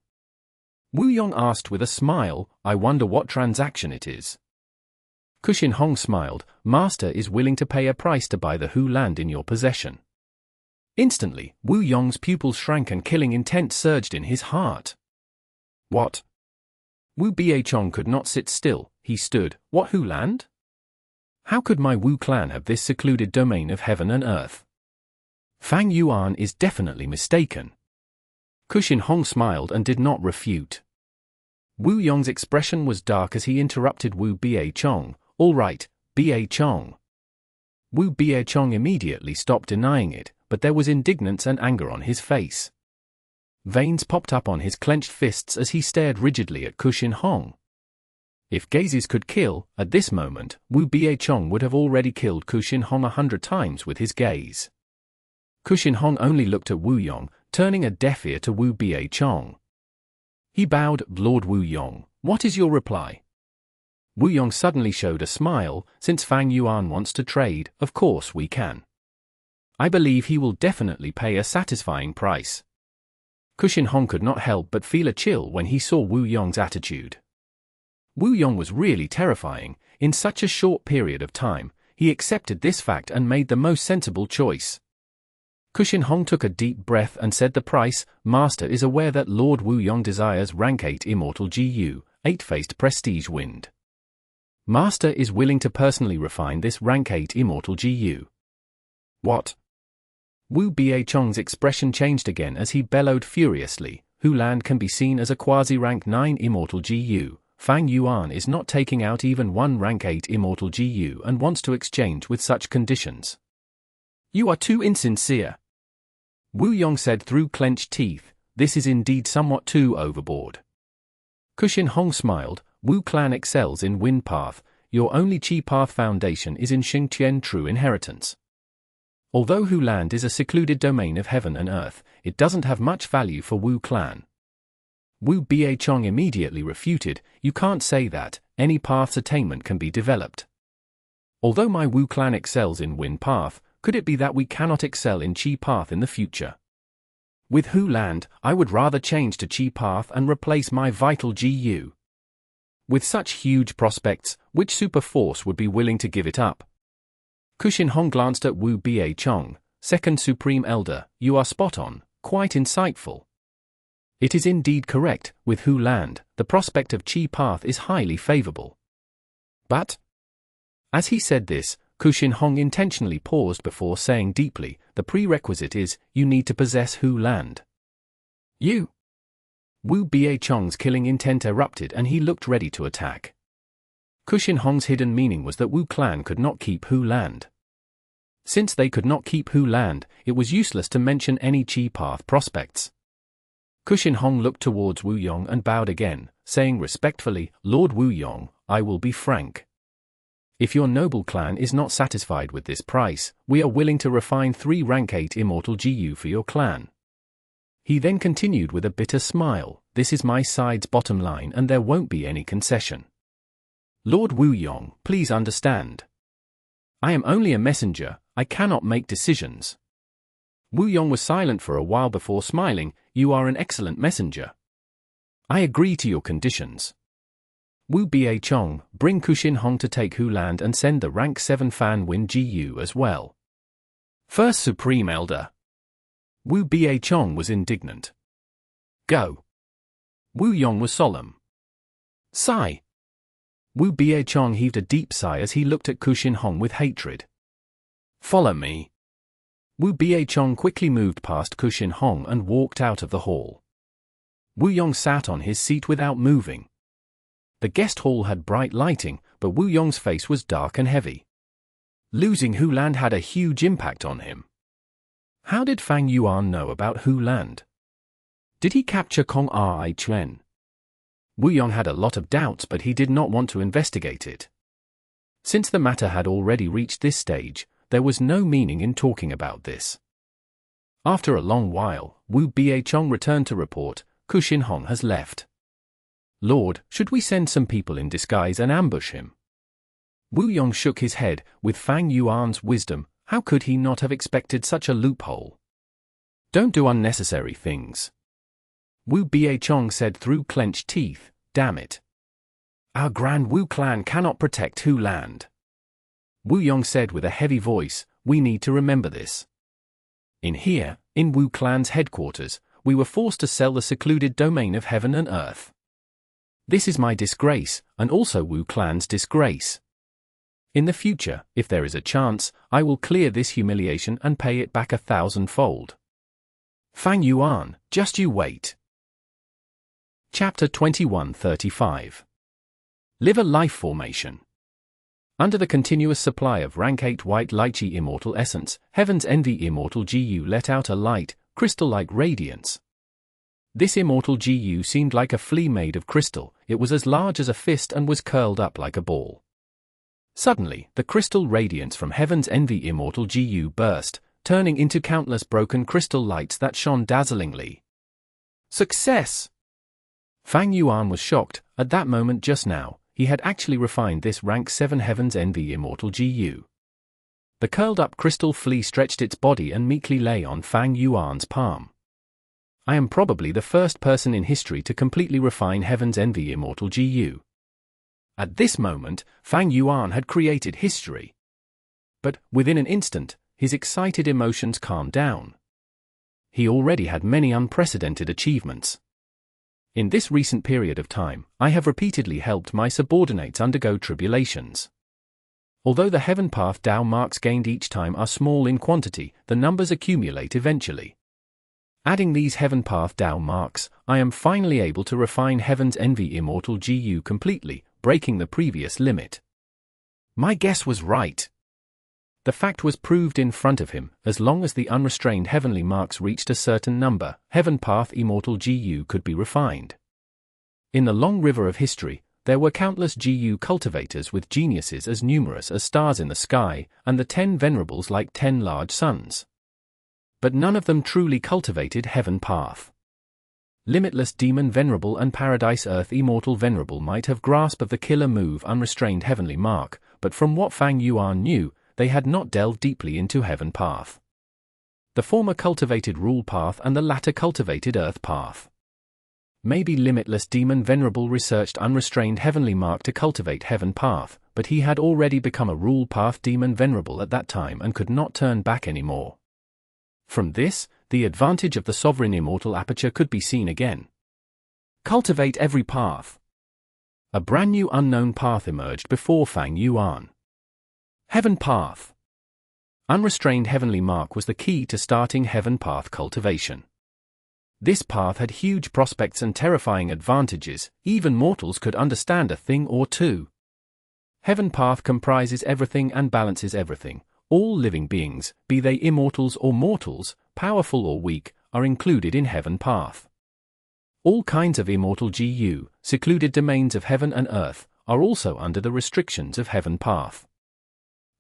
Wu Yong asked with a smile, I wonder what transaction it is. Kushin Hong smiled, Master is willing to pay a price to buy the Hei Lou Lan in your possession. Instantly, Wu Yong's pupils shrank and killing intent surged in his heart. What? Wu Biachong could not sit still, he stood, what Hei Lou Lan? How could my Wu clan have this secluded domain of heaven and earth? Fang Yuan is definitely mistaken. Kushin Hong smiled and did not refute. Wu Yong's expression was dark as he interrupted Wu Biachong, all right, Biachong. Wu Biachong immediately stopped denying it, but there was indignance and anger on his face. Veins popped up on his clenched fists as he stared rigidly at Kushin Hong. If gazes could kill, at this moment, Wu Biachong would have already killed Kushin Hong 100 times with his gaze. Kushin Hong only looked at Wu Yong, turning a deaf ear to Wu Biachong. He bowed, Lord Wu Yong, what is your reply? Wu Yong suddenly showed a smile, since Fang Yuan wants to trade, of course we can. I believe he will definitely pay a satisfying price. Kushin Hong could not help but feel a chill when he saw Wu Yong's attitude. Wu Yong was really terrifying, in such a short period of time, he accepted this fact and made the most sensible choice. Kushin Hong took a deep breath and said the price, Master is aware that Lord Wu Yong desires rank 8 Immortal Gu, 8-faced prestige wind. Master is willing to personally refine this rank 8 Immortal Gu. What? Wu Biachong's expression changed again as he bellowed furiously, Hei Lou Lan can be seen as a quasi-rank 9 Immortal Gu, Fang Yuan is not taking out even one rank 8 Immortal Gu and wants to exchange with such conditions. You are too insincere. Wu Yong said through clenched teeth, this is indeed somewhat too overboard. Kushin Hong smiled, Wu clan excels in Wind Path, your only Chi Path foundation is in Xingqian True Inheritance. Although Hei Lou Lan is a secluded domain of heaven and earth, it doesn't have much value for Wu clan. Wu Biachong immediately refuted, you can't say that, any path's attainment can be developed. Although my Wu clan excels in Wind Path, could it be that we cannot excel in Chi Path in the future? With Hu Lan, I would rather change to Chi Path and replace my vital GU. With such huge prospects, which super force would be willing to give it up? Kushin Hong glanced at Wu Bie Chong, second Supreme Elder. You are spot on, quite insightful. It is indeed correct, with Hu Lan, the prospect of Chi Path is highly favorable. But, as he said this, Kushin Hong intentionally paused before saying deeply, the prerequisite is, you need to possess Hu Lan. You? Wu Bie Chong's killing intent erupted and he looked ready to attack. Kushin Hong's hidden meaning was that Wu clan could not keep Hu Lan. Since they could not keep Hu Lan, it was useless to mention any Chi Path prospects. Kushin Hong looked towards Wu Yong and bowed again, saying respectfully, Lord Wu Yong, I will be frank. If your noble clan is not satisfied with this price, we are willing to refine 3 rank 8 Immortal GU for your clan. He then continued with a bitter smile, this is my side's bottom line and there won't be any concession. Lord Wu Yong, please understand. I am only a messenger, I cannot make decisions. Wu Yong was silent for a while before smiling, you are an excellent messenger. I agree to your conditions. Wu Bie Chong, bring Kushin Hong to take Hu Lan and send the rank 7 Fan Win GU as well. First Supreme Elder. Wu Bie Chong was indignant. Go. Wu Yong was solemn. Sigh. Wu Bie Chong heaved a deep sigh as he looked at Kushin Hong with hatred. Follow me. Wu Bie Chong quickly moved past Kushin Hong and walked out of the hall. Wu Yong sat on his seat without moving. The guest hall had bright lighting, but Wu Yong's face was dark and heavy. Losing Hu Lan had a huge impact on him. How did Fang Yuan know about Hu Lan? Did he capture Kong Ai Chuen? Wu Yong had a lot of doubts but he did not want to investigate it. Since the matter had already reached this stage, there was no meaning in talking about this. After a long while, Wu Bie Chong returned to report, Kushin Hong has left. Lord, should we send some people in disguise and ambush him? Wu Yong shook his head, with Fang Yuan's wisdom, how could he not have expected such a loophole? Don't do unnecessary things. Wu Bie Chong said through clenched teeth, damn it. Our Grand Wu clan cannot protect Hu Lan. Wu Yong said with a heavy voice, we need to remember this. In Wu clan's headquarters, we were forced to sell the secluded domain of heaven and earth. This is my disgrace, and also Wu clan's disgrace. In the future, if there is a chance, I will clear this humiliation and pay it back 1,000-fold. Fang Yuan, just you wait. Chapter 21:35. Live a life formation. Under the continuous supply of rank 8 white lychee immortal essence, Heaven's Envy Immortal GU let out a light, crystal-like radiance. This Immortal GU seemed like a flea made of crystal, it was as large as a fist and was curled up like a ball. Suddenly, the crystal radiance from Heaven's Envy Immortal GU burst, turning into countless broken crystal lights that shone dazzlingly. Success! Fang Yuan was shocked, at that moment just now, he had actually refined this rank 7 Heaven's Envy Immortal GU. The curled-up crystal flea stretched its body and meekly lay on Fang Yuan's palm. I am probably the first person in history to completely refine Heaven's Envy Immortal GU. At this moment, Fang Yuan had created history. But, within an instant, his excited emotions calmed down. He already had many unprecedented achievements. In this recent period of time, I have repeatedly helped my subordinates undergo tribulations. Although the Heaven Path Dao marks gained each time are small in quantity, the numbers accumulate eventually. Adding these Heaven Path Dao marks, I am finally able to refine Heaven's Envy Immortal GU completely, breaking the previous limit. My guess was right. The fact was proved in front of him, as long as the unrestrained heavenly marks reached a certain number, Heaven Path Immortal GU could be refined. In the long river of history, there were countless GU cultivators with geniuses as numerous as stars in the sky, and the 10 venerables like 10 large suns. But none of them truly cultivated Heaven Path. Limitless Demon Venerable and Paradise Earth Immortal Venerable might have grasped of the killer move Unrestrained Heavenly Mark, but from what Fang Yuan knew, they had not delved deeply into Heaven Path. The former cultivated Rule path and the latter cultivated Earth path. Maybe Limitless Demon Venerable researched Unrestrained Heavenly Mark to cultivate Heaven path, but he had already become a Rule path Demon Venerable at that time and could not turn back anymore. From this, the advantage of the Sovereign Immortal Aperture could be seen again. Cultivate every path. A brand new unknown path emerged before Fang Yuan. Heaven path. Unrestrained Heavenly Mark was the key to starting Heaven path cultivation. This path had huge prospects and terrifying advantages. Even mortals could understand a thing or two. Heaven path comprises everything and balances everything. All living beings, be they immortals or mortals, powerful or weak, are included in Heaven path. All kinds of immortal Gu, secluded domains of heaven and earth, are also under the restrictions of Heaven path.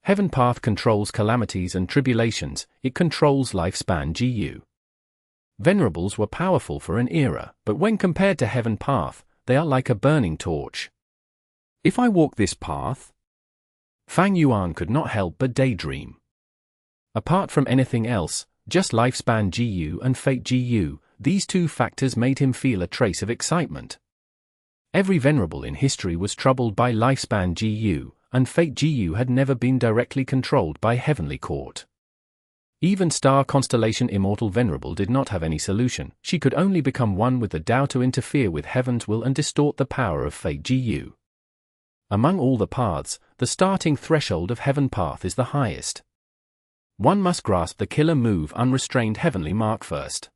Heaven path controls calamities and tribulations. It controls lifespan Gu. Venerables were powerful for an era, but when compared to Heaven path, they are like a burning torch. If I walk this path? Fang Yuan could not help but daydream. Apart from anything else, just lifespan Gu and fate Gu, these two factors made him feel a trace of excitement. Every venerable in history was troubled by lifespan Gu, and fate Gu had never been directly controlled by Heavenly Court. Even star constellation Immortal Venerable did not have any solution. She could only become one with the Tao to interfere with Heaven's will and distort the power of fate Gu. Among all the paths, the starting threshold of Heaven path is the highest. One must grasp the killer move Unrestrained Heavenly Mark first.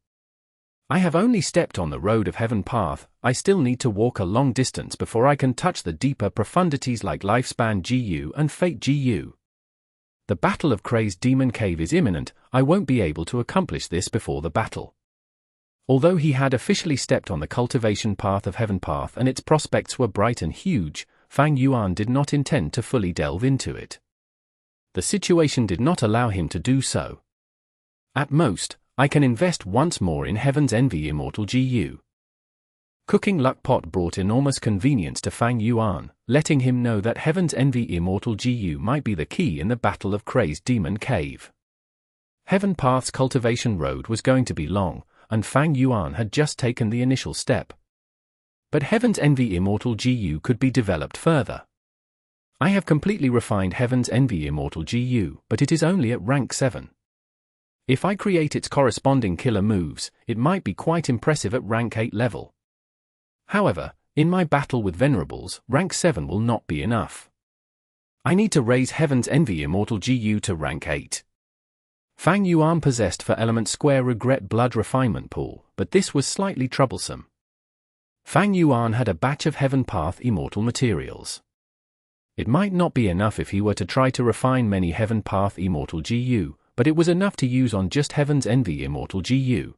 I have only stepped on the road of Heaven path. I still need to walk a long distance before I can touch the deeper profundities like lifespan Gu and fate Gu. The battle of Crazed Demon Cave is imminent. I won't be able to accomplish this before the battle. Although he had officially stepped on the cultivation path of Heaven path and its prospects were bright and huge, Fang Yuan did not intend to fully delve into it. The situation did not allow him to do so. At most, I can invest once more in Heaven's Envy Immortal Gu. Cooking Luck Pot brought enormous convenience to Fang Yuan, letting him know that Heaven's Envy Immortal Gu might be the key in the battle of Crazed Demon Cave. Heaven path's cultivation road was going to be long, and Fang Yuan had just taken the initial step. But Heaven's Envy Immortal Gu could be developed further. I have completely refined Heaven's Envy Immortal Gu, but it is only at rank 7. If I create its corresponding killer moves, it might be quite impressive at rank 8 level. However, in my battle with Venerables, rank 7 will not be enough. I need to raise Heaven's Envy Immortal Gu to rank 8. Fang Yuan possessed for element square regret blood refinement pool, but this was slightly troublesome. Fang Yuan had a batch of Heaven path immortal materials. It might not be enough if he were to try to refine many Heaven path immortal Gu, but it was enough to use on just Heaven's Envy Immortal Gu.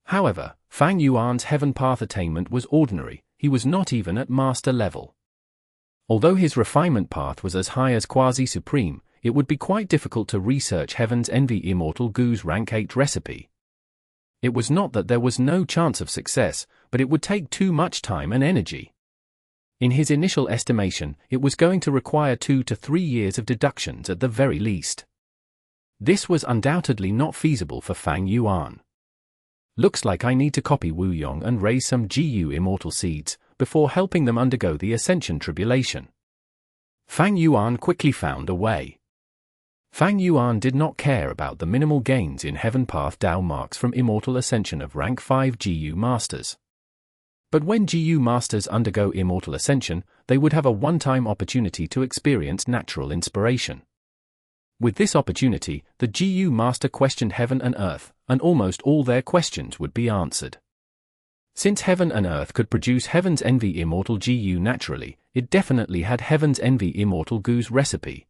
However, Fang Yuan's Heaven path attainment was ordinary. He was not even at master level. Although his refinement path was as high as quasi-supreme, it would be quite difficult to research Heaven's Envy Immortal Gu's rank 8 recipe. It was not that there was no chance of success, but it would take too much time and energy. In his initial estimation, it was going to require 2 to 3 years of deductions at the very least. This was undoubtedly not feasible for Fang Yuan. Looks like I need to copy Wu Yong and raise some Gu immortal seeds, before helping them undergo the Ascension Tribulation. Fang Yuan quickly found a way. Fang Yuan did not care about the minimal gains in Heaven path Dao marks from Immortal Ascension of rank 5 Gu Masters. But when Gu Masters undergo Immortal Ascension, they would have a one-time opportunity to experience natural inspiration. With this opportunity, the Gu Master questioned Heaven and Earth, and almost all their questions would be answered. Since Heaven and Earth could produce Heaven's Envy Immortal Gu naturally, it definitely had Heaven's Envy Immortal Gu's recipe.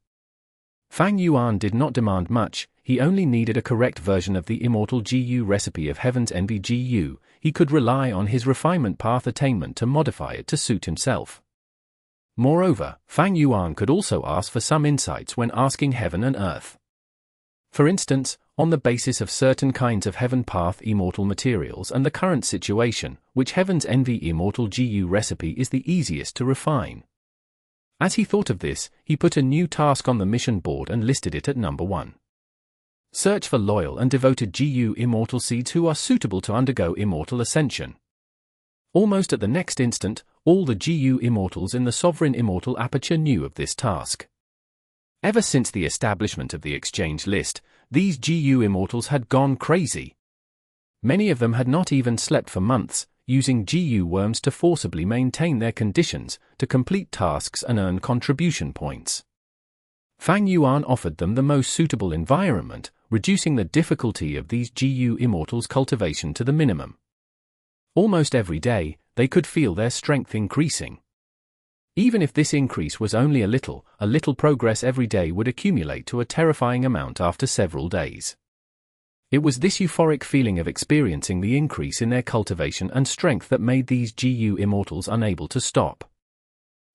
Fang Yuan did not demand much. He only needed a correct version of the Immortal Gu recipe of Heaven's Envy Gu. He could rely on his refinement path attainment to modify it to suit himself. Moreover, Fang Yuan could also ask for some insights when asking Heaven and Earth. For instance, on the basis of certain kinds of Heaven path immortal materials and the current situation, which Heaven's Envy Immortal Gu recipe is the easiest to refine. As he thought of this, he put a new task on the mission board and listed it at number 1. Search for loyal and devoted Gu Immortal seeds who are suitable to undergo Immortal Ascension. Almost at the next instant, all the Gu Immortals in the Sovereign Immortal Aperture knew of this task. Ever since the establishment of the exchange list, these Gu Immortals had gone crazy. Many of them had not even slept for months, using Gu worms to forcibly maintain their conditions, to complete tasks and earn contribution points. Fang Yuan offered them the most suitable environment, reducing the difficulty of these Gu Immortals' cultivation to the minimum. Almost every day, they could feel their strength increasing. Even if this increase was only a little progress every day would accumulate to a terrifying amount after several days. It was this euphoric feeling of experiencing the increase in their cultivation and strength that made these Gu Immortals unable to stop.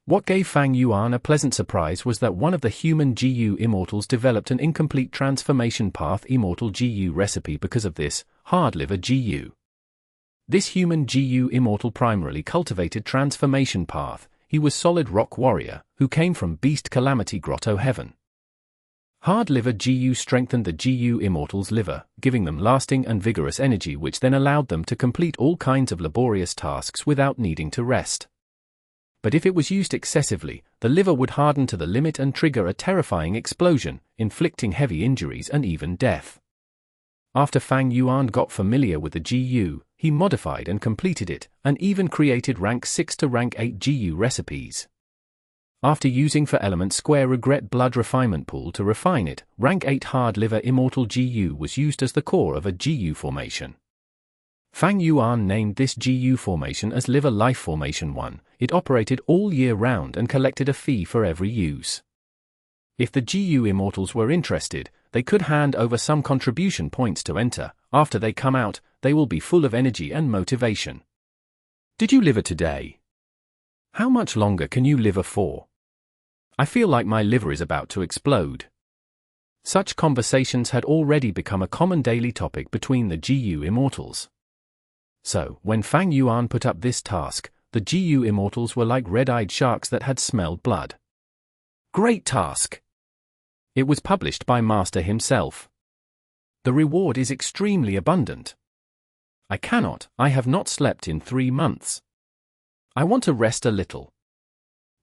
What gave Fang Yuan a pleasant surprise was that one of the human Gu Immortals developed an incomplete transformation path Immortal Gu recipe because of this, hard-liver Gu. This human Gu Immortal primarily cultivated transformation path. He was solid rock warrior, who came from Beast Calamity Grotto-Heaven. Hard-liver Gu strengthened the Gu Immortals' liver, giving them lasting and vigorous energy which then allowed them to complete all kinds of laborious tasks without needing to rest. But if it was used excessively, the liver would harden to the limit and trigger a terrifying explosion, inflicting heavy injuries and even death. After Fang Yuan got familiar with the Gu, he modified and completed it, and even created rank 6 to rank 8 Gu recipes. After using for element square regret blood refinement pool to refine it, rank 8 hard liver Immortal Gu was used as the core of a Gu formation. Fang Yuan named this Gu formation as Liver Life Formation 1. It operated all year round and collected a fee for every use. If the Gu Immortals were interested, they could hand over some contribution points to enter. After they come out, they will be full of energy and motivation. Did you liver today? How much longer can you liver for? I feel like my liver is about to explode. Such conversations had already become a common daily topic between the Gu Immortals. So, when Fang Yuan put up this task, the Gu Immortals were like red-eyed sharks that had smelled blood. Great task! It was published by Master himself. The reward is extremely abundant. I have not slept in 3 months. I want to rest a little.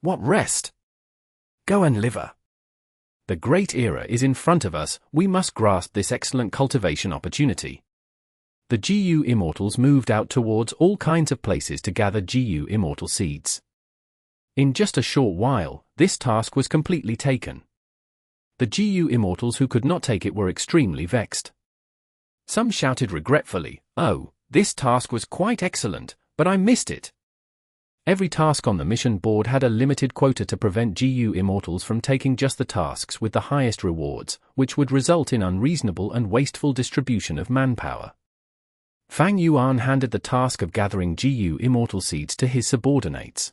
What rest? Go and liver. The great era is in front of us, we must grasp this excellent cultivation opportunity. The Gu Immortals moved out towards all kinds of places to gather Gu Immortal seeds. In just a short while, this task was completely taken. The Gu Immortals who could not take it were extremely vexed. Some shouted regretfully, "Oh, this task was quite excellent, but I missed it." Every task on the mission board had a limited quota to prevent Gu Immortals from taking just the tasks with the highest rewards, which would result in unreasonable and wasteful distribution of manpower. Fang Yuan handed the task of gathering Gu Immortal seeds to his subordinates.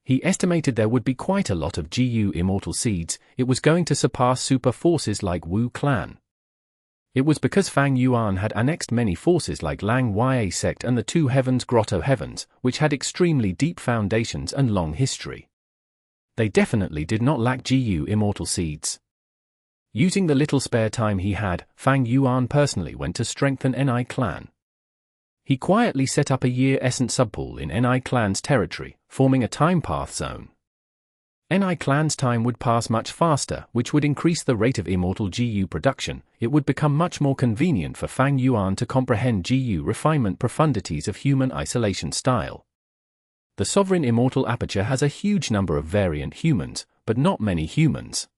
He estimated there would be quite a lot of Gu Immortal seeds. It was going to surpass super forces like Wu clan. It was because Fang Yuan had annexed many forces like Lang Ya sect and the Two Heavens Grotto-Heavens, which had extremely deep foundations and long history. They definitely did not lack Gu Immortal seeds. Using the little spare time he had, Fang Yuan personally went to strengthen Ni clan. He quietly set up a year essence subpool in Ni clan's territory, forming a time path zone. Ni clan's time would pass much faster, which would increase the rate of Immortal Gu production. It would become much more convenient for Fang Yuan to comprehend Gu refinement profundities of human isolation style. The Sovereign Immortal Aperture has a huge number of variant humans, but not many humans.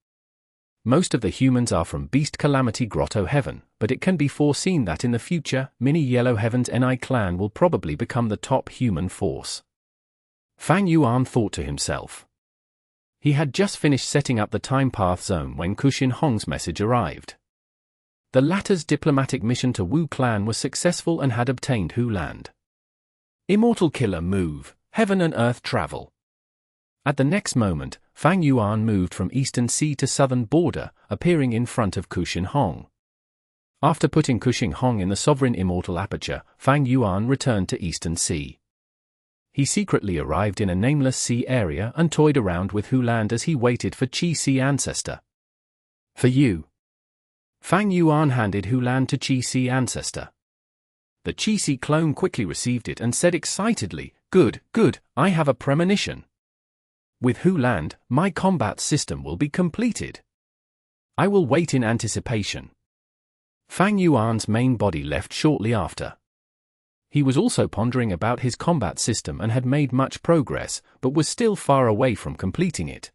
Most of the humans are from Beast Calamity Grotto-Heaven, but it can be foreseen that in the future, Mini Yellow Heaven's Ni clan will probably become the top human force. Fang Yuan thought to himself. He had just finished setting up the time path zone when Kuxin Hong's message arrived. The latter's diplomatic mission to Wu clan was successful and had obtained Hu Land. Immortal Killer move, Heaven and Earth travel. At the next moment, Fang Yuan moved from Eastern Sea to Southern Border, appearing in front of Kuxin Hong. After putting Kuxin Hong in the Sovereign Immortal Aperture, Fang Yuan returned to Eastern Sea. He secretly arrived in a nameless sea area and toyed around with Hu Land as he waited for Qi Sea Ancestor. For you. Fang Yuan handed Hu Lan to Qi Ancestor. The Qi clone quickly received it and said excitedly, "Good, good, I have a premonition. With Hu Lan, my combat system will be completed. I will wait in anticipation." Fang Yuan's main body left shortly after. He was also pondering about his combat system and had made much progress, but was still far away from completing it.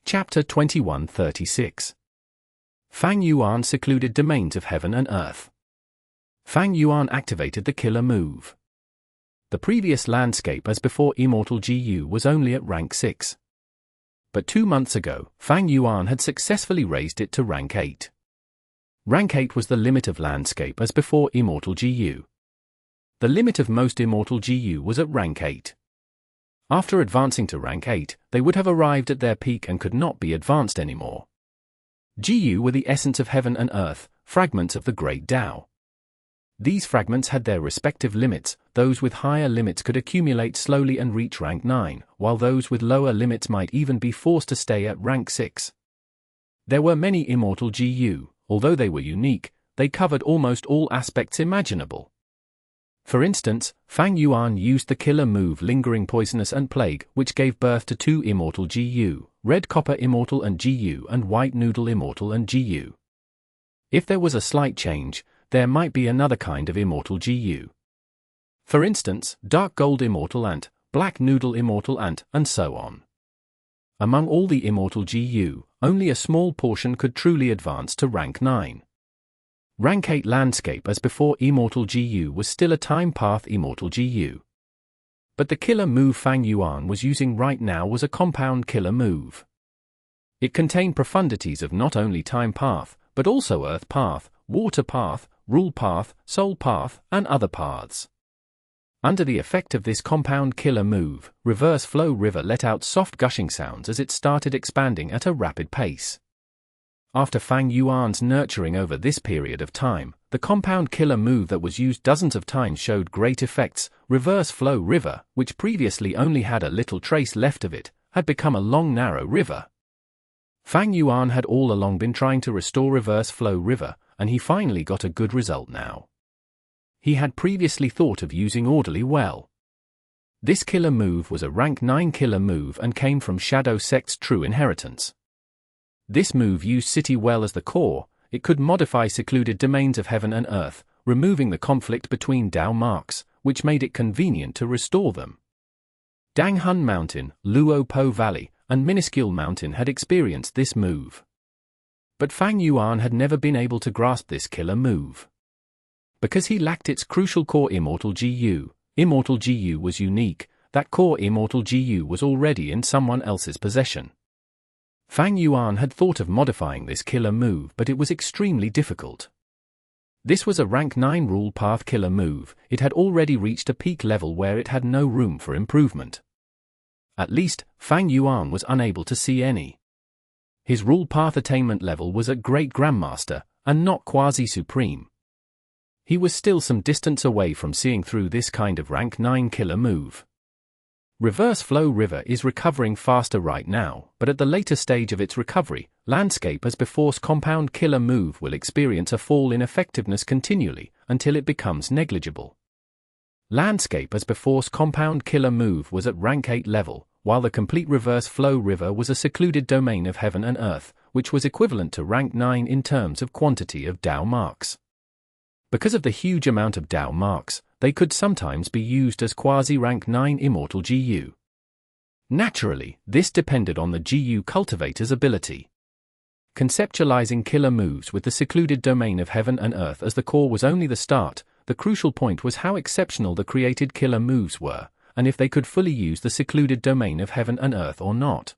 Chapter 2136. Fang Yuan secluded domains of heaven and earth. Fang Yuan activated the killer move. The previous landscape as before Immortal Gu was only at rank 6. But 2 months ago, Fang Yuan had successfully raised it to rank 8. Rank 8 was the limit of landscape as before Immortal Gu. The limit of most Immortal Gu was at rank 8. After advancing to rank 8, they would have arrived at their peak and could not be advanced anymore. Gu were the essence of heaven and earth, fragments of the great Tao. These fragments had their respective limits. Those with higher limits could accumulate slowly and reach rank 9, while those with lower limits might even be forced to stay at rank 6. There were many Immortal Gu, although they were unique, they covered almost all aspects imaginable. For instance, Fang Yuan used the killer move Lingering Poisonous and Plague, which gave birth to 2 Immortal Gu, Red Copper Immortal and Gu and White Noodle Immortal and Gu. If there was a slight change, there might be another kind of Immortal Gu. For instance, Dark Gold Immortal Ant, Black Noodle Immortal Ant, and so on. Among all the Immortal Gu, only a small portion could truly advance to rank 9. Rank 8 landscape as before Immortal Gu was still a time path Immortal Gu. But the killer move Fang Yuan was using right now was a compound killer move. It contained profundities of not only time path, but also earth path, water path, rule path, soul path, and other paths. Under the effect of this compound killer move, Reverse Flow River let out soft gushing sounds as it started expanding at a rapid pace. After Fang Yuan's nurturing over this period of time, the compound killer move that was used dozens of times showed great effects. Reverse Flow River, which previously only had a little trace left of it, had become a long narrow river. Fang Yuan had all along been trying to restore Reverse Flow River, and he finally got a good result now. He had previously thought of using Orderly Well. This killer move was a rank 9 killer move and came from Shadow Sect's true inheritance. This move used City Well as the core. It could modify secluded domains of heaven and earth, removing the conflict between Tao marks, which made it convenient to restore them. Dang Hun Mountain, Luo Po Valley, and Minuscule Mountain had experienced this move. But Fang Yuan had never been able to grasp this killer move. Because he lacked its crucial core Immortal Gu. Immortal Gu was unique, that core Immortal Gu was already in someone else's possession. Fang Yuan had thought of modifying this killer move, but it was extremely difficult. This was a rank 9 rule path killer move. It had already reached a peak level where it had no room for improvement. At least, Fang Yuan was unable to see any. His rule path attainment level was at Great Grandmaster, and not Quasi-Supreme. He was still some distance away from seeing through this kind of rank 9 killer move. Reverse Flow River is recovering faster right now, but at the later stage of its recovery, Landscape as before's compound killer move will experience a fall in effectiveness continually, until it becomes negligible. Landscape as before's compound killer move was at rank 8 level, while the complete Reverse Flow River was a secluded domain of heaven and earth, which was equivalent to rank 9 in terms of quantity of Tao marks. Because of the huge amount of Tao marks, they could sometimes be used as quasi-rank 9 Immortal Gu. Naturally, this depended on the Gu cultivator's ability. Conceptualizing killer moves with the secluded domain of heaven and earth as the core was only the start. The crucial point was how exceptional the created killer moves were, and if they could fully use the secluded domain of heaven and earth or not.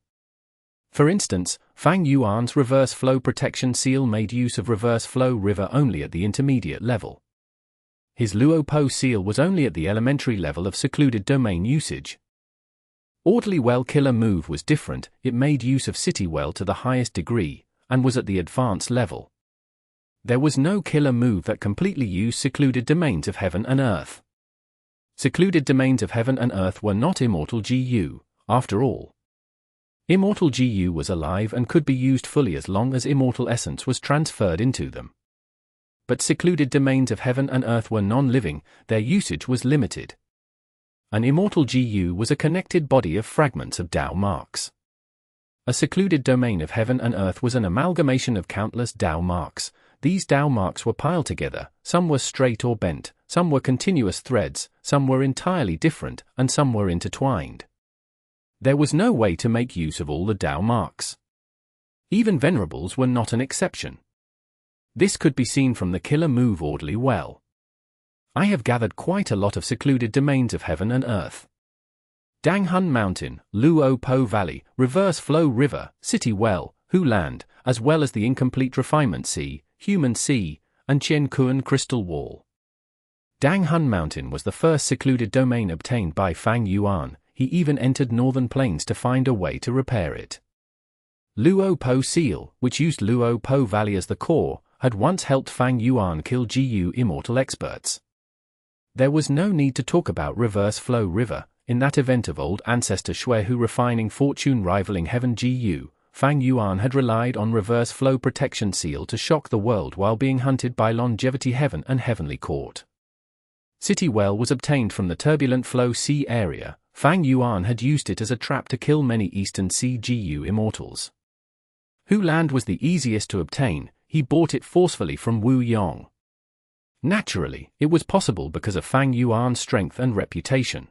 For instance, Fang Yuan's Reverse Flow Protection Seal made use of Reverse Flow River only at the intermediate level. His Luo Po Seal was only at the elementary level of secluded domain usage. Orderly Well killer move was different. It made use of City Well to the highest degree, and was at the advanced level. There was no killer move that completely used secluded domains of heaven and earth. Secluded domains of heaven and earth were not Immortal Gu, after all. Immortal Gu was alive and could be used fully as long as immortal essence was transferred into them. But secluded domains of heaven and earth were non-living, their usage was limited. An immortal Gu was a connected body of fragments of Dao marks. A secluded domain of heaven and earth was an amalgamation of countless Dao marks. These Dao marks were piled together, some were straight or bent, some were continuous threads, some were entirely different, and some were intertwined. There was no way to make use of all the Dao marks. Even venerables were not an exception. This could be seen from the killer move Orderly Well. I have gathered quite a lot of secluded domains of heaven and earth. Dang Hun Mountain, Luo Po Valley, Reverse Flow River, City Well, Hu Land, as well as the Incomplete Refinement Sea, Human Sea, and Qian Kuan Crystal Wall. Dang Hun Mountain was the first secluded domain obtained by Fang Yuan. He even entered northern plains to find a way to repair it. Luo Po Seal, which used Luo Po Valley as the core, had once helped Fang Yuan kill Gu Immortal experts. There was no need to talk about Reverse Flow River. In that event of old ancestor Shuai who refining fortune rivaling heaven Gu, Fang Yuan had relied on Reverse Flow Protection Seal to shock the world while being hunted by Longevity Heaven and Heavenly Court. City Well was obtained from the Turbulent Flow Sea area. Fang Yuan had used it as a trap to kill many Eastern Sea Gu Immortals. Hu Land was the easiest to obtain. He bought it forcefully from Wu Yong. Naturally, it was possible because of Fang Yuan's strength and reputation.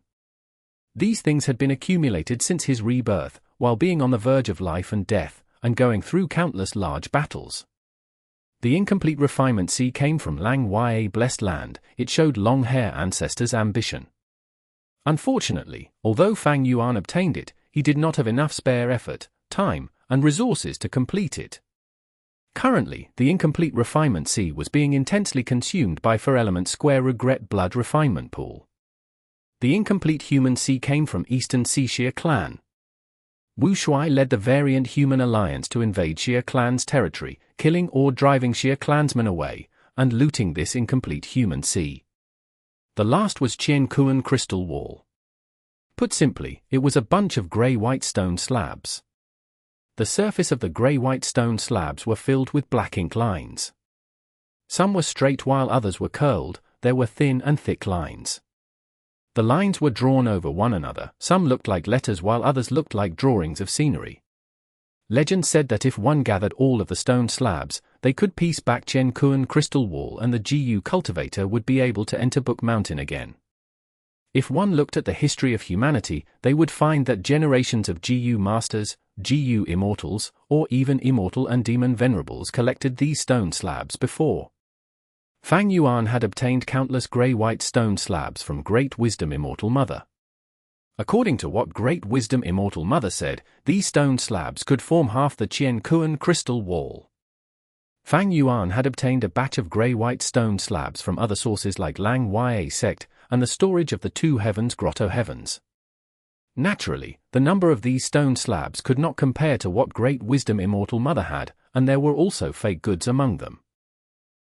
These things had been accumulated since his rebirth, while being on the verge of life and death, and going through countless large battles. The Incomplete Refinement Sea came from Lang Ya Blessed Land. It showed long hair ancestors' ambition. Unfortunately, although Fang Yuan obtained it, he did not have enough spare effort, time, and resources to complete it. Currently, the Incomplete Refinement Sea was being intensely consumed by 4-element square regret blood refinement pool. The Incomplete Human Sea came from Eastern Sea Xia Clan. Wu Shuai led the variant Human Alliance to invade Xia Clan's territory, killing or driving Xia clansmen away, and looting this Incomplete Human Sea. The last was Qian Kuan Crystal Wall. Put simply, it was a bunch of grey-white stone slabs. The surface of the grey-white stone slabs were filled with black ink lines. Some were straight while others were curled. There were thin and thick lines. The lines were drawn over one another. Some looked like letters while others looked like drawings of scenery. Legend said that if one gathered all of the stone slabs, they could piece back Qian Kuan Crystal Wall and the Gu cultivator would be able to enter Book Mountain again. If one looked at the history of humanity, they would find that generations of Gu Masters, Gu Immortals, or even Immortal and Demon Venerables collected these stone slabs before. Fang Yuan had obtained countless grey-white stone slabs from Great Wisdom Immortal Mother. According to what Great Wisdom Immortal Mother said, these stone slabs could form half the Qian Kuan Crystal Wall. Fang Yuan had obtained a batch of grey-white stone slabs from other sources like Lang Ya Sect and the storage of the two heavens Grotto-Heavens. Naturally, the number of these stone slabs could not compare to what Great Wisdom Immortal Mother had, and there were also fake goods among them.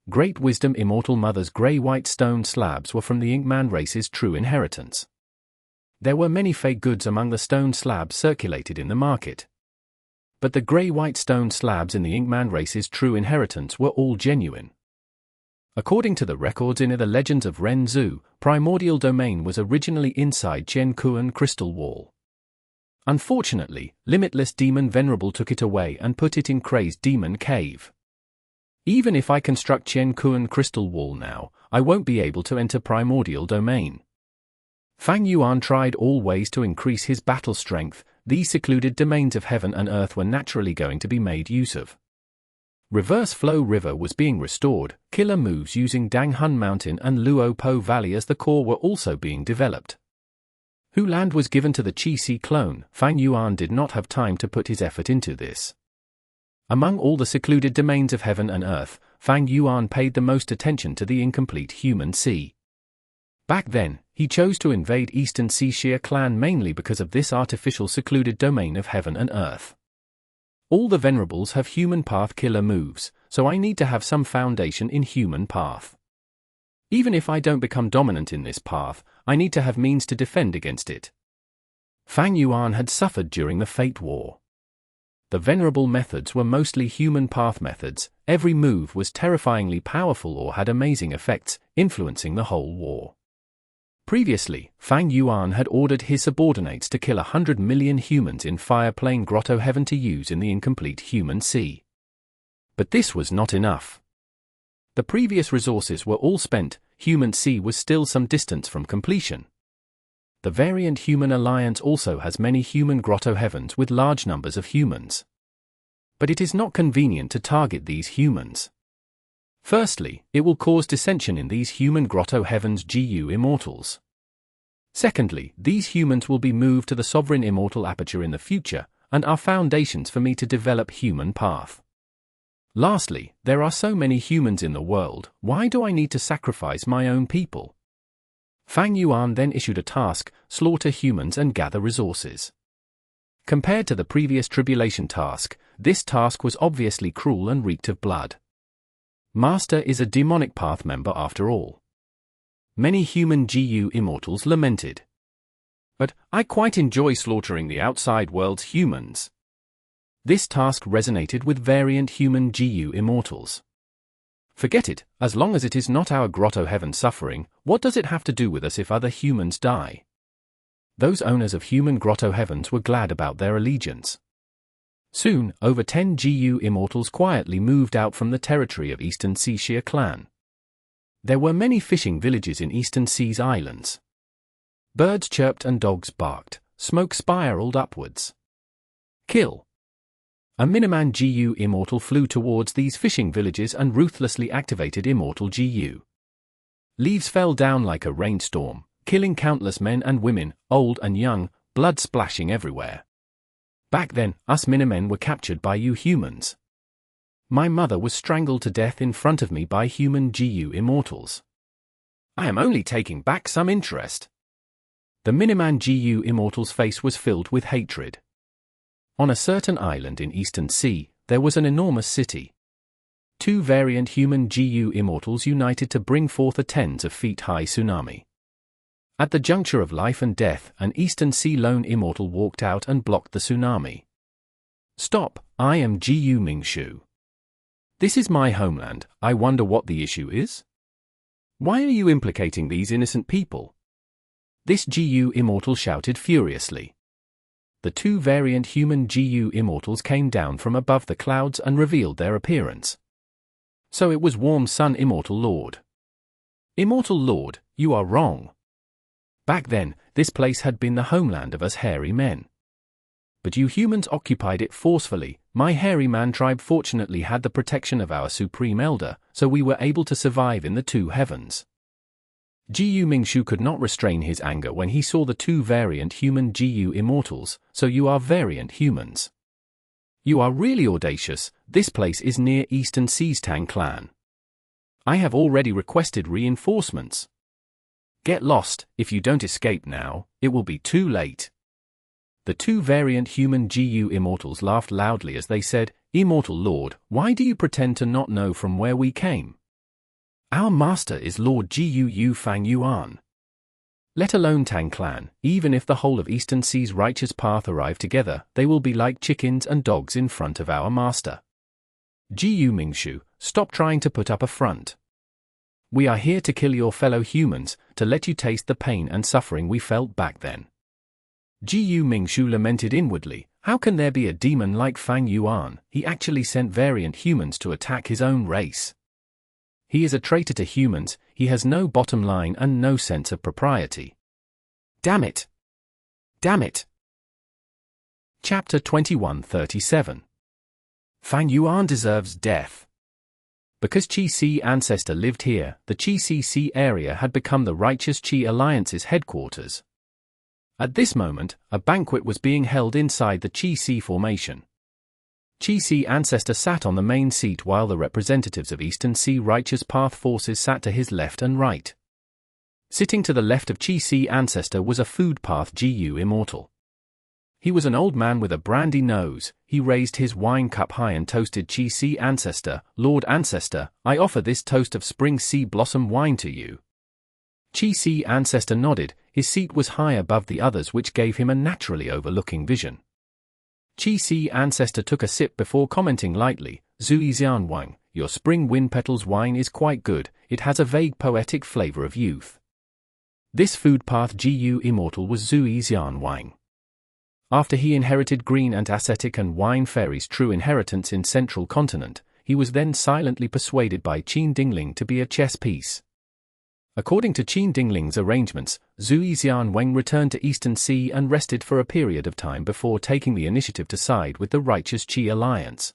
Great Wisdom Immortal Mother's grey-white stone slabs were from the Inkman race's true inheritance. There were many fake goods among the stone slabs circulated in the market. But the grey-white stone slabs in the Inkman race's true inheritance were all genuine. According to the records in the Legends of Ren Zhu, Primordial Domain was originally inside Qian Kuan Crystal Wall. Unfortunately, Limitless Demon Venerable took it away and put it in Crazed Demon Cave. Even if I construct Qian Kuan Crystal Wall now, I won't be able to enter Primordial Domain. Fang Yuan tried all ways to increase his battle strength. These secluded domains of heaven and earth were naturally going to be made use of. Reverse Flow River was being restored. Killer moves using Dang Hun Mountain and Luo Po Valley as the core were also being developed. Hu Land was given to the Qi Si clone. Fang Yuan did not have time to put his effort into this. Among all the secluded domains of heaven and earth, Fang Yuan paid the most attention to the Incomplete Human Sea. Back then, he chose to invade Eastern Sea Xia Clan mainly because of this artificial secluded domain of heaven and earth. All the Venerables have human path killer moves, so I need to have some foundation in human path. Even if I don't become dominant in this path, I need to have means to defend against it. Fang Yuan had suffered during the Fate War. The venerable methods were mostly human path methods. Every move was terrifyingly powerful or had amazing effects, influencing the whole war. Previously, Fang Yuan had ordered his subordinates to kill 100 million humans in fire playing Grotto-Heaven to use in the incomplete human sea. But this was not enough. The previous resources were all spent. Human sea was still some distance from completion. The variant human alliance also has many human Grotto-Heavens with large numbers of humans. But it is not convenient to target these humans. Firstly, it will cause dissension in these human Grotto-Heavens Gu Immortals. Secondly, these humans will be moved to the sovereign immortal aperture in the future, and are foundations for me to develop human path. Lastly, there are so many humans in the world, why do I need to sacrifice my own people? Fang Yuan then issued a task: slaughter humans and gather resources. Compared to the previous Tribulation task, this task was obviously cruel and reeked of blood. Master is a demonic path member after all. Many human Gu Immortals lamented. But I quite enjoy slaughtering the outside world's humans. This task resonated with variant human Gu Immortals. Forget it, as long as it is not our Grotto-Heaven suffering, what does it have to do with us if other humans die? Those owners of human Grotto-Heavens were glad about their allegiance. Soon, over 10 Gu Immortals quietly moved out from the territory of Eastern Sea Xia clan. There were many fishing villages in Eastern Sea's islands. Birds chirped and dogs barked, smoke spiraled upwards. Kill! A Miniman Gu Immortal flew towards these fishing villages and ruthlessly activated Immortal Gu. Leaves fell down like a rainstorm, killing countless men and women, old and young, blood splashing everywhere. Back then, us Minimen were captured by you humans. My mother was strangled to death in front of me by human Gu Immortals. I am only taking back some interest. The Miniman Gu Immortal's face was filled with hatred. On a certain island in Eastern Sea, there was an enormous city. 2 variant human Gu Immortals united to bring forth a tens of feet high tsunami. At the juncture of life and death, an Eastern Sea lone Immortal walked out and blocked the tsunami. Stop, I am Gu Mingshu. This is my homeland, I wonder what the issue is? Why are you implicating these innocent people? This Gu Immortal shouted furiously. The 2 variant human Gu Immortals came down from above the clouds and revealed their appearance. So it was Warm Sun Immortal Lord. Immortal Lord, you are wrong. Back then, this place had been the homeland of us hairy men. But you humans occupied it forcefully. My hairy man tribe fortunately had the protection of our Supreme Elder, so we were able to survive in the 2 heavens. Gu Mingshu could not restrain his anger when he saw the 2 variant human Gu Immortals, so you are variant humans. You are really audacious. This place is near Eastern Sea's Tang clan. I have already requested reinforcements. Get lost, if you don't escape now, it will be too late. The 2 variant human Gu Immortals laughed loudly as they said, Immortal Lord, why do you pretend to not know from where we came? Our master is Lord Gu Fang Yuan. Let alone Tang clan, even if the whole of Eastern Sea's righteous path arrive together, they will be like chickens and dogs in front of our master. Gu Mingshu, stop trying to put up a front. We are here to kill your fellow humans, to let you taste the pain and suffering we felt back then. Gu Mingshu lamented inwardly, how can there be a demon like Fang Yuan? He actually sent variant humans to attack his own race. He is a traitor to humans, he has no bottom line and no sense of propriety. Damn it! Damn it! Chapter 2137. Fang Yuan deserves death. Because Qi Si ancestor lived here, the Qi Si area had become the righteous Qi Alliance's headquarters. At this moment, a banquet was being held inside the Qi Si formation. Qi Si ancestor sat on the main seat while the representatives of Eastern Sea Righteous Path forces sat to his left and right. Sitting to the left of Qi Si ancestor was a food path Gu Immortal. He was an old man with a brandy nose. He raised his wine cup high and toasted Qi Si ancestor, Lord Ancestor, I offer this toast of spring sea blossom wine to you. Qi Si ancestor nodded, his seat was high above the others which gave him a naturally overlooking vision. Qi Si Ancestor took a sip before commenting lightly, Zui Xian Wang, your spring wind petals wine is quite good, it has a vague poetic flavor of youth. This food path Gu Immortal was Zui Xian Wang. After he inherited green and ascetic and wine fairies' true inheritance in central continent, he was then silently persuaded by Qin Dingling to be a chess piece. According to Qin Dingling's arrangements, Zui Xian Wang returned to Eastern Sea and rested for a period of time before taking the initiative to side with the Righteous Qi Alliance.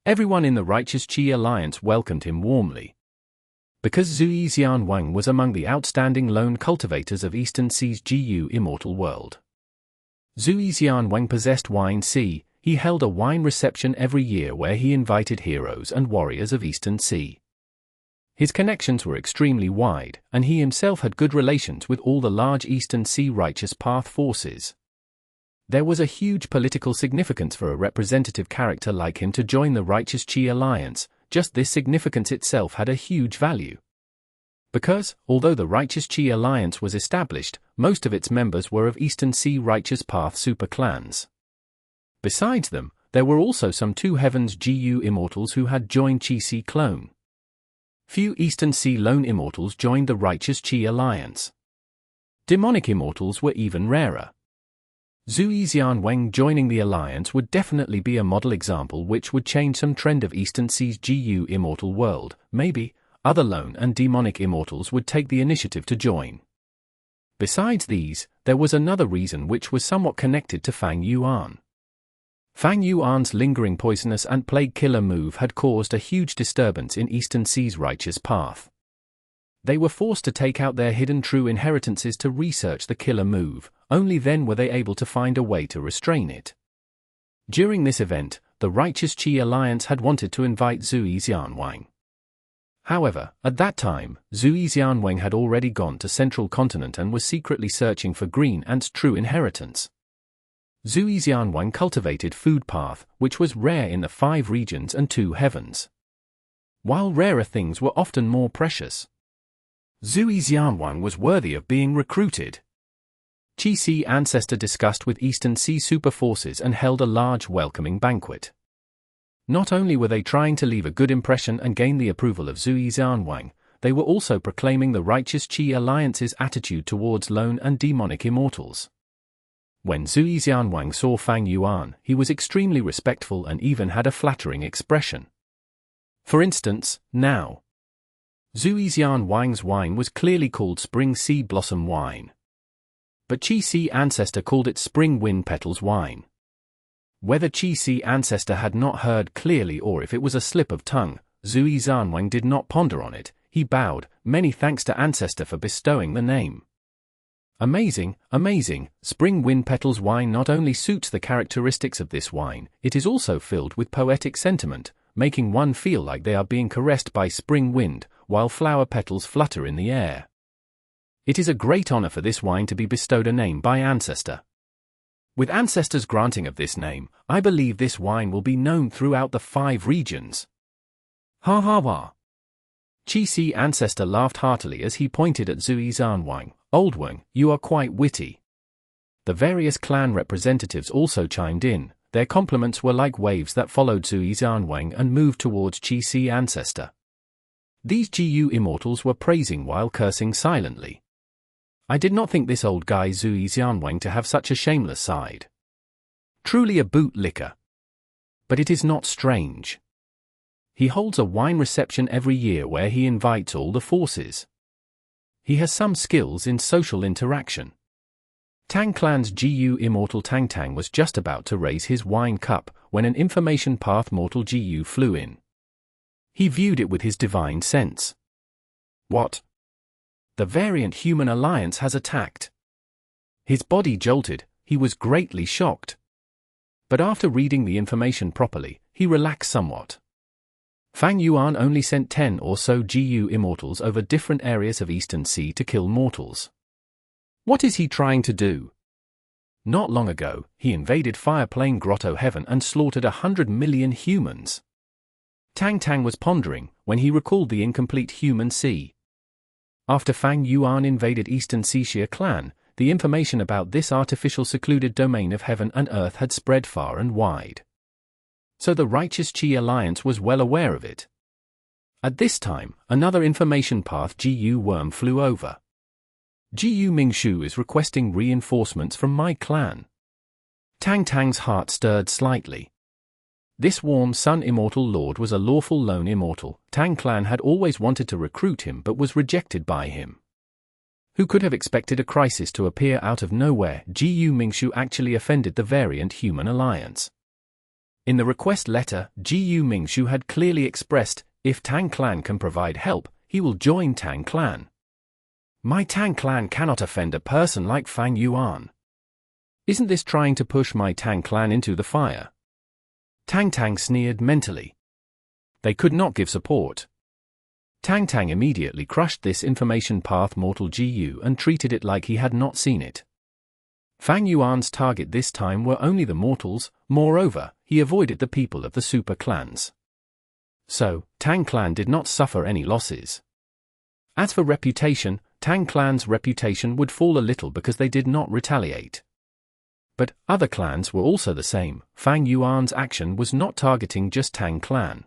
Everyone in the Righteous Qi Alliance welcomed him warmly. Because Zui Xian Wang was among the outstanding lone cultivators of Eastern Sea's Gu Immortal world. Zui Xian Wang possessed Wine Sea, he held a wine reception every year where he invited heroes and warriors of Eastern Sea. His connections were extremely wide, and he himself had good relations with all the large Eastern Sea Righteous Path forces. There was a huge political significance for a representative character like him to join the Righteous Qi Alliance. Just this significance itself had a huge value. Because, although the Righteous Qi Alliance was established, most of its members were of Eastern Sea Righteous Path superclans. Besides them, there were also some Two Heavens Gu Immortals who had joined Qi Si Clone. Few Eastern Sea lone Immortals joined the Righteous Qi Alliance. Demonic Immortals were even rarer. Zui Xian Wang joining the Alliance would definitely be a model example which would change some trend of Eastern Sea's Gu Immortal world. Maybe other lone and demonic Immortals would take the initiative to join. Besides these, there was another reason which was somewhat connected to Fang Yuan. Fang Yuan's lingering poisonous and plague killer move had caused a huge disturbance in Eastern Sea's Righteous Path. They were forced to take out their hidden true inheritances to research the killer move, only then were they able to find a way to restrain it. During this event, the Righteous Qi Alliance had wanted to invite Zui Xian Wang. However, at that time, Zui Xian Wang had already gone to Central Continent and was secretly searching for Green Ant's true inheritance. Zui Xian Wang cultivated Food Path, which was rare in the 5 regions and 2 heavens. While rarer things were often more precious. Zui Xian Wang was worthy of being recruited. Qi Si Ancestor discussed with Eastern Sea super forces and held a large welcoming banquet. Not only were they trying to leave a good impression and gain the approval of Zui Xian Wang, they were also proclaiming the Righteous Qi Alliance's attitude towards lone and demonic Immortals. When Zui Xian Wang saw Fang Yuan, he was extremely respectful and even had a flattering expression. For instance, now, Zui Xian Wang's wine was clearly called Spring Sea Blossom Wine. But Qi Si Ancestor called it Spring Wind Petals Wine. Whether Qi Si Ancestor had not heard clearly or if it was a slip of tongue, Zui Xian Wang did not ponder on it, he bowed, many thanks to Ancestor for bestowing the name. Amazing, amazing, Spring Wind Petals Wine not only suits the characteristics of this wine, it is also filled with poetic sentiment, making one feel like they are being caressed by spring wind, while flower petals flutter in the air. It is a great honor for this wine to be bestowed a name by Ancestor. With Ancestor's granting of this name, I believe this wine will be known throughout the 5 regions. Ha ha ha. Qi Si Ancestor laughed heartily as he pointed at Zui Xian Wang. Old Wang, you are quite witty. The various clan representatives also chimed in, their compliments were like waves that followed Zui Xian Wang and moved towards Qi Si Ancestor. These Gu Immortals were praising while cursing silently. I did not think this old guy Zui Xian Wang to have such a shameless side. Truly a bootlicker. But it is not strange. He holds a wine reception every year where he invites all the forces. He has some skills in social interaction. Tang Clan's Gu Immortal Tang Tang was just about to raise his wine cup when an information path mortal Gu flew in. He viewed it with his divine sense. What? The variant human alliance has attacked. His body jolted, he was greatly shocked. But after reading the information properly, he relaxed somewhat. Fang Yuan only sent 10 or so Gu Immortals over different areas of Eastern Sea to kill mortals. What is he trying to do? Not long ago, he invaded Fireplane Grotto-Heaven and slaughtered 100 million humans. Tang Tang was pondering when he recalled the incomplete human sea. After Fang Yuan invaded Eastern Sea Xia clan, the information about this artificial secluded domain of heaven and earth had spread far and wide. So the Righteous Qi Alliance was well aware of it. At this time, another information path Gu worm flew over. Gu Mingshu is requesting reinforcements from my clan. Tang Tang's heart stirred slightly. This warm Sun Immortal Lord was a lawful lone immortal. Tang clan had always wanted to recruit him but was rejected by him. Who could have expected a crisis to appear out of nowhere? Gu Mingshu actually offended the variant human alliance. In the request letter, Gu Mingshu had clearly expressed, if Tang clan can provide help, he will join Tang clan. My Tang clan cannot offend a person like Fang Yuan. Isn't this trying to push my Tang clan into the fire? Tang Tang sneered mentally. They could not give support. Tang Tang immediately crushed this information path mortal Gu and treated it like he had not seen it. Fang Yuan's target this time were only the mortals. Moreover, he avoided the people of the super clans. So, Tang clan did not suffer any losses. As for reputation, Tang clan's reputation would fall a little because they did not retaliate. But other clans were also the same. Fang Yuan's action was not targeting just Tang clan.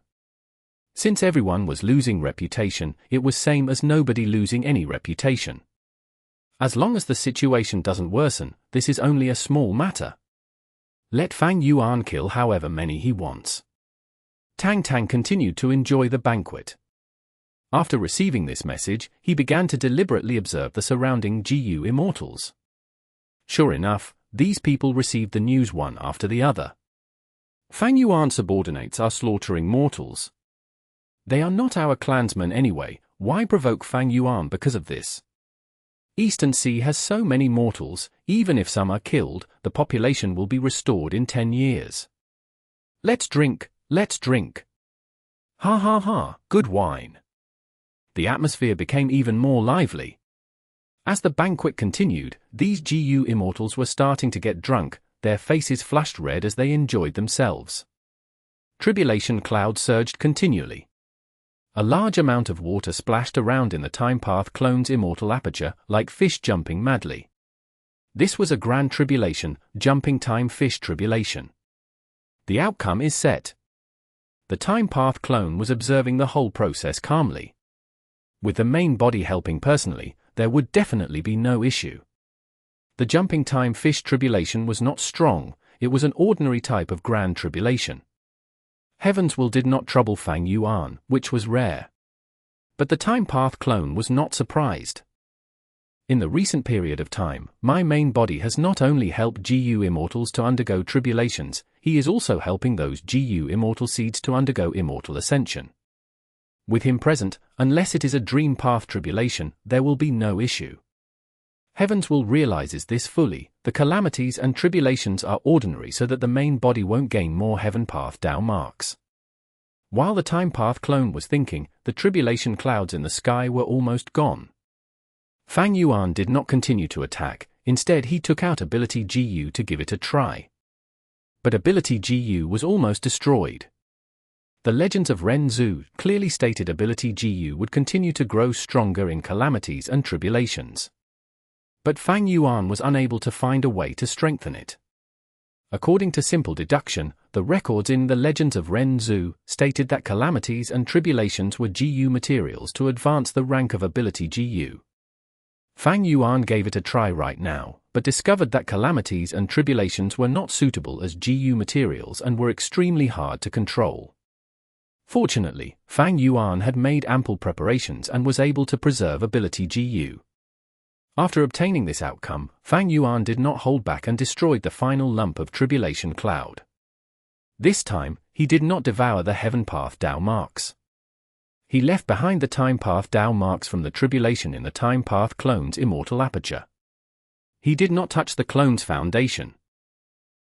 Since everyone was losing reputation, it was same as nobody losing any reputation. As long as the situation doesn't worsen, this is only a small matter. Let Fang Yuan kill however many he wants. Tang Tang continued to enjoy the banquet. After receiving this message, he began to deliberately observe the surrounding Gu Immortals. Sure enough, these people received the news one after the other. Fang Yuan subordinates are slaughtering mortals. They are not our clansmen anyway, why provoke Fang Yuan because of this? Eastern Sea has so many mortals, even if some are killed, the population will be restored in 10 years. Let's drink, let's drink. Ha ha ha, good wine. The atmosphere became even more lively. As the banquet continued, these Gu Immortals were starting to get drunk, their faces flushed red as they enjoyed themselves. Tribulation cloud surged continually. A large amount of water splashed around in the Time Path clone's immortal aperture, like fish jumping madly. This was a grand tribulation, jumping time fish tribulation. The outcome is set. The Time Path clone was observing the whole process calmly. With the main body helping personally, there would definitely be no issue. The jumping time fish tribulation was not strong, it was an ordinary type of grand tribulation. Heaven's will did not trouble Fang Yuan, which was rare. But the Time Path clone was not surprised. In the recent period of time, my main body has not only helped Gu Immortals to undergo tribulations, he is also helping those Gu Immortal seeds to undergo immortal ascension. With him present, unless it is a dream path tribulation, there will be no issue. Heaven's will realizes this fully, the calamities and tribulations are ordinary so that the main body won't gain more heaven path Dao marks. While the Time Path clone was thinking, the tribulation clouds in the sky were almost gone. Fang Yuan did not continue to attack, instead he took out ability Gu to give it a try. But ability Gu was almost destroyed. The legends of Ren Zhu clearly stated ability Gu would continue to grow stronger in calamities and tribulations. But Fang Yuan was unable to find a way to strengthen it. According to simple deduction, the records in the legends of Ren Zhu stated that calamities and tribulations were Gu materials to advance the rank of ability Gu. Fang Yuan gave it a try right now, but discovered that calamities and tribulations were not suitable as Gu materials and were extremely hard to control. Fortunately, Fang Yuan had made ample preparations and was able to preserve ability Gu. After obtaining this outcome, Fang Yuan did not hold back and destroyed the final lump of tribulation cloud. This time, he did not devour the heaven path Dao marks. He left behind the time path Dao marks from the tribulation in the time path clone's immortal aperture. He did not touch the clone's foundation.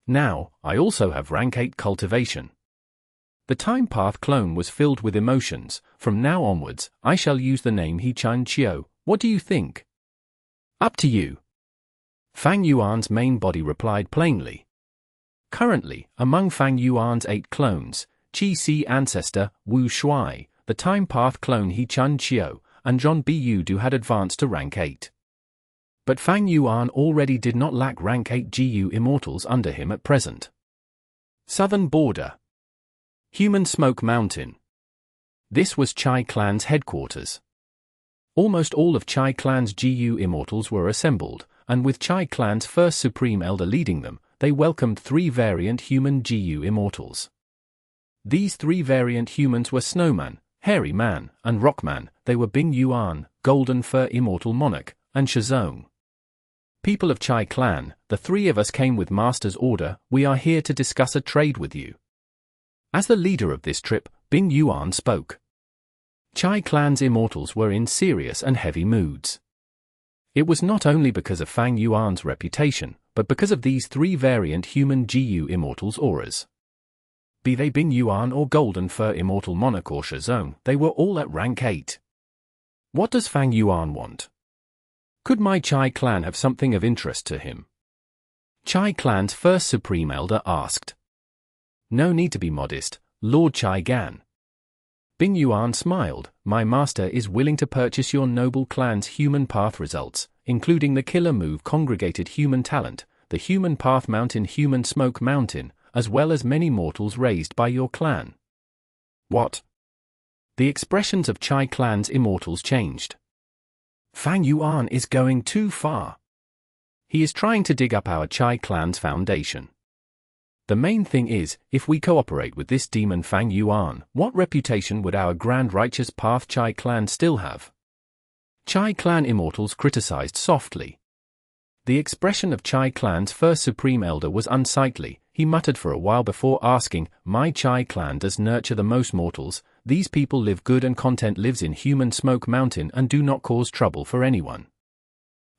Now, I also have rank 8 cultivation. The time path clone was filled with emotions. From now onwards, I shall use the name He Chan Xiao. What do you think? Up to you. Fang Yuan's main body replied plainly. Currently, among Fang Yuan's 8 clones, Qi Si ancestor, Wu Shuai, the time path clone He Chan Xiao, and Zhong Bu Du had advanced to rank 8. But Fang Yuan already did not lack rank 8 GU Immortals under him at present. Southern Border. Human Smoke Mountain. This was Chai Clan's headquarters. Almost all of Chai Clan's GU Immortals were assembled, and with Chai Clan's first Supreme Elder leading them, they welcomed 3 variant human GU Immortals. These 3 variant humans were Snowman, Hairy Man, and Rockman. They were Bing Yuan, Golden Fur Immortal Monarch, and Zong. People of Chai Clan, the 3 of us came with Master's order. We are here to discuss a trade with you. As the leader of this trip, Bing Yuan spoke. Chai Clan's Immortals were in serious and heavy moods. It was not only because of Fang Yuan's reputation, but because of these 3 variant human GU Immortals' auras. Be they Bing Yuan or Golden Fur Immortal Monarch or Zong, they were all at rank 8. What does Fang Yuan want? Could my Chai Clan have something of interest to him? Chai Clan's first Supreme Elder asked. No need to be modest, Lord Chai Gan. Bing Yuan smiled. My master is willing to purchase your noble clan's human path results, including the killer move Congregated Human Talent, the Human Path Mountain Human Smoke Mountain, as well as many mortals raised by your clan. What? The expressions of Chai Clan's Immortals changed. Fang Yuan is going too far. He is trying to dig up our Chai Clan's foundation. The main thing is, if we cooperate with this demon Fang Yuan, what reputation would our Grand Righteous Path Chai Clan still have? Chai Clan Immortals criticized softly. The expression of Chai Clan's first Supreme Elder was unsightly. He muttered for a while before asking, my Chai Clan does nurture the most mortals. These people live good and content lives in Human Smoke Mountain and do not cause trouble for anyone.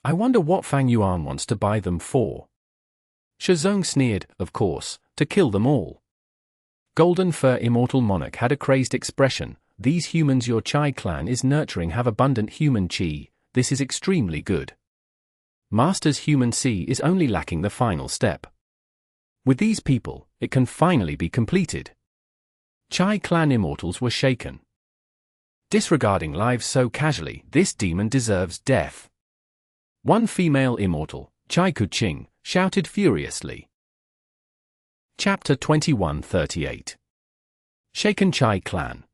I wonder what Fang Yuan wants to buy them for. Zong sneered, of course, to kill them all. Golden Fur Immortal Monarch had a crazed expression. These humans your Chai Clan is nurturing have abundant human chi. This is extremely good. Master's human C is only lacking the final step. With these people, it can finally be completed. Chai Clan Immortals were shaken. Disregarding lives so casually, this demon deserves death. One female immortal, Chai Kuching, shouted furiously. Chapter 2138. Shaken Chai Clan.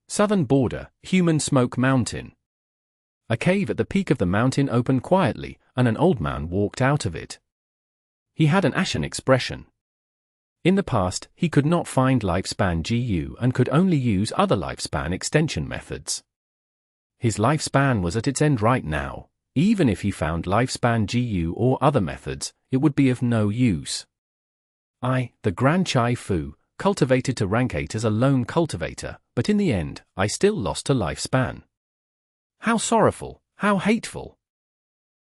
Southern Border, Human Smoke Mountain. A cave at the peak of the mountain opened quietly, and an old man walked out of it. He had an ashen expression. In the past, he could not find lifespan GU and could only use other lifespan extension methods. His lifespan was at its end right now. Even if he found lifespan GU or other methods, it would be of no use. I, the Grand Chai Fu, cultivated to rank 8 as a lone cultivator, but in the end, I still lost to lifespan. How sorrowful, how hateful.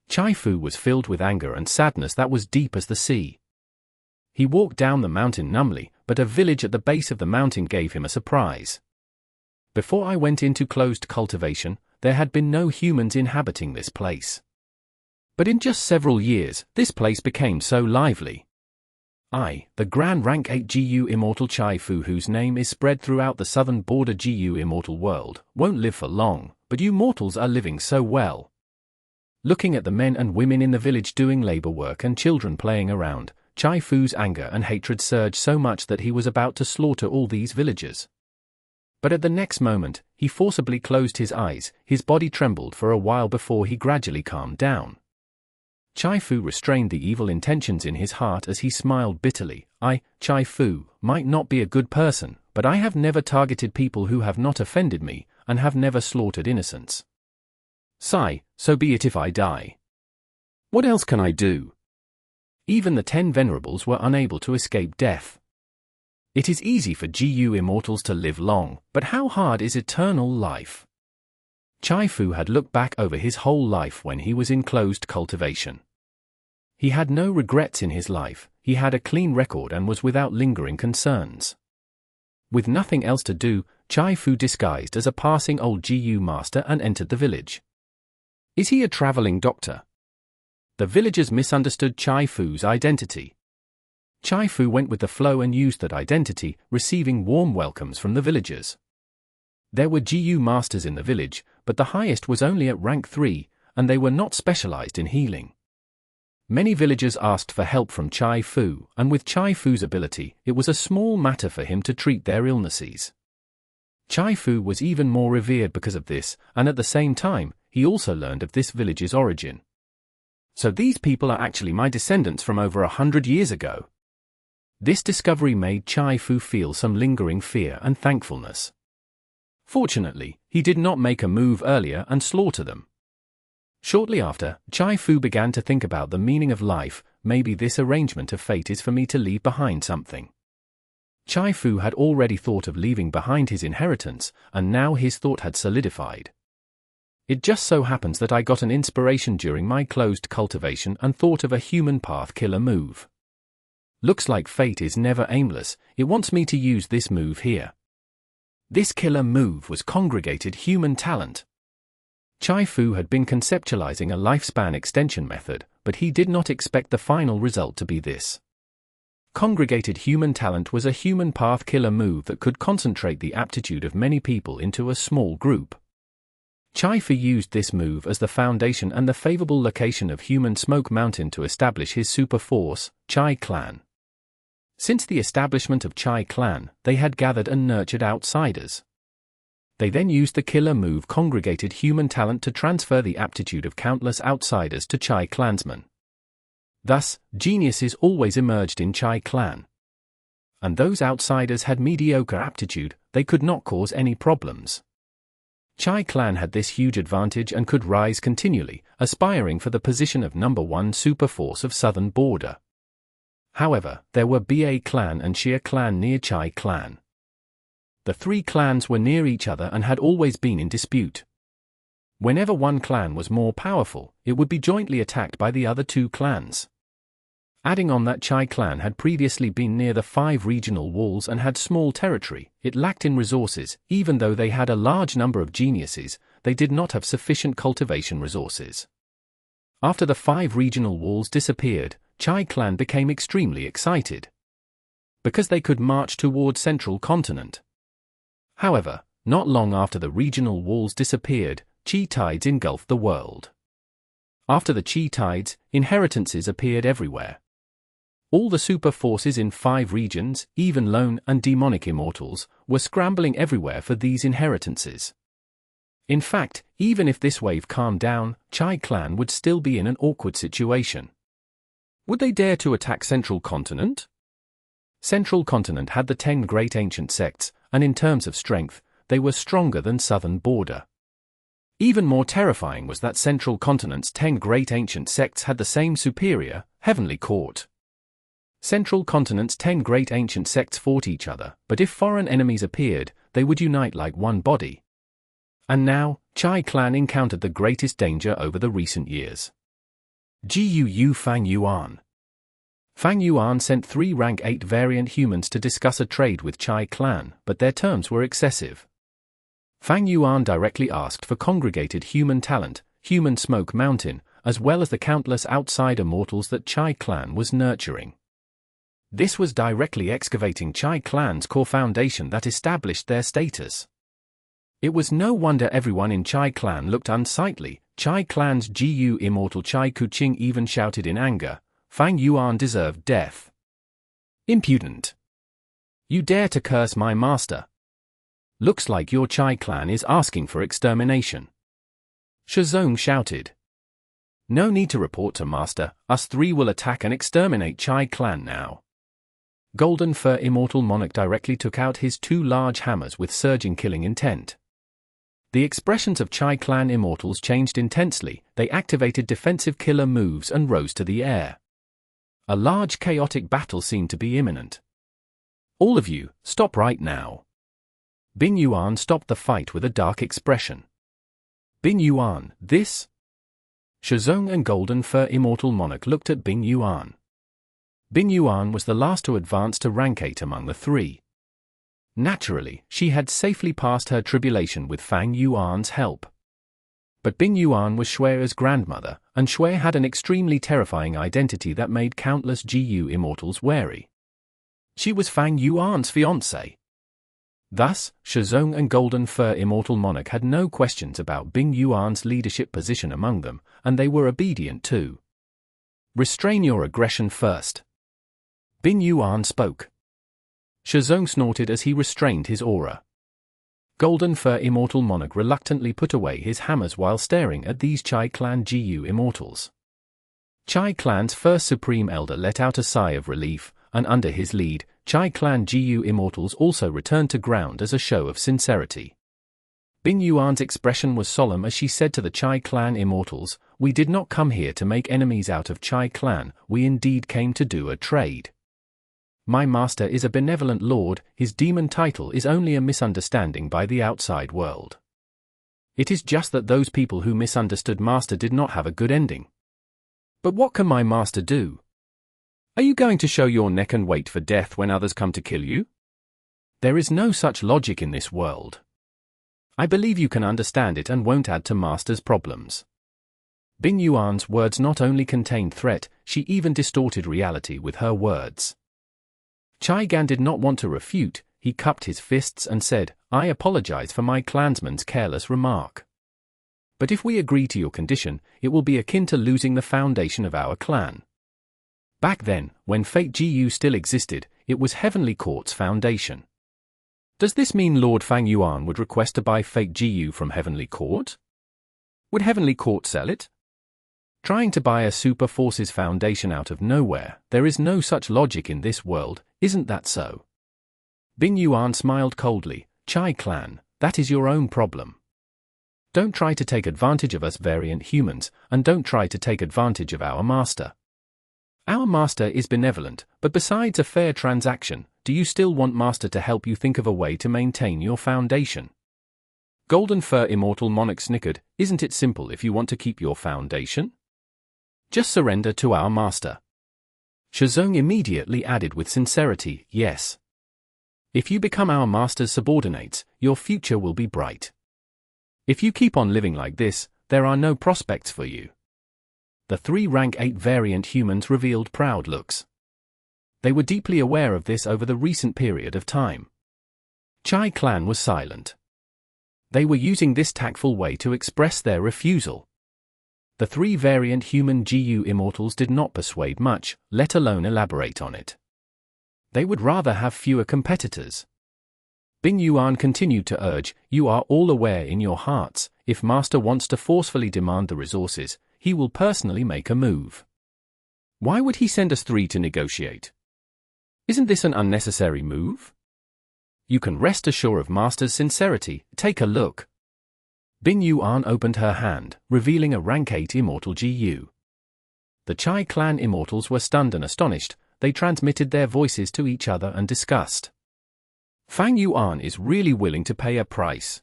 Chai Fu was filled with anger and sadness that was deep as the sea. He walked down the mountain numbly, but a village at the base of the mountain gave him a surprise. Before I went into closed cultivation, there had been no humans inhabiting this place. But in just several years, this place became so lively. I, the Grand Rank 8 GU Immortal Chai Fu whose name is spread throughout the Southern Border GU Immortal world, won't live for long, but you mortals are living so well. Looking at the men and women in the village doing labor work and children playing around, Chai Fu's anger and hatred surged so much that he was about to slaughter all these villagers. But at the next moment, he forcibly closed his eyes. His body trembled for a while before he gradually calmed down. Chai Fu restrained the evil intentions in his heart as he smiled bitterly. I, Chai Fu, might not be a good person, but I have never targeted people who have not offended me, and have never slaughtered innocents. Sigh, so be it if I die. What else can I do? Even the 10 venerables were unable to escape death. It is easy for GU Immortals to live long, but how hard is eternal life? Chai Fu had looked back over his whole life when he was in closed cultivation. He had no regrets in his life, he had a clean record and was without lingering concerns. With nothing else to do, Chai Fu disguised as a passing old GU master and entered the village. Is he a traveling doctor? The villagers misunderstood Chai Fu's identity. Chai Fu went with the flow and used that identity, receiving warm welcomes from the villagers. There were GU masters in the village, but the highest was only at rank 3, and they were not specialized in healing. Many villagers asked for help from Chai Fu, and with Chai Fu's ability, it was a small matter for him to treat their illnesses. Chai Fu was even more revered because of this, and at the same time, he also learned of this village's origin. So these people are actually my descendants from over 100 years ago. This discovery made Chai Fu feel some lingering fear and thankfulness. Fortunately, he did not make a move earlier and slaughter them. Shortly after, Chai Fu began to think about the meaning of life. Maybe this arrangement of fate is for me to leave behind something. Chai Fu had already thought of leaving behind his inheritance, and now his thought had solidified. It just so happens that I got an inspiration during my closed cultivation and thought of a human path killer move. Looks like fate is never aimless, it wants me to use this move here. This killer move was congregated human talent. Chai Fu had been conceptualizing a lifespan extension method, but he did not expect the final result to be this. Congregated human talent was a human path killer move that could concentrate the aptitude of many people into a small group. Chai Fu used this move as the foundation and the favorable location of human Smoke Mountain to establish his super force, Chai Clan. Since the establishment of Chai Clan, they had gathered and nurtured outsiders. They then used the killer move congregated human talent to transfer the aptitude of countless outsiders to Chai clansmen. Thus, geniuses always emerged in Chai Clan. And those outsiders had mediocre aptitude, they could not cause any problems. Chai Clan had this huge advantage and could rise continually, aspiring for the position of number 1 super force of southern border. However, there were Ba Clan and Xia Clan near Chai Clan. The three clans were near each other and had always been in dispute. Whenever one clan was more powerful, it would be jointly attacked by the other two clans. Adding on that Chai Clan had previously been near the 5 regional walls and had small territory, it lacked in resources. Even though they had a large number of geniuses, they did not have sufficient cultivation resources. After the 5 regional walls disappeared, Chai Clan became extremely excited. Because they could march towards central continent. However, not long after the regional walls disappeared, Chi tides engulfed the world. After the Chi tides, inheritances appeared everywhere. All the super forces in 5 regions, even lone and demonic immortals, were scrambling everywhere for these inheritances. In fact, even if this wave calmed down, Chai Clan would still be in an awkward situation. Would they dare to attack Central Continent? Central Continent had the 10 great ancient sects, and in terms of strength, they were stronger than Southern Border. Even more terrifying was that Central Continent's 10 great ancient sects had the same superior, heavenly court. Central Continent's 10 great ancient sects fought each other, but if foreign enemies appeared, they would unite like one body. And now, Chai Clan encountered the greatest danger over the recent years. Gu Fang Yuan. Fang Yuan sent 3 rank 8 variant humans to discuss a trade with Chai Clan, but their terms were excessive. Fang Yuan directly asked for congregated human talent, human Smoke Mountain, as well as the countless outside immortals that Chai Clan was nurturing. This was directly excavating Chai Clan's core foundation that established their status. It was no wonder everyone in Chai Clan looked unsightly. Chai Clan's Gu Immortal Chai Kuqing even shouted in anger, Fang Yuan deserved death. Impudent! You dare to curse my master! Looks like your Chai Clan is asking for extermination. Zong shouted. No need to report to master, us 3 will attack and exterminate Chai Clan now. Golden Fur Immortal Monarch directly took out his 2 large hammers with surging killing intent. The expressions of Chai Clan immortals changed intensely, they activated defensive killer moves and rose to the air. A large chaotic battle seemed to be imminent. All of you, stop right now. Bing Yuan stopped the fight with a dark expression. Bing Yuan, this? Zong and Golden Fur Immortal Monarch looked at Bing Yuan. Bing Yuan was the last to advance to rank 8 among the 3. Naturally, she had safely passed her tribulation with Fang Yuan's help. But Bing Yuan was Shuai's grandmother, and Shuai had an extremely terrifying identity that made countless Gu immortals wary. She was Fang Yuan's fiancée. Thus, Zong and Golden Fur Immortal Monarch had no questions about Bing Yuan's leadership position among them, and they were obedient too. Restrain your aggression first. Bing Yuan spoke. Zong snorted as he restrained his aura. Golden Fur Immortal Monarch reluctantly put away his hammers while staring at these Chai Clan Gu Immortals. Chai Clan's first Supreme Elder let out a sigh of relief, and under his lead, Chai Clan Gu Immortals also returned to ground as a show of sincerity. Bing Yuan's expression was solemn as she said to the Chai Clan Immortals, "We did not come here to make enemies out of Chai Clan, we indeed came to do a trade. My master is a benevolent lord, his demon title is only a misunderstanding by the outside world. It is just that those people who misunderstood master did not have a good ending. But what can my master do? Are you going to show your neck and wait for death when others come to kill you? There is no such logic in this world. I believe you can understand it and won't add to master's problems." Bing Yuan's words not only contained threat, she even distorted reality with her words. Chai Gan did not want to refute, he cupped his fists and said, "I apologize for my clansman's careless remark. But if we agree to your condition, it will be akin to losing the foundation of our clan. Back then, when Fate Gu still existed, it was Heavenly Court's foundation. Does this mean Lord Fang Yuan would request to buy Fate Gu from Heavenly Court? Would Heavenly Court sell it? Trying to buy a super force's foundation out of nowhere, there is no such logic in this world, isn't that so?" Bing Yuan smiled coldly, "Chai Clan, that is your own problem. Don't try to take advantage of us variant humans, and don't try to take advantage of our master. Our master is benevolent, but besides a fair transaction, do you still want master to help you think of a way to maintain your foundation?" Golden Fur Immortal Monarch snickered, "Isn't it simple if you want to keep your foundation? Just surrender to our master." Zong immediately added with sincerity, "Yes. If you become our master's subordinates, your future will be bright. If you keep on living like this, there are no prospects for you." The three rank 8 variant humans revealed proud looks. They were deeply aware of this over the recent period of time. Chai Clan was silent. They were using this tactful way to express their refusal. The three variant human Gu Immortals did not persuade much, let alone elaborate on it. They would rather have fewer competitors. Bing Yuan continued to urge, "You are all aware in your hearts, if master wants to forcefully demand the resources, he will personally make a move. Why would he send us three to negotiate? Isn't this an unnecessary move? You can rest assured of master's sincerity, take a look." Bing Yuan opened her hand, revealing a rank 8 Immortal Gu. The Chai Clan Immortals were stunned and astonished, they transmitted their voices to each other and discussed. "Fang Yuan is really willing to pay a price.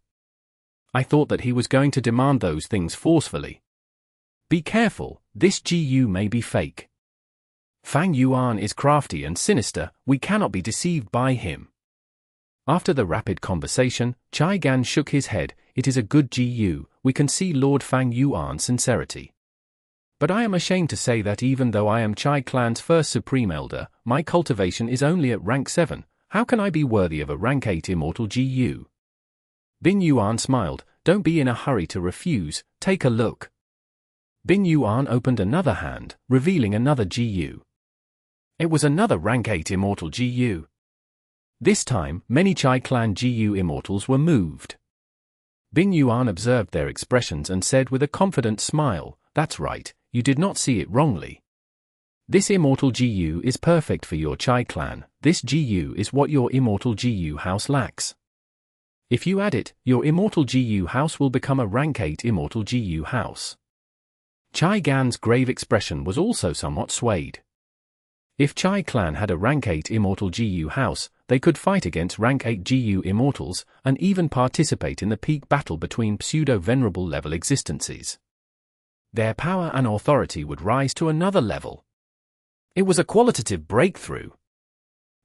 I thought that he was going to demand those things forcefully. Be careful, this Gu may be fake. Fang Yuan is crafty and sinister, we cannot be deceived by him." After the rapid conversation, Chai Gan shook his head, "It is a good Gu, we can see Lord Fang Yuan's sincerity. But I am ashamed to say that even though I am Chai Clan's first Supreme Elder, my cultivation is only at rank 7, how can I be worthy of a rank 8 Immortal Gu?" Bing Yuan smiled, "Don't be in a hurry to refuse, take a look." Bing Yuan opened another hand, revealing another Gu. It was another rank 8 Immortal Gu. This time, many Chai Clan Gu Immortals were moved. Bing Yuan observed their expressions and said with a confident smile, "That's right, you did not see it wrongly. This Immortal Gu is perfect for your Chai Clan, this Gu is what your Immortal Gu house lacks. If you add it, your Immortal Gu house will become a rank 8 Immortal Gu house." Chai Gan's grave expression was also somewhat swayed. If Chai Clan had a rank 8 Immortal Gu house, they could fight against rank 8 Gu Immortals, and even participate in the peak battle between pseudo-venerable level existences. Their power and authority would rise to another level. It was a qualitative breakthrough.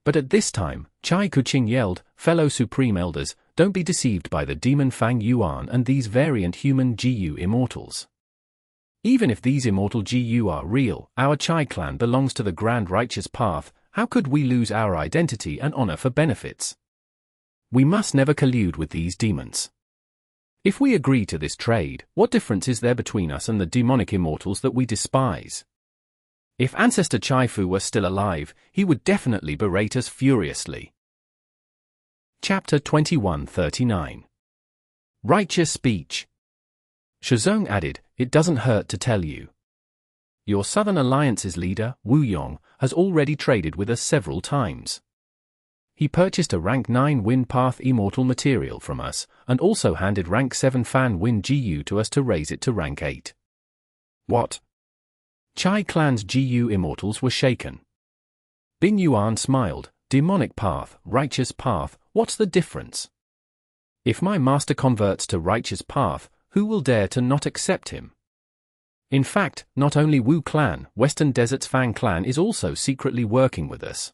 But at this time, Chai Kuqing yelled, "Fellow Supreme Elders, don't be deceived by the demon Fang Yuan and these variant human Gu Immortals. Even if these Immortal Gu are real, our Chai Clan belongs to the Grand Righteous Path, how could we lose our identity and honor for benefits? We must never collude with these demons. If we agree to this trade, what difference is there between us and the demonic immortals that we despise? If Ancestor Chai Fu were still alive, he would definitely berate us furiously. Chapter 2139. Righteous Speech. Shizong added, "It doesn't hurt to tell you. Your Southern Alliance's leader, Wu Yong, has already traded with us several times. He purchased a rank 9 Wind Path Immortal material from us, and also handed rank 7 Fan Wind GU to us to raise it to rank 8. What? Chai Clan's GU Immortals were shaken. Bing Yuan smiled. Demonic path, righteous path, what's the difference? If my master converts to righteous path, who will dare to not accept him? In fact, not only Wu Clan, Western Desert's Fang Clan is also secretly working with us.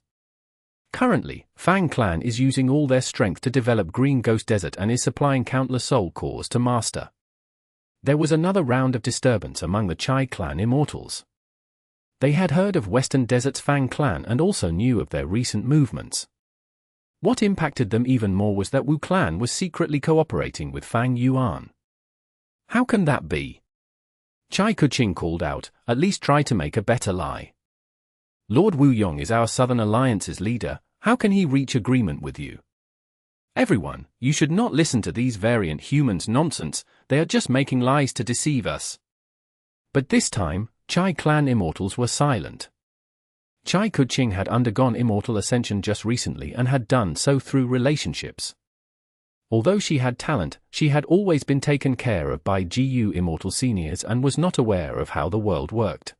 Currently, Fang Clan is using all their strength to develop Green Ghost Desert and is supplying countless soul cores to Master. There was another round of disturbance among the Chai Clan Immortals. They had heard of Western Desert's Fang Clan and also knew of their recent movements. What impacted them even more was that Wu Clan was secretly cooperating with Fang Yuan. How can that be? Chai Kuching called out, "At least try to make a better lie. Lord Wu Yong is our Southern Alliance's leader, how can he reach agreement with you? Everyone, you should not listen to these variant humans' nonsense, they are just making lies to deceive us." But this time, Chai Clan Immortals were silent. Chai Kuching had undergone Immortal Ascension just recently and had done so through relationships. Although she had talent, she had always been taken care of by GU Immortal seniors and was not aware of how the world worked.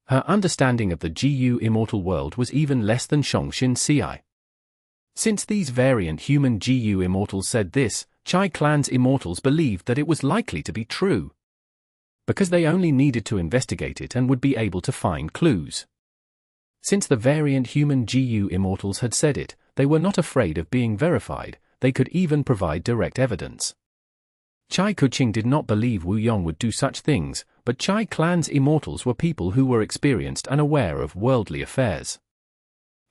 Her understanding of the GU Immortal world was even less than Shongshin Ci. Since these variant human GU Immortals said this, Chai Clan's Immortals believed that it was likely to be true. Because they only needed to investigate it and would be able to find clues. Since the variant human GU Immortals had said it, they were not afraid of being verified, they could even provide direct evidence. Chai Kuching did not believe Wu Yong would do such things, but Chai Clan's Immortals were people who were experienced and aware of worldly affairs.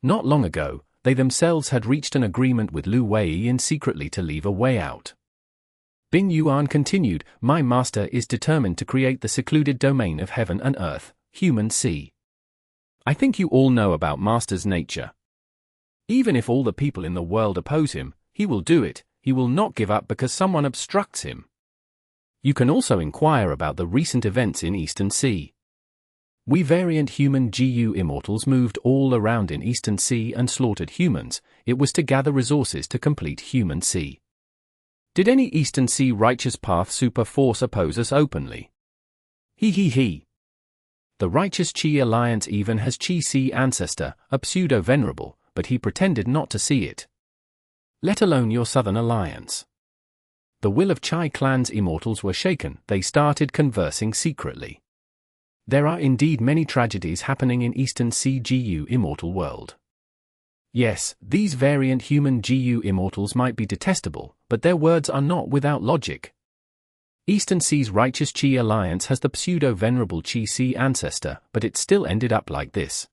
Not long ago, they themselves had reached an agreement with Lu Wei secretly to leave a way out. Bing Yuan continued, "My master is determined to create the secluded domain of heaven and earth, human sea. I think you all know about master's nature. Even if all the people in the world oppose him, he will do it, he will not give up because someone obstructs him. You can also inquire about the recent events in Eastern Sea. We variant human GU Immortals moved all around in Eastern Sea and slaughtered humans, it was to gather resources to complete human sea. Did any Eastern Sea Righteous Path super force oppose us openly? He. The Righteous Qi Alliance even has Qi Sea Ancestor, a pseudo-venerable, but he pretended not to see it. Let alone your Southern Alliance. The will of Chai Clan's Immortals were shaken, they started conversing secretly. There are indeed many tragedies happening in Eastern Sea GU Immortal world. Yes, these variant human GU Immortals might be detestable, but their words are not without logic. Eastern Sea's Righteous Qi Alliance has the pseudo-venerable Qi Sea Ancestor, but it still ended up like this.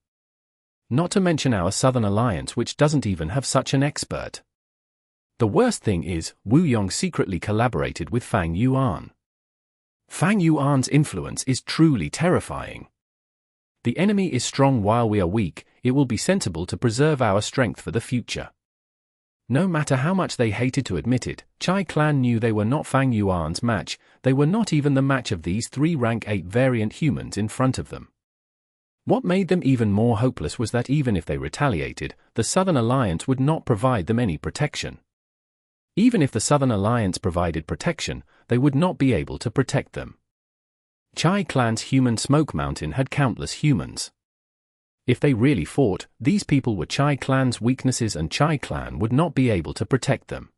Not to mention our Southern Alliance which doesn't even have such an expert. The worst thing is, Wu Yong secretly collaborated with Fang Yuan. Fang Yuan's influence is truly terrifying. The enemy is strong while we are weak, it will be sensible to preserve our strength for the future. No matter how much they hated to admit it, Chai Clan knew they were not Fang Yuan's match, they were not even the match of these 3 rank 8 variant humans in front of them. What made them even more hopeless was that even if they retaliated, the Southern Alliance would not provide them any protection. Even if the Southern Alliance provided protection, they would not be able to protect them. Chai Clan's human smoke mountain had countless humans. If they really fought, these people were Chai Clan's weaknesses and Chai Clan would not be able to protect them.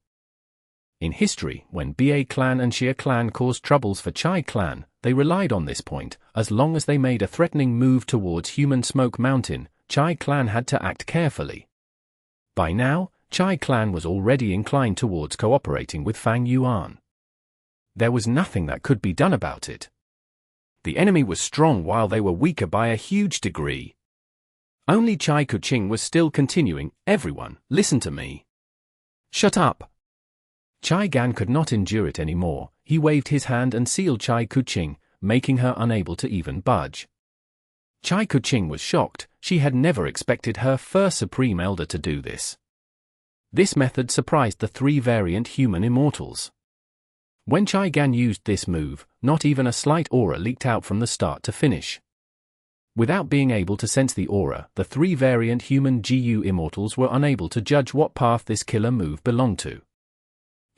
In history, when Ba Clan and Xia Clan caused troubles for Chai Clan, they relied on this point. As long as they made a threatening move towards human smoke mountain, Chai Clan had to act carefully. By now, Chai Clan was already inclined towards cooperating with Fang Yuan. There was nothing that could be done about it. The enemy was strong while they were weaker by a huge degree. Only Chai Kuching was still continuing, "Everyone, listen to me.
Shut up!
Chai Gan could not endure it anymore. He waved his hand and sealed Chai Kuching, making her unable to even budge. Chai Kuching was shocked. She had never expected her first Supreme Elder to do this. This method surprised the three variant human immortals. When Chai Gan used this move, not even a slight aura leaked out from the start to finish. Without being able to sense the aura, the three variant human Gu immortals were unable to judge what path this killer move belonged to.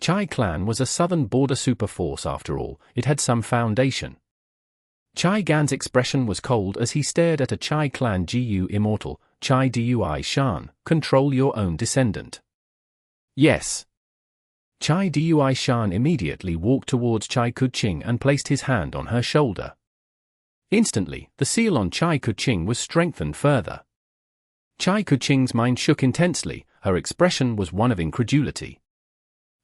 Chai clan was a southern border super force after all. It had some foundation. Chai Gan's expression was cold as he stared at a Chai clan Gu immortal. Chai Dui Shan, control your own descendant.
Yes.
Chai Dui Shan immediately walked towards Chai Kuching and placed his hand on her shoulder. Instantly, the seal on Chai Kuching was strengthened further. Chai Kuching's mind shook intensely. Her expression was one of incredulity.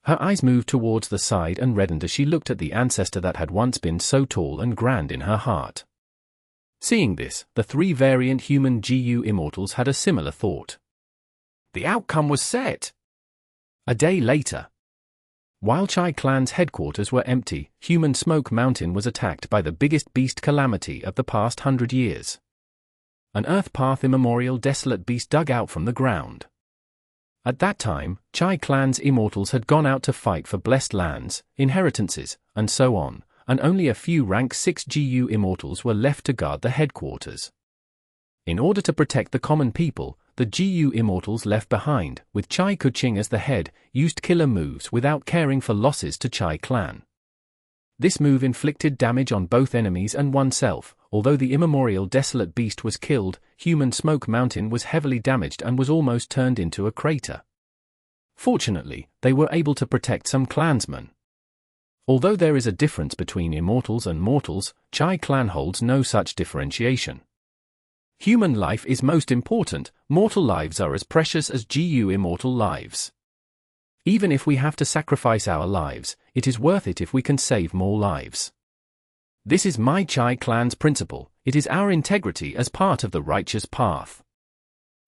Her eyes moved towards the side and reddened as she looked at the ancestor that had once been so tall and grand in her heart. Seeing this, the three variant human Gu immortals had a similar thought.
The outcome was set.
A day later. While Chai clan's headquarters were empty, Human Smoke Mountain was attacked by the biggest beast calamity of the past 100 years. An Earth Path immemorial desolate beast dug out from the ground. At that time, Chai clan's immortals had gone out to fight for blessed lands, inheritances, and so on, and only a few rank 6 Gu immortals were left to guard the headquarters. In order to protect the common people, the Gu immortals left behind, with Chai Kuching as the head, used killer moves without caring for losses to Chai clan. This move inflicted damage on both enemies and oneself. Although the immemorial desolate beast was killed, Human Smoke Mountain was heavily damaged and was almost turned into a crater. Fortunately, they were able to protect some clansmen. Although there is a difference between immortals and mortals, Chai clan holds no such differentiation. Human life is most important. Mortal lives are as precious as Gu immortal lives. Even if we have to sacrifice our lives, it is worth it if we can save more lives. This is my Chai clan's principle. It is our integrity as part of the righteous path.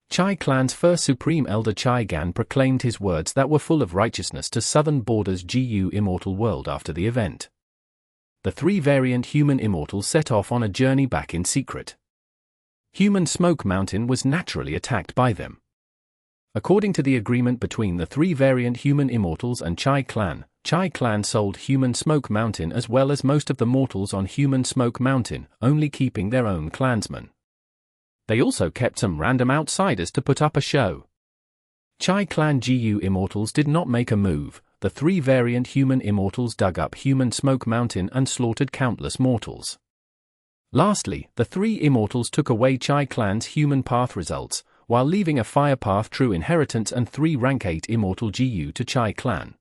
Chai clan's first Supreme Elder Chai Gan proclaimed his words that were full of righteousness to Southern Border's Gu immortal world after the event. The three variant human immortals set off on a journey back in secret. Human Smoke Mountain was naturally attacked by them. According to the agreement between the three variant human immortals and Chai clan sold Human Smoke Mountain as well as most of the mortals on Human Smoke Mountain, only keeping their own clansmen. They also kept some random outsiders to put up a show. Chai clan Gu immortals did not make a move. The three variant human immortals dug up Human Smoke Mountain and slaughtered countless mortals. Lastly, the three immortals took away Chai clan's human path results, while leaving a fire path true inheritance and 3 rank 8 immortal Gu to Chai clan.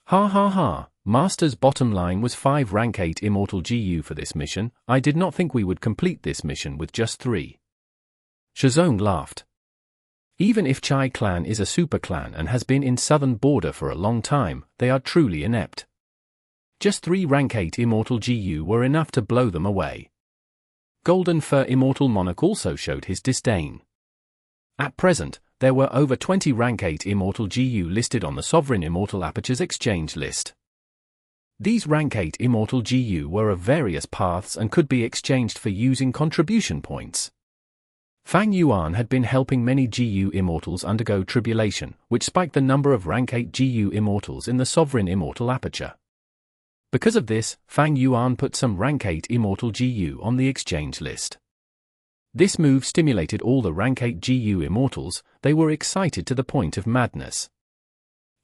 Ha ha ha, Master's bottom line was 5 rank 8 immortal Gu for this mission. I did not think we would complete this mission with just 3. Zong laughed. Even if Chai clan is a super clan and has been in Southern Border for a long time, they are truly inept. Just 3 rank 8 immortal Gu were enough to blow them away. Golden Fur Immortal Monarch also showed his disdain. At present, there were over 20 rank 8 immortal Gu listed on the Sovereign Immortal Aperture's exchange list. These rank 8 immortal Gu were of various paths and could be exchanged for using contribution points. Fang Yuan had been helping many Gu immortals undergo tribulation, which spiked the number of rank 8 Gu immortals in the Sovereign Immortal Aperture. Because of this, Fang Yuan put some rank 8 immortal Gu on the exchange list. This move stimulated all the rank 8 Gu immortals. They were excited to the point of madness.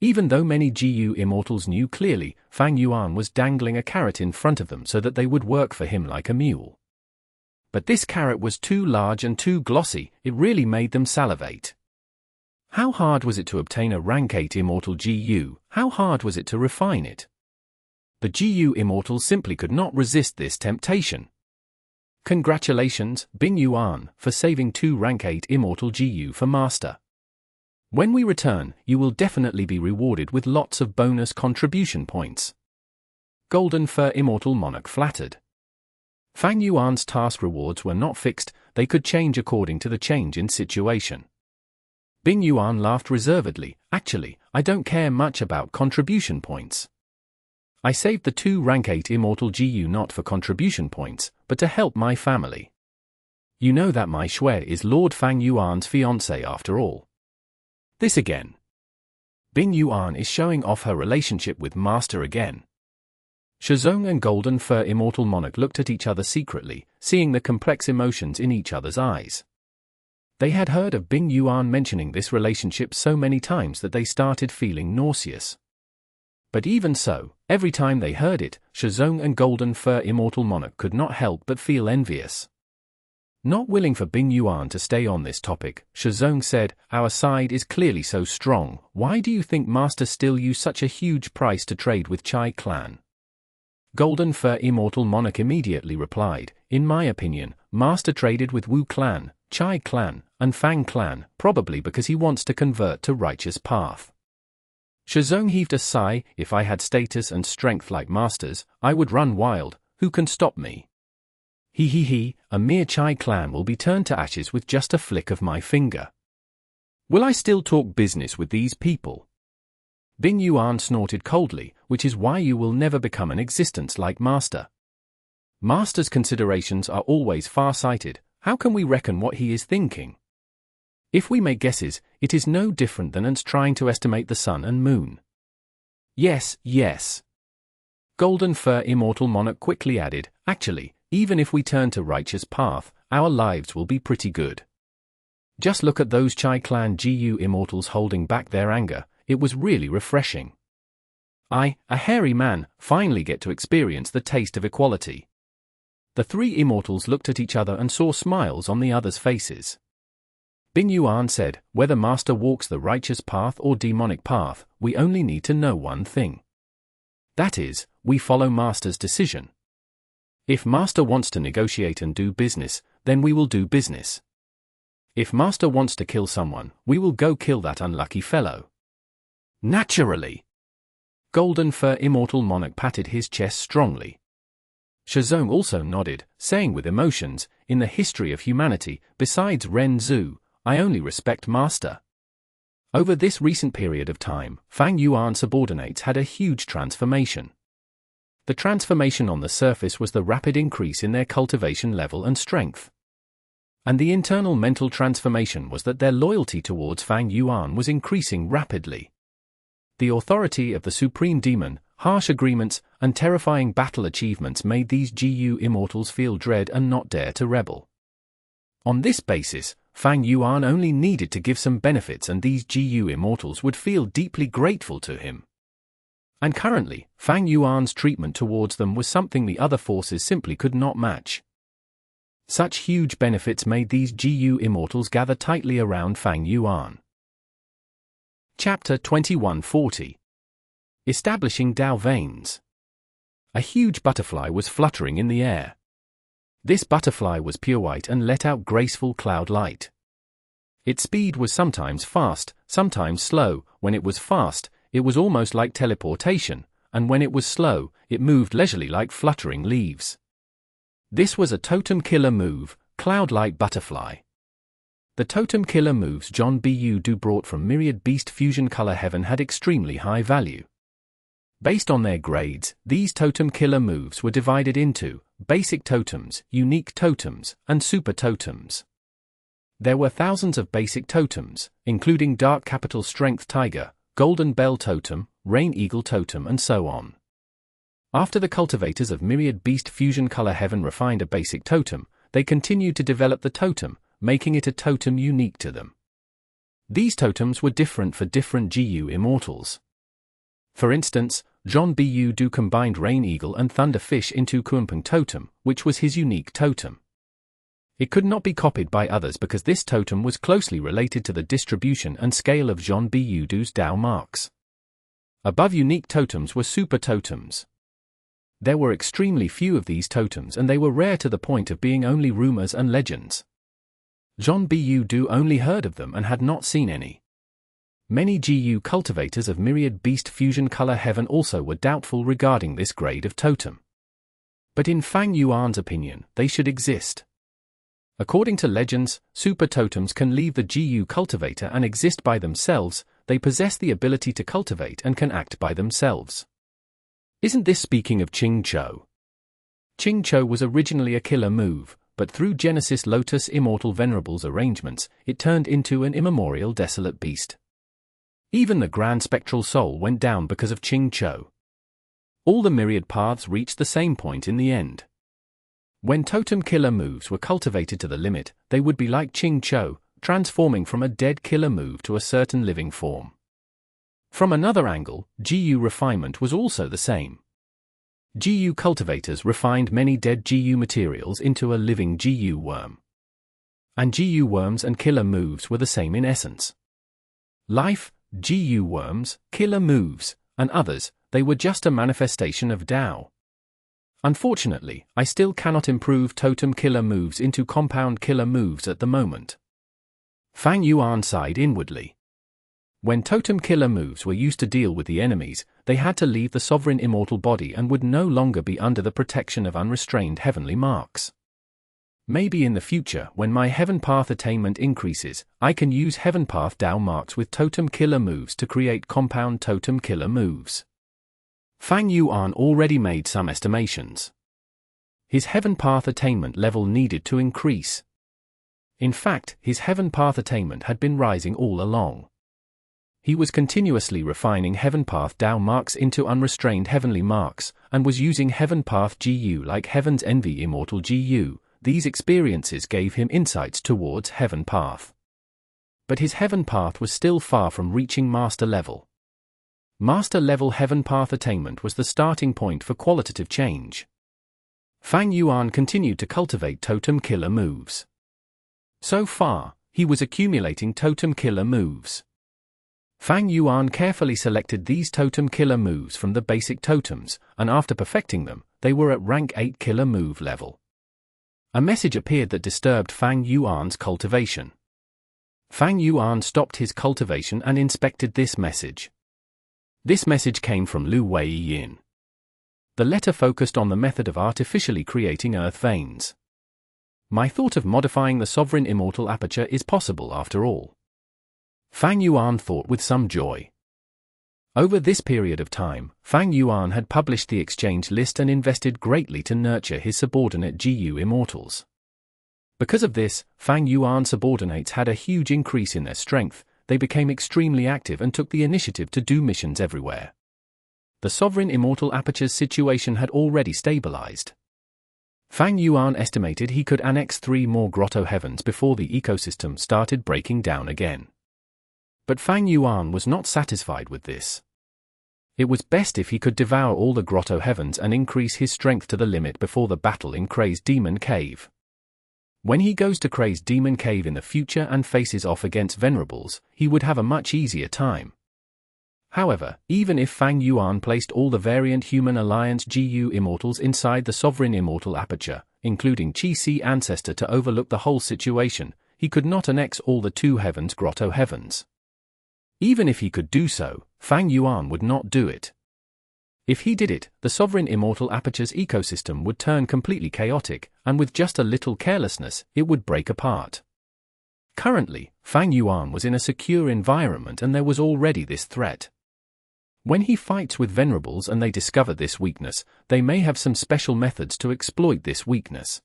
Even though many Gu immortals knew clearly, Fang Yuan was dangling a carrot in front of them so that they would work for him like a mule. But this carrot was too large and too glossy. It really made them salivate. How hard was it to obtain a rank 8 immortal Gu? How hard was it to refine it? The Gu immortals simply could not resist this temptation. Congratulations, Bing Yuan, for saving 2 rank 8 immortal Gu for Master. When we return, you will definitely be rewarded with lots of bonus contribution points. Golden Fur Immortal Monarch flattered. Fang Yuan's task rewards were not fixed, they could change according to the change in situation. Bing Yuan laughed reservedly. Actually, I don't care much about contribution points. I saved the 2 rank 8 Immortal Gu not for contribution points, but to help my family. You know that my Shuai is Lord Fang Yuan's fiancé after all. This again. Bing Yuan is showing off her relationship with Master again. Zong and Golden Fur Immortal Monarch looked at each other secretly, seeing the complex emotions in each other's eyes. They had heard of Bing Yuan mentioning this relationship so many times that they started feeling nauseous. But even so, every time they heard it, Zong and Golden Fur Immortal Monarch could not help but feel envious. Not willing for Bing Yuan to stay on this topic, Zong said, "Our side is clearly so strong, why do you think Master still use such a huge price to trade with Chai clan?" Golden Fur Immortal Monarch immediately replied, "In my opinion, Master traded with Wu clan, Chai clan, and Fang clan, probably because he wants to convert to righteous path." Zong heaved a sigh. "If I had status and strength like Master's, I would run wild, who can stop me? He, a mere Chai clan will be turned to ashes with just a flick of my finger. Will I still talk business with these people?" Bing Yuan snorted coldly, "Which is why you will never become an existence like Master. Master's considerations are always far-sighted. How can we reckon what he is thinking? If we make guesses, it is no different than ants trying to estimate the sun and moon." Yes. Golden Fur Immortal Monarch quickly added, "Actually, even if we turn to righteous path, our lives will be pretty good. Just look at those Chai clan Gu immortals holding back their anger, it was really refreshing. I, a hairy man, finally get to experience the taste of equality." The 3 immortals looked at each other and saw smiles on the others' faces. Bing Yuan said, "Whether Master walks the righteous path or demonic path, we only need to know one thing. That is, we follow Master's decision. If Master wants to negotiate and do business, then we will do business. If Master wants to kill someone, we will go kill that unlucky fellow." "Naturally." Golden Fur Immortal Monarch patted his chest strongly. Zong also nodded, saying with emotions, "In the history of humanity, besides Ren Zhu, I only respect Master." Over this recent period of time, Fang Yuan subordinates had a huge transformation. The transformation on the surface was the rapid increase in their cultivation level and strength. And the internal mental transformation was that their loyalty towards Fang Yuan was increasing rapidly. The authority of the Supreme Demon, harsh agreements, and terrifying battle achievements made these Gu immortals feel dread and not dare to rebel. On this basis, Fang Yuan only needed to give some benefits and these Gu immortals would feel deeply grateful to him. And currently, Fang Yuan's treatment towards them was something the other forces simply could not match. Such huge benefits made these Gu immortals gather tightly around Fang Yuan. Chapter 2140. Establishing Dao Veins. A huge butterfly was fluttering in the air. This butterfly was pure white and let out graceful cloud light. Its speed was sometimes fast, sometimes slow. When it was fast, it was almost like teleportation, and when it was slow, it moved leisurely like fluttering leaves. This was a totem killer move, Cloud-Light Butterfly. The totem killer moves John Bu Du brought from Myriad Beast Fusion Color Heaven had extremely high value. Based on their grades, these totem killer moves were divided into basic totems, unique totems, and super totems. There were thousands of basic totems, including Dark Capital Strength Tiger, Golden Bell Totem, Rain Eagle Totem and so on. After the cultivators of Myriad Beast Fusion Color Heaven refined a basic totem, they continued to develop the totem, making it a totem unique to them. These totems were different for different Gu immortals. For instance, John Bu Du combined Rain Eagle and Thunder Fish into Kumpeng Totem, which was his unique totem. It could not be copied by others because this totem was closely related to the distribution and scale of John Bu Du's Dao marks. Above unique totems were super totems. There were extremely few of these totems and they were rare to the point of being only rumors and legends. John Bu Du only heard of them and had not seen any. Many Gu cultivators of Myriad Beast Fusion Color Heaven also were doubtful regarding this grade of totem. But in Fang Yuan's opinion, they should exist. According to legends, super totems can leave the Gu cultivator and exist by themselves. They possess the ability to cultivate and can act by themselves. Isn't this speaking of Ching Cho? Ching Cho was originally a killer move, but through Genesis Lotus Immortal Venerable's arrangements, it turned into an immemorial desolate beast. Even the Grand Spectral Soul went down because of Ching Cho. All the myriad paths reached the same point in the end. When totem killer moves were cultivated to the limit, they would be like Ching Cho, transforming from a dead killer move to a certain living form. From another angle, Gu refinement was also the same. Gu cultivators refined many dead Gu materials into a living Gu worm. And Gu worms and killer moves were the same in essence. Life, Gu worms, killer moves, and others, they were just a manifestation of Tao. Unfortunately, I still cannot improve totem killer moves into compound killer moves at the moment. Fang Yuan sighed inwardly. When totem killer moves were used to deal with the enemies, they had to leave the sovereign immortal body and would no longer be under the protection of unrestrained heavenly marks. Maybe in the future, when my heaven path attainment increases, I can use heaven path Tao marks with totem killer moves to create compound totem killer moves. Fang Yuan already made some estimations. His heaven path attainment level needed to increase. In fact, his heaven path attainment had been rising all along. He was continuously refining heaven path Tao marks into unrestrained heavenly marks, and was using heaven path Gu like Heaven's Envy Immortal Gu. These experiences gave him insights towards heaven path. But his heaven path was still far from reaching master level. Master level heaven path attainment was the starting point for qualitative change. Fang Yuan continued to cultivate totem killer moves. So far, he was accumulating totem killer moves. Fang Yuan carefully selected these totem killer moves from the basic totems, and after perfecting them, they were at rank 8 killer move level. A message appeared that disturbed Fang Yuan's cultivation. Fang Yuan stopped his cultivation and inspected this message. This message came from Lu Wei Yin. The letter focused on the method of artificially creating earth veins. My thought of modifying the sovereign immortal aperture is possible after all. Fang Yuan thought with some joy. Over this period of time, Fang Yuan had published the exchange list and invested greatly to nurture his subordinate Gu Immortals. Because of this, Fang Yuan subordinates had a huge increase in their strength. They became extremely active and took the initiative to do missions everywhere. The sovereign immortal aperture's situation had already stabilized. Fang Yuan estimated he could annex 3 more Grotto-Heavens before the ecosystem started breaking down again. But Fang Yuan was not satisfied with this. It was best if he could devour all the Grotto-Heavens and increase his strength to the limit before the battle in Crazed Demon Cave. When he goes to Crazed Demon Cave in the future and faces off against Venerables, he would have a much easier time. However, even if Fang Yuan placed all the variant Human Alliance Gu Immortals inside the Sovereign Immortal Aperture, including Qi-Si Ancestor to overlook the whole situation, he could not annex all the 2 Heavens Grotto-Heavens. Even if he could do so, Fang Yuan would not do it. If he did it, the Sovereign Immortal Aperture's ecosystem would turn completely chaotic, and with just a little carelessness, it would break apart. Currently, Fang Yuan was in a secure environment and there was already this threat. When he fights with Venerables and they discover this weakness, they may have some special methods to exploit this weakness.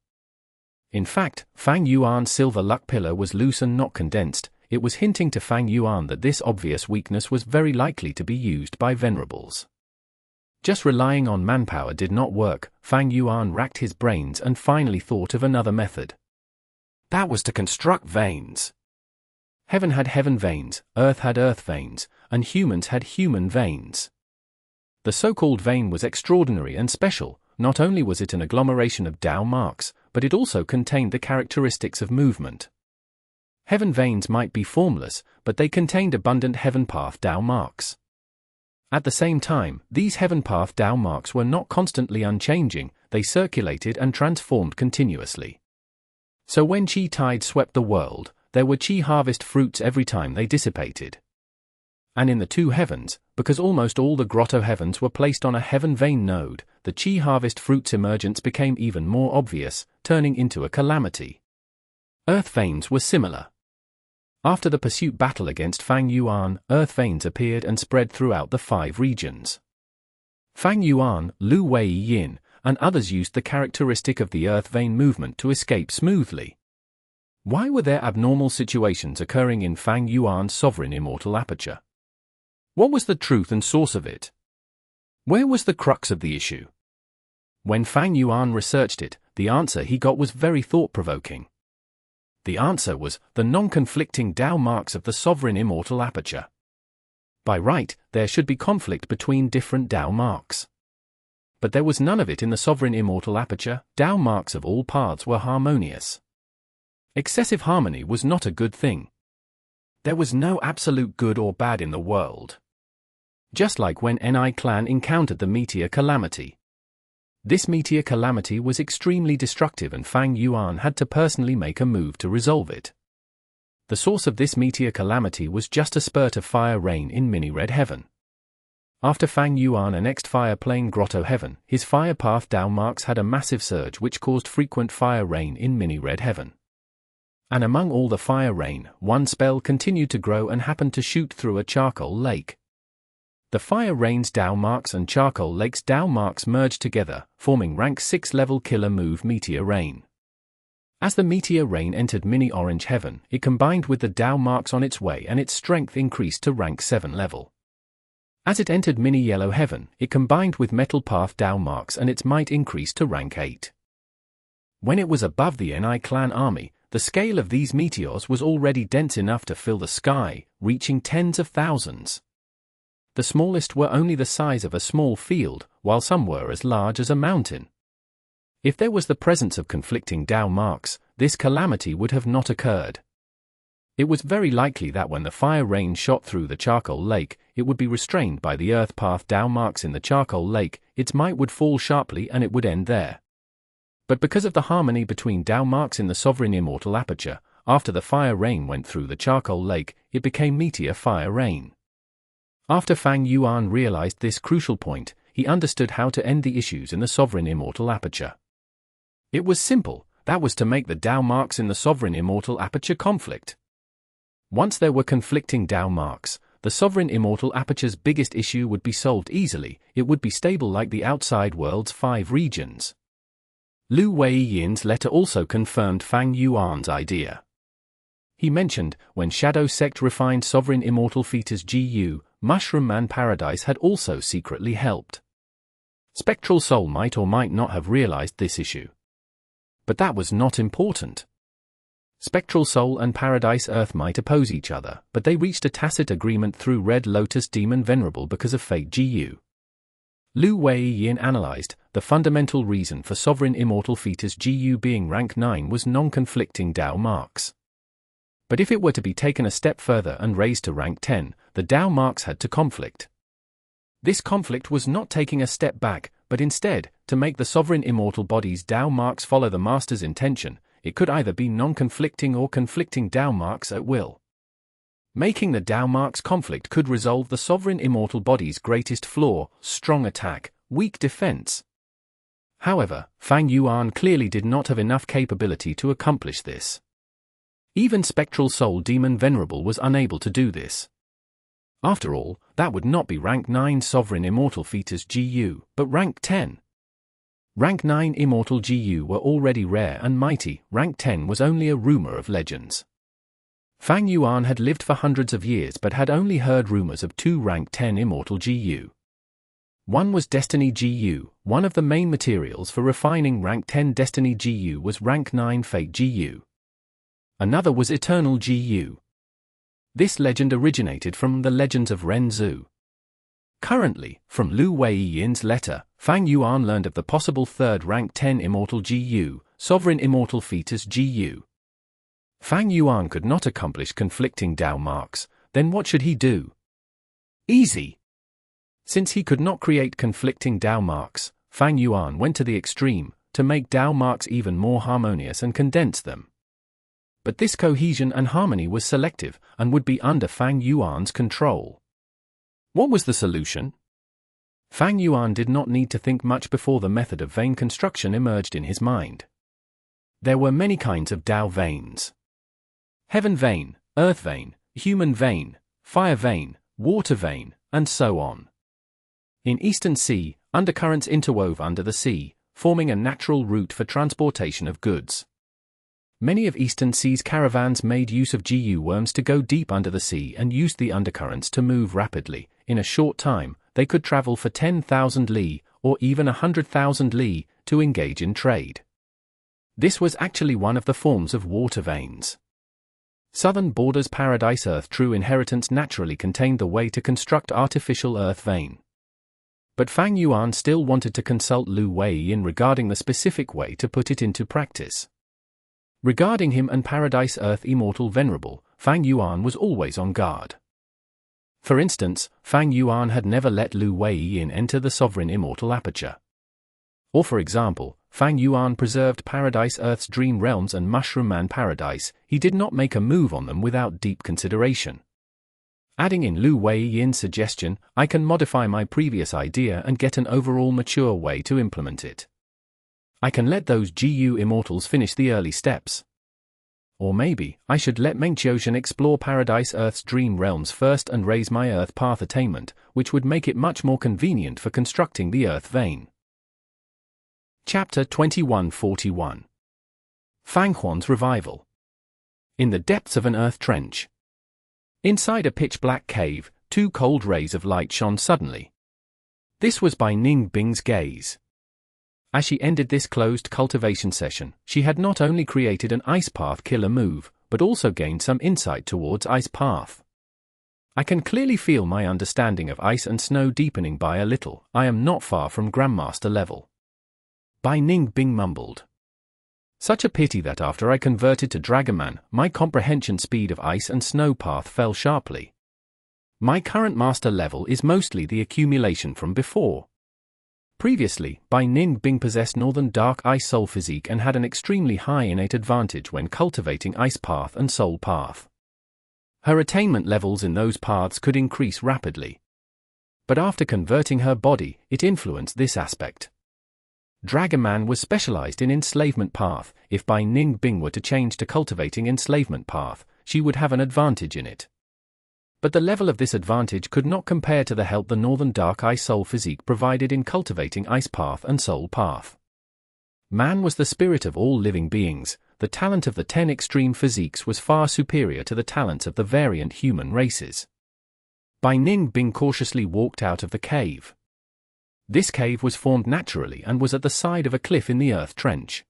In fact, Fang Yuan's silver luck pillar was loose and not condensed. It was hinting to Fang Yuan that this obvious weakness was very likely to be used by Venerables. Just relying on manpower did not work. Fang Yuan racked his brains and finally thought of another method. That was to construct veins. Heaven had heaven veins, earth had earth veins, and humans had human veins. The so-called vein was extraordinary and special. Not only was it an agglomeration of Tao marks, but it also contained the characteristics of movement. Heaven veins might be formless, but they contained abundant heaven path Tao marks. At the same time, these heaven path Tao marks were not constantly unchanging, they circulated and transformed continuously. So when Qi tide swept the world, there were Qi harvest fruits every time they dissipated. And in the 2 heavens, because almost all the Grotto-Heavens were placed on a heaven vein node, the Qi harvest fruits emergence became even more obvious, turning into a calamity. Earth veins were similar. After the pursuit battle against Fang Yuan, earth veins appeared and spread throughout the 5 regions. Fang Yuan, Lu Wei Yin, and others used the characteristic of the earth vein movement to escape smoothly. Why were there abnormal situations occurring in Fang Yuan's sovereign immortal aperture? What was the truth and source of it? Where was the crux of the issue? When Fang Yuan researched it, the answer he got was very thought-provoking. The answer was the non-conflicting Tao marks of the sovereign immortal aperture. By right, there should be conflict between different Tao marks. But there was none of it in the sovereign immortal aperture. Tao marks of all paths were harmonious. Excessive harmony was not a good thing. There was no absolute good or bad in the world. Just like when Ni clan encountered the meteor calamity. This meteor calamity was extremely destructive and Fang Yuan had to personally make a move to resolve it. The source of this meteor calamity was just a spurt of fire rain in mini-red heaven. After Fang Yuan annexed fire plane Grotto-Heaven, his fire path Tao marks had a massive surge which caused frequent fire rain in mini-red heaven. And among all the fire rain, one spell continued to grow and happened to shoot through a charcoal lake. The fire rain's Tao marks and charcoal lake's Tao marks merged together, forming rank 6 level killer move Meteor Rain. As the Meteor Rain entered mini-orange heaven, it combined with the Tao marks on its way and its strength increased to rank 7 level. As it entered mini-yellow heaven, it combined with metal path Tao marks and its might increased to rank 8. When it was above the Ni clan army, the scale of these meteors was already dense enough to fill the sky, reaching tens of thousands. The smallest were only the size of a small field, while some were as large as a mountain. If there was the presence of conflicting Tao marks, this calamity would have not occurred. It was very likely that when the fire rain shot through the charcoal lake, it would be restrained by the earth path Tao marks in the charcoal lake, its might would fall sharply and it would end there. But because of the harmony between Tao marks in the sovereign immortal aperture, after the fire rain went through the charcoal lake, it became meteor fire rain. After Fang Yuan realized this crucial point, he understood how to end the issues in the sovereign immortal aperture. It was simple, that was to make the Tao marks in the sovereign immortal aperture conflict. Once there were conflicting Tao marks, the sovereign immortal aperture's biggest issue would be solved easily, it would be stable like the outside world's 5 regions. Lu Wei Yin's letter also confirmed Fang Yuan's idea. He mentioned, when Shadow Sect refined sovereign immortal fetus Gu, Mushroom Man Paradise had also secretly helped. Spectral Soul might or might not have realized this issue. But that was not important. Spectral Soul and Paradise Earth might oppose each other, but they reached a tacit agreement through Red Lotus Demon Venerable because of fake Gu. Lu Wei Yin analyzed, the fundamental reason for sovereign immortal fetus Gu being rank 9 was non-conflicting Tao marks. But if it were to be taken a step further and raised to rank 10, the Tao marks had to conflict. This conflict was not taking a step back, but instead, to make the sovereign immortal body's Tao marks follow the master's intention, it could either be non-conflicting or conflicting Tao marks at will. Making the Tao marks conflict could resolve the sovereign immortal body's greatest flaw, strong attack, weak defense. However, Fang Yuan clearly did not have enough capability to accomplish this. Even Spectral Soul Demon Venerable was unable to do this. After all, that would not be rank 9 sovereign immortal fetus Gu, but rank 10. Rank 9 immortal Gu were already rare and mighty, rank 10 was only a rumor of legends. Fang Yuan had lived for hundreds of years but had only heard rumors of 2 rank 10 immortal Gu. One was Destiny Gu, one of the main materials for refining rank 10 Destiny Gu was rank 9 Fate Gu. Another was Eternal Gu. This legend originated from the legends of Ren Zhu. Currently, from Lu Wei Yin's letter, Fang Yuan learned of the possible 3rd rank 10 immortal Gu, sovereign immortal fetus Gu. Fang Yuan could not accomplish conflicting Tao marks, then what should he do? Easy. Since he could not create conflicting Tao marks, Fang Yuan went to the extreme, to make Tao marks even more harmonious and condense them. But this cohesion and harmony was selective, and would be under Fang Yuan's control. What was the solution? Fang Yuan did not need to think much before the method of vein construction emerged in his mind. There were many kinds of Tao veins. Heaven vein, earth vein, human vein, fire vein, water vein, and so on. In Eastern Sea, undercurrents interwove under the sea, forming a natural route for transportation of goods. Many of Eastern Sea's caravans made use of Gu worms to go deep under the sea and used the undercurrents to move rapidly. In a short time, they could travel for 10,000 li, or even 100,000 li, to engage in trade. This was actually one of the forms of water veins. Southern Borders Paradise Earth True Inheritance naturally contained the way to construct artificial earth vein. But Fang Yuan still wanted to consult Lu Weiyin regarding the specific way to put it into practice. Regarding him and Paradise Earth Immortal Venerable, Fang Yuan was always on guard. For instance, Fang Yuan had never let Lu Weiyin enter the Sovereign Immortal Aperture. Or for example, Fang Yuan preserved Paradise Earth's Dream Realms and Mushroom Man Paradise. He did not make a move on them without deep consideration. Adding in Lu Weiyin's suggestion, I can modify my previous idea and get an overall mature way to implement it. I can let those Gu Immortals finish the early steps. Or maybe, I should let Mengqiushan explore Paradise Earth's Dream Realms first and raise my Earth Path attainment, which would make it much more convenient for constructing the Earth Vein. Chapter 2141. Fang Huan's Revival. In the depths of an earth trench. Inside a pitch-black cave, two cold rays of light shone suddenly. This was by Ning Bing's gaze. As she ended this closed cultivation session, she had not only created an Ice Path killer move, but also gained some insight towards Ice Path. I can clearly feel my understanding of ice and snow deepening by a little. I am not far from Grandmaster level. Bai Ning Bing mumbled. Such a pity that after I converted to Dragonman, my comprehension speed of ice and snow path fell sharply. My current master level is mostly the accumulation from before. Previously, Bai Ning Bing possessed Northern Dark Ice Soul physique and had an extremely high innate advantage when cultivating Ice Path and Soul Path. Her attainment levels in those paths could increase rapidly. But after converting her body, it influenced this aspect. Dragonman was specialized in Enslavement Path. If Bai Ning Bing were to change to cultivating Enslavement Path, she would have an advantage in it. But the level of this advantage could not compare to the help the Northern Dark Ice Soul physique provided in cultivating Ice Path and Soul Path. Man was the spirit of all living beings. The talent of the 10 extreme physiques was far superior to the talents of the variant human races. Bai Ning Bing cautiously walked out of the cave. This cave was formed naturally and was at the side of a cliff in the earth trench.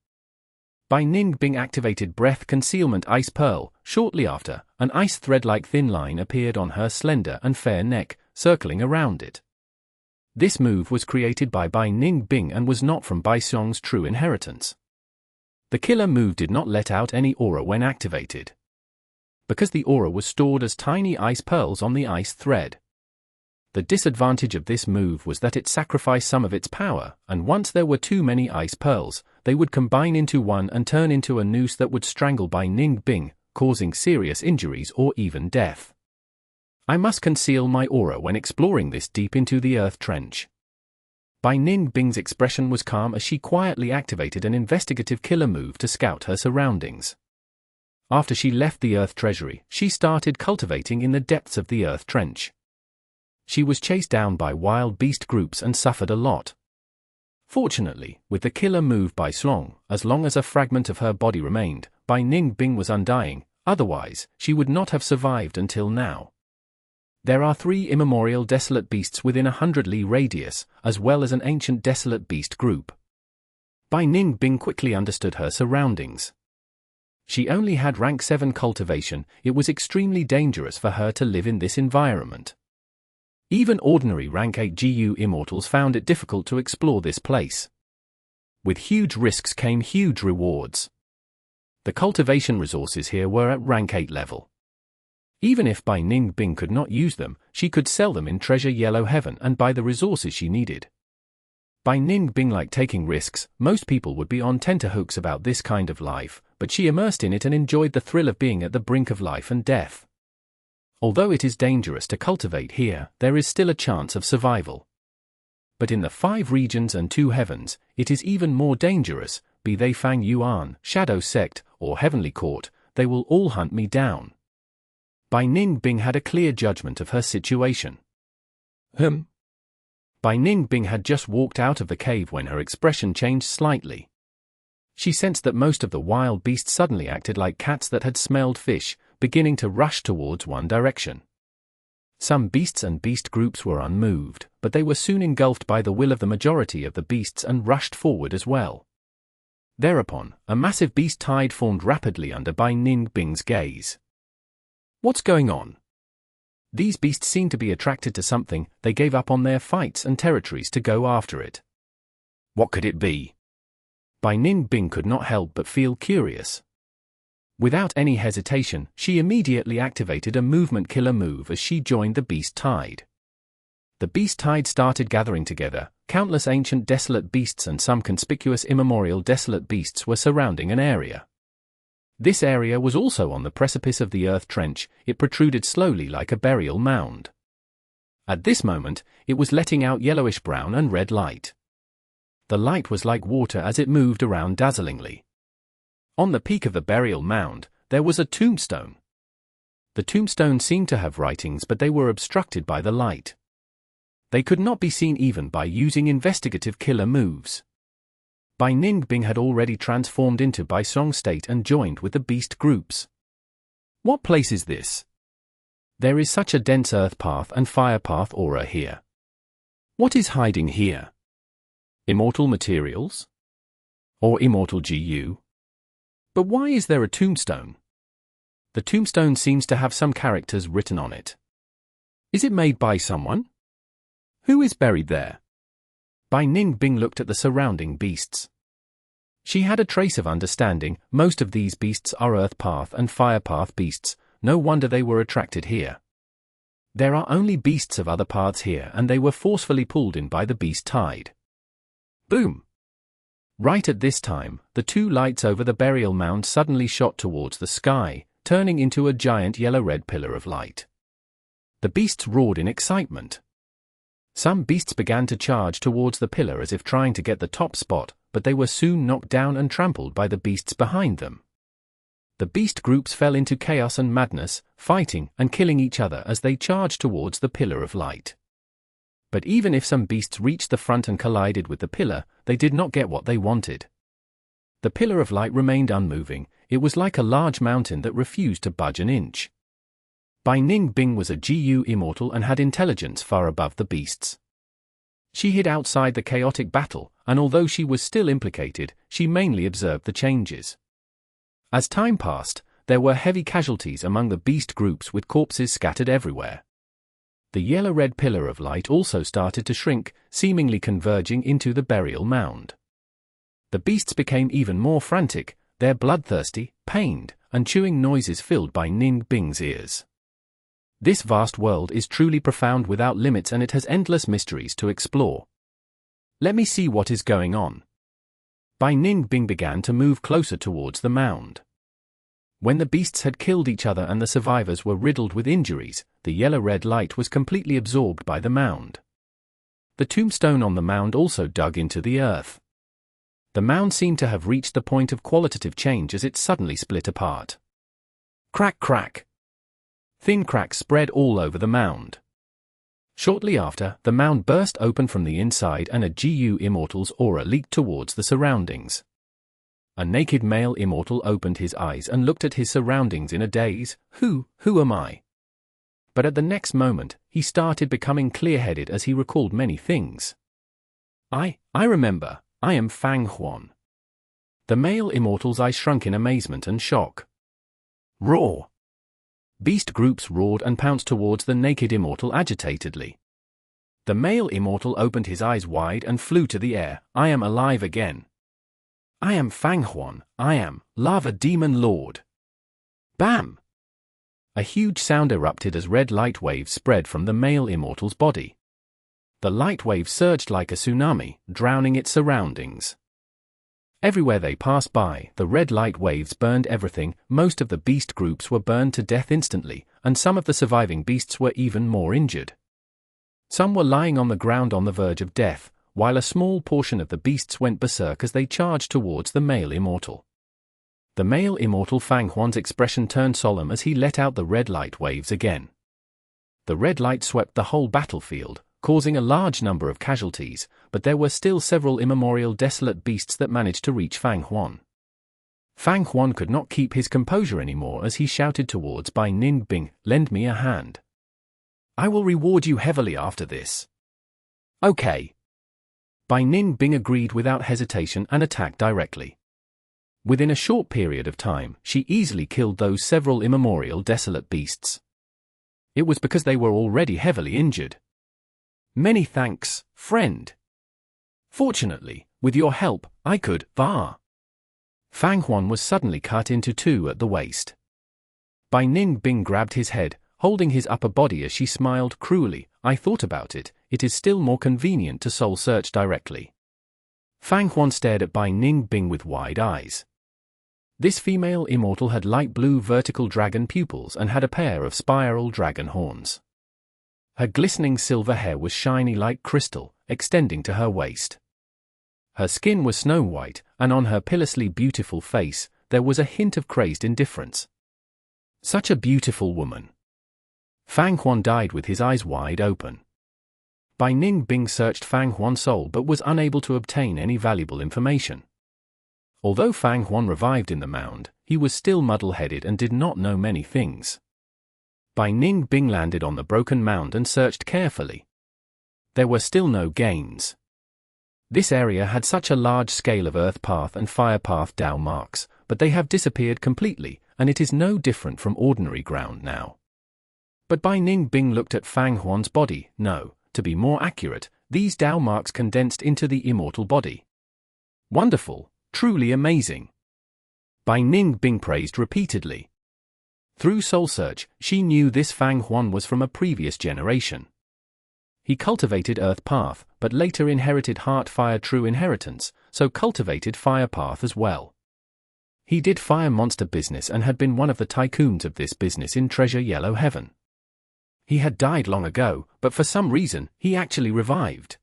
Bai Ning Bing activated Breath Concealment Ice Pearl. Shortly after, an ice thread-like thin line appeared on her slender and fair neck, circling around it. This move was created by Bai Ning Bing and was not from Bai Xiong's true inheritance. The killer move did not let out any aura when activated, because the aura was stored as tiny ice pearls on the ice thread. The disadvantage of this move was that it sacrificed some of its power, and once there were too many ice pearls, they would combine into one and turn into a noose that would strangle Bai Ning Bing, causing serious injuries or even death. I must conceal my aura when exploring this deep into the earth trench. Bai Ning Bing's expression was calm as she quietly activated an investigative killer move to scout her surroundings. After she left the earth treasury, she started cultivating in the depths of the earth trench. She was chased down by wild beast groups and suffered a lot. Fortunately, with the killer move by Zong, as long as a fragment of her body remained, Bai Ning Bing was undying, otherwise, she would not have survived until now. There are 3 immemorial desolate beasts within 100 li radius, as well as an ancient desolate beast group. Bai Ning Bing quickly understood her surroundings. She only had rank 7 cultivation. It was extremely dangerous for her to live in this environment. Even ordinary rank 8 Gu Immortals found it difficult to explore this place. With huge risks came huge rewards. The cultivation resources here were at rank 8 level. Even if Bai Ning Bing could not use them, she could sell them in Treasure Yellow Heaven and buy the resources she needed. Bai Ning Bing liked taking risks. Most people would be on tenterhooks about this kind of life, but she immersed in it and enjoyed the thrill of being at the brink of life and death. Although it is dangerous to cultivate here, there is still a chance of survival. But in the 5 regions and 2 heavens, it is even more dangerous, be they Fang Yuan, Shadow Sect, or Heavenly Court. they will all hunt me down. Bai Ningbing had a clear judgment of her situation. Bai Ningbing had just walked out of the cave when her expression changed slightly. She sensed that most of the wild beasts suddenly acted like cats that had smelled fish, beginning to rush towards one direction. Some beasts and beast groups were unmoved, but they were soon engulfed by the will of the majority of the beasts and rushed forward as well. Thereupon, a massive beast tide formed rapidly under Bai Ningbing's gaze. What's going on? These beasts seemed to be attracted to something. They gave up on their fights and territories to go after it. What could it be? Bai Ningbing could not help but feel curious. Without any hesitation, she immediately activated a movement killer move as she joined the beast tide. The beast tide started gathering together. Countless ancient desolate beasts and some conspicuous immemorial desolate beasts were surrounding an area. This area was also on the precipice of the earth trench. It protruded slowly like a burial mound. At this moment, it was letting out yellowish brown and red light. The light was like water as it moved around dazzlingly. On the peak of the burial mound, there was a tombstone. The tombstone seemed to have writings, but they were obstructed by the light. They could not be seen even by using investigative killer moves. Bai Ningbing had already transformed into Bai Song state and joined with the beast groups. What place is this? There is such a dense earth path and fire path aura here. What is hiding here? Immortal materials? Or Immortal Gu? But why is there a tombstone? The tombstone seems to have some characters written on it. Is it made by someone? Who is buried there? Bai Ningbing looked at the surrounding beasts. She had a trace of understanding. Most of these beasts are earth path and fire path beasts. No wonder they were attracted here. There are only beasts of other paths here, and they were forcefully pulled in by the beast tide. Boom! Right at this time, the two lights over the burial mound suddenly shot towards the sky, turning into a giant yellow-red pillar of light. The beasts roared in excitement. Some beasts began to charge towards the pillar as if trying to get the top spot, but they were soon knocked down and trampled by the beasts behind them. The beast groups fell into chaos and madness, fighting and killing each other as they charged towards the pillar of light. But even if some beasts reached the front and collided with the pillar, they did not get what they wanted. The pillar of light remained unmoving. It was like a large mountain that refused to budge an inch. Bai Ningbing was a Gu immortal and had intelligence far above the beasts. She hid outside the chaotic battle, and although she was still implicated, she mainly observed the changes. As time passed, there were heavy casualties among the beast groups with corpses scattered everywhere. The yellow-red pillar of light also started to shrink, seemingly converging into the burial mound. The beasts became even more frantic, their bloodthirsty, pained, and chewing noises filled Bai Ningbing's ears. This vast world is truly profound without limits, and it has endless mysteries to explore. Let me see what is going on. Bai Ningbing began to move closer towards the mound. When the beasts had killed each other and the survivors were riddled with injuries, the yellow-red light was completely absorbed by the mound. The tombstone on the mound also dug into the earth. The mound seemed to have reached the point of qualitative change as it suddenly split apart. Crack, crack. Thin cracks spread all over the mound. Shortly after, the mound burst open from the inside and a Gu Immortal's aura leaked towards the surroundings. A naked male immortal opened his eyes and looked at his surroundings in a daze. Who am I? But at the next moment, he started becoming clear-headed as he recalled many things. I remember, I am Fang Huan. The male immortal's eyes shrunk in amazement and shock. Roar! Beast groups roared and pounced towards the naked immortal agitatedly. The male immortal opened his eyes wide and flew to the air. I am alive again. I am Fang Huan. I am Lava Demon Lord. Bam! A huge sound erupted as red light waves spread from the male immortal's body. The light wave surged like a tsunami, drowning its surroundings. Everywhere they passed by, the red light waves burned everything. Most of the beast groups were burned to death instantly, and some of the surviving beasts were even more injured. Some were lying on the ground on the verge of death, while a small portion of the beasts went berserk as they charged towards the male immortal. The male immortal Fang Huan's expression turned solemn as he let out the red light waves again. The red light swept the whole battlefield, causing a large number of casualties, but there were still several immemorial desolate beasts that managed to reach Fang Huan. Fang Huan could not keep his composure anymore as he shouted towards Bai Ning Bing, "Lend me a hand. I will reward you heavily after this." "Okay." Bai Ning Bing agreed without hesitation and attacked directly. Within a short period of time, she easily killed those several immemorial desolate beasts. It was because they were already heavily injured. "Many thanks, friend. Fortunately, with your help, I could, Fang Huan was suddenly cut into two at the waist. Bai Ning Bing grabbed his head, holding his upper body as she smiled cruelly. "I thought about it, it is still more convenient to soul search directly." Fang Huan stared at Bai Ning Bing with wide eyes. This female immortal had light blue vertical dragon pupils and had a pair of spiral dragon horns. Her glistening silver hair was shiny like crystal, extending to her waist. Her skin was snow white, and on her pitilessly beautiful face, there was a hint of crazed indifference. Such a beautiful woman. Fang Huan died with his eyes wide open. Bai Ning Bing searched Fang Huan's soul but was unable to obtain any valuable information. Although Fang Huan revived in the mound, he was still muddle-headed and did not know many things. Bai Ning Bing landed on the broken mound and searched carefully. There were still no gains. This area had such a large scale of earth path and fire path Dao marks, but they have disappeared completely, and it is no different from ordinary ground now. But Bai Ning Bing looked at Fang Huan's body. No, to be more accurate, these Dao marks condensed into the immortal body. Wonderful, truly amazing. Bai Ning Bing praised repeatedly. Through soul search, she knew this Fang Huan was from a previous generation. He cultivated Earth Path, but later inherited Heart Fire True Inheritance, so cultivated Fire Path as well. He did fire monster business and had been one of the tycoons of this business in Treasure Yellow Heaven. He had died long ago, but for some reason, he actually revived.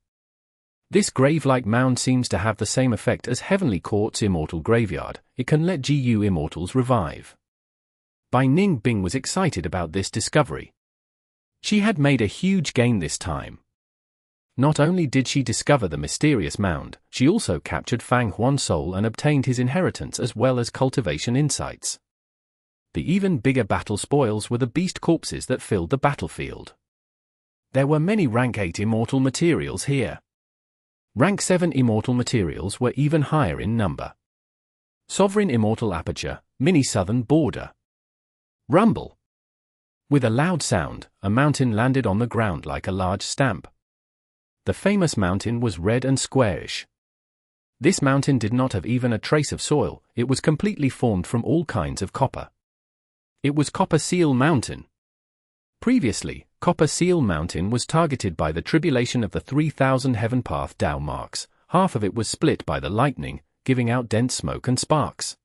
This grave-like mound seems to have the same effect as Heavenly Court's Immortal Graveyard. It can let GU Immortals revive. Bai Ning Bing was excited about this discovery. She had made a huge gain this time. Not only did she discover the mysterious mound, she also captured Fang Huan's soul and obtained his inheritance as well as cultivation insights. The even bigger battle spoils were the beast corpses that filled the battlefield. There were many rank 8 immortal materials here. Rank 7 immortal materials were even higher in number. Sovereign Immortal Aperture, Mini Southern Border. Rumble. With a loud sound, a mountain landed on the ground like a large stamp. The famous mountain was red and squarish. This mountain did not have even a trace of soil, it was completely formed from all kinds of copper. It was Copper Seal Mountain. Previously, Copper Seal Mountain was targeted by the tribulation of the 3000 Heaven Path Dao marks. Half of it was split by the lightning, giving out dense smoke and sparks.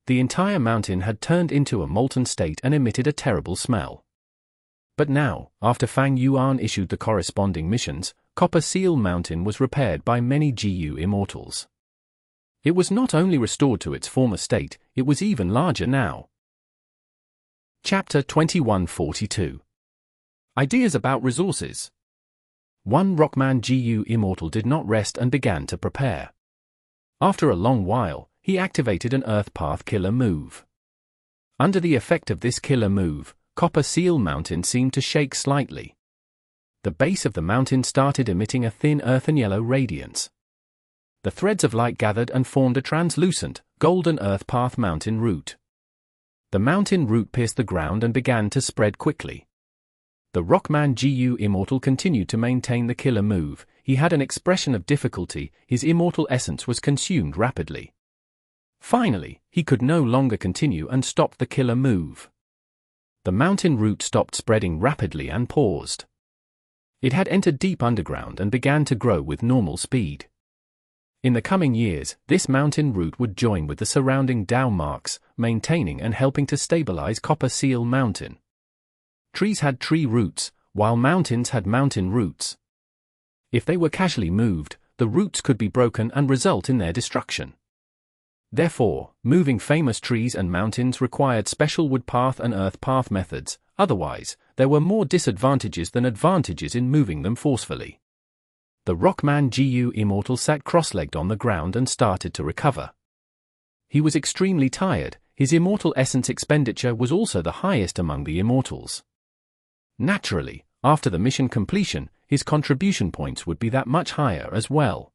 The entire mountain had turned into a molten state and emitted a terrible smell. But now, after Fang Yuan issued the corresponding missions, Copper Seal Mountain was repaired by many GU Immortals. It was not only restored to its former state, it was even larger now. Chapter 2142. Ideas about resources. One Rockman GU Immortal did not rest and began to prepare. After a long while, he activated an Earth Path killer move. Under the effect of this killer move, Copper Seal Mountain seemed to shake slightly. The base of the mountain started emitting a thin earthen yellow radiance. The threads of light gathered and formed a translucent, golden Earth Path mountain root. The mountain root pierced the ground and began to spread quickly. The Rockman GU Immortal continued to maintain the killer move. He had an expression of difficulty, his immortal essence was consumed rapidly. Finally, he could no longer continue and stopped the killer move. The mountain root stopped spreading rapidly and paused. It had entered deep underground and began to grow with normal speed. In the coming years, this mountain root would join with the surrounding Dao marks, maintaining and helping to stabilize Copper Seal Mountain. Trees had tree roots, while mountains had mountain roots. If they were casually moved, the roots could be broken and result in their destruction. Therefore, moving famous trees and mountains required special wood path and earth path methods, otherwise, there were more disadvantages than advantages in moving them forcefully. The Rockman Gu Immortal sat cross-legged on the ground and started to recover. He was extremely tired. His immortal essence expenditure was also the highest among the immortals. Naturally, after the mission completion, his contribution points would be that much higher as well.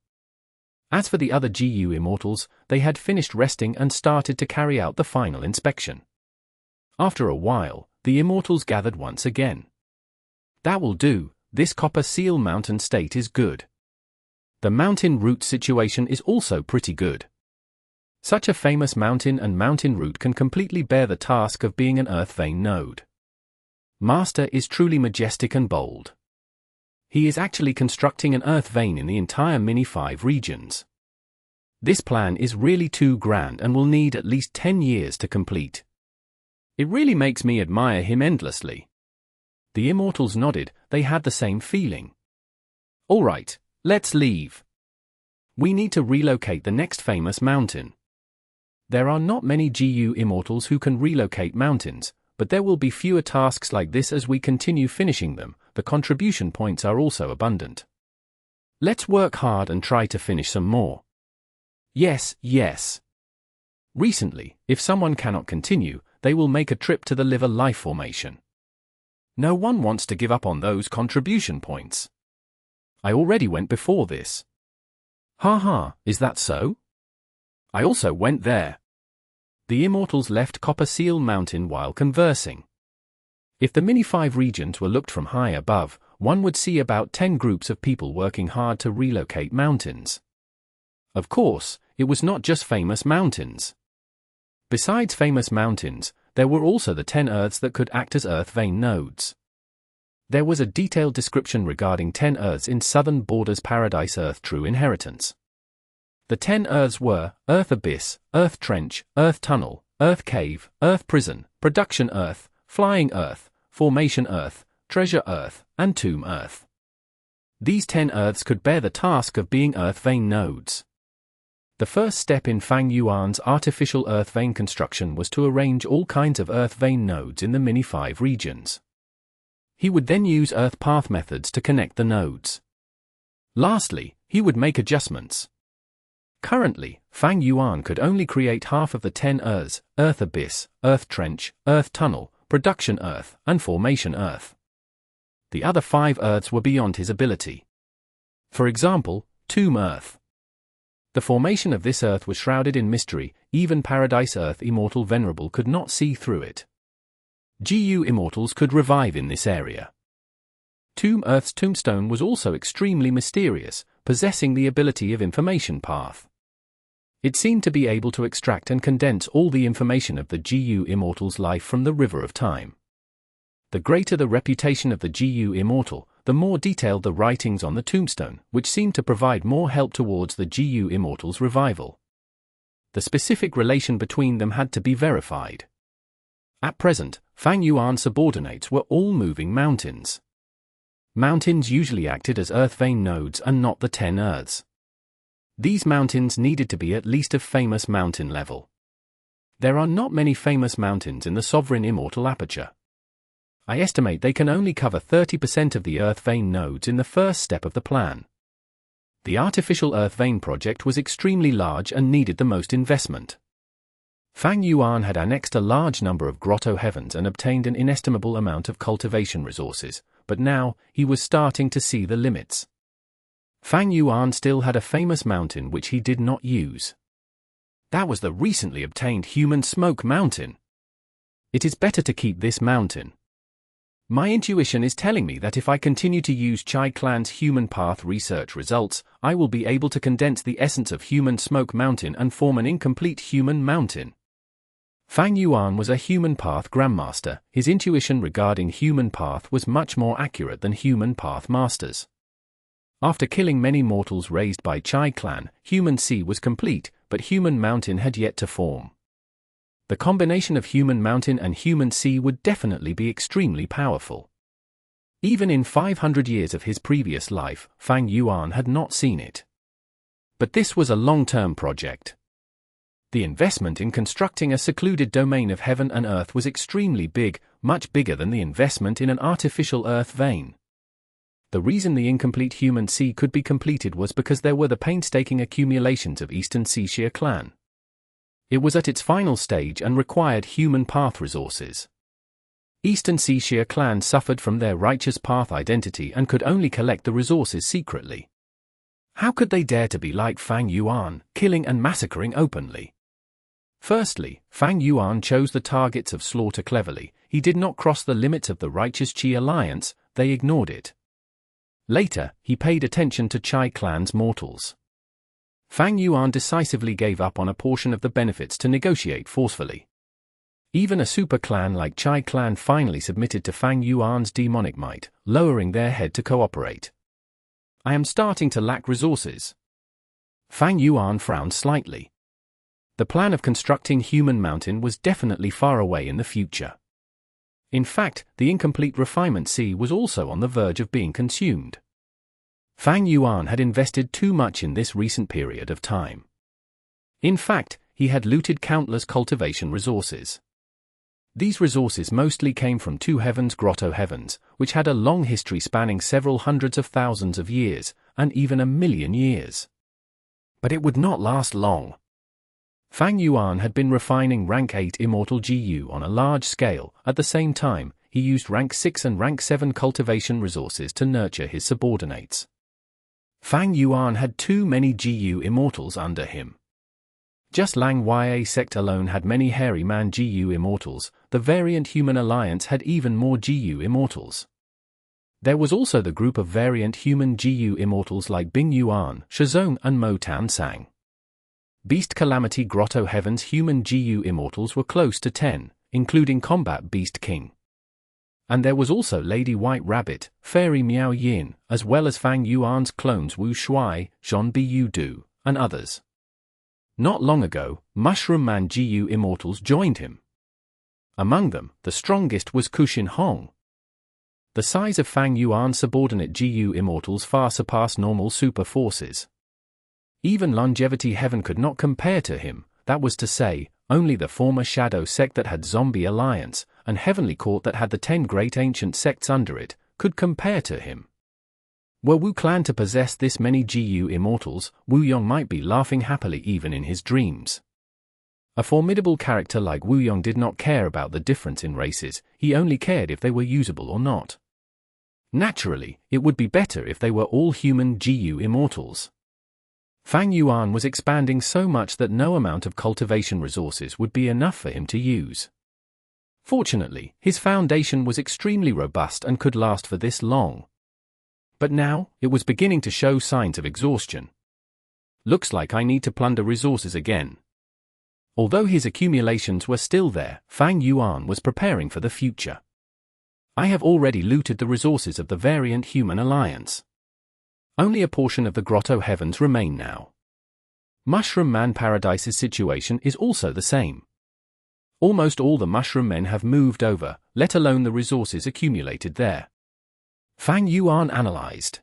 As for the other Gu immortals, they had finished resting and started to carry out the final inspection. After a while, the immortals gathered once again. That will do, this Copper Seal Mountain state is good. The mountain route situation is also pretty good. Such a famous mountain and mountain route can completely bear the task of being an earth vein node. Master is truly majestic and bold. He is actually constructing an earth vein in the entire Mini 5 regions. This plan is really too grand and will need at least 10 years to complete. It really makes me admire him endlessly. The immortals nodded, they had the same feeling. All right, let's leave. We need to relocate the next famous mountain. There are not many Gu immortals who can relocate mountains, but there will be fewer tasks like this as we continue finishing them. The contribution points are also abundant. Let's work hard and try to finish some more. Yes, yes. Recently, if someone cannot continue, they will make a trip to the Liver Life Formation. No one wants to give up on those contribution points. I already went before this. Haha, is that so? I also went there. The immortals left Copper Seal Mountain while conversing. If the Mini 5 regions were looked from high above, one would see about 10 groups of people working hard to relocate mountains. Of course, it was not just famous mountains. Besides famous mountains, there were also the 10 Earths that could act as Earth vein nodes. There was a detailed description regarding 10 Earths in Southern Borders Paradise Earth True Inheritance. The 10 Earths were Earth Abyss, Earth Trench, Earth Tunnel, Earth Cave, Earth Prison, Production Earth, Flying Earth, Formation Earth, Treasure Earth, and Tomb Earth. These 10 Earths could bear the task of being Earth vein nodes. The first step in Fang Yuan's artificial Earth vein construction was to arrange all kinds of Earth vein nodes in the Mini 5 regions. He would then use Earth path methods to connect the nodes. Lastly, he would make adjustments. Currently, Fang Yuan could only create half of the 10 Earths, Earth Abyss, Earth Trench, Earth Tunnel, Production Earth, and Formation Earth. The other 5 Earths were beyond his ability. For example, Tomb Earth. The formation of this Earth was shrouded in mystery, even Paradise Earth Immortal Venerable could not see through it. Gu Immortals could revive in this area. Tomb Earth's tombstone was also extremely mysterious, possessing the ability of information path. It seemed to be able to extract and condense all the information of the Gu Immortal's life from the River of Time. The greater the reputation of the Gu Immortal, the more detailed the writings on the tombstone, which seemed to provide more help towards the Gu Immortal's revival. The specific relation between them had to be verified. At present, Fang Yuan subordinates were all moving mountains. Mountains usually acted as Earth vein nodes and not the 10 Earths. These mountains needed to be at least of famous mountain level. There are not many famous mountains in the Sovereign Immortal Aperture. I estimate they can only cover 30% of the Earth vein nodes in the first step of the plan. The artificial Earth vein project was extremely large and needed the most investment. Fang Yuan had annexed a large number of Grotto-Heavens and obtained an inestimable amount of cultivation resources, but now, he was starting to see the limits. Fang Yuan still had a famous mountain which he did not use. That was the recently obtained Human Smoke Mountain. It is better to keep this mountain. My intuition is telling me that if I continue to use Chai Clan's Human Path research results, I will be able to condense the essence of Human Smoke Mountain and form an incomplete Human Mountain. Fang Yuan was a Human Path Grandmaster. His intuition regarding Human Path was much more accurate than Human Path Masters. After killing many mortals raised by Chai Clan, Human Sea was complete, but Human Mountain had yet to form. The combination of Human Mountain and Human Sea would definitely be extremely powerful. Even in 500 years of his previous life, Fang Yuan had not seen it. But this was a long-term project. The investment in constructing a secluded domain of heaven and earth was extremely big, much bigger than the investment in an artificial earth vein. The reason the incomplete human sea could be completed was because there were the painstaking accumulations of Eastern Xia clan. It was at its final stage and required human path resources. Eastern Xia clan suffered from their righteous path identity and could only collect the resources secretly. How could they dare to be like Fang Yuan, killing and massacring openly? Firstly, Fang Yuan chose the targets of slaughter cleverly. He did not cross the limits of the righteous Qi alliance, they ignored it. Later, he paid attention to Chai clan's mortals. Fang Yuan decisively gave up on a portion of the benefits to negotiate forcefully. Even a super clan like Chai clan finally submitted to Fang Yuan's demonic might, lowering their head to cooperate. I am starting to lack resources. Fang Yuan frowned slightly. The plan of constructing Human Mountain was definitely far away in the future. In fact, the incomplete refinement sea was also on the verge of being consumed. Fang Yuan had invested too much in this recent period of time. In fact, he had looted countless cultivation resources. These resources mostly came from two heavens, Grotto-Heavens, which had a long history spanning several hundreds of thousands of years, and even 1,000,000 years. But it would not last long. Fang Yuan had been refining rank 8 Immortal Gu on a large scale. At the same time, he used rank 6 and rank 7 cultivation resources to nurture his subordinates. Fang Yuan had too many Gu Immortals under him. Just Lang Ya sect alone had many hairy man Gu Immortals. The variant human alliance had even more Gu Immortals. There was also the group of variant human Gu Immortals like Bing Yuan, Shizong and Mo Tan Sang. Beast Calamity Grotto-Heaven's human Gu Immortals were close to 10, including Combat Beast King. And there was also Lady White Rabbit, Fairy Miao Yin, as well as Fang Yuan's clones Wu Shuai, Zhon Bu Du, and others. Not long ago, Mushroom Man Gu Immortals joined him. Among them, the strongest was Kushin Hong. The size of Fang Yuan's subordinate Gu Immortals far surpassed normal super forces. Even Longevity Heaven could not compare to him, that was to say, only the former Shadow sect that had Zombie Alliance, and Heavenly Court that had the 10 great ancient sects under it, could compare to him. Were Wu clan to possess this many Gu Immortals, Wu Yong might be laughing happily even in his dreams. A formidable character like Wu Yong did not care about the difference in races, he only cared if they were usable or not. Naturally, it would be better if they were all human Gu Immortals. Fang Yuan was expanding so much that no amount of cultivation resources would be enough for him to use. Fortunately, his foundation was extremely robust and could last for this long. But now, it was beginning to show signs of exhaustion. Looks like I need to plunder resources again. Although his accumulations were still there, Fang Yuan was preparing for the future. I have already looted the resources of the variant human alliance. Only a portion of the Grotto-Heavens remain now. Mushroom Man Paradise's situation is also the same. Almost all the Mushroom Men have moved over, let alone the resources accumulated there. Fang Yuan analyzed.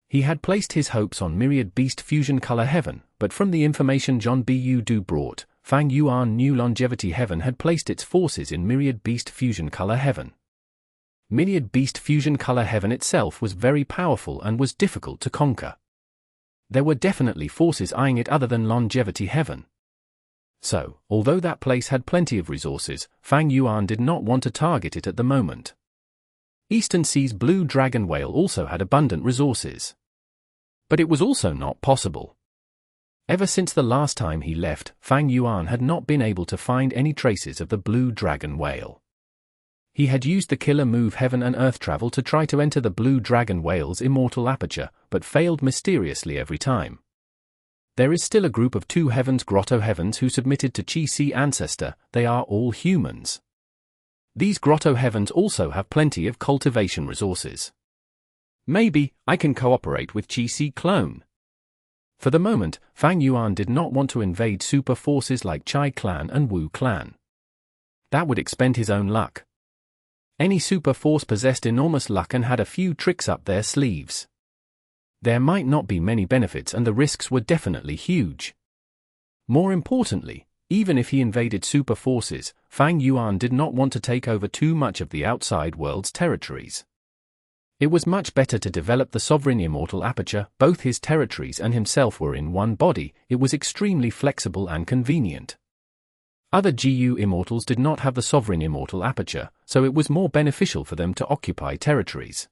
He had placed his hopes on Myriad Beast Fusion Color Heaven, but from the information Zhon Bu Du brought, Fang Yuan knew Longevity Heaven had placed its forces in Myriad Beast Fusion Color Heaven. Myriad Beast Fusion Color Heaven itself was very powerful and was difficult to conquer. There were definitely forces eyeing it other than Longevity Heaven. So, although that place had plenty of resources, Fang Yuan did not want to target it at the moment. Eastern Sea's Blue Dragon Whale also had abundant resources. But it was also not possible. Ever since the last time he left, Fang Yuan had not been able to find any traces of the Blue Dragon Whale. He had used the killer move Heaven and Earth Travel to try to enter the Blue Dragon Whale's immortal aperture, but failed mysteriously every time. There is still a group of 2 Heavens Grotto-Heavens who submitted to Qi-Si Ancestor. They are all humans. These Grotto-Heavens also have plenty of cultivation resources. Maybe I can cooperate with Qi-Si Clone. For the moment, Fang Yuan did not want to invade super forces like Chai clan and Wu clan. That would expend his own luck. Any super force possessed enormous luck and had a few tricks up their sleeves. There might not be many benefits and the risks were definitely huge. More importantly, even if he invaded super forces, Fang Yuan did not want to take over too much of the outside world's territories. It was much better to develop the sovereign immortal aperture. Both his territories and himself were in one body. It was extremely flexible and convenient. Other GU immortals did not have the sovereign immortal aperture, so it was more beneficial for them to occupy territories.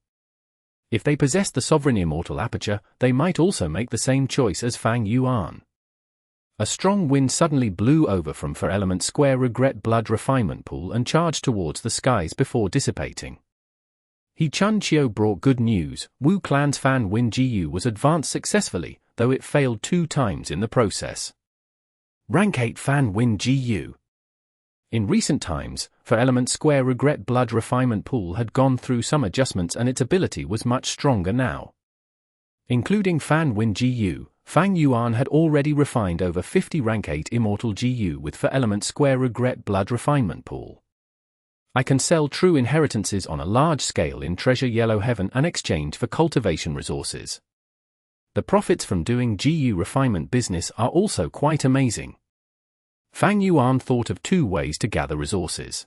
If they possessed the sovereign immortal aperture, they might also make the same choice as Fang Yuan. A strong wind suddenly blew over from 4-element square regret blood refinement pool and charged towards the skies before dissipating. He Chun Xiao brought good news. Wu Clan's Fan Win Gu was advanced successfully, though it failed 2 times in the process. Rank 8 Fan Win Gu. In recent times, 4-element square regret blood refinement pool had gone through some adjustments and its ability was much stronger now. Including Fan Win Gu, Fang Yuan had already refined over 50 rank 8 immortal Gu with 4-element square regret blood refinement pool. I can sell true inheritances on a large scale in Treasure Yellow Heaven and exchange for cultivation resources. The profits from doing GU refinement business are also quite amazing. Fang Yuan thought of 2 ways to gather resources.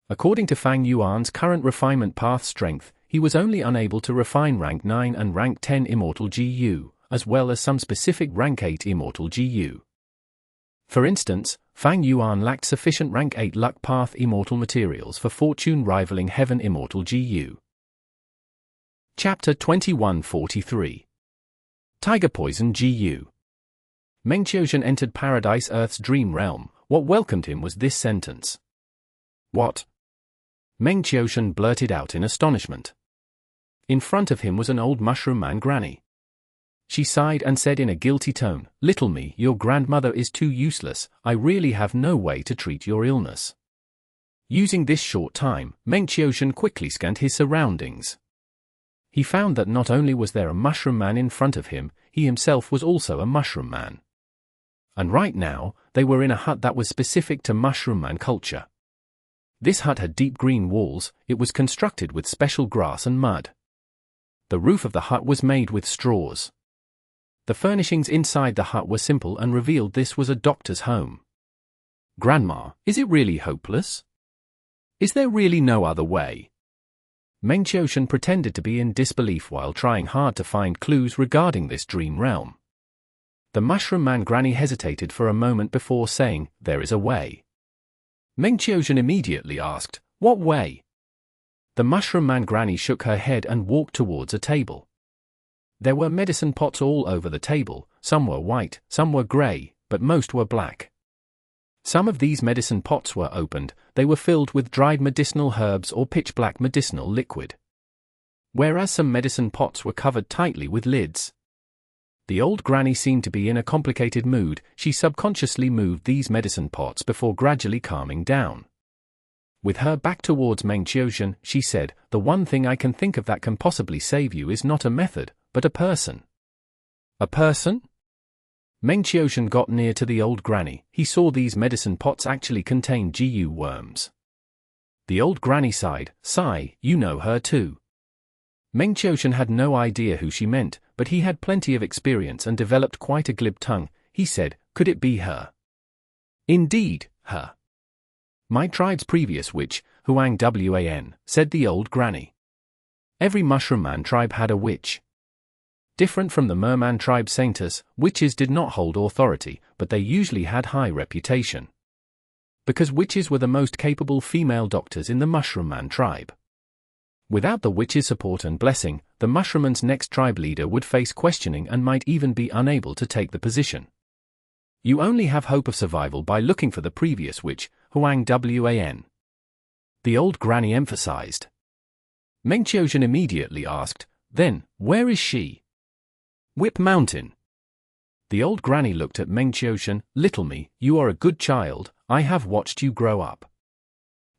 According to Fang Yuan's current refinement path strength, he was only unable to refine rank 9 and rank 10 immortal GU, as well as some specific rank 8 immortal GU. For instance, Fang Yuan lacked sufficient rank 8 luck path immortal materials for fortune rivaling heaven immortal GU. Chapter 2143. Tiger Poison GU. Meng Qiuzhen entered Paradise Earth's dream realm. What welcomed him was this sentence. What? Meng Qiuzhen blurted out in astonishment. In front of him was an old mushroom man granny. She sighed and said in a guilty tone, "Little me, your grandmother is too useless. I really have no way to treat your illness." Using this short time, Meng Qiuzhen quickly scanned his surroundings. He found that not only was there a mushroom man in front of him, he himself was also a mushroom man. And right now, they were in a hut that was specific to mushroom man culture. This hut had deep green walls. It was constructed with special grass and mud. The roof of the hut was made with straws. The furnishings inside the hut were simple and revealed this was a doctor's home. "Grandma, is it really hopeless? Is there really no other way?" Meng Qiuzhen pretended to be in disbelief while trying hard to find clues regarding this dream realm. The mushroom man granny hesitated for a moment before saying, "There is a way." Meng Qiuzhen immediately asked, "What way?" The mushroom man granny shook her head and walked towards a table. There were medicine pots all over the table. Some were white, some were grey, but most were black. Some of these medicine pots were opened. They were filled with dried medicinal herbs or pitch-black medicinal liquid. Whereas some medicine pots were covered tightly with lids. The old granny seemed to be in a complicated mood. She subconsciously moved these medicine pots before gradually calming down. With her back towards Meng Qiuzhen, she said, "The one thing I can think of that can possibly save you is not a method, but a person." "A person?" Meng Qiuzhen got near to the old granny. He saw these medicine pots actually contain GU worms. The old granny sighed, "Sigh, you know her too." Meng Qiuzhen had no idea who she meant, but he had plenty of experience and developed quite a glib tongue. He said, "Could it be her?" "Indeed, her. My tribe's previous witch, Huan, said the old granny. Every mushroom man tribe had a witch. Different from the merman tribe saintess, witches did not hold authority, but they usually had high reputation. Because witches were the most capable female doctors in the mushroom man tribe. Without the witch's support and blessing, the mushroomman's next tribe leader would face questioning and might even be unable to take the position. You only have hope of survival by looking for the previous witch, Huan. The old granny emphasized. Meng Qiuzhen immediately asked, "Then, where is she?" "Whip Mountain." The old granny looked at Meng Qiuzhen, "Little me, you are a good child. I have watched you grow up.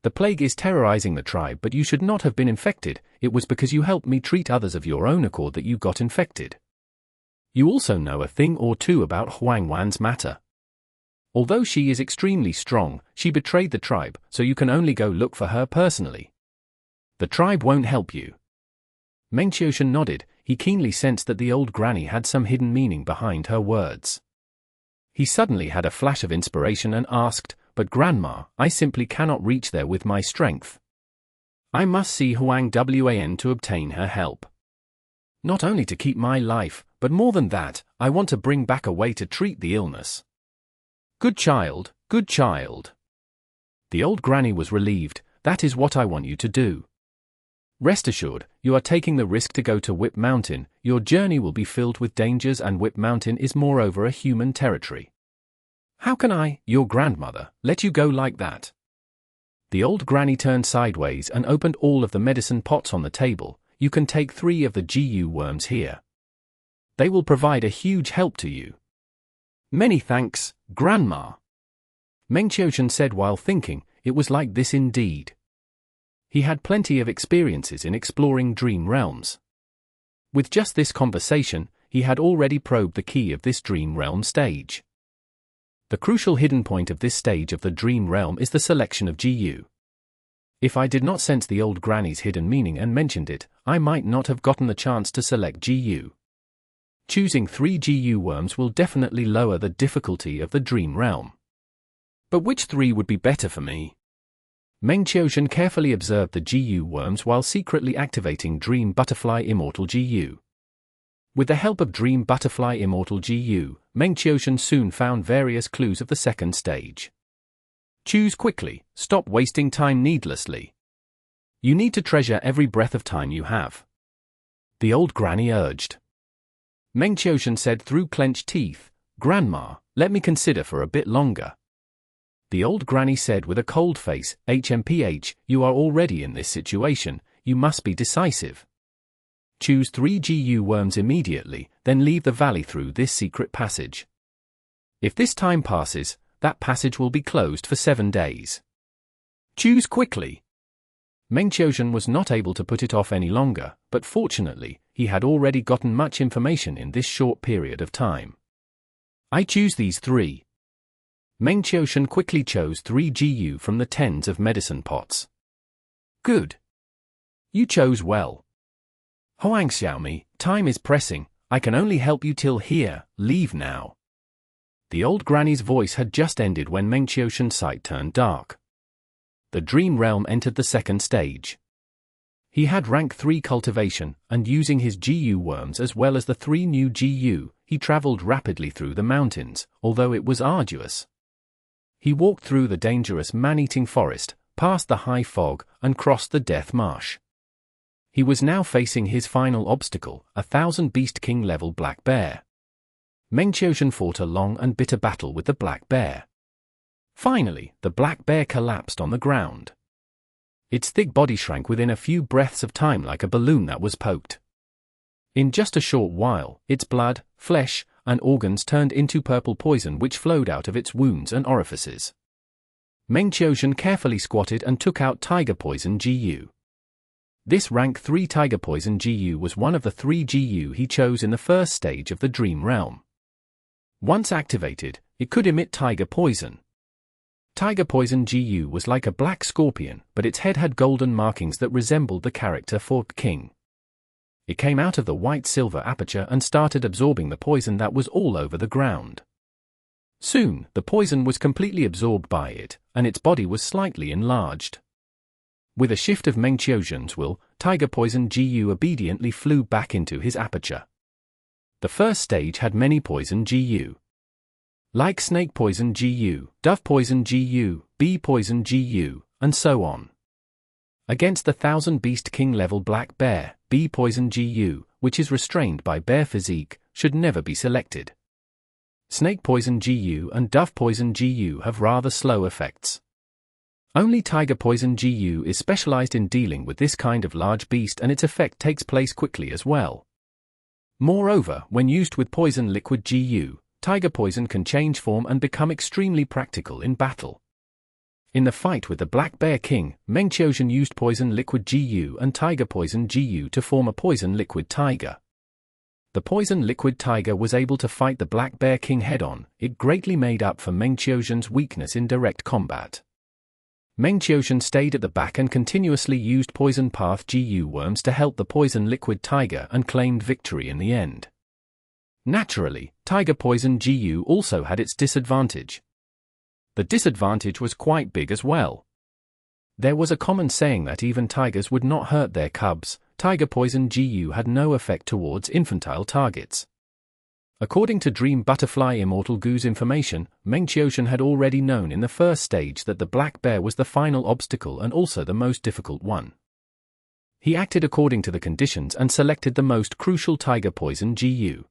The plague is terrorizing the tribe, but you should not have been infected. It was because you helped me treat others of your own accord that you got infected. You also know a thing or two about Huangwan's matter. Although she is extremely strong, she betrayed the tribe, so you can only go look for her personally. The tribe won't help you." Meng Qiuzhen nodded. He keenly sensed that the old granny had some hidden meaning behind her words. He suddenly had a flash of inspiration and asked, "But Grandma, I simply cannot reach there with my strength. I must see Huang Wan to obtain her help. Not only to keep my life, but more than that, I want to bring back a way to treat the illness." "Good child, good child." The old granny was relieved. "That is what I want you to do. Rest assured, you are taking the risk to go to Whip Mountain. Your journey will be filled with dangers, and Whip Mountain is moreover a human territory. How can I, your grandmother, let you go like that?" The old granny turned sideways and opened all of the medicine pots on the table. "You can take 3 of the Gu worms here. They will provide a huge help to you." "Many thanks, Grandma," Mengqiushan said while thinking. It was like this indeed. He had plenty of experiences in exploring dream realms. With just this conversation, he had already probed the key of this dream realm stage. The crucial hidden point of this stage of the dream realm is the selection of Gu. If I did not sense the old granny's hidden meaning and mentioned it, I might not have gotten the chance to select Gu. Choosing 3 Gu worms will definitely lower the difficulty of the dream realm. But which 3 would be better for me? Mengqiushan carefully observed the Gu worms while secretly activating Dream Butterfly Immortal Gu. With the help of Dream Butterfly Immortal Gu, Mengqiushan soon found various clues of the second stage. Choose quickly, stop wasting time needlessly. You need to treasure every breath of time you have, the old granny urged. Mengqiushan said through clenched teeth, "Grandma, let me consider for a bit longer." The old granny said with a cold face, "HMPH, you are already in this situation, you must be decisive. Choose 3 Gu worms immediately, then leave the valley through this secret passage. If this time passes, that passage will be closed for 7 days. Choose quickly." Mengqiushan was not able to put it off any longer, but fortunately, he had already gotten much information in this short period of time. "I choose these 3. Mengqiushan quickly chose 3 Gu from the tens of medicine pots. "Good. You chose well. Huang Xiaomi, time is pressing, I can only help you till here, leave now." The old granny's voice had just ended when Mengqiushan's sight turned dark. The dream realm entered the second stage. He had rank 3 cultivation, and using his Gu worms as well as the 3 new Gu, he traveled rapidly through the mountains, although it was arduous. He walked through the dangerous man-eating forest, past the high fog, and crossed the death marsh. He was now facing his final obstacle, a 1000 Beast King level black bear. Mengqiushan fought a long and bitter battle with the black bear. Finally, the black bear collapsed on the ground. Its thick body shrank within a few breaths of time like a balloon that was poked. In just a short while, its blood, flesh, and organs turned into purple poison which flowed out of its wounds and orifices. Mengqiushan carefully squatted and took out Tiger Poison Gu. This rank 3 Tiger Poison Gu was one of the 3 Gu he chose in the first stage of the Dream Realm. Once activated, it could emit Tiger Poison. Tiger Poison Gu was like a black scorpion, but its head had golden markings that resembled the character for King. It came out of the white-silver aperture and started absorbing the poison that was all over the ground. Soon, the poison was completely absorbed by it, and its body was slightly enlarged. With a shift of Mengqiushan's will, Tiger Poison Gu obediently flew back into his aperture. The first stage had many poison Gu. Like Snake Poison Gu, Dove Poison Gu, Bee Poison Gu, and so on. Against the 1000 Beast King level black bear, Bee Poison Gu, which is restrained by bear physique, should never be selected. Snake Poison Gu and Dove Poison Gu have rather slow effects. Only Tiger Poison Gu is specialized in dealing with this kind of large beast, and its effect takes place quickly as well. Moreover, when used with Poison Liquid Gu, Tiger Poison can change form and become extremely practical in battle. In the fight with the Black Bear King, Mengqiushan used Poison Liquid Gu and Tiger Poison Gu to form a Poison Liquid Tiger. The Poison Liquid Tiger was able to fight the Black Bear King head-on. It greatly made up for Mengqiushan's weakness in direct combat. Mengqiushan stayed at the back and continuously used Poison Path Gu worms to help the Poison Liquid Tiger and claimed victory in the end. Naturally, Tiger Poison Gu also had its disadvantage. The disadvantage was quite big as well. There was a common saying that even tigers would not hurt their cubs. Tiger Poison Gu had no effect towards infantile targets. According to Dream Butterfly Immortal Gu's information, Meng Qiuxian had already known in the first stage that the black bear was the final obstacle and also the most difficult one. He acted according to the conditions and selected the most crucial Tiger Poison Gu.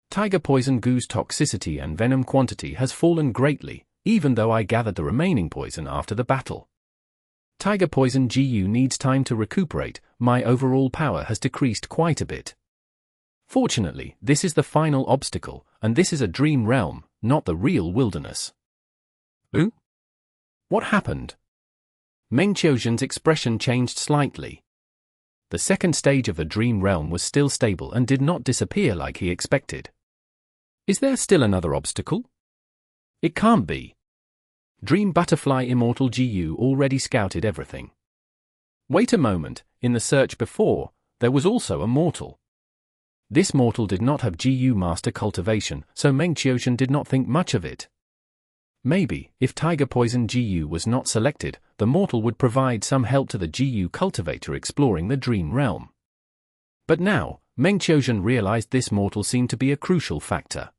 Tiger Poison Gu's toxicity and venom quantity has fallen greatly, even though I gathered the remaining poison after the battle. Tiger Poison Gu needs time to recuperate. My overall power has decreased quite a bit. Fortunately, this is the final obstacle, and this is a dream realm, not the real wilderness. Ooh? What happened? Meng Qiuxian's expression changed slightly. The second stage of the dream realm was still stable and did not disappear like he expected. Is there still another obstacle? It can't be. Dream Butterfly Immortal Gu already scouted everything. Wait a moment, in the search before, there was also a mortal. This mortal did not have Gu Master cultivation, so Meng Qiuxian did not think much of it. Maybe, if Tiger Poison Gu was not selected, the mortal would provide some help to the Gu cultivator exploring the dream realm. But now, Meng Qiuxian realized this mortal seemed to be a crucial factor.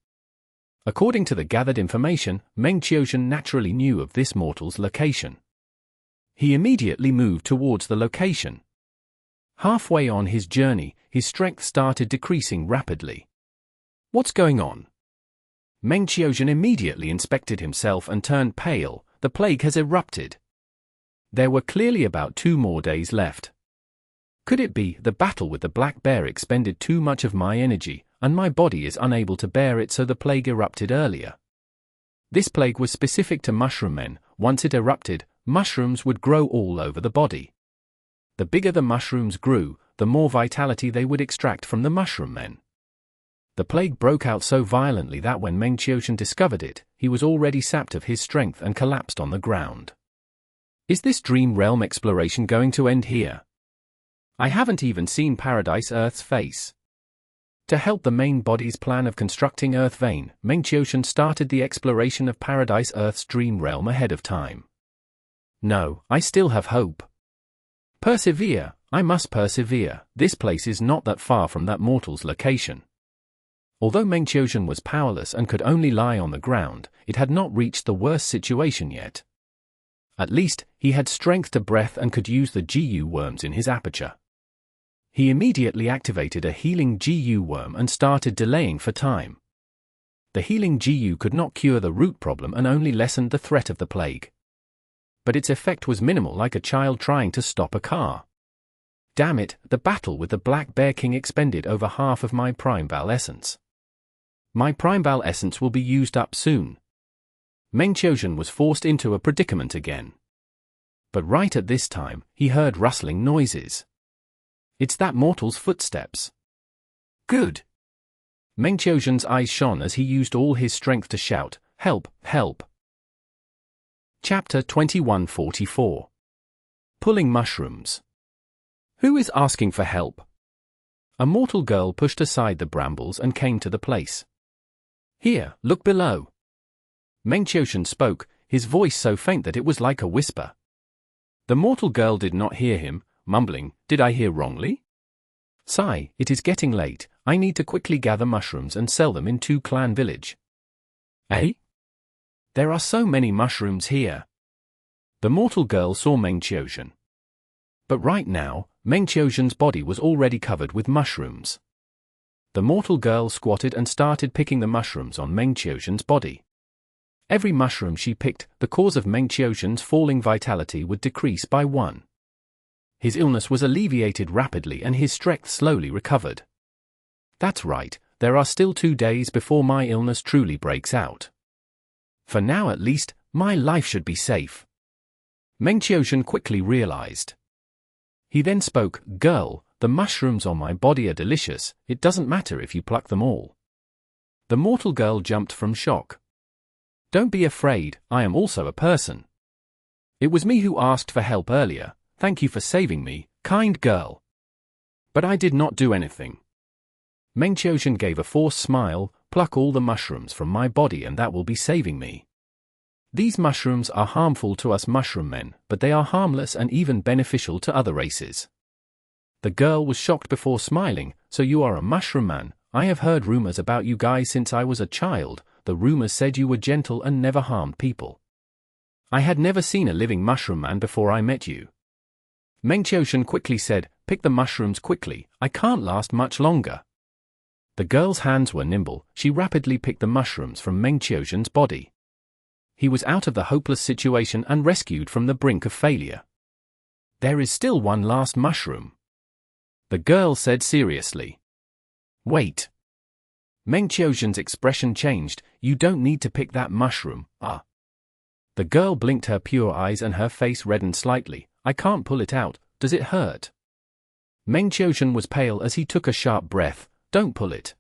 According to the gathered information, Meng Qiuxian naturally knew of this mortal's location. He immediately moved towards the location. Halfway on his journey, his strength started decreasing rapidly. What's going on? Meng Qiuxian immediately inspected himself and turned pale. The plague has erupted. There were clearly about 2 more days left. Could it be the battle with the black bear expended too much of my energy, and my body is unable to bear it, so the plague erupted earlier? This plague was specific to mushroom men. Once it erupted, mushrooms would grow all over the body. The bigger the mushrooms grew, the more vitality they would extract from the mushroom men. The plague broke out so violently that when Meng Qiuxian discovered it, he was already sapped of his strength and collapsed on the ground. Is this dream realm exploration going to end here? I haven't even seen Paradise Earth's face. To help the main body's plan of constructing Earth Vein, Meng Qiuxian started the exploration of Paradise Earth's dream realm ahead of time. No, I still have hope. Persevere, I must persevere. This place is not that far from that mortal's location. Although Meng Qiuxian was powerless and could only lie on the ground, it had not reached the worst situation yet. At least, he had strength to breath and could use the Gu worms in his aperture. He immediately activated a healing Gu worm and started delaying for time. The healing Gu could not cure the root problem and only lessened the threat of the plague. But its effect was minimal, like a child trying to stop a car. Damn it, the battle with the Black Bear King expended over half of my Prime Val Essence. My Prime Val Essence will be used up soon. Meng Qiuxian was forced into a predicament again. But right at this time, he heard rustling noises. It's that mortal's footsteps. Good. Meng Qiuxian's eyes shone as he used all his strength to shout, "Help, help!" Chapter 2144. Pulling Mushrooms. Who is asking for help? A mortal girl pushed aside the brambles and came to the place. Here, look below. Meng Qiuxian spoke, his voice so faint that it was like a whisper. The mortal girl did not hear him, mumbling, "Did I hear wrongly? Sigh, it is getting late. I need to quickly gather mushrooms and sell them in 2 Clan Village." Eh? There are so many mushrooms here. The mortal girl saw Meng Qiuxian. But right now, Meng Qiuxian's body was already covered with mushrooms. The mortal girl squatted and started picking the mushrooms on Meng Qiuxian's body. Every mushroom she picked, the cause of Meng Qiuxian's falling vitality would decrease by 1. His illness was alleviated rapidly and his strength slowly recovered. That's right, there are still 2 days before my illness truly breaks out. For now at least, my life should be safe. Meng Qiuxian quickly realized. He then spoke, "Girl, the mushrooms on my body are delicious, it doesn't matter if you pluck them all." The mortal girl jumped from shock. "Don't be afraid, I am also a person. It was me who asked for help earlier, thank you for saving me, kind girl. But I did not do anything." Meng Qiuzhen gave a forced smile. Pluck all the mushrooms from my body and that will be saving me. These mushrooms are harmful to us mushroom men, but they are harmless and even beneficial to other races. The girl was shocked before smiling. So you are a mushroom man? I have heard rumors about you guys since I was a child. The rumors said you were gentle and never harmed people. I had never seen a living mushroom man before I met you. Meng Qiuzhen quickly said, pick the mushrooms quickly, I can't last much longer. The girl's hands were nimble. She rapidly picked the mushrooms from Meng Qiuzhen's body. He was out of the hopeless situation and rescued from the brink of failure. There is still one last mushroom. The girl said seriously. Wait. Meng Qiuzhen's expression changed. You don't need to pick that mushroom, ah. The girl blinked her pure eyes and her face reddened slightly. I can't pull it out. Does it hurt? Meng Qiuzhen was pale as he took a sharp breath. Don't pull it.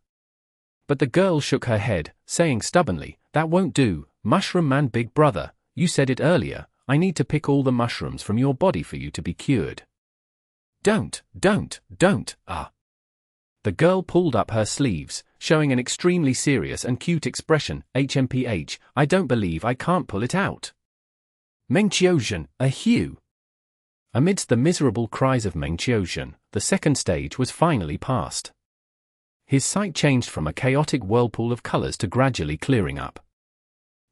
But the girl shook her head, saying stubbornly, that won't do, Mushroom Man Big Brother, you said it earlier, I need to pick all the mushrooms from your body for you to be cured. Don't, ah. The girl pulled up her sleeves, showing an extremely serious and cute expression. HMPH, I don't believe I can't pull it out. Meng Qiuzhen, ahue. Amidst the miserable cries of Meng Qiuzhen, the second stage was finally passed. His sight changed from a chaotic whirlpool of colors to gradually clearing up.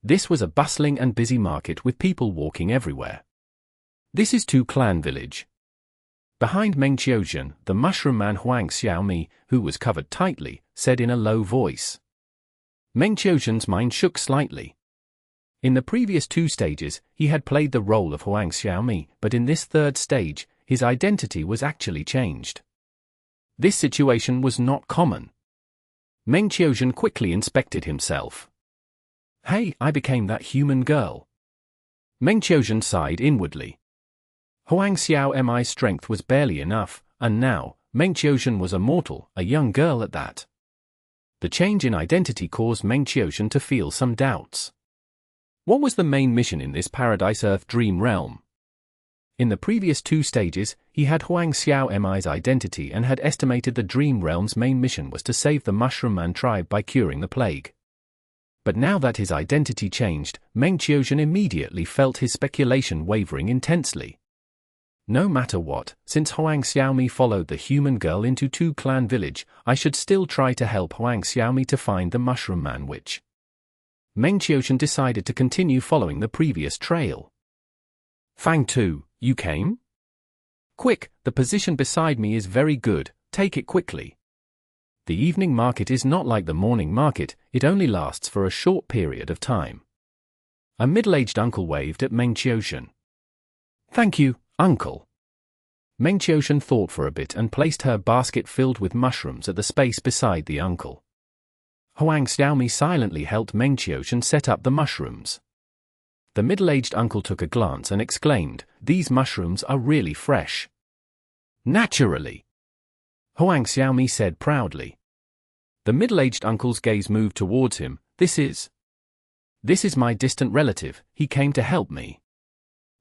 This was a bustling and busy market with people walking everywhere. This is Tu Clan Village. Behind Meng Qiuzhen, the mushroom man Huang Xiaomi, who was covered tightly, said in a low voice. Meng Qiuzhen's mind shook slightly. In the previous two stages, he had played the role of Huang Xiaomi, but in this third stage, his identity was actually changed. This situation was not common. Meng Qiuzhen quickly inspected himself. Hey, I became that human girl. Meng Qiuzhen sighed inwardly. Huang Xiaomi's strength was barely enough, and now, Meng Qiuzhen was a mortal, a young girl at that. The change in identity caused Meng Qiuzhen to feel some doubts. What was the main mission in this Paradise Earth dream realm? In the previous two stages, he had Huang Xiaomi's identity and had estimated the Dream Realm's main mission was to save the Mushroom Man tribe by curing the plague. But now that his identity changed, Meng Qiuzhen immediately felt his speculation wavering intensely. No matter what, since Huang Xiaomi followed the human girl into Tu Clan Village, I should still try to help Huang Xiaomi to find the Mushroom Man witch. Meng Qiuzhen decided to continue following the previous trail. Fang 2. You came? Quick, the position beside me is very good, take it quickly. The evening market is not like the morning market, it only lasts for a short period of time. A middle-aged uncle waved at Meng Qiuzhen. Thank you, uncle. Meng Qiuzhen thought for a bit and placed her basket filled with mushrooms at the space beside the uncle. Huang Xiaomi silently helped Meng Qiuzhen set up the mushrooms. The middle-aged uncle took a glance and exclaimed, these mushrooms are really fresh. Naturally. Huang Xiaomi said proudly. The middle-aged uncle's gaze moved towards him. This is my distant relative, he came to help me.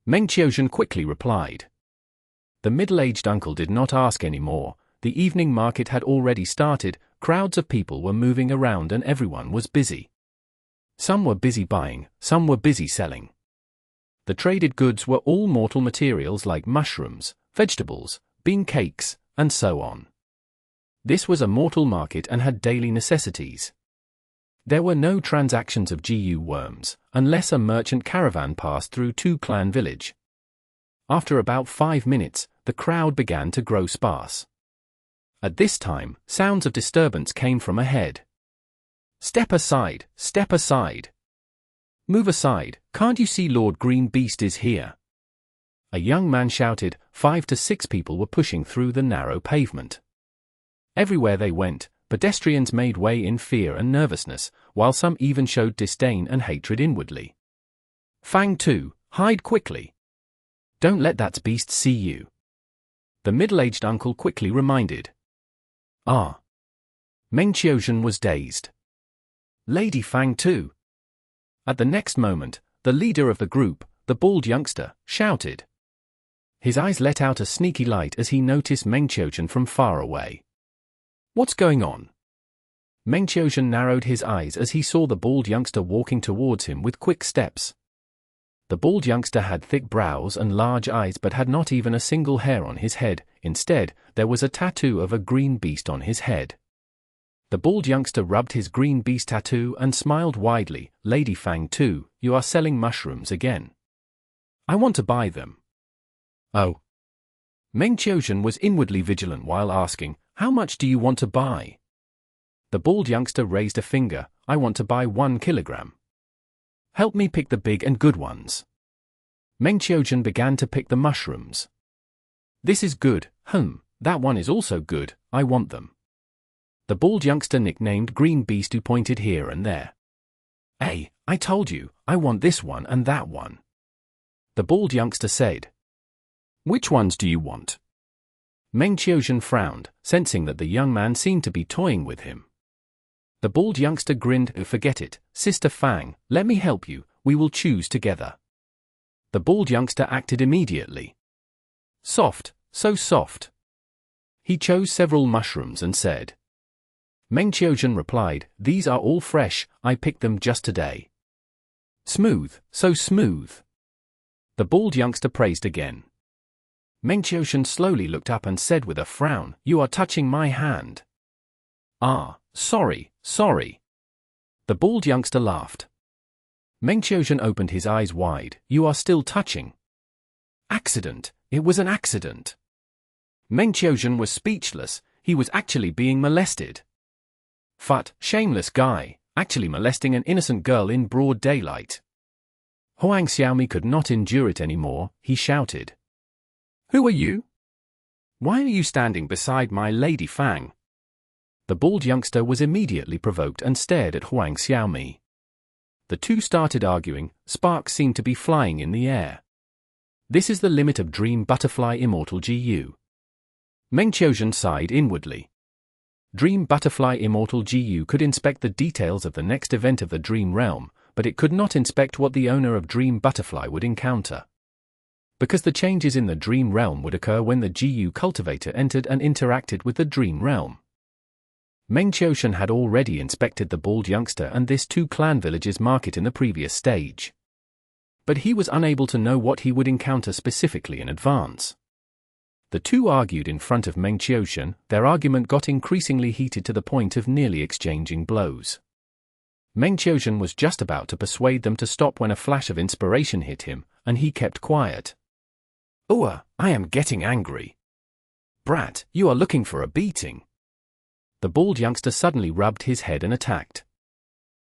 Meng Qiuzhen quickly replied. The middle-aged uncle did not ask any more. The evening market had already started, crowds of people were moving around and everyone was busy. Some were busy buying, some were busy selling. The traded goods were all mortal materials like mushrooms, vegetables, bean cakes, and so on. This was a mortal market and had daily necessities. There were no transactions of GU worms, unless a merchant caravan passed through Tu Clan Village. After about 5 minutes, the crowd began to grow sparse. At this time, sounds of disturbance came from ahead. Step aside, step aside. Move aside, can't you see Lord Green Beast is here? A young man shouted. 5 to 6 people were pushing through the narrow pavement. Everywhere they went, pedestrians made way in fear and nervousness, while some even showed disdain and hatred inwardly. Fang 2, hide quickly. Don't let that beast see you. The middle-aged uncle quickly reminded. Ah. Meng Qiuzhen was dazed. Lady Fang 2. At the next moment, the leader of the group, the bald youngster, shouted. His eyes let out a sneaky light as he noticed Meng Qiuzhen from far away. What's going on? Meng Qiuzhen narrowed his eyes as he saw the bald youngster walking towards him with quick steps. The bald youngster had thick brows and large eyes but had not even a single hair on his head. Instead, there was a tattoo of a green beast on his head. The bald youngster rubbed his green beast tattoo and smiled widely. Lady Fang too, you are selling mushrooms again. I want to buy them. Oh. Meng Qiuzhen was inwardly vigilant while asking, how much do you want to buy? The bald youngster raised a finger, I want to buy 1 kilogram. Help me pick the big and good ones. Meng Qiuzhen began to pick the mushrooms. This is good, that one is also good, I want them. The bald youngster nicknamed Green Beast who pointed here and there. Hey, I told you, I want this one and that one. The bald youngster said. Which ones do you want? Meng Qiuzhen frowned, sensing that the young man seemed to be toying with him. The bald youngster grinned, forget it, Sister Fang, let me help you, we will choose together. The bald youngster acted immediately. Soft, so soft. He chose several mushrooms and said. Meng Qiuzhen replied, these are all fresh, I picked them just today. Smooth, so smooth. The bald youngster praised again. Meng Qiuzhen slowly looked up and said with a frown, you are touching my hand. Ah, sorry. The bald youngster laughed. Meng Qiuzhen opened his eyes wide, you are still touching. Accident, it was an accident. Meng Qiuzhen was speechless, he was actually being molested. Phut, shameless guy, actually molesting an innocent girl in broad daylight. Huang Xiaomi could not endure it anymore, he shouted. Who are you? Why are you standing beside my Lady Fang? The bald youngster was immediately provoked and stared at Huang Xiaomi. The two started arguing, sparks seemed to be flying in the air. This is the limit of Dream Butterfly Immortal Gu. Meng Qiuzhen sighed inwardly. Dream Butterfly Immortal Gu could inspect the details of the next event of the Dream Realm, but it could not inspect what the owner of Dream Butterfly would encounter. Because the changes in the Dream Realm would occur when the Gu cultivator entered and interacted with the Dream Realm. Meng Qiuzhen had already inspected the bald youngster and this 2-clan village's market in the previous stage. But he was unable to know what he would encounter specifically in advance. The two argued in front of Meng Qiuzhen, their argument got increasingly heated to the point of nearly exchanging blows. Meng Qiuzhen was just about to persuade them to stop when a flash of inspiration hit him, and he kept quiet. I am getting angry. Brat, you are looking for a beating. The bald youngster suddenly rubbed his head and attacked.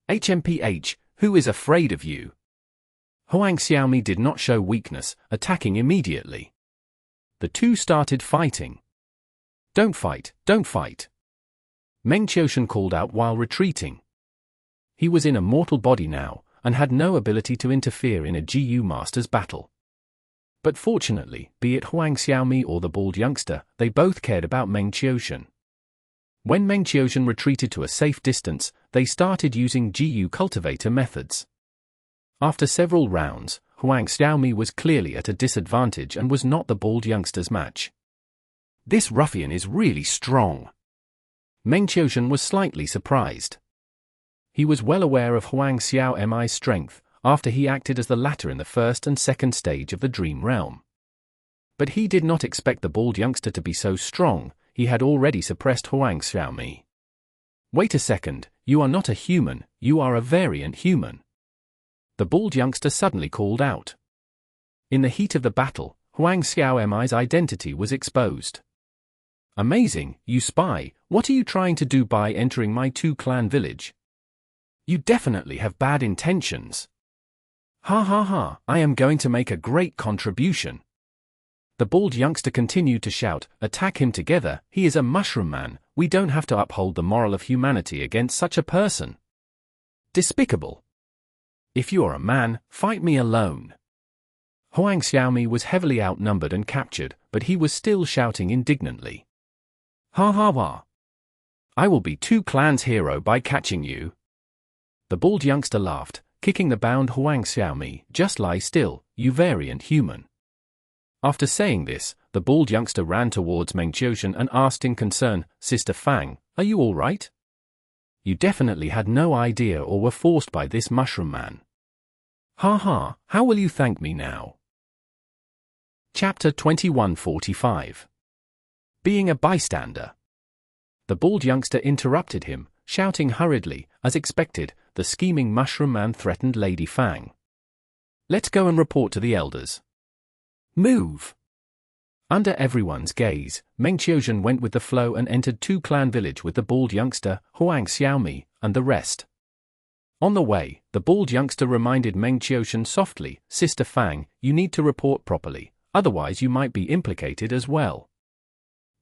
HMPH, who is afraid of you? Huang Xiaomi did not show weakness, attacking immediately. The two started fighting. Don't fight, don't fight. Meng Qiuzhen called out while retreating. He was in a mortal body now, and had no ability to interfere in a Gu master's battle. But fortunately, be it Huang Xiaomi or the bald youngster, they both cared about Meng Qiuzhen. When Meng Qiuzhen retreated to a safe distance, they started using Gu cultivator methods. After several rounds, Huang Xiaomi was clearly at a disadvantage and was not the bald youngster's match. This ruffian is really strong. Meng Qiuzhen was slightly surprised. He was well aware of Huang Xiaomi's strength, after he acted as the latter in the first and second stage of the Dream Realm. But he did not expect the bald youngster to be so strong. He had already suppressed Huang Xiaomi. Wait a second, you are not a human, you are a variant human. The bald youngster suddenly called out. In the heat of the battle, Huang Xiaomi's identity was exposed. Amazing, you spy, what are you trying to do by entering my 2-clan village? You definitely have bad intentions. Ha, I am going to make a great contribution. The bald youngster continued to shout, attack him together, he is a mushroom man, we don't have to uphold the moral of humanity against such a person. Despicable. If you are a man, fight me alone. Huang Xiaomi was heavily outnumbered and captured, but he was still shouting indignantly. Ha. I will be 2-clans hero by catching you. The bald youngster laughed, kicking the bound Huang Xiaomi, just lie still, you variant human. After saying this, the bald youngster ran towards Meng Qiuzhen and asked in concern, Sister Fang, are you all right? You definitely had no idea or were forced by this mushroom man. Ha ha, how will you thank me now? Chapter 2145. Being a bystander. The bald youngster interrupted him, shouting hurriedly. As expected, the scheming mushroom man threatened Lady Fang. Let's go and report to the elders. Move! Under everyone's gaze, Meng Qiuzhen went with the flow and entered Two Clan Village with the bald youngster, Huang Xiaomi, and the rest. On the way, the bald youngster reminded Meng Qiuzhen softly, Sister Fang, you need to report properly, otherwise you might be implicated as well.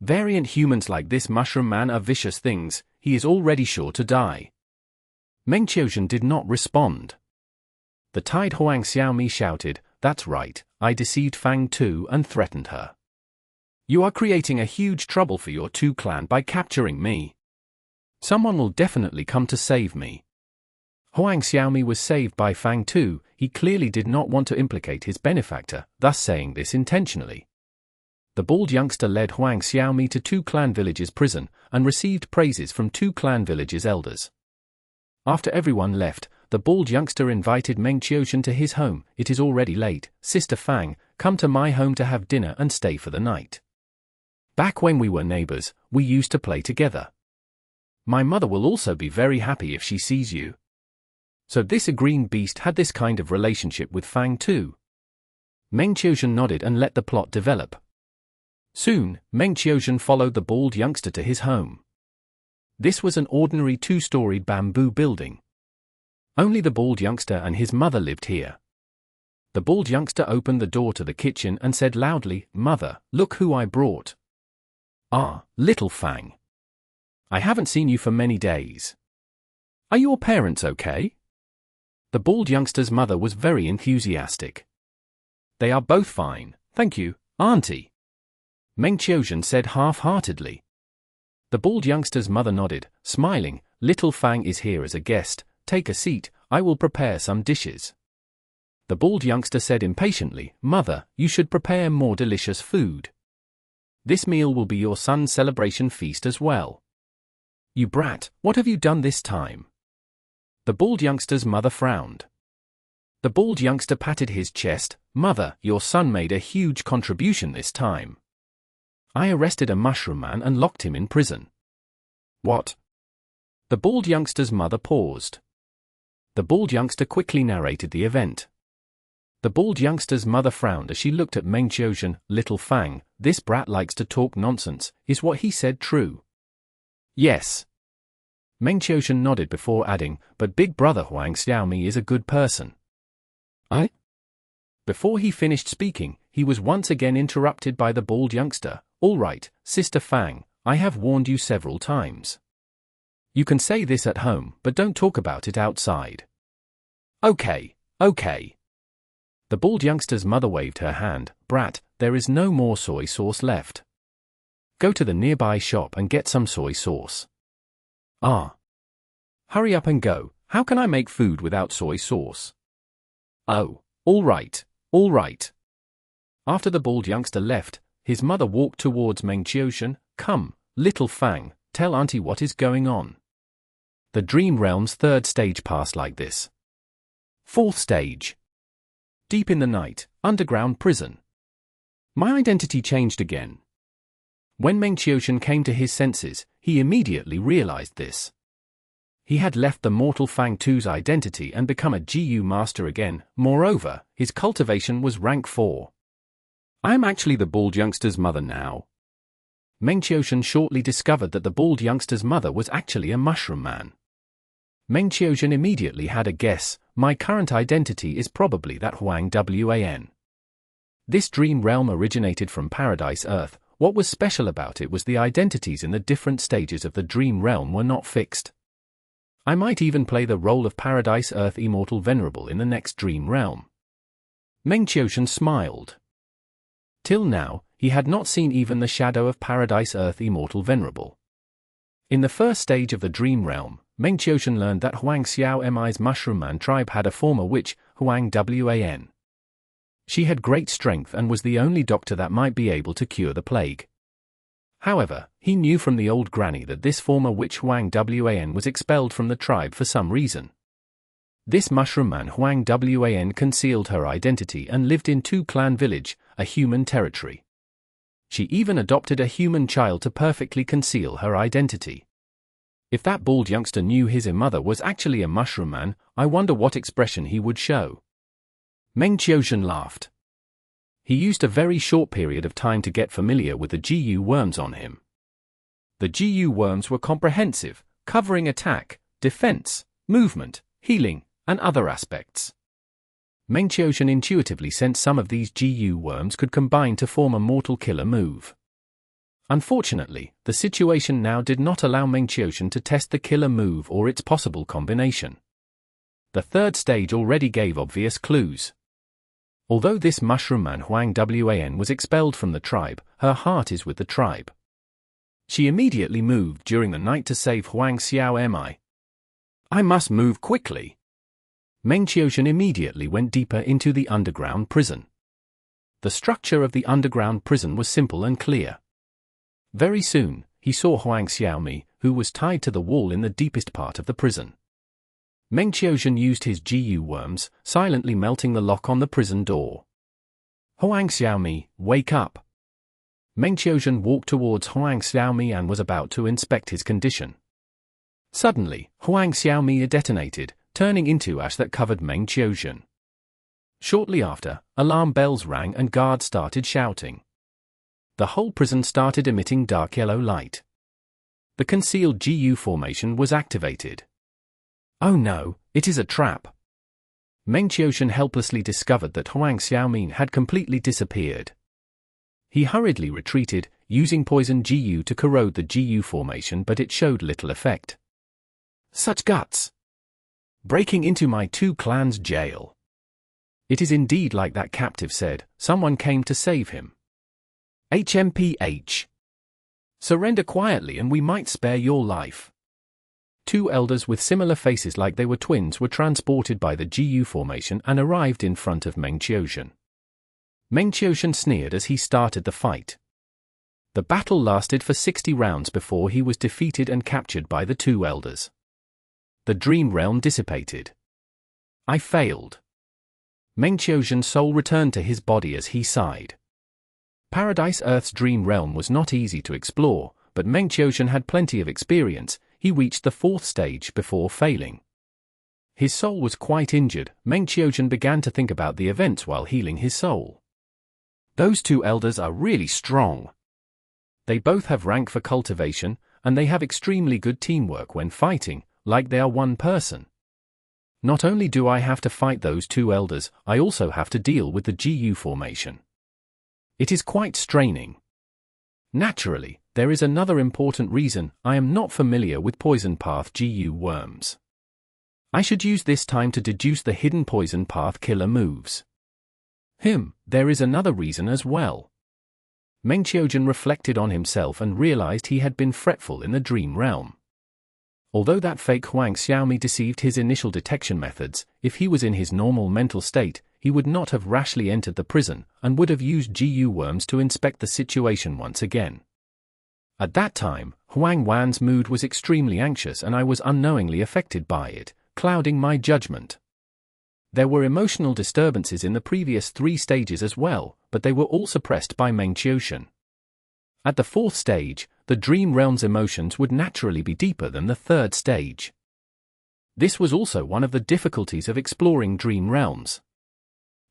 Variant humans like this mushroom man are vicious things, he is already sure to die. Meng Qiuzhen did not respond. The tied Huang Xiaomi shouted, that's right, I deceived Fang too and threatened her. You are creating a huge trouble for your two clan by capturing me. Someone will definitely come to save me. Huang Xiaomi was saved by Fang too, he clearly did not want to implicate his benefactor, thus saying this intentionally. The bald youngster led Huang Xiaomi to Two Clan Village's prison, and received praises from Two Clan Village's elders. After everyone left, the bald youngster invited Meng Qiuzhen to his home. It is already late, Sister Fang, come to my home to have dinner and stay for the night. Back when we were neighbors, we used to play together. My mother will also be very happy if she sees you. So this green beast had this kind of relationship with Fang too. Meng Qiuzhen nodded and let the plot develop. Soon, Meng Qiuzhen followed the bald youngster to his home. This was an ordinary two-storied bamboo building. Only the bald youngster and his mother lived here. The bald youngster opened the door to the kitchen and said loudly, Mother, look who I brought. Ah, little Fang. I haven't seen you for many days. Are your parents okay? The bald youngster's mother was very enthusiastic. They are both fine, thank you, Auntie. Meng Qiuzhen said half-heartedly. The bald youngster's mother nodded, smiling, little Fang is here as a guest, take a seat, I will prepare some dishes. The bald youngster said impatiently, Mother, you should prepare more delicious food. This meal will be your son's celebration feast as well. You brat, what have you done this time? The bald youngster's mother frowned. The bald youngster patted his chest, Mother, your son made a huge contribution this time. I arrested a mushroom man and locked him in prison. What? The bald youngster's mother paused. The bald youngster quickly narrated the event. The bald youngster's mother frowned as she looked at Meng Qiuzhen, little Fang, this brat likes to talk nonsense, is what he said true? Yes. Meng Qiuzhen nodded before adding, but big brother Huang Xiaomi is a good person. I? Before he finished speaking, he was once again interrupted by the bald youngster, all right, Sister Fang, I have warned you several times. You can say this at home, but don't talk about it outside. Okay, okay. The bald youngster's mother waved her hand, brat, there is no more soy sauce left. Go to the nearby shop and get some soy sauce. Ah. Hurry up and go, how can I make food without soy sauce? Oh, all right, all right. After the bald youngster left, his mother walked towards Meng Qiuzhen, come, little Fang, tell Auntie what is going on. The Dream Realm's third stage passed like this. Fourth stage. Deep in the night, underground prison. My identity changed again. When Meng Qiuzhen came to his senses, he immediately realized this. He had left the mortal Fang 2's identity and become a GU master again, moreover, his cultivation was rank 4. I am actually the bald youngster's mother now. Meng Qiuzhen shortly discovered that the bald youngster's mother was actually a mushroom man. Meng Qiuzhen immediately had a guess, my current identity is probably that Huang Wan. This dream realm originated from Paradise Earth, what was special about it was the identities in the different stages of the dream realm were not fixed. I might even play the role of Paradise Earth Immortal Venerable in the next dream realm. Meng Qiuzhen smiled. Till now, he had not seen even the shadow of Paradise Earth Immortal Venerable. In the first stage of the dream realm, Meng Qiuzhen learned that Huang Xiaomi's Mushroom Man tribe had a former witch, Huang Wan. She had great strength and was the only doctor that might be able to cure the plague. However, he knew from the old granny that this former witch Huang Wan was expelled from the tribe for some reason. This mushroom man Huang Wan concealed her identity and lived in Tu Clan village, a human territory. She even adopted a human child to perfectly conceal her identity. If that bald youngster knew his mother was actually a mushroom man, I wonder what expression he would show. Meng Qiuzhen laughed. He used a very short period of time to get familiar with the Gu worms on him. The Gu worms were comprehensive, covering attack, defense, movement, healing, and other aspects. Meng Qiuzhen intuitively sensed some of these Gu worms could combine to form a mortal killer move. Unfortunately, the situation now did not allow Meng Qiuzhen to test the killer move or its possible combination. The third stage already gave obvious clues. Although this mushroom man Huang Wan was expelled from the tribe, her heart is with the tribe. She immediately moved during the night to save Huang Xiao. I must move quickly. Meng Qiuzhen immediately went deeper into the underground prison. The structure of the underground prison was simple and clear. Very soon, he saw Huang Xiao, who was tied to the wall in the deepest part of the prison. Meng Qiuzhen used his Gu worms, silently melting the lock on the prison door. Huang Xiao, wake up. Meng Qiuzhen walked towards Huang Xiao and was about to inspect his condition. Suddenly, Huang Xiao detonated, turning into ash that covered Meng Qiuzhen. Shortly after, alarm bells rang and guards started shouting. The whole prison started emitting dark yellow light. The concealed Gu formation was activated. Oh no, it is a trap. Meng Qiuzhen helplessly discovered that Huang Xiao had completely disappeared. He hurriedly retreated, using poison Gu to corrode the Gu formation, but it showed little effect. Such guts! Breaking into my two clans' jail. It is indeed like that captive said, someone came to save him. HMPH. Surrender quietly and we might spare your life. Two elders with similar faces like they were twins were transported by the Gu formation and arrived in front of Meng Qiuzhen. Meng Qiuzhen sneered as he started the fight. The battle lasted for 60 rounds before he was defeated and captured by the two elders. The dream realm dissipated. I failed. Meng Qiuzhen's soul returned to his body as he sighed. Paradise Earth's dream realm was not easy to explore, but Meng Qiuzhen had plenty of experience. He reached the 4th stage before failing. His soul was quite injured. Meng Qiuzhen began to think about the events while healing his soul. Those two elders are really strong. They both have rank for cultivation, and they have extremely good teamwork when fighting, like they are one person. Not only do I have to fight those two elders, I also have to deal with the Gu formation. It is quite straining. Naturally, there is another important reason. I am not familiar with poison path Gu worms. I should use this time to deduce the hidden poison path killer moves. There is another reason as well. Meng Qiuzhen reflected on himself and realized he had been fretful in the dream realm. Although that fake Huang Xiao deceived his initial detection methods, if he was in his normal mental state, he would not have rashly entered the prison and would have used Gu worms to inspect the situation once again. At that time, Huang Wan's mood was extremely anxious and I was unknowingly affected by it, clouding my judgment. There were emotional disturbances in the previous 3 stages as well, but they were all suppressed by Meng Qiuzhen. At the 4th stage, the dream realm's emotions would naturally be deeper than the 3rd stage. This was also one of the difficulties of exploring dream realms.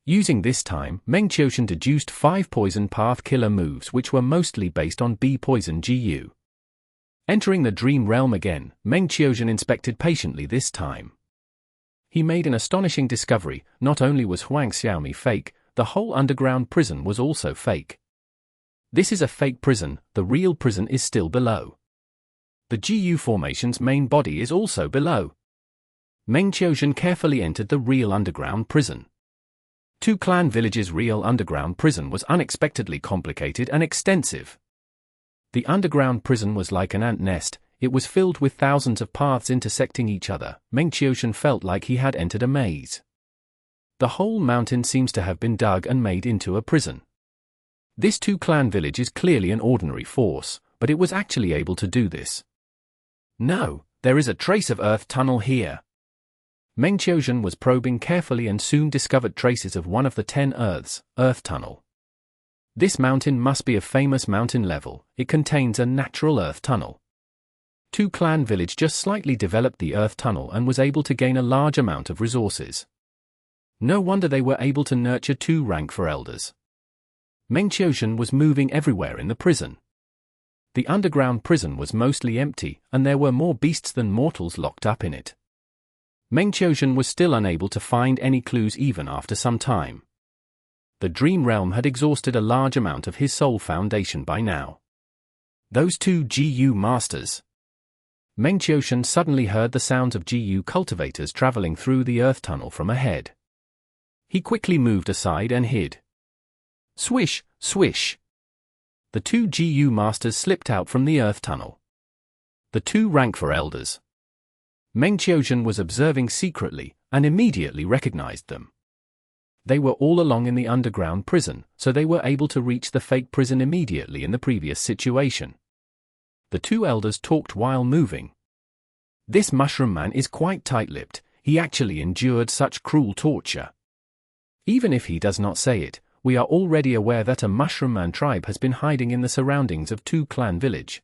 Using this time, Meng Qiuzhen deduced 5 poison path killer moves which were mostly based on B poison Gu. Entering the dream realm again, Meng Qiuzhen inspected patiently this time. He made an astonishing discovery. Not only was Huang Xiao fake, the whole underground prison was also fake. This is a fake prison, the real prison is still below. The Gu formation's main body is also below. Meng Qiuzhen carefully entered the real underground prison. Tu Clan Village's real underground prison was unexpectedly complicated and extensive. The underground prison was like an ant nest. It was filled with thousands of paths intersecting each other. Meng Qiuzhen felt like he had entered a maze. The whole mountain seems to have been dug and made into a prison. This Tu Clan village is clearly an ordinary force, but it was actually able to do this. No, there is a trace of earth tunnel here. Meng Qiuzhen was probing carefully and soon discovered traces of one of the 10 Earths, Earth Tunnel. This mountain must be a famous mountain level. It contains a natural Earth Tunnel. Two Clan Village just slightly developed the Earth Tunnel and was able to gain a large amount of resources. No wonder they were able to nurture 2 rank for elders. Meng Qiuzhen was moving everywhere in the prison. The underground prison was mostly empty, and there were more beasts than mortals locked up in it. Meng Qiuzhen was still unable to find any clues even after some time. The Dream Realm had exhausted a large amount of his soul foundation by now. Those 2 GU masters. Meng Qiuzhen suddenly heard the sounds of GU cultivators traveling through the earth tunnel from ahead. He quickly moved aside and hid. Swish, swish. The 2 GU masters slipped out from the earth tunnel. The 2 rank for elders. Meng Qiuzhen was observing secretly, and immediately recognized them. They were all along in the underground prison, so they were able to reach the fake prison immediately in the previous situation. The 2 elders talked while moving. This mushroom man is quite tight-lipped. He actually endured such cruel torture. Even if he does not say it, we are already aware that a mushroom man tribe has been hiding in the surroundings of 2 Clan Village.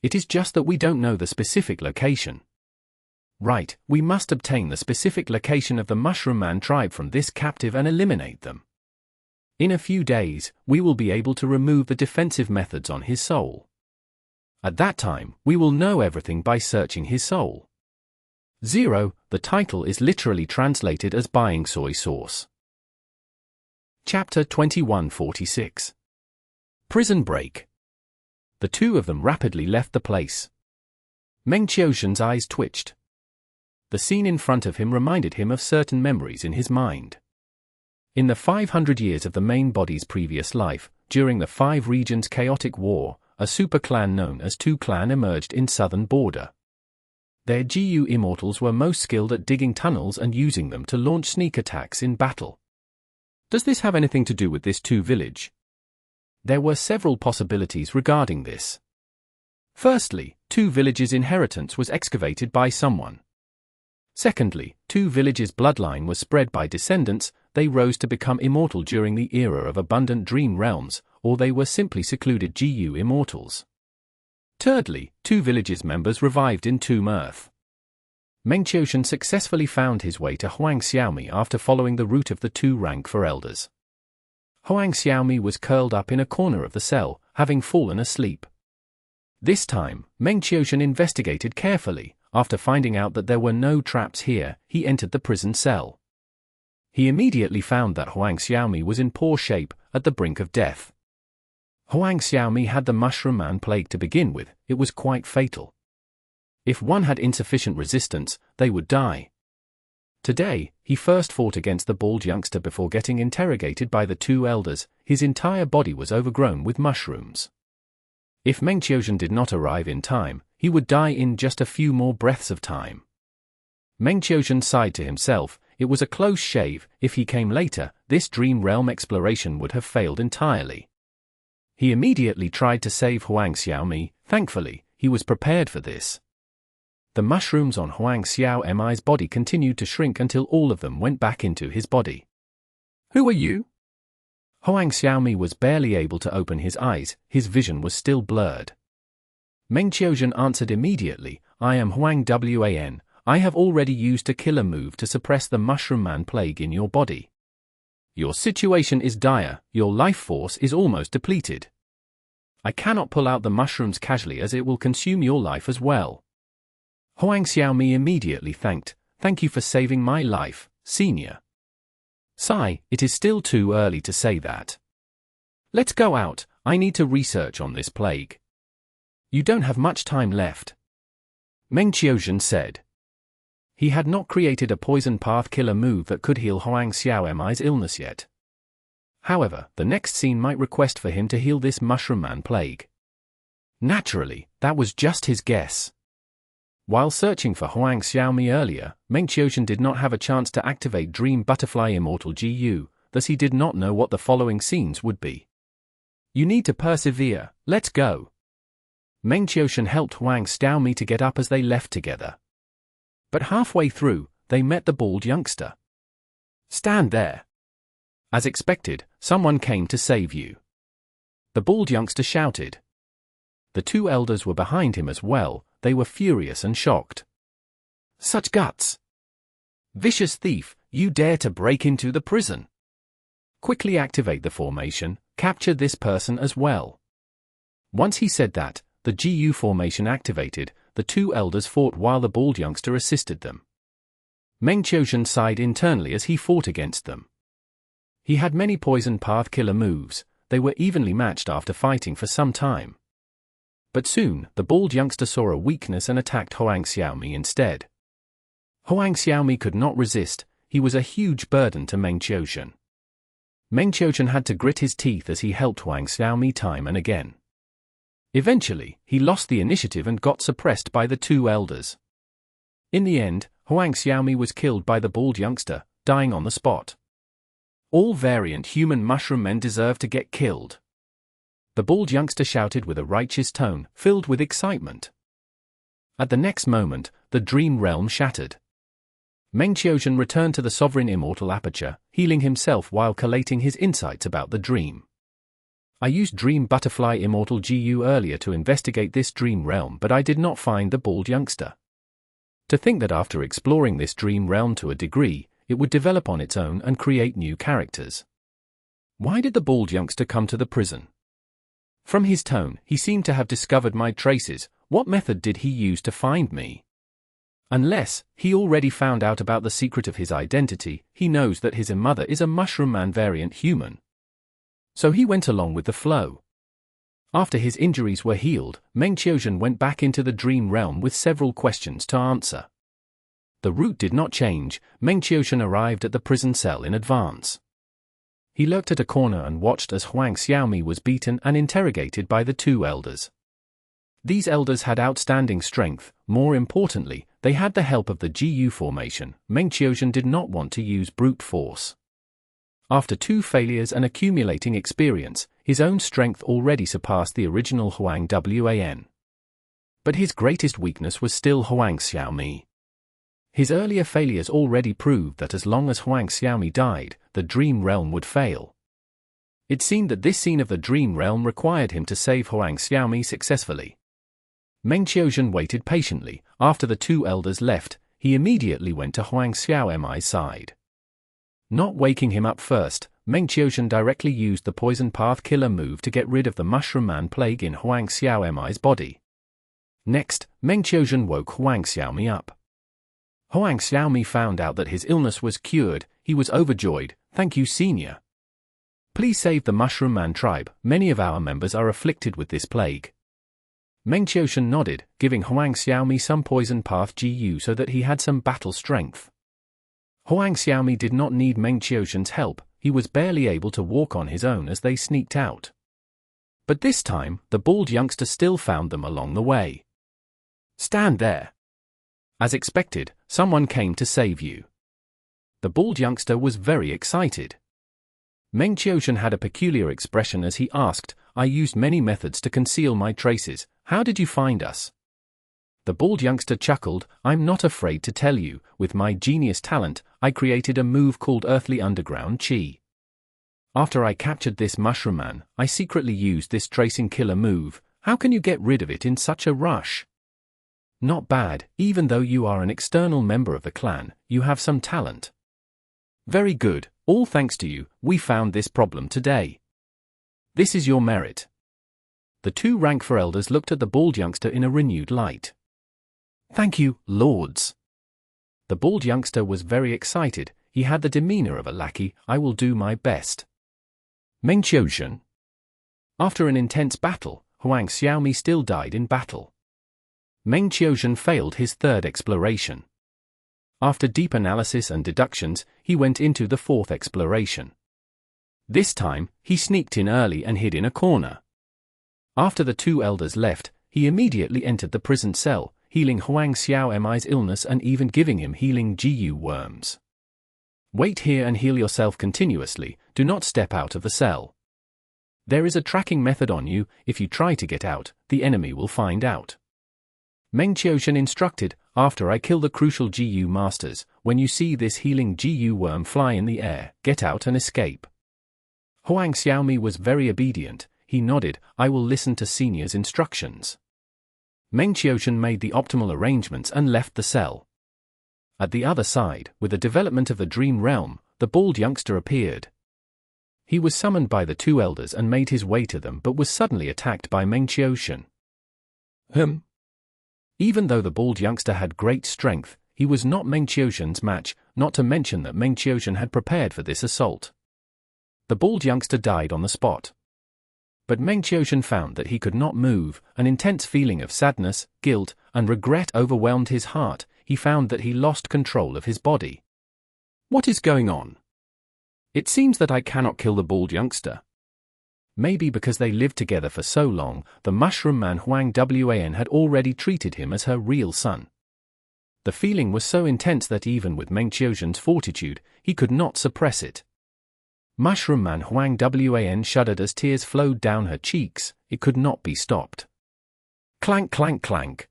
It is just that we don't know the specific location. Right, we must obtain the specific location of the Mushroom Man tribe from this captive and eliminate them. In a few days, we will be able to remove the defensive methods on his soul. At that time, we will know everything by searching his soul. 0. The title is literally translated as buying soy sauce. Chapter 2146. Prison Break. The 2 of them rapidly left the place. Meng Qiuzhen's eyes twitched. The scene in front of him reminded him of certain memories in his mind. In the 500 years of the main body's previous life, during the 5 regions chaotic war, a super clan known as 2 Clan emerged in southern border. Their GU Immortals were most skilled at digging tunnels and using them to launch sneak attacks in battle. Does this have anything to do with this 2 village? There were several possibilities regarding this. Firstly, 2 villages' inheritance was excavated by someone. Secondly, 2 villages' bloodline was spread by descendants. They rose to become immortal during the era of abundant dream realms, or they were simply secluded GU Immortals. Thirdly, 2 villages' members revived in Tomb Earth. Meng Qiuzhen successfully found his way to Huang Xiaomi after following the route of the 2 rank for elders. Huang Xiaomi was curled up in a corner of the cell, having fallen asleep. This time, Meng Qiuzhen investigated carefully. After finding out that there were no traps here, he entered the prison cell. He immediately found that Huang Xiaomi was in poor shape, at the brink of death. Huang Xiaomi had the Mushroom Man plague to begin with. It was quite fatal. If one had insufficient resistance, they would die. Today, he first fought against the bald youngster before getting interrogated by the 2 elders. His entire body was overgrown with mushrooms. If Meng Qiuzhen did not arrive in time, he would die in just a few more breaths of time. Meng Qiuzhen sighed to himself. It was a close shave. If he came later, this dream realm exploration would have failed entirely. He immediately tried to save Huang Xiaomi. Thankfully, he was prepared for this. The mushrooms on Huang Xiaomi's body continued to shrink until all of them went back into his body. Who are you? Huang Xiaomi was barely able to open his eyes. His vision was still blurred. Meng Qiuzhen answered immediately, I am Huang Wan. I have already used a killer move to suppress the Mushroom Man plague in your body. Your situation is dire. Your life force is almost depleted. I cannot pull out the mushrooms casually as it will consume your life as well. Huang Xiaomi immediately thanked. Thank you for saving my life, senior. Sigh, it is still too early to say that. Let's go out. I need to research on this plague. You don't have much time left. Meng Qiuzhen said. He had not created a poison path killer move that could heal Huang Xiaomi's illness yet. However, the next scene might request for him to heal this Mushroom Man plague. Naturally, that was just his guess. While searching for Huang Xiaomi earlier, Meng Qiuzhen did not have a chance to activate Dream Butterfly Immortal GU, thus he did not know what the following scenes would be. You need to persevere. Let's go. Meng Qiushan helped Huang Xiaomi to get up as they left together. But halfway through, they met the bald youngster.
Stand there.
As expected, someone came to save you. The bald youngster shouted. The two elders were behind him as well. They were furious and shocked.
Such guts! Vicious thief, you dare to break into the prison!
Quickly activate the formation, capture this person as well. Once he said that, the GU formation activated. The two elders fought while the bald youngster assisted them. Meng Qiushan sighed internally as he fought against them. He had many poison path killer moves. They were evenly matched after fighting for some time. But soon, the bald youngster saw a weakness and attacked Huang Xiaomi instead. Huang Xiaomi could not resist. He was a huge burden to Meng Qiushan. Meng Qiushan had to grit his teeth as he helped Huang Xiaomi time and again. Eventually, he lost the initiative and got suppressed by the two elders. In the end, Huang Xiaomi was killed by the bald youngster, dying on the spot. All variant human mushroom men deserve to get killed. The bald youngster shouted with a righteous tone, filled with excitement. At the next moment, the dream realm shattered. Meng Qiushan returned to the sovereign immortal aperture, healing himself while collating his insights about the dream. I used Dream Butterfly Immortal GU earlier to investigate this dream realm, but I did not find the bald youngster. To think that after exploring this dream realm to a degree, it would develop on its own and create new characters. Why did the bald youngster come to the prison? From his tone, he seemed to have discovered my traces. What method did he use to find me? Unless he already found out about the secret of his identity, he knows that his mother is a mushroom man variant human. So he went along with the flow. After his injuries were healed, Meng Qiushan went back into the dream realm with several questions to answer. The route did not change. Meng Qiushan arrived at the prison cell in advance. He lurked at a corner and watched as Huang Xiaomi was beaten and interrogated by the two elders. These elders had outstanding strength. More importantly, they had the help of the GU formation. Meng Qiushan did not want to use brute force. After 2 failures and accumulating experience, his own strength already surpassed the original Huang Wan. But his greatest weakness was still Huang Xiaomi. His earlier failures already proved that as long as Huang Xiaomi died, the dream realm would fail. It seemed that this scene of the dream realm required him to save Huang Xiaomi successfully. Meng Qiushan waited patiently. After the two elders left, he immediately went to Huang Xiaomi's side. Not waking him up first, Meng Qiushan directly used the poison path killer move to get rid of the mushroom man plague in Huang Xiaomi's body. Next, Meng Qiushan woke Huang Xiaomi up. Huang Xiaomi found out that his illness was cured. He was overjoyed. Thank you, Senior. Please save the mushroom man tribe. Many of our members are afflicted with this plague. Meng Qiushan nodded, giving Huang Xiaomi some poison path GU so that he had some battle strength. Huang Xiaomi did not need Meng Qiushan's help. He was barely able to walk on his own as they sneaked out. But this time, the bald youngster still found them along the way.
Stand there.
As expected, someone came to save you. The bald youngster was very excited. Meng Qiushan had a peculiar expression as he asked, I used many methods to conceal my traces. How did you find us? The bald youngster chuckled, I'm not afraid to tell you. With my genius talent, I created a move called Earthly Underground Chi. After I captured this mushroom man, I secretly used this tracing killer move. How can you get rid of it in such a rush? Not bad. Even though you are an external member of the clan, you have some talent. Very good. All thanks to you, we found this problem today. This is your merit. The 2 rank 4 elders looked at the bald youngster in a renewed light. Thank you, lords. The bald youngster was very excited. He had the demeanor of a lackey. I will do my best. Meng Qiushan. After an intense battle, Huang Xiaomi still died in battle. Meng Qiushan failed his 3rd exploration. After deep analysis and deductions, he went into the 4th exploration. This time, he sneaked in early and hid in a corner. After the 2 elders left, he immediately entered the prison cell, healing Huang Xiaomi's illness and even giving him healing GU worms. Wait here and heal yourself continuously. Do not step out of the cell. There is a tracking method on you. If you try to get out, the enemy will find out. Meng Qiuxian instructed, after I kill the crucial GU masters, when you see this healing GU worm fly in the air, get out and escape. Huang Xiaomi was very obedient. He nodded, I will listen to senior's instructions. Meng Qiuxian made the optimal arrangements and left the cell. At the other side, with the development of the dream realm, the bald youngster appeared. He was summoned by the two elders and made his way to them but was suddenly attacked by Meng Qiuxian. Even though the bald youngster had great strength, he was not Meng Qiuxian's match, not to mention that Meng Qiuxian had prepared for this assault. The bald youngster died on the spot. But Meng Qiuxian found that he could not move. An intense feeling of sadness, guilt, and regret overwhelmed his heart. He found that he lost control of his body. What is going on? It seems that I cannot kill the bald youngster. Maybe because they lived together for so long, the mushroom man Huang Wan had already treated him as her real son. The feeling was so intense that even with Meng Qiuxian's fortitude, he could not suppress it. Mushroom man Huang Wan shuddered as tears flowed down her cheeks. It could not be stopped. Clank, clank, clank.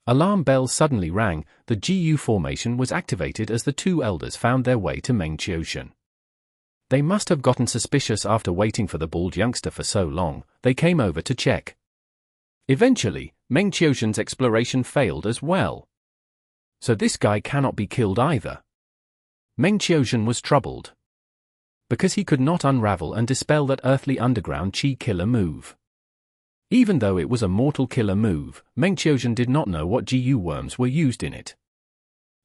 Alarm bells suddenly rang. The GU formation was activated as the two elders found their way to Meng Qiuxian. They must have gotten suspicious after waiting for the bald youngster for so long. They came over to check. Eventually, Meng Qiuxian's exploration failed as well. So this guy cannot be killed either. Meng Qiuxian was troubled. Because he could not unravel and dispel that earthly underground chi killer move. Even though it was a mortal killer move, Meng Qiuxian did not know what GU worms were used in it.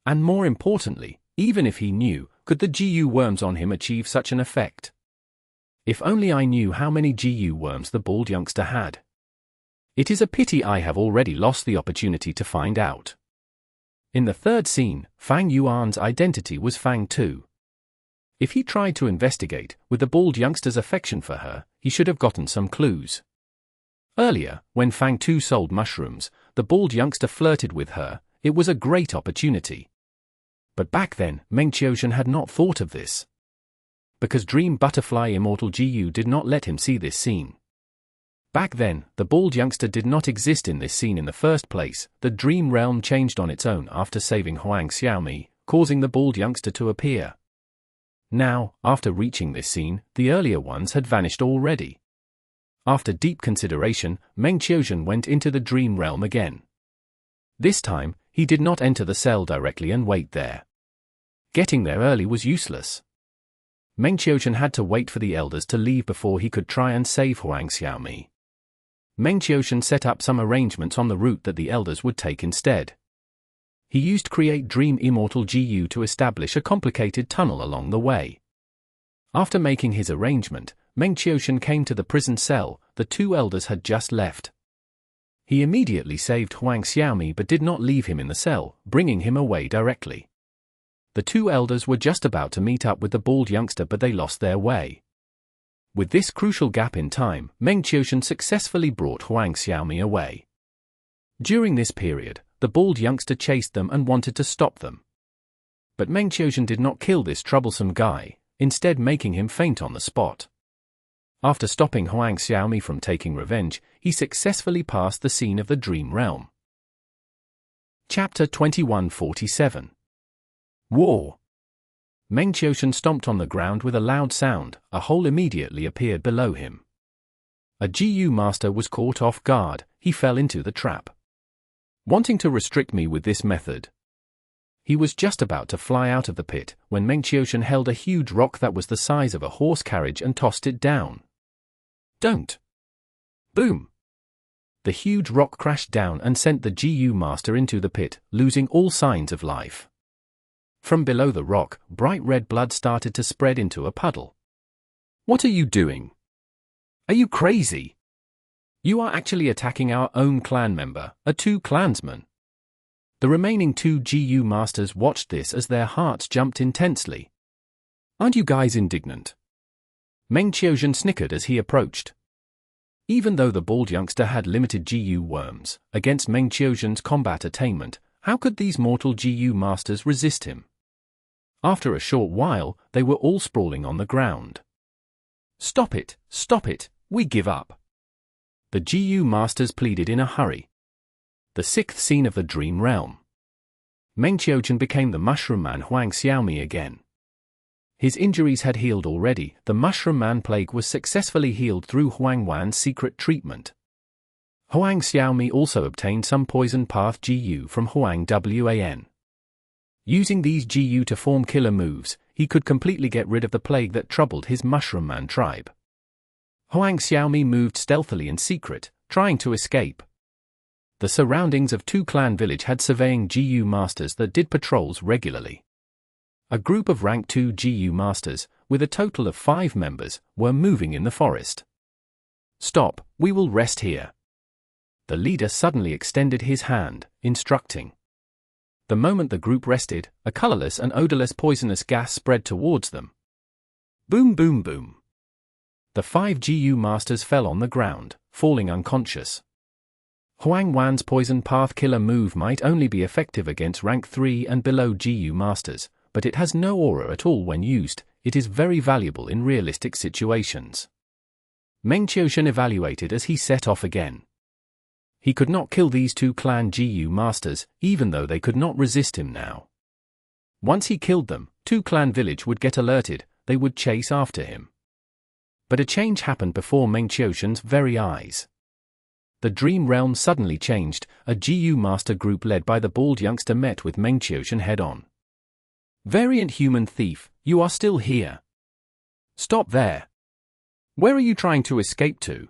And more importantly, even if he knew, could the GU worms on him achieve such an effect? If only I knew how many GU worms the bald youngster had. It is a pity I have already lost the opportunity to find out. In the third scene, Fang Yuan's identity was Fang too. If he tried to investigate, with the bald youngster's affection for her, he should have gotten some clues. Earlier, when Fang Tu sold mushrooms, the bald youngster flirted with her. It was a great opportunity. But back then, Meng Qiuxian had not thought of this. Because Dream Butterfly Immortal GU did not let him see this scene. Back then, the bald youngster did not exist in this scene in the first place. The dream realm changed on its own after saving Huang Xiaomi, causing the bald youngster to appear. Now, after reaching this scene, the earlier ones had vanished already. After deep consideration, Meng Qiuxian went into the dream realm again. This time, he did not enter the cell directly and wait there. Getting there early was useless. Meng Qiuxian had to wait for the elders to leave before he could try and save Huang Xiaomi. Meng Qiuxian set up some arrangements on the route that the elders would take instead. He used Create Dream Immortal GU to establish a complicated tunnel along the way. After making his arrangement, Meng Qiuxian came to the prison cell. The two elders had just left. He immediately saved Huang Xiaomi but did not leave him in the cell, bringing him away directly. The two elders were just about to meet up with the bald youngster but they lost their way. With this crucial gap in time, Meng Qiuxian successfully brought Huang Xiaomi away. During this period, the bald youngster chased them and wanted to stop them. But Meng Qiuxian did not kill this troublesome guy, instead making him faint on the spot. After stopping Huang Xiaomi from taking revenge, he successfully passed the scene of the dream realm. Chapter 2147. War. Meng Qiuxian stomped on the ground with a loud sound. A hole immediately appeared below him. A GU master was caught off guard. He fell into the trap. Wanting to restrict me with this method. He was just about to fly out of the pit when Meng Qiuxian held a huge rock that was the size of a horse carriage and tossed it down. Don't. Boom. The huge rock crashed down and sent the GU master into the pit, losing all signs of life. From below the rock, bright red blood started to spread into a puddle. What are you doing? Are you crazy? You are actually attacking our own clan member, a two clansmen. The remaining two GU masters watched this as their hearts jumped intensely. Aren't you guys indignant? Meng Qiuxian snickered as he approached. Even though the bald youngster had limited GU worms, against Meng Qiuxian's combat attainment, how could these mortal GU masters resist him? After a short while, they were all sprawling on the ground. Stop it, we give up. The Gu masters pleaded in a hurry. The sixth scene of the Dream Realm. Meng Qiuqian became the Mushroom Man Huang Xiaomi again. His injuries had healed already. The Mushroom Man plague was successfully healed through Huang Wan's secret treatment. Huang Xiaomi also obtained some poison path Gu from Huang Wan. Using these Gu to form killer moves, he could completely get rid of the plague that troubled his Mushroom Man tribe. Huang Xiaomi moved stealthily in secret, trying to escape. The surroundings of two clan village had surveying Gu masters that did patrols regularly. A group of rank 2 Gu masters, with a total of 5 members, were moving in the forest. "Stop, we will rest here." The leader suddenly extended his hand, instructing. The moment the group rested, a colorless and odorless poisonous gas spread towards them. Boom boom boom. The 5 Gu masters fell on the ground, falling unconscious. Huang Wan's poison path killer move might only be effective against rank 3 and below Gu masters, but it has no aura at all when used. It is very valuable in realistic situations. Meng Qiuqian evaluated as he set off again. He could not kill these two clan Gu masters, even though they could not resist him now. Once he killed them, two clan village would get alerted, they would chase after him. But a change happened before Meng Qiuqian's very eyes. The Dream Realm suddenly changed. A Gu master group led by the bald youngster met with Meng Qiuqian head-on. "Variant human thief, you are still here. Stop there. Where are you trying to escape to?"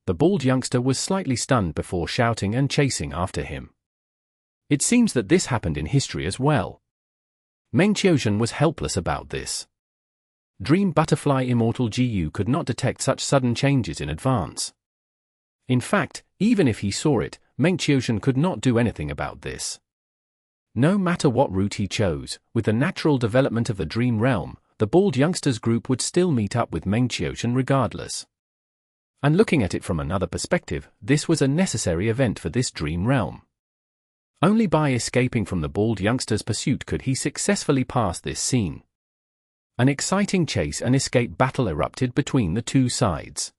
The bald youngster was slightly stunned before shouting and chasing after him. It seems that this happened in history as well. Meng Qiuqian was helpless about this. Dream Butterfly Immortal Gu could not detect such sudden changes in advance. In fact, even if he saw it, Meng Qiuqian could not do anything about this. No matter what route he chose, with the natural development of the Dream Realm, the bald youngsters group would still meet up with Meng Qiuqian regardless. And looking at it from another perspective, this was a necessary event for this Dream Realm. Only by escaping from the bald youngster's pursuit could he successfully pass this scene. An exciting chase and escape battle erupted between the two sides.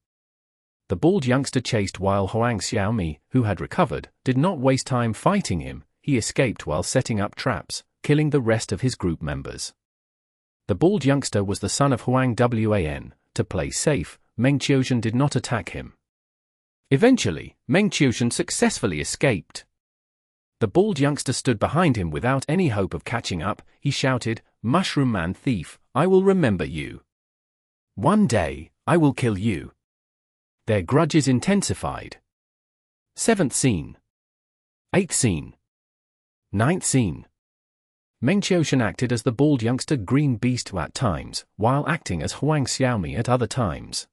The bald youngster chased while Huang Xiaomi, who had recovered, did not waste time fighting him. He escaped while setting up traps, killing the rest of his group members. The bald youngster was the son of Huang Wan. To play safe, Meng Qiuqian did not attack him. Eventually, Meng Qiuqian successfully escaped. The bald youngster stood behind him without any hope of catching up. He shouted, "Mushroom Man thief, I will remember you. One day, I will kill you." Their grudges intensified. 7th scene. 8th scene. 9th scene. Meng Qiuqian acted as the bald youngster Green Beast at times, while acting as Huang Xiaomi at other times.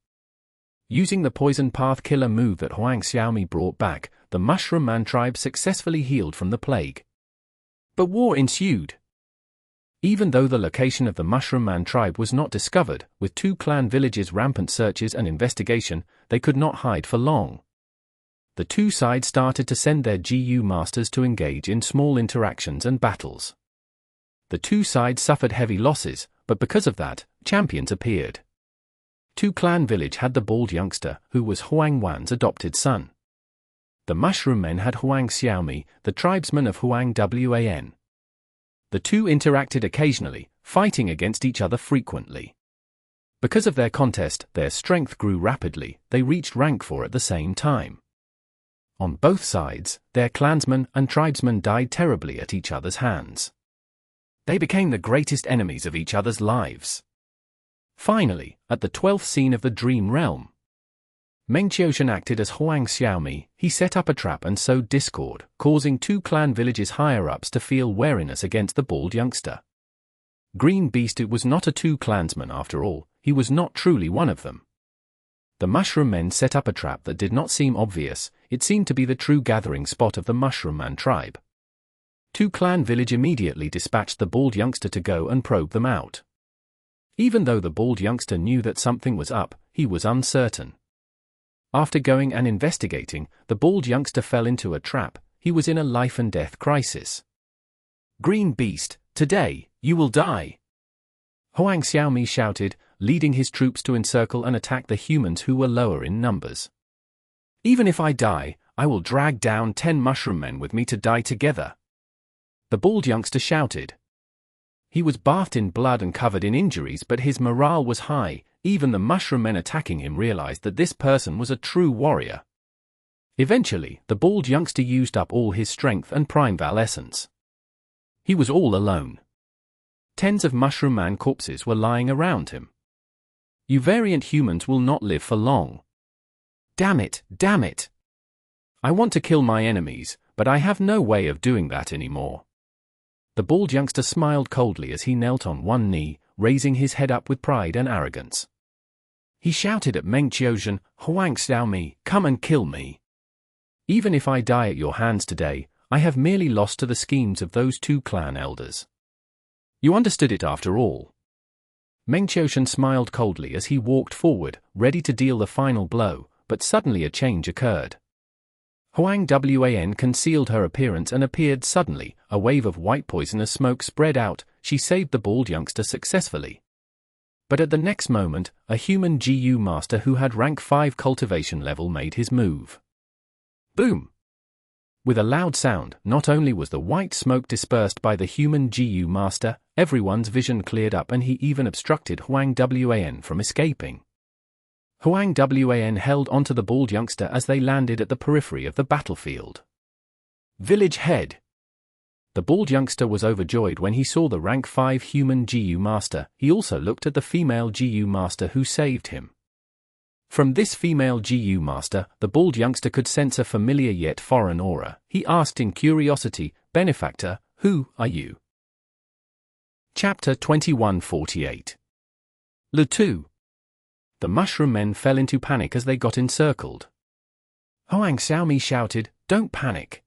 Using the poison path killer move that Huang Xiaomi brought back, the Mushroom Man tribe successfully healed from the plague. But war ensued. Even though the location of the Mushroom Man tribe was not discovered, with two clan villages' rampant searches and investigation, they could not hide for long. The two sides started to send their Gu masters to engage in small interactions and battles. The two sides suffered heavy losses, but because of that, champions appeared. Two clan village had the bald youngster, who was Huang Wan's adopted son. The Mushroom Men had Huang Xiaomi, the tribesman of Huang Wan. The two interacted occasionally, fighting against each other frequently. Because of their contest, their strength grew rapidly. They reached rank 4 at the same time. On both sides, their clansmen and tribesmen died terribly at each other's hands. They became the greatest enemies of each other's lives. Finally, at the 12th scene of the Dream Realm, Meng Qiuqian acted as Huang Xiaomi. He set up a trap and sowed discord, causing two clan villages' higher-ups to feel wariness against the bald youngster. Green Beast was not a two clansman after all, he was not truly one of them. The Mushroom Men set up a trap that did not seem obvious. It seemed to be the true gathering spot of the Mushroom Man tribe. Two clan village immediately dispatched the bald youngster to go and probe them out. Even though the bald youngster knew that something was up, he was uncertain. After going and investigating, the bald youngster fell into a trap. He was in a life-and-death crisis. "Green Beast, today, you will die!" Huang Xiaomi shouted, leading his troops to encircle and attack the humans who were lower in numbers. Even if I die, I will drag down 10 mushroom men with me to die together. The bald youngster shouted. He was bathed in blood and covered in injuries, but his morale was high. Even the mushroom men attacking him realized that this person was a true warrior. Eventually, the bald youngster used up all his strength and Primeval essence. He was all alone. Tens of mushroom man corpses were lying around him. You variant humans will not live for long. Damn it, damn it. I want to kill my enemies, but I have no way of doing that anymore. The bald youngster smiled coldly as he knelt on one knee, raising his head up with pride and arrogance. He shouted at Meng Qiuzhen, "Huang Xiao mi, come and kill me. Even if I die at your hands today, I have merely lost to the schemes of those 2 clan elders. You understood it after all." Meng Qiuzhen smiled coldly as he walked forward, ready to deal the final blow, but suddenly a change occurred. Huang Wan concealed her appearance and appeared suddenly. A wave of white poisonous smoke spread out. She saved the bald youngster successfully. But at the next moment, a human Gu master who had rank 5 cultivation level made his move. Boom! With a loud sound, not only was the white smoke dispersed by the human Gu master, everyone's vision cleared up and he even obstructed Huang Wan from escaping. Huang Wan held onto the bald youngster as they landed at the periphery of the battlefield. Village head. The bald youngster was overjoyed when he saw the rank 5 human Gu master. He also looked at the female Gu master who saved him. From this female Gu master, the bald youngster could sense a familiar yet foreign aura. He asked in curiosity, "Benefactor, who are you?" Chapter 2148. Le 2. The mushroom men fell into panic as they got encircled. Huang Xiaomi shouted, "Don't panic.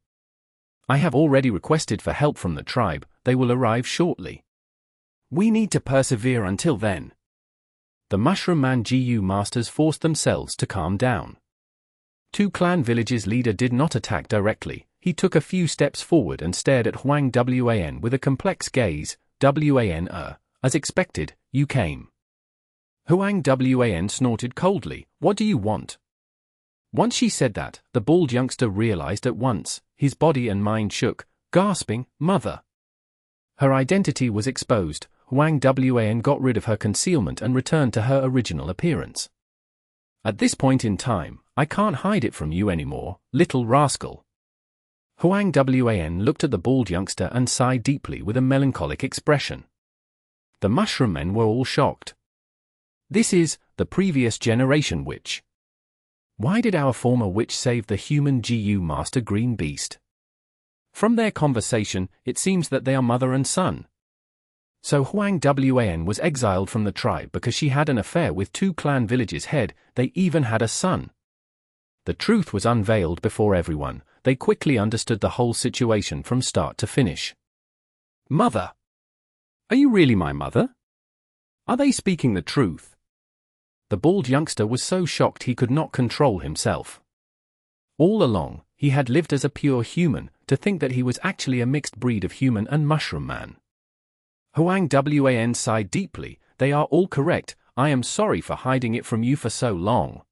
I have already requested for help from the tribe. They will arrive shortly. We need to persevere until then." The mushroom man Gu masters forced themselves to calm down. 2 clan villages' leader did not attack directly. He took a few steps forward and stared at Huang Wan with a complex gaze. "Wan, as expected, you came." Huang Wan snorted coldly, "What do you want?" Once she said that, the bald youngster realized at once. His body and mind shook, gasping, "Mother!" Her identity was exposed. Huang Wan got rid of her concealment and returned to her original appearance. "At this point in time, I can't hide it from you anymore, little rascal." Huang Wan looked at the bald youngster and sighed deeply with a melancholic expression. The mushroom men were all shocked. This is the previous generation witch. Why did our former witch save the human Gu master green beast? From their conversation, it seems that they are mother and son. So Huang Wan was exiled from the tribe because she had an affair with 2 clan villages' head. They even had a son. The truth was unveiled before everyone. They quickly understood the whole situation from start to finish. "Mother? Are you really my mother? Are they speaking the truth?" The bald youngster was so shocked he could not control himself. All along, he had lived as a pure human. To think that he was actually a mixed breed of human and mushroom man. Huang Wan sighed deeply. "They are all correct. I am sorry for hiding it from you for so long."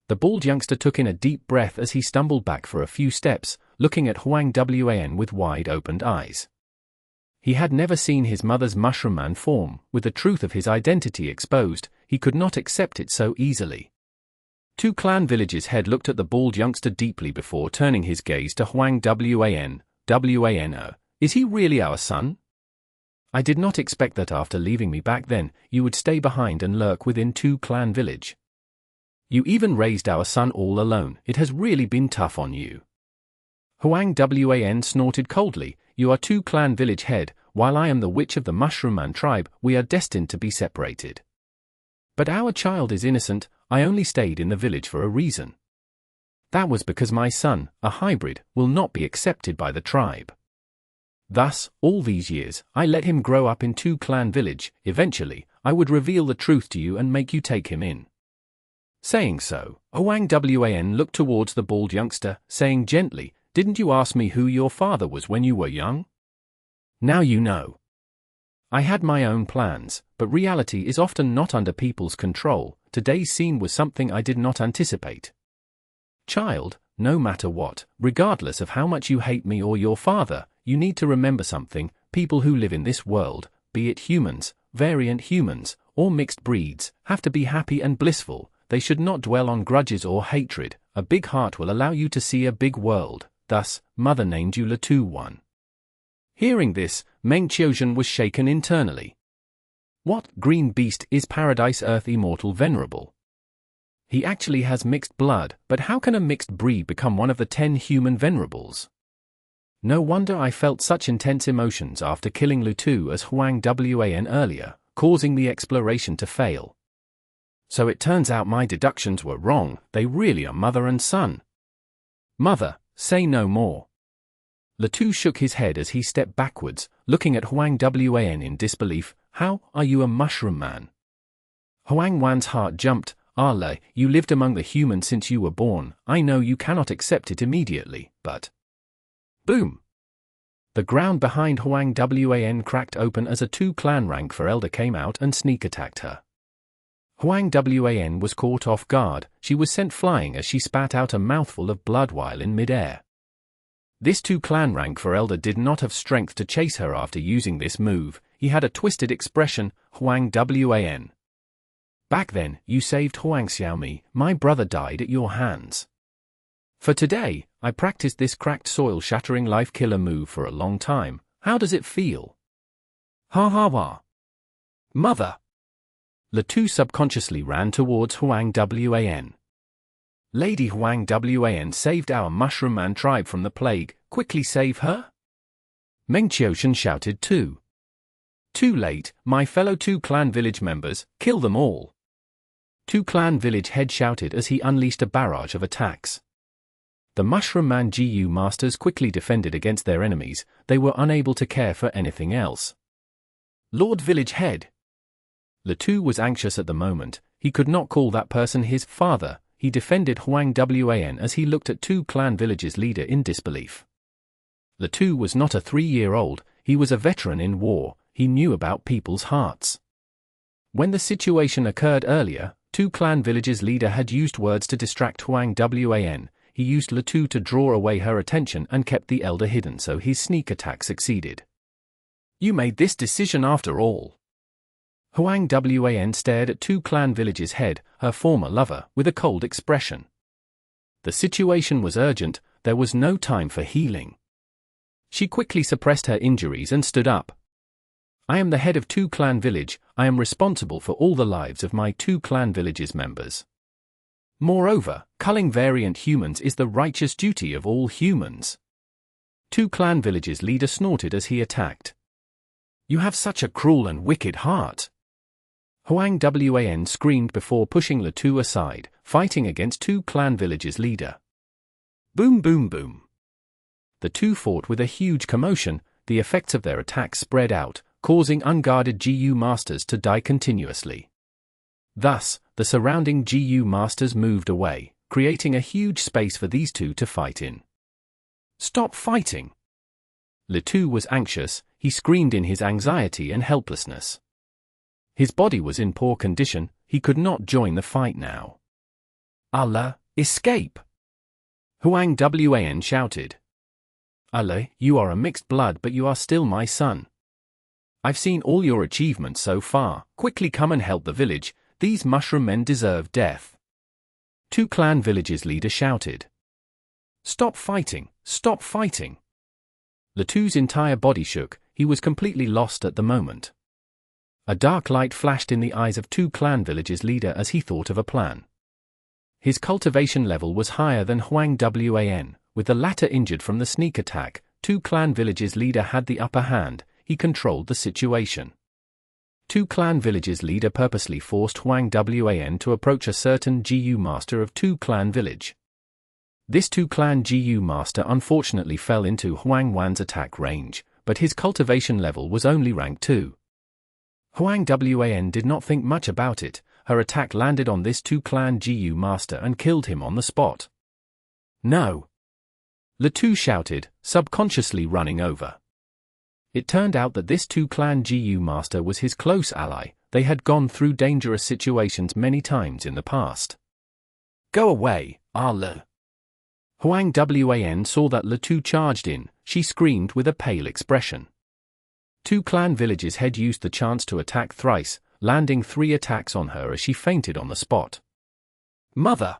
The bald youngster took in a deep breath as he stumbled back for a few steps, looking at Huang Wan with wide-opened eyes. He had never seen his mother's mushroom man form. With the truth of his identity exposed, he could not accept it so easily. 2 clan villages' head looked at the bald youngster deeply before turning his gaze to Huang Wan. "Wan, is he really our son? I did not expect that after leaving me back then, you would stay behind and lurk within 2 clan village. You even raised our son all alone. It has really been tough on you." Huang Wan snorted coldly. "You are 2 clan village head, while I am the witch of the mushroom man tribe. We are destined to be separated. But our child is innocent. I only stayed in the village for a reason. That was because my son, a hybrid, will not be accepted by the tribe. Thus, all these years, I let him grow up in 2 clan village. Eventually, I would reveal the truth to you and make you take him in." Saying so, Huang Wan looked towards the bald youngster, saying gently, "Didn't you ask me who your father was when you were young? Now you know. I had my own plans, but reality is often not under people's control. Today's scene was something I did not anticipate." Child, no matter what, regardless of how much you hate me or your father, you need to remember something. People who live in this world, be it humans, variant humans, or mixed breeds, have to be happy and blissful. They should not dwell on grudges or hatred. A big heart will allow you to see a big world. Thus, Mother named you Latu One. Hearing this, Meng Qiuzhen was shaken internally. What green beast is Paradise Earth Immortal Venerable? He actually has mixed blood, but how can a mixed breed become one of the 10 human venerables? No wonder I felt such intense emotions after killing Lutu as Huang Wan earlier, causing the exploration to fail. So it turns out my deductions were wrong. They really are mother and son. Mother, say no more. Lutu shook his head as he stepped backwards, looking at Huang Wan in disbelief. How are you a mushroom man? Huang Wan's heart jumped. Allah, you lived among the humans since you were born. I know you cannot accept it immediately, but... Boom! The ground behind Huang Wan cracked open as a 2-clan rank for elder came out and sneak attacked her. Huang Wan was caught off guard. She was sent flying as she spat out a mouthful of blood while in midair. This 2-clan rank for elder did not have strength to chase her after using this move. He had a twisted expression. Huang Wan. Back then, you saved Huang Xiaomi. My brother died at your hands. For today, I practiced this cracked soil-shattering life-killer move for a long time. How does it feel? Ha ha ha. Mother! Latu subconsciously ran towards Huang Wan. Lady Huang Wan saved our Mushroom Man tribe from the plague. Quickly save her? Meng Qiuzhen shouted too. Too late, my fellow 2-clan village members, kill them all. 2-clan village head shouted as he unleashed a barrage of attacks. The Mushroom Man Gu masters quickly defended against their enemies. They were unable to care for anything else. Lord Village Head. Latu was anxious at the moment. He could not call that person his father. He defended Huang Wan as he looked at 2-clan village's leader in disbelief. Latu was not a 3-year-old. He was a veteran in war. He knew about people's hearts. When the situation occurred earlier, 2-clan village's leader had used words to distract Huang Wan. He used Latu to draw away her attention and kept the elder hidden so his sneak attack succeeded. You made this decision after all. Huang Wan stared at 2-clan village's head, her former lover, with a cold expression. The situation was urgent. There was no time for healing. She quickly suppressed her injuries and stood up. I am the head of 2-clan village. I am responsible for all the lives of my 2-clan village's members. Moreover, culling variant humans is the righteous duty of all humans. 2-clan village's leader snorted as he attacked. You have such a cruel and wicked heart. Huang Wan screamed before pushing Latu aside, fighting against 2-clan village's leader. Boom boom boom. The two fought with a huge commotion. The effects of their attacks spread out, causing unguarded Gu masters to die continuously. Thus, the surrounding Gu masters moved away, creating a huge space for these two to fight in. Stop fighting! Latu was anxious. He screamed in his anxiety and helplessness. His body was in poor condition. He could not join the fight now. Allah, escape! Huang Wan shouted. Allah, you are a mixed blood but you are still my son. I've seen all your achievements so far. Quickly come and help the village. These mushroom men deserve death. 2-clan village's leader shouted. Stop fighting! Stop fighting! Latu's entire body shook. He was completely lost at the moment. A dark light flashed in the eyes of 2-clan village's leader as he thought of a plan. His cultivation level was higher than Huang Wan. With the latter injured from the sneak attack, 2-clan village's leader had the upper hand. He controlled the situation. 2-clan village's leader purposely forced Huang Wan to approach a certain Gu master of 2-clan village. This 2-clan Gu master unfortunately fell into Huang Wan's attack range, but his cultivation level was only rank 2. Huang Wan did not think much about it. Her attack landed on this 2-clan Gu master and killed him on the spot. No! Latu shouted, subconsciously running over. It turned out that this 2-clan Gu master was his close ally. They had gone through dangerous situations many times in the past. Go away, Allah! Huang Wan saw that Le Tu charged in. She screamed with a pale expression. 2 clan villages had used the chance to attack thrice, landing 3 attacks on her as she fainted on the spot. "Mother!"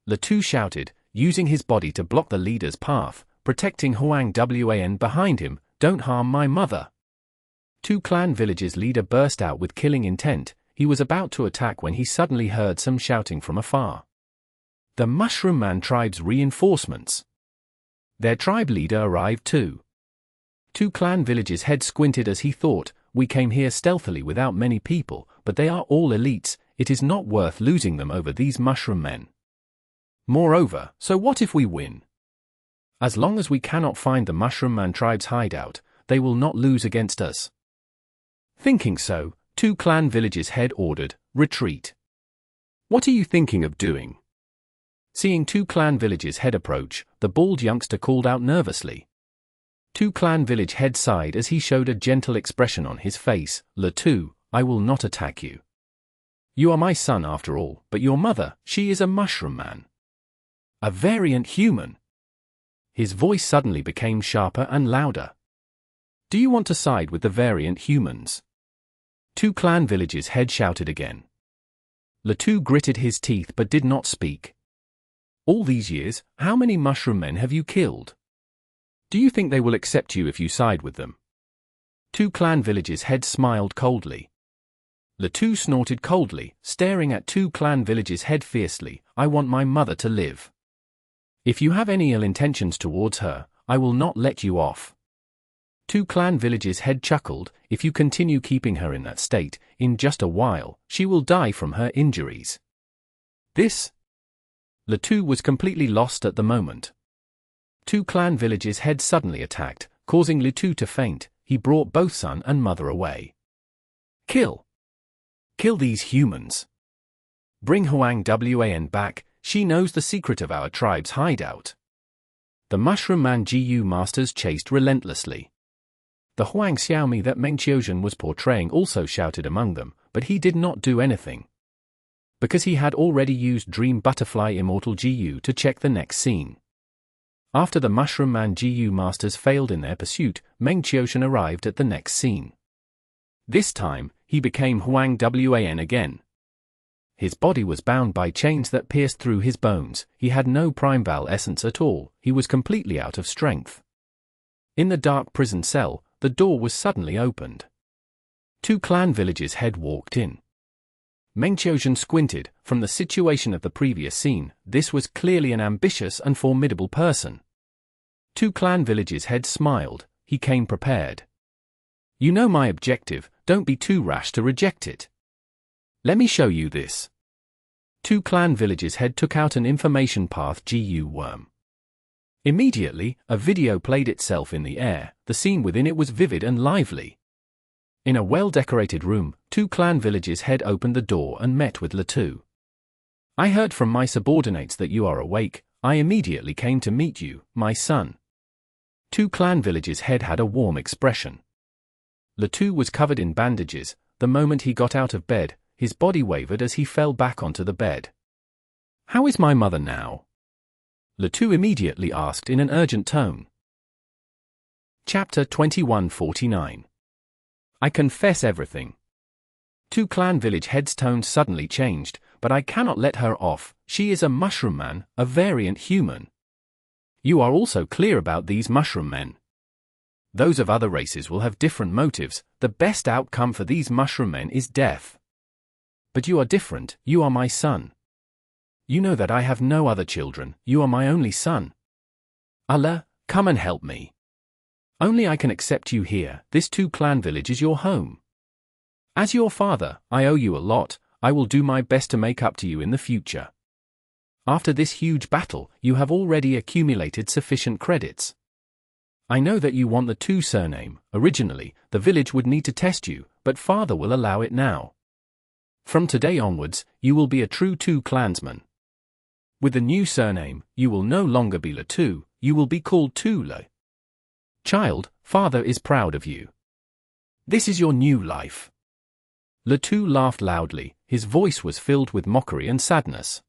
Le Tu shouted, using his body to block the leader's path, protecting Huang Wan behind him. "Don't harm my mother!" 2 clan villages leader burst out with killing intent. He was about to attack when he suddenly heard some shouting from afar. The Mushroom Man tribe's reinforcements. Their tribe leader arrived too. 2 clan villages head squinted as he thought, "We came here stealthily without many people, but they are all elites. It is not worth losing them over these mushroom men. Moreover, so what if we win? As long as we cannot find the Mushroom Man tribe's hideout, they will not lose against us." Thinking so, 2 clan villages head ordered, "Retreat." "What are you thinking of doing?" Seeing 2 clan villages head approach, the bald youngster called out nervously. 2 clan village head sighed as he showed a gentle expression on his face. "Le Tu, I will not attack you. You are my son after all, but your mother, she is a mushroom man. A variant human." His voice suddenly became sharper and louder. "Do you want to side with the variant humans?" 2 clan villages head shouted again. Le Tu gritted his teeth but did not speak. "All these years, how many mushroom men have you killed? Do you think they will accept you if you side with them?" 2 clan villages head smiled coldly. Le Tu snorted coldly, staring at 2 clan villages head fiercely. "I want my mother to live. If you have any ill intentions towards her, I will not let you off." 2 clan villages head chuckled. "If you continue keeping her in that state, in just a while, she will die from her injuries." This? Le Tu was completely lost at the moment. 2 clan villages head suddenly attacked, causing Le Tu to faint. He brought both son and mother away. "Kill! Kill these humans! Bring Huang Wan back, she knows the secret of our tribe's hideout." The Mushroom Man Gu masters chased relentlessly. The Huang Xiaomi that Meng Qiuzhen was portraying also shouted among them, but he did not do anything. Because he had already used Dream Butterfly Immortal Gu to check the next scene. After the Mushroom Man Gu masters failed in their pursuit, Meng Qiuzhen arrived at the next scene. This time, he became Huang Wan again. His body was bound by chains that pierced through his bones. He had no primeval essence at all. He was completely out of strength. In the dark prison cell, the door was suddenly opened. 2 clan villages head walked in. Meng Qiuzhen squinted. From the situation of the previous scene, this was clearly an ambitious and formidable person. 2 clan villages head smiled. He came prepared. "You know my objective, don't be too rash to reject it. Let me show you this." 2 clan villages head took out an information path GU worm. Immediately, a video played itself in the air. The scene within it was vivid and lively. In a well-decorated room, 2 clan villages head opened the door and met with Le Tu. "I heard from my subordinates that you are awake. I immediately came to meet you, my son." 2 clan villages head had a warm expression. Le Tu was covered in bandages. The moment he got out of bed, his body wavered as he fell back onto the bed. "How is my mother now?" Le Tu immediately asked in an urgent tone. Chapter 2149. I confess everything. 2 clan village heads' tones suddenly changed. "But I cannot let her off. She is a mushroom man, a variant human. You are also clear about these mushroom men. Those of other races will have different motives. The best outcome for these mushroom men is death. But you are different. You are my son. You know that I have no other children. You are my only son. Allah, come and help me. Only I can accept you here. This 2 clan village is your home. As your father, I owe you a lot. I will do my best to make up to you in the future. After this huge battle, you have already accumulated sufficient credits. I know that you want the 2 surname. Originally, the village would need to test you, but father will allow it now. From today onwards, you will be a true 2 clansman. With the new surname, you will no longer be Le Tu, you will be called Tu Le. Child, father is proud of you. This is your new life." Le Tu laughed loudly. His voice was filled with mockery and sadness.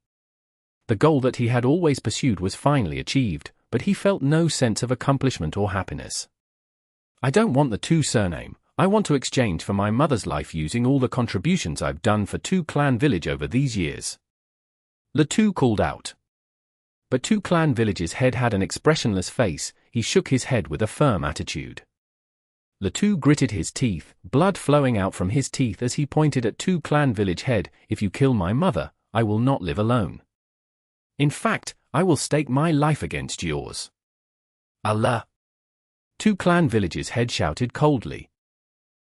The goal that he had always pursued was finally achieved, but he felt no sense of accomplishment or happiness. I don't want the Tu surname. I want to exchange for my mother's life using all the contributions I've done for Tu clan village over these years. Le Tu called out. But Tu clan village's head had an expressionless face. He shook his head with a firm attitude. Le Tu gritted his teeth, blood flowing out from his teeth as he pointed at Tu clan village head. If you kill my mother, I will not live alone. In fact, I will stake my life against yours. Allah! Tu clan village's head shouted coldly.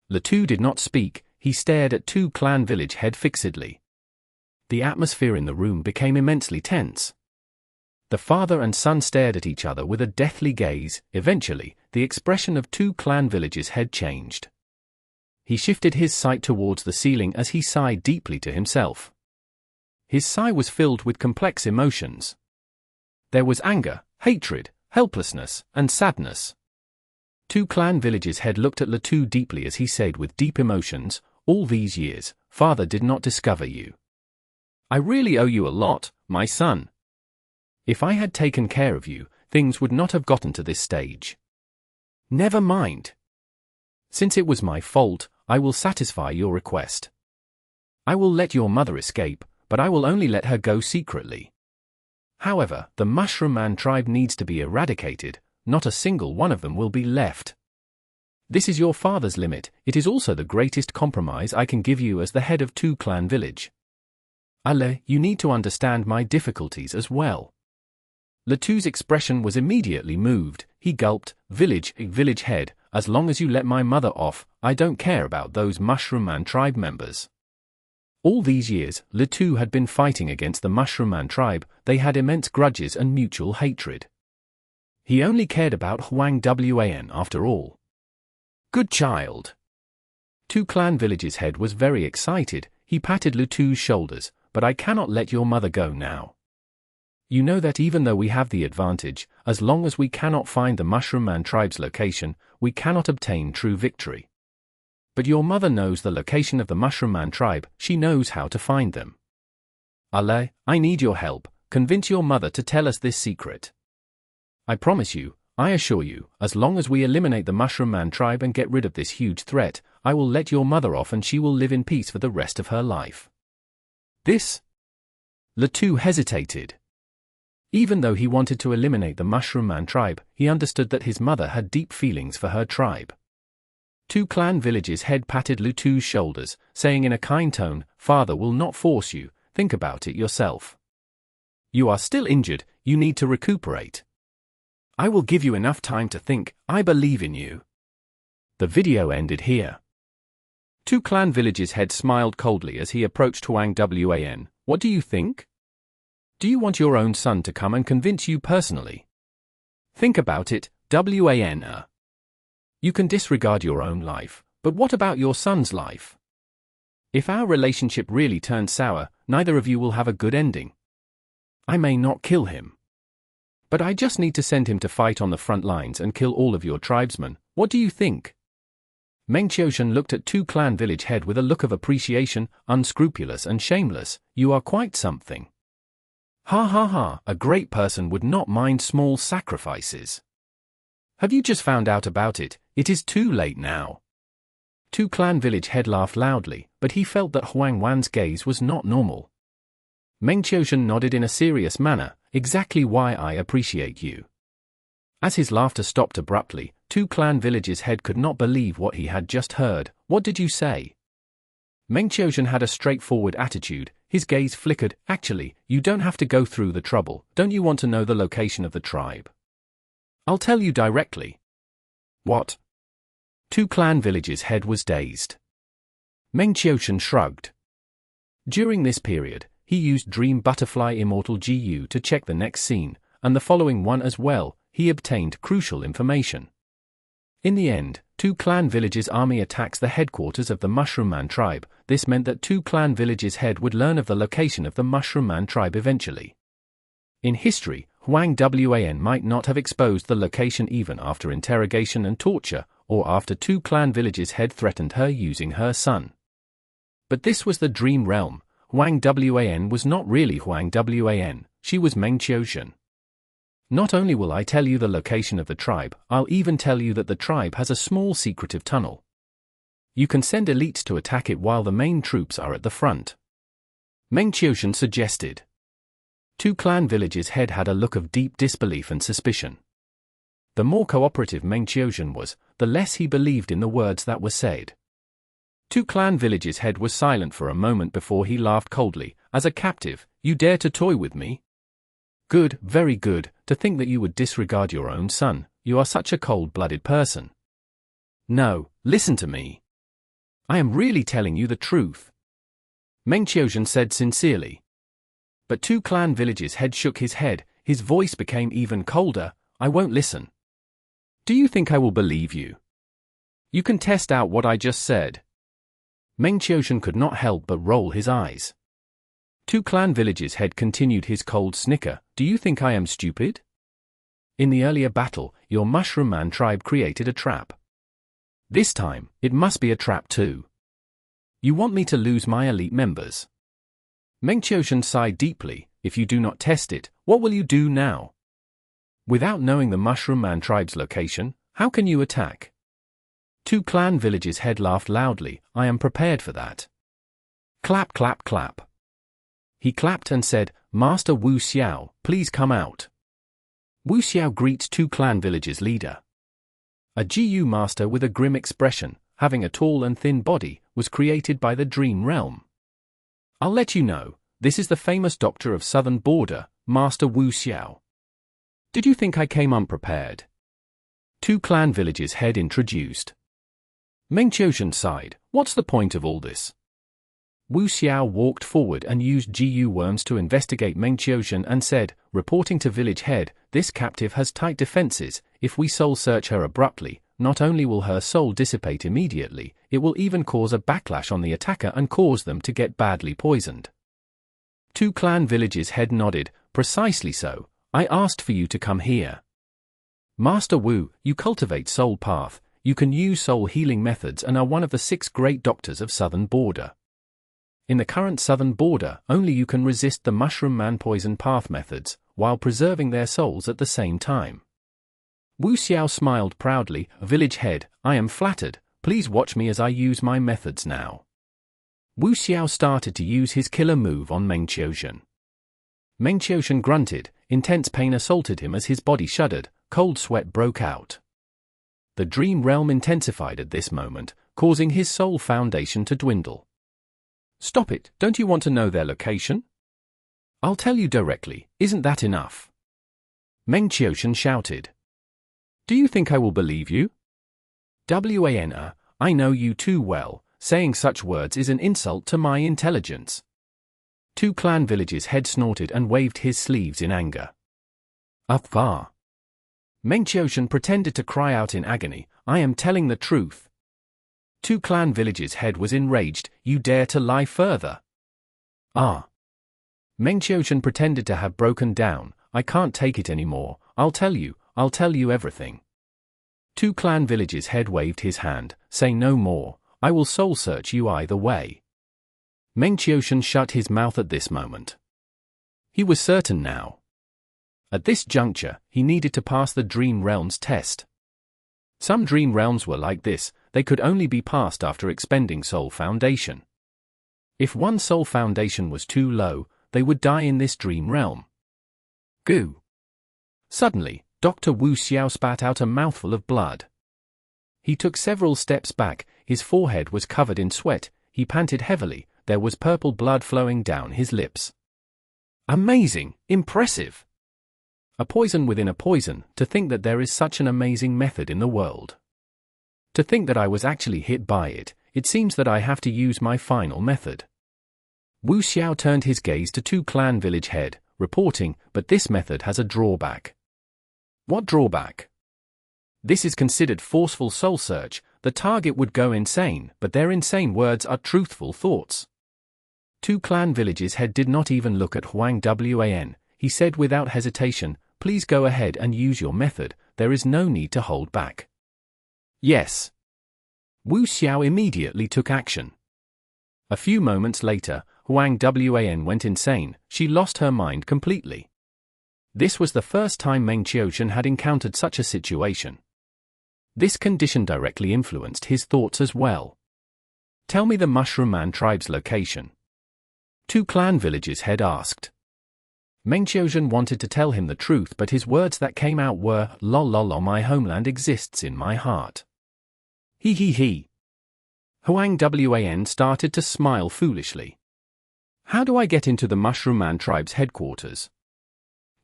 Le Tu did not speak. He stared at Tu clan village head fixedly. The atmosphere in the room became immensely tense. The father and son stared at each other with a deathly gaze. Eventually, the expression of Tu clan village's head changed. He shifted his sight towards the ceiling as he sighed deeply to himself. His sigh was filled with complex emotions. There was anger, hatred, helplessness, and sadness. Tu clan village's head looked at Le Tu deeply as he said with deep emotions, all these years, father did not discover you. I really owe you a lot, my son. If I had taken care of you, things would not have gotten to this stage. Never mind. Since it was my fault, I will satisfy your request. I will let your mother escape, but I will only let her go secretly. However, the Mushroom Man tribe needs to be eradicated. Not a single one of them will be left. This is your father's limit. It is also the greatest compromise I can give you as the head of Tu clan village. Ale, you need to understand my difficulties as well. Le Tu's expression was immediately moved. He gulped, village head, as long as you let my mother off, I don't care about those Mushroom Man tribe members. All these years, Le Tu had been fighting against the Mushroom Man tribe. They had immense grudges and mutual hatred. He only cared about Huan after all. Good child. Tu clan village's head was very excited. He patted Le Tu's shoulders, but I cannot let your mother go now. You know that even though we have the advantage, as long as we cannot find the Mushroom Man tribe's location, we cannot obtain true victory. But your mother knows the location of the Mushroom Man tribe. She knows how to find them. Ale, I need your help. Convince your mother to tell us this secret. I promise you, I assure you, as long as we eliminate the Mushroom Man tribe and get rid of this huge threat, I will let your mother off and she will live in peace for the rest of her life. This? Le Tu hesitated. Even though he wanted to eliminate the Mushroom Man tribe, he understood that his mother had deep feelings for her tribe. Tu clan village's head patted Le Tu's shoulders, saying in a kind tone, Father will not force you, think about it yourself. You are still injured, you need to recuperate. I will give you enough time to think, I believe in you. The video ended here. Tu clan village's head smiled coldly as he approached Wan. What do you think? Do you want your own son to come and convince you personally? Think about it, Wan. You can disregard your own life, but what about your son's life? If our relationship really turns sour, neither of you will have a good ending. I may not kill him. But I just need to send him to fight on the front lines and kill all of your tribesmen. What do you think? Mengqiushan looked at Tu clan village head with a look of appreciation, unscrupulous and shameless. You are quite something. Ha ha ha, a great person would not mind small sacrifices. Have you just found out about it? It is too late now. Tu clan village head laughed loudly, but he felt that Wan's gaze was not normal. Mengqiushan nodded in a serious manner, exactly why I appreciate you. As his laughter stopped abruptly, Tu clan village's head could not believe what he had just heard. What did you say? Mengqiushan had a straightforward attitude. His gaze flickered. Actually, you don't have to go through the trouble. Don't you want to know the location of the tribe? I'll tell you directly. What? Tu clan village's head was dazed. Mengqiushan shrugged. During this period, he used Dream Butterfly Immortal Gu to check the next scene, and the following one as well. He obtained crucial information. In the end, Tu clan village's army attacks the headquarters of the Mushroom Man tribe. This meant that Tu clan village's head would learn of the location of the Mushroom Man tribe eventually. In history, Wan might not have exposed the location even after interrogation and torture, or after Tu clan village's head threatened her using her son. But this was the dream realm. Wan was not really Wan. she was Meng Qiuzhen. Not only will I tell you the location of the tribe, I'll even tell you that the tribe has a small secretive tunnel. You can send elites to attack it while the main troops are at the front. Meng Qiuzhen suggested. Two clan villages' head had a look of deep disbelief and suspicion. The more cooperative Meng Qiuzhen was, the less he believed in the words that were said. Two clan villages' head was silent for a moment before he laughed coldly. As a captive, you dare to toy with me? Good, very good, to think that you would disregard your own son. You are such a cold-blooded person. No, listen to me. I am really telling you the truth. Meng Qiuzhen said sincerely. But two clan villages' head shook his head, his voice became even colder. I won't listen. Do you think I will believe you? You can test out what I just said. Meng Qiuzhen could not help but roll his eyes. Two clan villages' head continued his cold snicker. Do you think I am stupid? In the earlier battle, your Mushroom Man tribe created a trap. This time, it must be a trap too. You want me to lose my elite members? Meng Qiuzhen sighed deeply. If you do not test it, what will you do now? Without knowing the Mushroom Man tribe's location, how can you attack? Two clan villages' head laughed loudly. I am prepared for that. Clap, clap, clap. He clapped and said, Master Wu Xiao, please come out. Wu Xiao greets two clan villages' leader. A GU master with a grim expression, having a tall and thin body, was created by the Dream Realm. I'll let you know, this is the famous doctor of Southern Border, Master Wu Xiao. Did you think I came unprepared? Two clan villages' head introduced. Meng Qiuzhen sighed. What's the point of all this? Wu Xiao walked forward and used GU worms to investigate Meng Qiuzhen and said, reporting to village head, this captive has tight defenses. If we soul search her abruptly, not only will her soul dissipate immediately, it will even cause a backlash on the attacker and cause them to get badly poisoned. Two clan villages' head nodded. Precisely so. I asked for you to come here. Master Wu, you cultivate soul path. You can use soul healing methods and are one of the 6 great doctors of Southern Border. In the current Southern Border, only you can resist the Mushroom Man poison path methods, while preserving their souls at the same time. Wu Xiao smiled proudly. Village head, I am flattered. Please watch me as I use my methods now. Wu Xiao started to use his killer move on Meng Qiuzhen. Meng Qiuzhen grunted. Intense pain assaulted him as his body shuddered. Cold sweat broke out. The Dream Realm intensified at this moment, causing his soul foundation to dwindle. Stop it, don't you want to know their location? I'll tell you directly, isn't that enough? Meng Qiuzhen shouted. Do you think I will believe you? Wan, I know you too well, saying such words is an insult to my intelligence. Two clan villages' head snorted and waved his sleeves in anger. Afar. Meng Qiuzhen pretended to cry out in agony, I am telling the truth. Two clan villages' head was enraged, you dare to lie further. Ah. Meng Qiuzhen pretended to have broken down, I can't take it anymore, I'll tell you everything. Two clan villages' head waved his hand, say no more, I will soul search you either way. Meng Qiuzhen shut his mouth at this moment. He was certain now. At this juncture, he needed to pass the Dream Realm's test. Some Dream Realms were like this, they could only be passed after expending Soul Foundation. If one Soul Foundation was too low, they would die in this Dream Realm. Gu. Suddenly, Dr. Wu Xiao spat out a mouthful of blood. He took several steps back, his forehead was covered in sweat, he panted heavily, there was purple blood flowing down his lips. Amazing, impressive. A poison within a poison, to think that there is such an amazing method in the world. To think that I was actually hit by it, it seems that I have to use my final method. Wu Xiao turned his gaze to two clan village head, reporting, but this method has a drawback. What drawback? This is considered forceful soul search, the target would go insane, but their insane words are truthful thoughts. Two clan villages head did not even look at Wan. He said without hesitation, please go ahead and use your method, there is no need to hold back. Yes. Wu Xiao immediately took action. A few moments later, Huang Wan went insane. She lost her mind completely. This was the first time Meng Qiuxian had encountered such a situation. This condition directly influenced his thoughts as well. Tell me the Mushroom Man tribe's location. Two clan villages head asked. Meng Qiuxian wanted to tell him the truth, but his words that came out were, lol lol lol, my homeland exists in my heart. He he he. Huang Wan started to smile foolishly. How do I get into the Mushroom Man tribe's headquarters?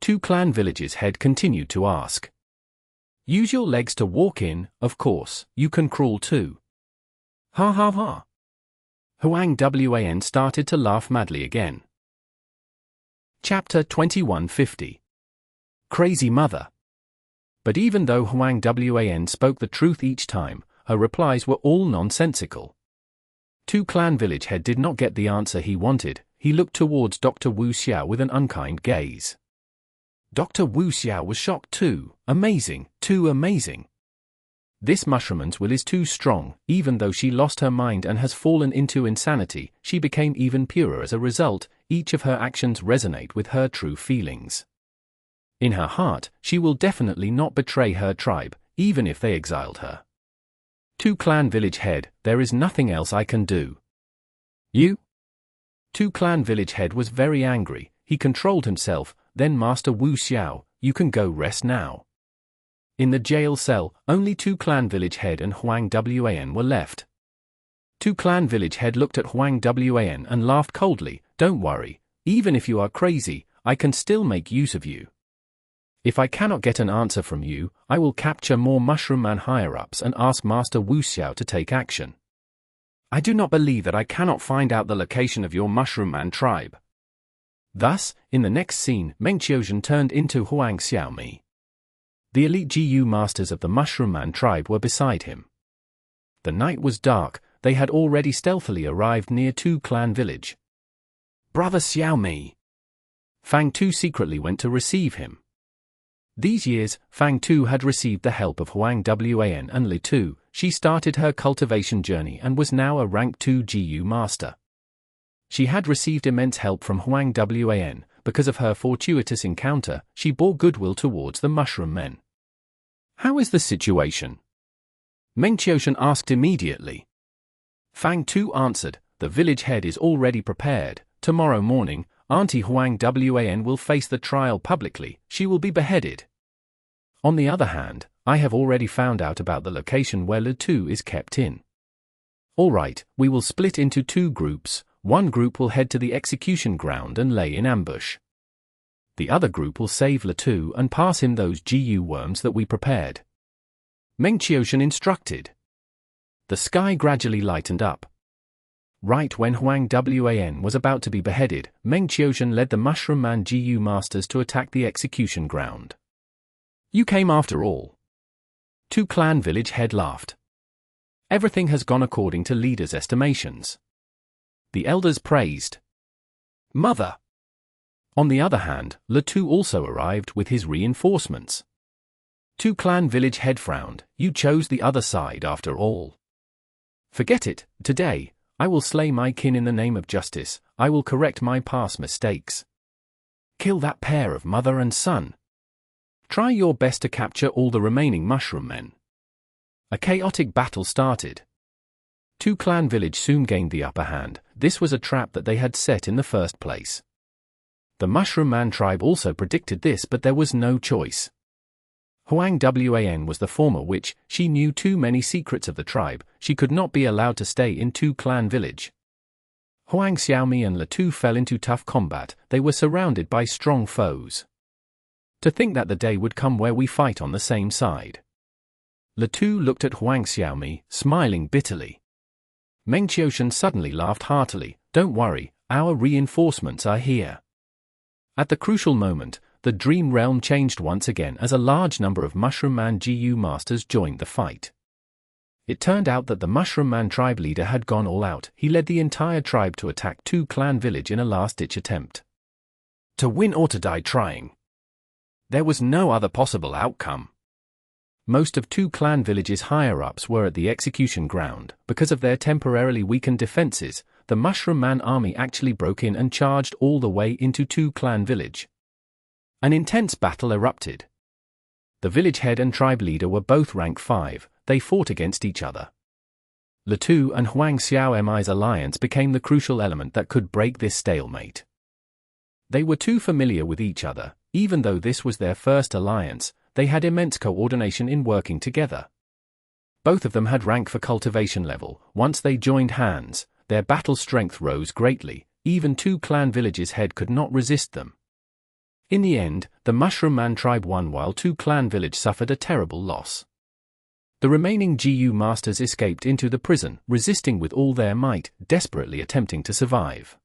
Two clan villages head continued to ask. Use your legs to walk in, of course, you can crawl too. Ha ha ha. Huang Wan started to laugh madly again. Chapter 2150. Crazy Mother. But even though Huang Wan spoke the truth each time, her replies were all nonsensical. Two clan village head did not get the answer he wanted. He looked towards Dr. Wu Xiao with an unkind gaze. Dr. Wu Xiao was shocked too. Amazing, too amazing. This mushroomman's will is too strong. Even though she lost her mind and has fallen into insanity, she became even purer as a result. Each of her actions resonate with her true feelings. In her heart, she will definitely not betray her tribe, even if they exiled her. Two clan village head, there is nothing else I can do. You? Two clan village head was very angry. He controlled himself. Then Master Wu Xiao, you can go rest now. In the jail cell, only two clan village head and Huang Wan were left. Two clan village head looked at Huang Wan and laughed coldly. Don't worry, even if you are crazy, I can still make use of you. If I cannot get an answer from you, I will capture more Mushroom Man higher-ups and ask Master Wu Xiao to take action. I do not believe that I cannot find out the location of your Mushroom Man tribe. Thus, in the next scene, Meng Qiuxian turned into Huang Xiaomi. The elite Gu masters of the Mushroom Man tribe were beside him. The night was dark. They had already stealthily arrived near Two Clan village. Brother Xiaomi. Fang too secretly went to receive him. These years, Fang too had received the help of Huang Wan and Li Tu. She started her cultivation journey and was now a rank 2 Gu master. She had received immense help from Huang Wan. Because of her fortuitous encounter, she bore goodwill towards the mushroom men. How is the situation? Meng Qiuxian asked immediately. Fang too answered, the village head is already prepared. Tomorrow morning, Auntie Huang Wan will face the trial publicly. She will be beheaded. On the other hand, I have already found out about the location where Li Tu is kept in. All right, we will split into two groups. One group will head to the execution ground and lay in ambush. The other group will save Li Tu and pass him those Gu worms that we prepared. Meng Qiuxian instructed. The sky gradually lightened up. Right when Huang Wan was about to be beheaded, Meng Qiuxian led the Mushroom Man Gu masters to attack the execution ground. You came after all. Two clan village head laughed. Everything has gone according to leaders' estimations. The elders praised. Mother. On the other hand, Li Tu also arrived with his reinforcements. Two clan village head frowned. You chose the other side after all. Forget it. Today, I will slay my kin in the name of justice. I will correct my past mistakes. Kill that pair of mother and son. Try your best to capture all the remaining mushroom men. A chaotic battle started. Two clan village soon gained the upper hand. This was a trap that they had set in the first place. The Mushroom Man tribe also predicted this, but there was no choice. Huang Wan was the former witch. She knew too many secrets of the tribe. She could not be allowed to stay in Two Clan village. Huang Xiaomi and Li Tu fell into tough combat. They were surrounded by strong foes. To think that the day would come where we fight on the same side. Li Tu looked at Huang Xiaomi, smiling bitterly. Meng Qiuxian suddenly laughed heartily. Don't worry, our reinforcements are here. At the crucial moment, the dream realm changed once again as a large number of Mushroom Man Gu masters joined the fight. It turned out that the Mushroom Man tribe leader had gone all out. He led the entire tribe to attack Two Clan village in a last-ditch attempt. To win or to die trying. There was no other possible outcome. Most of Two Clan village's higher-ups were at the execution ground. Because of their temporarily weakened defenses, the Mushroom Man army actually broke in and charged all the way into Tu clan village. An intense battle erupted. The village head and tribe leader were both rank 5, they fought against each other. Tu and Huang Xiaomi's alliance became the crucial element that could break this stalemate. They were too familiar with each other, even though this was their first alliance, they had immense coordination in working together. Both of them had rank for cultivation level. Once they joined hands, their battle strength rose greatly, even Tu clan village's head could not resist them. In the end, the Mushroom Man tribe won while Tu clan village suffered a terrible loss. The remaining Gu masters escaped into the prison, resisting with all their might, desperately attempting to survive.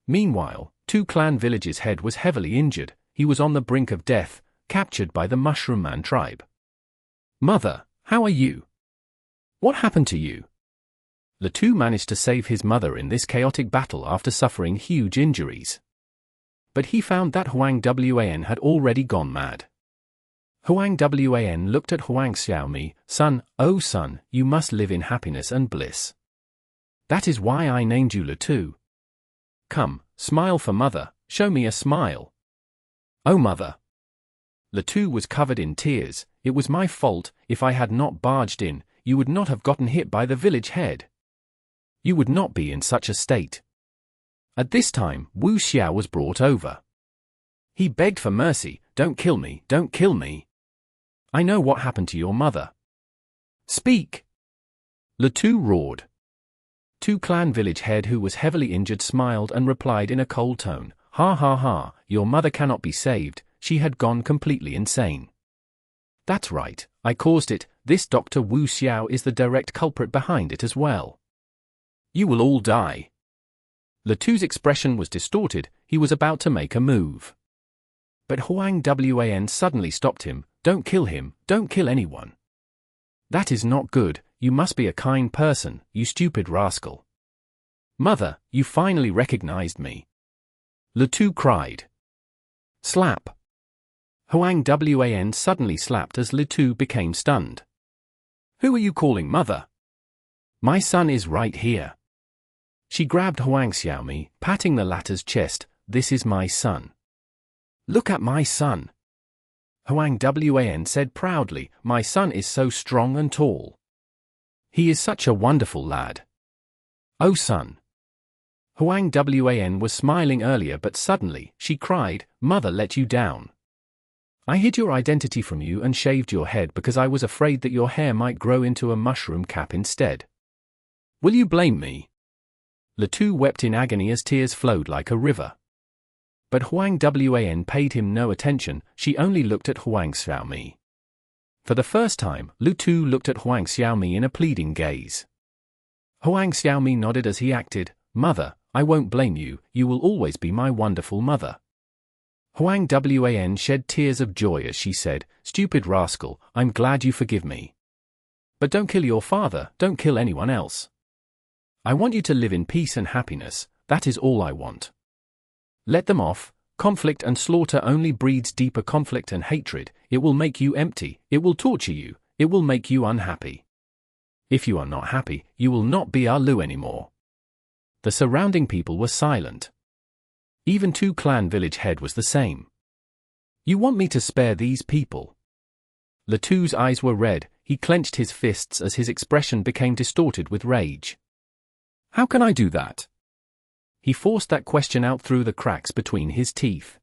Meanwhile, Tu clan village's head was heavily injured, he was on the brink of death, captured by the Mushroom Man tribe. "Mother, how are you? What happened to you?" Tu managed to save his mother in this chaotic battle after suffering huge injuries. But he found that Huang Wan had already gone mad. Huang Wan looked at Huang Xiaomi, "Son, oh son, you must live in happiness and bliss. That is why I named you Tu. Come, smile for mother, show me a smile." "Oh mother." Tu was covered in tears. "It was my fault. If I had not barged in, you would not have gotten hit by the village head. You would not be in such a state." At this time, Wu Xiao was brought over. He begged for mercy, "Don't kill me, don't kill me. I know what happened to your mother. Speak." Tu roared. Tu clan village head, who was heavily injured, smiled and replied in a cold tone, "Ha ha ha, your mother cannot be saved, she had gone completely insane." "That's right, I caused it, this Dr. Wu Xiao is the direct culprit behind it as well. You will all die." Tu's expression was distorted, he was about to make a move. But Huang Wan suddenly stopped him, "Don't kill him, don't kill anyone. That is not good, you must be a kind person, you stupid rascal. Mother, you finally recognized me." Tu cried. Slap. Huang Wan suddenly slapped as Tu became stunned. "Who are you calling mother? My son is right here." She grabbed Huang Xiaomi, patting the latter's chest, "This is my son. Look at my son." Huang Wan said proudly, "My son is so strong and tall. He is such a wonderful lad. Oh son." Huang Wan was smiling earlier, but suddenly, she cried, "Mother let you down. I hid your identity from you and shaved your head because I was afraid that your hair might grow into a mushroom cap instead. Will you blame me?" Tu wept in agony as tears flowed like a river. But Huang Wan paid him no attention, she only looked at Huang Xiaomi. For the first time, Tu looked at Huang Xiaomi in a pleading gaze. Huang Xiaomi nodded as he acted, "Mother, I won't blame you, you will always be my wonderful mother." Huang Wan shed tears of joy as she said, "Stupid rascal, I'm glad you forgive me. But don't kill your father, don't kill anyone else. I want you to live in peace and happiness, that is all I want. Let them off, conflict and slaughter only breeds deeper conflict and hatred, it will make you empty, it will torture you, it will make you unhappy. If you are not happy, you will not be our Lu anymore." The surrounding people were silent. Even Tu clan village head was the same. "You want me to spare these people?" Tu's eyes were red, he clenched his fists as his expression became distorted with rage. "How can I do that?" He forced that question out through the cracks between his teeth.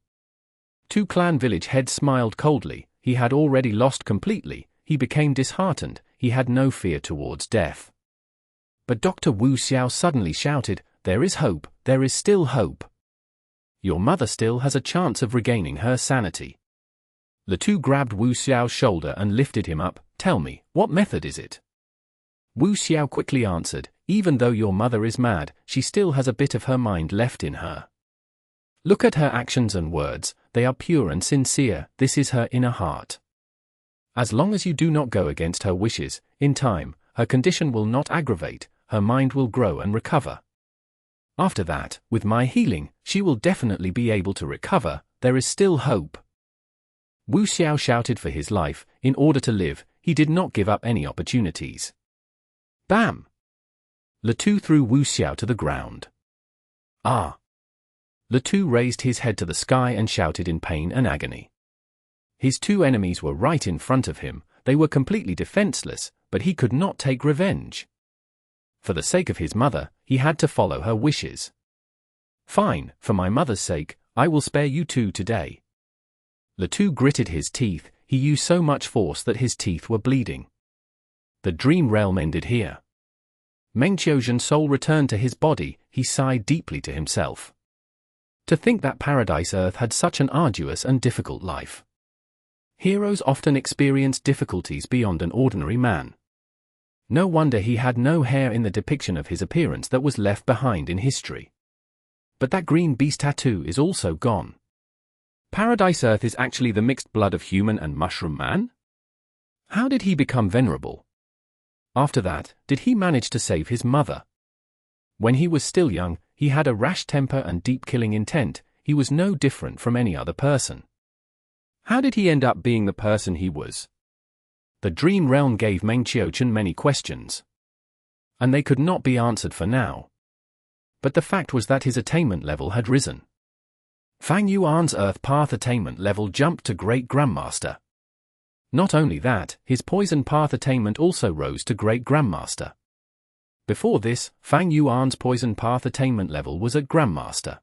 Tu clan village head smiled coldly, he had already lost completely, he became disheartened, he had no fear towards death. But Dr. Wu Xiao suddenly shouted, "There is hope, there is still hope. Your mother still has a chance of regaining her sanity." Tu grabbed Wu Xiao's shoulder and lifted him up, "Tell me, what method is it?" Wu Xiao quickly answered, "Even though your mother is mad, she still has a bit of her mind left in her. Look at her actions and words, they are pure and sincere, this is her inner heart. As long as you do not go against her wishes, in time, her condition will not aggravate, her mind will grow and recover. After that, with my healing, she will definitely be able to recover, there is still hope." Wu Xiao shouted for his life, in order to live, he did not give up any opportunities. Bam! Le Tu threw Wu Xiao to the ground. Ah! Le Tu raised his head to the sky and shouted in pain and agony. His two enemies were right in front of him, they were completely defenseless, but he could not take revenge. For the sake of his mother, he had to follow her wishes. Fine, for my mother's sake, I will spare you two today. Le Tu gritted his teeth, he used so much force that his teeth were bleeding. The dream realm ended here. Meng Qiuzhen's soul returned to his body, he sighed deeply to himself. To think that Paradise Earth had such an arduous and difficult life. Heroes often experience difficulties beyond an ordinary man. No wonder he had no hair in the depiction of his appearance that was left behind in history. But that green beast tattoo is also gone. Paradise Earth is actually the mixed blood of human and mushroom man? How did he become venerable? After that, did he manage to save his mother? When he was still young, he had a rash temper and deep killing intent, he was no different from any other person. How did he end up being the person he was? The dream realm gave Meng Qiuzhen many questions. And they could not be answered for now. But the fact was that his attainment level had risen. Fang Yuan's Earth Path attainment level jumped to Great Grandmaster. Not only that, his Poison Path attainment also rose to Great Grandmaster. Before this, Fang Yuan's Poison Path attainment level was at Grandmaster.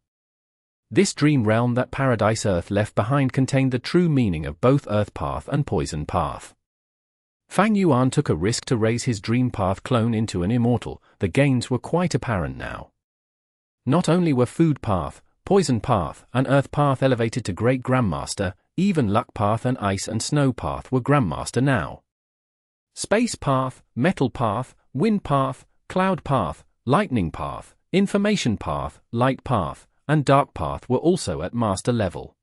This dream realm that Paradise Earth left behind contained the true meaning of both Earth Path and Poison Path. Fang Yuan took a risk to raise his Dream Path clone into an Immortal, the gains were quite apparent now. Not only were Food Path, Poison Path, and Earth Path elevated to Great Grandmaster, even Luck Path and Ice and Snow Path were Grandmaster now. Space Path, Metal Path, Wind Path, Cloud Path, Lightning Path, Information Path, Light Path, and Dark Path were also at Master level.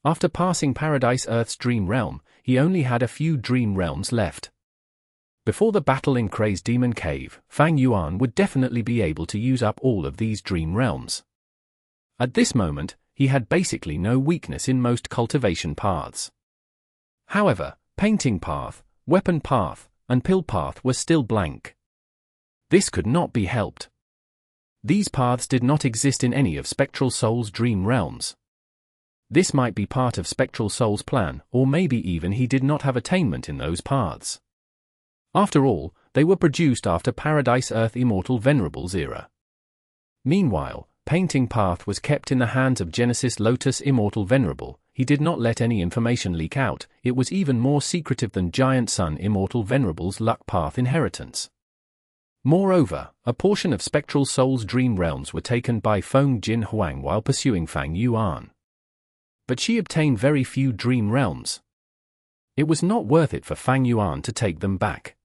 After passing Paradise Earth's Dream Realm, he only had a few Dream Realms left. Before the battle in Craze Demon Cave, Fang Yuan would definitely be able to use up all of these Dream Realms. At this moment, he had basically no weakness in most cultivation paths. However, Painting Path, Weapon Path, and Pill Path were still blank. This could not be helped. These paths did not exist in any of Spectral Soul's Dream Realms. This might be part of Spectral Soul's plan, or maybe even he did not have attainment in those paths. After all, they were produced after Paradise Earth Immortal Venerables era. Meanwhile, Painting Path was kept in the hands of Genesis Lotus Immortal Venerable, he did not let any information leak out, it was even more secretive than Giant Sun Immortal Venerable's Luck Path inheritance. Moreover, a portion of Spectral Soul's Dream Realms were taken by Feng Jin Huang while pursuing Fang Yuan. But she obtained very few Dream Realms. It was not worth it for Fang Yuan to take them back.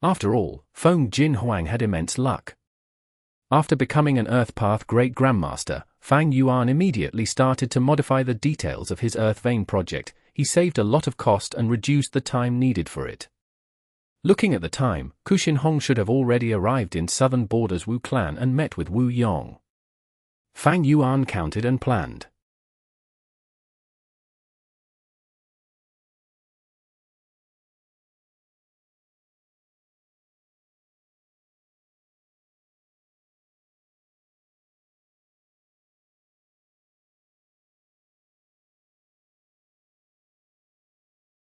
After all, Feng Jin Huang had immense luck. After becoming an Earth Path Great Grandmaster, Fang Yuan immediately started to modify the details of his Earth Vein project, he saved a lot of cost and reduced the time needed for it. Looking at the time, Kuxin Hong should have already arrived in southern borders Wu Clan and met with Wu Yong. Fang Yuan counted and planned.